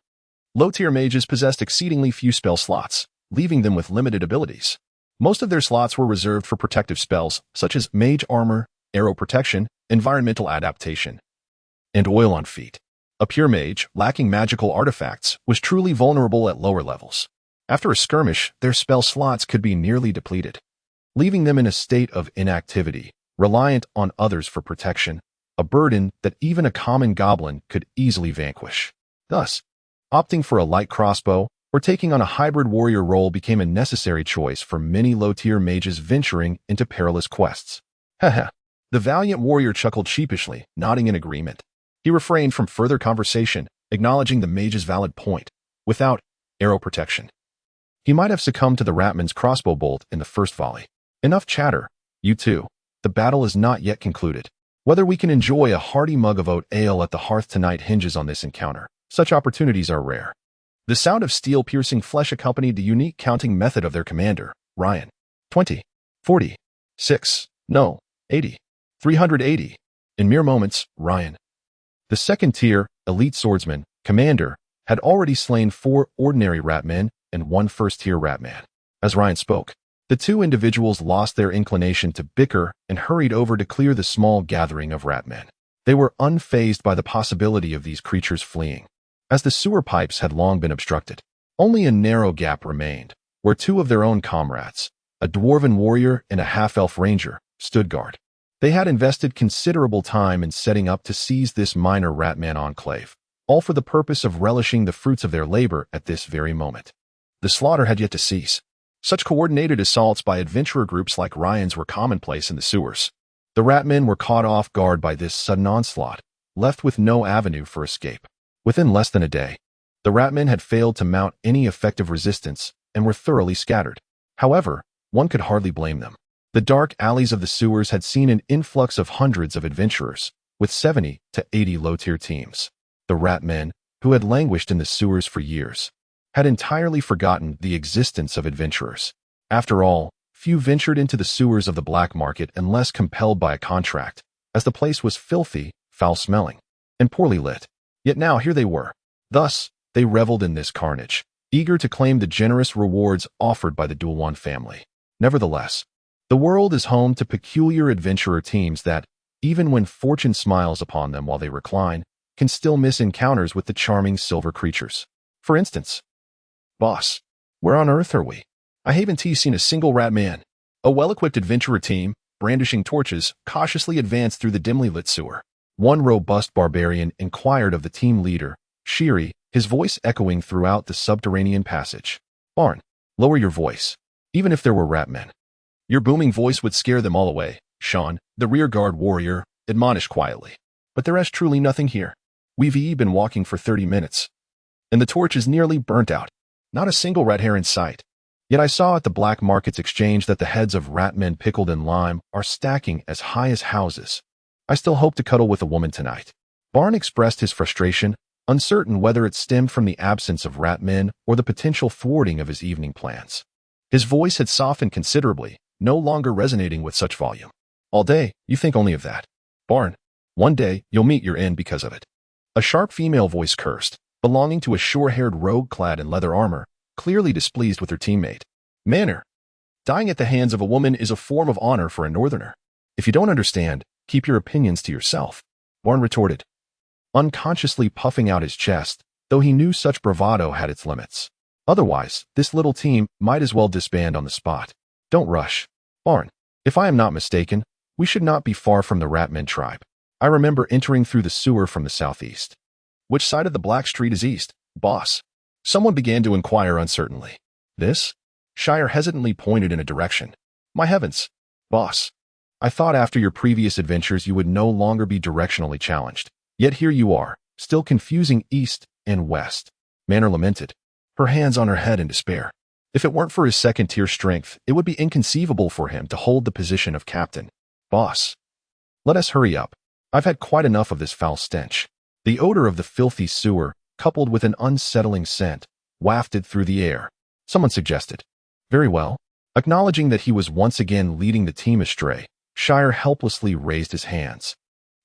Low-tier mages possessed exceedingly few spell slots, leaving them with limited abilities. Most of their slots were reserved for protective spells, such as mage armor, arrow protection, environmental adaptation, and oil on feet. A pure mage, lacking magical artifacts, was truly vulnerable at lower levels. After a skirmish, their spell slots could be nearly depleted, leaving them in a state of inactivity, reliant on others for protection, a burden that even a common goblin could easily vanquish. Thus, opting for a light crossbow or taking on a hybrid warrior role became a necessary choice for many low-tier mages venturing into perilous quests. Haha. The valiant warrior chuckled sheepishly, nodding in agreement. He refrained from further conversation, acknowledging the mage's valid point. Without arrow protection, he might have succumbed to the Ratman's crossbow bolt in the first volley. Enough chatter. You two. The battle is not yet concluded. Whether we can enjoy a hearty mug of oat ale at the hearth tonight hinges on this encounter. Such opportunities are rare. The sound of steel-piercing flesh accompanied the unique counting method of their commander, Ryan. 20, 40, 6, no, 80, 380. In mere moments, Ryan, the second-tier, elite swordsman, commander, had already slain 4 ordinary Ratmen and 1 first-tier Ratman. As Ryan spoke, the 2 individuals lost their inclination to bicker and hurried over to clear the small gathering of Ratmen. They were unfazed by the possibility of these creatures fleeing, as the sewer pipes had long been obstructed. Only a narrow gap remained, where 2 of their own comrades, a dwarven warrior and a half-elf ranger, stood guard. They had invested considerable time in setting up to seize this minor Ratman enclave, all for the purpose of relishing the fruits of their labor at this very moment. The slaughter had yet to cease. Such coordinated assaults by adventurer groups like Ryan's were commonplace in the sewers. The Ratmen were caught off guard by this sudden onslaught, left with no avenue for escape. Within less than a day, the Ratmen had failed to mount any effective resistance and were thoroughly scattered. However, one could hardly blame them. The dark alleys of the sewers had seen an influx of hundreds of adventurers, with 70 to 80 low-tier teams. The Ratmen, who had languished in the sewers for years, had entirely forgotten the existence of adventurers. After all, few ventured into the sewers of the black market unless compelled by a contract, as the place was filthy, foul-smelling, and poorly lit. Yet now here they were. Thus, they reveled in this carnage, eager to claim the generous rewards offered by the Dulwan family. Nevertheless, the world is home to peculiar adventurer teams that, even when fortune smiles upon them while they recline, can still miss encounters with the charming silver creatures. For instance, "Boss, where on earth are we? I haven't seen a single Ratman." A well-equipped adventurer team, brandishing torches, cautiously advanced through the dimly lit sewer. One robust barbarian inquired of the team leader, Shiri, his voice echoing throughout the subterranean passage. "Barn, lower your voice, even if there were Ratmen. Your booming voice would scare them all away," Sean, the rearguard warrior, admonished quietly. "But there is truly nothing here. We've been walking for 30 minutes, and the torch is nearly burnt out. Not a single rat hair in sight. Yet I saw at the black market's exchange that the heads of Ratmen pickled in lime are stacking as high as houses. I still hope to cuddle with a woman tonight." Barn expressed his frustration, uncertain whether it stemmed from the absence of Ratmen or the potential thwarting of his evening plans. His voice had softened considerably, no longer resonating with such volume. "All day, you think only of that. Barn, one day you'll meet your end because of it." A sharp female voice cursed, belonging to a shore-haired rogue clad in leather armor, clearly displeased with her teammate. "Manner. Dying at the hands of a woman is a form of honor for a northerner. If you don't understand, keep your opinions to yourself," Barn retorted, unconsciously puffing out his chest, though he knew such bravado had its limits. Otherwise, this little team might as well disband on the spot. "Don't rush. Barn, if I am not mistaken, we should not be far from the Ratmen tribe. I remember entering through the sewer from the southeast." Which side of the Black Street is east, boss? Someone began to inquire uncertainly. This? Shire hesitantly pointed in a direction. My heavens, boss. I thought after your previous adventures you would no longer be directionally challenged. Yet here you are, still confusing east and west. Manor lamented, her hands on her head in despair. If it weren't for his second-tier strength, it would be inconceivable for him to hold the position of captain. Boss. Let us hurry up. I've had quite enough of this foul stench. The odor of the filthy sewer, coupled with an unsettling scent, wafted through the air. Someone suggested. Very well. Acknowledging that he was once again leading the team astray, Shire helplessly raised his hands.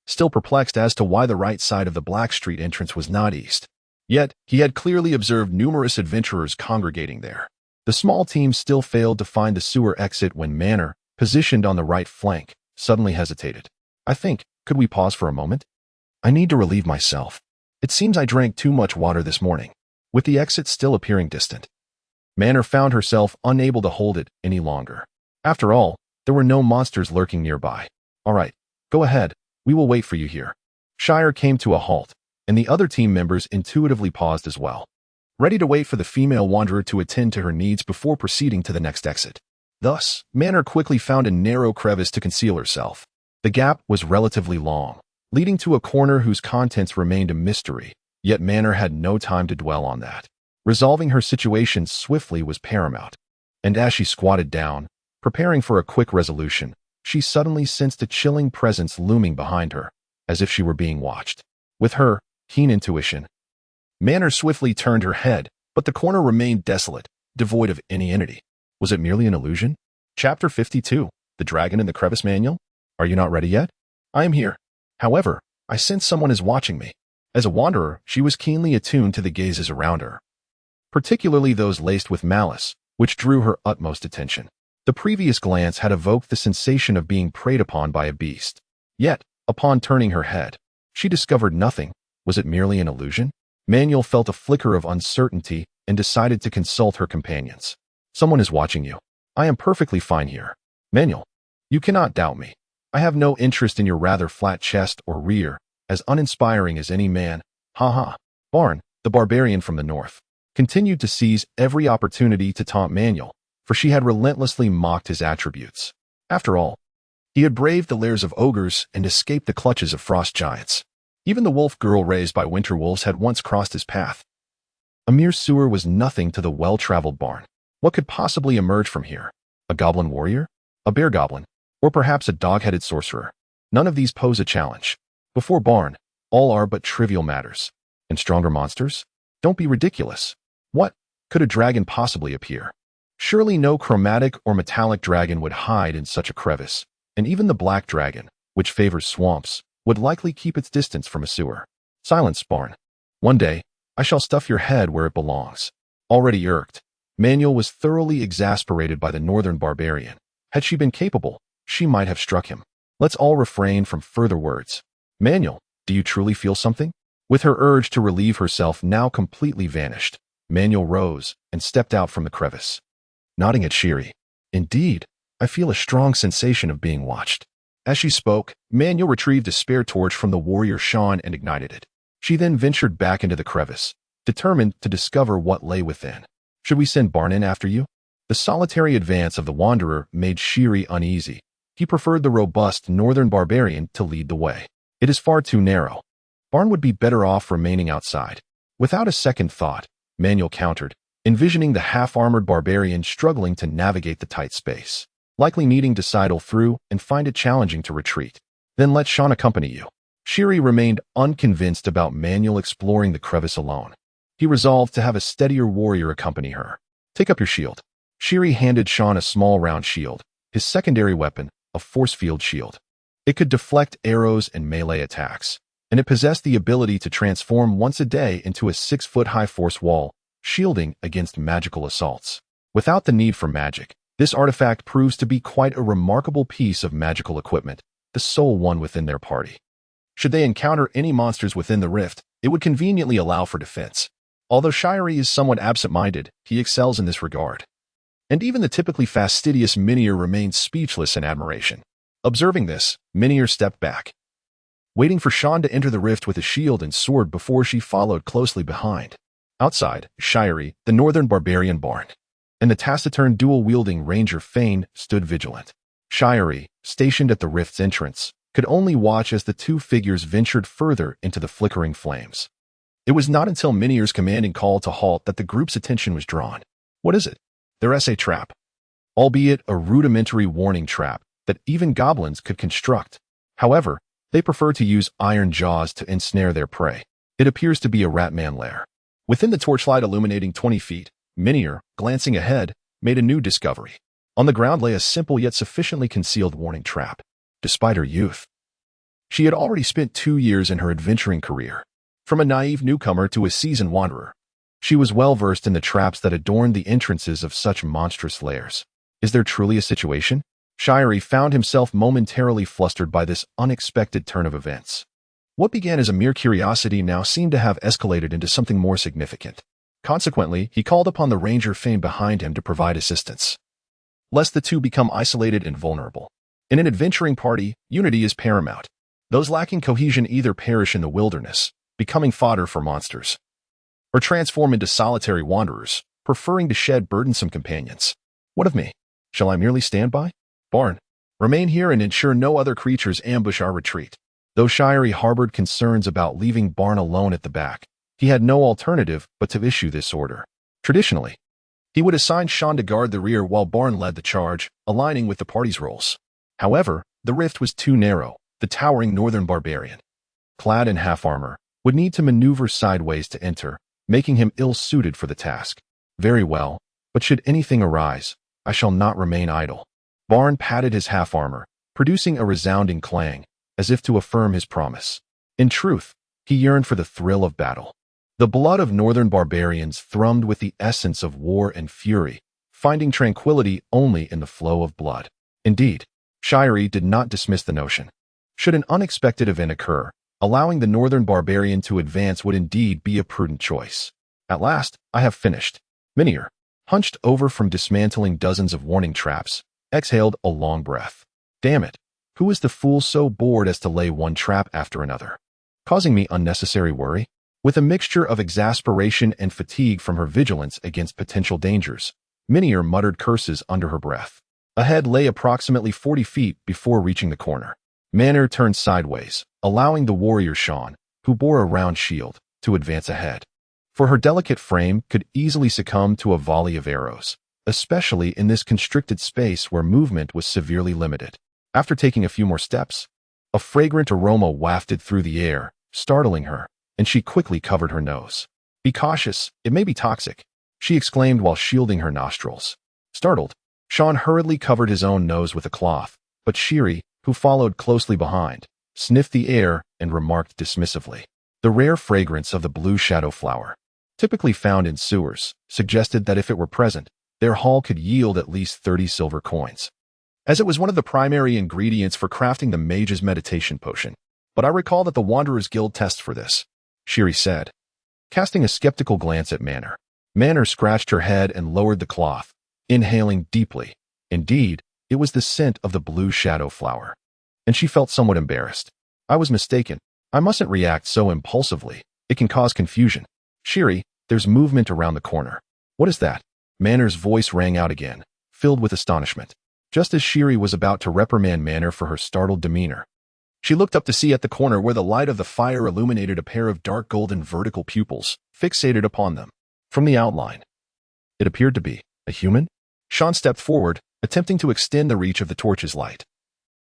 Still perplexed as to why the right side of the Black Street entrance was not east. Yet, he had clearly observed numerous adventurers congregating there. The small team still failed to find the sewer exit when Manor, positioned on the right flank, suddenly hesitated. Could we pause for a moment? I need to relieve myself. It seems I drank too much water this morning, with the exit still appearing distant. Manor found herself unable to hold it any longer. After all, there were no monsters lurking nearby. All right, go ahead. We will wait for you here. Shire came to a halt, and the other team members intuitively paused as well, ready to wait for the female wanderer to attend to her needs before proceeding to the next exit. Thus, Manor quickly found a narrow crevice to conceal herself. The gap was relatively long, leading to a corner whose contents remained a mystery, yet Manor had no time to dwell on that. Resolving her situation swiftly was paramount, and as she squatted down, preparing for a quick resolution, she suddenly sensed a chilling presence looming behind her, as if she were being watched. With her keen intuition, Manor swiftly turned her head, but the corner remained desolate, devoid of any entity. Was it merely an illusion? Chapter 52, The Dragon in the Crevice Manual? Are you not ready yet? I am here. However, I sense someone is watching me. As a wanderer, she was keenly attuned to the gazes around her, particularly those laced with malice, which drew her utmost attention. The previous glance had evoked the sensation of being preyed upon by a beast. Yet, upon turning her head, she discovered nothing. Was it merely an illusion? Manuel felt a flicker of uncertainty and decided to consult her companions. Someone is watching you. I am perfectly fine here. Manuel, you cannot doubt me. I have no interest in your rather flat chest or rear, as uninspiring as any man. Ha. Barn, the barbarian from the north, continued to seize every opportunity to taunt Manuel, for she had relentlessly mocked his attributes. After all, he had braved the lairs of ogres and escaped the clutches of frost giants. Even the wolf girl raised by winter wolves had once crossed his path. A mere sewer was nothing to the well-traveled Barn. What could possibly emerge from here? A goblin warrior? A bear goblin? Or perhaps a dog-headed sorcerer? None of these pose a challenge. Before Barn, all are but trivial matters. And stronger monsters? Don't be ridiculous. What? Could a dragon possibly appear? Surely no chromatic or metallic dragon would hide in such a crevice, and even the black dragon, which favors swamps, would likely keep its distance from a sewer. Silence, Barn. One day, I shall stuff your head where it belongs. Already irked, Manuel was thoroughly exasperated by the northern barbarian. Had she been capable, she might have struck him. Let's all refrain from further words. Manuel, do you truly feel something? With her urge to relieve herself now completely vanished, Manuel rose and stepped out from the crevice, nodding at Shiri. Indeed, I feel a strong sensation of being watched. As she spoke, Manuel retrieved a spare torch from the warrior Sean and ignited it. She then ventured back into the crevice, determined to discover what lay within. Should we send Barn in after you? The solitary advance of the wanderer made Shiri uneasy. He preferred the robust northern barbarian to lead the way. It is far too narrow. Barn would be better off remaining outside. Without a second thought, Manuel countered, envisioning the half-armored barbarian struggling to navigate the tight space, likely needing to sidle through and find it challenging to retreat. Then let Sean accompany you. Shiri remained unconvinced about Manuel exploring the crevice alone. He resolved to have a steadier warrior accompany her. Take up your shield. Shiri handed Sean a small round shield, his secondary weapon, a force field shield. It could deflect arrows and melee attacks, and it possessed the ability to transform once a day into a 6-foot-high force wall, shielding against magical assaults. Without the need for magic, this artifact proves to be quite a remarkable piece of magical equipment, the sole one within their party. Should they encounter any monsters within the rift, it would conveniently allow for defense. Although Shiri is somewhat absent-minded, he excels in this regard. And even the typically fastidious Minier remained speechless in admiration. Observing this, Minier stepped back. waiting for Sean to enter the rift with a shield and sword before she followed closely behind. Outside, Shirey, the northern barbarian Barn, and the taciturn dual-wielding ranger Fane stood vigilant. Shirey, stationed at the rift's entrance, could only watch as the two figures ventured further into the flickering flames. It was not until Minier's commanding call to halt that the group's attention was drawn. What is it? Their essay trap. Albeit a rudimentary warning trap that even goblins could construct. However, they prefer to use iron jaws to ensnare their prey. It appears to be a ratman lair. Within the torchlight illuminating 20 feet, Minier, glancing ahead, made a new discovery. On the ground lay a simple yet sufficiently concealed warning trap. Despite her youth, she had already spent 2 years in her adventuring career. From a naive newcomer to a seasoned wanderer, she was well versed in the traps that adorned the entrances of such monstrous lairs. Is there truly a situation? Shirey found himself momentarily flustered by this unexpected turn of events. What began as a mere curiosity now seemed to have escalated into something more significant. Consequently, he called upon the ranger Fane behind him to provide assistance, lest the two become isolated and vulnerable. In an adventuring party, unity is paramount. Those lacking cohesion either perish in the wilderness, becoming fodder for monsters, or transform into solitary wanderers, preferring to shed burdensome companions. What of me? Shall I merely stand by? Barn, remain here and ensure no other creatures ambush our retreat. Though Shirey harbored concerns about leaving Barn alone at the back, he had no alternative but to issue this order. Traditionally, he would assign Sean to guard the rear while Barn led the charge, aligning with the party's roles. However, the rift was too narrow. The towering northern barbarian, clad in half-armor, would need to maneuver sideways to enter, making him ill-suited for the task. Very well, but should anything arise, I shall not remain idle. Barn patted his half-armor, producing a resounding clang, as if to affirm his promise. In truth, he yearned for the thrill of battle. The blood of northern barbarians thrummed with the essence of war and fury, finding tranquility only in the flow of blood. Indeed, Shirey did not dismiss the notion. Should an unexpected event occur, allowing the northern barbarian to advance would indeed be a prudent choice. At last, I have finished. Minier, hunched over from dismantling dozens of warning traps, exhaled a long breath. Damn it, who is the fool so bored as to lay one trap after another, causing me unnecessary worry? With a mixture of exasperation and fatigue from her vigilance against potential dangers, Minier muttered curses under her breath. Ahead lay approximately 40 feet before reaching the corner. Manor turned sideways, allowing the warrior Sean, who bore a round shield, to advance ahead. For her delicate frame could easily succumb to a volley of arrows, especially in this constricted space where movement was severely limited. After taking a few more steps, a fragrant aroma wafted through the air, startling her, and she quickly covered her nose. Be cautious, it may be toxic, she exclaimed while shielding her nostrils. Startled, Sean hurriedly covered his own nose with a cloth, but Shirey, who followed closely behind, sniffed the air and remarked dismissively. The rare fragrance of the blue shadow flower, typically found in sewers, suggested that if it were present, their haul could yield at least 30 silver coins, as it was one of the primary ingredients for crafting the mage's meditation potion. But I recall that the Wanderers Guild tests for this, Shirey said, casting a skeptical glance at Manor. Manor scratched her head and lowered the cloth, inhaling deeply. Indeed, it was the scent of the blue shadow flower, and she felt somewhat embarrassed. I was mistaken. I mustn't react so impulsively. It can cause confusion. Shirey, there's movement around the corner. What is that? Manor's voice rang out again, filled with astonishment. Just as Shirey was about to reprimand Manor for her startled demeanor, she looked up to see at the corner where the light of the fire illuminated a pair of dark golden vertical pupils fixated upon them. From the outline, it appeared to be a human. Sean stepped forward, attempting to extend the reach of the torch's light.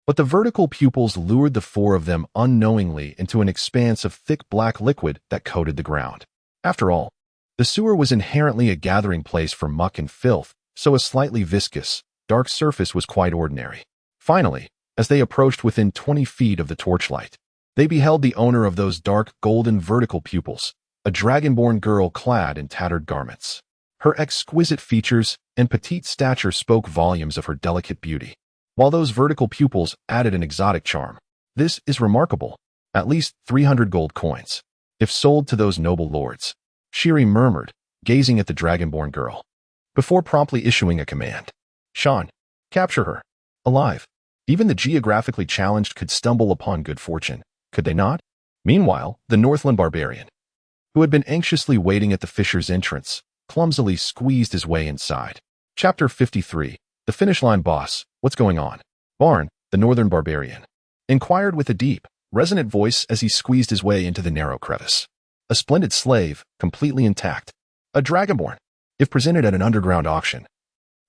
But the vertical pupils lured the four of them unknowingly into an expanse of thick black liquid that coated the ground. After all, the sewer was inherently a gathering place for muck and filth, so a slightly viscous, dark surface was quite ordinary. Finally, as they approached within 20 feet of the torchlight, they beheld the owner of those dark golden vertical pupils, a dragonborn girl clad in tattered garments. Her exquisite features and petite stature spoke volumes of her delicate beauty, while those vertical pupils added an exotic charm. This is remarkable. At least 300 gold coins, if sold to those noble lords, Shirey murmured, gazing at the dragonborn girl, before promptly issuing a command. Sean, capture her. Alive. Even the geographically challenged could stumble upon good fortune, Could they not? Meanwhile, the Northland barbarian, who had been anxiously waiting at the fisher's entrance, clumsily squeezed his way inside. Chapter 53. The Finish Line Boss. What's going on? Barn, the northern barbarian, inquired with a deep, resonant voice as he squeezed his way into the narrow crevice. A splendid slave, completely intact. A dragonborn. If presented at an underground auction,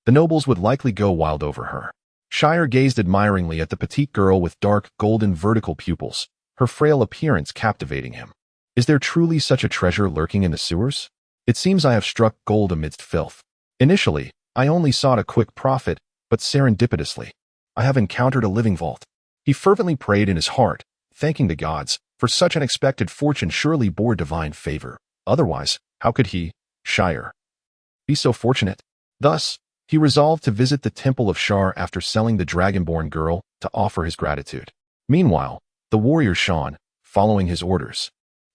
the nobles would likely go wild over her. Shire gazed admiringly at the petite girl with dark, golden vertical pupils, her frail appearance captivating him. Is there truly such a treasure lurking in the sewers? It seems I have struck gold amidst filth. Initially, I only sought a quick profit, but serendipitously, I have encountered a living vault. He fervently prayed in his heart, thanking the gods, for such unexpected fortune surely bore divine favor. Otherwise, how could he, Shire, be so fortunate? Thus, he resolved to visit the Temple of Shar after selling the dragonborn girl to offer his gratitude. Meanwhile, the warrior Sean, following his orders,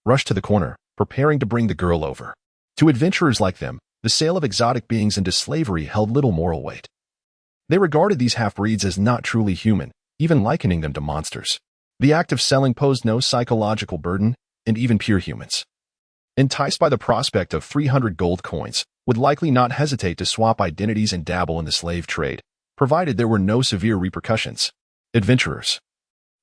rushed to the corner, preparing to bring the girl over. To adventurers like them, the sale of exotic beings into slavery held little moral weight. They regarded these half-breeds as not truly human, even likening them to monsters. The act of selling posed no psychological burden, and even pure humans, enticed by the prospect of 300 gold coins, would likely not hesitate to swap identities and dabble in the slave trade, provided there were no severe repercussions. Adventurers,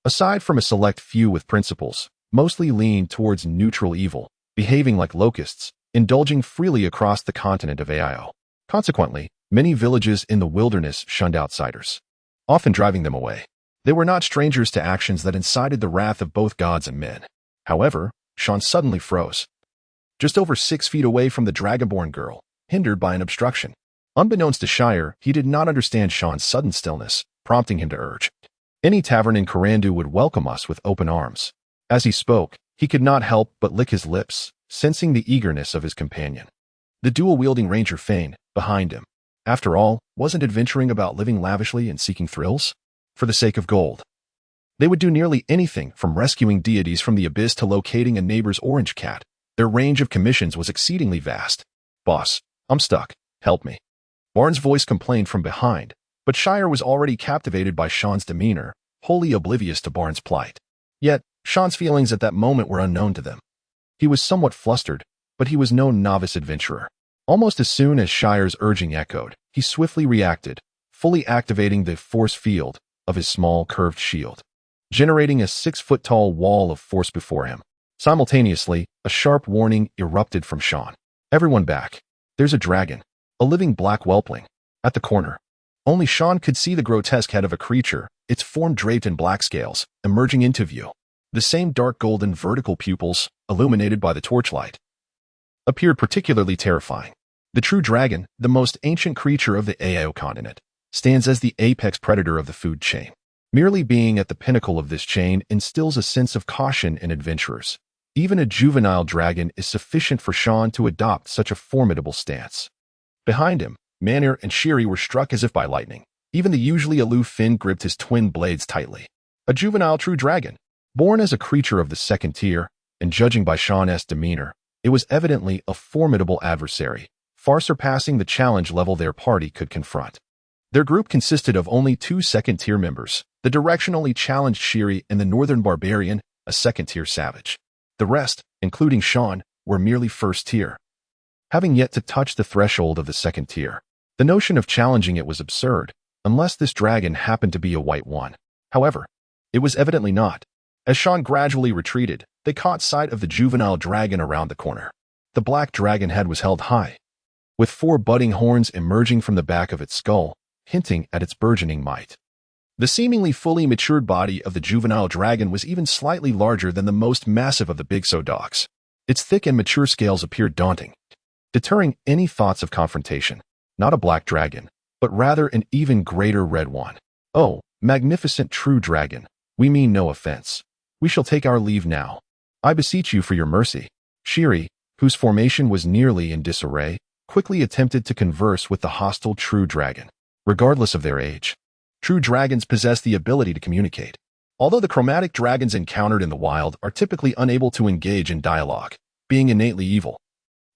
aside from a select few with principles, mostly leaned towards neutral evil, behaving like locusts, indulging freely across the continent of Ao. Consequently, many villages in the wilderness shunned outsiders, often driving them away. They were not strangers to actions that incited the wrath of both gods and men. However, Sean suddenly froze, just over 6 feet away from the dragonborn girl, hindered by an obstruction. Unbeknownst to Shire, he did not understand Sean's sudden stillness, prompting him to urge, "Any tavern in Karandu would welcome us with open arms." As he spoke, he could not help but lick his lips, sensing the eagerness of his companion. The dual-wielding ranger Fane, behind him. After all, wasn't adventuring about living lavishly and seeking thrills? For the sake of gold, they would do nearly anything from rescuing deities from the abyss to locating a neighbor's orange cat. Their range of commissions was exceedingly vast. "Boss, I'm stuck. Help me." Barnes' voice complained from behind, but Shire was already captivated by Sean's demeanor, wholly oblivious to Barnes' plight. Yet, Sean's feelings at that moment were unknown to them. He was somewhat flustered, but he was no novice adventurer. Almost as soon as Shire's urging echoed, he swiftly reacted, fully activating the force field of his small curved shield, generating a 6-foot-tall wall of force before him. Simultaneously, a sharp warning erupted from Sean. "Everyone back. There's a dragon, a living black whelpling, at the corner." Only Sean could see the grotesque head of a creature, its form draped in black scales, emerging into view. The same dark golden vertical pupils, illuminated by the torchlight, appeared particularly terrifying. The true dragon, the most ancient creature of the Ao continent, stands as the apex predator of the food chain. Merely being at the pinnacle of this chain instills a sense of caution in adventurers. Even a juvenile dragon is sufficient for Sean to adopt such a formidable stance. Behind him, Manir and Shiri were struck as if by lightning. Even the usually aloof Finn gripped his twin blades tightly. A juvenile true dragon, born as a creature of the second tier, and judging by Sean's demeanor, it was evidently a formidable adversary, far surpassing the challenge level their party could confront. Their group consisted of only 2 second-tier members, the directionally challenged Shiri and the northern barbarian, a second-tier savage. The rest, including Sean, were merely first-tier, having yet to touch the threshold of the second tier. The notion of challenging it was absurd, unless this dragon happened to be a white one. However, it was evidently not. As Sean gradually retreated, they caught sight of the juvenile dragon around the corner. The black dragon head was held high, with 4 budding horns emerging from the back of its skull, hinting at its burgeoning might. The seemingly fully matured body of the juvenile dragon was even slightly larger than the most massive of the big so dogs. Its thick and mature scales appeared daunting, deterring any thoughts of confrontation. Not a black dragon, but rather an even greater red one. "Oh, magnificent true dragon, we mean no offense. We shall take our leave now. I beseech you for your mercy." Shiri, whose formation was nearly in disarray, quickly attempted to converse with the hostile true dragon. Regardless of their age, true dragons possess the ability to communicate. Although the chromatic dragons encountered in the wild are typically unable to engage in dialogue, being innately evil,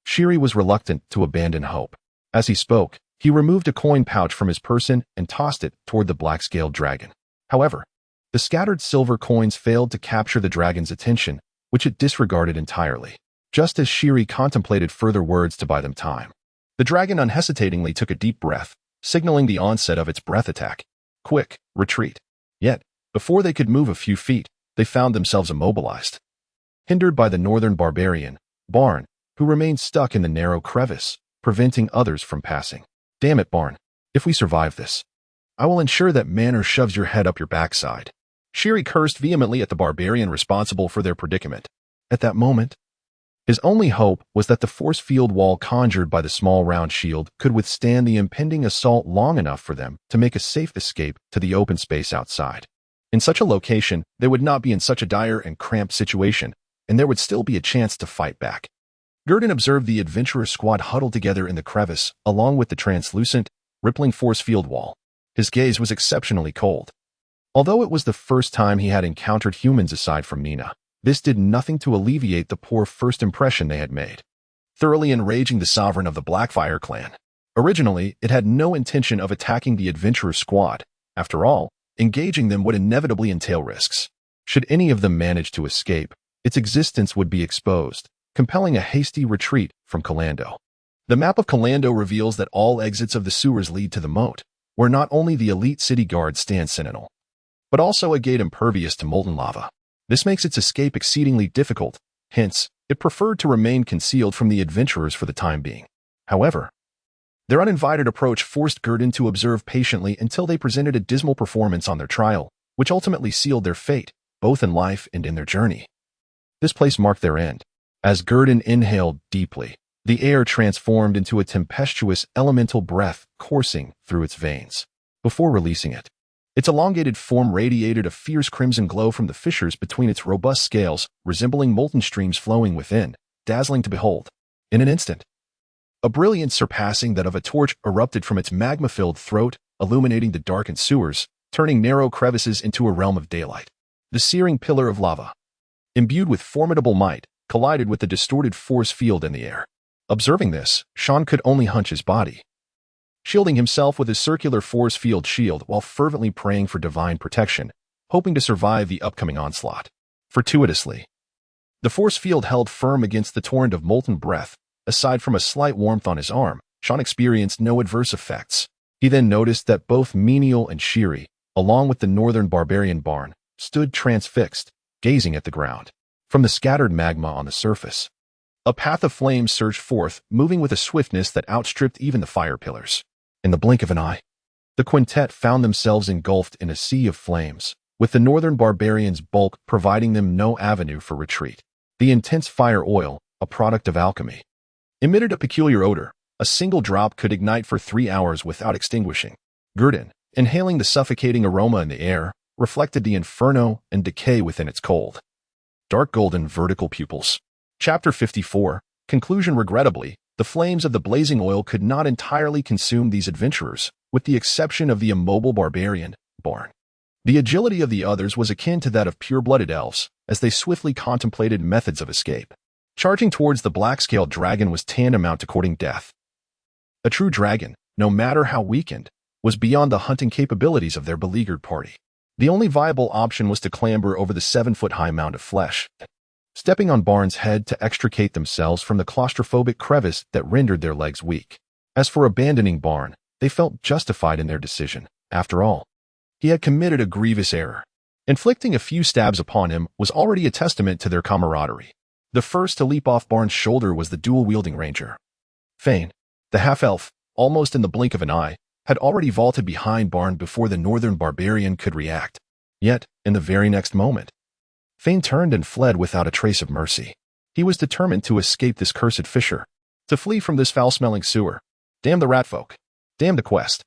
Shiri was reluctant to abandon hope. As he spoke, he removed a coin pouch from his person and tossed it toward the black-scaled dragon. However, The scattered silver coins failed to capture the dragon's attention, which it disregarded entirely. Just as Shiri contemplated further words to buy them time, the dragon unhesitatingly took a deep breath, signaling the onset of its breath attack. Quick, retreat. Yet, before they could move a few feet, they found themselves immobilized, hindered by the northern barbarian, Barn, who remained stuck in the narrow crevice, preventing others from passing. Damn it, Barn. If we survive this, I will ensure that Manor shoves your head up your backside. Shiri cursed vehemently at the barbarian responsible for their predicament. At that moment, his only hope was that the force field wall conjured by the small round shield could withstand the impending assault long enough for them to make a safe escape to the open space outside. In such a location, they would not be in such a dire and cramped situation, and there would still be a chance to fight back. Gurdon observed the adventurer squad huddled together in the crevice, along with the translucent, rippling force field wall. His gaze was exceptionally cold. Although it was the first time he had encountered humans aside from Nina, this did nothing to alleviate the poor first impression they had made, thoroughly enraging the sovereign of the Blackfire clan. Originally, it had no intention of attacking the adventurer squad. After all, engaging them would inevitably entail risks. Should any of them manage to escape, its existence would be exposed, compelling a hasty retreat from Calando. The map of Calando reveals that all exits of the sewers lead to the moat, where not only the elite city guards stand sentinel, but also a gate impervious to molten lava. This makes its escape exceedingly difficult, hence, it preferred to remain concealed from the adventurers for the time being. However, their uninvited approach forced Gurdon to observe patiently until they presented a dismal performance on their trial, which ultimately sealed their fate, both in life and in their journey. This place marked their end. As Gurdon inhaled deeply, the air transformed into a tempestuous elemental breath coursing through its veins. Before releasing it, its elongated form radiated a fierce crimson glow from the fissures between its robust scales, resembling molten streams flowing within, dazzling to behold. In an instant, a brilliance surpassing that of a torch erupted from its magma-filled throat, illuminating the darkened sewers, turning narrow crevices into a realm of daylight. The searing pillar of lava, imbued with formidable might, collided with the distorted force field in the air. Observing this, Sean could only hunch his body, shielding himself with his circular force field shield while fervently praying for divine protection, hoping to survive the upcoming onslaught. Fortuitously, the force field held firm against the torrent of molten breath. Aside from a slight warmth on his arm, Sean experienced no adverse effects. He then noticed that both Menial and Shiri, along with the northern barbarian Barn, stood transfixed, gazing at the ground. From the scattered magma on the surface, a path of flames surged forth, moving with a swiftness that outstripped even the fire pillars. In the blink of an eye, the quintet found themselves engulfed in a sea of flames, with the northern barbarians' bulk providing them no avenue for retreat. The intense fire oil, a product of alchemy, emitted a peculiar odor. A single drop could ignite for 3 hours without extinguishing. Gurdon, inhaling the suffocating aroma in the air, reflected the inferno and decay within its cold, dark golden vertical pupils. Chapter 54. Conclusion. Regrettably, the flames of the blazing oil could not entirely consume these adventurers, with the exception of the immobile barbarian, Barn. The agility of the others was akin to that of pure-blooded elves, as they swiftly contemplated methods of escape. Charging towards the black-scaled dragon was tantamount to courting death. A true dragon, no matter how weakened, was beyond the hunting capabilities of their beleaguered party. The only viable option was to clamber over the 7-foot-high mound of flesh, stepping on Barn's head to extricate themselves from the claustrophobic crevice that rendered their legs weak. As for abandoning Barn, they felt justified in their decision. After all, he had committed a grievous error. Inflicting a few stabs upon him was already a testament to their camaraderie. The first to leap off Barn's shoulder was the dual-wielding ranger. Fane, the half-elf, almost in the blink of an eye, had already vaulted behind Barn before the northern barbarian could react. Yet, in the very next moment, Fane turned and fled without a trace of mercy. He was determined to escape this cursed fissure, to flee from this foul-smelling sewer. Damn the ratfolk. Damn the quest.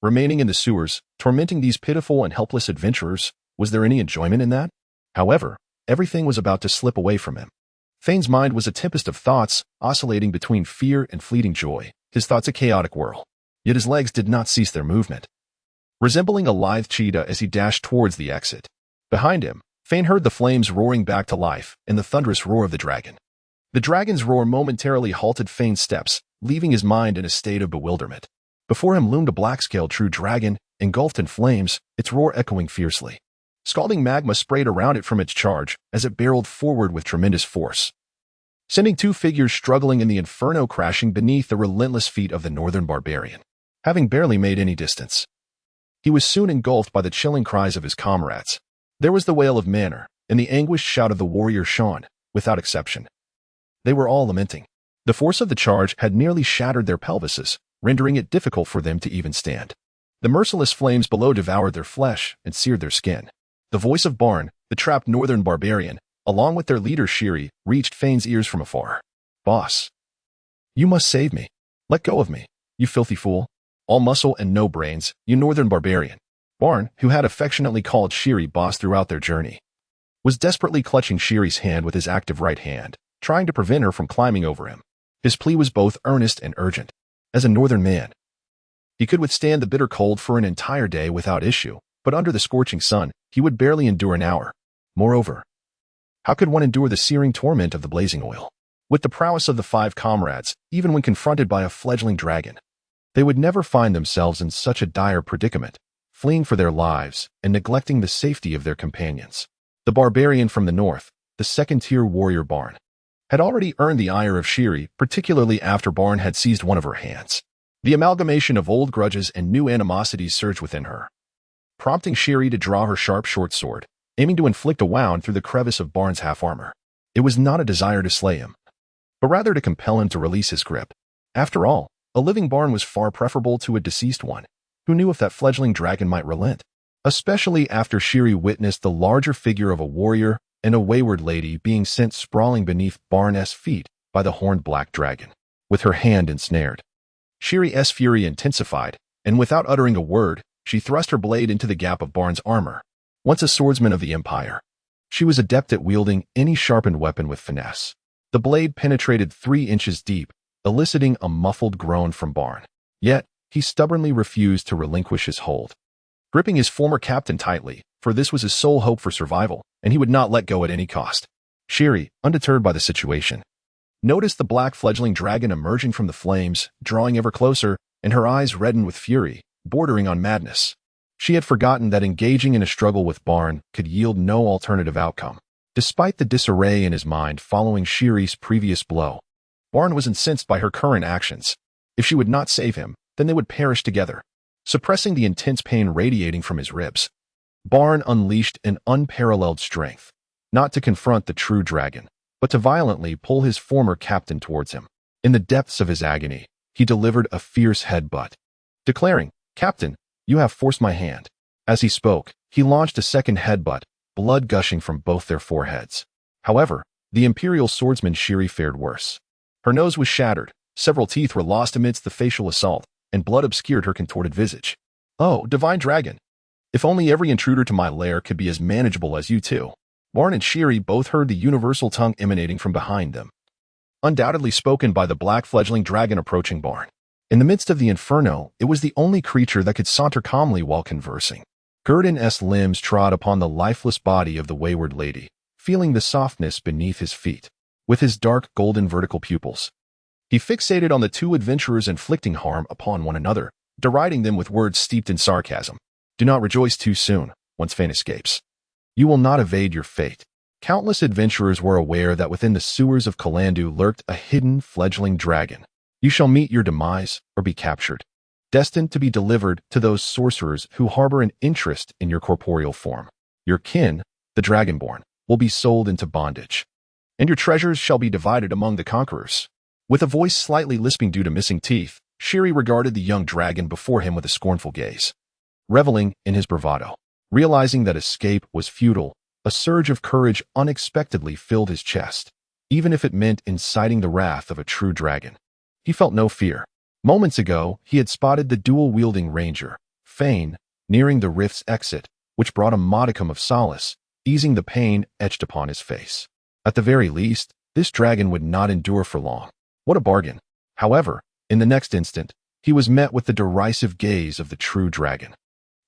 Remaining in the sewers, tormenting these pitiful and helpless adventurers, was there any enjoyment in that? However, everything was about to slip away from him. Fane's mind was a tempest of thoughts, oscillating between fear and fleeting joy, his thoughts a chaotic whirl. Yet his legs did not cease their movement, resembling a lithe cheetah as he dashed towards the exit. Behind him, Fane heard the flames roaring back to life and the thunderous roar of the dragon. The dragon's roar momentarily halted Fane's steps, leaving his mind in a state of bewilderment. Before him loomed a black-scaled true dragon, engulfed in flames, its roar echoing fiercely. Scalding magma sprayed around it from its charge as it barreled forward with tremendous force, sending two figures struggling in the inferno crashing beneath the relentless feet of the northern barbarian. Having barely made any distance, he was soon engulfed by the chilling cries of his comrades. There was the wail of Manor and the anguished shout of the warrior Sean, without exception. They were all lamenting. The force of the charge had nearly shattered their pelvises, rendering it difficult for them to even stand. The merciless flames below devoured their flesh and seared their skin. The voice of Barn, the trapped northern barbarian, along with their leader Shiri, reached Fane's ears from afar. "Boss, you must save me. Let go of me, you filthy fool. All muscle and no brains, you northern barbarian." Barn, who had affectionately called Shiri boss throughout their journey, was desperately clutching Shiri's hand with his active right hand, trying to prevent her from climbing over him. His plea was both earnest and urgent. As a northern man, he could withstand the bitter cold for an entire day without issue, but under the scorching sun, he would barely endure an hour. Moreover, how could one endure the searing torment of the blazing oil? With the prowess of the five comrades, even when confronted by a fledgling dragon, they would never find themselves in such a dire predicament, fleeing for their lives and neglecting the safety of their companions. The barbarian from the north, the second-tier warrior Barn, had already earned the ire of Shiri, particularly after Barn had seized one of her hands. The amalgamation of old grudges and new animosities surged within her, prompting Shiri to draw her sharp short sword, aiming to inflict a wound through the crevice of Barn's half-armor. It was not a desire to slay him, but rather to compel him to release his grip. After all, a living Barn was far preferable to a deceased one. Who knew if that fledgling dragon might relent? Especially after Shiri witnessed the larger figure of a warrior and a wayward lady being sent sprawling beneath Barn's feet by the horned black dragon, with her hand ensnared. Shiri's fury intensified, and without uttering a word, she thrust her blade into the gap of Barn's armor. Once a swordsman of the Empire, she was adept at wielding any sharpened weapon with finesse. The blade penetrated 3 inches deep, eliciting a muffled groan from Barn. Yet, he stubbornly refused to relinquish his hold, gripping his former captain tightly, for this was his sole hope for survival, and he would not let go at any cost. Shiri, undeterred by the situation, noticed the black fledgling dragon emerging from the flames, drawing ever closer, and her eyes reddened with fury, bordering on madness. She had forgotten that engaging in a struggle with Barn could yield no alternative outcome. Despite the disarray in his mind following Shiri's previous blow, Barn was incensed by her current actions. If she would not save him, then they would perish together. Suppressing the intense pain radiating from his ribs, Barn unleashed an unparalleled strength, not to confront the true dragon, but to violently pull his former captain towards him. In the depths of his agony, he delivered a fierce headbutt, declaring, "Captain, you have forced my hand." As he spoke, he launched a second headbutt, blood gushing from both their foreheads. However, the Imperial swordsman Shiri fared worse. Her nose was shattered, several teeth were lost amidst the facial assault, and blood obscured her contorted visage. "Oh, divine dragon! If only every intruder to my lair could be as manageable as you two." Barn and Shiri both heard the universal tongue emanating from behind them, undoubtedly spoken by the black fledgling dragon approaching Barn. In the midst of the inferno, it was the only creature that could saunter calmly while conversing. Gurdon's limbs trod upon the lifeless body of the wayward lady, feeling the softness beneath his feet. With his dark golden vertical pupils, he fixated on the two adventurers inflicting harm upon one another, deriding them with words steeped in sarcasm. "Do not rejoice too soon, once Fane escapes. You will not evade your fate." Countless adventurers were aware that within the sewers of Kalandu lurked a hidden fledgling dragon. You shall meet your demise or be captured, destined to be delivered to those sorcerers who harbor an interest in your corporeal form. Your kin, the Dragonborn, will be sold into bondage, and your treasures shall be divided among the conquerors. With a voice slightly lisping due to missing teeth, Shiri regarded the young dragon before him with a scornful gaze. Reveling in his bravado, realizing that escape was futile, a surge of courage unexpectedly filled his chest, even if it meant inciting the wrath of a true dragon. He felt no fear. Moments ago, he had spotted the dual-wielding ranger, Fane, nearing the rift's exit, which brought a modicum of solace, easing the pain etched upon his face. At the very least, this dragon would not endure for long. What a bargain! However, in the next instant, he was met with the derisive gaze of the true dragon.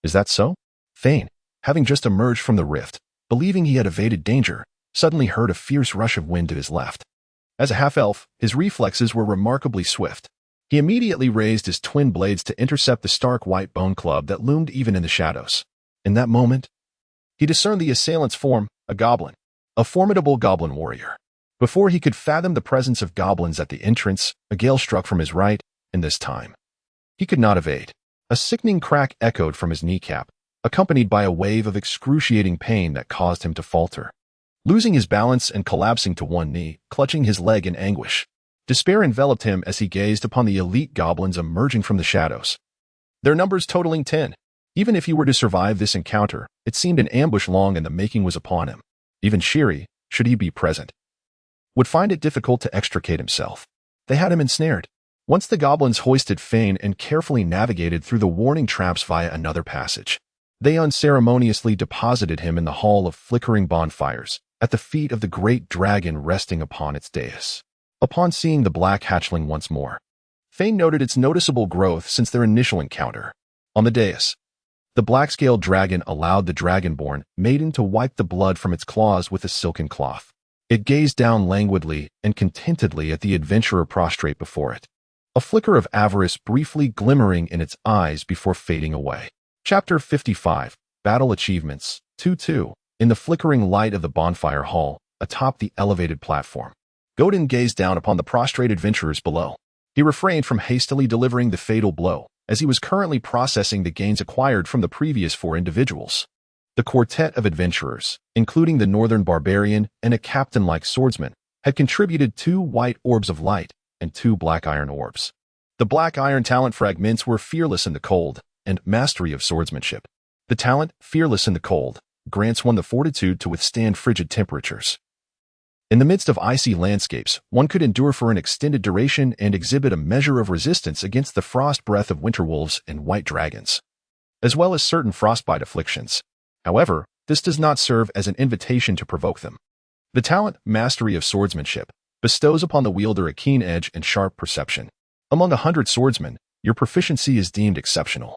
Is that so? Fane, having just emerged from the rift, believing he had evaded danger, suddenly heard a fierce rush of wind to his left. As a half-elf, his reflexes were remarkably swift. He immediately raised his twin blades to intercept the stark white bone club that loomed even in the shadows. In that moment, He discerned the assailant's form, a goblin, a formidable goblin warrior. Before he could fathom the presence of goblins at the entrance, a gale struck from his right, and this time he could not evade. A sickening crack echoed from his kneecap, accompanied by a wave of excruciating pain that caused him to falter. Losing his balance and collapsing to one knee, clutching his leg in anguish, despair enveloped him as he gazed upon the elite goblins emerging from the shadows. Their numbers totaling 10. Even if he were to survive this encounter, it seemed an ambush long in the making was upon him. Even Shiri, should he be present, would find it difficult to extricate himself. They had him ensnared. Once the goblins hoisted Fane and carefully navigated through the warning traps via another passage, they unceremoniously deposited him in the hall of flickering bonfires, at the feet of the great dragon resting upon its dais. Upon seeing the black hatchling once more, Fane noted its noticeable growth since their initial encounter. On the dais, the black-scaled dragon allowed the dragonborn maiden to wipe the blood from its claws with a silken cloth. It gazed down languidly and contentedly at the adventurer prostrate before it, a flicker of avarice briefly glimmering in its eyes before fading away. Chapter 55, Battle Achievements, 2-2. In the flickering light of the bonfire hall, atop the elevated platform, Godin gazed down upon the prostrate adventurers below. He refrained from hastily delivering the fatal blow, as he was currently processing the gains acquired from the previous 4 individuals. The quartet of adventurers, including the northern barbarian and a captain-like swordsman, had contributed 2 white orbs of light and 2 black iron orbs. The black iron talent fragments were fearless in the cold and mastery of swordsmanship. The talent, fearless in the cold, grants one the fortitude to withstand frigid temperatures. In the midst of icy landscapes, one could endure for an extended duration and exhibit a measure of resistance against the frost breath of winter wolves and white dragons, as well as certain frostbite afflictions. However, this does not serve as an invitation to provoke them. The talent, mastery of swordsmanship, bestows upon the wielder a keen edge and sharp perception. Among 100 swordsmen, your proficiency is deemed exceptional.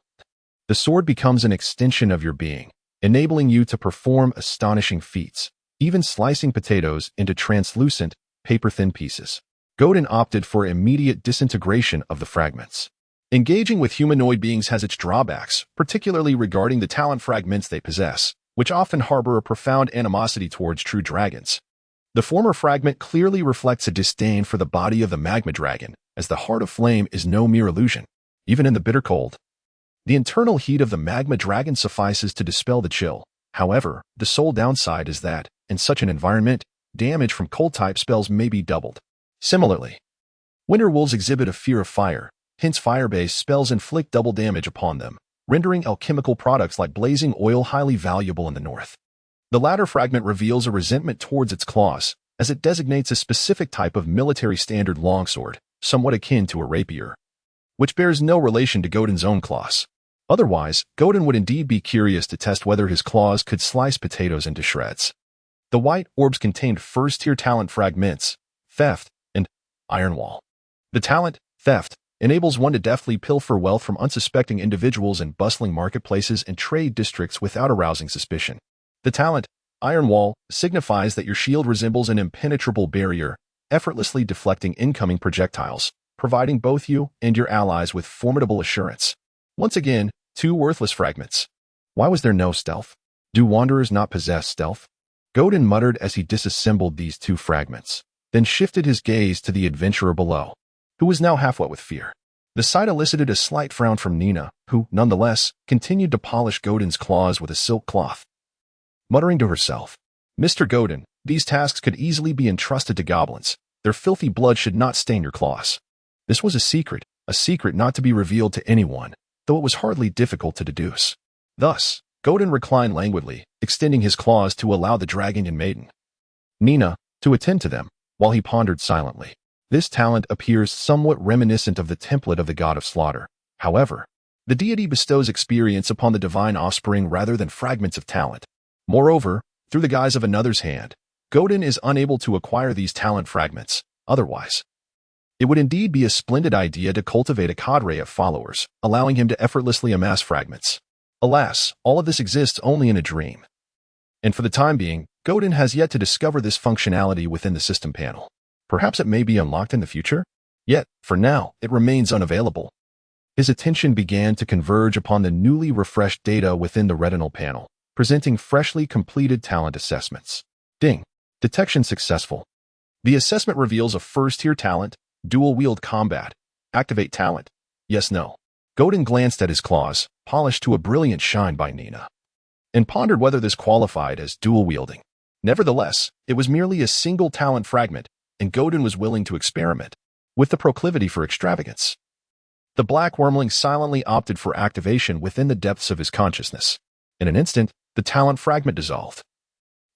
The sword becomes an extension of your being, enabling you to perform astonishing feats, even slicing potatoes into translucent, paper-thin pieces. Godin opted for immediate disintegration of the fragments. Engaging with humanoid beings has its drawbacks, particularly regarding the talent fragments they possess, which often harbor a profound animosity towards true dragons. The former fragment clearly reflects a disdain for the body of the magma dragon, as the heart of flame is no mere illusion, even in the bitter cold. The internal heat of the magma dragon suffices to dispel the chill. However, the sole downside is that, in such an environment, damage from cold-type spells may be doubled. Similarly, winter wolves exhibit a fear of fire, hence fire-based spells inflict double damage upon them, rendering alchemical products like blazing oil highly valuable in the north. The latter fragment reveals a resentment towards its claws, as it designates a specific type of military standard longsword, somewhat akin to a rapier, which bears no relation to Godin's own claws. Otherwise, Godin would indeed be curious to test whether his claws could slice potatoes into shreds. The white orbs contained first-tier talent fragments, theft, and iron wall. The talent, theft, enables one to deftly pilfer wealth from unsuspecting individuals in bustling marketplaces and trade districts without arousing suspicion. The talent, iron wall, signifies that your shield resembles an impenetrable barrier, effortlessly deflecting incoming projectiles, providing both you and your allies with formidable assurance. Once again, 2 worthless fragments. Why was there no stealth? Do wanderers not possess stealth? Godin muttered as he disassembled these 2 fragments, then shifted his gaze to the adventurer below, who was now half wet with fear. The sight elicited a slight frown from Nina, who, nonetheless, continued to polish Godin's claws with a silk cloth. Muttering to herself, "Mr. Godin, these tasks could easily be entrusted to goblins. Their filthy blood should not stain your claws." This was a secret not to be revealed to anyone, though it was hardly difficult to deduce. Thus, Godin reclined languidly, extending his claws to allow the dragon and maiden, Nina, to attend to them, while he pondered silently. This talent appears somewhat reminiscent of the template of the god of slaughter. However, the deity bestows experience upon the divine offspring rather than fragments of talent. Moreover, through the guise of another's hand, Godin is unable to acquire these talent fragments. Otherwise, it would indeed be a splendid idea to cultivate a cadre of followers, allowing him to effortlessly amass fragments. Alas, all of this exists only in a dream. And for the time being, Godin has yet to discover this functionality within the system panel. Perhaps it may be unlocked in the future? Yet, for now, it remains unavailable. His attention began to converge upon the newly refreshed data within the retinal panel. presenting freshly completed talent assessments. Ding. Detection successful. The assessment reveals a first-tier talent, dual-wield combat. Activate talent. Yes, no. Godin glanced at his claws, polished to a brilliant shine by Nina, and pondered whether this qualified as dual-wielding. Nevertheless, it was merely a single talent fragment, and Godin was willing to experiment with the proclivity for extravagance. The black wormling silently opted for activation within the depths of his consciousness. In an instant, the talent fragment dissolved,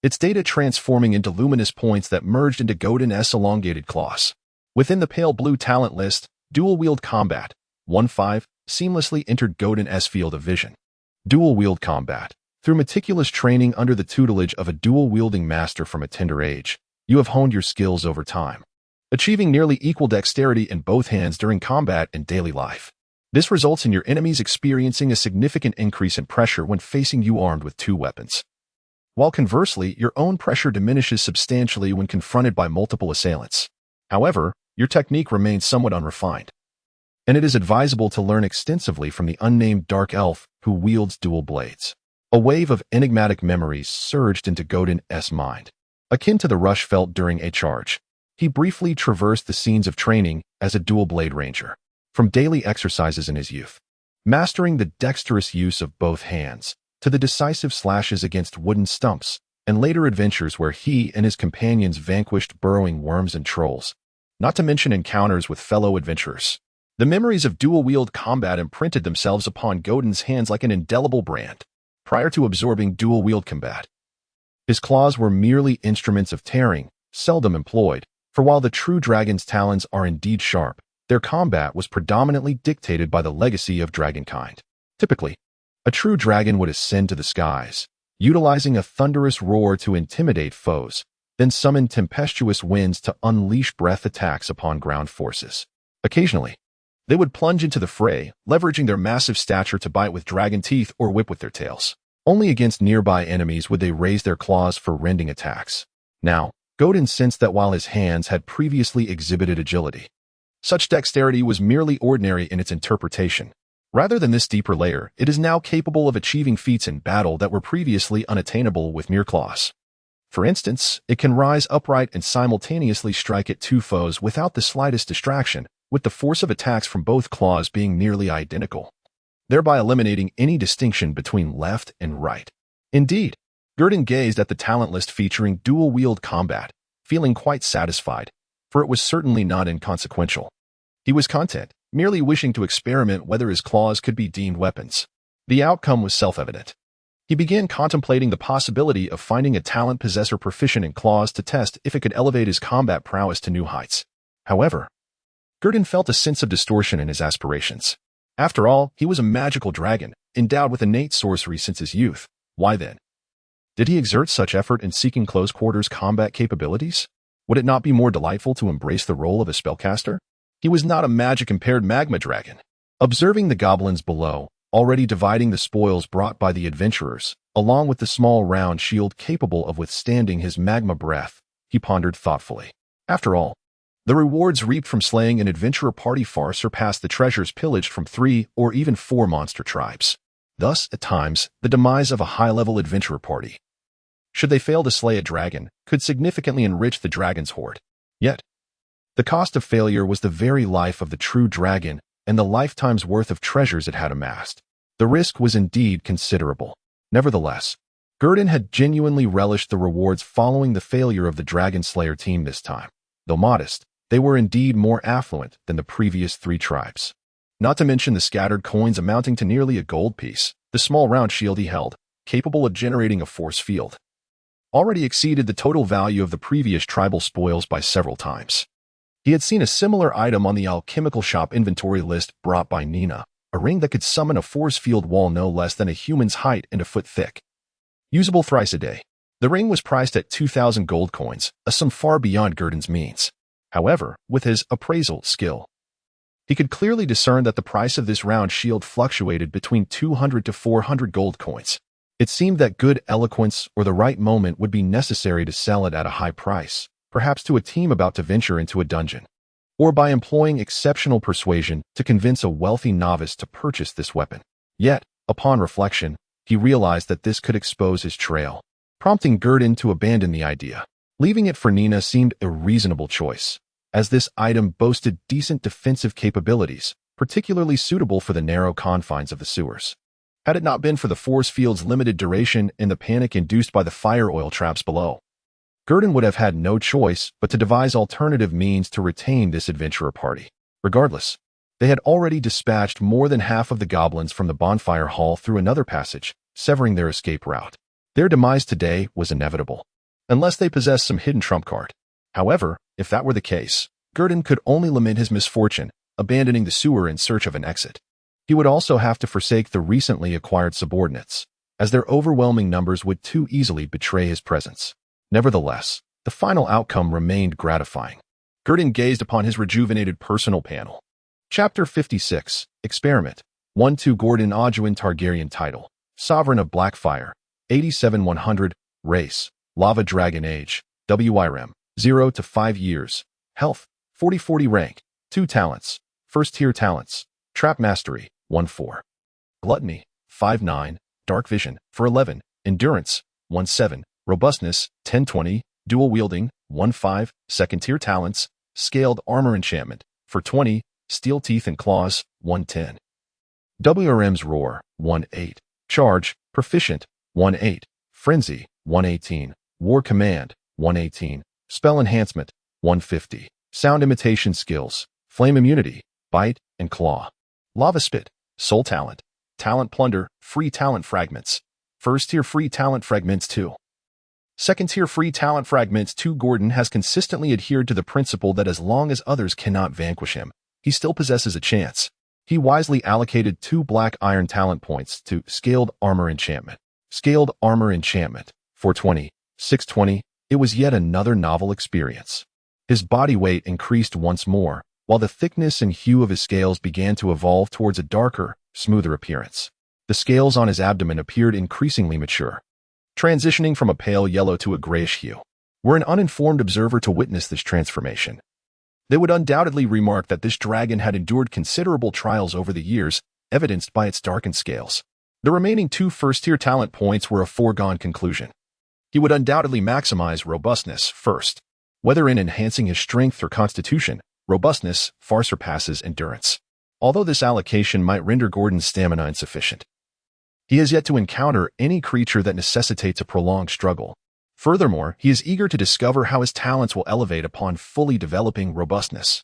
its data transforming into luminous points that merged into Godin's elongated claws. Within the pale blue talent list, dual-wield combat, 1-5, seamlessly entered Godin's field of vision. Dual-wield combat. Through meticulous training under the tutelage of a dual-wielding master from a tender age, you have honed your skills over time, achieving nearly equal dexterity in both hands during combat and daily life. This results in your enemies experiencing a significant increase in pressure when facing you armed with two weapons, while conversely, your own pressure diminishes substantially when confronted by multiple assailants. However, your technique remains somewhat unrefined, and it is advisable to learn extensively from the unnamed dark elf who wields dual blades. A wave of enigmatic memories surged into Godin's mind, akin to the rush felt during a charge. He briefly traversed the scenes of training as a dual-blade ranger, from daily exercises in his youth, mastering the dexterous use of both hands, to the decisive slashes against wooden stumps, and later adventures where he and his companions vanquished burrowing worms and trolls, not to mention encounters with fellow adventurers. The memories of dual-wield combat imprinted themselves upon Godin's hands like an indelible brand. Prior to absorbing dual-wield combat, his claws were merely instruments of tearing, seldom employed, for while the true dragon's talons are indeed sharp, their combat was predominantly dictated by the legacy of dragonkind. Typically, a true dragon would ascend to the skies, utilizing a thunderous roar to intimidate foes, then summon tempestuous winds to unleash breath attacks upon ground forces. Occasionally, they would plunge into the fray, leveraging their massive stature to bite with dragon teeth or whip with their tails. Only against nearby enemies would they raise their claws for rending attacks. Now, Godin sensed that while his hands had previously exhibited agility, such dexterity was merely ordinary in its interpretation. Rather than this deeper layer, it is now capable of achieving feats in battle that were previously unattainable with mere claws. For instance, it can rise upright and simultaneously strike at two foes without the slightest distraction, with the force of attacks from both claws being nearly identical, thereby eliminating any distinction between left and right. Indeed, Godin gazed at the talent list featuring dual-wield combat, feeling quite satisfied, for it was certainly not inconsequential. He was content, merely wishing to experiment whether his claws could be deemed weapons. The outcome was self-evident. He began contemplating the possibility of finding a talent possessor proficient in claws to test if it could elevate his combat prowess to new heights. However, Godin felt a sense of distortion in his aspirations. After all, he was a magical dragon, endowed with innate sorcery since his youth. Why then did he exert such effort in seeking close-quarters combat capabilities? Would it not be more delightful to embrace the role of a spellcaster? He was not a magic-impaired magma dragon. Observing the goblins below, already dividing the spoils brought by the adventurers, along with the small round shield capable of withstanding his magma breath, he pondered thoughtfully. After all, the rewards reaped from slaying an adventurer party far surpassed the treasures pillaged from 3 or even 4 monster tribes. Thus, at times, the demise of a high-level adventurer party, should they fail to slay a dragon, could significantly enrich the dragon's hoard. Yet, the cost of failure was the very life of the true dragon and the lifetime's worth of treasures it had amassed. The risk was indeed considerable. Nevertheless, Godin had genuinely relished the rewards following the failure of the Dragon Slayer team this time. Though modest, they were indeed more affluent than the previous 3 tribes. Not to mention the scattered coins amounting to nearly a gold piece. The small round shield he held, capable of generating a force field, already exceeded the total value of the previous tribal spoils by several times. He had seen a similar item on the alchemical shop inventory list brought by Nina, a ring that could summon a force field wall no less than a human's height and a foot thick. Usable thrice a day. The ring was priced at 2,000 gold coins, a sum far beyond Godin's means. However, with his appraisal skill, he could clearly discern that the price of this round shield fluctuated between 200 to 400 gold coins. It seemed that good eloquence or the right moment would be necessary to sell it at a high price, perhaps to a team about to venture into a dungeon, or by employing exceptional persuasion to convince a wealthy novice to purchase this weapon. Yet, upon reflection, he realized that this could expose his trail, prompting Gurdon to abandon the idea. Leaving it for Nina seemed a reasonable choice, as this item boasted decent defensive capabilities, particularly suitable for the narrow confines of the sewers. Had it not been for the force field's limited duration and the panic induced by the fire oil traps below, Gurdon would have had no choice but to devise alternative means to retain this adventurer party. Regardless, they had already dispatched more than half of the goblins from the bonfire hall through another passage, severing their escape route. Their demise today was inevitable, unless they possessed some hidden trump card. However, if that were the case, Gurdon could only lament his misfortune, abandoning the sewer in search of an exit. He would also have to forsake the recently acquired subordinates, as their overwhelming numbers would too easily betray his presence. Nevertheless, the final outcome remained gratifying. Gurdon gazed upon his rejuvenated personal panel. Chapter 56, Experiment. 1-2 Gordon Ojuin Targaryen title. Sovereign of Blackfire. 87-100. Race. Lava Dragon Age. WIRM. 0 to 5 years. Health. 40-40 rank. 2 talents. First tier talents. Trap Mastery. 1-4. Gluttony. 5-9. Dark Vision. For 11. Endurance. 1-7. Robustness. 10-20. Dual Wielding. 1-5. Second tier talents. Scaled Armor Enchantment. For 20. Steel Teeth and Claws. 1-10. WRM's Roar. 1-8. Charge. Proficient. 1-8. Frenzy. 1-18. War Command. 1-18. Spell Enhancement. 1-50. Sound Imitation Skills. Flame Immunity. Bite and Claw. Lava Spit. Soul Talent. Talent Plunder. Free Talent Fragments. First tier Free Talent Fragments 2. Second tier Free Talent Fragments 2. Gordon has consistently adhered to the principle that as long as others cannot vanquish him, he still possesses a chance. He wisely allocated 2 black iron talent points to Scaled Armor Enchantment. Scaled Armor Enchantment. 420. 620. It was yet another novel experience. His body weight increased once more, while the thickness and hue of his scales began to evolve towards a darker, smoother appearance. The scales on his abdomen appeared increasingly mature, transitioning from a pale yellow to a grayish hue. Were an uninformed observer to witness this transformation, they would undoubtedly remark that this dragon had endured considerable trials over the years, evidenced by its darkened scales. The remaining 2 first-tier talent points were a foregone conclusion. He would undoubtedly maximize robustness first. Whether in enhancing his strength or constitution, robustness far surpasses endurance. Although this allocation might render Gordon's stamina insufficient, he has yet to encounter any creature that necessitates a prolonged struggle. Furthermore, he is eager to discover how his talents will elevate upon fully developing robustness.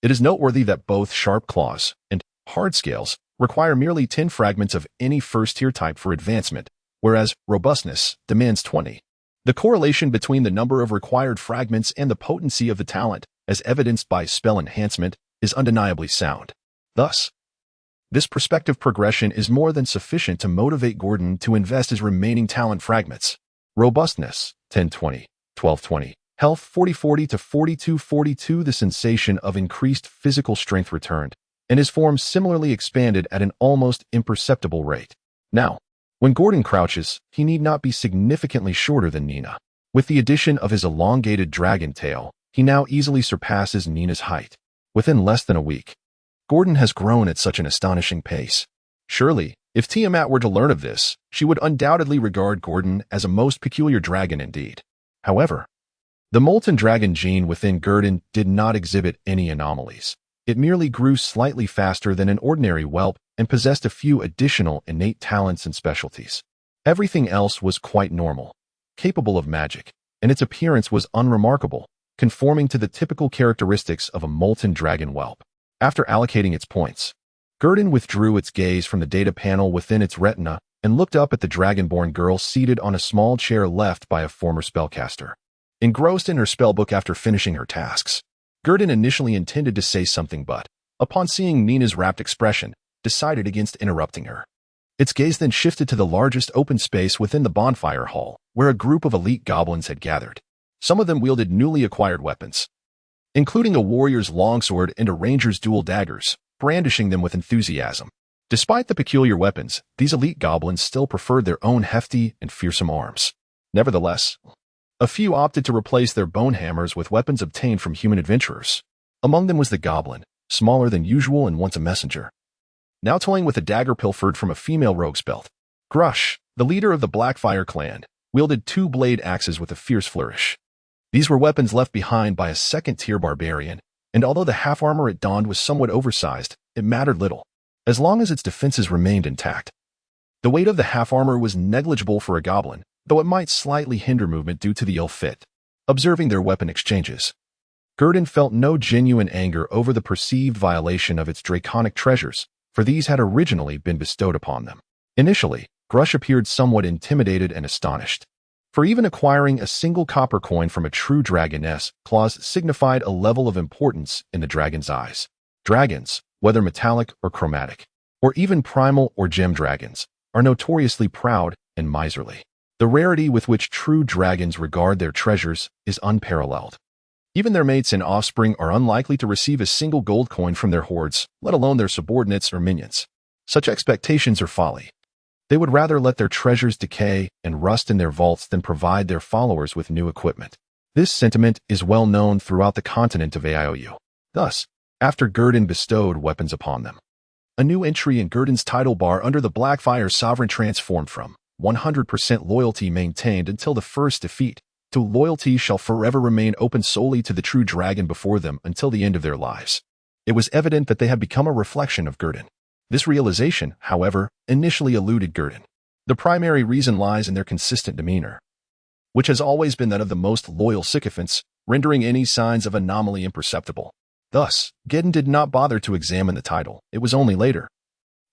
It is noteworthy that both Sharp Claws and Hard Scales require merely 10 fragments of any first-tier type for advancement, whereas robustness demands 20. The correlation between the number of required fragments and the potency of the talent, as evidenced by spell enhancement, is undeniably sound. Thus, this prospective progression is more than sufficient to motivate Gordon to invest his remaining talent fragments. Robustness, 10-20, 12-20. Health, 40-40 to 42-42. The sensation of increased physical strength returned, and his form similarly expanded at an almost imperceptible rate. Now, when Gordon crouches, he need not be significantly shorter than Nina. With the addition of his elongated dragon tail, he now easily surpasses Nina's height. Within less than a week, Gordon has grown at such an astonishing pace. Surely, if Tiamat were to learn of this, she would undoubtedly regard Gordon as a most peculiar dragon indeed. However, the molten dragon gene within Gurdon did not exhibit any anomalies. It merely grew slightly faster than an ordinary whelp and possessed a few additional innate talents and specialties. Everything else was quite normal, capable of magic, and its appearance was unremarkable, conforming to the typical characteristics of a molten dragon whelp. After allocating its points, Gurdon withdrew its gaze from the data panel within its retina and looked up at the dragonborn girl seated on a small chair left by a former spellcaster. Engrossed in her spellbook after finishing her tasks, Gurdon initially intended to say something but, upon seeing Nina's rapt expression, decided against interrupting her. Its gaze then shifted to the largest open space within the bonfire hall, where a group of elite goblins had gathered. Some of them wielded newly acquired weapons, including a warrior's longsword and a ranger's dual daggers, brandishing them with enthusiasm. Despite the peculiar weapons, these elite goblins still preferred their own hefty and fearsome arms. Nevertheless, a few opted to replace their bone hammers with weapons obtained from human adventurers. Among them was the goblin, smaller than usual and once a messenger, now toying with a dagger pilfered from a female rogue's belt. Grush, the leader of the Blackfire clan, wielded two blade axes with a fierce flourish. These were weapons left behind by a second-tier barbarian, and although the half-armor it donned was somewhat oversized, it mattered little, as long as its defenses remained intact. The weight of the half-armor was negligible for a goblin, though it might slightly hinder movement due to the ill fit. Observing their weapon exchanges, Gurdon felt no genuine anger over the perceived violation of its draconic treasures, for these had originally been bestowed upon them. Initially, Grush appeared somewhat intimidated and astonished, for even acquiring a single copper coin from a true dragoness clause signified a level of importance in the dragon's eyes. Dragons, whether metallic or chromatic, or even primal or gem dragons, are notoriously proud and miserly. The rarity with which true dragons regard their treasures is unparalleled. Even their mates and offspring are unlikely to receive a single gold coin from their hordes, let alone their subordinates or minions. Such expectations are folly. They would rather let their treasures decay and rust in their vaults than provide their followers with new equipment. This sentiment is well known throughout the continent of Aiou. Thus, after Gurdon bestowed weapons upon them, a new entry in Gurdon's title bar under the Blackfire sovereign transformed from 100% loyalty maintained until the first defeat to loyalty shall forever remain open solely to the true dragon before them until the end of their lives. It was evident that they had become a reflection of Gurdon. This realization, however, initially eluded Gurdon. The primary reason lies in their consistent demeanor, which has always been that of the most loyal sycophants, rendering any signs of anomaly imperceptible. Thus, Gurdon did not bother to examine the title. It was only later,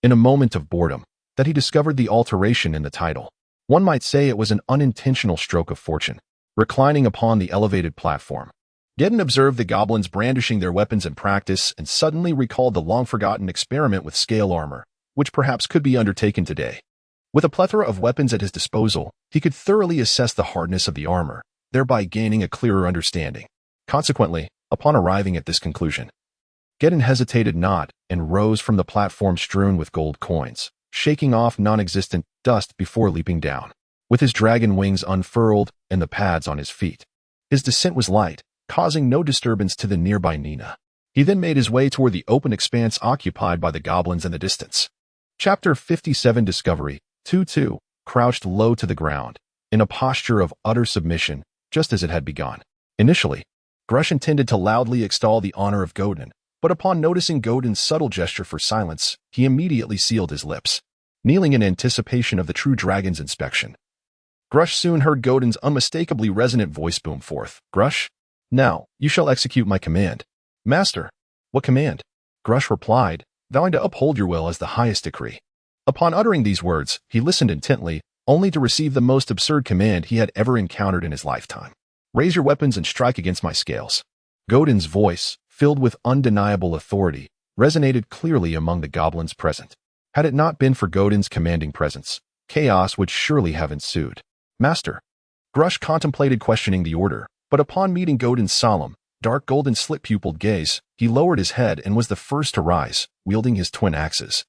in a moment of boredom, that he discovered the alteration in the title. One might say it was an unintentional stroke of fortune. Reclining upon the elevated platform, Gurdon observed the goblins brandishing their weapons in practice and suddenly recalled the long-forgotten experiment with scale armor, which perhaps could be undertaken today. With a plethora of weapons at his disposal, he could thoroughly assess the hardness of the armor, thereby gaining a clearer understanding. Consequently, upon arriving at this conclusion, Gurdon hesitated not and rose from the platform strewn with gold coins, shaking off non-existent dust before leaping down. With his dragon wings unfurled and the pads on his feet, his descent was light, causing no disturbance to the nearby Nina. He then made his way toward the open expanse occupied by the goblins in the distance. Chapter 57 Discovery 2-2 crouched low to the ground, in a posture of utter submission, just as it had begun. Initially, Grush intended to loudly extol the honor of Gurdon, but upon noticing Gurdon's subtle gesture for silence, he immediately sealed his lips, kneeling in anticipation of the true dragon's inspection. Grush soon heard Gurdon's unmistakably resonant voice boom forth. Grush, now, you shall execute my command. Master, what command? Grush replied, vowing to uphold your will as the highest decree. Upon uttering these words, he listened intently, only to receive the most absurd command he had ever encountered in his lifetime. Raise your weapons and strike against my scales. Gurdon's voice, filled with undeniable authority, resonated clearly among the goblins present. Had it not been for Gurdon's commanding presence, chaos would surely have ensued. Master. Grush contemplated questioning the order, but upon meeting Gurdon's solemn, dark golden slit-pupiled gaze, he lowered his head and was the first to rise, wielding his twin axes.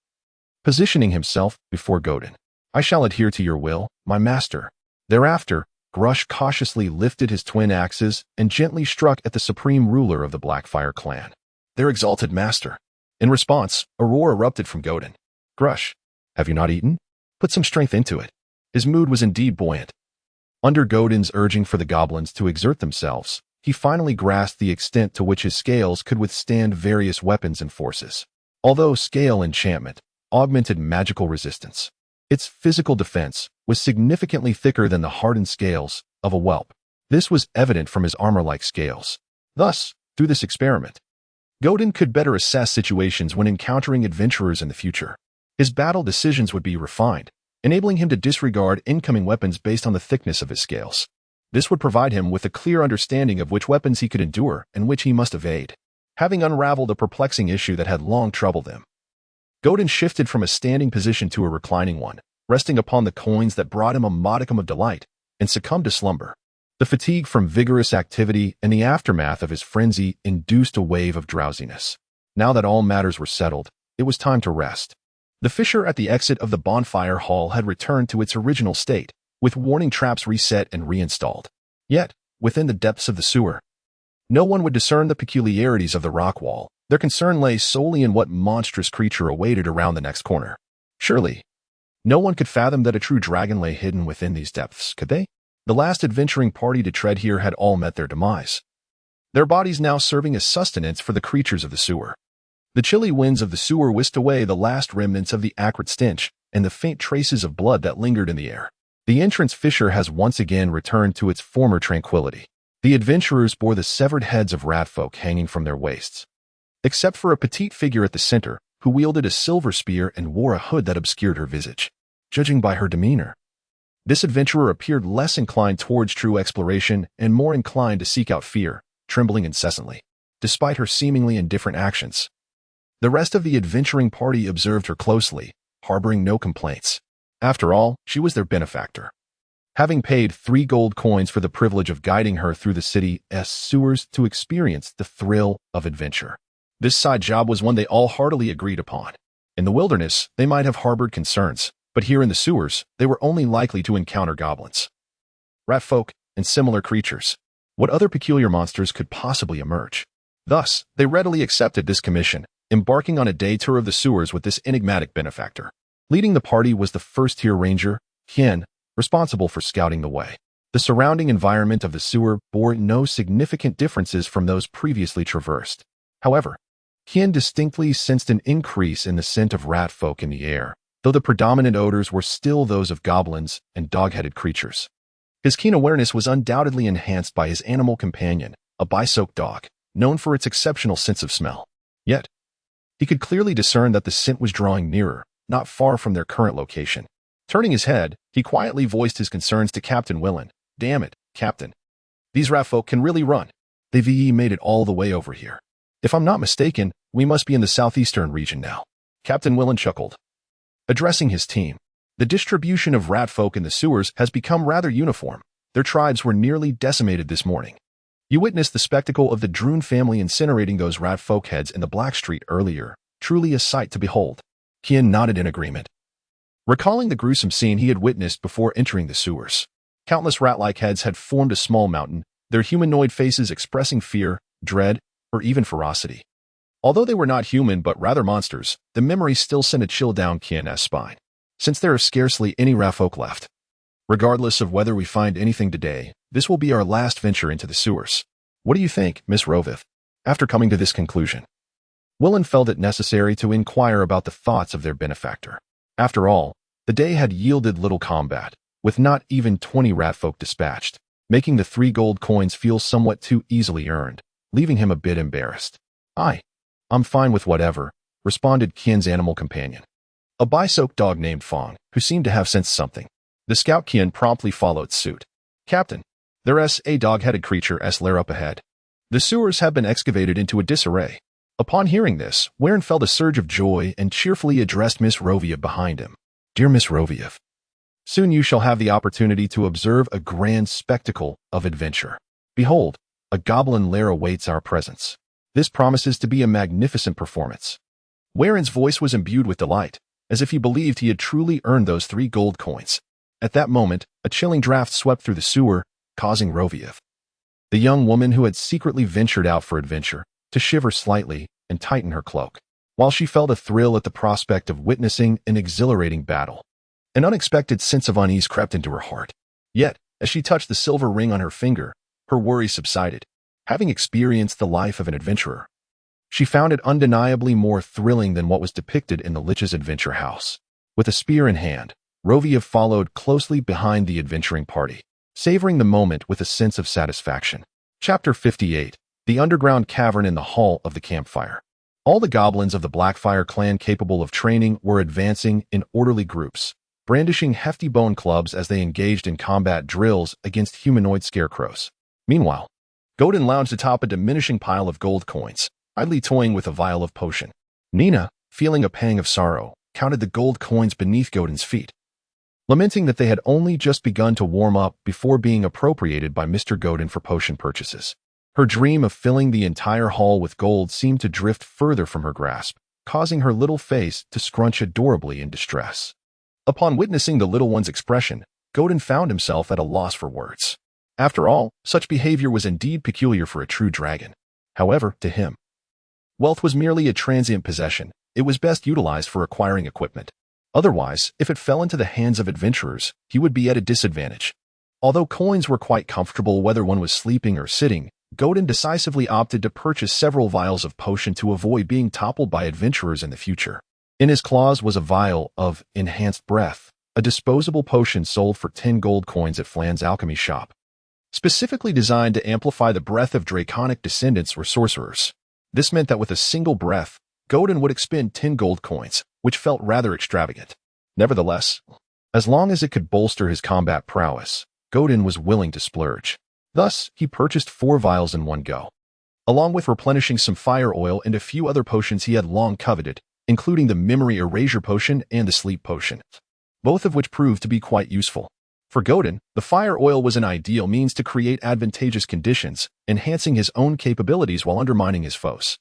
Positioning himself before Gurdon. I shall adhere to your will, my master. Thereafter, Grush cautiously lifted his twin axes and gently struck at the supreme ruler of the Blackfire clan, their exalted master. In response, a roar erupted from Gurdon. Grush, have you not eaten? Put some strength into it. His mood was indeed buoyant. Under Gurdon's urging for the goblins to exert themselves, he finally grasped the extent to which his scales could withstand various weapons and forces. Although scale enchantment augmented magical resistance, its physical defense was significantly thicker than the hardened scales of a whelp. This was evident from his armor-like scales. Thus, through this experiment, Gurdon could better assess situations when encountering adventurers in the future. His battle decisions would be refined, enabling him to disregard incoming weapons based on the thickness of his scales. This would provide him with a clear understanding of which weapons he could endure and which he must evade. Having unraveled a perplexing issue that had long troubled him, Gurdon shifted from a standing position to a reclining one, resting upon the coins that brought him a modicum of delight, and succumbed to slumber. The fatigue from vigorous activity and the aftermath of his frenzy induced a wave of drowsiness. Now that all matters were settled, it was time to rest. The fissure at the exit of the bonfire hall had returned to its original state, with warning traps reset and reinstalled. Yet, within the depths of the sewer, no one would discern the peculiarities of the rock wall. Their concern lay solely in what monstrous creature awaited around the next corner. Surely, No one could fathom that a true dragon lay hidden within these depths, could they? The last adventuring party to tread here had all met their demise, their bodies now serving as sustenance for the creatures of the sewer. The chilly winds of the sewer whisked away the last remnants of the acrid stench and the faint traces of blood that lingered in the air. The entrance fissure has once again returned to its former tranquility. The adventurers bore the severed heads of rat folk hanging from their waists, except for a petite figure at the center who wielded a silver spear and wore a hood that obscured her visage. Judging by her demeanor, this adventurer appeared less inclined towards true exploration and more inclined to seek out fear, trembling incessantly, despite her seemingly indifferent actions. The rest of the adventuring party observed her closely, harboring no complaints. After all, she was their benefactor, having paid 3 gold coins for the privilege of guiding her through the city's sewers to experience the thrill of adventure. This side job was one they all heartily agreed upon. In the wilderness, they might have harbored concerns, but here in the sewers, they were only likely to encounter goblins, rat folk, and similar creatures. What other peculiar monsters could possibly emerge? Thus, they readily accepted this commission, embarking on a day tour of the sewers with this enigmatic benefactor. Leading the party was the first-tier ranger, Hien, responsible for scouting the way. The surrounding environment of the sewer bore no significant differences from those previously traversed. However, Hien distinctly sensed an increase in the scent of rat folk in the air, though the predominant odors were still those of goblins and dog-headed creatures. His keen awareness was undoubtedly enhanced by his animal companion, a bisoak dog, known for its exceptional sense of smell. Yet, he could clearly discern that the scent was drawing nearer, not far from their current location. Turning his head, he quietly voiced his concerns to Captain Willen. "Damn it, Captain. These rat folk can really run. They've made it all the way over here. If I'm not mistaken, we must be in the southeastern region now." Captain Willen chuckled, addressing his team. The distribution of rat folk in the sewers has become rather uniform. Their tribes were nearly decimated this morning. You witnessed the spectacle of the Droon family incinerating those rat folk heads in the Black Street earlier. Truly a sight to behold. Hien nodded in agreement, recalling the gruesome scene he had witnessed before entering the sewers. Countless rat-like heads had formed a small mountain, their humanoid faces expressing fear, dread, or even ferocity. Although they were not human but rather monsters, the memory still sent a chill down Hien's spine, since there are scarcely any rat folk left. Regardless of whether we find anything today, this will be our last venture into the sewers. What do you think, Miss Rovith? After coming to this conclusion, Willen felt it necessary to inquire about the thoughts of their benefactor. After all, the day had yielded little combat, with not even 20 rat folk dispatched, making the 3 gold coins feel somewhat too easily earned, leaving him a bit embarrassed. I'm fine with whatever," responded Kien's animal companion, a bisoak dog named Fong, who seemed to have sensed something. The scout Kien promptly followed suit. "Captain, there's a dog-headed creature lair up ahead. The sewers have been excavated into a disarray." Upon hearing this, Warren felt a surge of joy and cheerfully addressed Miss Roviev behind him. "Dear Miss Roviev, soon you shall have the opportunity to observe a grand spectacle of adventure. Behold, a goblin lair awaits our presence. This promises to be a magnificent performance." Warren's voice was imbued with delight, as if he believed he had truly earned those 3 gold coins. At that moment, a chilling draft swept through the sewer, causing Roviev, the young woman who had secretly ventured out for adventure, to shiver slightly and tighten her cloak. While she felt a thrill at the prospect of witnessing an exhilarating battle, an unexpected sense of unease crept into her heart. Yet, as she touched the silver ring on her finger, her worries subsided. Having experienced the life of an adventurer, she found it undeniably more thrilling than what was depicted in the Lich's adventure house. With a spear in hand, Roviev followed closely behind the adventuring party, savoring the moment with a sense of satisfaction. Chapter 58. The underground cavern in the hall of the campfire. All the goblins of the Blackfire clan capable of training were advancing in orderly groups, brandishing hefty bone clubs as they engaged in combat drills against humanoid scarecrows. Meanwhile, Godin lounged atop a diminishing pile of gold coins, idly toying with a vial of potion. Nina, feeling a pang of sorrow, counted the gold coins beneath Godin's feet, lamenting that they had only just begun to warm up before being appropriated by Mr. Godin for potion purchases. Her dream of filling the entire hall with gold seemed to drift further from her grasp, causing her little face to scrunch adorably in distress. Upon witnessing the little one's expression, Godin found himself at a loss for words. After all, such behavior was indeed peculiar for a true dragon. However, to him, wealth was merely a transient possession. It was best utilized for acquiring equipment. Otherwise, if it fell into the hands of adventurers, he would be at a disadvantage. Although coins were quite comfortable whether one was sleeping or sitting, Godin decisively opted to purchase several vials of potion to avoid being toppled by adventurers in the future. In his claws was a vial of enhanced breath, a disposable potion sold for 10 gold coins at Flan's alchemy shop, specifically designed to amplify the breath of draconic descendants or sorcerers. This meant that with a single breath, Godin would expend 10 gold coins, which felt rather extravagant. Nevertheless, as long as it could bolster his combat prowess, Godin was willing to splurge. Thus, he purchased 4 vials in one go, along with replenishing some fire oil and a few other potions he had long coveted, including the memory erasure potion and the sleep potion, both of which proved to be quite useful. For Godin, the fire oil was an ideal means to create advantageous conditions, enhancing his own capabilities while undermining his foes.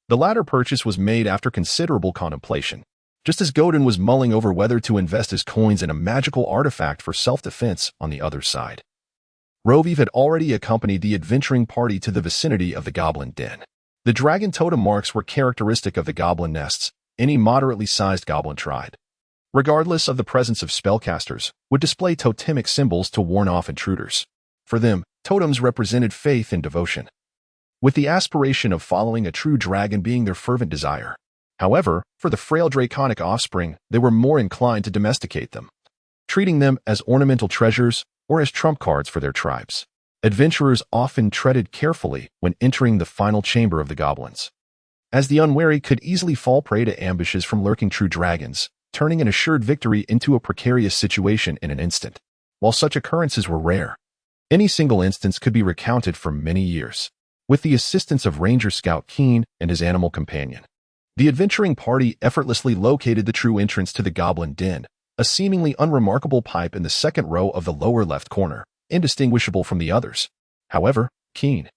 The latter purchase was made after considerable contemplation, just as Godin was mulling over whether to invest his coins in a magical artifact for self-defense on the other side. Roviv had already accompanied the adventuring party to the vicinity of the goblin den. The dragon totem marks were characteristic of the goblin nests any moderately sized goblin tribe, regardless of the presence of spellcasters, would display totemic symbols to warn off intruders. For them, totems represented faith and devotion, with the aspiration of following a true dragon being their fervent desire. However, for the frail draconic offspring, they were more inclined to domesticate them, treating them as ornamental treasures or as trump cards for their tribes. Adventurers often treaded carefully when entering the final chamber of the goblins, as the unwary could easily fall prey to ambushes from lurking true dragons, turning an assured victory into a precarious situation in an instant. While such occurrences were rare, any single instance could be recounted for many years. With the assistance of Ranger Scout Keen and his animal companion, the adventuring party effortlessly located the true entrance to the goblin den, a seemingly unremarkable pipe in the second row of the lower left corner, indistinguishable from the others. However, Keen,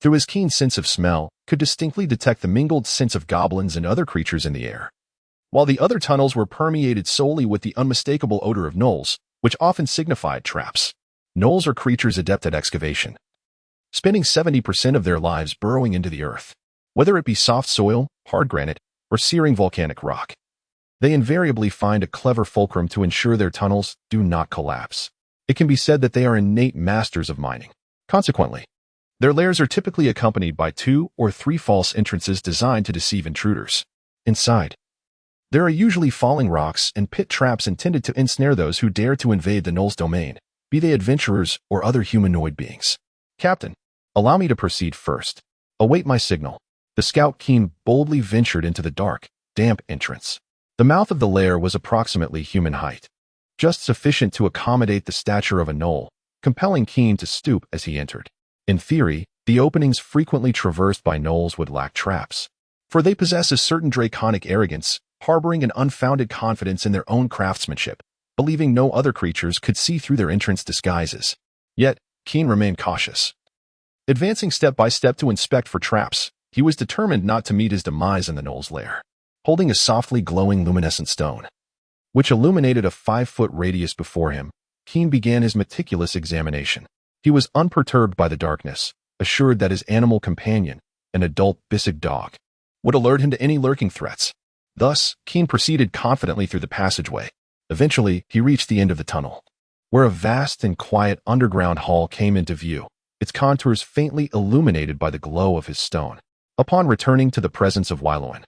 through his keen sense of smell, could distinctly detect the mingled scents of goblins and other creatures in the air, while the other tunnels were permeated solely with the unmistakable odor of gnolls, which often signified traps. Gnolls are creatures adept at excavation, spending 70% of their lives burrowing into the earth. Whether it be soft soil, hard granite, or searing volcanic rock, they invariably find a clever fulcrum to ensure their tunnels do not collapse. It can be said that they are innate masters of mining. Consequently, their lairs are typically accompanied by 2 or 3 false entrances designed to deceive intruders. Inside, there are usually falling rocks and pit traps intended to ensnare those who dare to invade the gnoll's domain, be they adventurers or other humanoid beings. Captain, allow me to proceed first. Await my signal. The scout Keen boldly ventured into the dark, damp entrance. The mouth of the lair was approximately human height, just sufficient to accommodate the stature of a gnoll, compelling Keen to stoop as he entered. In theory, the openings frequently traversed by gnolls would lack traps, for they possess a certain draconic arrogance, harboring an unfounded confidence in their own craftsmanship, believing no other creatures could see through their entrance disguises. Yet, Keen remained cautious. Advancing step by step to inspect for traps, he was determined not to meet his demise in the gnoll's lair. Holding a softly glowing luminescent stone, which illuminated a 5-foot radius before him, Keen began his meticulous examination. He was unperturbed by the darkness, assured that his animal companion, an adult Bissig dog, would alert him to any lurking threats. Thus, Keen proceeded confidently through the passageway. Eventually, he reached the end of the tunnel, where a vast and quiet underground hall came into view, its contours faintly illuminated by the glow of his stone. Upon returning to the presence of Wailuan,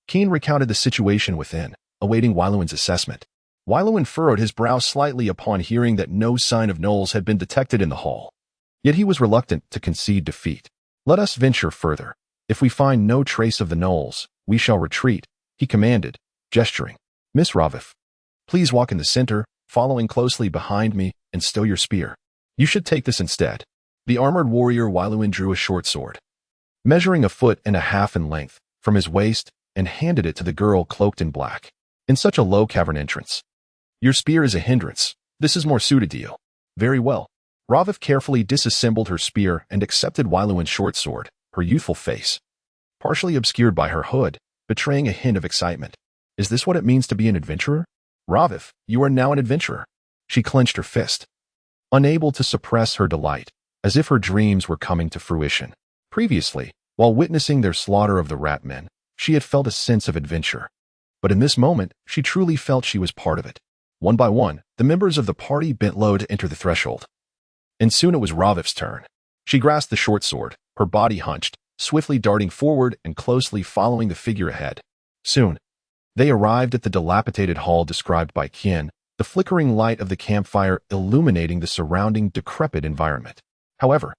Keen recounted the situation within, awaiting Wailuan's assessment. Wailuan furrowed his brow slightly upon hearing that no sign of gnolls had been detected in the hall. Yet he was reluctant to concede defeat. Let us venture further. If we find no trace of the gnolls, we shall retreat, he commanded, gesturing. Miss Ravif, please walk in the center, following closely behind me, and stow your spear. You should take this instead. The armored warrior Wailuan drew a short sword, measuring 1.5 feet in length, from his waist, and handed it to the girl cloaked in black. In such a low cavern entrance, your spear is a hindrance. This is more suited to you. Very well. Ravif carefully disassembled her spear and accepted Wailuan's short sword, her youthful face, partially obscured by her hood, betraying a hint of excitement. Is this what it means to be an adventurer? Ravif, you are now an adventurer. She clenched her fist, unable to suppress her delight, as if her dreams were coming to fruition. Previously, while witnessing their slaughter of the rat men, she had felt a sense of adventure, but in this moment, she truly felt she was part of it. One by one, the members of the party bent low to enter the threshold. And soon it was Raviv's turn. She grasped the short sword, her body hunched, swiftly darting forward and closely following the figure ahead. Soon, they arrived at the dilapidated hall described by Qian, the flickering light of the campfire illuminating the surrounding decrepit environment. However,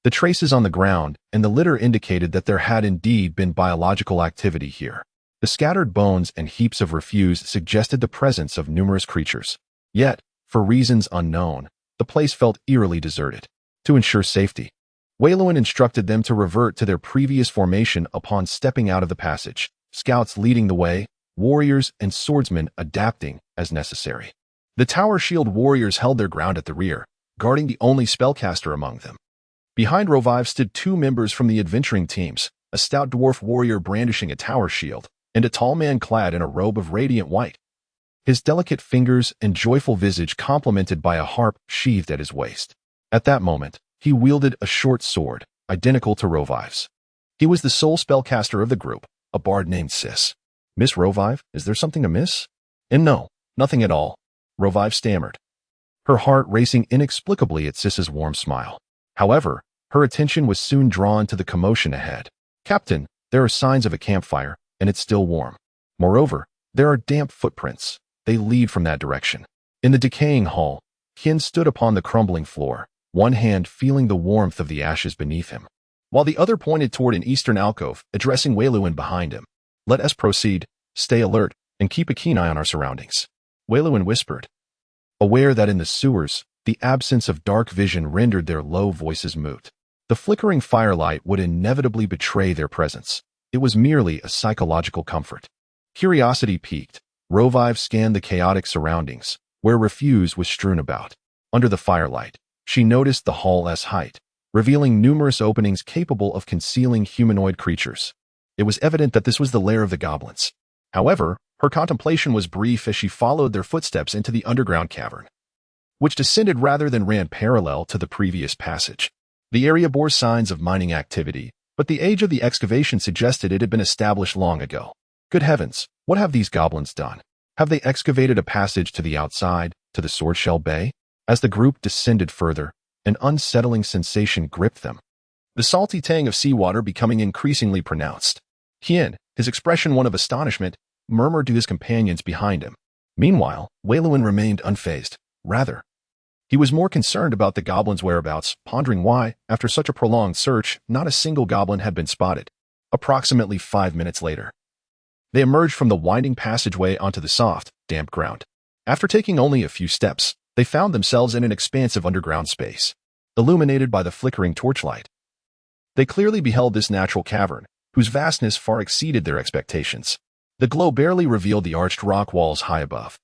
the traces on the ground and the litter indicated that there had indeed been biological activity here. The scattered bones and heaps of refuse suggested the presence of numerous creatures. Yet, for reasons unknown, the place felt eerily deserted. To ensure safety, Wei Luan instructed them to revert to their previous formation upon stepping out of the passage, scouts leading the way, warriors and swordsmen adapting as necessary. The tower shield warriors held their ground at the rear, guarding the only spellcaster among them. Behind Raviv stood two members from the adventuring teams, a stout dwarf warrior brandishing a tower shield, and a tall man clad in a robe of radiant white. His delicate fingers and joyful visage complemented by a harp sheathed at his waist. At that moment, he wielded a short sword, identical to Raviv's. He was the sole spellcaster of the group, a bard named Sis. "Miss Raviv, is there something amiss?" "And no, nothing at all," Raviv stammered, her heart racing inexplicably at Sis's warm smile. However, her attention was soon drawn to the commotion ahead. "Captain, there are signs of a campfire, and it's still warm. Moreover, there are damp footprints. They lead from that direction." In the decaying hall, Qian stood upon the crumbling floor, one hand feeling the warmth of the ashes beneath him, while the other pointed toward an eastern alcove, addressing Wei Luan behind him. "Let us proceed, stay alert, and keep a keen eye on our surroundings," Wei Luan whispered, aware that in the sewers, the absence of dark vision rendered their low voices moot. The flickering firelight would inevitably betray their presence. It was merely a psychological comfort. Curiosity piqued, Raviv scanned the chaotic surroundings, where refuse was strewn about. Under the firelight, she noticed the hall's height, revealing numerous openings capable of concealing humanoid creatures. It was evident that this was the lair of the goblins. However, her contemplation was brief as she followed their footsteps into the underground cavern, which descended rather than ran parallel to the previous passage. The area bore signs of mining activity, but the age of the excavation suggested it had been established long ago. Good heavens, what have these goblins done? Have they excavated a passage to the outside, to the Swordshell Bay? As the group descended further, an unsettling sensation gripped them, the salty tang of seawater becoming increasingly pronounced. Qian, his expression one of astonishment, murmured to his companions behind him. Meanwhile, Wei Luan remained unfazed. Rather, he was more concerned about the goblins' whereabouts, pondering why, after such a prolonged search, not a single goblin had been spotted. Approximately 5 minutes later, they emerged from the winding passageway onto the soft, damp ground. After taking only a few steps, they found themselves in an expansive underground space, illuminated by the flickering torchlight. They clearly beheld this natural cavern, whose vastness far exceeded their expectations. The glow barely revealed the arched rock walls high above,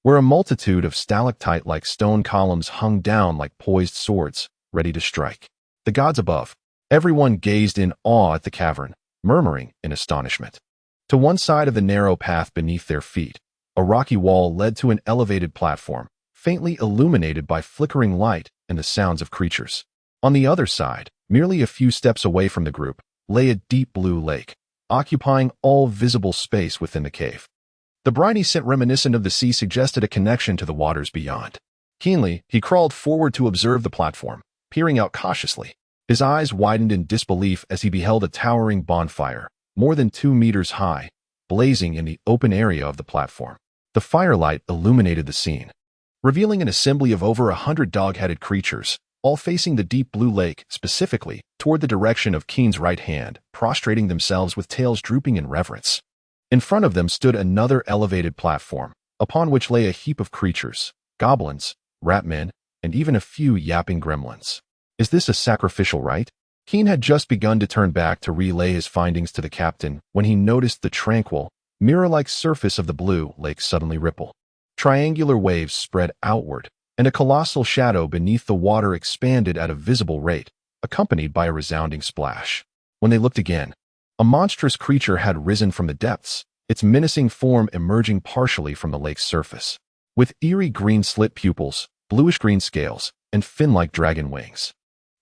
where a multitude of stalactite-like stone columns hung down like poised swords, ready to strike. The gods above, everyone gazed in awe at the cavern, murmuring in astonishment. To one side of the narrow path beneath their feet, a rocky wall led to an elevated platform, faintly illuminated by flickering light and the sounds of creatures. On the other side, merely a few steps away from the group, lay a deep blue lake, occupying all visible space within the cave. The briny scent reminiscent of the sea suggested a connection to the waters beyond. Keenly, he crawled forward to observe the platform, peering out cautiously. His eyes widened in disbelief as he beheld a towering bonfire, more than 2 meters high, blazing in the open area of the platform. The firelight illuminated the scene, revealing an assembly of over 100 dog-headed creatures, all facing the deep blue lake, specifically toward the direction of Keen's right hand, prostrating themselves with tails drooping in reverence. In front of them stood another elevated platform, upon which lay a heap of creatures, goblins, rat-men, and even a few yapping gremlins. Is this a sacrificial rite? Keen had just begun to turn back to relay his findings to the captain when he noticed the tranquil, mirror-like surface of the blue lake suddenly ripple. Triangular waves spread outward, and a colossal shadow beneath the water expanded at a visible rate, accompanied by a resounding splash. When they looked again, a monstrous creature had risen from the depths, its menacing form emerging partially from the lake's surface. With eerie green slit pupils, bluish-green scales, and fin-like dragon wings,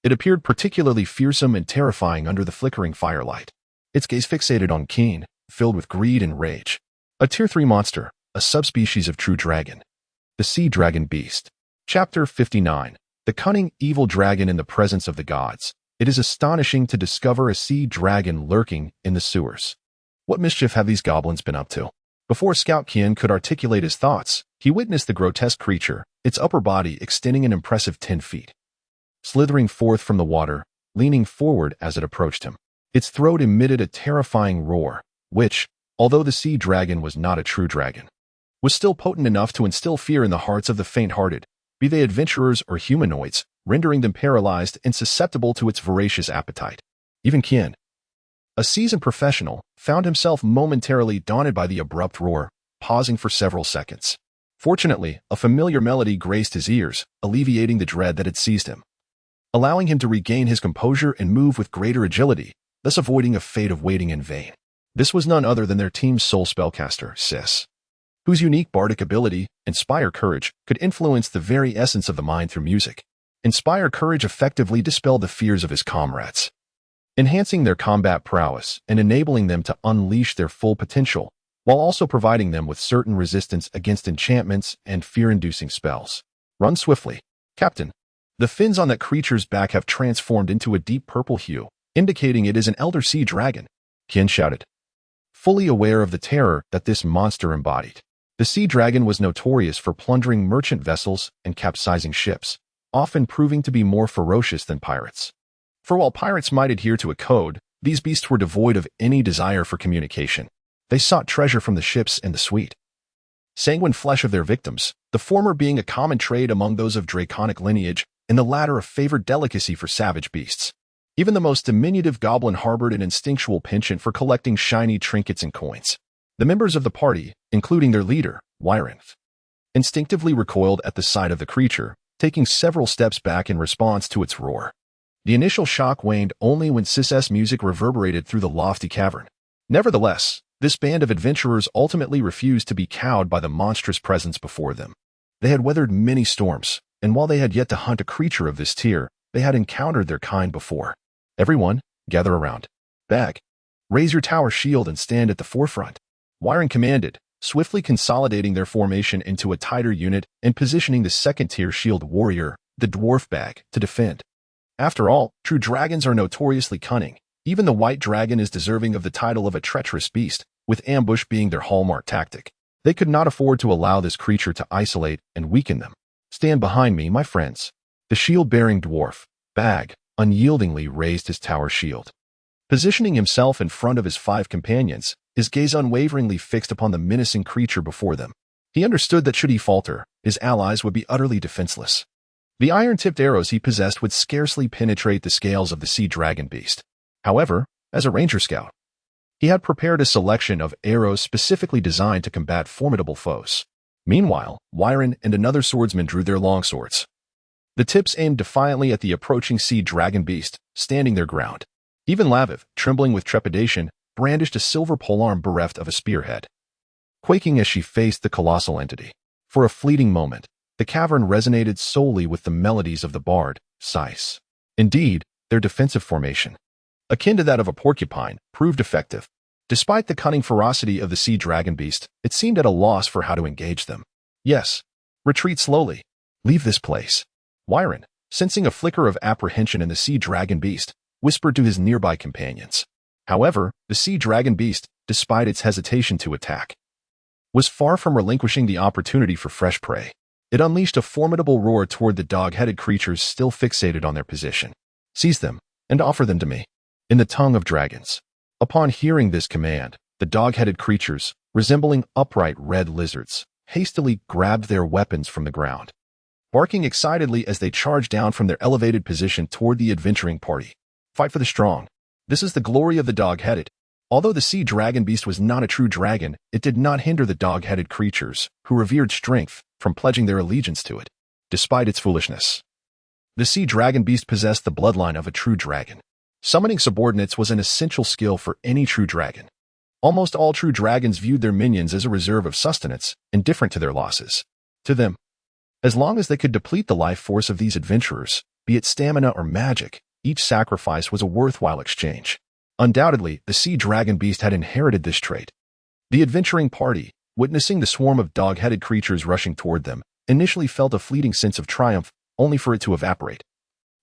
it appeared particularly fearsome and terrifying under the flickering firelight. Its gaze fixated on Keen, filled with greed and rage. A Tier 3 monster, a subspecies of true dragon. The Sea Dragon Beast. Chapter 59. The cunning, evil dragon in the presence of the gods. It is astonishing to discover a sea dragon lurking in the sewers. What mischief have these goblins been up to? Before Scout Kian could articulate his thoughts, he witnessed the grotesque creature, its upper body extending an impressive 10 feet. Slithering forth from the water, leaning forward as it approached him. Its throat emitted a terrifying roar, which, although the sea dragon was not a true dragon, was still potent enough to instill fear in the hearts of the faint-hearted, be they adventurers or humanoids, rendering them paralyzed and susceptible to its voracious appetite. Even Kian, a seasoned professional, found himself momentarily daunted by the abrupt roar, pausing for several seconds. Fortunately, a familiar melody graced his ears, alleviating the dread that had seized him, allowing him to regain his composure and move with greater agility, thus avoiding a fate of waiting in vain. This was none other than their team's sole spellcaster, Sis, whose unique bardic ability, Inspire Courage, could influence the very essence of the mind through music. Inspire Courage effectively dispelled the fears of his comrades, enhancing their combat prowess and enabling them to unleash their full potential, while also providing them with certain resistance against enchantments and fear-inducing spells. Run swiftly, Captain. The fins on that creature's back have transformed into a deep purple hue, indicating it is an elder sea dragon, Kian shouted, fully aware of the terror that this monster embodied. The sea dragon was notorious for plundering merchant vessels and capsizing ships, often proving to be more ferocious than pirates. For while pirates might adhere to a code, these beasts were devoid of any desire for communication. They sought treasure from the ships and the sweet, sanguine flesh of their victims, the former being a common trade among those of draconic lineage, and the latter a favored delicacy for savage beasts. Even the most diminutive goblin harbored an instinctual penchant for collecting shiny trinkets and coins. The members of the party, including their leader, Wyrinth, instinctively recoiled at the sight of the creature, taking several steps back in response to its roar. The initial shock waned only when Sis's music reverberated through the lofty cavern. Nevertheless, this band of adventurers ultimately refused to be cowed by the monstrous presence before them. They had weathered many storms, and while they had yet to hunt a creature of this tier, they had encountered their kind before. Everyone, gather around. Bag. Raise your tower shield and stand at the forefront. Wyrin commanded, swiftly consolidating their formation into a tighter unit and positioning the second-tier shield warrior, the dwarf Bag, to defend. After all, true dragons are notoriously cunning. Even the white dragon is deserving of the title of a treacherous beast, with ambush being their hallmark tactic. They could not afford to allow this creature to isolate and weaken them. Stand behind me, my friends. The shield-bearing dwarf, Bag, unyieldingly raised his tower shield. Positioning himself in front of his 5 companions, his gaze unwaveringly fixed upon the menacing creature before them. He understood that should he falter, his allies would be utterly defenseless. The iron-tipped arrows he possessed would scarcely penetrate the scales of the sea dragon beast. However, as a ranger scout, he had prepared a selection of arrows specifically designed to combat formidable foes. Meanwhile, Wyrin and another swordsman drew their longswords. The tips aimed defiantly at the approaching sea dragon beast, standing their ground. Even Laviv, trembling with trepidation, brandished a silver polearm bereft of a spearhead, quaking as she faced the colossal entity. For a fleeting moment, the cavern resonated solely with the melodies of the bard, Sais. Indeed, their defensive formation, akin to that of a porcupine, proved effective. Despite the cunning ferocity of the sea dragon beast, it seemed at a loss for how to engage them. Yes. Retreat slowly. Leave this place. Wyrin, sensing a flicker of apprehension in the sea dragon beast, whispered to his nearby companions. However, the sea dragon beast, despite its hesitation to attack, was far from relinquishing the opportunity for fresh prey. It unleashed a formidable roar toward the dog-headed creatures still fixated on their position. Seize them, and offer them to me. In the tongue of dragons. Upon hearing this command, the dog-headed creatures, resembling upright red lizards, hastily grabbed their weapons from the ground, barking excitedly as they charged down from their elevated position toward the adventuring party. Fight for the strong. This is the glory of the dog-headed. Although the sea dragon beast was not a true dragon, it did not hinder the dog-headed creatures, who revered strength, from pledging their allegiance to it, despite its foolishness. The sea dragon beast possessed the bloodline of a true dragon. Summoning subordinates was an essential skill for any true dragon. Almost all true dragons viewed their minions as a reserve of sustenance, indifferent to their losses. To them, as long as they could deplete the life force of these adventurers, be it stamina or magic, each sacrifice was a worthwhile exchange. Undoubtedly, the sea dragon beast had inherited this trait. The adventuring party, witnessing the swarm of dog-headed creatures rushing toward them, initially felt a fleeting sense of triumph, only for it to evaporate,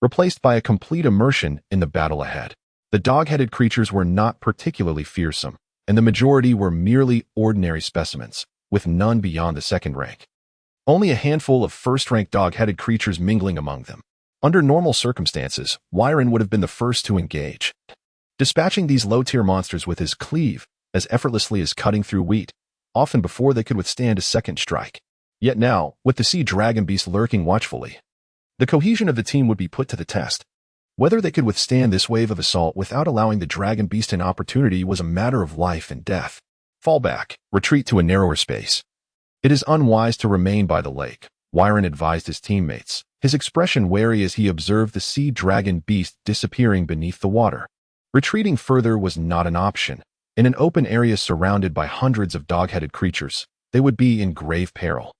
replaced by a complete immersion in the battle ahead. The dog-headed creatures were not particularly fearsome, and the majority were merely ordinary specimens, with none beyond the second rank. Only a handful of first-rank dog-headed creatures mingling among them. Under normal circumstances, Wyron would have been the first to engage, dispatching these low-tier monsters with his cleave as effortlessly as cutting through wheat, often before they could withstand a second strike. Yet now, with the sea dragon beast lurking watchfully, the cohesion of the team would be put to the test. Whether they could withstand this wave of assault without allowing the dragon beast an opportunity was a matter of life and death. Fall back, retreat to a narrower space. It is unwise to remain by the lake, Wyron advised his teammates, his expression wary as he observed the sea dragon beast disappearing beneath the water. Retreating further was not an option. In an open area surrounded by hundreds of dog-headed creatures, they would be in grave peril.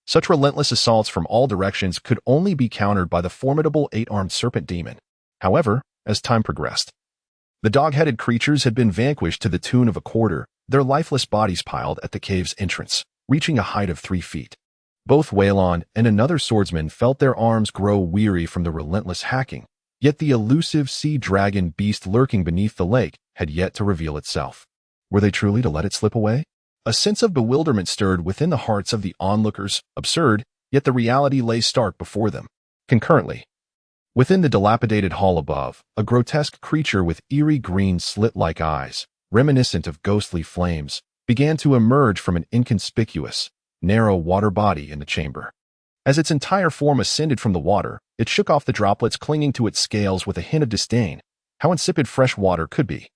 Such relentless assaults from all directions could only be countered by the formidable 8-armed serpent demon. However, as time progressed, the dog-headed creatures had been vanquished to the tune of a quarter, their lifeless bodies piled at the cave's entrance, reaching a height of 3 feet. Both Waylon and another swordsman felt their arms grow weary from the relentless hacking, yet the elusive sea dragon beast lurking beneath the lake had yet to reveal itself. Were they truly to let it slip away? A sense of bewilderment stirred within the hearts of the onlookers, absurd, yet the reality lay stark before them. Concurrently, within the dilapidated hall above, a grotesque creature with eerie green slit-like eyes, reminiscent of ghostly flames, began to emerge from an inconspicuous, narrow water body in the chamber. As its entire form ascended from the water, it shook off the droplets clinging to its scales with a hint of disdain. How insipid fresh water could be.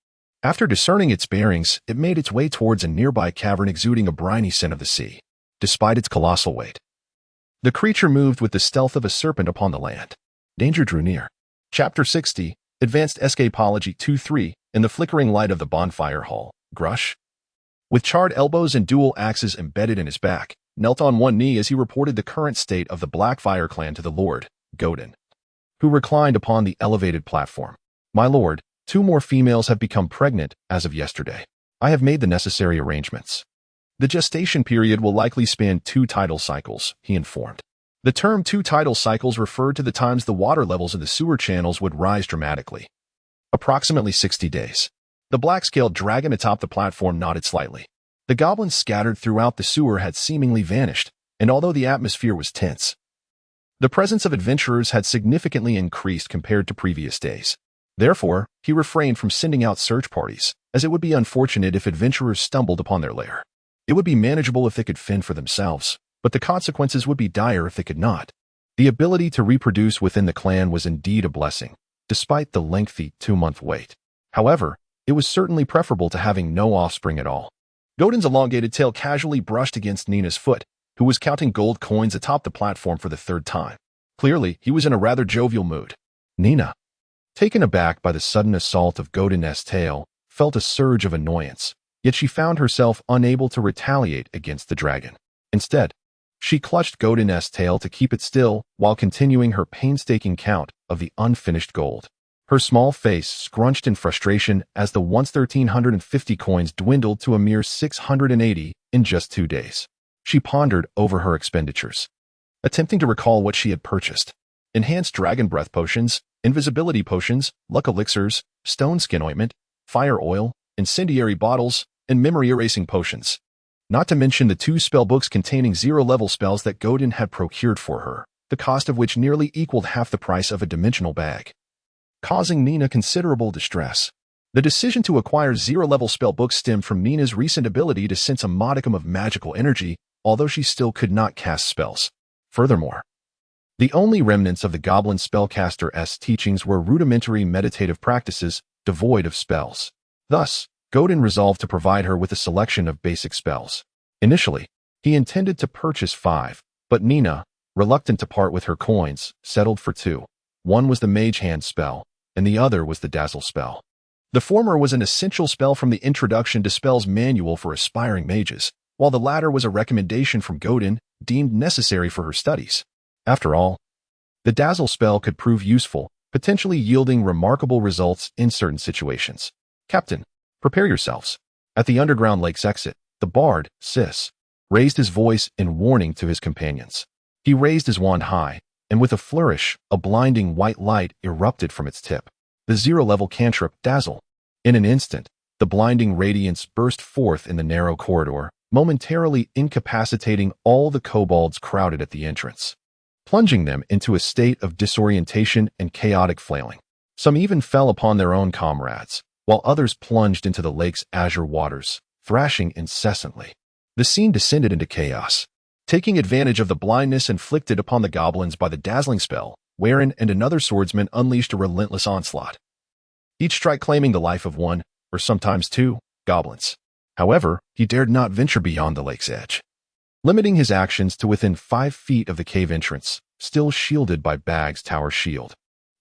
After discerning its bearings, it made its way towards a nearby cavern exuding a briny scent of the sea, despite its colossal weight. The creature moved with the stealth of a serpent upon the land. Danger drew near. Chapter 60, Advanced Escapology 2-3, in the flickering light of the bonfire hall, Grush, with charred elbows and dual axes embedded in his back, knelt on one knee as he reported the current state of the Blackfire clan to the Lord, Godin, who reclined upon the elevated platform. My lord, 2 more females have become pregnant as of yesterday. I have made the necessary arrangements. The gestation period will likely span 2 tidal cycles, he informed. The term 2 tidal cycles referred to the times the water levels in the sewer channels would rise dramatically. Approximately 60 days. The black-scaled dragon atop the platform nodded slightly. The goblins scattered throughout the sewer had seemingly vanished, and although the atmosphere was tense, the presence of adventurers had significantly increased compared to previous days. Therefore, he refrained from sending out search parties, as it would be unfortunate if adventurers stumbled upon their lair. It would be manageable if they could fend for themselves, but the consequences would be dire if they could not. The ability to reproduce within the clan was indeed a blessing, despite the lengthy 2-month wait. However, it was certainly preferable to having no offspring at all. Godin's elongated tail casually brushed against Nina's foot, who was counting gold coins atop the platform for the 3rd time. Clearly, he was in a rather jovial mood. Nina, taken aback by the sudden assault of Godin's tail, felt a surge of annoyance, yet she found herself unable to retaliate against the dragon. Instead, she clutched Godin's tail to keep it still while continuing her painstaking count of the unfinished gold. Her small face scrunched in frustration as the once 1,350 coins dwindled to a mere 680 in just 2 days. She pondered over her expenditures, attempting to recall what she had purchased. Enhanced dragon breath potions, invisibility potions, luck elixirs, stone skin ointment, fire oil, incendiary bottles, and memory erasing potions. Not to mention the 2 spell books containing 0-level spells that Godin had procured for her, the cost of which nearly equaled half the price of a dimensional bag, causing Nina considerable distress. The decision to acquire 0-level spell books stemmed from Nina's recent ability to sense a modicum of magical energy, although she still could not cast spells. Furthermore, the only remnants of the goblin spellcaster's teachings were rudimentary meditative practices, devoid of spells. Thus, Godin resolved to provide her with a selection of basic spells. Initially, he intended to purchase 5, but Nina, reluctant to part with her coins, settled for 2. One was the Mage Hand spell, and the other was the Dazzle spell. The former was an essential spell from the Introduction to Spells manual for aspiring mages, while the latter was a recommendation from Godin, deemed necessary for her studies. After all, the Dazzle spell could prove useful, potentially yielding remarkable results in certain situations. Captain, prepare yourselves. At the underground lake's exit, The bard, Sis, raised his voice in warning to his companions. He raised his wand high, and with a flourish, a blinding white light erupted from its tip. The zero-level cantrip, Dazzle. In an instant, the blinding radiance burst forth in the narrow corridor, momentarily incapacitating all the kobolds crowded at the entrance, plunging them into a state of disorientation and chaotic flailing. Some even fell upon their own comrades, while others plunged into the lake's azure waters, thrashing incessantly. The scene descended into chaos. Taking advantage of the blindness inflicted upon the goblins by the dazzling spell, Warren and another swordsman unleashed a relentless onslaught, each strike claiming the life of one, or sometimes two, goblins. However, he dared not venture beyond the lake's edge, limiting his actions to within 5 feet of the cave entrance, still shielded by Bag's tower shield.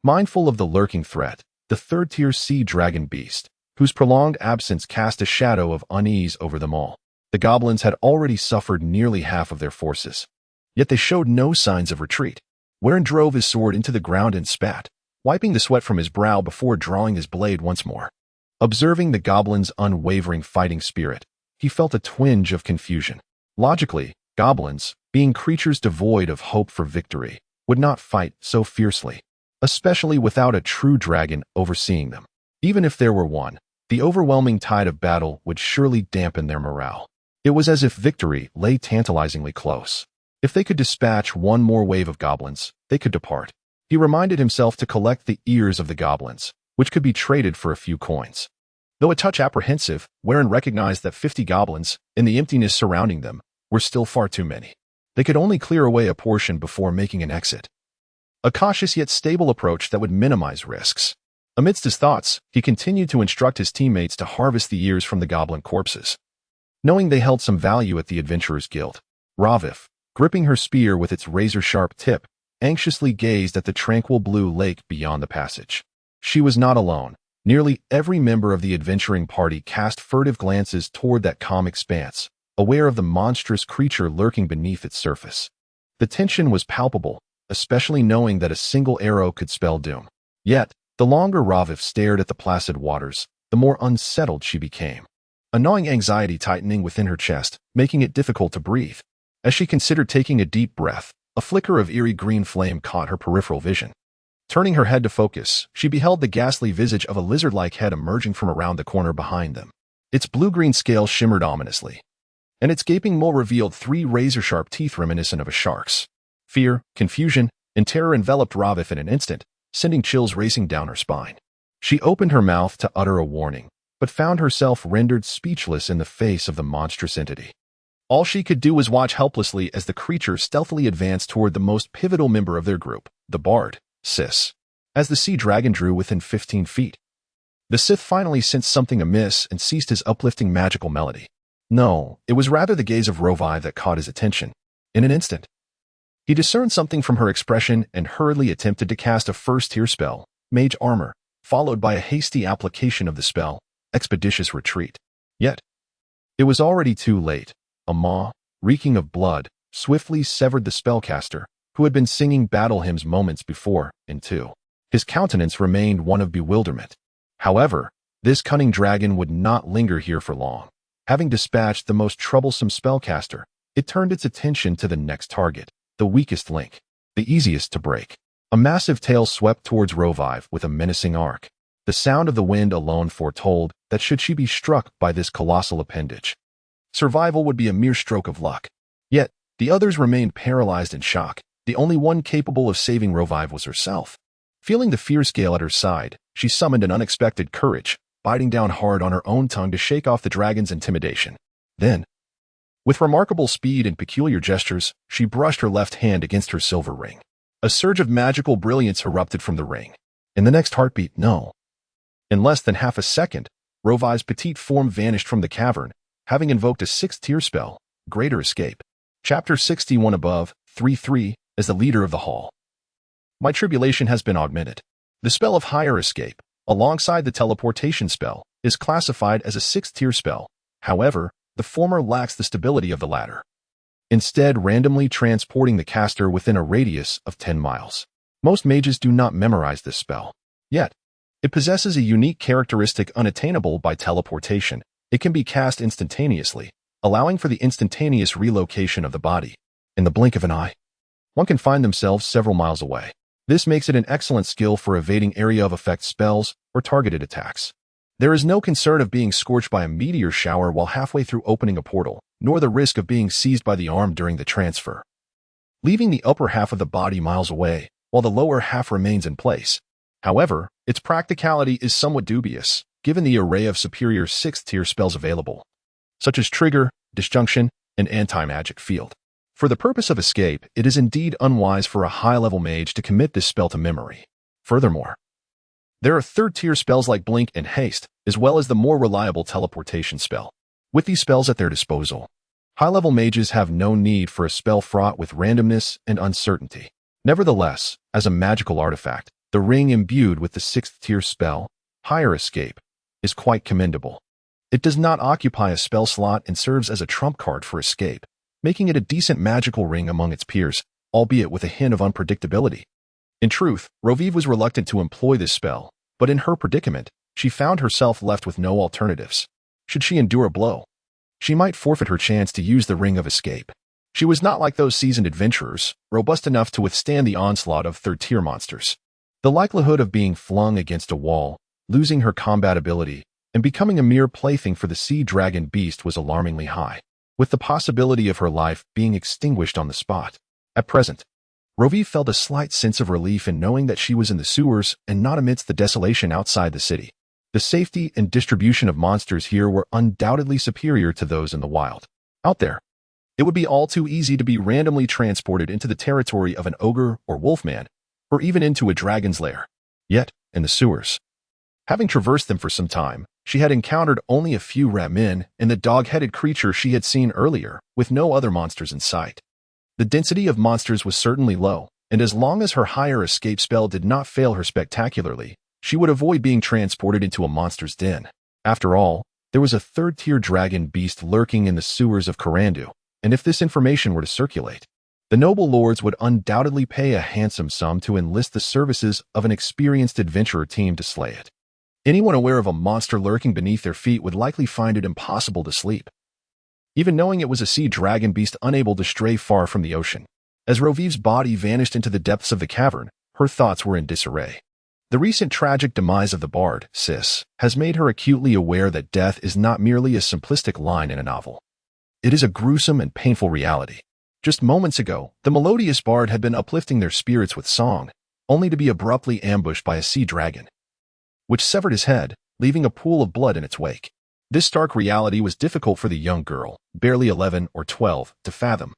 Mindful of the lurking threat, the third-tier sea dragon beast, whose prolonged absence cast a shadow of unease over them all. The goblins had already suffered nearly half of their forces, yet they showed no signs of retreat. Warren drove his sword into the ground and spat, wiping the sweat from his brow before drawing his blade once more. Observing the goblin's unwavering fighting spirit, he felt a twinge of confusion. Logically, goblins, being creatures devoid of hope for victory, would not fight so fiercely, especially without a true dragon overseeing them. Even if there were one, the overwhelming tide of battle would surely dampen their morale. It was as if victory lay tantalizingly close. If they could dispatch one more wave of goblins, they could depart. He reminded himself to collect the ears of the goblins, which could be traded for a few coins. Though a touch apprehensive, Warren recognized that 50 goblins, in the emptiness surrounding them, were still far too many. They could only clear away a portion before making an exit. A cautious yet stable approach that would minimize risks. Amidst his thoughts, he continued to instruct his teammates to harvest the ears from the goblin corpses. Knowing they held some value at the Adventurers Guild, Ravif, gripping her spear with its razor-sharp tip, anxiously gazed at the tranquil blue lake beyond the passage. She was not alone. Nearly every member of the adventuring party cast furtive glances toward that calm expanse, aware of the monstrous creature lurking beneath its surface. The tension was palpable, especially knowing that a single arrow could spell doom. Yet, the longer Ravif stared at the placid waters, the more unsettled she became. A gnawing anxiety tightening within her chest, making it difficult to breathe. As she considered taking a deep breath, a flicker of eerie green flame caught her peripheral vision. Turning her head to focus, she beheld the ghastly visage of a lizard-like head emerging from around the corner behind them. Its blue-green scales shimmered ominously, and its gaping maw revealed 3 razor-sharp teeth reminiscent of a shark's. Fear, confusion, and terror enveloped Ravif in an instant, sending chills racing down her spine. She opened her mouth to utter a warning, but found herself rendered speechless in the face of the monstrous entity. All she could do was watch helplessly as the creature stealthily advanced toward the most pivotal member of their group, the bard, Sis. As the sea dragon drew within 15 feet, the Sith finally sensed something amiss and ceased his uplifting magical melody. No, it was rather the gaze of Rovai that caught his attention. In an instant, he discerned something from her expression and hurriedly attempted to cast a first-tier spell, Mage Armor, followed by a hasty application of the spell, Expeditious Retreat. Yet, it was already too late. A maw, reeking of blood, swiftly severed the spellcaster, who had been singing battle hymns moments before, in two. His countenance remained one of bewilderment. However, this cunning dragon would not linger here for long. Having dispatched the most troublesome spellcaster, it turned its attention to the next target, the weakest link, the easiest to break. A massive tail swept towards Rovive with a menacing arc. The sound of the wind alone foretold that should she be struck by this colossal appendage, survival would be a mere stroke of luck. Yet, the others remained paralyzed in shock. The only one capable of saving Rovive was herself. Feeling the fear scale at her side, she summoned an unexpected courage, biting down hard on her own tongue to shake off the dragon's intimidation. Then, with remarkable speed and peculiar gestures, she brushed her left hand against her silver ring. A surge of magical brilliance erupted from the ring. In the next heartbeat, no. In less than half a second, Rovive's petite form vanished from the cavern, having invoked a 6th-tier spell, Greater Escape. Chapter 61 above, 3-3, as the leader of the hall. My tribulation has been augmented. The spell of Higher Escape, alongside the teleportation spell, is classified as a 6th-tier spell. However, the former lacks the stability of the latter, instead randomly transporting the caster within a radius of 10 miles. Most mages do not memorize this spell. Yet, it possesses a unique characteristic unattainable by teleportation. It can be cast instantaneously, allowing for the instantaneous relocation of the body. In the blink of an eye, one can find themselves several miles away. This makes it an excellent skill for evading area of effect spells or targeted attacks. There is no concern of being scorched by a meteor shower while halfway through opening a portal, nor the risk of being seized by the arm during the transfer. Leaving the upper half of the body miles away, while the lower half remains in place. However, its practicality is somewhat dubious, given the array of superior 6th-tier spells available, such as Trigger, Disjunction, and Anti-Magic Field. For the purpose of escape, it is indeed unwise for a high-level mage to commit this spell to memory. Furthermore, there are 3rd-tier spells like Blink and Haste, as well as the more reliable teleportation spell. With these spells at their disposal, high-level mages have no need for a spell fraught with randomness and uncertainty. Nevertheless, as a magical artifact, the ring imbued with the 6th-tier spell, Higher Escape, is quite commendable. It does not occupy a spell slot and serves as a trump card for escape, making it a decent magical ring among its peers, albeit with a hint of unpredictability. In truth, Roviv was reluctant to employ this spell, but in her predicament, she found herself left with no alternatives. Should she endure a blow, she might forfeit her chance to use the Ring of Escape. She was not like those seasoned adventurers, robust enough to withstand the onslaught of 3rd-tier monsters. The likelihood of being flung against a wall, losing her combat ability, and becoming a mere plaything for the sea dragon beast was alarmingly high, with the possibility of her life being extinguished on the spot. At present, Roviv felt a slight sense of relief in knowing that she was in the sewers and not amidst the desolation outside the city. The safety and distribution of monsters here were undoubtedly superior to those in the wild. Out there, it would be all too easy to be randomly transported into the territory of an ogre or wolfman, or even into a dragon's lair. Yet, in the sewers, having traversed them for some time, she had encountered only a few rat men and the dog-headed creature she had seen earlier, with no other monsters in sight. The density of monsters was certainly low, and as long as her Higher Escape spell did not fail her spectacularly, she would avoid being transported into a monster's den. After all, there was a 3rd-tier dragon beast lurking in the sewers of Karandu, and if this information were to circulate, the noble lords would undoubtedly pay a handsome sum to enlist the services of an experienced adventurer team to slay it. Anyone aware of a monster lurking beneath their feet would likely find it impossible to sleep, even knowing it was a sea dragon beast unable to stray far from the ocean. As Roviv's body vanished into the depths of the cavern, her thoughts were in disarray. The recent tragic demise of the bard, Sis, has made her acutely aware that death is not merely a simplistic line in a novel. It is a gruesome and painful reality. Just moments ago, the melodious bard had been uplifting their spirits with song, only to be abruptly ambushed by a sea dragon, which severed his head, leaving a pool of blood in its wake. This stark reality was difficult for the young girl, barely 11 or 12, to fathom.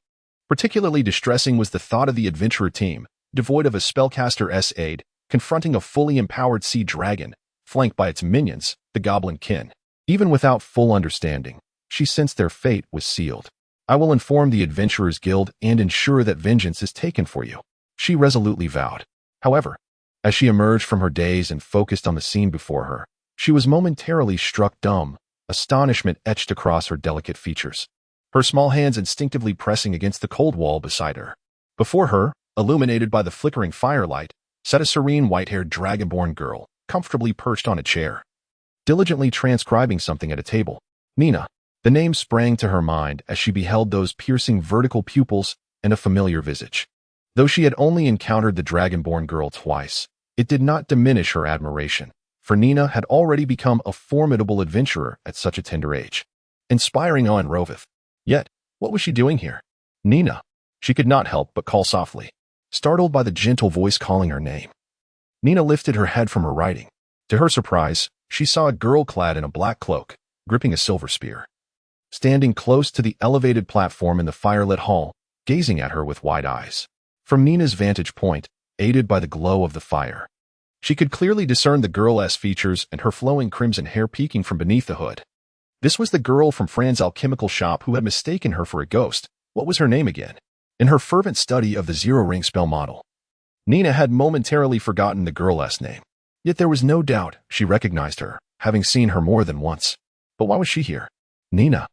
Particularly distressing was the thought of the adventurer team, devoid of a spellcaster's aid, confronting a fully empowered sea dragon, flanked by its minions, the goblin kin. Even without full understanding, she sensed their fate was sealed. "I will inform the Adventurers Guild and ensure that vengeance is taken for you," she resolutely vowed. However, as she emerged from her daze and focused on the scene before her, she was momentarily struck dumb, astonishment etched across her delicate features, her small hands instinctively pressing against the cold wall beside her. Before her, illuminated by the flickering firelight, sat a serene white-haired dragonborn girl, comfortably perched on a chair, diligently transcribing something at a table. Nina. The name sprang to her mind as she beheld those piercing vertical pupils and a familiar visage. Though she had only encountered the dragonborn girl twice, it did not diminish her admiration, for Nina had already become a formidable adventurer at such a tender age, inspiring awe in Rovith. Yet, what was she doing here? Nina. She could not help but call softly, startled by the gentle voice calling her name. Nina lifted her head from her writing. To her surprise, she saw a girl clad in a black cloak, gripping a silver spear, standing close to the elevated platform in the firelit hall, gazing at her with wide eyes. From Nina's vantage point, aided by the glow of the fire, she could clearly discern the girl's features and her flowing crimson hair peeking from beneath the hood. This was the girl from Fran's alchemical shop who had mistaken her for a ghost. What was her name again? In her fervent study of the zero-ring spell model, Nina had momentarily forgotten the girl's name. Yet there was no doubt she recognized her, having seen her more than once. But why was she here? Nina.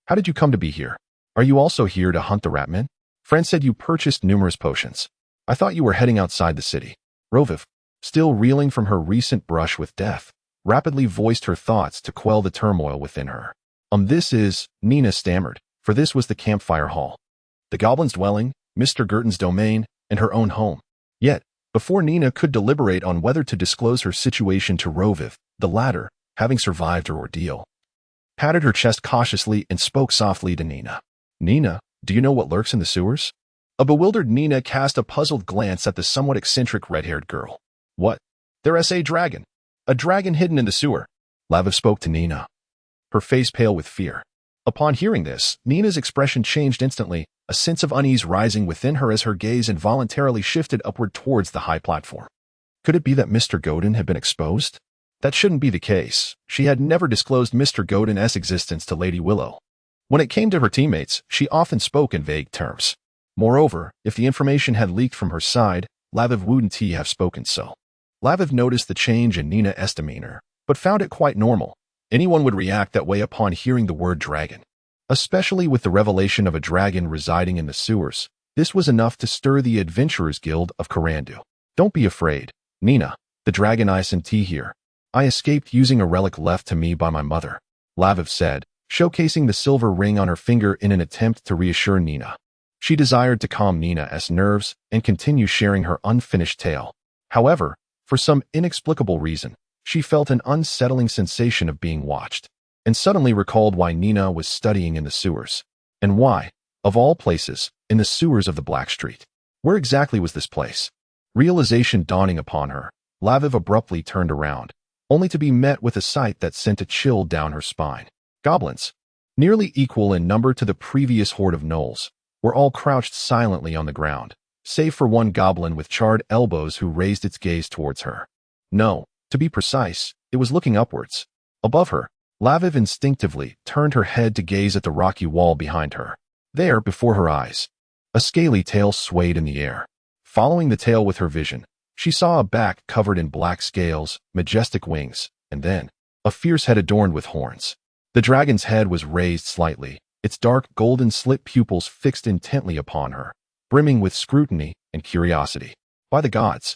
How did you come to be here? Are you also here to hunt the ratmen? Fran said you purchased numerous potions. I thought you were heading outside the city. Roviv, still reeling from her recent brush with death, rapidly voiced her thoughts to quell the turmoil within her. This is, Nina stammered, for this was the campfire hall. The goblin's dwelling, Mr. Girton's domain, and her own home. Yet, before Nina could deliberate on whether to disclose her situation to Roviv, the latter, having survived her ordeal, patted her chest cautiously and spoke softly to Nina. Nina, do you know what lurks in the sewers? A bewildered Nina cast a puzzled glance at the somewhat eccentric red-haired girl. What? There's a dragon. A dragon hidden in the sewer. Laviv spoke to Nina, her face pale with fear. Upon hearing this, Nina's expression changed instantly, a sense of unease rising within her as her gaze involuntarily shifted upward towards the high platform. Could it be that Mr. Godin had been exposed? That shouldn't be the case. She had never disclosed Mr. Godin's existence to Lady Willow. When it came to her teammates, she often spoke in vague terms. Moreover, if the information had leaked from her side, Laviv wouldn't have spoken so. Laviv noticed the change in Nina's demeanor, but found it quite normal. Anyone would react that way upon hearing the word dragon. Especially with the revelation of a dragon residing in the sewers, this was enough to stir the Adventurers Guild of Karandu. Don't be afraid, Nina, the dragon I sent here. I escaped using a relic left to me by my mother, Laviv said, showcasing the silver ring on her finger in an attempt to reassure Nina. She desired to calm Nina's nerves and continue sharing her unfinished tale. However, for some inexplicable reason, she felt an unsettling sensation of being watched, and suddenly recalled why Nina was studying in the sewers. And why, of all places, in the sewers of the Black Street. Where exactly was this place? Realization dawning upon her, Laviv abruptly turned around, only to be met with a sight that sent a chill down her spine. Goblins, nearly equal in number to the previous horde of gnolls, were all crouched silently on the ground, save for one goblin with charred elbows who raised its gaze towards her. No, to be precise, it was looking upwards. Above her, Laviv instinctively turned her head to gaze at the rocky wall behind her. There, before her eyes, a scaly tail swayed in the air. Following the tail with her vision, she saw a back covered in black scales, majestic wings, and then a fierce head adorned with horns. The dragon's head was raised slightly, its dark golden slit pupils fixed intently upon her, brimming with scrutiny and curiosity. By the gods!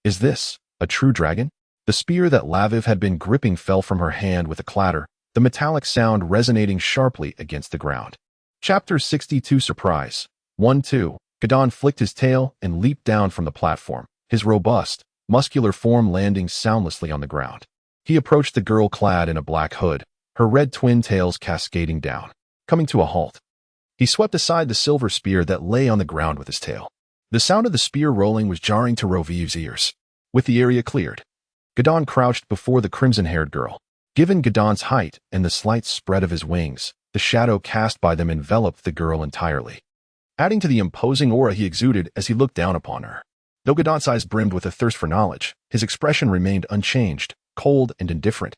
Is this a true dragon? The spear that Laviv had been gripping fell from her hand with a clatter, the metallic sound resonating sharply against the ground. Chapter 62 Surprise 1-2 Gadon flicked his tail and leaped down from the platform, his robust, muscular form landing soundlessly on the ground. He approached the girl clad in a black hood, her red twin tails cascading down, coming to a halt. He swept aside the silver spear that lay on the ground with his tail. The sound of the spear rolling was jarring to Roviv's ears. With the area cleared, Gadon crouched before the crimson-haired girl. Given Gadon's height and the slight spread of his wings, the shadow cast by them enveloped the girl entirely, adding to the imposing aura he exuded as he looked down upon her. Though Gadon's eyes brimmed with a thirst for knowledge, his expression remained unchanged, cold and indifferent.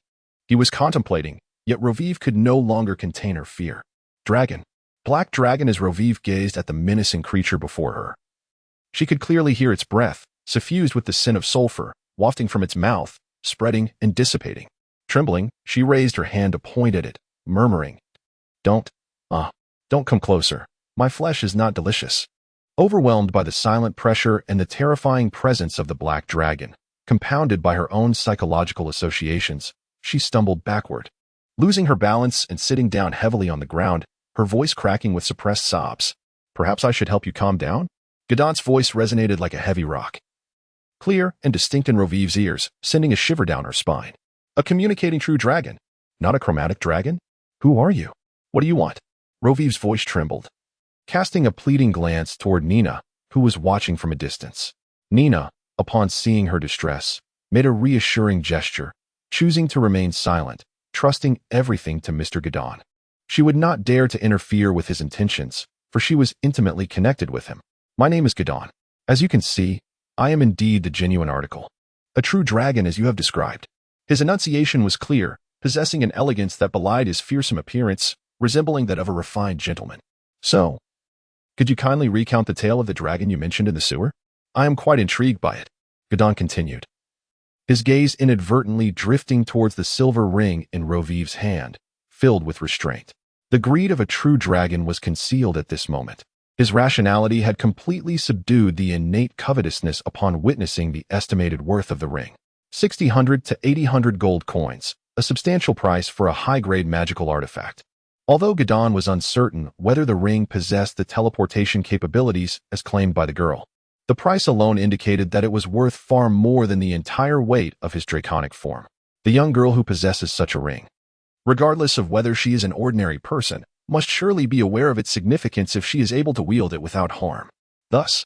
He was contemplating, yet Roviv could no longer contain her fear. Dragon. Black dragon as Roviv gazed at the menacing creature before her. She could clearly hear its breath, suffused with the scent of sulfur, wafting from its mouth, spreading and dissipating. Trembling, she raised her hand to point at it, murmuring, don't come closer. My flesh is not delicious." Overwhelmed by the silent pressure and the terrifying presence of the black dragon, compounded by her own psychological associations, she stumbled backward, losing her balance and sitting down heavily on the ground, her voice cracking with suppressed sobs. "Perhaps I should help you calm down?" Gadon's voice resonated like a heavy rock, clear and distinct in Roviv's ears, sending a shiver down her spine. "A communicating true dragon, not a chromatic dragon? Who are you? What do you want?" Roviv's voice trembled, casting a pleading glance toward Nina, who was watching from a distance. Nina, upon seeing her distress, made a reassuring gesture, choosing to remain silent, trusting everything to Mr. Gadon. She would not dare to interfere with his intentions, for she was intimately connected with him. "My name is Gadon. As you can see, I am indeed the genuine article. A true dragon as you have described." His enunciation was clear, possessing an elegance that belied his fearsome appearance, resembling that of a refined gentleman. "So, could you kindly recount the tale of the dragon you mentioned in the sewer? I am quite intrigued by it," Gadon continued, his gaze inadvertently drifting towards the silver ring in Roviv's hand, filled with restraint. The greed of a true dragon was concealed at this moment. His rationality had completely subdued the innate covetousness upon witnessing the estimated worth of the ring. 600 to 800 gold coins, a substantial price for a high-grade magical artifact. Although Gadon was uncertain whether the ring possessed the teleportation capabilities as claimed by the girl, the price alone indicated that it was worth far more than the entire weight of his draconic form. The young girl who possesses such a ring, regardless of whether she is an ordinary person, must surely be aware of its significance if she is able to wield it without harm. Thus,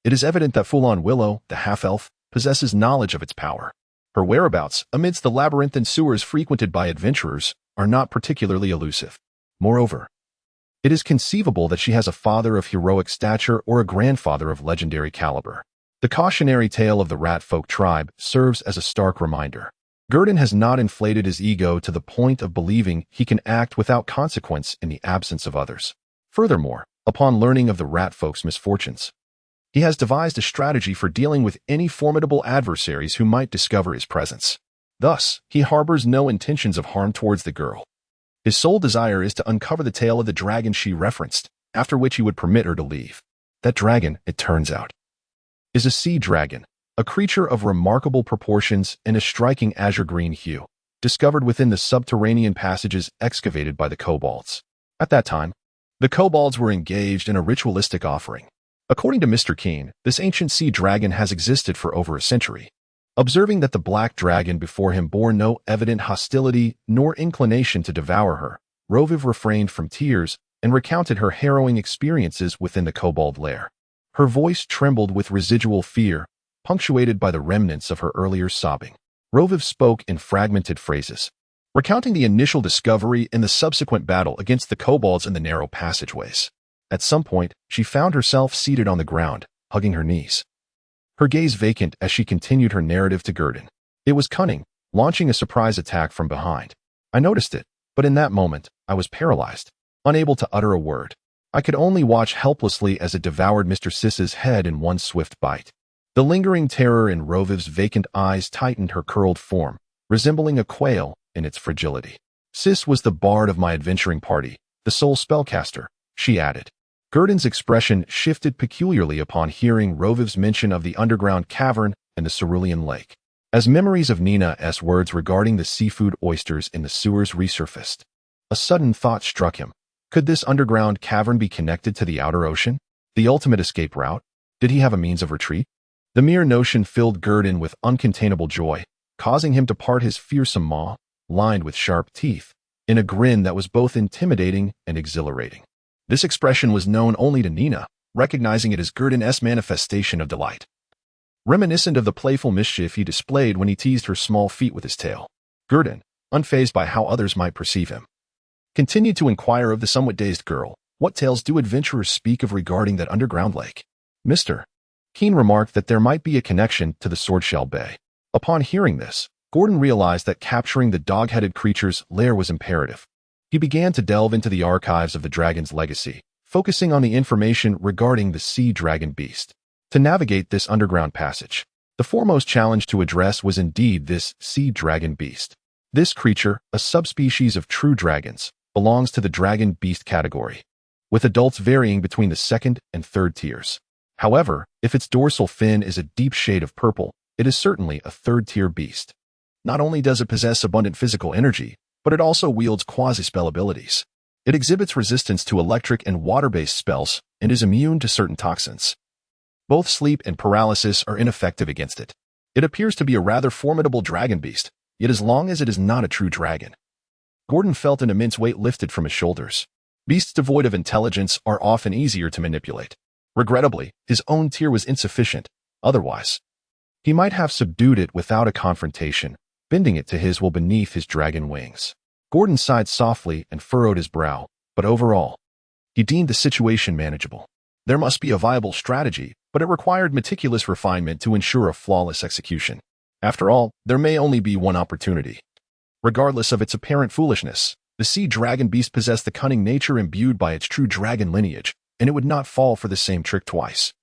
it is evident that Full-on Willow, the half-elf, possesses knowledge of its power. Her whereabouts, amidst the labyrinthine sewers frequented by adventurers, are not particularly elusive. Moreover, it is conceivable that she has a father of heroic stature or a grandfather of legendary caliber. The cautionary tale of the rat folk tribe serves as a stark reminder. Gurdon has not inflated his ego to the point of believing he can act without consequence in the absence of others. Furthermore, upon learning of the rat folk's misfortunes, he has devised a strategy for dealing with any formidable adversaries who might discover his presence. Thus, he harbors no intentions of harm towards the girl. His sole desire is to uncover the tale of the dragon she referenced, after which he would permit her to leave. That dragon, it turns out, is a sea dragon, a creature of remarkable proportions and a striking azure-green hue, discovered within the subterranean passages excavated by the kobolds. At that time, the kobolds were engaged in a ritualistic offering. According to Mr. Keene, this ancient sea dragon has existed for over a century. Observing that the black dragon before him bore no evident hostility nor inclination to devour her, Roviv refrained from tears and recounted her harrowing experiences within the kobold lair. Her voice trembled with residual fear, punctuated by the remnants of her earlier sobbing. Roviv spoke in fragmented phrases, recounting the initial discovery and the subsequent battle against the kobolds in the narrow passageways. At some point, she found herself seated on the ground, hugging her knees, her gaze vacant as she continued her narrative to Gurdon. It was cunning, launching a surprise attack from behind. I noticed it, but in that moment, I was paralyzed, unable to utter a word. I could only watch helplessly as it devoured Mr. Sis's head in one swift bite. The lingering terror in Roviv's vacant eyes tightened her curled form, resembling a quail in its fragility. Sis was the bard of my adventuring party, the sole spellcaster, she added. Gurdon's expression shifted peculiarly upon hearing Roviv's mention of the underground cavern and the cerulean lake. As memories of Nina's words regarding the seafood oysters in the sewers resurfaced, a sudden thought struck him. Could this underground cavern be connected to the outer ocean? The ultimate escape route? Did he have a means of retreat? The mere notion filled Gurdon with uncontainable joy, causing him to part his fearsome maw, lined with sharp teeth, in a grin that was both intimidating and exhilarating. This expression was known only to Nina, recognizing it as Gurdon's manifestation of delight, reminiscent of the playful mischief he displayed when he teased her small feet with his tail. Gurdon, unfazed by how others might perceive him, continued to inquire of the somewhat dazed girl, what tales do adventurers speak of regarding that underground lake? Mr. Keene remarked that there might be a connection to the Swordshell Bay. Upon hearing this, Gordon realized that capturing the dog-headed creature's lair was imperative. He began to delve into the archives of the dragon's legacy, focusing on the information regarding the sea dragon beast. To navigate this underground passage, the foremost challenge to address was indeed this sea dragon beast. This creature, a subspecies of true dragons, belongs to the dragon beast category, with adults varying between the second and third tiers. However, if its dorsal fin is a deep shade of purple, it is certainly a third-tier beast. Not only does it possess abundant physical energy, but it also wields quasi-spell abilities. It exhibits resistance to electric and water-based spells and is immune to certain toxins. Both sleep and paralysis are ineffective against it. It appears to be a rather formidable dragon beast, yet as long as it is not a true dragon. Gordon felt an immense weight lifted from his shoulders. Beasts devoid of intelligence are often easier to manipulate. Regrettably, his own tier was insufficient. Otherwise, he might have subdued it without a confrontation, bending it to his will beneath his dragon wings. Gordon sighed softly and furrowed his brow, but overall, he deemed the situation manageable. There must be a viable strategy, but it required meticulous refinement to ensure a flawless execution. After all, there may only be one opportunity. Regardless of its apparent foolishness, the sea dragon beast possessed the cunning nature imbued by its true dragon lineage, and it would not fall for the same trick twice.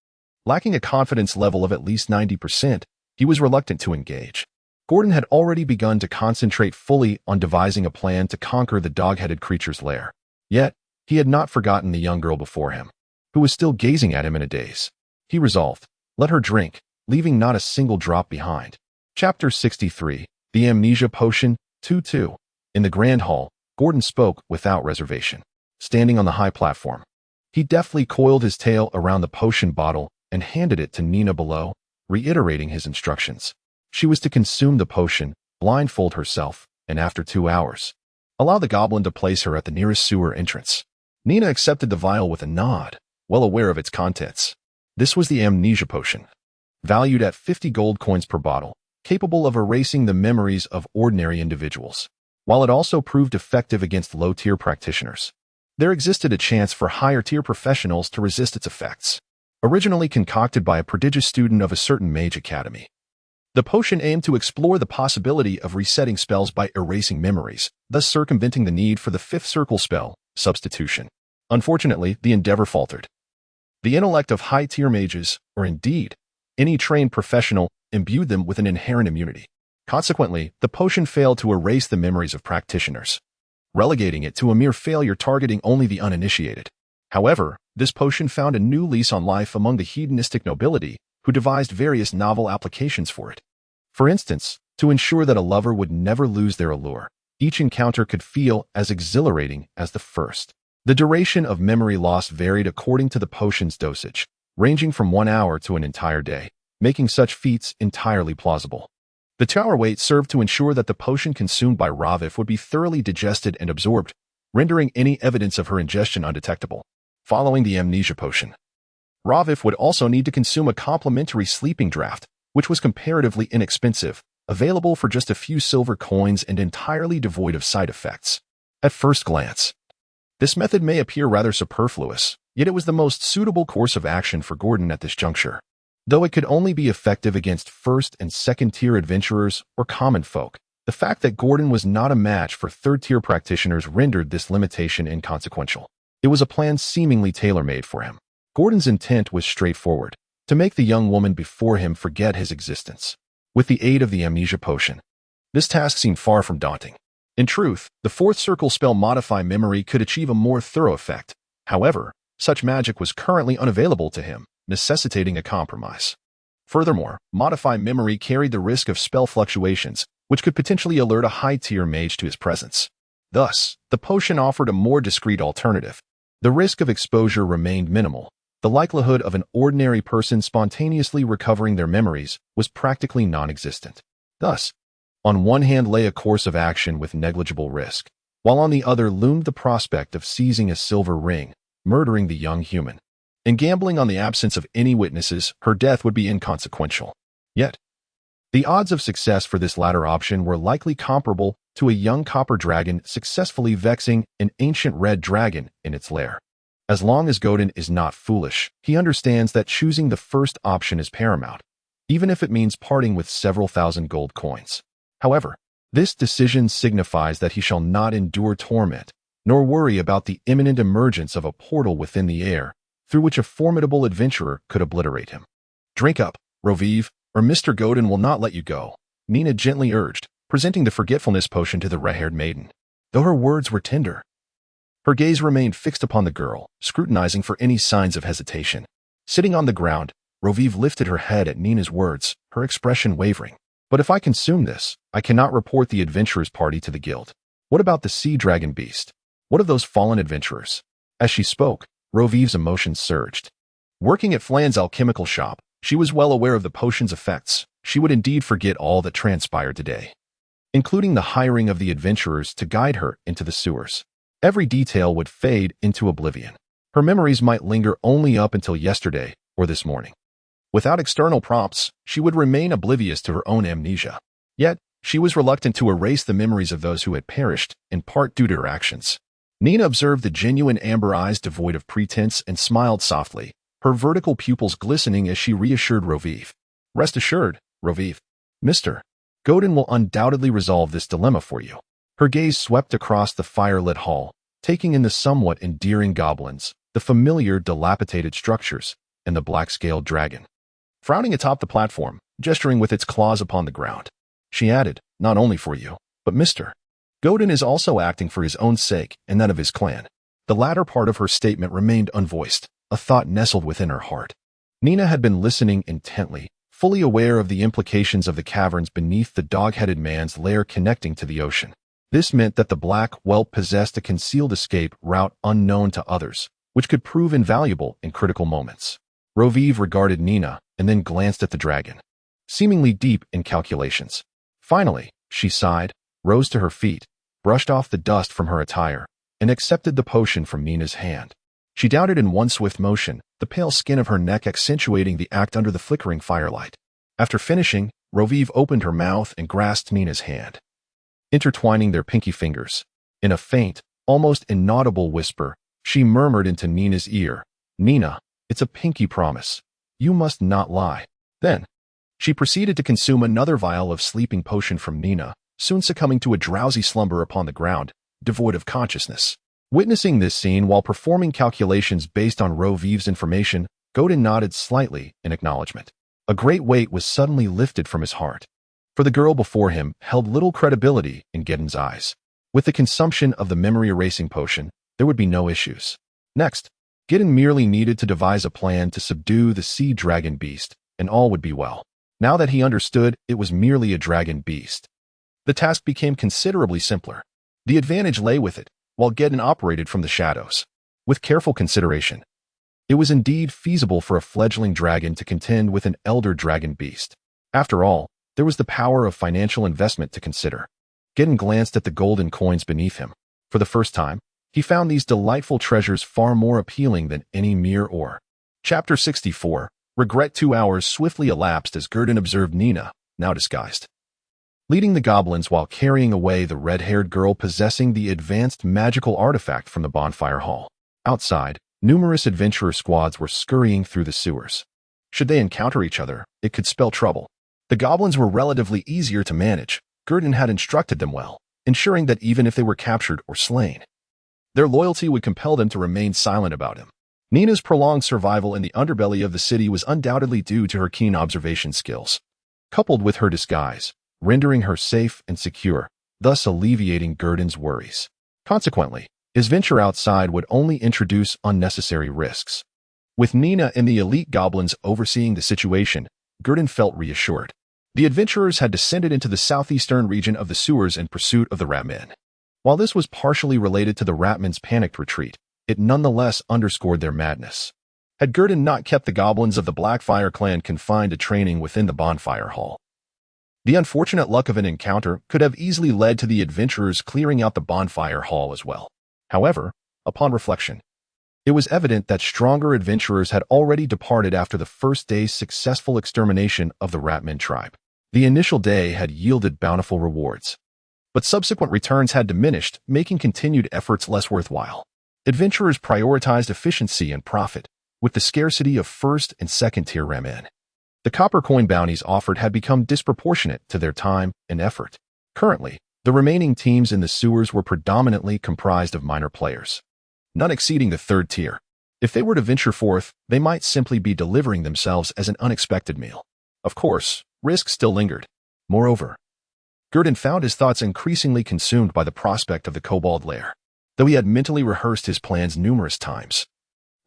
Lacking a confidence level of at least 90%, he was reluctant to engage. Gordon had already begun to concentrate fully on devising a plan to conquer the dog-headed creature's lair. Yet, he had not forgotten the young girl before him, who was still gazing at him in a daze. He resolved, let her drink, leaving not a single drop behind. Chapter 63, The Amnesia Potion, 2-2. In the Grand Hall, Gordon spoke without reservation. Standing on the high platform, he deftly coiled his tail around the potion bottle and handed it to Nina below, reiterating his instructions. She was to consume the potion, blindfold herself, and after 2 hours, allow the goblin to place her at the nearest sewer entrance. Nina accepted the vial with a nod, well aware of its contents. This was the amnesia potion, valued at 50 gold coins per bottle, capable of erasing the memories of ordinary individuals. While it also proved effective against low-tier practitioners, there existed a chance for higher-tier professionals to resist its effects. Originally concocted by a prodigious student of a certain mage academy, the potion aimed to explore the possibility of resetting spells by erasing memories, thus circumventing the need for the fifth circle spell, substitution. Unfortunately, the endeavor faltered. The intellect of high-tier mages, or indeed, any trained professional, imbued them with an inherent immunity. Consequently, the potion failed to erase the memories of practitioners, relegating it to a mere failure targeting only the uninitiated. However, this potion found a new lease on life among the hedonistic nobility, who devised various novel applications for it. For instance, to ensure that a lover would never lose their allure, each encounter could feel as exhilarating as the first. The duration of memory loss varied according to the potion's dosage, ranging from 1 hour to an entire day, making such feats entirely plausible. The 2-hour wait served to ensure that the potion consumed by Raviv would be thoroughly digested and absorbed, rendering any evidence of her ingestion undetectable. Following the amnesia potion, Raviv would also need to consume a complimentary sleeping draught, which was comparatively inexpensive, available for just a few silver coins and entirely devoid of side effects. At first glance, this method may appear rather superfluous, yet it was the most suitable course of action for Gordon at this juncture. Though it could only be effective against first- and second-tier adventurers or common folk, the fact that Gordon was not a match for third-tier practitioners rendered this limitation inconsequential. It was a plan seemingly tailor-made for him. Gordon's intent was straightforward: to make the young woman before him forget his existence. With the aid of the amnesia potion, this task seemed far from daunting. In truth, the fourth circle spell Modify Memory could achieve a more thorough effect. However, such magic was currently unavailable to him, necessitating a compromise. Furthermore, Modify Memory carried the risk of spell fluctuations, which could potentially alert a high-tier mage to his presence. Thus, the potion offered a more discreet alternative. The risk of exposure remained minimal. The likelihood of an ordinary person spontaneously recovering their memories was practically non-existent. Thus, on one hand lay a course of action with negligible risk, while on the other loomed the prospect of seizing a silver ring, murdering the young human. In gambling on the absence of any witnesses, her death would be inconsequential. Yet, the odds of success for this latter option were likely comparable to a young copper dragon successfully vexing an ancient red dragon in its lair. As long as Godin is not foolish, he understands that choosing the first option is paramount, even if it means parting with several thousand gold coins. However, this decision signifies that he shall not endure torment, nor worry about the imminent emergence of a portal within the air, through which a formidable adventurer could obliterate him. "Drink up, Raviv, or Mr. Godin will not let you go," Nina gently urged, presenting the forgetfulness potion to the red-haired maiden. Though her words were tender, her gaze remained fixed upon the girl, scrutinizing for any signs of hesitation. Sitting on the ground, Raviv lifted her head at Nina's words, her expression wavering. "But if I consume this, I cannot report the adventurers' party to the guild. What about the sea dragon beast? What of those fallen adventurers?" As she spoke, Raviv's emotions surged. Working at Flan's alchemical shop, she was well aware of the potion's effects. She would indeed forget all that transpired today, including the hiring of the adventurers to guide her into the sewers. Every detail would fade into oblivion. Her memories might linger only up until yesterday or this morning. Without external prompts, she would remain oblivious to her own amnesia. Yet, she was reluctant to erase the memories of those who had perished, in part due to her actions. Nina observed the genuine amber eyes devoid of pretense and smiled softly, her vertical pupils glistening as she reassured Raviv. "Rest assured, Raviv. Mr. Godin will undoubtedly resolve this dilemma for you." Her gaze swept across the fire-lit hall, taking in the somewhat endearing goblins, the familiar dilapidated structures, and the black-scaled dragon. Frowning atop the platform, gesturing with its claws upon the ground, she added, "Not only for you, but Mr. Godin is also acting for his own sake and that of his clan." The latter part of her statement remained unvoiced, a thought nestled within her heart. Nina had been listening intently, fully aware of the implications of the caverns beneath the dog-headed man's lair connecting to the ocean. This meant that the black whelp possessed a concealed escape route unknown to others, which could prove invaluable in critical moments. Roviv regarded Nina and then glanced at the dragon, seemingly deep in calculations. Finally, she sighed, rose to her feet, brushed off the dust from her attire, and accepted the potion from Nina's hand. She downed it in one swift motion, the pale skin of her neck accentuating the act under the flickering firelight. After finishing, Roviv opened her mouth and grasped Nina's hand, intertwining their pinky fingers. In a faint, almost inaudible whisper, she murmured into Nina's ear, "Nina, it's a pinky promise. You must not lie." Then, she proceeded to consume another vial of sleeping potion from Nina, soon succumbing to a drowsy slumber upon the ground, devoid of consciousness. Witnessing this scene while performing calculations based on Roviv's information, Godin nodded slightly in acknowledgement. A great weight was suddenly lifted from his heart. For the girl before him held little credibility in Gedon's eyes. With the consumption of the memory-erasing potion, there would be no issues. Next, Gedon merely needed to devise a plan to subdue the sea dragon beast, and all would be well. Now that he understood it was merely a dragon beast, the task became considerably simpler. The advantage lay with it, while Gedon operated from the shadows. With careful consideration, it was indeed feasible for a fledgling dragon to contend with an elder dragon beast. After all, there was the power of financial investment to consider. Gedon glanced at the golden coins beneath him. For the first time, he found these delightful treasures far more appealing than any mere ore. Chapter 64. Regret. 2 hours swiftly elapsed as Gedon observed Nina, now disguised, leading the goblins while carrying away the red-haired girl possessing the advanced magical artifact from the bonfire hall. Outside, numerous adventurer squads were scurrying through the sewers. Should they encounter each other, it could spell trouble. The goblins were relatively easier to manage. Gedon had instructed them well, ensuring that even if they were captured or slain, their loyalty would compel them to remain silent about him. Nina's prolonged survival in the underbelly of the city was undoubtedly due to her keen observation skills, coupled with her disguise, rendering her safe and secure, thus alleviating Gedon's worries. Consequently, his venture outside would only introduce unnecessary risks. With Nina and the elite goblins overseeing the situation, Gedon felt reassured. The adventurers had descended into the southeastern region of the sewers in pursuit of the Ratmen. While this was partially related to the Ratmen's panicked retreat, it nonetheless underscored their madness. Had Gedon not kept the goblins of the Blackfire clan confined to training within the bonfire hall, the unfortunate luck of an encounter could have easily led to the adventurers clearing out the bonfire hall as well. However, upon reflection, it was evident that stronger adventurers had already departed after the first day's successful extermination of the Ratman tribe. The initial day had yielded bountiful rewards, but subsequent returns had diminished, making continued efforts less worthwhile. Adventurers prioritized efficiency and profit, with the scarcity of first and second-tier Ramen. The copper coin bounties offered had become disproportionate to their time and effort. Currently, the remaining teams in the sewers were predominantly comprised of minor players, none exceeding the third tier. If they were to venture forth, they might simply be delivering themselves as an unexpected meal. Of course, risk still lingered. Moreover, Gedon found his thoughts increasingly consumed by the prospect of the kobold lair, though he had mentally rehearsed his plans numerous times.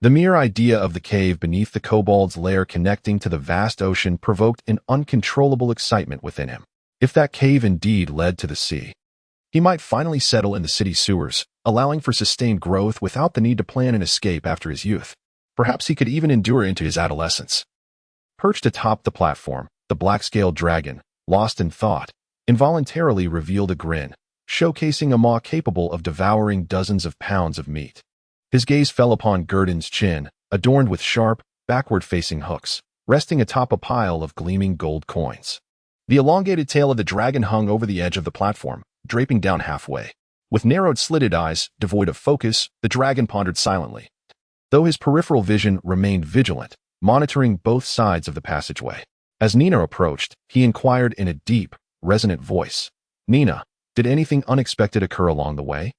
The mere idea of the cave beneath the kobold's lair connecting to the vast ocean provoked an uncontrollable excitement within him. If that cave indeed led to the sea, he might finally settle in the city sewers, allowing for sustained growth without the need to plan an escape after his youth. Perhaps he could even endure into his adolescence. Perched atop the platform, the black-scaled dragon, lost in thought, involuntarily revealed a grin, showcasing a maw capable of devouring dozens of pounds of meat. His gaze fell upon Gedon's chin, adorned with sharp, backward-facing hooks, resting atop a pile of gleaming gold coins. The elongated tail of the dragon hung over the edge of the platform, draping down halfway. With narrowed slitted eyes, devoid of focus, the dragon pondered silently, though his peripheral vision remained vigilant, monitoring both sides of the passageway. As Nina approached, he inquired in a deep, resonant voice, "Nina, did anything unexpected occur along the way?"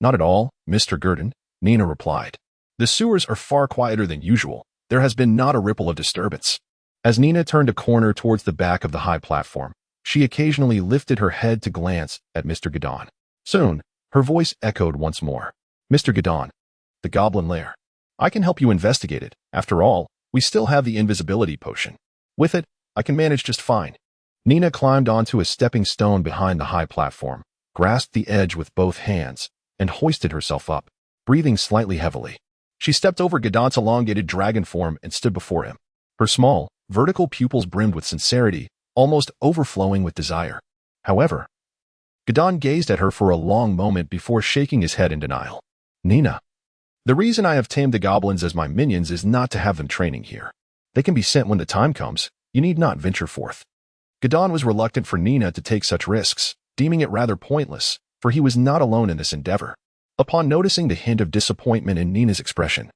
"Not at all, Mr. Gedon," Nina replied. "The sewers are far quieter than usual. There has been not a ripple of disturbance." As Nina turned a corner towards the back of the high platform, she occasionally lifted her head to glance at Mr. Gedon. Soon, her voice echoed once more. "Mr. Gedon, the goblin lair. I can help you investigate it. After all, we still have the invisibility potion. With it, I can manage just fine." Nina climbed onto a stepping stone behind the high platform, grasped the edge with both hands, and hoisted herself up, breathing slightly heavily. She stepped over Gadon's elongated dragon form and stood before him. Her small, vertical pupils brimmed with sincerity, almost overflowing with desire. However, Gadon gazed at her for a long moment before shaking his head in denial. Nina, the reason I have tamed the goblins as my minions is not to have them training here. They can be sent when the time comes. You need not venture forth. Gadon was reluctant for Nina to take such risks, deeming it rather pointless, for he was not alone in this endeavor. Upon noticing the hint of disappointment in Nina's expression,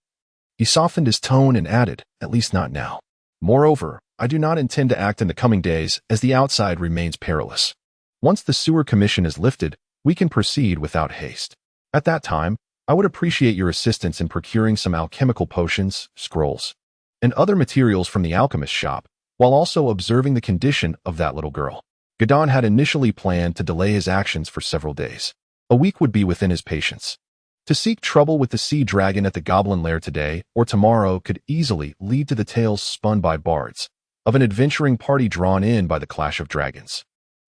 he softened his tone and added, "At least not now. Moreover, I do not intend to act in the coming days, as the outside remains perilous. Once the sewer commission is lifted, we can proceed without haste. At that time, I would appreciate your assistance in procuring some alchemical potions, scrolls, and other materials from the alchemist shop, while also observing the condition of that little girl." Gadon had initially planned to delay his actions for several days. A week would be within his patience. To seek trouble with the sea dragon at the goblin lair today or tomorrow could easily lead to the tales spun by bards of an adventuring party drawn in by the clash of dragons,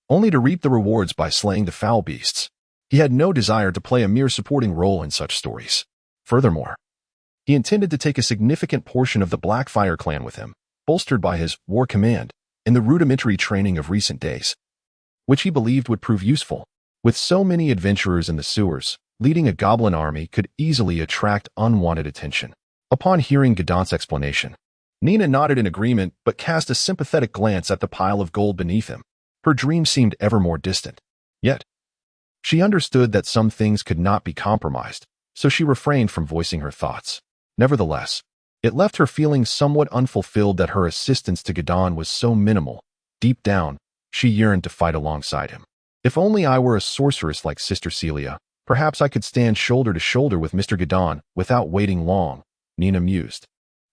only to reap the rewards by slaying the foul beasts. He had no desire to play a mere supporting role in such stories. Furthermore, he intended to take a significant portion of the Blackfire clan with him, bolstered by his war command and the rudimentary training of recent days, which he believed would prove useful. With so many adventurers in the sewers, leading a goblin army could easily attract unwanted attention. Upon hearing Gadon's explanation, Nina nodded in agreement but cast a sympathetic glance at the pile of gold beneath him. Her dream seemed ever more distant. Yet, she understood that some things could not be compromised, so she refrained from voicing her thoughts. Nevertheless, it left her feeling somewhat unfulfilled that her assistance to Gadon was so minimal. Deep down, she yearned to fight alongside him. If only I were a sorceress like Sister Celia, perhaps I could stand shoulder to shoulder with Mr. Gadon without waiting long, Nina mused,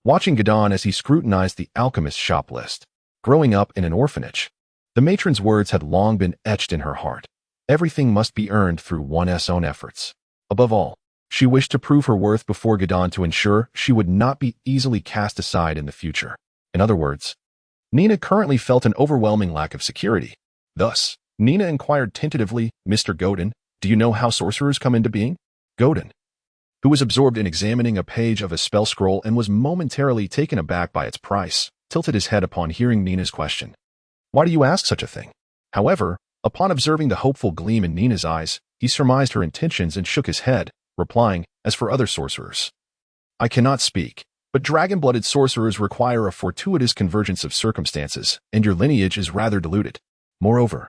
watching Gadon as he scrutinized the alchemist shop list. Growing up in an orphanage, the matron's words had long been etched in her heart. Everything must be earned through one's own efforts. Above all, she wished to prove her worth before Gadon to ensure she would not be easily cast aside in the future. In other words, Nina currently felt an overwhelming lack of security. Thus, Nina inquired tentatively, "Mr. Godin, do you know how sorcerers come into being?" Godin, who was absorbed in examining a page of a spell scroll and was momentarily taken aback by its price, tilted his head upon hearing Nina's question. "Why do you ask such a thing?" However, upon observing the hopeful gleam in Nina's eyes, he surmised her intentions and shook his head, replying, "As for other sorcerers, I cannot speak, but dragon-blooded sorcerers require a fortuitous convergence of circumstances, and your lineage is rather diluted. Moreover,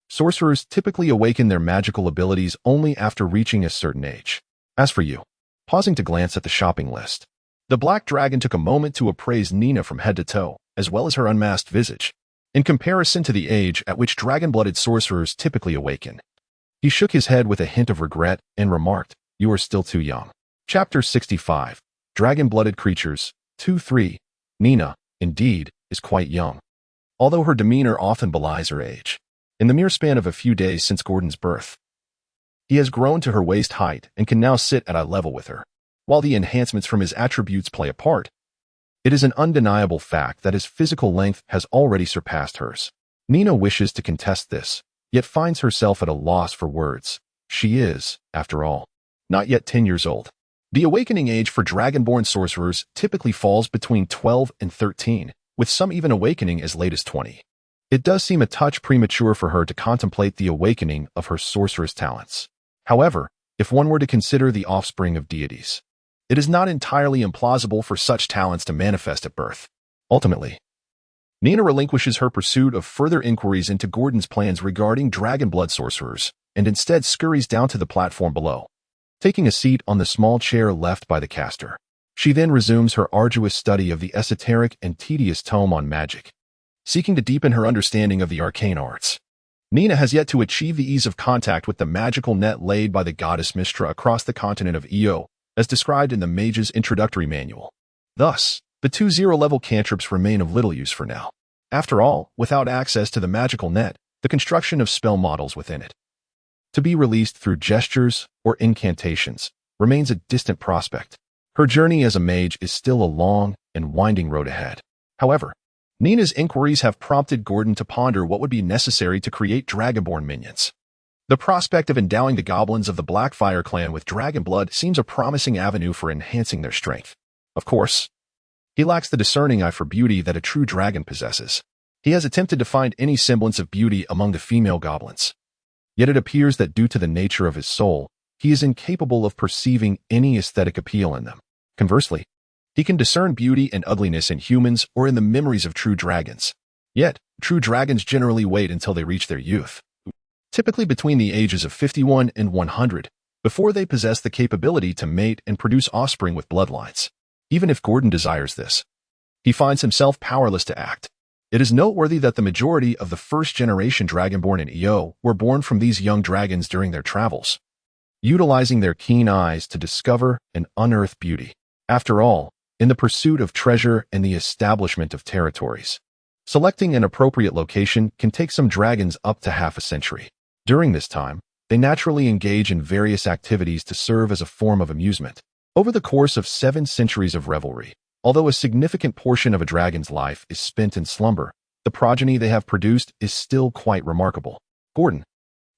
sorcerers typically awaken their magical abilities only after reaching a certain age. As for you," pausing to glance at the shopping list, the black dragon took a moment to appraise Nina from head to toe, as well as her unmasked visage. In comparison to the age at which dragon-blooded sorcerers typically awaken, he shook his head with a hint of regret and remarked, "You are still too young." Chapter 65, Dragon-Blooded Creatures, 2-3. Nina, indeed, is quite young, although her demeanor often belies her age. In the mere span of a few days since Gordon's birth, he has grown to her waist height and can now sit at a level with her. While the enhancements from his attributes play a part, it is an undeniable fact that his physical length has already surpassed hers. Nina wishes to contest this, yet finds herself at a loss for words. She is, after all, not yet 10 years old. The awakening age for dragonborn sorcerers typically falls between 12 and 13, with some even awakening as late as 20. It does seem a touch premature for her to contemplate the awakening of her sorceress talents. However, if one were to consider the offspring of deities, it is not entirely implausible for such talents to manifest at birth. Ultimately, Nina relinquishes her pursuit of further inquiries into Gordon's plans regarding dragon-blood sorcerers, and instead scurries down to the platform below, taking a seat on the small chair left by the caster. She then resumes her arduous study of the esoteric and tedious tome on magic, seeking to deepen her understanding of the arcane arts. Nina has yet to achieve the ease of contact with the magical net laid by the goddess Mystra across the continent of Io, as described in the mage's introductory manual. Thus, the 2 0-level cantrips remain of little use for now. After all, without access to the magical net, the construction of spell models within it, to be released through gestures or incantations, remains a distant prospect. Her journey as a mage is still a long and winding road ahead. However, Nina's inquiries have prompted Gordon to ponder what would be necessary to create dragonborn minions. The prospect of endowing the goblins of the Blackfire clan with dragon blood seems a promising avenue for enhancing their strength. Of course, he lacks the discerning eye for beauty that a true dragon possesses. He has attempted to find any semblance of beauty among the female goblins. Yet it appears that due to the nature of his soul, he is incapable of perceiving any aesthetic appeal in them. Conversely, he can discern beauty and ugliness in humans or in the memories of true dragons. Yet, true dragons generally wait until they reach their youth, typically between the ages of 51 and 100, before they possess the capability to mate and produce offspring with bloodlines. Even if Gordon desires this, he finds himself powerless to act. It is noteworthy that the majority of the first-generation dragonborn in EO were born from these young dragons during their travels, utilizing their keen eyes to discover and unearth beauty. After all, in the pursuit of treasure and the establishment of territories, selecting an appropriate location can take some dragons up to half a century. During this time, they naturally engage in various activities to serve as a form of amusement. Over the course of 7 centuries of revelry, although a significant portion of a dragon's life is spent in slumber, the progeny they have produced is still quite remarkable. Gordon,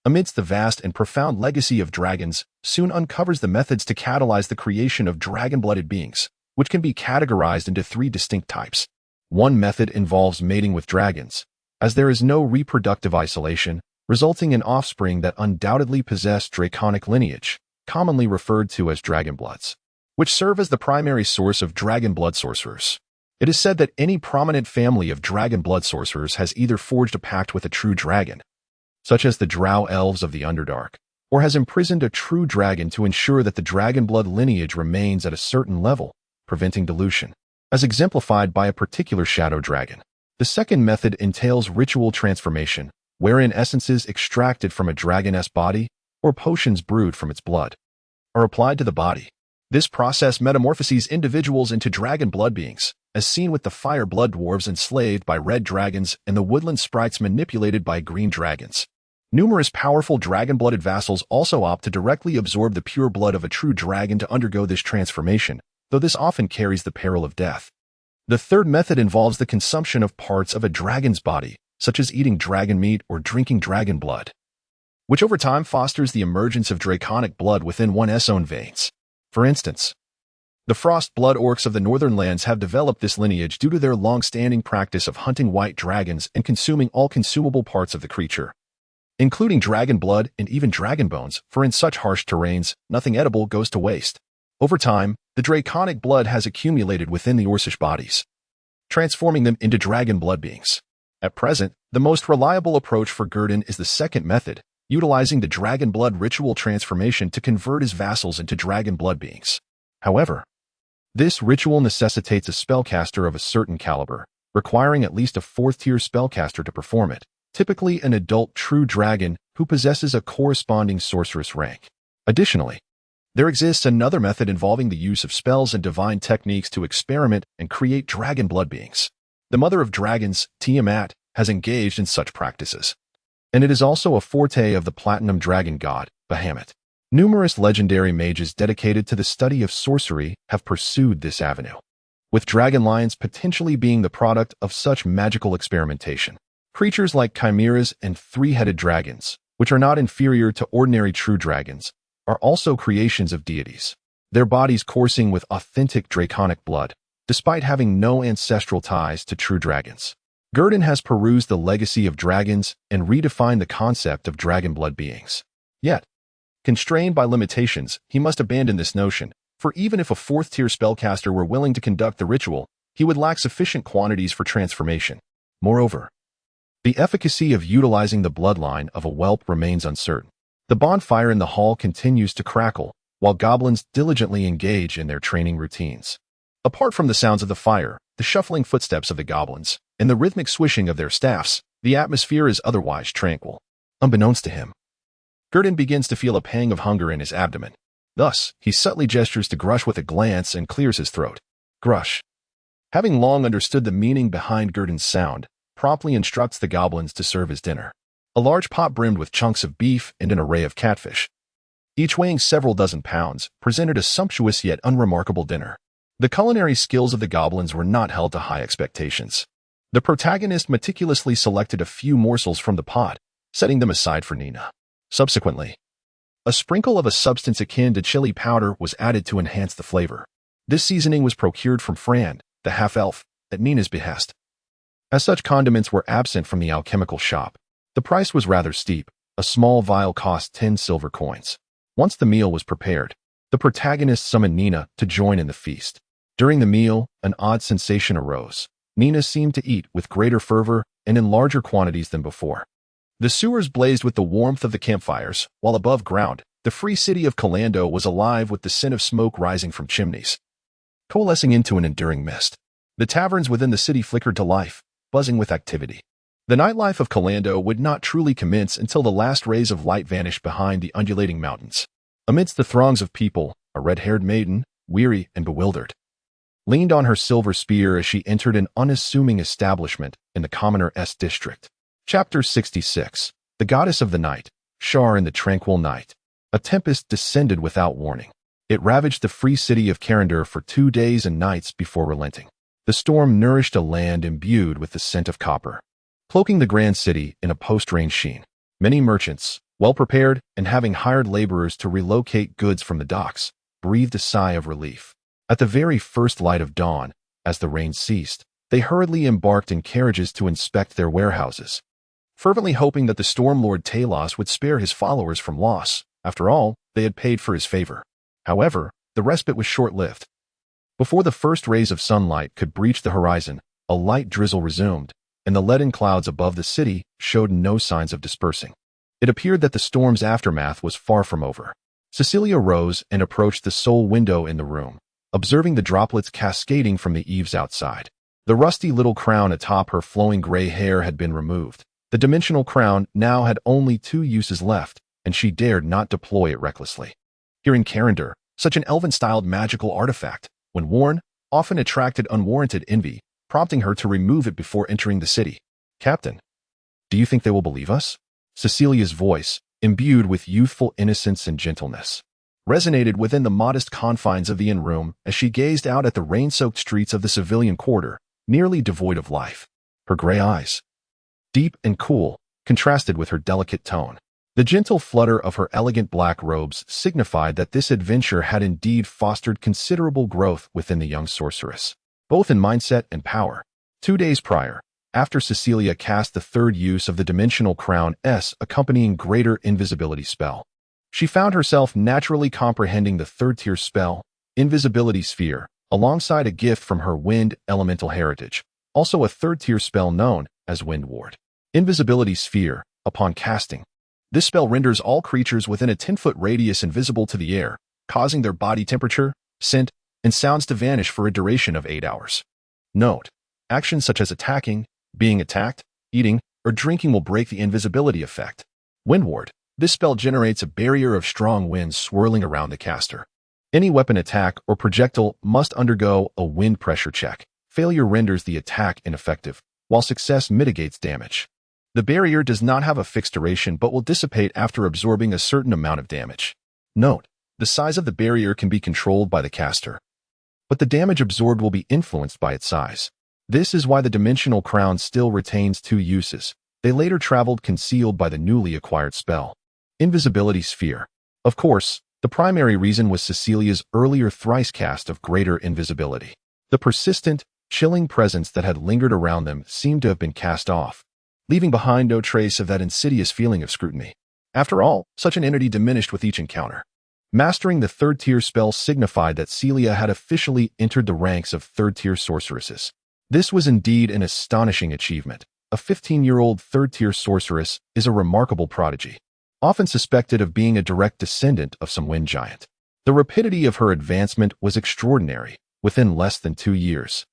amidst the vast and profound legacy of dragons, soon uncovers the methods to catalyze the creation of dragon-blooded beings, which can be categorized into 3 distinct types. One method involves mating with dragons, as there is no reproductive isolation, resulting in offspring that undoubtedly possess draconic lineage, commonly referred to as dragonbloods, which serve as the primary source of dragon blood sorcerers. It is said that any prominent family of dragon blood sorcerers has either forged a pact with a true dragon, such as the drow elves of the Underdark, or has imprisoned a true dragon to ensure that the dragon blood lineage remains at a certain level, preventing dilution, as exemplified by a particular shadow dragon. The second method entails ritual transformation, wherein essences extracted from a dragoness body or potions brewed from its blood are applied to the body. This process metamorphoses individuals into dragon blood beings, as seen with the fire blood dwarves enslaved by red dragons and the woodland sprites manipulated by green dragons. Numerous powerful dragon-blooded vassals also opt to directly absorb the pure blood of a true dragon to undergo this transformation, though this often carries the peril of death. The third method involves the consumption of parts of a dragon's body, such as eating dragon meat or drinking dragon blood, which over time fosters the emergence of draconic blood within one's own veins. For instance, the frost blood orcs of the northern lands have developed this lineage due to their long-standing practice of hunting white dragons and consuming all consumable parts of the creature, including dragon blood and even dragon bones, for in such harsh terrains, nothing edible goes to waste. Over time, the draconic blood has accumulated within the Orcish bodies, transforming them into dragon blood beings. At present, the most reliable approach for Gurdon is the second method, utilizing the dragon blood ritual transformation to convert his vassals into dragon blood beings. However, this ritual necessitates a spellcaster of a certain caliber, requiring at least a 4th-tier spellcaster to perform it, typically an adult true dragon who possesses a corresponding sorceress rank. Additionally, there exists another method involving the use of spells and divine techniques to experiment and create dragon blood beings. The mother of dragons, Tiamat, has engaged in such practices, and it is also a forte of the platinum dragon god, Bahamut. Numerous legendary mages dedicated to the study of sorcery have pursued this avenue, with dragon lions potentially being the product of such magical experimentation. Creatures like chimeras and 3-headed dragons, which are not inferior to ordinary true dragons, are also creations of deities, their bodies coursing with authentic draconic blood, despite having no ancestral ties to true dragons. Gurdon has perused the legacy of dragons and redefined the concept of dragon blood beings. Yet, constrained by limitations, he must abandon this notion, for even if a 4th-tier spellcaster were willing to conduct the ritual, he would lack sufficient quantities for transformation. Moreover, the efficacy of utilizing the bloodline of a whelp remains uncertain. The bonfire in the hall continues to crackle, while goblins diligently engage in their training routines. Apart from the sounds of the fire, the shuffling footsteps of the goblins, and the rhythmic swishing of their staffs, the atmosphere is otherwise tranquil. Unbeknownst to him, Gurdon begins to feel a pang of hunger in his abdomen. Thus, he subtly gestures to Grush with a glance and clears his throat. Grush, having long understood the meaning behind Gurdon's sound, promptly instructs the goblins to serve his dinner. A large pot brimmed with chunks of beef and an array of catfish, each weighing several dozen pounds, presented a sumptuous yet unremarkable dinner. The culinary skills of the goblins were not held to high expectations. The protagonist meticulously selected a few morsels from the pot, setting them aside for Nina. Subsequently, a sprinkle of a substance akin to chili powder was added to enhance the flavor. This seasoning was procured from Fran, the half-elf, at Nina's behest. As such condiments were absent from the alchemical shop, the price was rather steep. A small vial cost 10 silver coins. Once the meal was prepared, the protagonist summoned Nina to join in the feast. During the meal, an odd sensation arose. Nina seemed to eat with greater fervor and in larger quantities than before. The sewers blazed with the warmth of the campfires, while above ground, the free city of Calando was alive with the scent of smoke rising from chimneys, coalescing into an enduring mist. The taverns within the city flickered to life, buzzing with activity. The nightlife of Calando would not truly commence until the last rays of light vanished behind the undulating mountains. Amidst the throngs of people, a red-haired maiden, weary and bewildered, leaned on her silver spear as she entered an unassuming establishment in the Commoner-S district. Chapter 66. The Goddess of the Night, Shar in the Tranquil Night. A tempest descended without warning. It ravaged the free city of Carandur for 2 days and nights before relenting. The storm nourished a land imbued with the scent of copper, cloaking the grand city in a post-rain sheen. Many merchants, well-prepared and having hired laborers to relocate goods from the docks, breathed a sigh of relief. At the very first light of dawn, as the rain ceased, they hurriedly embarked in carriages to inspect their warehouses, fervently hoping that the Storm Lord Talos would spare his followers from loss. After all, they had paid for his favor. However, the respite was short-lived. Before the first rays of sunlight could breach the horizon, a light drizzle resumed, and the leaden clouds above the city showed no signs of dispersing. It appeared that the storm's aftermath was far from over. Cecilia rose and approached the sole window in the room, observing the droplets cascading from the eaves outside. The rusty little crown atop her flowing gray hair had been removed. The dimensional crown now had only 2 uses left, and she dared not deploy it recklessly. Here in Carandur, such an elven-styled magical artifact, when worn, often attracted unwarranted envy, prompting her to remove it before entering the city. "Captain, do you think they will believe us?" Cecilia's voice, imbued with youthful innocence and gentleness, resonated within the modest confines of the inn room as she gazed out at the rain-soaked streets of the civilian quarter, nearly devoid of life. Her gray eyes, deep and cool, contrasted with her delicate tone. The gentle flutter of her elegant black robes signified that this adventure had indeed fostered considerable growth within the young sorceress, both in mindset and power. 2 days prior, after Cecilia cast the 3rd use of the Dimensional Crown S accompanying Greater Invisibility spell, she found herself naturally comprehending the 3rd-tier spell, Invisibility Sphere, alongside a gift from her Wind Elemental heritage, also a 3rd-tier spell known as Wind Ward. Invisibility Sphere, upon casting, this spell renders all creatures within a 10-foot radius invisible to the air, causing their body temperature, scent, and sounds to vanish for a duration of 8 hours. Note: actions such as attacking, being attacked, eating, or drinking will break the invisibility effect. Windward. This spell generates a barrier of strong winds swirling around the caster. Any weapon attack or projectile must undergo a wind pressure check. Failure renders the attack ineffective, while success mitigates damage. The barrier does not have a fixed duration but will dissipate after absorbing a certain amount of damage. Note: the size of the barrier can be controlled by the caster, but the damage absorbed will be influenced by its size. This is why the Dimensional Crown still retains 2 uses. They later traveled concealed by the newly acquired spell, Invisibility Sphere. Of course, the primary reason was Cecilia's earlier thrice cast of Greater Invisibility. The persistent, chilling presence that had lingered around them seemed to have been cast off, leaving behind no trace of that insidious feeling of scrutiny. After all, such an entity diminished with each encounter. Mastering the 3rd-tier spell signified that Celia had officially entered the ranks of 3rd-tier sorceresses. This was indeed an astonishing achievement. A 15-year-old 3rd-tier sorceress is a remarkable prodigy, often suspected of being a direct descendant of some wind giant. The rapidity of her advancement was extraordinary. Within less than 2 years,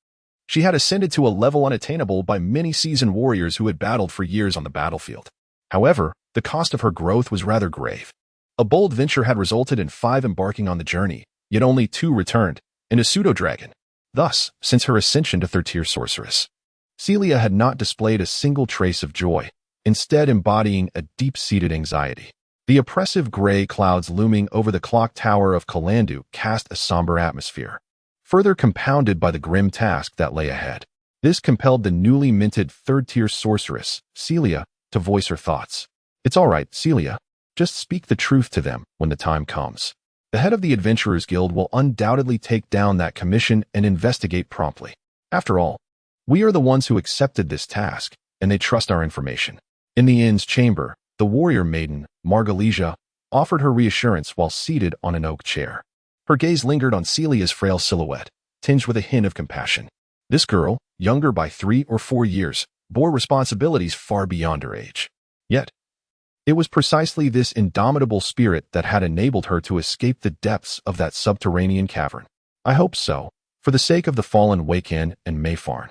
she had ascended to a level unattainable by many seasoned warriors who had battled for years on the battlefield. However, the cost of her growth was rather grave. A bold venture had resulted in 5 embarking on the journey, yet only 2 returned, and a pseudo-dragon. Thus, since her ascension to 3rd-tier sorceress, Celia had not displayed a single trace of joy, instead embodying a deep-seated anxiety. The oppressive gray clouds looming over the clock tower of Calandu cast a somber atmosphere, further compounded by the grim task that lay ahead. This compelled the newly minted 3rd-tier sorceress, Celia, to voice her thoughts. "It's all right, Celia. Just speak the truth to them when the time comes. The head of the Adventurers Guild will undoubtedly take down that commission and investigate promptly. After all, we are the ones who accepted this task, and they trust our information. In the inn's chamber, the warrior maiden, Margalesia, offered her reassurance while seated on an oak chair. Her gaze lingered on Celia's frail silhouette, tinged with a hint of compassion. This girl, younger by 3 or 4 years, bore responsibilities far beyond her age. Yet, it was precisely this indomitable spirit that had enabled her to escape the depths of that subterranean cavern. I hope so, for the sake of the fallen Waken and Mayfarn.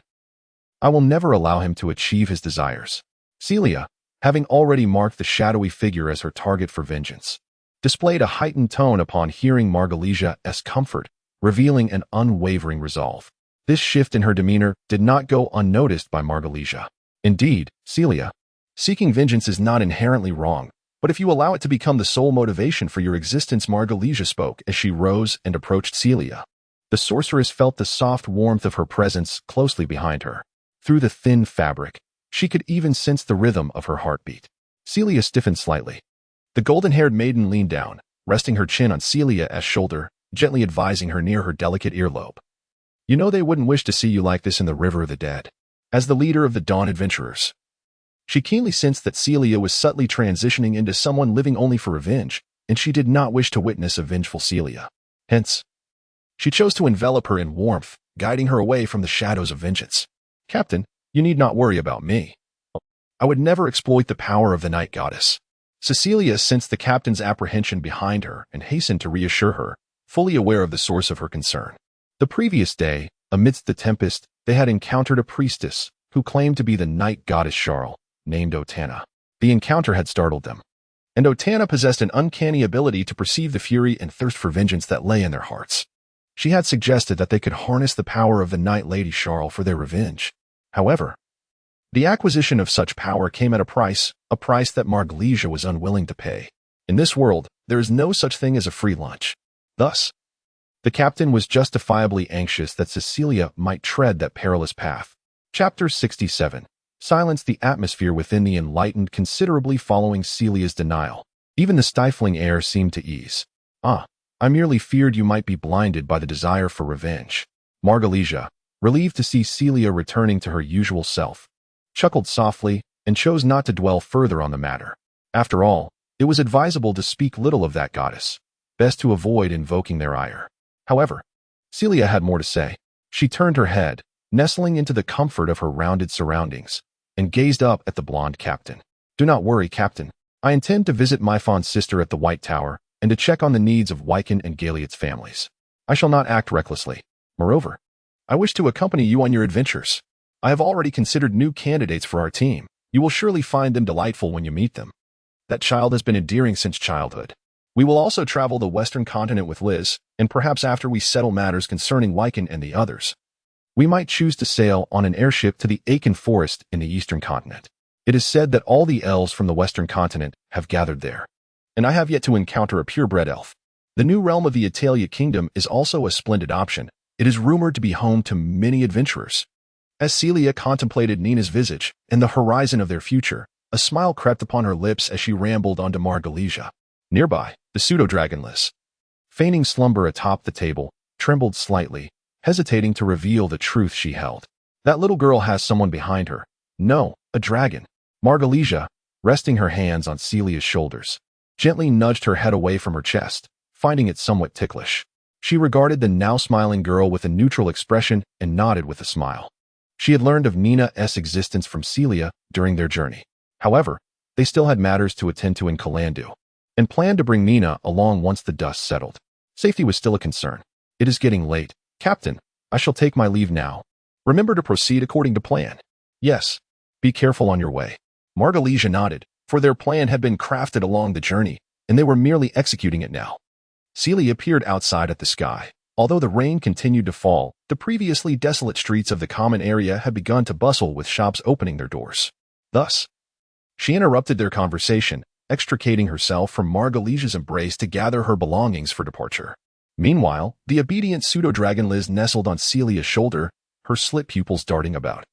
I will never allow him to achieve his desires. Celia, having already marked the shadowy figure as her target for vengeance, displayed a heightened tone upon hearing Margalesia's comfort, revealing an unwavering resolve. This shift in her demeanor did not go unnoticed by Margalesia. Indeed, Celia, seeking vengeance is not inherently wrong, but if you allow it to become the sole motivation for your existence, Margalesia spoke as she rose and approached Celia. The sorceress felt the soft warmth of her presence closely behind her. Through the thin fabric, she could even sense the rhythm of her heartbeat. Celia stiffened slightly. The golden-haired maiden leaned down, resting her chin on Celia's shoulder, gently advising her near her delicate earlobe. You know they wouldn't wish to see you like this in the River of the Dead. As the leader of the Dawn Adventurers, she keenly sensed that Celia was subtly transitioning into someone living only for revenge, and she did not wish to witness a vengeful Celia. Hence, she chose to envelop her in warmth, guiding her away from the shadows of vengeance. Captain, you need not worry about me. I would never exploit the power of the night goddess. Cecilia sensed the captain's apprehension behind her and hastened to reassure her, fully aware of the source of her concern. The previous day, amidst the tempest, they had encountered a priestess who claimed to be the night goddess Charl, named Otana. The encounter had startled them, and Otana possessed an uncanny ability to perceive the fury and thirst for vengeance that lay in their hearts. She had suggested that they could harness the power of the Night Lady Charl for their revenge. However, the acquisition of such power came at a price that Margalesia was unwilling to pay. In this world, there is no such thing as a free lunch. Thus, the captain was justifiably anxious that Cecilia might tread that perilous path. Chapter 67. Silenced the atmosphere within the enlightened considerably following Celia's denial. Even the stifling air seemed to ease. I merely feared you might be blinded by the desire for revenge. Margalesia, relieved to see Celia returning to her usual self, chuckled softly and chose not to dwell further on the matter. After all, it was advisable to speak little of that goddess, best to avoid invoking their ire. However, Celia had more to say. She turned her head, nestling into the comfort of her rounded surroundings, and gazed up at the blonde captain. Do not worry, Captain. I intend to visit my fond sister at the White Tower and to check on the needs of Wyken and Galiot's families. I shall not act recklessly. Moreover, I wish to accompany you on your adventures. I have already considered new candidates for our team. You will surely find them delightful when you meet them. That child has been endearing since childhood. We will also travel the western continent with Liz, and perhaps after we settle matters concerning Wyken and the others, we might choose to sail on an airship to the Aken Forest in the eastern continent. It is said that all the elves from the western continent have gathered there, and I have yet to encounter a purebred elf. The new realm of the Italia Kingdom is also a splendid option. It is rumored to be home to many adventurers. As Celia contemplated Nina's visage and the horizon of their future, a smile crept upon her lips as she rambled onto Margalesia. Nearby, the pseudo-dragonless, feigning slumber atop the table, trembled slightly, hesitating to reveal the truth she held. That little girl has someone behind her. No, a dragon. Margalesia, resting her hands on Celia's shoulders, gently nudged her head away from her chest, finding it somewhat ticklish. She regarded the now smiling girl with a neutral expression and nodded with a smile. She had learned of Nina's existence from Celia during their journey. However, they still had matters to attend to in Kalandu, and planned to bring Nina along once the dust settled. Safety was still a concern. It is getting late. Captain, I shall take my leave now. Remember to proceed according to plan. Yes. Be careful on your way. Margalesia nodded, for their plan had been crafted along the journey, and they were merely executing it now. Celia peered outside at the sky. Although the rain continued to fall, the previously desolate streets of the common area had begun to bustle with shops opening their doors. Thus, she interrupted their conversation, extricating herself from Margalesia's embrace to gather her belongings for departure. Meanwhile, the obedient pseudo-dragon Liz nestled on Celia's shoulder, her slit pupils darting about.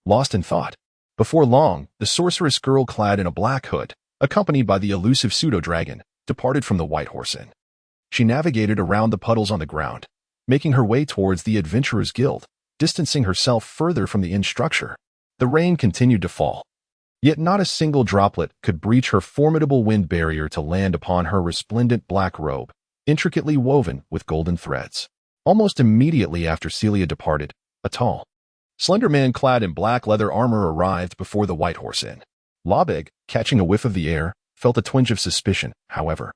Lost in thought. Before long, the sorceress girl clad in a black hood, accompanied by the elusive pseudo-dragon, departed from the White Horse Inn. She navigated around the puddles on the ground, making her way towards the Adventurers Guild, distancing herself further from the inn structure. The rain continued to fall, yet not a single droplet could breach her formidable wind barrier to land upon her resplendent black robe, intricately woven with golden threads. Almost immediately after Celia departed, a tall, slender man clad in black leather armor arrived before the White Horse Inn. Labeg, catching a whiff of the air, felt a twinge of suspicion, however.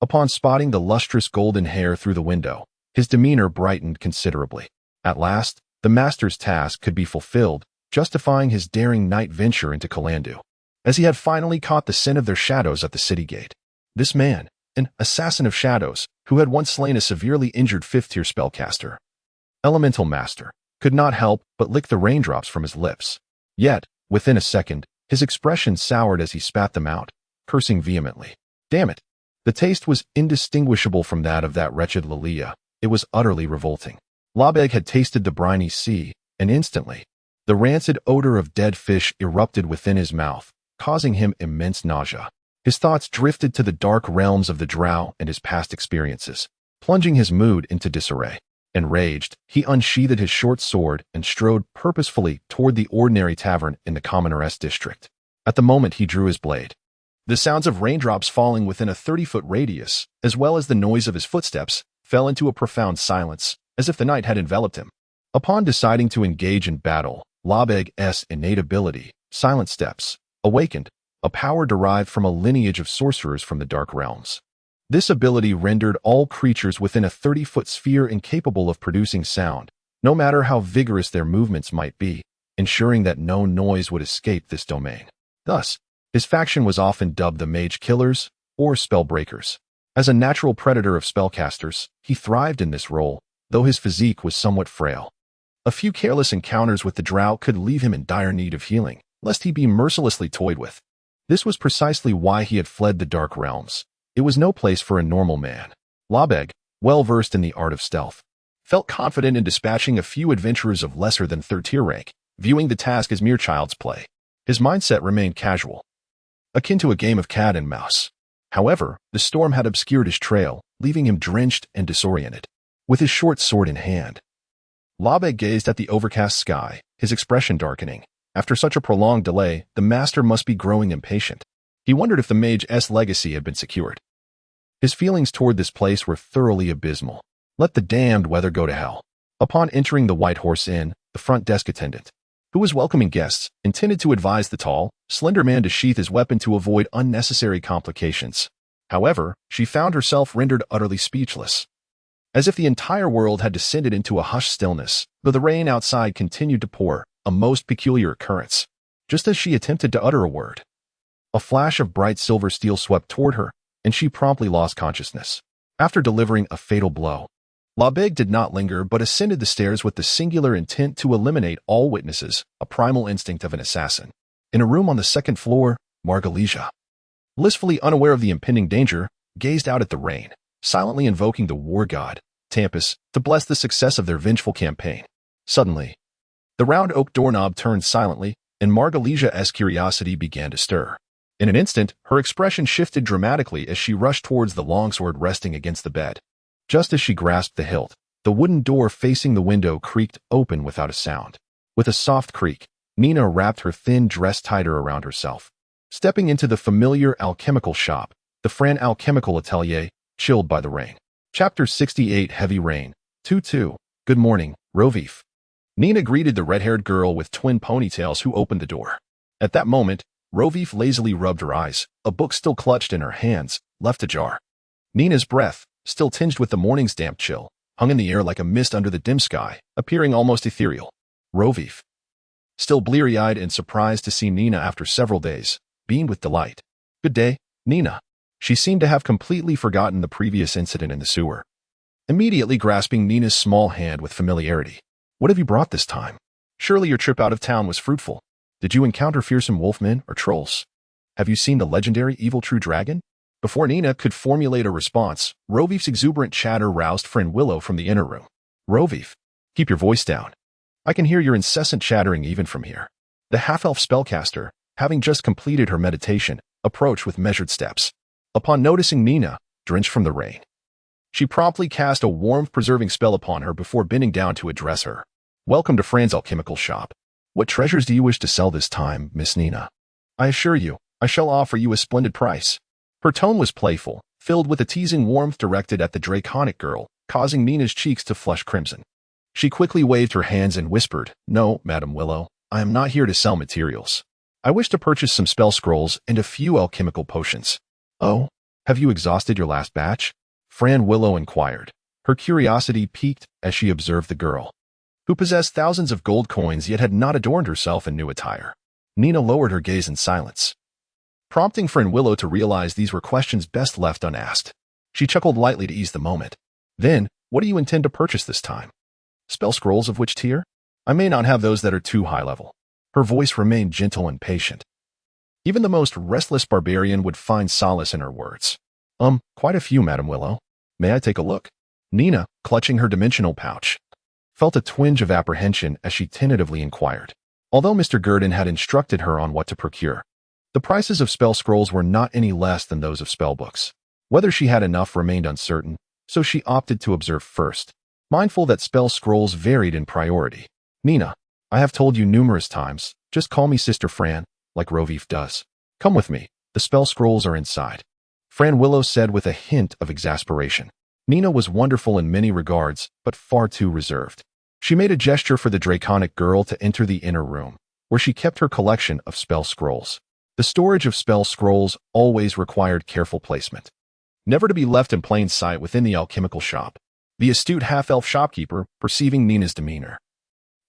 Upon spotting the lustrous golden hair through the window, his demeanor brightened considerably. At last, the master's task could be fulfilled, justifying his daring night venture into Kalandu, as he had finally caught the scent of their shadows at the city gate. This man, an assassin of shadows, who had once slain a severely injured fifth-tier spellcaster, elemental master, could not help but lick the raindrops from his lips. Yet, within a second, his expression soured as he spat them out, cursing vehemently. Damn it! The taste was indistinguishable from that of that wretched Lilia. It was utterly revolting. Labeg had tasted the briny sea, and instantly, the rancid odor of dead fish erupted within his mouth, causing him immense nausea. His thoughts drifted to the dark realms of the drow and his past experiences, plunging his mood into disarray. Enraged, he unsheathed his short sword and strode purposefully toward the ordinary tavern in the Commoneress district. At the moment he drew his blade, the sounds of raindrops falling within a 30-foot radius, as well as the noise of his footsteps, fell into a profound silence, as if the night had enveloped him. Upon deciding to engage in battle, Labeg's innate ability, Silent Steps, awakened, a power derived from a lineage of sorcerers from the Dark Realms. This ability rendered all creatures within a 30-foot sphere incapable of producing sound, no matter how vigorous their movements might be, ensuring that no noise would escape this domain. Thus, his faction was often dubbed the Mage Killers or Spellbreakers. As a natural predator of spellcasters, he thrived in this role, though his physique was somewhat frail. A few careless encounters with the drow could leave him in dire need of healing, lest he be mercilessly toyed with. This was precisely why he had fled the Dark Realms. It was no place for a normal man. Labeg, well versed in the art of stealth, felt confident in dispatching a few adventurers of lesser than third-tier rank, viewing the task as mere child's play. His mindset remained casual, akin to a game of cat and mouse. However, the storm had obscured his trail, leaving him drenched and disoriented. With his short sword in hand, Labeg gazed at the overcast sky, his expression darkening. After such a prolonged delay, the master must be growing impatient. He wondered if the mage's legacy had been secured. His feelings toward this place were thoroughly abysmal. Let the damned weather go to hell. Upon entering the White Horse Inn, the front desk attendant, who was welcoming guests, intended to advise the tall, slender man to sheath his weapon to avoid unnecessary complications. However, she found herself rendered utterly speechless. As if the entire world had descended into a hushed stillness, though the rain outside continued to pour, a most peculiar occurrence. Just as she attempted to utter a word, a flash of bright silver steel swept toward her, and she promptly lost consciousness. After delivering a fatal blow, Labeg did not linger but ascended the stairs with the singular intent to eliminate all witnesses, a primal instinct of an assassin. In a room on the second floor, Margalija, blissfully unaware of the impending danger, gazed out at the rain, silently invoking the war god, Tampus, to bless the success of their vengeful campaign. Suddenly, the round oak doorknob turned silently, and Margalija's curiosity began to stir. In an instant, her expression shifted dramatically as she rushed towards the longsword resting against the bed. Just as she grasped the hilt, the wooden door facing the window creaked open without a sound. With a soft creak, Nina wrapped her thin dress tighter around herself. Stepping into the familiar alchemical shop, the Fran Alchemical Atelier, chilled by the rain. Chapter 68 Heavy Rain. 2-2. Good morning, Rovif. Nina greeted the red-haired girl with twin ponytails who opened the door. At that moment, Rovif lazily rubbed her eyes, a book still clutched in her hands, left ajar. Nina's breath, still tinged with the morning's damp chill, hung in the air like a mist under the dim sky, appearing almost ethereal. Rovif, still bleary-eyed and surprised to see Nina after several days, beamed with delight. Good day, Nina. She seemed to have completely forgotten the previous incident in the sewer, immediately grasping Nina's small hand with familiarity. What have you brought this time? Surely your trip out of town was fruitful. Did you encounter fearsome wolfmen or trolls? Have you seen the legendary evil true dragon? Before Nina could formulate a response, Rovif's exuberant chatter roused friend Willow from the inner room. Rovif, keep your voice down. I can hear your incessant chattering even from here. The half-elf spellcaster, having just completed her meditation, approached with measured steps. Upon noticing Nina, drenched from the rain, she promptly cast a warmth-preserving spell upon her before bending down to address her. "Welcome to Fran's alchemical shop. What treasures do you wish to sell this time, Miss Nina? I assure you, I shall offer you a splendid price." Her tone was playful, filled with a teasing warmth directed at the draconic girl, causing Nina's cheeks to flush crimson. She quickly waved her hands and whispered, "No, Madam Willow, I am not here to sell materials. I wish to purchase some spell scrolls and a few alchemical potions." "Oh, have you exhausted your last batch?" Fran Willow inquired. Her curiosity piqued as she observed the girl, who possessed thousands of gold coins yet had not adorned herself in new attire. Nina lowered her gaze in silence, prompting Fran Willow to realize these were questions best left unasked. She chuckled lightly to ease the moment. "Then, what do you intend to purchase this time? Spell scrolls of which tier? I may not have those that are too high level." Her voice remained gentle and patient. Even the most restless barbarian would find solace in her words. Quite a few, Madam Willow. May I take a look?" Nina, clutching her dimensional pouch, felt a twinge of apprehension as she tentatively inquired. Although Mr. Gurdon had instructed her on what to procure, the prices of spell scrolls were not any less than those of spell books. Whether she had enough remained uncertain, so she opted to observe first, mindful that spell scrolls varied in priority. "Nina, I have told you numerous times, just call me Sister Fran, like Rovif does. Come with me, the spell scrolls are inside," Fran Willow said with a hint of exasperation. Nina was wonderful in many regards, but far too reserved. She made a gesture for the draconic girl to enter the inner room, where she kept her collection of spell scrolls. The storage of spell scrolls always required careful placement, never to be left in plain sight within the alchemical shop. The astute half-elf shopkeeper, perceiving Nina's demeanor,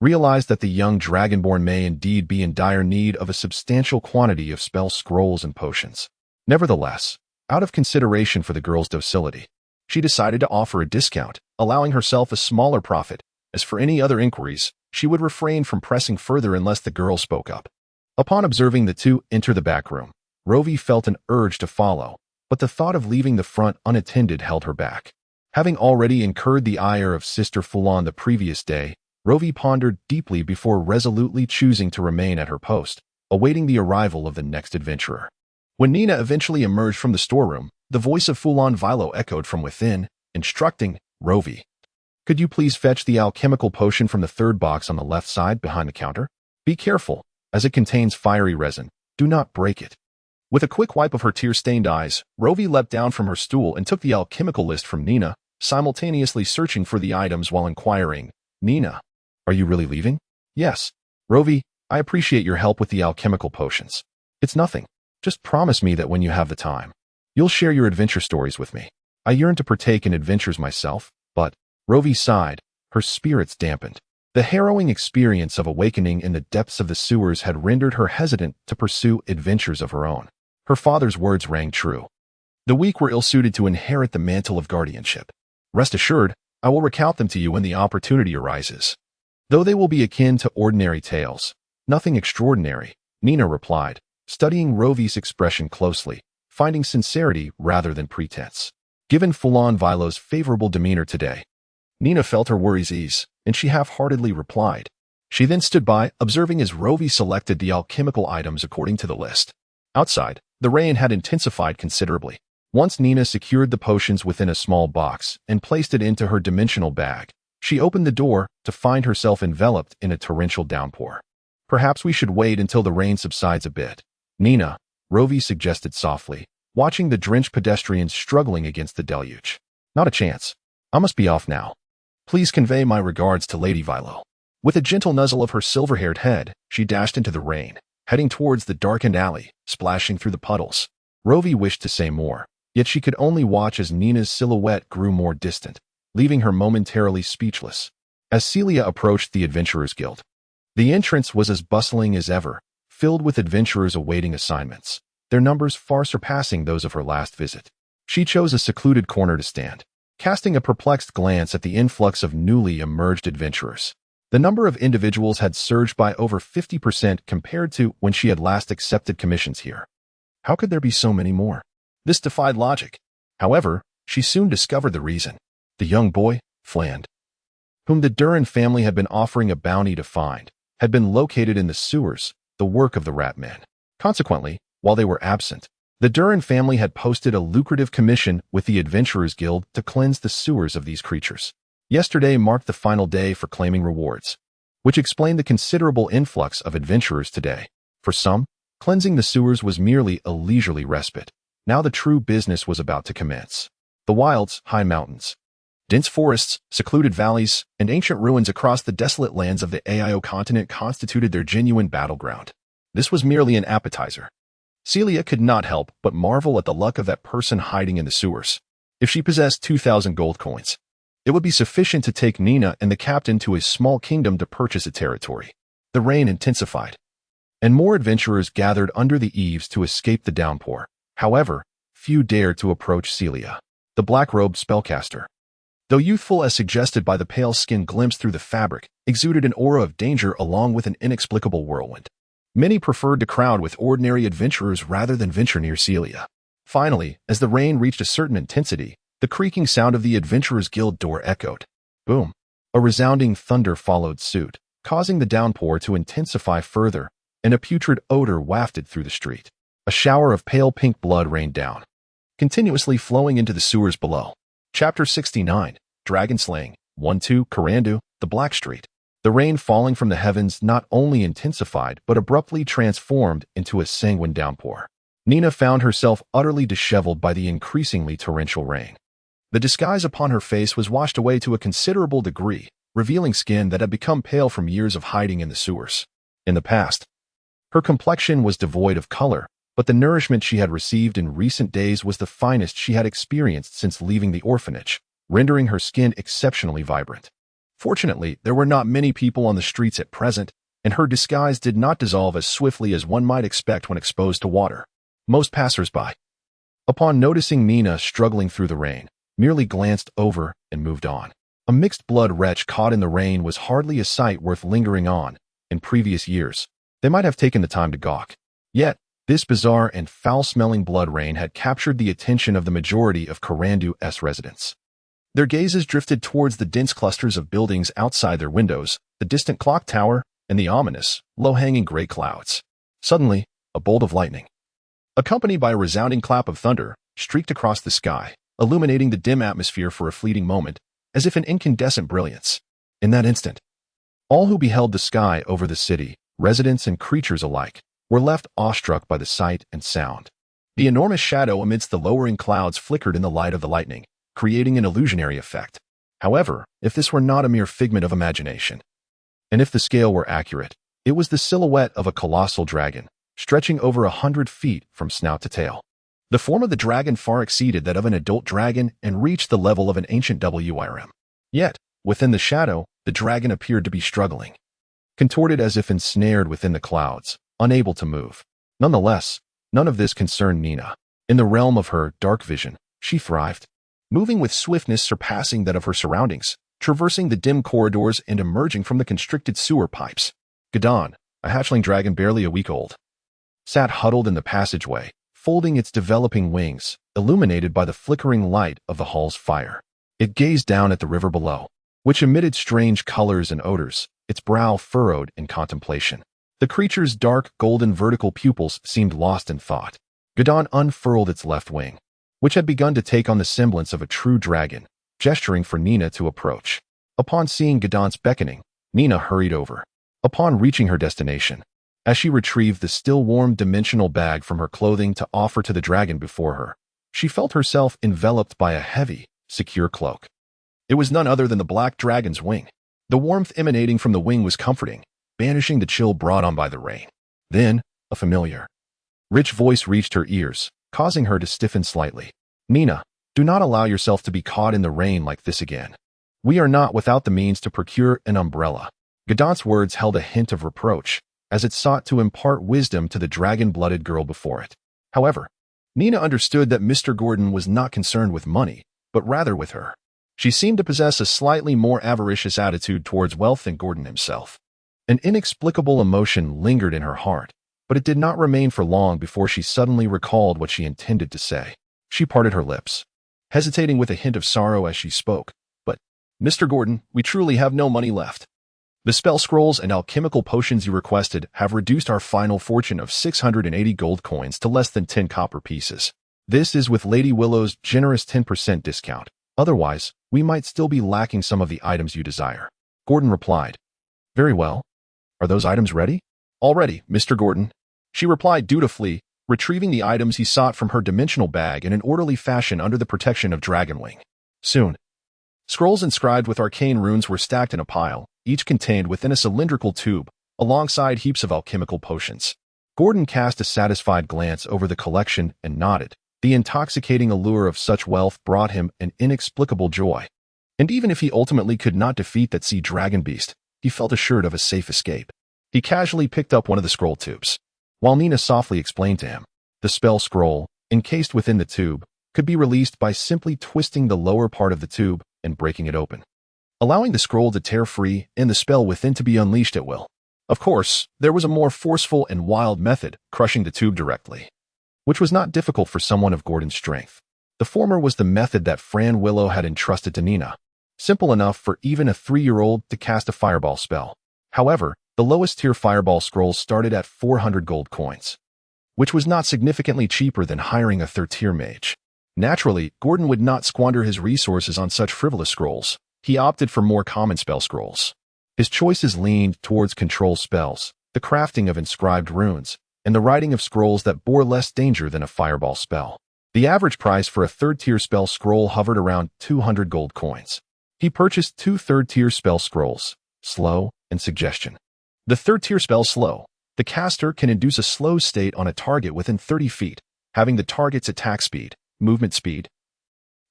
realized that the young dragonborn may indeed be in dire need of a substantial quantity of spell scrolls and potions. Nevertheless, out of consideration for the girl's docility, she decided to offer a discount, allowing herself a smaller profit. As for any other inquiries, she would refrain from pressing further unless the girl spoke up. Upon observing the two enter the back room, Rovi felt an urge to follow, but the thought of leaving the front unattended held her back. Having already incurred the ire of Sister Fulon the previous day, Rovi pondered deeply before resolutely choosing to remain at her post, awaiting the arrival of the next adventurer. When Nina eventually emerged from the storeroom, the voice of Fulon Vilo echoed from within, instructing, "Rovi, could you please fetch the alchemical potion from the third box on the left side behind the counter? Be careful, as it contains fiery resin. Do not break it." With a quick wipe of her tear-stained eyes, Rovi leapt down from her stool and took the alchemical list from Nina, simultaneously searching for the items while inquiring, "Nina, are you really leaving?" "Yes. Rovi, I appreciate your help with the alchemical potions. It's nothing. Just promise me that when you have the time, you'll share your adventure stories with me. I yearn to partake in adventures myself, but..." Rovi sighed, her spirits dampened. The harrowing experience of awakening in the depths of the sewers had rendered her hesitant to pursue adventures of her own. Her father's words rang true. The weak were ill-suited to inherit the mantle of guardianship. "Rest assured, I will recount them to you when the opportunity arises. Though they will be akin to ordinary tales, nothing extraordinary," Nina replied, studying Rovi's expression closely, finding sincerity rather than pretense. Given Fulon Vilo's favorable demeanor today, Nina felt her worries ease, and she half-heartedly replied. She then stood by, observing as Rovi selected the alchemical items according to the list. Outside, the rain had intensified considerably. Once Nina secured the potions within a small box and placed it into her dimensional bag, she opened the door to find herself enveloped in a torrential downpour. "Perhaps we should wait until the rain subsides a bit, Nina," Rovi suggested softly, watching the drenched pedestrians struggling against the deluge. "Not a chance. I must be off now. Please convey my regards to Lady Vilo." With a gentle nuzzle of her silver-haired head, she dashed into the rain, heading towards the darkened alley, splashing through the puddles. Rovi wished to say more, yet she could only watch as Nina's silhouette grew more distant, leaving her momentarily speechless. As Celia approached the Adventurers Guild, the entrance was as bustling as ever, filled with adventurers awaiting assignments, their numbers far surpassing those of her last visit. She chose a secluded corner to stand, casting a perplexed glance at the influx of newly emerged adventurers. The number of individuals had surged by over 50% compared to when she had last accepted commissions here. How could there be so many more? This defied logic. However, she soon discovered the reason. The young boy, Fland, whom the Durin family had been offering a bounty to find, had been located in the sewers, the work of the rat men. Consequently, while they were absent, The Durin family had posted a lucrative commission with the Adventurers Guild to cleanse the sewers of these creatures. Yesterday marked the final day for claiming rewards, which explained the considerable influx of adventurers today. For some, cleansing the sewers was merely a leisurely respite. Now the true business was about to commence. The wilds, high mountains, dense forests, secluded valleys, and ancient ruins across the desolate lands of the AIO continent constituted their genuine battleground. This was merely an appetizer. Celia could not help but marvel at the luck of that person hiding in the sewers. If she possessed 2,000 gold coins, it would be sufficient to take Nina and the captain to a small kingdom to purchase a territory. The rain intensified, and more adventurers gathered under the eaves to escape the downpour. However, few dared to approach Celia, the black-robed spellcaster. Though youthful as suggested by the pale skin glimpsed through the fabric, exuded an aura of danger along with an inexplicable whirlwind. Many preferred to crowd with ordinary adventurers rather than venture near Celia. Finally, as the rain reached a certain intensity, the creaking sound of the Adventurers Guild door echoed. Boom! A resounding thunder followed suit, causing the downpour to intensify further, and a putrid odor wafted through the street. A shower of pale pink blood rained down, continuously flowing into the sewers below. Chapter 69, Dragon Slaying, 1-2, Karandu, the Black Street. The rain falling from the heavens not only intensified but abruptly transformed into a sanguine downpour. Nina found herself utterly disheveled by the increasingly torrential rain. The disguise upon her face was washed away to a considerable degree, revealing skin that had become pale from years of hiding in the sewers. In the past, her complexion was devoid of color, but the nourishment she had received in recent days was the finest she had experienced since leaving the orphanage, rendering her skin exceptionally vibrant. Fortunately, there were not many people on the streets at present, and her disguise did not dissolve as swiftly as one might expect when exposed to water. Most passers-by, upon noticing Nina struggling through the rain, merely glanced over and moved on. A mixed-blood wretch caught in the rain was hardly a sight worth lingering on. In previous years, they might have taken the time to gawk. Yet, this bizarre and foul-smelling blood rain had captured the attention of the majority of Karandu's residents. Their gazes drifted towards the dense clusters of buildings outside their windows, the distant clock tower, and the ominous, low-hanging gray clouds. Suddenly, a bolt of lightning, accompanied by a resounding clap of thunder, streaked across the sky, illuminating the dim atmosphere for a fleeting moment, as if an incandescent brilliance. In that instant, all who beheld the sky over the city, residents and creatures alike, were left awestruck by the sight and sound. The enormous shadow amidst the lowering clouds flickered in the light of the lightning, creating an illusionary effect. However, if this were not a mere figment of imagination, and if the scale were accurate, it was the silhouette of a colossal dragon, stretching over 100 feet from snout to tail. The form of the dragon far exceeded that of an adult dragon and reached the level of an ancient WRM. Yet, within the shadow, the dragon appeared to be struggling, contorted as if ensnared within the clouds, unable to move. Nonetheless, none of this concerned Nina. In the realm of her dark vision, she thrived, moving with swiftness surpassing that of her surroundings, traversing the dim corridors and emerging from the constricted sewer pipes. Gadon, a hatchling dragon barely a week old, sat huddled in the passageway, folding its developing wings, illuminated by the flickering light of the hall's fire. It gazed down at the river below, which emitted strange colors and odors, its brow furrowed in contemplation. The creature's dark, golden vertical pupils seemed lost in thought. Gadon unfurled its left wing, which had begun to take on the semblance of a true dragon, gesturing for Nina to approach. Upon seeing Gadon's beckoning, Nina hurried over. Upon reaching her destination, as she retrieved the still-warm dimensional bag from her clothing to offer to the dragon before her, she felt herself enveloped by a heavy, secure cloak. It was none other than the black dragon's wing. The warmth emanating from the wing was comforting, banishing the chill brought on by the rain. Then, a familiar, rich voice reached her ears, causing her to stiffen slightly. Nina, do not allow yourself to be caught in the rain like this again. We are not without the means to procure an umbrella. Gadon's words held a hint of reproach, as it sought to impart wisdom to the dragon-blooded girl before it. However, Nina understood that Mr. Gordon was not concerned with money, but rather with her. She seemed to possess a slightly more avaricious attitude towards wealth than Gordon himself. An inexplicable emotion lingered in her heart, but it did not remain for long before she suddenly recalled what she intended to say. She parted her lips, hesitating with a hint of sorrow as she spoke. But, Mr. Gordon, we truly have no money left. The spell scrolls and alchemical potions you requested have reduced our final fortune of 680 gold coins to less than 10 copper pieces. This is with Lady Willow's generous 10% discount. Otherwise, we might still be lacking some of the items you desire. Gordon replied. Very well. Are those items ready? All ready, Mr. Gordon. She replied dutifully, retrieving the items he sought from her dimensional bag in an orderly fashion under the protection of Dragonwing. Soon, scrolls inscribed with arcane runes were stacked in a pile, each contained within a cylindrical tube, alongside heaps of alchemical potions. Gordon cast a satisfied glance over the collection and nodded. The intoxicating allure of such wealth brought him an inexplicable joy. And even if he ultimately could not defeat that sea dragon beast, he felt assured of a safe escape. He casually picked up one of the scroll tubes, while Nina softly explained to him. The spell scroll, encased within the tube, could be released by simply twisting the lower part of the tube and breaking it open, allowing the scroll to tear free and the spell within to be unleashed at will. Of course, there was a more forceful and wild method, crushing the tube directly, which was not difficult for someone of Gordon's strength. The former was the method that Fran Willow had entrusted to Nina, simple enough for even a 3-year-old to cast a fireball spell. However, the lowest tier fireball scrolls started at 400 gold coins, which was not significantly cheaper than hiring a 3rd tier mage. Naturally, Gordon would not squander his resources on such frivolous scrolls. He opted for more common spell scrolls. His choices leaned towards control spells, the crafting of inscribed runes, and the writing of scrolls that bore less danger than a fireball spell. The average price for a 3rd tier spell scroll hovered around 200 gold coins. He purchased 2 3rd tier spell scrolls, Slow and Suggestion. The 3rd tier spell Slow. The caster can induce a slow state on a target within 30 feet, having the target's attack speed, movement speed,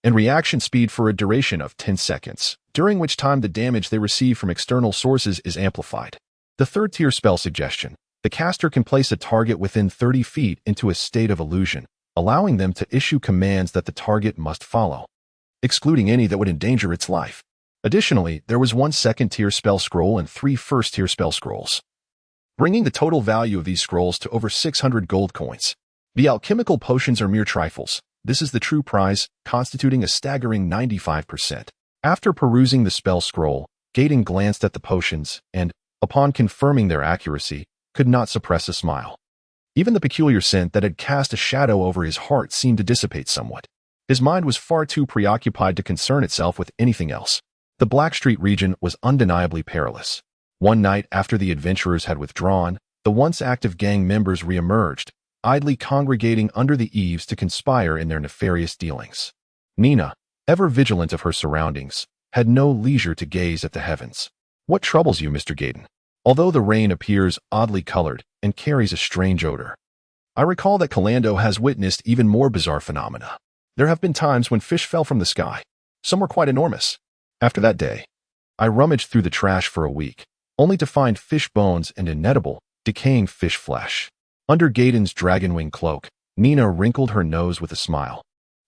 and reaction speed for a duration of 10 seconds, during which time the damage they receive from external sources is amplified. The 3rd tier spell Suggestion. The caster can place a target within 30 feet into a state of illusion, allowing them to issue commands that the target must follow, excluding any that would endanger its life. Additionally, there was 1 2nd-tier spell scroll and 3 1st-tier spell scrolls, bringing the total value of these scrolls to over 600 gold coins. The alchemical potions are mere trifles. This is the true prize, constituting a staggering 95%. After perusing the spell scroll, Gaydon glanced at the potions and, upon confirming their accuracy, could not suppress a smile. Even the peculiar scent that had cast a shadow over his heart seemed to dissipate somewhat. His mind was far too preoccupied to concern itself with anything else. The Blackstreet region was undeniably perilous. One night after the adventurers had withdrawn, the once active gang members reemerged, idly congregating under the eaves to conspire in their nefarious dealings. Nina, ever vigilant of her surroundings, had no leisure to gaze at the heavens. What troubles you, Mr. Gaydon? Although the rain appears oddly colored and carries a strange odor, I recall that Calando has witnessed even more bizarre phenomena. There have been times when fish fell from the sky. Some were quite enormous. After that day, I rummaged through the trash for a week, only to find fish bones and inedible, decaying fish flesh. Under Gaydon's dragonwing cloak, Nina wrinkled her nose with a smile,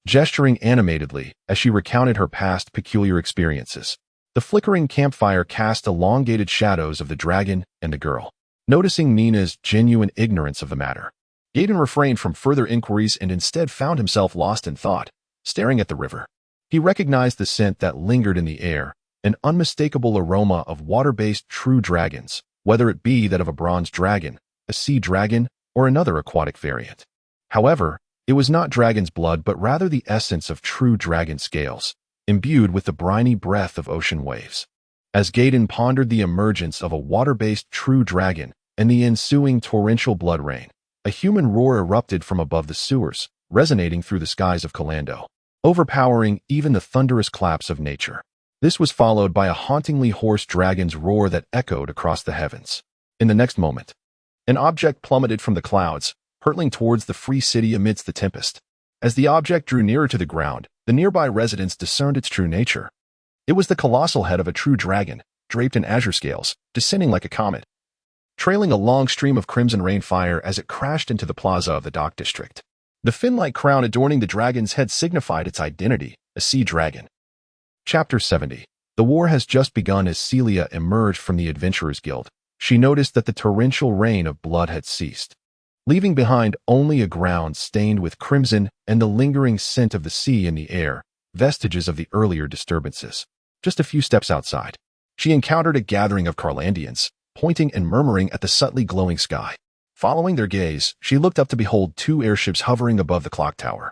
gesturing animatedly as she recounted her past peculiar experiences. The flickering campfire cast elongated shadows of the dragon and the girl. Noticing Nina's genuine ignorance of the matter, Gaydon refrained from further inquiries and instead found himself lost in thought, staring at the river. He recognized the scent that lingered in the air, an unmistakable aroma of water-based true dragons, whether it be that of a bronze dragon, a sea dragon, or another aquatic variant. However, it was not dragon's blood but rather the essence of true dragon scales, imbued with the briny breath of ocean waves. As Gaydon pondered the emergence of a water-based true dragon and the ensuing torrential blood rain, a human roar erupted from above the sewers, resonating through the skies of Calando, overpowering even the thunderous claps of nature. This was followed by a hauntingly hoarse dragon's roar that echoed across the heavens. In the next moment, an object plummeted from the clouds, hurtling towards the free city amidst the tempest. As the object drew nearer to the ground, the nearby residents discerned its true nature. It was the colossal head of a true dragon, draped in azure scales, descending like a comet, trailing a long stream of crimson rain fire as it crashed into the plaza of the dock district. The fin-like crown adorning the dragon's head signified its identity, a sea dragon. Chapter 70. The war has just begun. As Celia emerged from the Adventurers Guild, she noticed that the torrential rain of blood had ceased, leaving behind only a ground stained with crimson and the lingering scent of the sea in the air, vestiges of the earlier disturbances. Just a few steps outside, she encountered a gathering of Carlandians, pointing and murmuring at the subtly glowing sky. Following their gaze, she looked up to behold two airships hovering above the clock tower.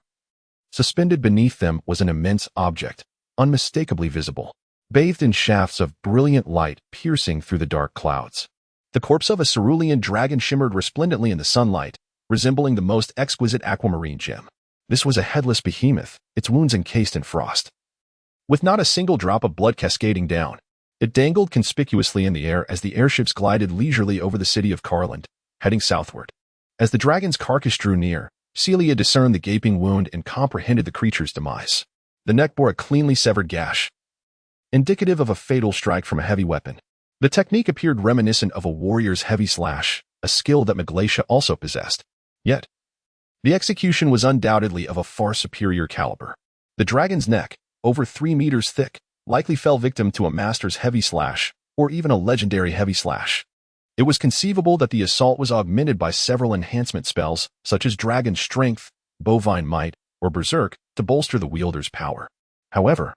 Suspended beneath them was an immense object, unmistakably visible, bathed in shafts of brilliant light piercing through the dark clouds. The corpse of a cerulean dragon shimmered resplendently in the sunlight, resembling the most exquisite aquamarine gem. This was a headless behemoth, its wounds encased in frost. With not a single drop of blood cascading down, it dangled conspicuously in the air as the airships glided leisurely over the city of Carland, heading southward. As the dragon's carcass drew near, Celia discerned the gaping wound and comprehended the creature's demise. The neck bore a cleanly severed gash, indicative of a fatal strike from a heavy weapon. The technique appeared reminiscent of a warrior's heavy slash, a skill that Maglacia also possessed. Yet, the execution was undoubtedly of a far superior caliber. The dragon's neck, over 3 meters thick, likely fell victim to a master's heavy slash, or even a legendary heavy slash. It was conceivable that the assault was augmented by several enhancement spells, such as Dragon Strength, Bovine Might, or Berserk, to bolster the wielder's power. However,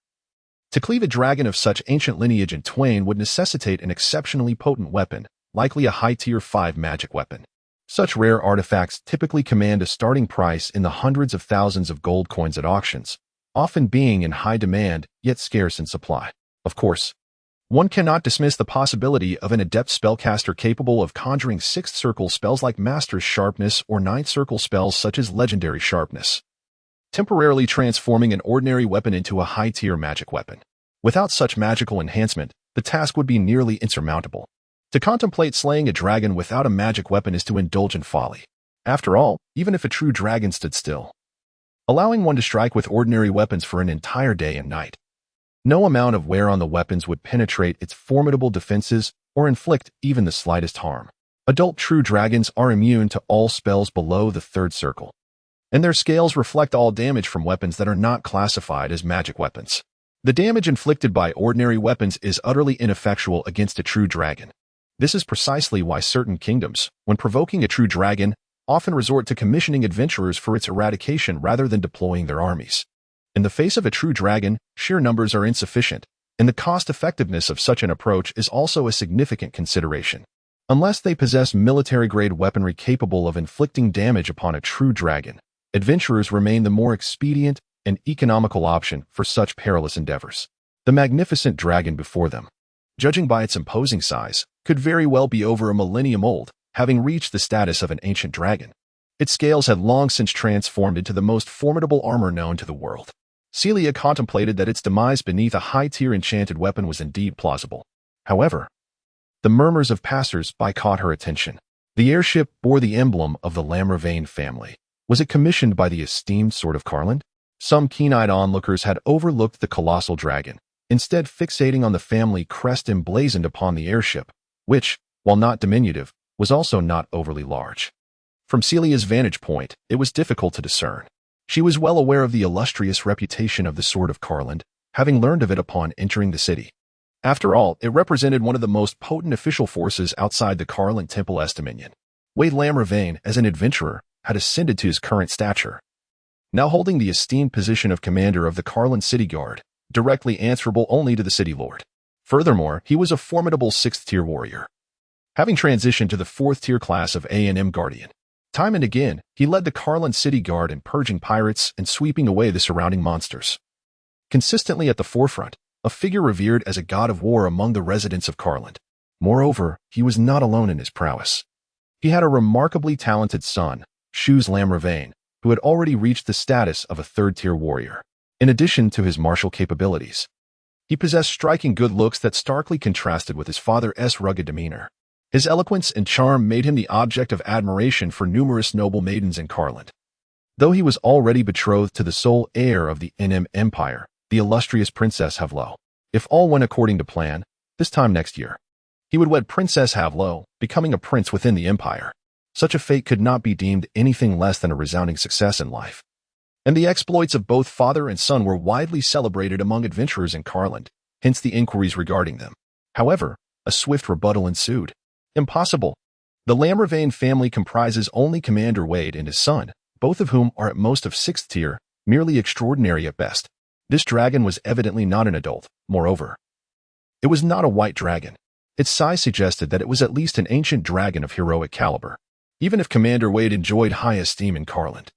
to cleave a dragon of such ancient lineage in twain would necessitate an exceptionally potent weapon, likely a high-tier 5 magic weapon. Such rare artifacts typically command a starting price in the hundreds of thousands of gold coins at auctions, often being in high demand, yet scarce in supply. Of course, one cannot dismiss the possibility of an adept spellcaster capable of conjuring 6th circle spells like Master's Sharpness or 9th circle spells such as Legendary Sharpness, temporarily transforming an ordinary weapon into a high-tier magic weapon. Without such magical enhancement, the task would be nearly insurmountable. To contemplate slaying a dragon without a magic weapon is to indulge in folly. After all, even if a true dragon stood still, allowing one to strike with ordinary weapons for an entire day and night, no amount of wear on the weapons would penetrate its formidable defenses or inflict even the slightest harm. Adult true dragons are immune to all spells below the 3rd circle, and their scales reflect all damage from weapons that are not classified as magic weapons. The damage inflicted by ordinary weapons is utterly ineffectual against a true dragon. This is precisely why certain kingdoms, when provoking a true dragon, often resort to commissioning adventurers for its eradication rather than deploying their armies. In the face of a true dragon, sheer numbers are insufficient, and the cost-effectiveness of such an approach is also a significant consideration. Unless they possess military-grade weaponry capable of inflicting damage upon a true dragon, adventurers remain the more expedient and economical option for such perilous endeavors. The magnificent dragon before them, judging by its imposing size, could very well be over a millennium old, having reached the status of an ancient dragon. Its scales had long since transformed into the most formidable armor known to the world. Celia contemplated that its demise beneath a high-tier enchanted weapon was indeed plausible. However, the murmurs of passers-by caught her attention. The airship bore the emblem of the Lamravane family. Was it commissioned by the esteemed Sword of Carland? Some keen-eyed onlookers had overlooked the colossal dragon, instead fixating on the family crest emblazoned upon the airship, which, while not diminutive, was also not overly large. From Celia's vantage point, it was difficult to discern. She was well aware of the illustrious reputation of the Sword of Carland, having learned of it upon entering the city. After all, it represented one of the most potent official forces outside the Carland Temple Dominion. Wade Lamravane, as an adventurer, had ascended to his current stature, now holding the esteemed position of commander of the Carland City Guard, directly answerable only to the city lord. Furthermore, he was a formidable 6th-tier warrior, having transitioned to the 4th-tier class of A&M Guardian. Time and again, he led the Carland City Guard in purging pirates and sweeping away the surrounding monsters. Consistently at the forefront, a figure revered as a god of war among the residents of Carland. Moreover, he was not alone in his prowess. He had a remarkably talented son, Shoes Lamravane, who had already reached the status of a 3rd-tier warrior. In addition to his martial capabilities, he possessed striking good looks that starkly contrasted with his father's rugged demeanor. His eloquence and charm made him the object of admiration for numerous noble maidens in Carland. Though he was already betrothed to the sole heir of the NM Empire, the illustrious Princess Havlo. If all went according to plan, this time next year, he would wed Princess Havlo, becoming a prince within the empire. Such a fate could not be deemed anything less than a resounding success in life. And the exploits of both father and son were widely celebrated among adventurers in Carland, hence the inquiries regarding them. However, a swift rebuttal ensued. Impossible. The Lamravane family comprises only Commander Wade and his son, both of whom are at most of 6th tier, merely extraordinary at best. This dragon was evidently not an adult. Moreover, It was not a white dragon. Its size suggested that it was at least an ancient dragon of heroic caliber. Even if Commander Wade enjoyed high esteem in Carland,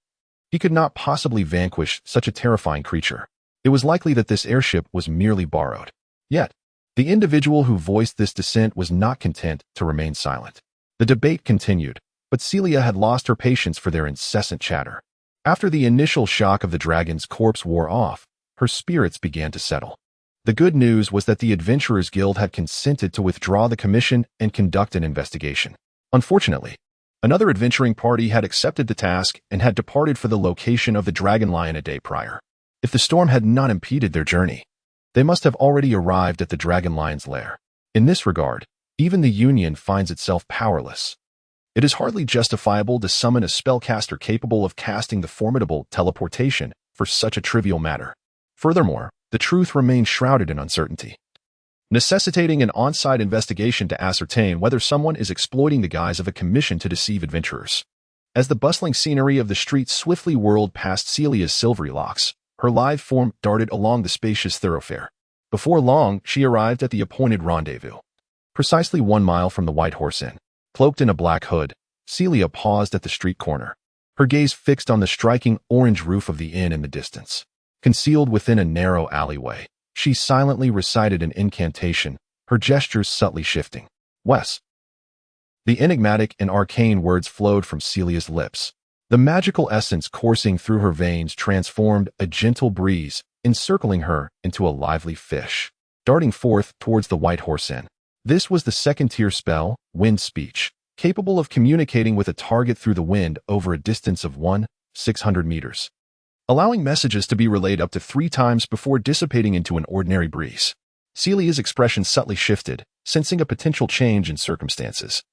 he could not possibly vanquish such a terrifying creature. It was likely that this airship was merely borrowed. Yet, the individual who voiced this dissent was not content to remain silent. The debate continued, but Celia had lost her patience for their incessant chatter. After the initial shock of the dragon's corpse wore off, her spirits began to settle. The good news was that the Adventurers Guild had consented to withdraw the commission and conduct an investigation. Unfortunately, another adventuring party had accepted the task and had departed for the location of the Dragon Lion a day prior. If the storm had not impeded their journey, they must have already arrived at the Dragon Lion's lair. In this regard, even the Union finds itself powerless. It is hardly justifiable to summon a spellcaster capable of casting the formidable teleportation for such a trivial matter. Furthermore, the truth remains shrouded in uncertainty, necessitating an on-site investigation to ascertain whether someone is exploiting the guise of a commission to deceive adventurers. As the bustling scenery of the street swiftly whirled past Celia's silvery locks, her lithe form darted along the spacious thoroughfare. Before long, she arrived at the appointed rendezvous. Precisely 1 mile from the White Horse Inn, cloaked in a black hood, Celia paused at the street corner, her gaze fixed on the striking orange roof of the inn in the distance. Concealed within a narrow alleyway, she silently recited an incantation, her gestures subtly shifting. Wes. The enigmatic and arcane words flowed from Celia's lips. The magical essence coursing through her veins transformed a gentle breeze, encircling her into a lively fish, darting forth towards the White Horse Inn. This was the second-tier spell, Wind Speech, capable of communicating with a target through the wind over a distance of 600 meters, allowing messages to be relayed up to 3 times before dissipating into an ordinary breeze. Celia's expression subtly shifted, sensing a potential change in circumstances,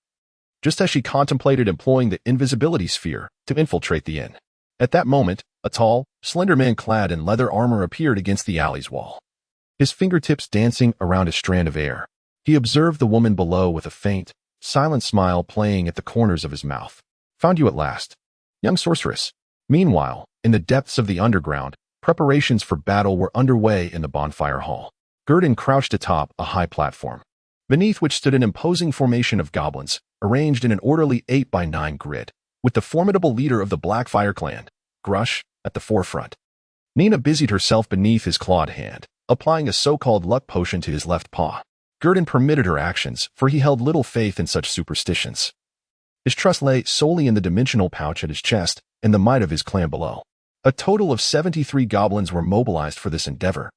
just as she contemplated employing the invisibility sphere to infiltrate the inn. At that moment, a tall, slender man clad in leather armor appeared against the alley's wall, his fingertips dancing around a strand of air. He observed the woman below with a faint, silent smile playing at the corners of his mouth. "Found you at last, young sorceress." Meanwhile, in the depths of the underground, preparations for battle were underway in the bonfire hall. Gurdon crouched atop a high platform, beneath which stood an imposing formation of goblins, arranged in an orderly 8x9 grid, with the formidable leader of the Blackfire clan, Grush, at the forefront. Nina busied herself beneath his clawed hand, applying a so-called luck potion to his left paw. Gurdon permitted her actions, for he held little faith in such superstitions. His trust lay solely in the dimensional pouch at his chest and the might of his clan below. A total of 73 goblins were mobilized for this endeavor,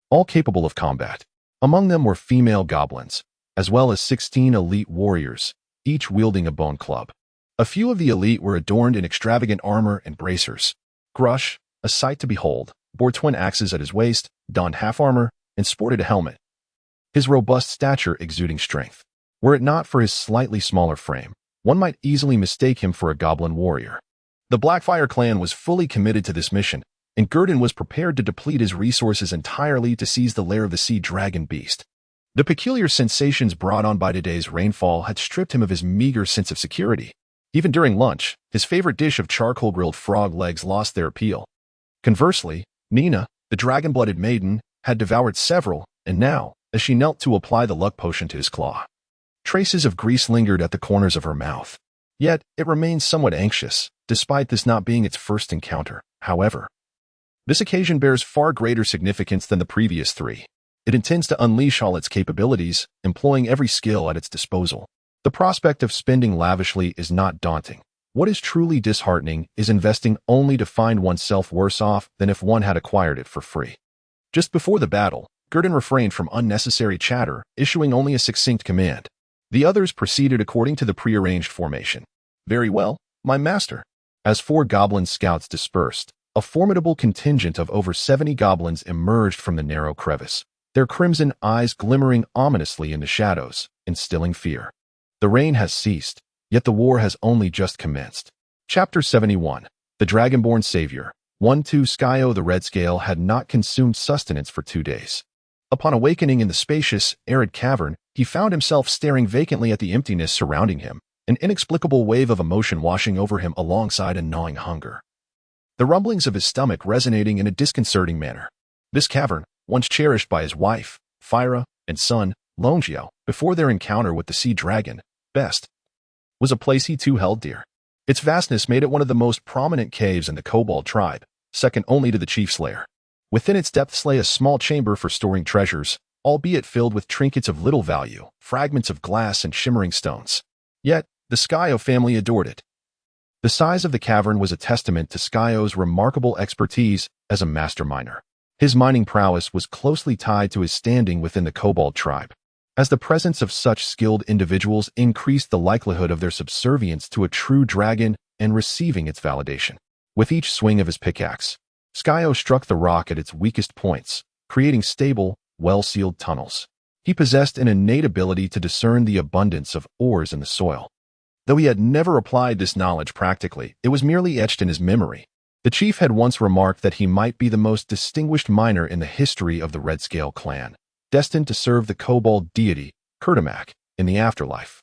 all capable of combat. Among them were female goblins, as well as 16 elite warriors, each wielding a bone club. A few of the elite were adorned in extravagant armor and bracers. Grush, a sight to behold, bore twin axes at his waist, donned half armor, and sported a helmet, his robust stature exuding strength. Were it not for his slightly smaller frame, one might easily mistake him for a goblin warrior. The Blackfire clan was fully committed to this mission, and Gurdon was prepared to deplete his resources entirely to seize the lair of the sea dragon beast. The peculiar sensations brought on by today's rainfall had stripped him of his meager sense of security. Even during lunch, his favorite dish of charcoal-grilled frog legs lost their appeal. Conversely, Nina, the dragon-blooded maiden, had devoured several, and now, as she knelt to apply the luck potion to his claw, traces of grease lingered at the corners of her mouth. Yet, it remained somewhat anxious, despite this not being its first encounter. However, this occasion bears far greater significance than the previous 3. It intends to unleash all its capabilities, employing every skill at its disposal. The prospect of spending lavishly is not daunting. What is truly disheartening is investing only to find oneself worse off than if one had acquired it for free. Just before the battle, Gurdon refrained from unnecessary chatter, issuing only a succinct command. The others proceeded according to the prearranged formation. "Very well, my master." As 4 goblin scouts dispersed, a formidable contingent of over 70 goblins emerged from the narrow crevice, their crimson eyes glimmering ominously in the shadows, instilling fear. The rain has ceased, yet the war has only just commenced. Chapter 71. The Dragonborn Savior. 1-2 Skyo the Red Scale had not consumed sustenance for 2 days. Upon awakening in the spacious, arid cavern, he found himself staring vacantly at the emptiness surrounding him, an inexplicable wave of emotion washing over him alongside a gnawing hunger. The rumblings of his stomach resonating in a disconcerting manner. This cavern, once cherished by his wife, Fyra, and son, Longiao, before their encounter with the sea dragon, Best, was a place he too held dear. Its vastness made it one of the most prominent caves in the Kobold tribe, second only to the chief's lair. Within its depths lay a small chamber for storing treasures, albeit filled with trinkets of little value, fragments of glass and shimmering stones. Yet, the Skyo family adored it. The size of the cavern was a testament to Skyo's remarkable expertise as a master miner. His mining prowess was closely tied to his standing within the Kobold tribe, as the presence of such skilled individuals increased the likelihood of their subservience to a true dragon and receiving its validation. With each swing of his pickaxe, Skyo struck the rock at its weakest points, creating stable, well-sealed tunnels. He possessed an innate ability to discern the abundance of ores in the soil. Though he had never applied this knowledge practically, it was merely etched in his memory. The chief had once remarked that he might be the most distinguished miner in the history of the Redscale clan, destined to serve the Kobold deity, Kurtamak, in the afterlife.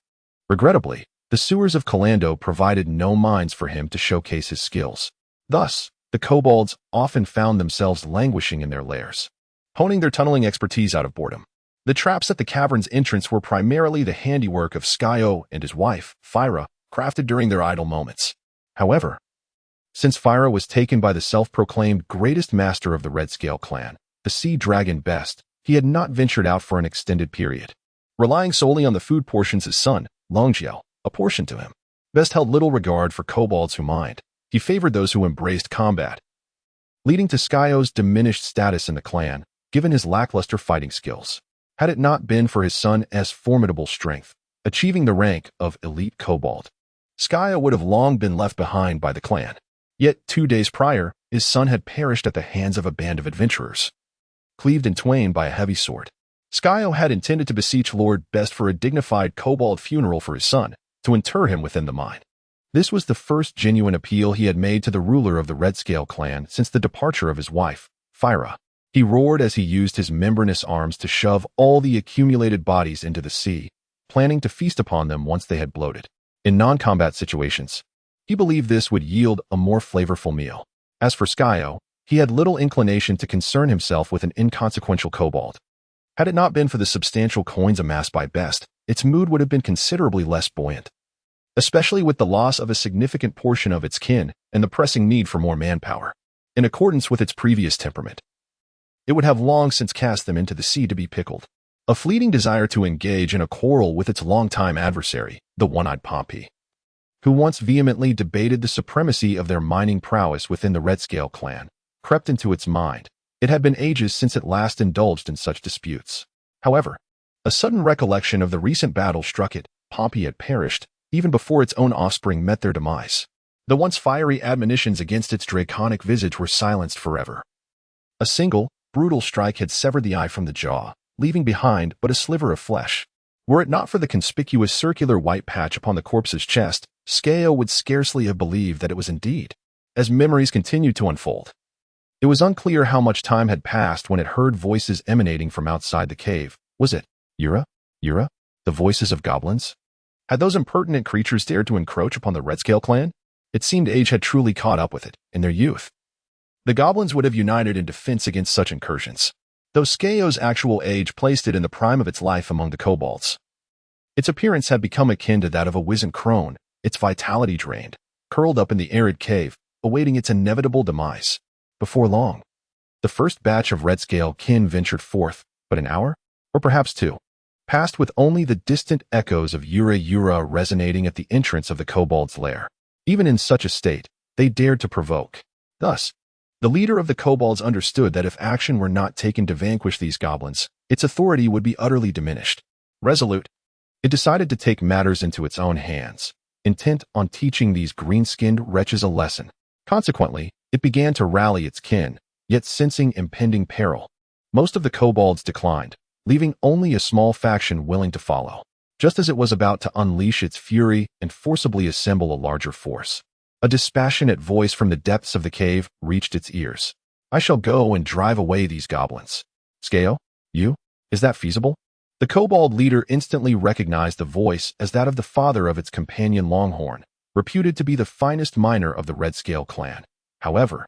Regrettably, the sewers of Kalando provided no mines for him to showcase his skills. Thus, the Kobolds often found themselves languishing in their lairs, honing their tunneling expertise out of boredom. The traps at the cavern's entrance were primarily the handiwork of Skyo and his wife, Fyra, crafted during their idle moments. However, since Fyra was taken by the self-proclaimed greatest master of the Redscale clan, the sea dragon Best, he had not ventured out for an extended period. Relying solely on the food portions his son, Longiao, apportioned to him, Best held little regard for kobolds who mined. He favored those who embraced combat, leading to Skyo's diminished status in the clan, given his lackluster fighting skills. Had it not been for his son's formidable strength, achieving the rank of elite kobold, Skyo would have long been left behind by the clan. Yet 2 days prior, his son had perished at the hands of a band of adventurers, cleaved in twain by a heavy sword. Skyo had intended to beseech Lord Best for a dignified kobold funeral for his son, to inter him within the mine. This was the first genuine appeal he had made to the ruler of the Redscale clan since the departure of his wife, Fyra. He roared as he used his membranous arms to shove all the accumulated bodies into the sea, planning to feast upon them once they had bloated. In non-combat situations, he believed this would yield a more flavorful meal. As for Skyo, he had little inclination to concern himself with an inconsequential kobold. Had it not been for the substantial coins amassed by Best, its mood would have been considerably less buoyant, especially with the loss of a significant portion of its kin and the pressing need for more manpower. In accordance with its previous temperament, it would have long since cast them into the sea to be pickled. A fleeting desire to engage in a quarrel with its longtime adversary, the one-eyed Pompey, who once vehemently debated the supremacy of their mining prowess within the Redscale clan, crept into its mind. It had been ages since it last indulged in such disputes. However, a sudden recollection of the recent battle struck it. Pompey had perished, even before its own offspring met their demise. The once fiery admonitions against its draconic visage were silenced forever. A single, brutal strike had severed the eye from the jaw, leaving behind but a sliver of flesh. Were it not for the conspicuous circular white patch upon the corpse's chest, Skyo would scarcely have believed that it was indeed. As memories continued to unfold, it was unclear how much time had passed when it heard voices emanating from outside the cave. Was it Yura? Yura? The voices of goblins? Had those impertinent creatures dared to encroach upon the Redscale clan? It seemed age had truly caught up with it, in their youth. The goblins would have united in defense against such incursions, though Skyo's actual age placed it in the prime of its life among the kobolds. Its appearance had become akin to that of a wizened crone, its vitality drained, curled up in the arid cave, awaiting its inevitable demise. Before long, the first batch of Redscale kin ventured forth, but an hour, or perhaps 2, passed with only the distant echoes of Yura Yura resonating at the entrance of the kobold's lair. Even in such a state, they dared to provoke. Thus, the leader of the kobolds understood that if action were not taken to vanquish these goblins, its authority would be utterly diminished. Resolute, it decided to take matters into its own hands, intent on teaching these green-skinned wretches a lesson. Consequently, it began to rally its kin, yet sensing impending peril, most of the kobolds declined, leaving only a small faction willing to follow. Just as it was about to unleash its fury and forcibly assemble a larger force, a dispassionate voice from the depths of the cave reached its ears. I shall go and drive away these goblins. Skyo, you? Is that feasible? The kobold leader instantly recognized the voice as that of the father of its companion Longhorn, reputed to be the finest miner of the Redscale clan. However,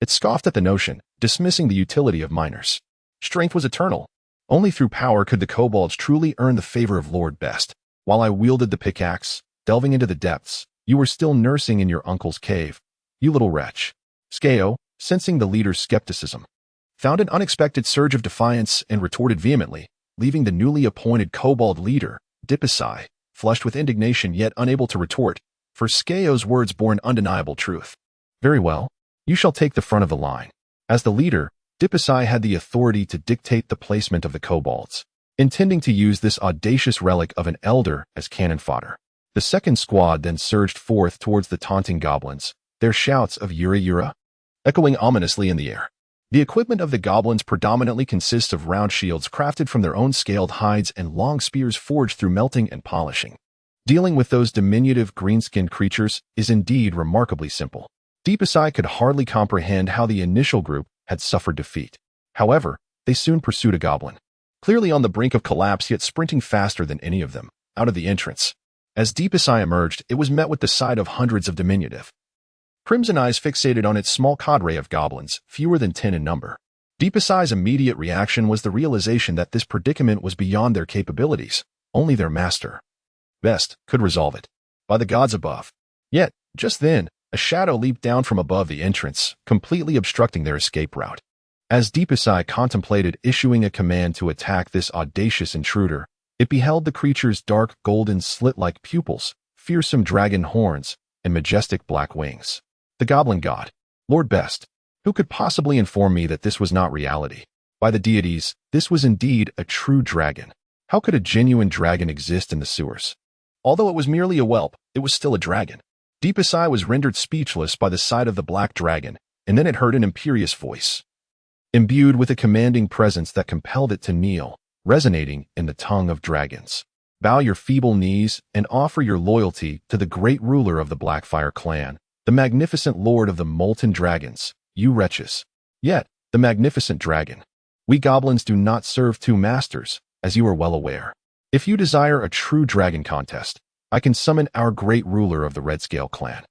it scoffed at the notion, dismissing the utility of miners. Strength was eternal. Only through power could the kobolds truly earn the favor of Lord Best. While I wielded the pickaxe, delving into the depths, you were still nursing in your uncle's cave. You little wretch. Skeo, sensing the leader's skepticism, found an unexpected surge of defiance and retorted vehemently, leaving the newly appointed kobold leader, Dipasai, flushed with indignation yet unable to retort, for Skeo's words bore an undeniable truth. Very well. You shall take the front of the line. As the leader, Dipasai had the authority to dictate the placement of the kobolds, intending to use this audacious relic of an elder as cannon fodder. The second squad then surged forth towards the taunting goblins, their shouts of Yura Yura echoing ominously in the air. The equipment of the goblins predominantly consists of round shields crafted from their own scaled hides and long spears forged through melting and polishing. Dealing with those diminutive green-skinned creatures is indeed remarkably simple. Dipasai could hardly comprehend how the initial group had suffered defeat. However, they soon pursued a goblin, clearly on the brink of collapse yet sprinting faster than any of them, out of the entrance. As Dipasai emerged, it was met with the sight of hundreds of diminutive crimson eyes fixated on its small cadre of goblins, fewer than 10 in number. Dipasai's immediate reaction was the realization that this predicament was beyond their capabilities. Only their master, Best, could resolve it. By the gods above. Yet, just then, a shadow leaped down from above the entrance, completely obstructing their escape route. As Dipasai contemplated issuing a command to attack this audacious intruder, it beheld the creature's dark golden slit-like pupils, fearsome dragon horns, and majestic black wings. The goblin god, Lord Best. Who could possibly inform me that this was not reality? By the deities, this was indeed a true dragon. How could a genuine dragon exist in the sewers? Although it was merely a whelp, it was still a dragon. Dipasai was rendered speechless by the sight of the black dragon, and then it heard an imperious voice, imbued with a commanding presence that compelled it to kneel, resonating in the tongue of dragons. Bow your feeble knees and offer your loyalty to the great ruler of the Blackfire clan, the magnificent lord of the molten dragons, you wretches. Yet, the magnificent dragon. We goblins do not serve two masters, as you are well aware. If you desire a true dragon contest, I can summon our great ruler of the Redscale clan,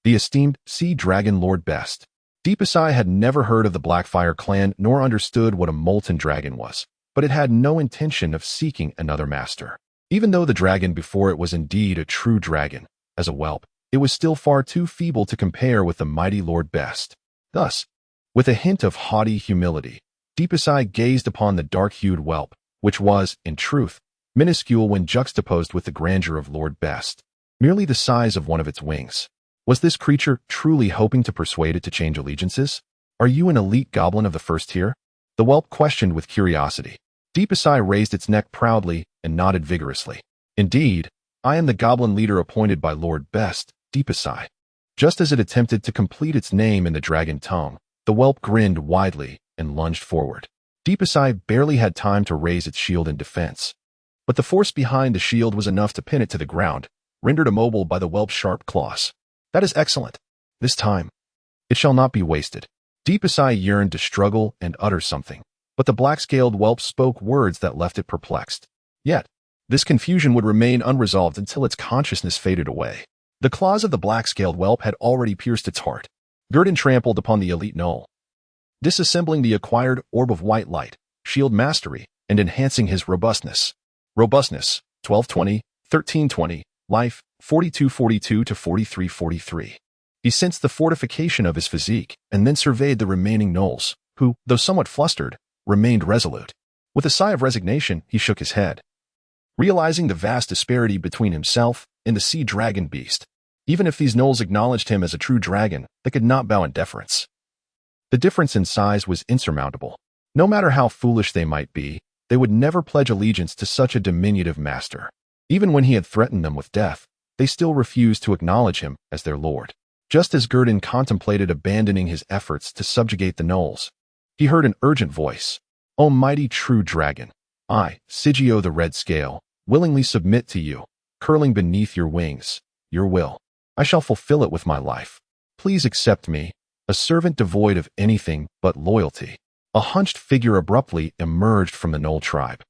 the esteemed Sea Dragon Lord Best. Dipasai had never heard of the Blackfire clan nor understood what a molten dragon was, but it had no intention of seeking another master. Even though the dragon before it was indeed a true dragon, as a whelp, it was still far too feeble to compare with the mighty Lord Best. Thus, with a hint of haughty humility, Dipasai gazed upon the dark-hued whelp, which was, in truth, minuscule when juxtaposed with the grandeur of Lord Best, merely the size of one of its wings. Was this creature truly hoping to persuade it to change allegiances? Are you an elite goblin of the first tier? The whelp questioned with curiosity. Dipasai raised its neck proudly and nodded vigorously. Indeed, I am the goblin leader appointed by Lord Best, Dipasai. Just as it attempted to complete its name in the dragon tongue, the whelp grinned widely and lunged forward. Dipasai barely had time to raise its shield in defense, but the force behind the shield was enough to pin it to the ground, rendered immobile by the whelp's sharp claws. That is excellent. This time, it shall not be wasted. Dipasai yearned to struggle and utter something, but the black-scaled whelp spoke words that left it perplexed. Yet, this confusion would remain unresolved until its consciousness faded away. The claws of the black-scaled whelp had already pierced its heart. Gurdon trampled upon the elite gnoll, disassembling the acquired orb of white light, shield mastery, and enhancing his robustness. Robustness, 1220, 1320, life, 4242 to 4343. He sensed the fortification of his physique, and then surveyed the remaining gnolls, who, though somewhat flustered, remained resolute. With a sigh of resignation, he shook his head, realizing the vast disparity between himself and the sea dragon beast. Even if these gnolls acknowledged him as a true dragon, they could not bow in deference. The difference in size was insurmountable. No matter how foolish they might be, they would never pledge allegiance to such a diminutive master. Even when he had threatened them with death, they still refused to acknowledge him as their lord. Just as Gurdon contemplated abandoning his efforts to subjugate the gnolls, he heard an urgent voice. O mighty true dragon, I, Sigio the Red Scale, willingly submit to you, curling beneath your wings, your will. I shall fulfill it with my life. Please accept me, a servant devoid of anything but loyalty. A hunched figure abruptly emerged from the gnoll tribe,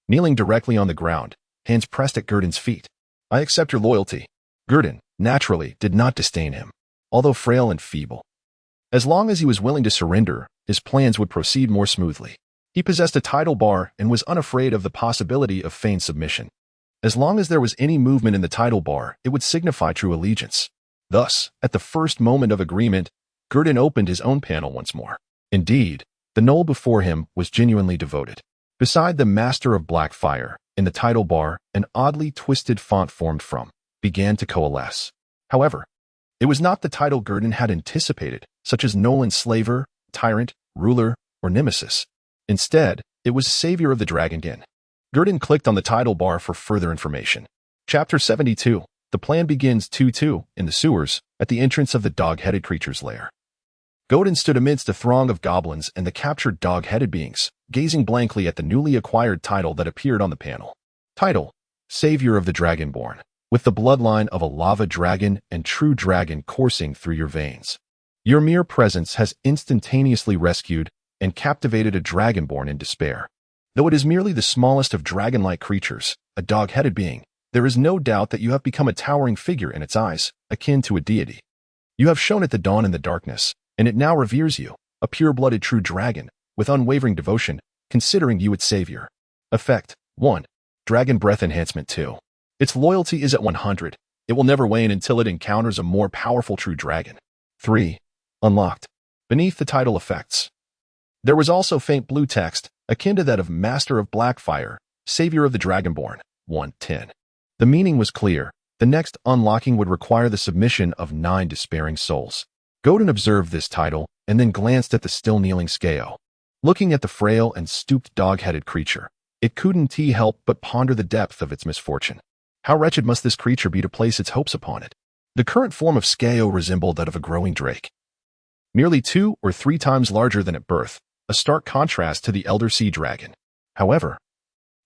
kneeling directly on the ground, hands pressed at Gurdon's feet. I accept your loyalty. Gurdon, naturally, did not disdain him, although frail and feeble. As long as he was willing to surrender, his plans would proceed more smoothly. He possessed a title bar and was unafraid of the possibility of feigned submission. As long as there was any movement in the title bar, it would signify true allegiance. Thus, at the first moment of agreement, Gurdon opened his own panel once more. Indeed, the knoll before him was genuinely devoted. Beside the Master of Black Fire, in the title bar, an oddly twisted font formed from began to coalesce. However, it was not the title Gurdon had anticipated, such as Nolan Slaver, Tyrant, Ruler, or Nemesis. Instead, it was Savior of the Dragonkin. Gurdon clicked on the title bar for further information. Chapter 72. The plan begins 2-2 in the sewers at the entrance of the dog-headed creature's lair. Gurdon stood amidst a throng of goblins and the captured dog-headed beings, gazing blankly at the newly acquired title that appeared on the panel. Title: Savior of the Dragonborn, with the bloodline of a lava dragon and true dragon coursing through your veins. Your mere presence has instantaneously rescued and captivated a dragonborn in despair. Though it is merely the smallest of dragon-like creatures, a dog-headed being, there is no doubt that you have become a towering figure in its eyes, akin to a deity. You have shown it the dawn in the darkness, and it now reveres you, a pure-blooded true dragon, with unwavering devotion, considering you its savior. Effect: 1. Dragon Breath Enhancement 2. Its loyalty is at 100. It will never wane until it encounters a more powerful true dragon. 3. Unlocked. Beneath the title effects, there was also faint blue text, akin to that of Master of Black Fire, Savior of the Dragonborn, 110. The meaning was clear. The next unlocking would require the submission of 9 despairing souls. Gurdon observed this title and then glanced at the still kneeling Skeo. Looking at the frail and stooped dog-headed creature, it couldn't help but ponder the depth of its misfortune. How wretched must this creature be to place its hopes upon it? The current form of Skeo resembled that of a growing drake, nearly 2 or 3 times larger than at birth, a stark contrast to the elder sea dragon. However,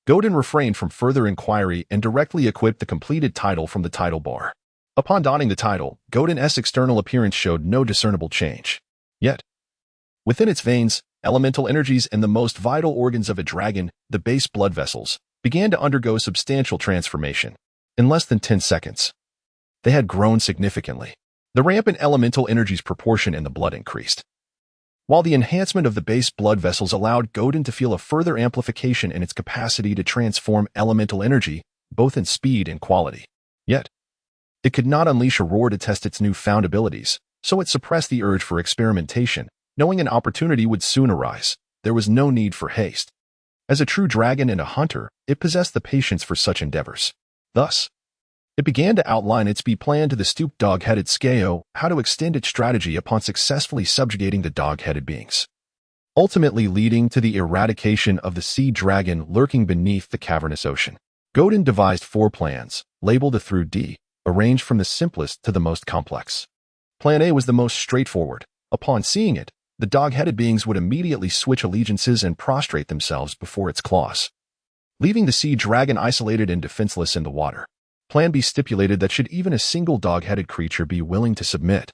Gurdon refrained from further inquiry and directly equipped the completed title from the title bar. Upon donning the title, Gurdon's external appearance showed no discernible change. Yet, within its veins, elemental energies and the most vital organs of a dragon, the base blood vessels, began to undergo substantial transformation. In less than 10 seconds, they had grown significantly. The rampant elemental energies proportion in the blood increased, while the enhancement of the base blood vessels allowed Gurdon to feel a further amplification in its capacity to transform elemental energy, both in speed and quality. Yet, it could not unleash a roar to test its newfound abilities, so it suppressed the urge for experimentation, knowing an opportunity would soon arise. There was no need for haste. As a true dragon and a hunter, it possessed the patience for such endeavors. Thus, it began to outline its plan to the stooped dog-headed Skeo, how to extend its strategy upon successfully subjugating the dog-headed beings, ultimately leading to the eradication of the sea dragon lurking beneath the cavernous ocean. Gurdon devised 4 plans, labeled A through D, arranged from the simplest to the most complex. Plan A was the most straightforward. Upon seeing it, the dog-headed beings would immediately switch allegiances and prostrate themselves before its claws, leaving the sea dragon isolated and defenseless in the water. Plan B stipulated that should even a single dog-headed creature be willing to submit,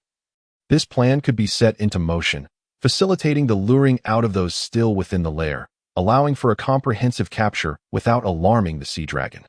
this plan could be set into motion, facilitating the luring out of those still within the lair, allowing for a comprehensive capture without alarming the sea dragon.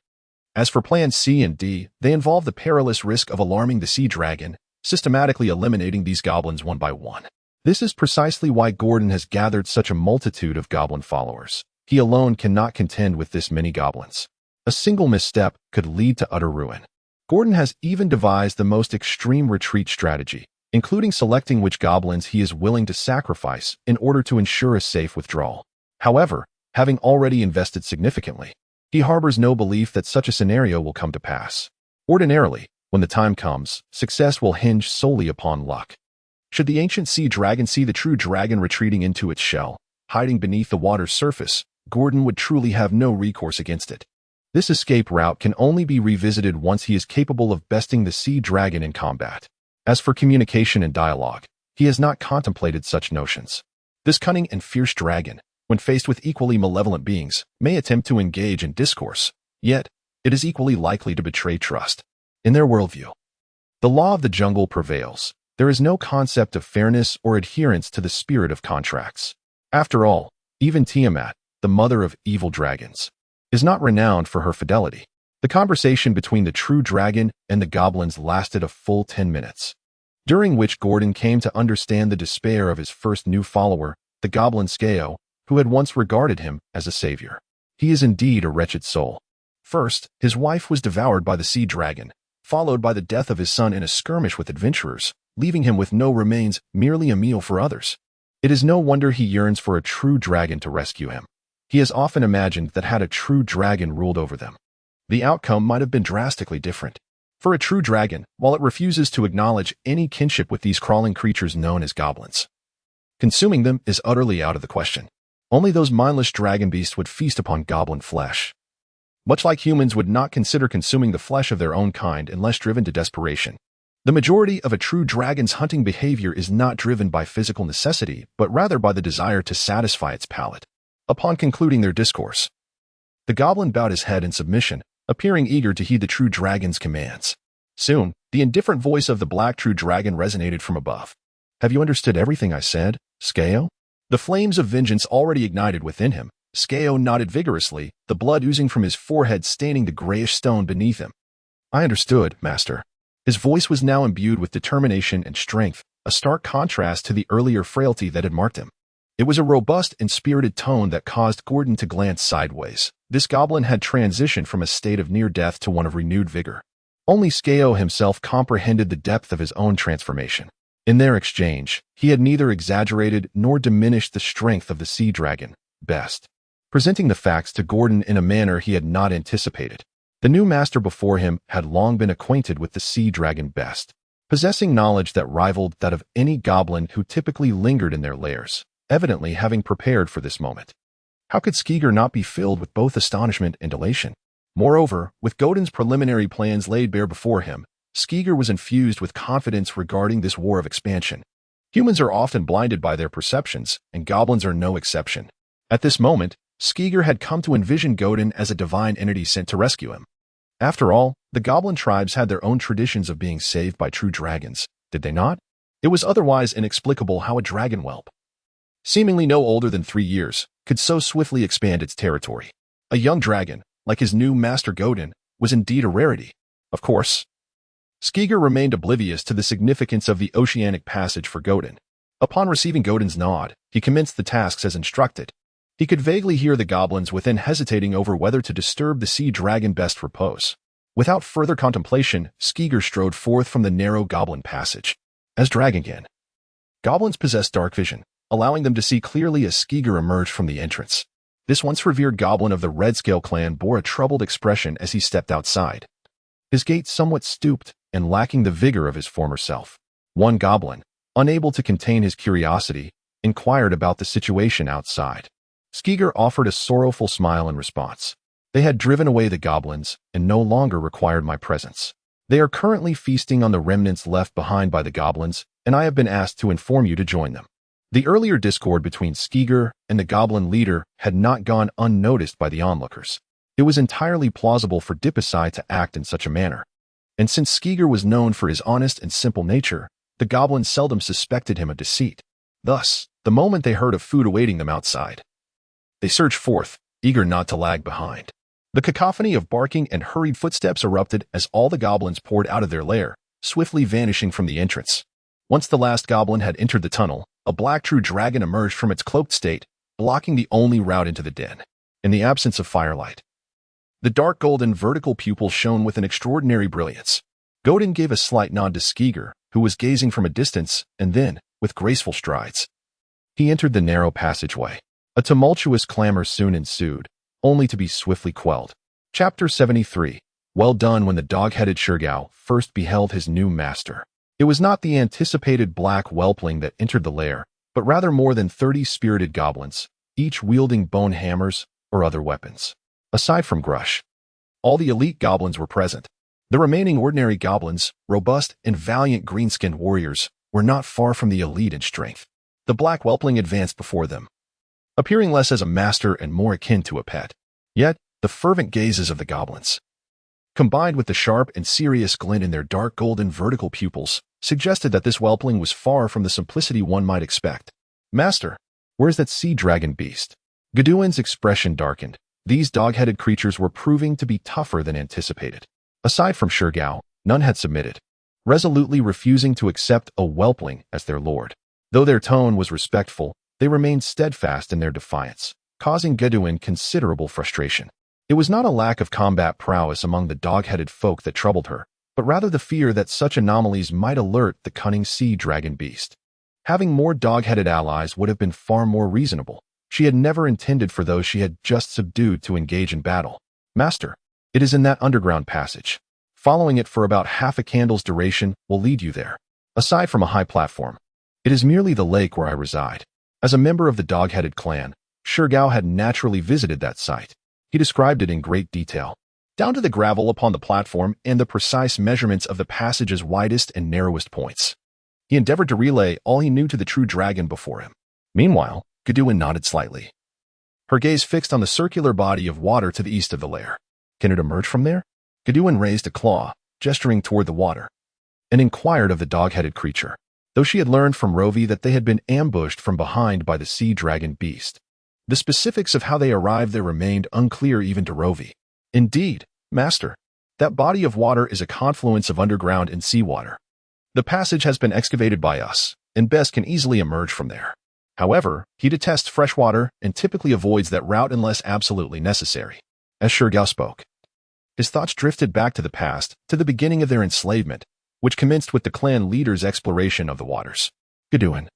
As for Plans C and D, they involve the perilous risk of alarming the sea dragon, systematically eliminating these goblins one by one. This is precisely why Gurdon has gathered such a multitude of goblin followers. He alone cannot contend with this many goblins. A single misstep could lead to utter ruin. Gurdon has even devised the most extreme retreat strategy, including selecting which goblins he is willing to sacrifice in order to ensure a safe withdrawal. However, having already invested significantly, he harbors no belief that such a scenario will come to pass. Ordinarily, when the time comes, success will hinge solely upon luck. Should the ancient sea dragon see the true dragon retreating into its shell, hiding beneath the water's surface, Gurdon would truly have no recourse against it. This escape route can only be revisited once he is capable of besting the sea dragon in combat. As for communication and dialogue, he has not contemplated such notions. This cunning and fierce dragon, when faced with equally malevolent beings, may attempt to engage in discourse, yet it is equally likely to betray trust. In their worldview, the law of the jungle prevails. There is no concept of fairness or adherence to the spirit of contracts. After all, even Tiamat, the mother of evil dragons, is not renowned for her fidelity. The conversation between the true dragon and the goblins lasted a full 10 minutes, during which Gurdon came to understand the despair of his first new follower, the goblin Skeo, who had once regarded him as a savior. He is indeed a wretched soul. First, his wife was devoured by the sea dragon, followed by the death of his son in a skirmish with adventurers, leaving him with no remains, merely a meal for others. It is no wonder he yearns for a true dragon to rescue him. He has often imagined that had a true dragon ruled over them, the outcome might have been drastically different. For a true dragon, while it refuses to acknowledge any kinship with these crawling creatures known as goblins, consuming them is utterly out of the question. Only those mindless dragon beasts would feast upon goblin flesh. Much like humans would not consider consuming the flesh of their own kind unless driven to desperation. The majority of a true dragon's hunting behavior is not driven by physical necessity, but rather by the desire to satisfy its palate. Upon concluding their discourse, the goblin bowed his head in submission, appearing eager to heed the true dragon's commands. Soon, the indifferent voice of the black true dragon resonated from above. "Have you understood everything I said, Skeo?" The flames of vengeance already ignited within him. Skeo nodded vigorously, the blood oozing from his forehead staining the grayish stone beneath him. "I understood, Master." His voice was now imbued with determination and strength, a stark contrast to the earlier frailty that had marked him. It was a robust and spirited tone that caused Gordon to glance sideways. This goblin had transitioned from a state of near death to one of renewed vigor. Only Skeo himself comprehended the depth of his own transformation. In their exchange, he had neither exaggerated nor diminished the strength of the sea dragon, Best, presenting the facts to Gordon in a manner he had not anticipated. The new master before him had long been acquainted with the sea dragon Best, possessing knowledge that rivaled that of any goblin who typically lingered in their lairs, evidently having prepared for this moment. How could Skeeger not be filled with both astonishment and elation? Moreover, with Godin's preliminary plans laid bare before him, Skeeger was infused with confidence regarding this war of expansion. Humans are often blinded by their perceptions, and goblins are no exception. At this moment, Skeeger had come to envision Godin as a divine entity sent to rescue him. After all, the goblin tribes had their own traditions of being saved by true dragons, did they not? It was otherwise inexplicable how a dragon whelp, seemingly no older than 3 years, could so swiftly expand its territory. A young dragon, like his new master Godin, was indeed a rarity. Of course, Skeeger remained oblivious to the significance of the oceanic passage for Godin. Upon receiving Godin's nod, he commenced the tasks as instructed. He could vaguely hear the goblins within hesitating over whether to disturb the sea dragon Best repose. Without further contemplation, Skeeger strode forth from the narrow goblin passage. As Dragonkin, goblins possess dark vision, allowing them to see clearly as Skeeger emerged from the entrance. This once revered goblin of the Redscale clan bore a troubled expression as he stepped outside, his gait somewhat stooped and lacking the vigor of his former self. One goblin, unable to contain his curiosity, inquired about the situation outside. Skeeger offered a sorrowful smile in response. "They had driven away the goblins and no longer required my presence. They are currently feasting on the remnants left behind by the goblins, and I have been asked to inform you to join them." The earlier discord between Skeeger and the goblin leader had not gone unnoticed by the onlookers. It was entirely plausible for Dipasai to act in such a manner. And since Skeeger was known for his honest and simple nature, the goblins seldom suspected him of deceit. Thus, the moment they heard of food awaiting them outside, they surged forth, eager not to lag behind. The cacophony of barking and hurried footsteps erupted as all the goblins poured out of their lair, swiftly vanishing from the entrance. Once the last goblin had entered the tunnel, a black true dragon emerged from its cloaked state, blocking the only route into the den. In the absence of firelight, the dark golden vertical pupil shone with an extraordinary brilliance. Godin gave a slight nod to Skeeger, who was gazing from a distance, and then, with graceful strides, he entered the narrow passageway. A tumultuous clamor soon ensued, only to be swiftly quelled. Chapter 73. Well done. When the dog-headed Shurgao first beheld his new master, it was not the anticipated black whelpling that entered the lair, but rather more than 30 spirited goblins, each wielding bone hammers or other weapons. Aside from Grush, all the elite goblins were present. The remaining ordinary goblins, robust and valiant green-skinned warriors, were not far from the elite in strength. The black whelpling advanced before them, appearing less as a master and more akin to a pet. Yet, the fervent gazes of the goblins, combined with the sharp and serious glint in their dark golden vertical pupils, suggested that this whelpling was far from the simplicity one might expect. "Master, where's that sea dragon beast?" Gaduin's expression darkened. These dog-headed creatures were proving to be tougher than anticipated. Aside from Shurgao, none had submitted, resolutely refusing to accept a whelpling as their lord. Though their tone was respectful, They remained steadfast in their defiance, causing Godwin considerable frustration. It was not a lack of combat prowess among the dog-headed folk that troubled her, but rather the fear that such anomalies might alert the cunning sea dragon beast. Having more dog-headed allies would have been far more reasonable. She had never intended for those she had just subdued to engage in battle. Master, it is in that underground passage. Following it for about half a candle's duration will lead you there. Aside from a high platform, it is merely the lake where I reside. As a member of the dog-headed clan, Shurgao had naturally visited that site. He described it in great detail, down to the gravel upon the platform and the precise measurements of the passage's widest and narrowest points. He endeavored to relay all he knew to the true dragon before him. Meanwhile, Godwin nodded slightly. Her gaze fixed on the circular body of water to the east of the lair. Can it emerge from there? Godwin raised a claw, gesturing toward the water, and inquired of the dog-headed creature, though she had learned from Rovi that they had been ambushed from behind by the sea dragon beast. The specifics of how they arrived there remained unclear even to Rovi. Indeed, Master, that body of water is a confluence of underground and seawater. The passage has been excavated by us, and Bess can easily emerge from there. However, he detests fresh water and typically avoids that route unless absolutely necessary. As Shurgao spoke, his thoughts drifted back to the past, to the beginning of their enslavement, which commenced with the clan leader's exploration of the waters. Godwin,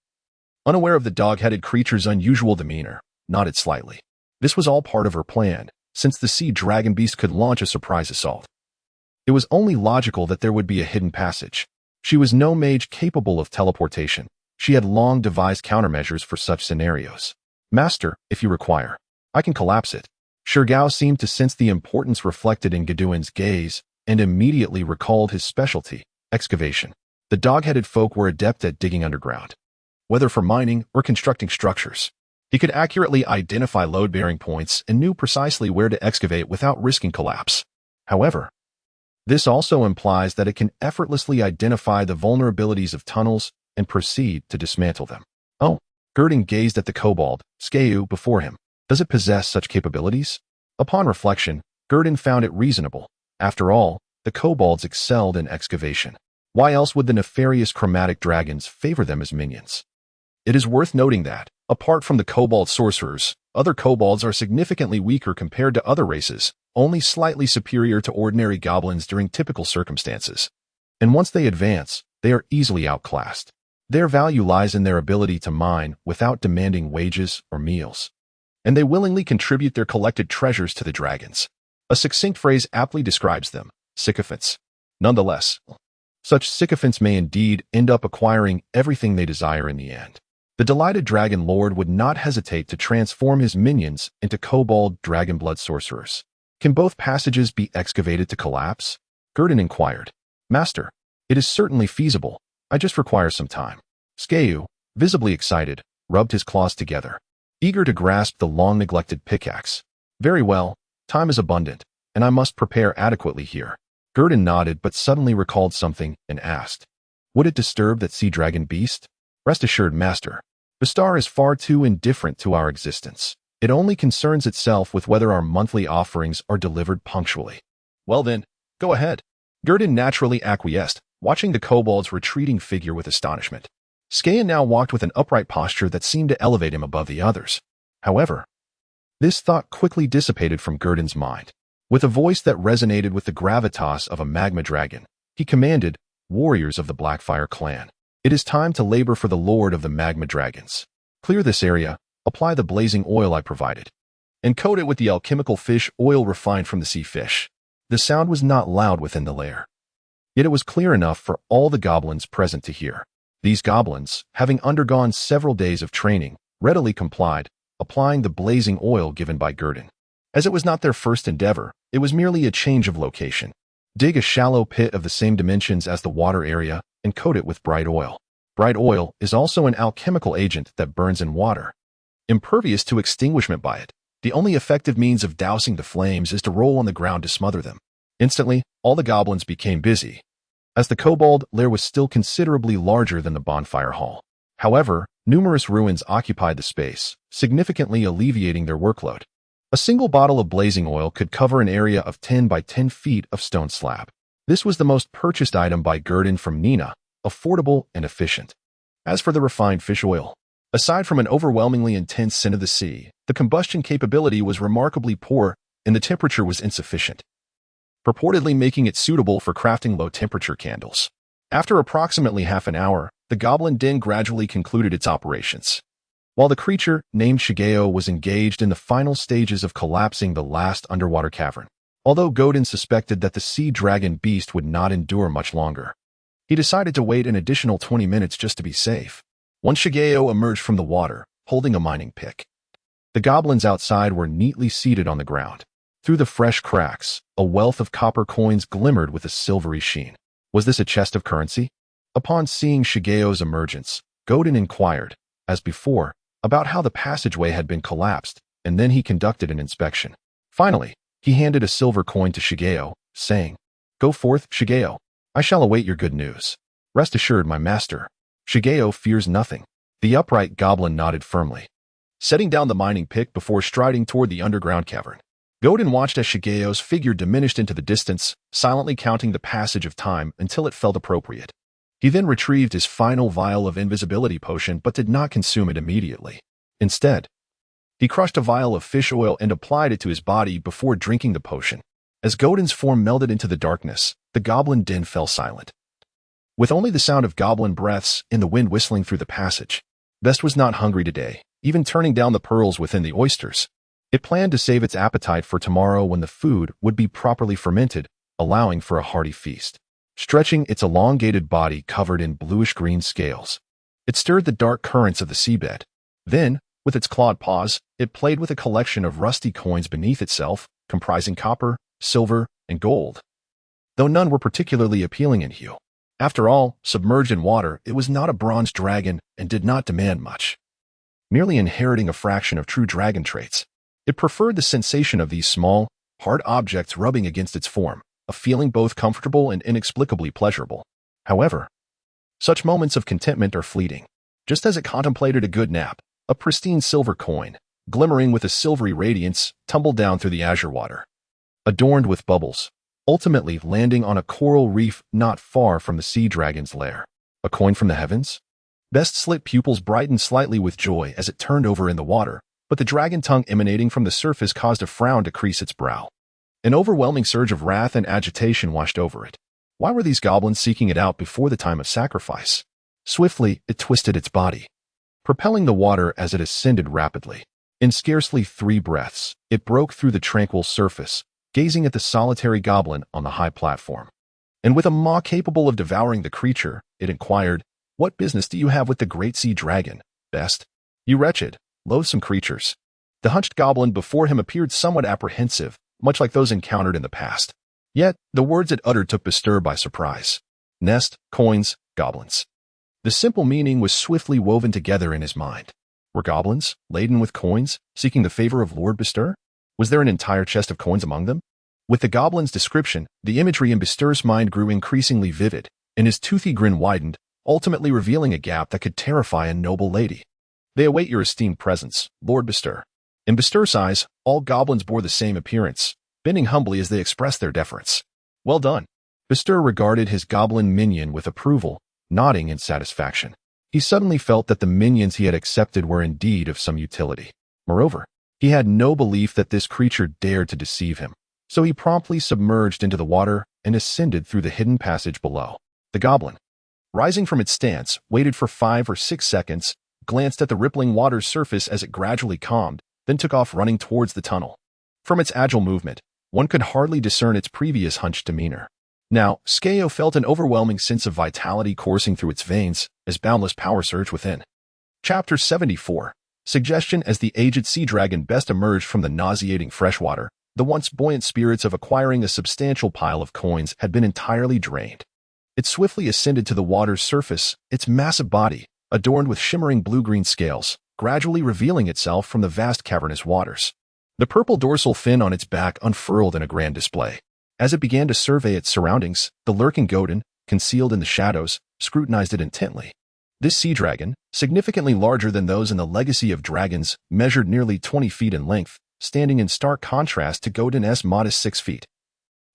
unaware of the dog-headed creature's unusual demeanor, nodded slightly. This was all part of her plan, since the sea dragon beast could launch a surprise assault. It was only logical that there would be a hidden passage. She was no mage capable of teleportation. She had long devised countermeasures for such scenarios. Master, if you require, I can collapse it. Shurgao seemed to sense the importance reflected in Godwin's gaze and immediately recalled his specialty, excavation. The dog-headed folk were adept at digging underground, whether for mining or constructing structures. He could accurately identify load-bearing points and knew precisely where to excavate without risking collapse. However, this also implies that it can effortlessly identify the vulnerabilities of tunnels and proceed to dismantle them. Oh, Gurdon gazed at the kobold, Skeu, before him. Does it possess such capabilities? Upon reflection, Gurdon found it reasonable. After all, the kobolds excelled in excavation. Why else would the nefarious chromatic dragons favor them as minions? It is worth noting that, apart from the kobold sorcerers, other kobolds are significantly weaker compared to other races, only slightly superior to ordinary goblins during typical circumstances. And once they advance, they are easily outclassed. Their value lies in their ability to mine without demanding wages or meals. And they willingly contribute their collected treasures to the dragons. A succinct phrase aptly describes them: sycophants. Nonetheless, such sycophants may indeed end up acquiring everything they desire in the end. The delighted dragon lord would not hesitate to transform his minions into kobold dragonblood sorcerers. Can both passages be excavated to collapse? Gurdon inquired. Master, it is certainly feasible. I just require some time. Skeu, visibly excited, rubbed his claws together, eager to grasp the long-neglected pickaxe. Very well, time is abundant, and I must prepare adequately here. Gurdon nodded but suddenly recalled something and asked, would it disturb that sea dragon beast? Rest assured, Master, Bastar is far too indifferent to our existence. It only concerns itself with whether our monthly offerings are delivered punctually. Well then, go ahead. Gurdon naturally acquiesced, watching the kobold's retreating figure with astonishment. Skaen now walked with an upright posture that seemed to elevate him above the others. However, this thought quickly dissipated from Gurdon's mind. With a voice that resonated with the gravitas of a magma dragon, he commanded, warriors of the Blackfire clan, it is time to labor for the lord of the magma dragons. Clear this area, apply the blazing oil I provided, and coat it with the alchemical fish oil refined from the sea fish. The sound was not loud within the lair, yet it was clear enough for all the goblins present to hear. These goblins, having undergone several days of training, readily complied, applying the blazing oil given by Gurdon. As it was not their first endeavor, it was merely a change of location. Dig a shallow pit of the same dimensions as the water area and coat it with bright oil. Bright oil is also an alchemical agent that burns in water. Impervious to extinguishment by it, the only effective means of dousing the flames is to roll on the ground to smother them. Instantly, all the goblins became busy, as the kobold lair was still considerably larger than the bonfire hall. However, numerous ruins occupied the space, significantly alleviating their workload. A single bottle of blazing oil could cover an area of 10 by 10 feet of stone slab. This was the most purchased item by Gurdon from Nina, affordable and efficient. As for the refined fish oil, Aside from an overwhelmingly intense scent of the sea, the combustion capability was remarkably poor and the temperature was insufficient, purportedly making it suitable for crafting low-temperature candles. After approximately half an hour, the goblin den gradually concluded its operations. While the creature, named Shigeo, was engaged in the final stages of collapsing the last underwater cavern, although Godin suspected that the sea dragon beast would not endure much longer, he decided to wait an additional 20 minutes just to be safe. Once Shigeo emerged from the water, holding a mining pick, the goblins outside were neatly seated on the ground. Through the fresh cracks, a wealth of copper coins glimmered with a silvery sheen. Was this a chest of currency? Upon seeing Shigeo's emergence, Godin inquired, as before, about how the passageway had been collapsed, and then he conducted an inspection. Finally, he handed a silver coin to Shigeo, saying, "Go forth, Shigeo. I shall await your good news. Rest assured, my master. Shigeo fears nothing." The upright goblin nodded firmly, setting down the mining pick before striding toward the underground cavern. Godin watched as Shigeo's figure diminished into the distance, silently counting the passage of time until it felt appropriate. He then retrieved his final vial of invisibility potion but did not consume it immediately. Instead, he crushed a vial of fish oil and applied it to his body before drinking the potion. As Godin's form melded into the darkness, the goblin den fell silent, with only the sound of goblin breaths and the wind whistling through the passage. Best was not hungry today, even turning down the pearls within the oysters. It planned to save its appetite for tomorrow when the food would be properly fermented, allowing for a hearty feast. Stretching its elongated body covered in bluish-green scales, it stirred the dark currents of the seabed. Then, with its clawed paws, it played with a collection of rusty coins beneath itself, comprising copper, silver, and gold, though none were particularly appealing in hue. After all, submerged in water, it was not a bronze dragon and did not demand much, merely inheriting a fraction of true dragon traits. It preferred the sensation of these small, hard objects rubbing against its form, a feeling both comfortable and inexplicably pleasurable. However, such moments of contentment are fleeting. Just as it contemplated a good nap, a pristine silver coin, glimmering with a silvery radiance, tumbled down through the azure water, adorned with bubbles, ultimately landing on a coral reef not far from the sea dragon's lair. A coin from the heavens? Best's slit pupils brightened slightly with joy as it turned over in the water, but the dragon tongue emanating from the surface caused a frown to crease its brow. An overwhelming surge of wrath and agitation washed over it. Why were these goblins seeking it out before the time of sacrifice? Swiftly, it twisted its body, propelling the water as it ascended rapidly. In scarcely 3 breaths, it broke through the tranquil surface, gazing at the solitary goblin on the high platform. And with a maw capable of devouring the creature, it inquired, "What business do you have with the great sea dragon, Best? You wretched, loathsome creatures." The hunched goblin before him appeared somewhat apprehensive, much like those encountered in the past. Yet, the words it uttered took Bestir by surprise. Nest, coins, goblins. The simple meaning was swiftly woven together in his mind. Were goblins, laden with coins, seeking the favor of Lord Bestir? Was there an entire chest of coins among them? With the goblin's description, the imagery in Bestir's mind grew increasingly vivid, and his toothy grin widened, ultimately revealing a gap that could terrify a noble lady. "They await your esteemed presence, Lord Bestir." In Bestir's eyes, all goblins bore the same appearance, bending humbly as they expressed their deference. "Well done." Bestir regarded his goblin minion with approval, nodding in satisfaction. He suddenly felt that the minions he had accepted were indeed of some utility. Moreover, he had no belief that this creature dared to deceive him, so he promptly submerged into the water and ascended through the hidden passage below. The goblin, rising from its stance, waited for 5 or 6 seconds, glanced at the rippling water's surface as it gradually calmed, then took off running towards the tunnel. From its agile movement, one could hardly discern its previous hunched demeanor. Now, Shigeo felt an overwhelming sense of vitality coursing through its veins as boundless power surged within. Chapter 74. Suggestion. As the aged sea dragon Best emerged from the nauseating freshwater, the once buoyant spirits of acquiring a substantial pile of coins had been entirely drained. It swiftly ascended to the water's surface, its massive body, adorned with shimmering blue-green scales, gradually revealing itself from the vast cavernous waters. The purple dorsal fin on its back unfurled in a grand display. As it began to survey its surroundings, the lurking Godin, concealed in the shadows, scrutinized it intently. This sea dragon, significantly larger than those in the legacy of dragons, measured nearly 20 feet in length, standing in stark contrast to Godin's modest 6 feet.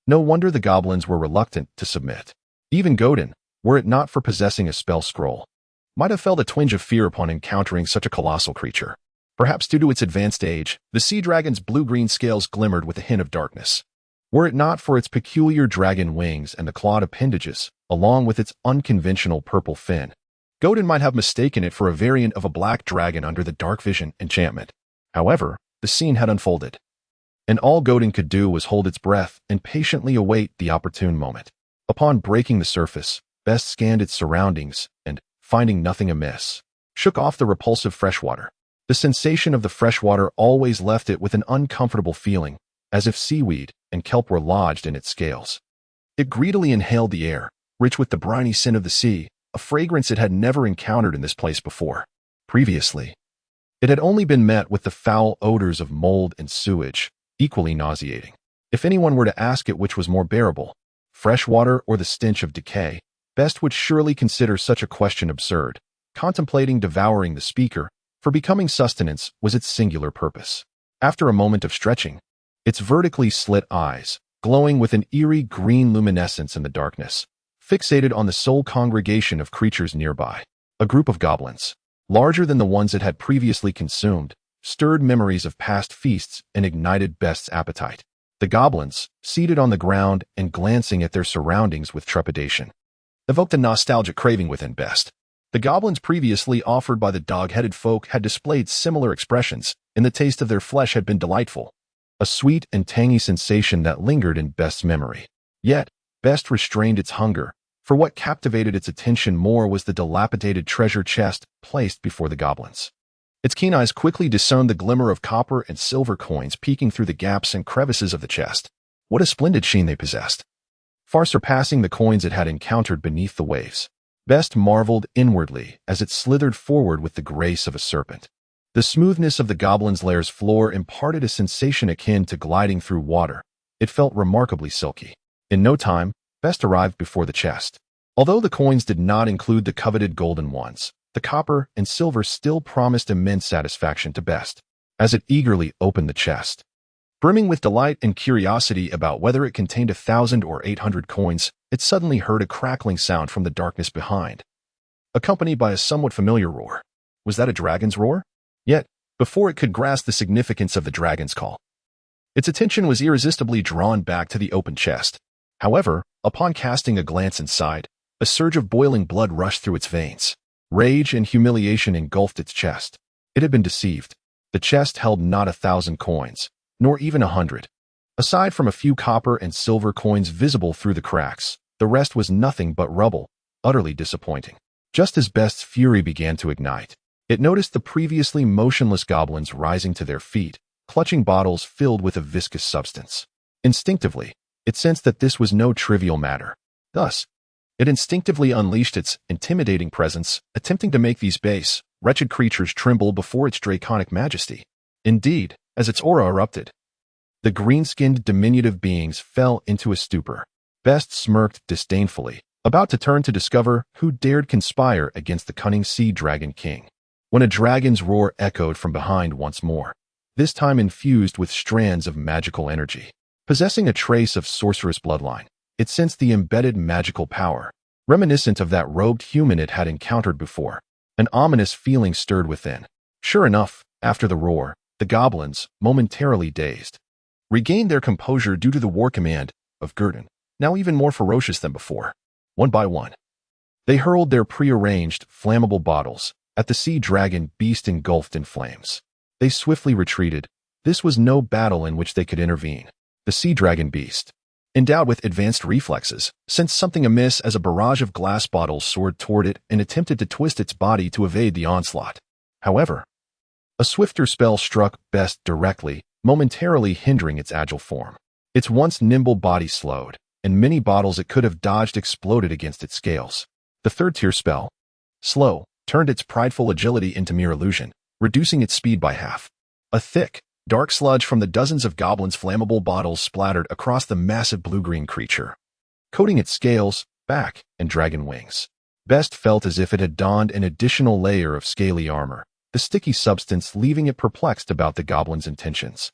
No wonder the goblins were reluctant to submit. Even Godin, were it not for possessing a spell scroll, might have felt a twinge of fear upon encountering such a colossal creature. Perhaps due to its advanced age, the sea dragon's blue-green scales glimmered with a hint of darkness. Were it not for its peculiar dragon wings and the clawed appendages, along with its unconventional purple fin, Godin might have mistaken it for a variant of a black dragon under the dark vision enchantment. However, the scene had unfolded, and all Godin could do was hold its breath and patiently await the opportune moment. Upon breaking the surface, Best scanned its surroundings and, finding nothing amiss, shook off the repulsive freshwater. The sensation of the freshwater always left it with an uncomfortable feeling, as if seaweed and kelp were lodged in its scales. It greedily inhaled the air, rich with the briny scent of the sea, a fragrance it had never encountered in this place before. Previously, it had only been met with the foul odors of mold and sewage, equally nauseating. If anyone were to ask it which was more bearable, fresh water or the stench of decay, Best would surely consider such a question absurd. Contemplating devouring the speaker, for becoming sustenance was its singular purpose. After a moment of stretching, its vertically slit eyes, glowing with an eerie green luminescence in the darkness, fixated on the sole congregation of creatures nearby. A group of goblins, larger than the ones it had previously consumed, stirred memories of past feasts and ignited Best's appetite. The goblins, seated on the ground and glancing at their surroundings with trepidation, evoked a nostalgic craving within Best. The goblins previously offered by the dog-headed folk had displayed similar expressions, and the taste of their flesh had been delightful, a sweet and tangy sensation that lingered in Best's memory. Yet, Best restrained its hunger, for what captivated its attention more was the dilapidated treasure chest placed before the goblins. Its keen eyes quickly discerned the glimmer of copper and silver coins peeking through the gaps and crevices of the chest. What a splendid sheen they possessed, far surpassing the coins it had encountered beneath the waves. Best marveled inwardly as it slithered forward with the grace of a serpent. The smoothness of the goblin's lair's floor imparted a sensation akin to gliding through water. It felt remarkably silky. In no time, Best arrived before the chest. Although the coins did not include the coveted golden ones, the copper and silver still promised immense satisfaction to Best. As it eagerly opened the chest, brimming with delight and curiosity about whether it contained 1,000 or 800 coins, it suddenly heard a crackling sound from the darkness behind, accompanied by a somewhat familiar roar. Was that a dragon's roar? Yet, before it could grasp the significance of the dragon's call, its attention was irresistibly drawn back to the open chest. However, upon casting a glance inside, a surge of boiling blood rushed through its veins. Rage and humiliation engulfed its chest. It had been deceived. The chest held not 1,000 coins, nor even 100. Aside from a few copper and silver coins visible through the cracks, the rest was nothing but rubble, utterly disappointing. Just as Best's fury began to ignite, it noticed the previously motionless goblins rising to their feet, clutching bottles filled with a viscous substance. Instinctively, it sensed that this was no trivial matter. Thus, it instinctively unleashed its intimidating presence, attempting to make these base, wretched creatures tremble before its draconic majesty. Indeed, as its aura erupted, the green-skinned diminutive beings fell into a stupor. Best smirked disdainfully, about to turn to discover who dared conspire against the cunning sea dragon king, when a dragon's roar echoed from behind once more, this time infused with strands of magical energy. Possessing a trace of sorcerous bloodline, it sensed the embedded magical power, reminiscent of that robed human it had encountered before. An ominous feeling stirred within. Sure enough, after the roar, the goblins, momentarily dazed, regained their composure due to the war command of Gurdon, now even more ferocious than before. One by one, they hurled their prearranged, flammable bottles at the sea dragon beast engulfed in flames. They swiftly retreated. This was no battle in which they could intervene. The sea dragon beast, endowed with advanced reflexes, sensed something amiss as a barrage of glass bottles soared toward it and attempted to twist its body to evade the onslaught. However, a swifter spell struck Best directly, momentarily hindering its agile form. Its once nimble body slowed, and many bottles it could have dodged exploded against its scales. The third-tier spell, Slow, turned its prideful agility into mere illusion, reducing its speed by half. A thick, dark sludge from the dozens of goblins' flammable bottles splattered across the massive blue-green creature, coating its scales, back, and dragon wings. Best felt as if it had donned an additional layer of scaly armor, the sticky substance leaving it perplexed about the goblin's intentions.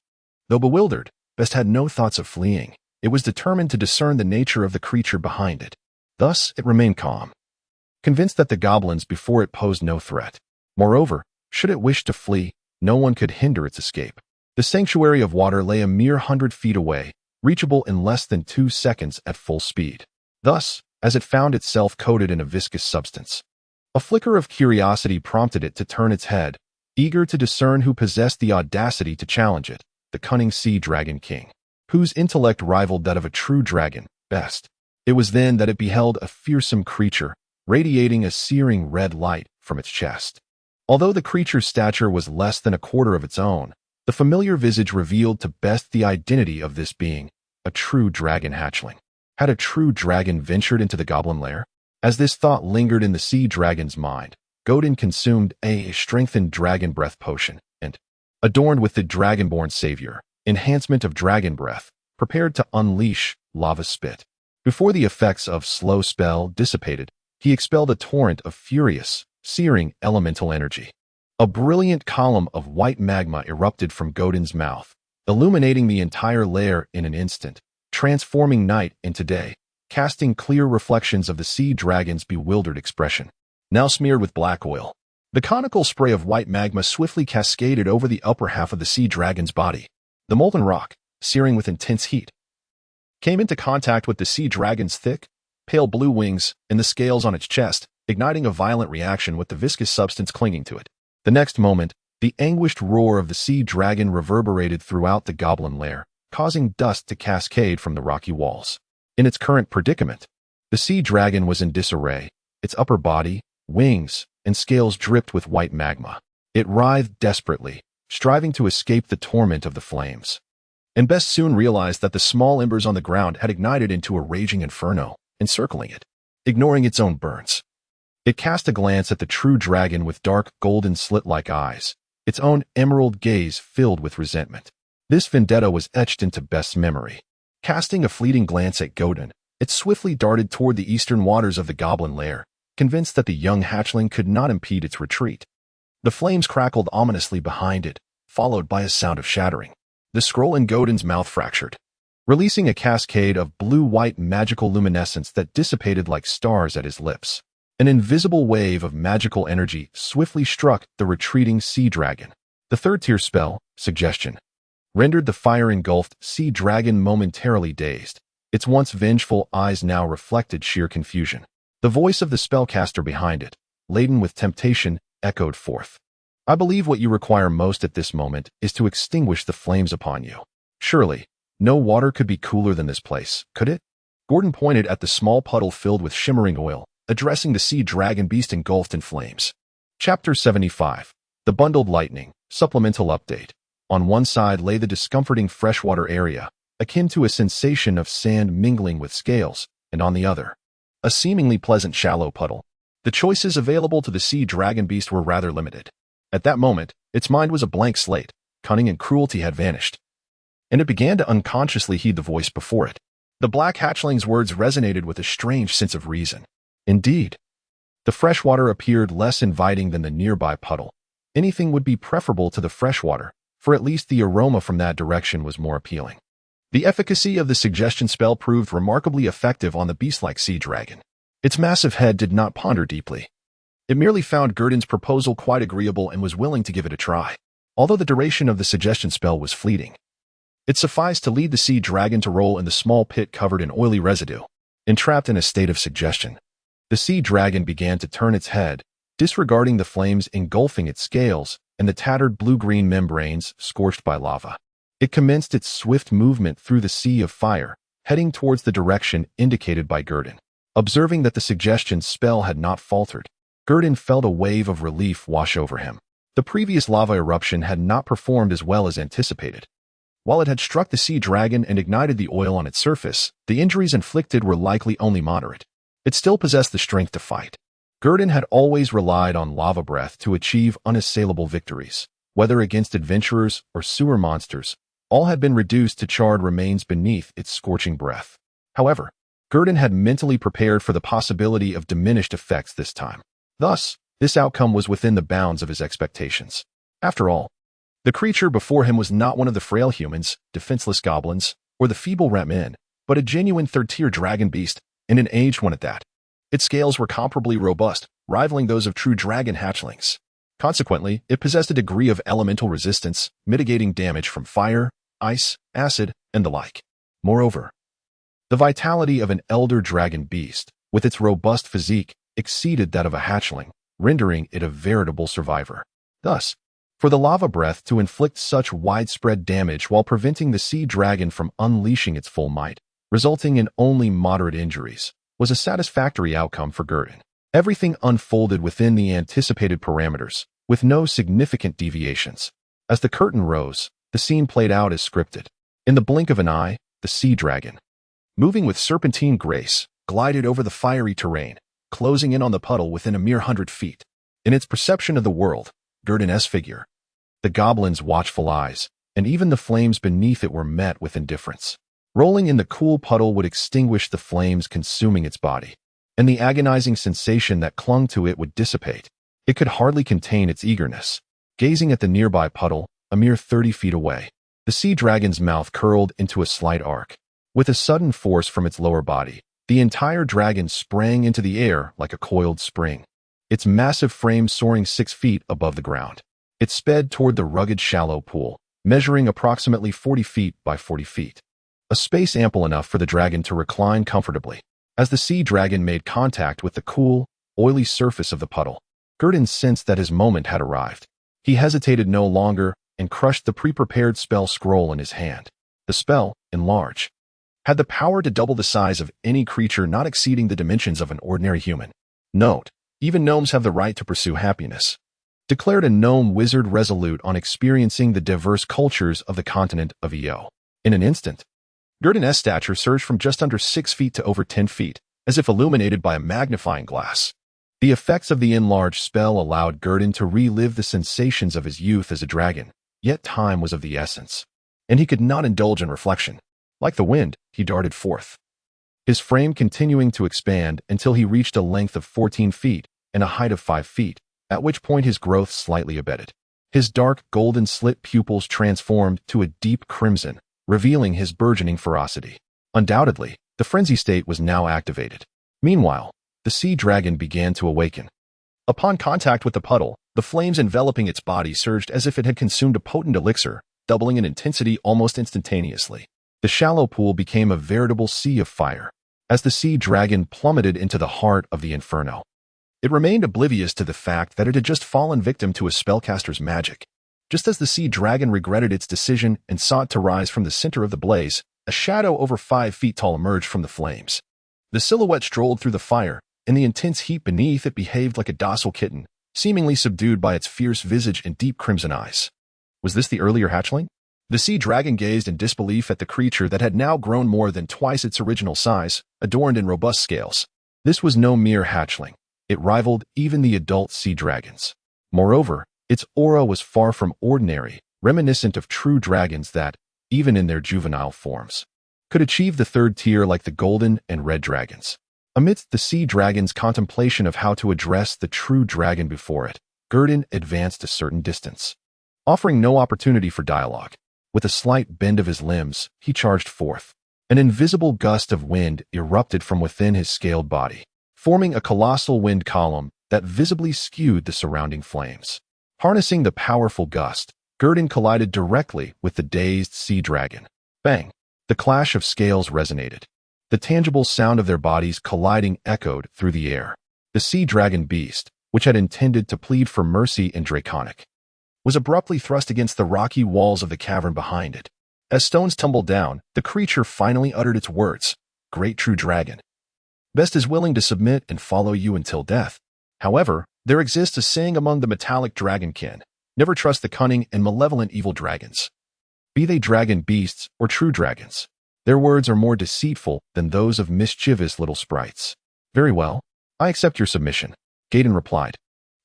Though bewildered, Best had no thoughts of fleeing. It was determined to discern the nature of the creature behind it. Thus, it remained calm, convinced that the goblins before it posed no threat. Moreover, should it wish to flee, no one could hinder its escape. The sanctuary of water lay a mere 100 feet away, reachable in less than 2 seconds at full speed. Thus, as it found itself coated in a viscous substance, a flicker of curiosity prompted it to turn its head, eager to discern who possessed the audacity to challenge it, the cunning sea dragon king, whose intellect rivaled that of a true dragon, best. It was then that it beheld a fearsome creature, radiating a searing red light from its chest. Although the creature's stature was less than a quarter of its own, the familiar visage revealed to best the identity of this being, a true dragon hatchling. Had a true dragon ventured into the goblin lair? As this thought lingered in the sea dragon's mind, Godin consumed a strengthened dragon breath potion, and, adorned with the dragonborn savior, enhancement of dragon breath, prepared to unleash lava spit. Before the effects of slow spell dissipated, he expelled a torrent of furious, searing elemental energy. A brilliant column of white magma erupted from Godin's mouth, illuminating the entire lair in an instant, transforming night into day, casting clear reflections of the sea dragon's bewildered expression. Now smeared with black oil, the conical spray of white magma swiftly cascaded over the upper half of the sea dragon's body. The molten rock, searing with intense heat, came into contact with the sea dragon's thick, pale blue wings and the scales on its chest, igniting a violent reaction with the viscous substance clinging to it. The next moment, the anguished roar of the sea dragon reverberated throughout the goblin lair, causing dust to cascade from the rocky walls. In its current predicament, the sea dragon was in disarray. Its upper body, wings, and scales dripped with white magma. It writhed desperately, striving to escape the torment of the flames. And Best soon realized that the small embers on the ground had ignited into a raging inferno, encircling it, ignoring its own burns. It cast a glance at the true dragon with dark, golden slit-like eyes, its own emerald gaze filled with resentment. This vendetta was etched into Best's memory. Casting a fleeting glance at Godin, it swiftly darted toward the eastern waters of the goblin lair, convinced that the young hatchling could not impede its retreat. The flames crackled ominously behind it, followed by a sound of shattering. The scroll in Godin's mouth fractured, releasing a cascade of blue-white magical luminescence that dissipated like stars at his lips. An invisible wave of magical energy swiftly struck the retreating sea dragon. The third-tier spell, Suggestion, rendered the fire-engulfed sea dragon momentarily dazed. Its once vengeful eyes now reflected sheer confusion. The voice of the spellcaster behind it, laden with temptation, echoed forth. I believe what you require most at this moment is to extinguish the flames upon you. Surely, no water could be cooler than this place, could it? Gordon pointed at the small puddle filled with shimmering oil, addressing the sea dragon beast engulfed in flames. Chapter 75. The Bundled Lightning, Supplemental Update. On one side lay the discomforting freshwater area, akin to a sensation of sand mingling with scales, and on the other, a seemingly pleasant shallow puddle. The choices available to the sea dragon beast were rather limited. At that moment, its mind was a blank slate. Cunning and cruelty had vanished, and it began to unconsciously heed the voice before it. The black hatchling's words resonated with a strange sense of reason. Indeed, the freshwater appeared less inviting than the nearby puddle. Anything would be preferable to the freshwater, for at least the aroma from that direction was more appealing. The efficacy of the suggestion spell proved remarkably effective on the beast-like sea dragon. Its massive head did not ponder deeply. It merely found Gurdon's proposal quite agreeable and was willing to give it a try. Although the duration of the suggestion spell was fleeting, it sufficed to lead the sea dragon to roll in the small pit covered in oily residue. Entrapped in a state of suggestion, the sea dragon began to turn its head, disregarding the flames engulfing its scales and the tattered blue-green membranes scorched by lava. It commenced its swift movement through the sea of fire, heading towards the direction indicated by Gurdon. Observing that the suggestion spell had not faltered, Gurdon felt a wave of relief wash over him. The previous lava eruption had not performed as well as anticipated. While it had struck the sea dragon and ignited the oil on its surface, the injuries inflicted were likely only moderate. It still possessed the strength to fight. Gurdon had always relied on lava breath to achieve unassailable victories. Whether against adventurers or sewer monsters, all had been reduced to charred remains beneath its scorching breath. However, Gurdon had mentally prepared for the possibility of diminished effects this time. Thus, this outcome was within the bounds of his expectations. After all, the creature before him was not one of the frail humans, defenseless goblins, or the feeble rat men, but a genuine third-tier dragon beast, and an aged one at that. Its scales were comparably robust, rivaling those of true dragon hatchlings. Consequently, it possessed a degree of elemental resistance, mitigating damage from fire, ice, acid, and the like. Moreover, the vitality of an elder dragon beast, with its robust physique, exceeded that of a hatchling, rendering it a veritable survivor. Thus, for the lava breath to inflict such widespread damage while preventing the sea dragon from unleashing its full might, resulting in only moderate injuries, was a satisfactory outcome for Gurdon. Everything unfolded within the anticipated parameters, with no significant deviations. As the curtain rose, the scene played out as scripted. In the blink of an eye, the sea dragon, moving with serpentine grace, glided over the fiery terrain, closing in on the puddle within a mere 100 feet. In its perception of the world, Gurdon's figure, the goblin's watchful eyes, and even the flames beneath it were met with indifference. Rolling in the cool puddle would extinguish the flames consuming its body, and the agonizing sensation that clung to it would dissipate. It could hardly contain its eagerness. Gazing at the nearby puddle, a mere 30 feet away, the sea dragon's mouth curled into a slight arc. With a sudden force from its lower body, the entire dragon sprang into the air like a coiled spring, its massive frame soaring 6 feet above the ground. It sped toward the rugged shallow pool, measuring approximately 40 feet by 40 feet. A space ample enough for the dragon to recline comfortably. As the sea dragon made contact with the cool, oily surface of the puddle, Gurdon sensed that his moment had arrived. He hesitated no longer and crushed the pre-prepared spell scroll in his hand. The spell, enlarge, had the power to double the size of any creature not exceeding the dimensions of an ordinary human. Note, even gnomes have the right to pursue happiness. Declared a gnome wizard resolute on experiencing the diverse cultures of the continent of Io. In an instant, Gurdon's stature surged from just under 6 feet to over 10 feet, as if illuminated by a magnifying glass. The effects of the enlarged spell allowed Gurdon to relive the sensations of his youth as a dragon, yet time was of the essence, and he could not indulge in reflection. Like the wind, he darted forth, his frame continuing to expand until he reached a length of 14 feet and a height of 5 feet, at which point his growth slightly abated. His dark, golden slit pupils transformed to a deep crimson, revealing his burgeoning ferocity. Undoubtedly, the frenzy state was now activated. Meanwhile, the sea dragon began to awaken. Upon contact with the puddle, the flames enveloping its body surged as if it had consumed a potent elixir, doubling in intensity almost instantaneously. The shallow pool became a veritable sea of fire, as the sea dragon plummeted into the heart of the inferno. It remained oblivious to the fact that it had just fallen victim to a spellcaster's magic. Just as the sea dragon regretted its decision and sought to rise from the center of the blaze, a shadow over 5 feet tall emerged from the flames. The silhouette strolled through the fire, and the intense heat beneath it behaved like a docile kitten, seemingly subdued by its fierce visage and deep crimson eyes. Was this the earlier hatchling? The sea dragon gazed in disbelief at the creature that had now grown more than twice its original size, adorned in robust scales. This was no mere hatchling. It rivaled even the adult sea dragons. Moreover, its aura was far from ordinary, reminiscent of true dragons that, even in their juvenile forms, could achieve the third tier like the golden and red dragons. Amidst the sea dragon's contemplation of how to address the true dragon before it, Gurdon advanced a certain distance, offering no opportunity for dialogue. With a slight bend of his limbs, he charged forth. An invisible gust of wind erupted from within his scaled body, forming a colossal wind column that visibly skewed the surrounding flames. Harnessing the powerful gust, Gurdon collided directly with the dazed sea dragon. Bang! The clash of scales resonated. The tangible sound of their bodies colliding echoed through the air. The sea dragon beast, which had intended to plead for mercy and draconic, was abruptly thrust against the rocky walls of the cavern behind it. As stones tumbled down, the creature finally uttered its words. Great true dragon, best is willing to submit and follow you until death. However, there exists a saying among the metallic dragonkin: never trust the cunning and malevolent evil dragons, be they dragon beasts or true dragons. Their words are more deceitful than those of mischievous little sprites. Very well, I accept your submission, Gaydon replied,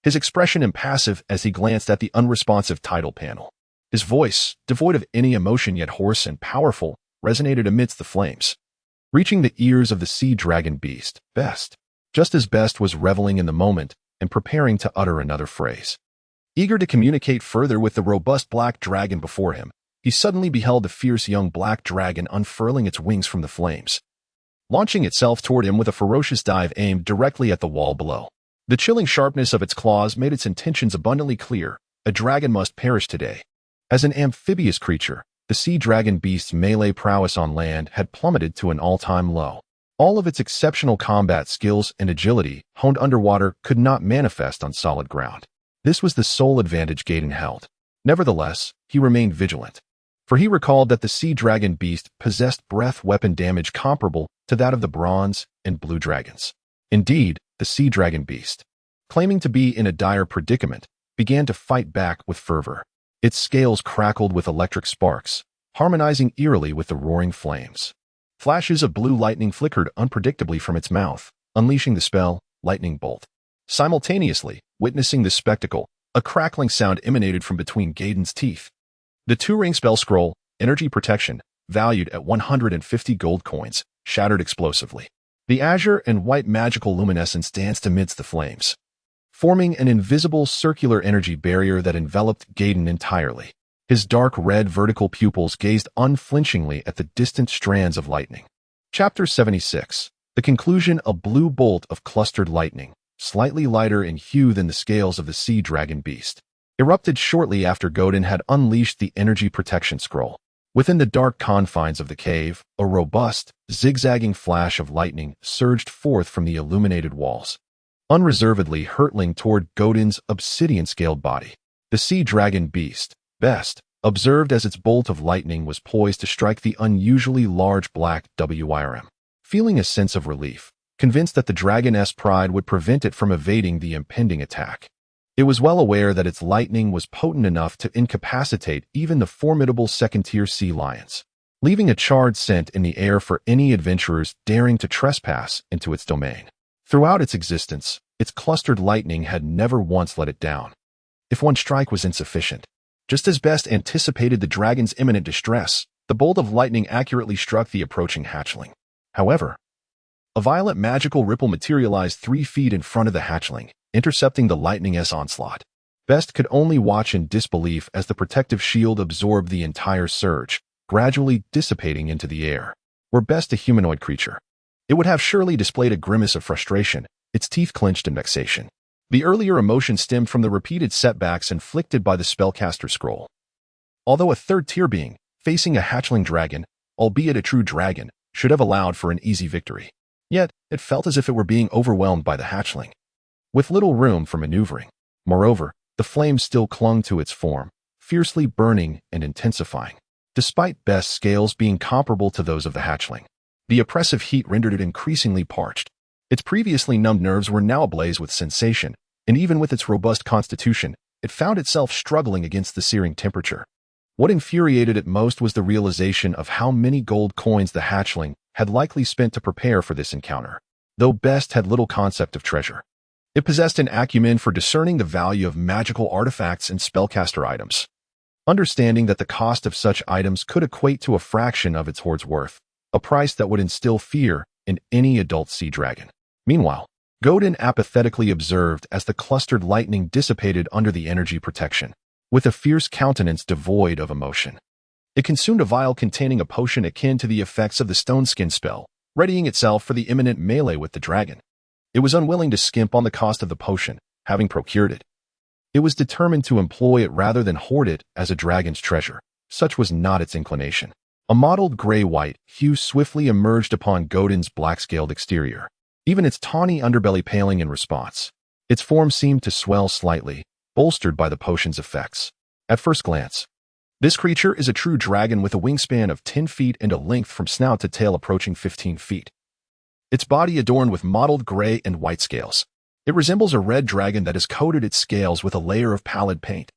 his expression impassive as he glanced at the unresponsive title panel. His voice, devoid of any emotion yet hoarse and powerful, resonated amidst the flames, reaching the ears of the sea dragon beast. Best, just as Best was reveling in the moment and preparing to utter another phrase. Eager to communicate further with the robust black dragon before him, he suddenly beheld the fierce young black dragon unfurling its wings from the flames. launching itself toward him with a ferocious dive aimed directly at the wall below. The chilling sharpness of its claws made its intentions abundantly clear. A dragon must perish today. As an amphibious creature, the sea dragon beast's melee prowess on land had plummeted to an all-time low. All of its exceptional combat skills and agility, honed underwater, could not manifest on solid ground. This was the sole advantage Gaiden held. Nevertheless, he remained vigilant, for he recalled that the sea dragon beast possessed breath weapon damage comparable to that of the bronze and blue dragons. Indeed, the sea dragon beast, claiming to be in a dire predicament, began to fight back with fervor. Its scales crackled with electric sparks, harmonizing eerily with the roaring flames. Flashes of blue lightning flickered unpredictably from its mouth, unleashing the spell, Lightning Bolt. Simultaneously, witnessing this spectacle, a crackling sound emanated from between Gaiden's teeth. The two-ring spell scroll, Energy Protection, valued at 150 gold coins, shattered explosively. The azure and white magical luminescence danced amidst the flames, forming an invisible circular energy barrier that enveloped Gaiden entirely. His dark red vertical pupils gazed unflinchingly at the distant strands of lightning. Chapter 76. The conclusion. A blue bolt of clustered lightning, slightly lighter in hue than the scales of the sea dragon beast, erupted shortly after Gaiden had unleashed the energy protection scroll. Within the dark confines of the cave, a robust, zigzagging flash of lightning surged forth from the illuminated walls, unreservedly hurtling toward Gaiden's obsidian-scaled body. The sea dragon beast, Best, observed as its bolt of lightning was poised to strike the unusually large black WIRM. Feeling a sense of relief, convinced that the dragoness pride would prevent it from evading the impending attack. It was well aware that its lightning was potent enough to incapacitate even the formidable second-tier sea lions, leaving a charred scent in the air for any adventurers daring to trespass into its domain. Throughout its existence, its clustered lightning had never once let it down. If one strike was insufficient, just as Best anticipated the dragon's imminent distress, the bolt of lightning accurately struck the approaching hatchling. However, a violet magical ripple materialized 3 feet in front of the hatchling, intercepting the lightning's onslaught. Best could only watch in disbelief as the protective shield absorbed the entire surge, gradually dissipating into the air. Were Best a humanoid creature, it would have surely displayed a grimace of frustration, its teeth clenched in vexation. The earlier emotion stemmed from the repeated setbacks inflicted by the spellcaster scroll. Although a third-tier being, facing a hatchling dragon, albeit a true dragon, should have allowed for an easy victory. Yet, it felt as if it were being overwhelmed by the hatchling, with little room for maneuvering. Moreover, the flames still clung to its form, fiercely burning and intensifying. Despite Best's scales being comparable to those of the hatchling, the oppressive heat rendered it increasingly parched. Its previously numbed nerves were now ablaze with sensation, and even with its robust constitution, it found itself struggling against the searing temperature. What infuriated it most was the realization of how many gold coins the hatchling had likely spent to prepare for this encounter. Though Best had little concept of treasure, it possessed an acumen for discerning the value of magical artifacts and spellcaster items, understanding that the cost of such items could equate to a fraction of its hoard's worth, a price that would instill fear in any adult sea dragon. Meanwhile, Gaiden apathetically observed as the clustered lightning dissipated under the energy protection, with a fierce countenance devoid of emotion. It consumed a vial containing a potion akin to the effects of the stone skin spell, readying itself for the imminent melee with the dragon. It was unwilling to skimp on the cost of the potion, having procured it. It was determined to employ it rather than hoard it as a dragon's treasure. Such was not its inclination. A mottled gray-white hue swiftly emerged upon Gaiden's black-scaled exterior, even its tawny underbelly paling in response. Its form seemed to swell slightly, bolstered by the potion's effects. At first glance, this creature is a true dragon with a wingspan of 10 feet and a length from snout to tail approaching 15 feet. Its body adorned with mottled gray and white scales. It resembles a red dragon that has coated its scales with a layer of pallid paint.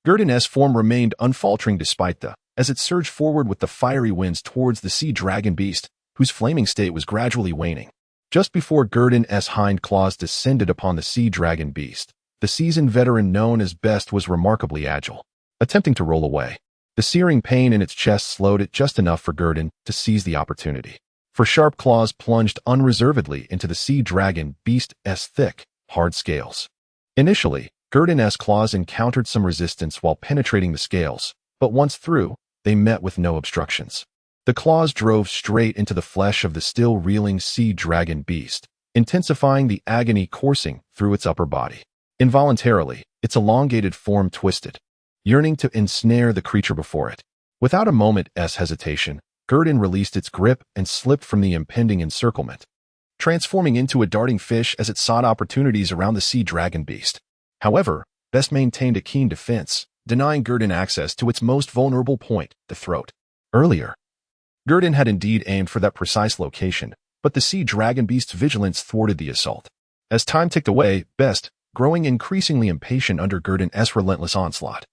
Gaiden's form remained unfaltering despite as it surged forward with the fiery winds towards the sea dragon beast, whose flaming state was gradually waning. Just before Gaiden's hind claws descended upon the sea dragon beast, the seasoned veteran known as Best was remarkably agile. Attempting to roll away, the searing pain in its chest slowed it just enough for Gaiden to seize the opportunity. For sharp claws plunged unreservedly into the sea dragon beast's thick, hard scales. Initially, Gaiden's claws encountered some resistance while penetrating the scales, but once through, they met with no obstructions. The claws drove straight into the flesh of the still reeling sea dragon beast, intensifying the agony coursing through its upper body. Involuntarily, its elongated form twisted, yearning to ensnare the creature before it. Without a moment's hesitation, Gurdon released its grip and slipped from the impending encirclement, transforming into a darting fish as it sought opportunities around the sea dragon beast. However, Best maintained a keen defense, denying Gurdon access to its most vulnerable point, the throat. Earlier, Gurdon had indeed aimed for that precise location, but the sea dragon beast's vigilance thwarted the assault. As time ticked away, Best, growing increasingly impatient under Gurdon's relentless onslaught,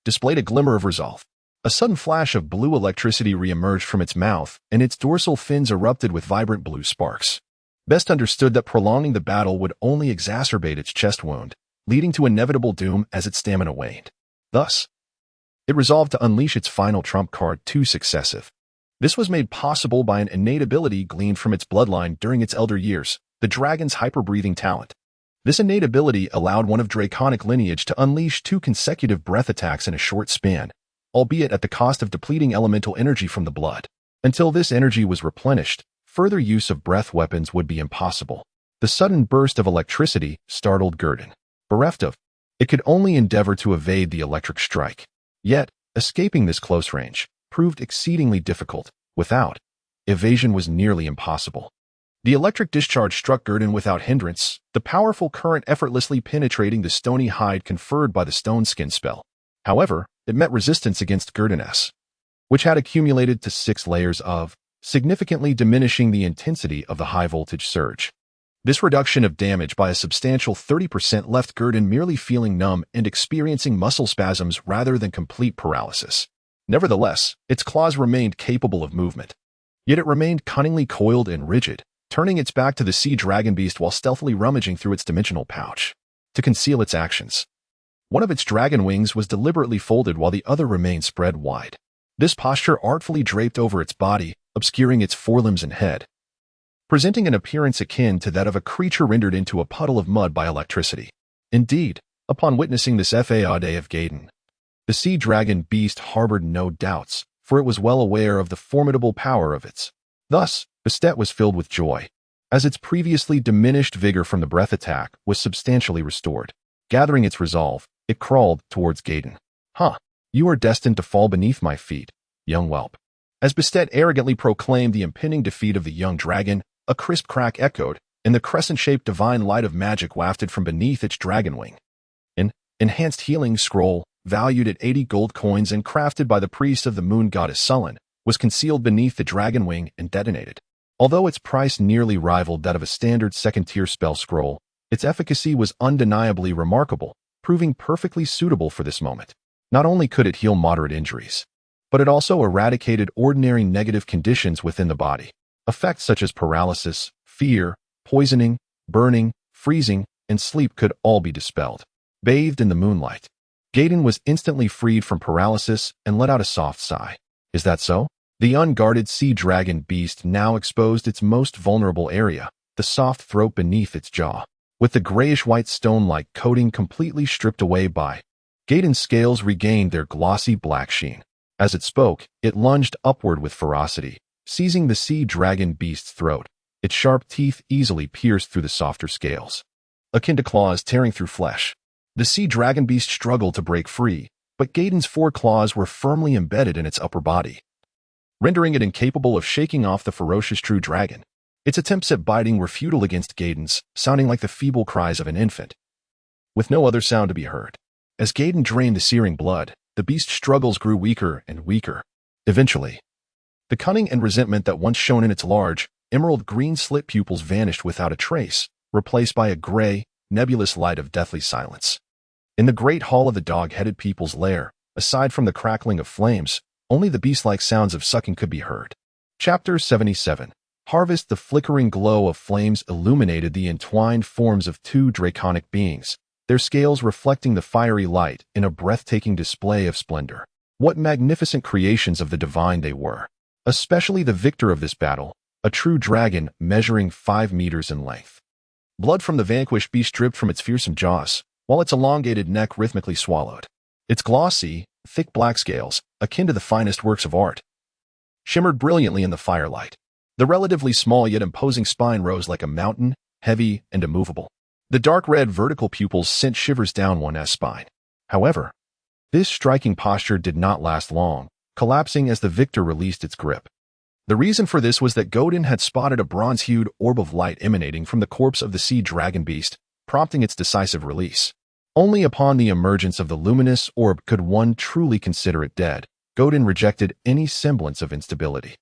displayed a glimmer of resolve. A sudden flash of blue electricity re-emerged from its mouth, and its dorsal fins erupted with vibrant blue sparks. Best understood that prolonging the battle would only exacerbate its chest wound, leading to inevitable doom as its stamina waned. Thus, it resolved to unleash its final trump card, Too Successive. This was made possible by an innate ability gleaned from its bloodline during its elder years, the dragon's hyper-breathing talent. This innate ability allowed one of draconic lineage to unleash 2 consecutive breath attacks in a short span, albeit at the cost of depleting elemental energy from the blood. Until this energy was replenished, further use of breath weapons would be impossible. The sudden burst of electricity startled Gurdon. Bereft of, it could only endeavor to evade the electric strike. Yet, escaping this close range proved exceedingly difficult. Without, evasion was nearly impossible. The electric discharge struck Gurdon without hindrance, the powerful current effortlessly penetrating the stony hide conferred by the stone skin spell. However, it met resistance against Gurdon's, which had accumulated to 6 layers of, significantly diminishing the intensity of the high-voltage surge. This reduction of damage by a substantial 30% left Gurdon merely feeling numb and experiencing muscle spasms rather than complete paralysis. Nevertheless, its claws remained capable of movement. Yet it remained cunningly coiled and rigid, turning its back to the sea dragon beast while stealthily rummaging through its dimensional pouch to conceal its actions. One of its dragon wings was deliberately folded while the other remained spread wide. This posture artfully draped over its body, obscuring its forelimbs and head, presenting an appearance akin to that of a creature rendered into a puddle of mud by electricity. Indeed, upon witnessing this fade of Gurdon, the sea dragon beast harbored no doubts, for it was well aware of the formidable power of its. Thus, Bastet was filled with joy, as its previously diminished vigor from the breath attack was substantially restored. Gathering its resolve, it crawled towards Gurdon. You are destined to fall beneath my feet, young whelp. As Bastet arrogantly proclaimed the impending defeat of the young dragon, a crisp crack echoed, and the crescent-shaped divine light of magic wafted from beneath its dragon wing. An enhanced healing scroll, valued at 80 gold coins and crafted by the priest of the moon goddess Sullen, was concealed beneath the dragon wing and detonated. Although its price nearly rivaled that of a standard second-tier spell scroll, its efficacy was undeniably remarkable, proving perfectly suitable for this moment. Not only could it heal moderate injuries, but it also eradicated ordinary negative conditions within the body. Effects such as paralysis, fear, poisoning, burning, freezing, and sleep could all be dispelled. Bathed in the moonlight, Gurdon was instantly freed from paralysis and let out a soft sigh. Is that so? The unguarded sea dragon beast now exposed its most vulnerable area, the soft throat beneath its jaw. With the grayish-white stone-like coating completely stripped away by, Gurdon's scales regained their glossy black sheen. As it spoke, it lunged upward with ferocity, seizing the sea dragon beast's throat. Its sharp teeth easily pierced through the softer scales, akin to claws tearing through flesh. The sea dragon beast struggled to break free, but Gurdon's 4 claws were firmly embedded in its upper body, rendering it incapable of shaking off the ferocious true dragon. Its attempts at biting were futile against Gurdon's, sounding like the feeble cries of an infant, with no other sound to be heard. As Gurdon drained the searing blood, the beast's struggles grew weaker and weaker. Eventually, the cunning and resentment that once shone in its large, emerald-green slit pupils vanished without a trace, replaced by a gray, nebulous light of deathly silence. In the great hall of the dog-headed people's lair, aside from the crackling of flames, only the beast-like sounds of sucking could be heard. Chapter 77. Harvest. The flickering glow of flames illuminated the entwined forms of 2 draconic beings, their scales reflecting the fiery light in a breathtaking display of splendor. What magnificent creations of the divine they were! Especially the victor of this battle, a true dragon measuring 5 meters in length. Blood from the vanquished beast dripped from its fearsome jaws, while its elongated neck rhythmically swallowed. Its glossy, thick black scales, akin to the finest works of art, shimmered brilliantly in the firelight. The relatively small yet imposing spine rose like a mountain, heavy and immovable. The dark red vertical pupils sent shivers down one's spine. However, this striking posture did not last long, collapsing as the victor released its grip. The reason for this was that Godin had spotted a bronze-hued orb of light emanating from the corpse of the sea dragon beast, prompting its decisive release. Only upon the emergence of the luminous orb could one truly consider it dead. Godin rejected any semblance of instability.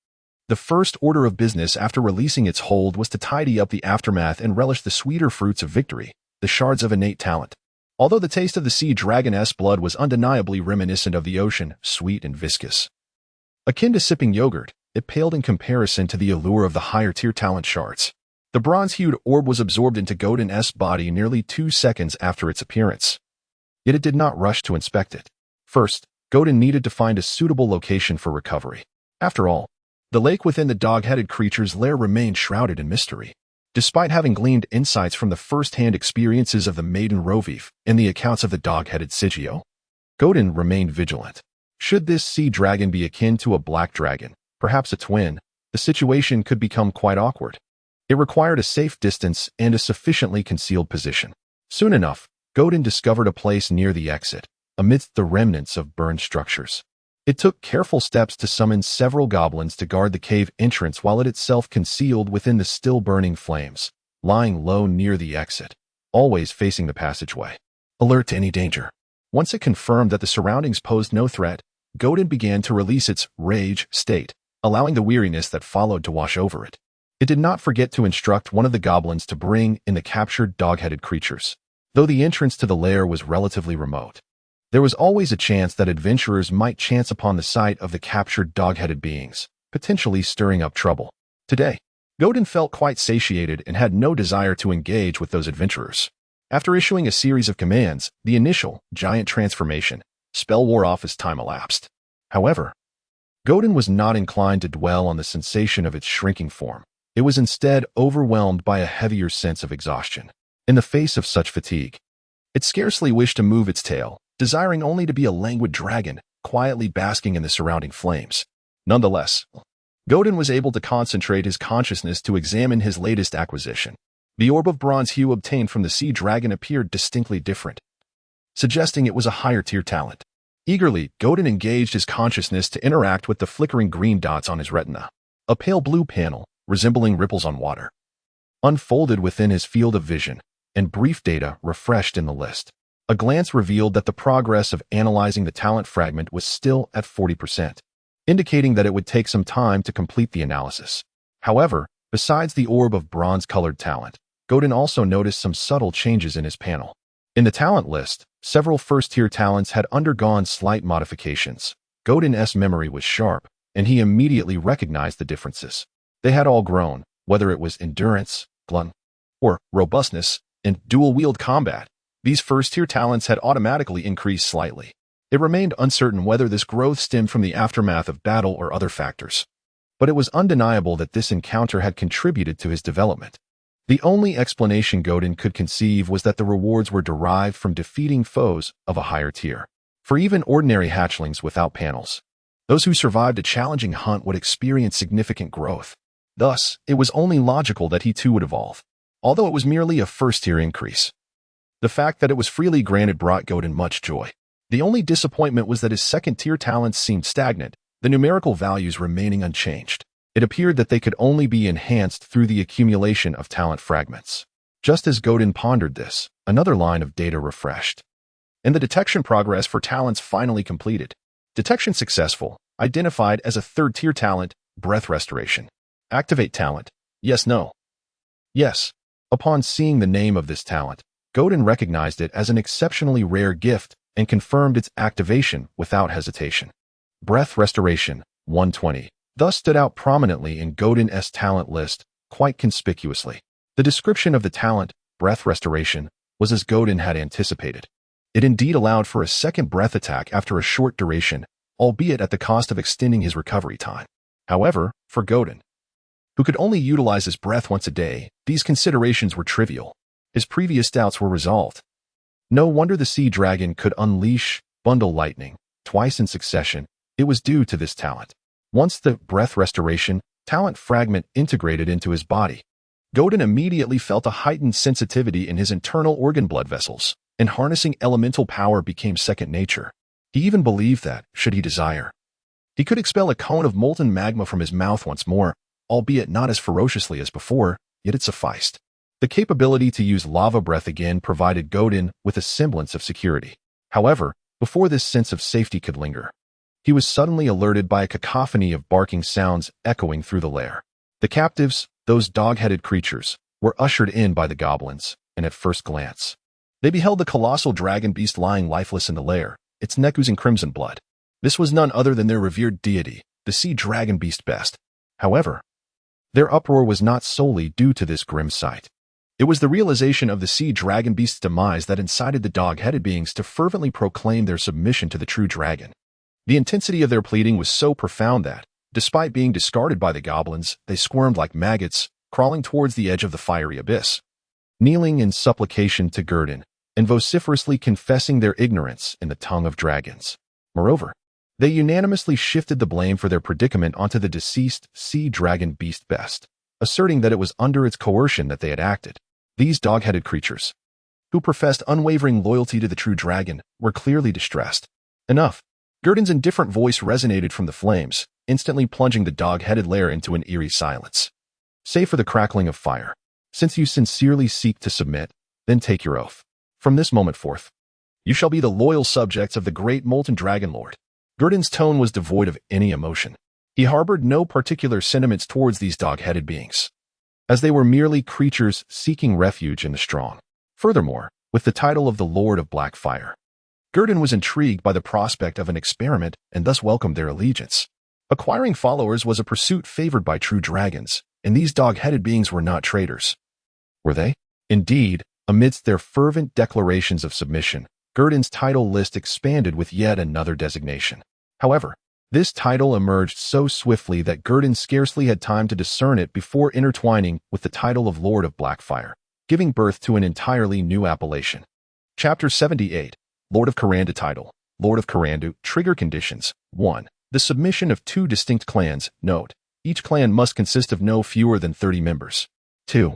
The first order of business after releasing its hold was to tidy up the aftermath and relish the sweeter fruits of victory, the shards of innate talent. Although the taste of the sea dragon's blood was undeniably reminiscent of the ocean, sweet and viscous. Akin to sipping yogurt, it paled in comparison to the allure of the higher-tier talent shards. The bronze-hued orb was absorbed into Godin's body nearly 2 seconds after its appearance. Yet it did not rush to inspect it. First, Godin needed to find a suitable location for recovery. After all, the lake within the dog-headed creature's lair remained shrouded in mystery. Despite having gleaned insights from the first-hand experiences of the maiden Rovif and the accounts of the dog-headed Sigio, Godin remained vigilant. Should this sea dragon be akin to a black dragon, perhaps a twin, the situation could become quite awkward. It required a safe distance and a sufficiently concealed position. Soon enough, Godin discovered a place near the exit, amidst the remnants of burned structures. It took careful steps to summon several goblins to guard the cave entrance while it itself concealed within the still-burning flames, lying low near the exit, always facing the passageway, alert to any danger. Once it confirmed that the surroundings posed no threat, Godin began to release its rage state, allowing the weariness that followed to wash over it. It did not forget to instruct one of the goblins to bring in the captured dog-headed creatures. Though the entrance to the lair was relatively remote, there was always a chance that adventurers might chance upon the sight of the captured dog-headed beings, potentially stirring up trouble. Today, Godin felt quite satiated and had no desire to engage with those adventurers. After issuing a series of commands, the initial, giant transformation spell wore off as time elapsed. However, Godin was not inclined to dwell on the sensation of its shrinking form. It was instead overwhelmed by a heavier sense of exhaustion. In the face of such fatigue, it scarcely wished to move its tail, desiring only to be a languid dragon, quietly basking in the surrounding flames. Nonetheless, Godin was able to concentrate his consciousness to examine his latest acquisition. The orb of bronze hue obtained from the sea dragon appeared distinctly different, suggesting it was a higher-tier talent. Eagerly, Godin engaged his consciousness to interact with the flickering green dots on his retina. A pale blue panel, resembling ripples on water, unfolded within his field of vision, and brief data refreshed in the list. A glance revealed that the progress of analyzing the talent fragment was still at 40%, indicating that it would take some time to complete the analysis. However, besides the orb of bronze-colored talent, Godin also noticed some subtle changes in his panel. In the talent list, several first-tier talents had undergone slight modifications. Godin's memory was sharp, and he immediately recognized the differences. They had all grown, whether it was endurance, glun, or robustness, in dual-wield combat. These first-tier talents had automatically increased slightly. It remained uncertain whether this growth stemmed from the aftermath of battle or other factors. But it was undeniable that this encounter had contributed to his development. The only explanation Godin could conceive was that the rewards were derived from defeating foes of a higher tier. For even ordinary hatchlings without panels, those who survived a challenging hunt would experience significant growth. Thus, it was only logical that he too would evolve, although it was merely a first-tier increase. The fact that it was freely granted brought Godin much joy. The only disappointment was that his second-tier talents seemed stagnant, the numerical values remaining unchanged. It appeared that they could only be enhanced through the accumulation of talent fragments. Just as Godin pondered this, another line of data refreshed. And the detection progress for talents finally completed. Detection successful, identified as a third-tier talent, breath restoration. Activate talent. Yes, no. Yes. Upon seeing the name of this talent, Godin recognized it as an exceptionally rare gift and confirmed its activation without hesitation. Breath restoration, 120. Thus stood out prominently in Godin's talent list, quite conspicuously. The description of the talent, breath restoration, was as Godin had anticipated. It indeed allowed for a second breath attack after a short duration, albeit at the cost of extending his recovery time. However, for Godin, who could only utilize his breath once a day, these considerations were trivial. His previous doubts were resolved. No wonder the sea dragon could unleash bundle lightning twice in succession. It was due to this talent. Once the breath restoration talent fragment integrated into his body, Godin immediately felt a heightened sensitivity in his internal organ blood vessels, and harnessing elemental power became second nature. He even believed that, should he desire, he could expel a cone of molten magma from his mouth once more, albeit not as ferociously as before, yet it sufficed. The capability to use lava breath again provided Godin with a semblance of security. However, before this sense of safety could linger, he was suddenly alerted by a cacophony of barking sounds echoing through the lair. The captives, those dog-headed creatures, were ushered in by the goblins, and at first glance, they beheld the colossal dragon beast lying lifeless in the lair, its neck oozing crimson blood. This was none other than their revered deity, the sea dragon beast best. However, their uproar was not solely due to this grim sight. It was the realization of the sea dragon beast's demise that incited the dog-headed beings to fervently proclaim their submission to the true dragon. The intensity of their pleading was so profound that, despite being discarded by the goblins, they squirmed like maggots, crawling towards the edge of the fiery abyss, kneeling in supplication to Godin, and vociferously confessing their ignorance in the tongue of dragons. Moreover, they unanimously shifted the blame for their predicament onto the deceased sea dragon beast best, asserting that it was under its coercion that they had acted. These dog-headed creatures, who professed unwavering loyalty to the true dragon, were clearly distressed. Enough. Godin's indifferent voice resonated from the flames, instantly plunging the dog-headed lair into an eerie silence. Save for the crackling of fire. Since you sincerely seek to submit, then take your oath. From this moment forth, you shall be the loyal subjects of the great molten dragon lord. Godin's tone was devoid of any emotion. He harbored no particular sentiments towards these dog-headed beings, as they were merely creatures seeking refuge in the strong. Furthermore, with the title of the Lord of Black Fire, Godin was intrigued by the prospect of an experiment and thus welcomed their allegiance. Acquiring followers was a pursuit favored by true dragons, and these dog-headed beings were not traitors. Were they? Indeed, amidst their fervent declarations of submission, Godin's title list expanded with yet another designation. However, this title emerged so swiftly that Godin scarcely had time to discern it before intertwining with the title of Lord of Blackfire, giving birth to an entirely new appellation. Chapter 78, Lord of Karandu title. Lord of Karandu, trigger conditions. 1. The submission of two distinct clans. Note, each clan must consist of no fewer than 30 members. 2.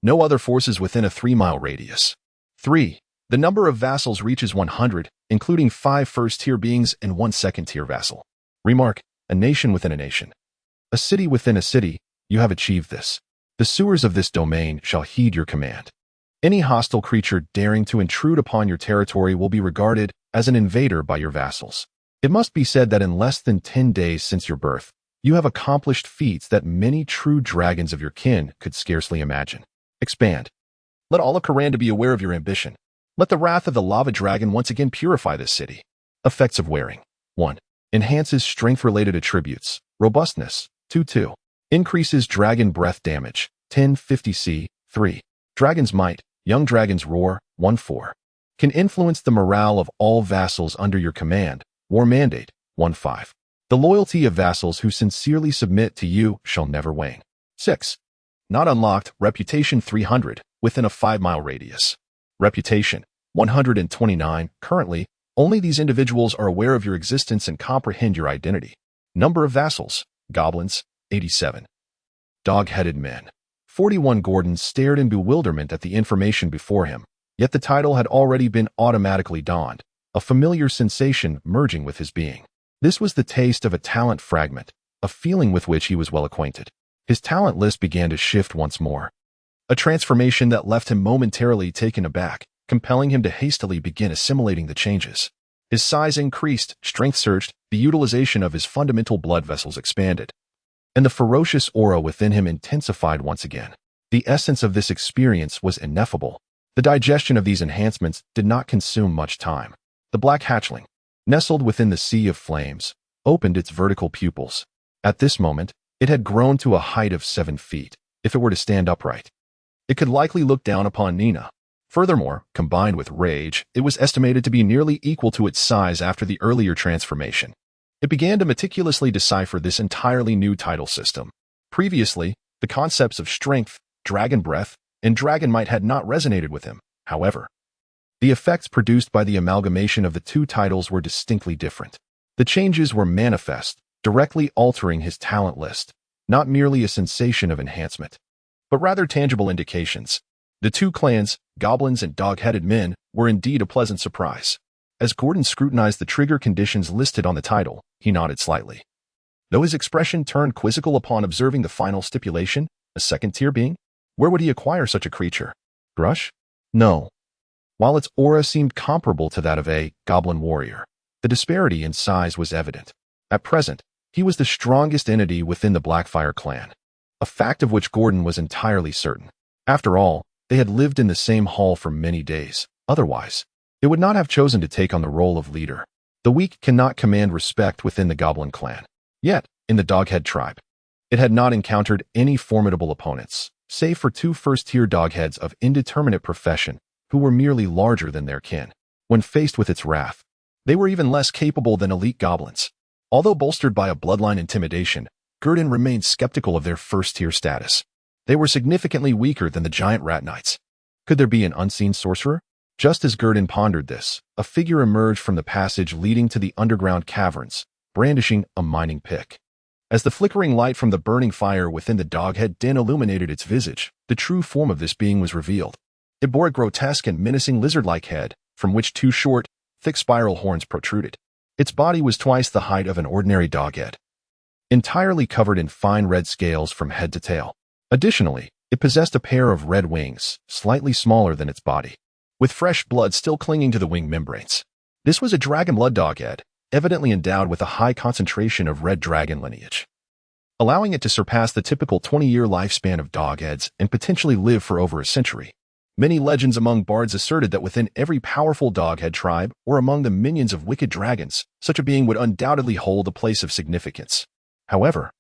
No other forces within a 3-mile radius. 3. The number of vassals reaches 100, including 5 first-tier beings and 1 second-tier vassal. Remark, a nation within a nation. A city within a city, you have achieved this. The sewers of this domain shall heed your command. Any hostile creature daring to intrude upon your territory will be regarded as an invader by your vassals. It must be said that in less than 10 days since your birth, you have accomplished feats that many true dragons of your kin could scarcely imagine. Expand. Let all of Karandu be aware of your ambition. Let the wrath of the lava dragon once again purify this city. Effects of wearing. 1. Enhances strength-related attributes. Robustness. 2-2. Increases dragon breath damage. 1050C. 3. Dragon's might. Young dragon's roar. 1-4. Can influence the morale of all vassals under your command. War mandate. 1-5. The loyalty of vassals who sincerely submit to you shall never wane. 6. Not unlocked. Reputation 300, within a 5-mile radius. Reputation 129. Currently, only these individuals are aware of your existence and comprehend your identity. Number of vassals. Goblins 87. Dog-headed men 41. Godin stared in bewilderment at the information before him, yet the title had already been automatically donned, a familiar sensation merging with his being. This was the taste of a talent fragment, a feeling with which he was well acquainted. His talent list began to shift once more, a transformation that left him momentarily taken aback, compelling him to hastily begin assimilating the changes. His size increased, strength surged, the utilization of his fundamental blood vessels expanded, and the ferocious aura within him intensified once again. The essence of this experience was ineffable. The digestion of these enhancements did not consume much time. The black hatchling, nestled within the sea of flames, opened its vertical pupils. At this moment, it had grown to a height of 7 feet. If it were to stand upright, it could likely look down upon Nina. Furthermore, combined with rage, it was estimated to be nearly equal to its size after the earlier transformation. It began to meticulously decipher this entirely new title system. Previously, the concepts of strength, dragon breath, and dragon might had not resonated with him. However, the effects produced by the amalgamation of the two titles were distinctly different. The changes were manifest, directly altering his talent list, not merely a sensation of enhancement, but rather tangible indications. The two clans, goblins and dog-headed men, were indeed a pleasant surprise. As Gordon scrutinized the trigger conditions listed on the title, he nodded slightly. Though his expression turned quizzical upon observing the final stipulation, a second-tier being, where would he acquire such a creature? Brush? No. While its aura seemed comparable to that of a goblin warrior, the disparity in size was evident. At present, he was the strongest entity within the Blackfire clan, a fact of which Gordon was entirely certain. After all, they had lived in the same hall for many days. Otherwise, it would not have chosen to take on the role of leader. The weak cannot command respect within the goblin clan. Yet, in the Doghead tribe, it had not encountered any formidable opponents, save for two first-tier dogheads of indeterminate profession who were merely larger than their kin. When faced with its wrath, they were even less capable than elite goblins. Although bolstered by a bloodline intimidation, Gurdon remained skeptical of their first-tier status. They were significantly weaker than the giant rat knights. Could there be an unseen sorcerer? Just as Gurdon pondered this, a figure emerged from the passage leading to the underground caverns, brandishing a mining pick. As the flickering light from the burning fire within the doghead den illuminated its visage, the true form of this being was revealed. It bore a grotesque and menacing lizard-like head, from which two short, thick spiral horns protruded. Its body was twice the height of an ordinary doghead, entirely covered in fine red scales from head to tail. Additionally, it possessed a pair of red wings, slightly smaller than its body, with fresh blood still clinging to the wing membranes. This was a dragon blood doghead, evidently endowed with a high concentration of red dragon lineage, allowing it to surpass the typical 20-year lifespan of dogheads and potentially live for over a century. Many legends among bards asserted that within every powerful doghead tribe, or among the minions of wicked dragons, such a being would undoubtedly hold a place of significance. However,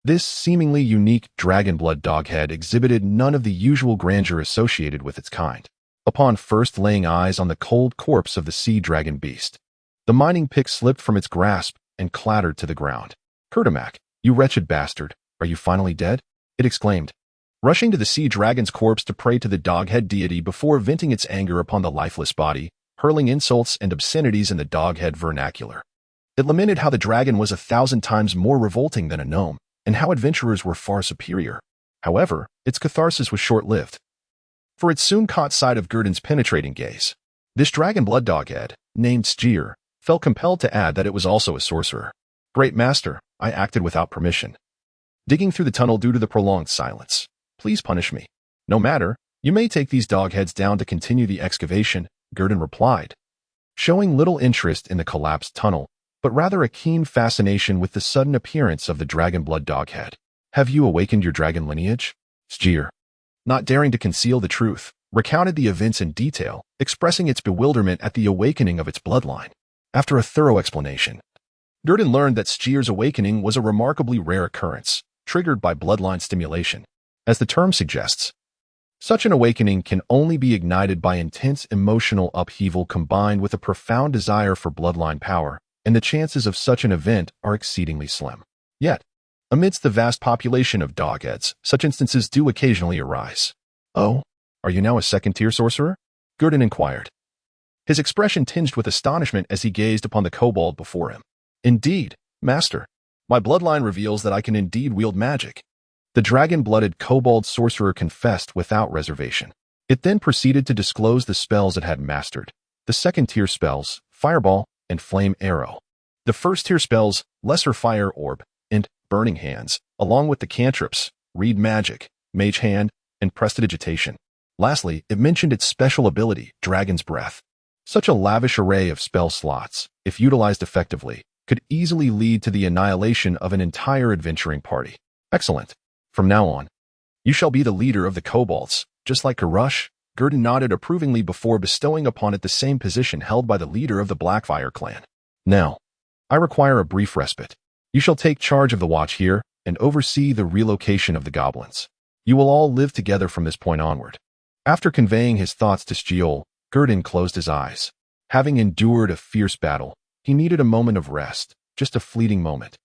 this seemingly unique dragon blood doghead exhibited none of the usual grandeur associated with its kind. Upon first laying eyes on the cold corpse of the sea dragon beast, the mining pick slipped from its grasp and clattered to the ground. "Kurtamak, you wretched bastard, are you finally dead?" it exclaimed, rushing to the sea dragon's corpse to pray to the doghead deity before venting its anger upon the lifeless body, hurling insults and obscenities in the doghead vernacular. It lamented how the dragon was 1,000 times more revolting than a gnome, and how adventurers were far superior. However, its catharsis was short-lived, for it soon caught sight of Gurdon's penetrating gaze. This dragon blood doghead, named Sjeer, felt compelled to add that it was also a sorcerer. "Great master, I acted without permission, digging through the tunnel due to the prolonged silence. Please punish me." "No matter, you may take these dogheads down to continue the excavation," Gurdon replied, showing little interest in the collapsed tunnel, but rather a keen fascination with the sudden appearance of the dragon blood doghead. "Have you awakened your dragon lineage?" Sjeer, not daring to conceal the truth, recounted the events in detail, expressing its bewilderment at the awakening of its bloodline. After a thorough explanation, Gurdon learned that Sjeer's awakening was a remarkably rare occurrence, triggered by bloodline stimulation. As the term suggests, such an awakening can only be ignited by intense emotional upheaval combined with a profound desire for bloodline power, and the chances of such an event are exceedingly slim. Yet, amidst the vast population of dogheads, such instances do occasionally arise. "Oh, are you now a second-tier sorcerer?" Gurdon inquired, his expression tinged with astonishment as he gazed upon the kobold before him. "Indeed, master. My bloodline reveals that I can indeed wield magic." The dragon-blooded kobold sorcerer confessed without reservation. It then proceeded to disclose the spells it had mastered. The second-tier spells, Fireball and Flame Arrow. The first-tier spells, Lesser Fire Orb and Burning Hands, along with the cantrips, Read Magic, Mage Hand, and Prestidigitation. Lastly, it mentioned its special ability, Dragon's Breath. Such a lavish array of spell slots, if utilized effectively, could easily lead to the annihilation of an entire adventuring party. "Excellent. From now on, you shall be the leader of the kobolds, just like Karush." Gurdon nodded approvingly before bestowing upon it the same position held by the leader of the Blackfire clan. "Now, I require a brief respite. You shall take charge of the watch here and oversee the relocation of the goblins. You will all live together from this point onward." After conveying his thoughts to Sjeol, Gurdon closed his eyes. Having endured a fierce battle, he needed a moment of rest, just a fleeting moment.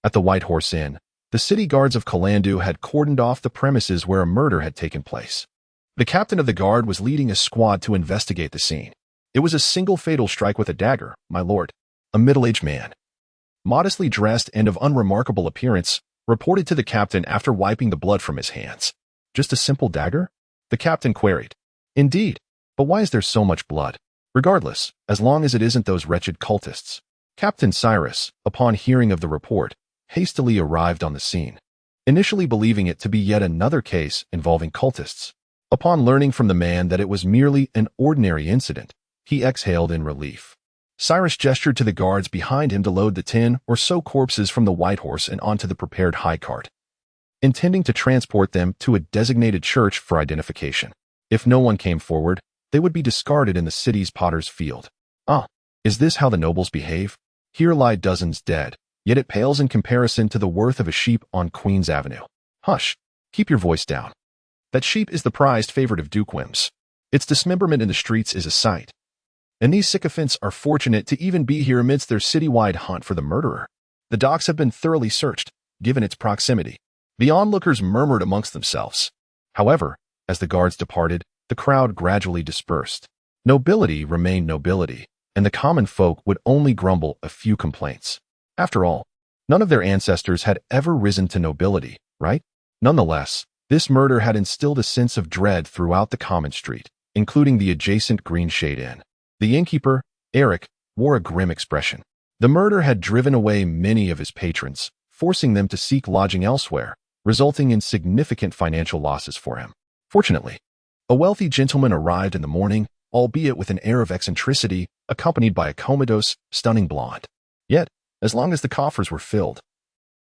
At the White Horse Inn, the city guards of Kalandu had cordoned off the premises where a murder had taken place. The captain of the guard was leading a squad to investigate the scene. It was a single fatal strike with a dagger, my lord. A middle-aged man, modestly dressed and of unremarkable appearance, reported to the captain after wiping the blood from his hands. "Just a simple dagger?" the captain queried. "Indeed. But why is there so much blood? Regardless, as long as it isn't those wretched cultists." Captain Cyrus, upon hearing of the report, hastily arrived on the scene, initially believing it to be yet another case involving cultists. Upon learning from the man that it was merely an ordinary incident, he exhaled in relief. Cyrus gestured to the guards behind him to load the 10 or so corpses from the White Horse and onto the prepared high cart, intending to transport them to a designated church for identification. If no one came forward, they would be discarded in the city's potter's field. Ah, is this how the nobles behave? Here lie dozens dead, yet it pales in comparison to the worth of a sheep on Queen's Avenue. Hush, keep your voice down. That sheep is the prized favorite of Dukewims. Its dismemberment in the streets is a sight. And these sycophants are fortunate to even be here amidst their citywide hunt for the murderer. The docks have been thoroughly searched, given its proximity. The onlookers murmured amongst themselves. However, as the guards departed, the crowd gradually dispersed. Nobility remained nobility, and the common folk would only grumble a few complaints. After all, none of their ancestors had ever risen to nobility, right? Nonetheless, this murder had instilled a sense of dread throughout the common street, including the adjacent Green Shade Inn. The innkeeper, Eric, wore a grim expression. The murder had driven away many of his patrons, forcing them to seek lodging elsewhere, resulting in significant financial losses for him. Fortunately, a wealthy gentleman arrived in the morning, albeit with an air of eccentricity, accompanied by a comatose, stunning blonde. Yet, as long as the coffers were filled,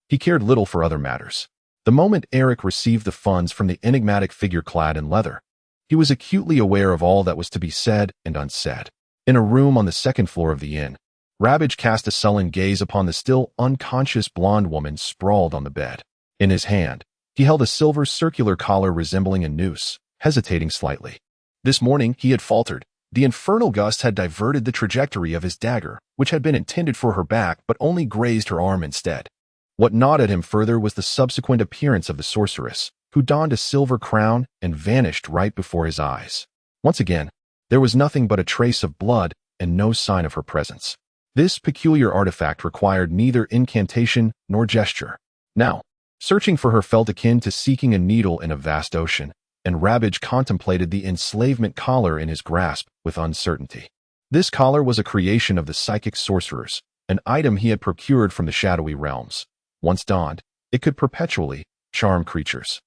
he cared little for other matters. The moment Eric received the funds from the enigmatic figure clad in leather, he was acutely aware of all that was to be said and unsaid. In a room on the second floor of the inn, Ravage cast a sullen gaze upon the still unconscious blonde woman sprawled on the bed. In his hand, he held a silver circular collar resembling a noose, hesitating slightly. This morning he had faltered. The infernal gust had diverted the trajectory of his dagger, which had been intended for her back but only grazed her arm instead. What gnawed at him further was the subsequent appearance of the sorceress, who donned a silver crown and vanished right before his eyes. Once again, there was nothing but a trace of blood and no sign of her presence. This peculiar artifact required neither incantation nor gesture. Now, searching for her felt akin to seeking a needle in a vast ocean, and Ravage contemplated the enslavement collar in his grasp with uncertainty. This collar was a creation of the psychic sorcerers, an item he had procured from the shadowy realms. Once donned, it could perpetually charm creatures,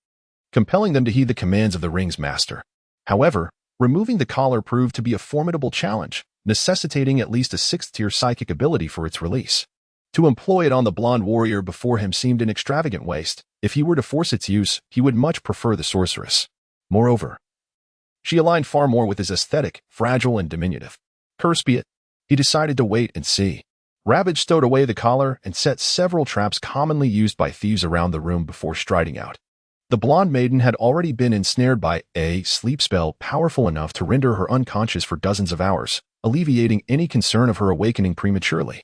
compelling them to heed the commands of the ring's master. However, removing the collar proved to be a formidable challenge, necessitating at least a 6th-tier psychic ability for its release. To employ it on the blonde warrior before him seemed an extravagant waste. If he were to force its use, he would much prefer the sorceress. Moreover, she aligned far more with his aesthetic, fragile and diminutive. Curse be it, he decided to wait and see. Ravage stowed away the collar and set several traps commonly used by thieves around the room before striding out. The blonde maiden had already been ensnared by a sleep spell powerful enough to render her unconscious for dozens of hours, alleviating any concern of her awakening prematurely.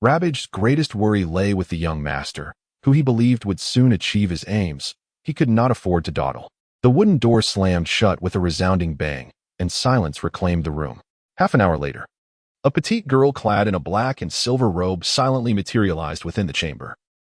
Ravage's greatest worry lay with the young master, who he believed would soon achieve his aims. He could not afford to dawdle. The wooden door slammed shut with a resounding bang, and silence reclaimed the room. Half an hour later, a petite girl clad in a black and silver robe silently materialized within the chamber.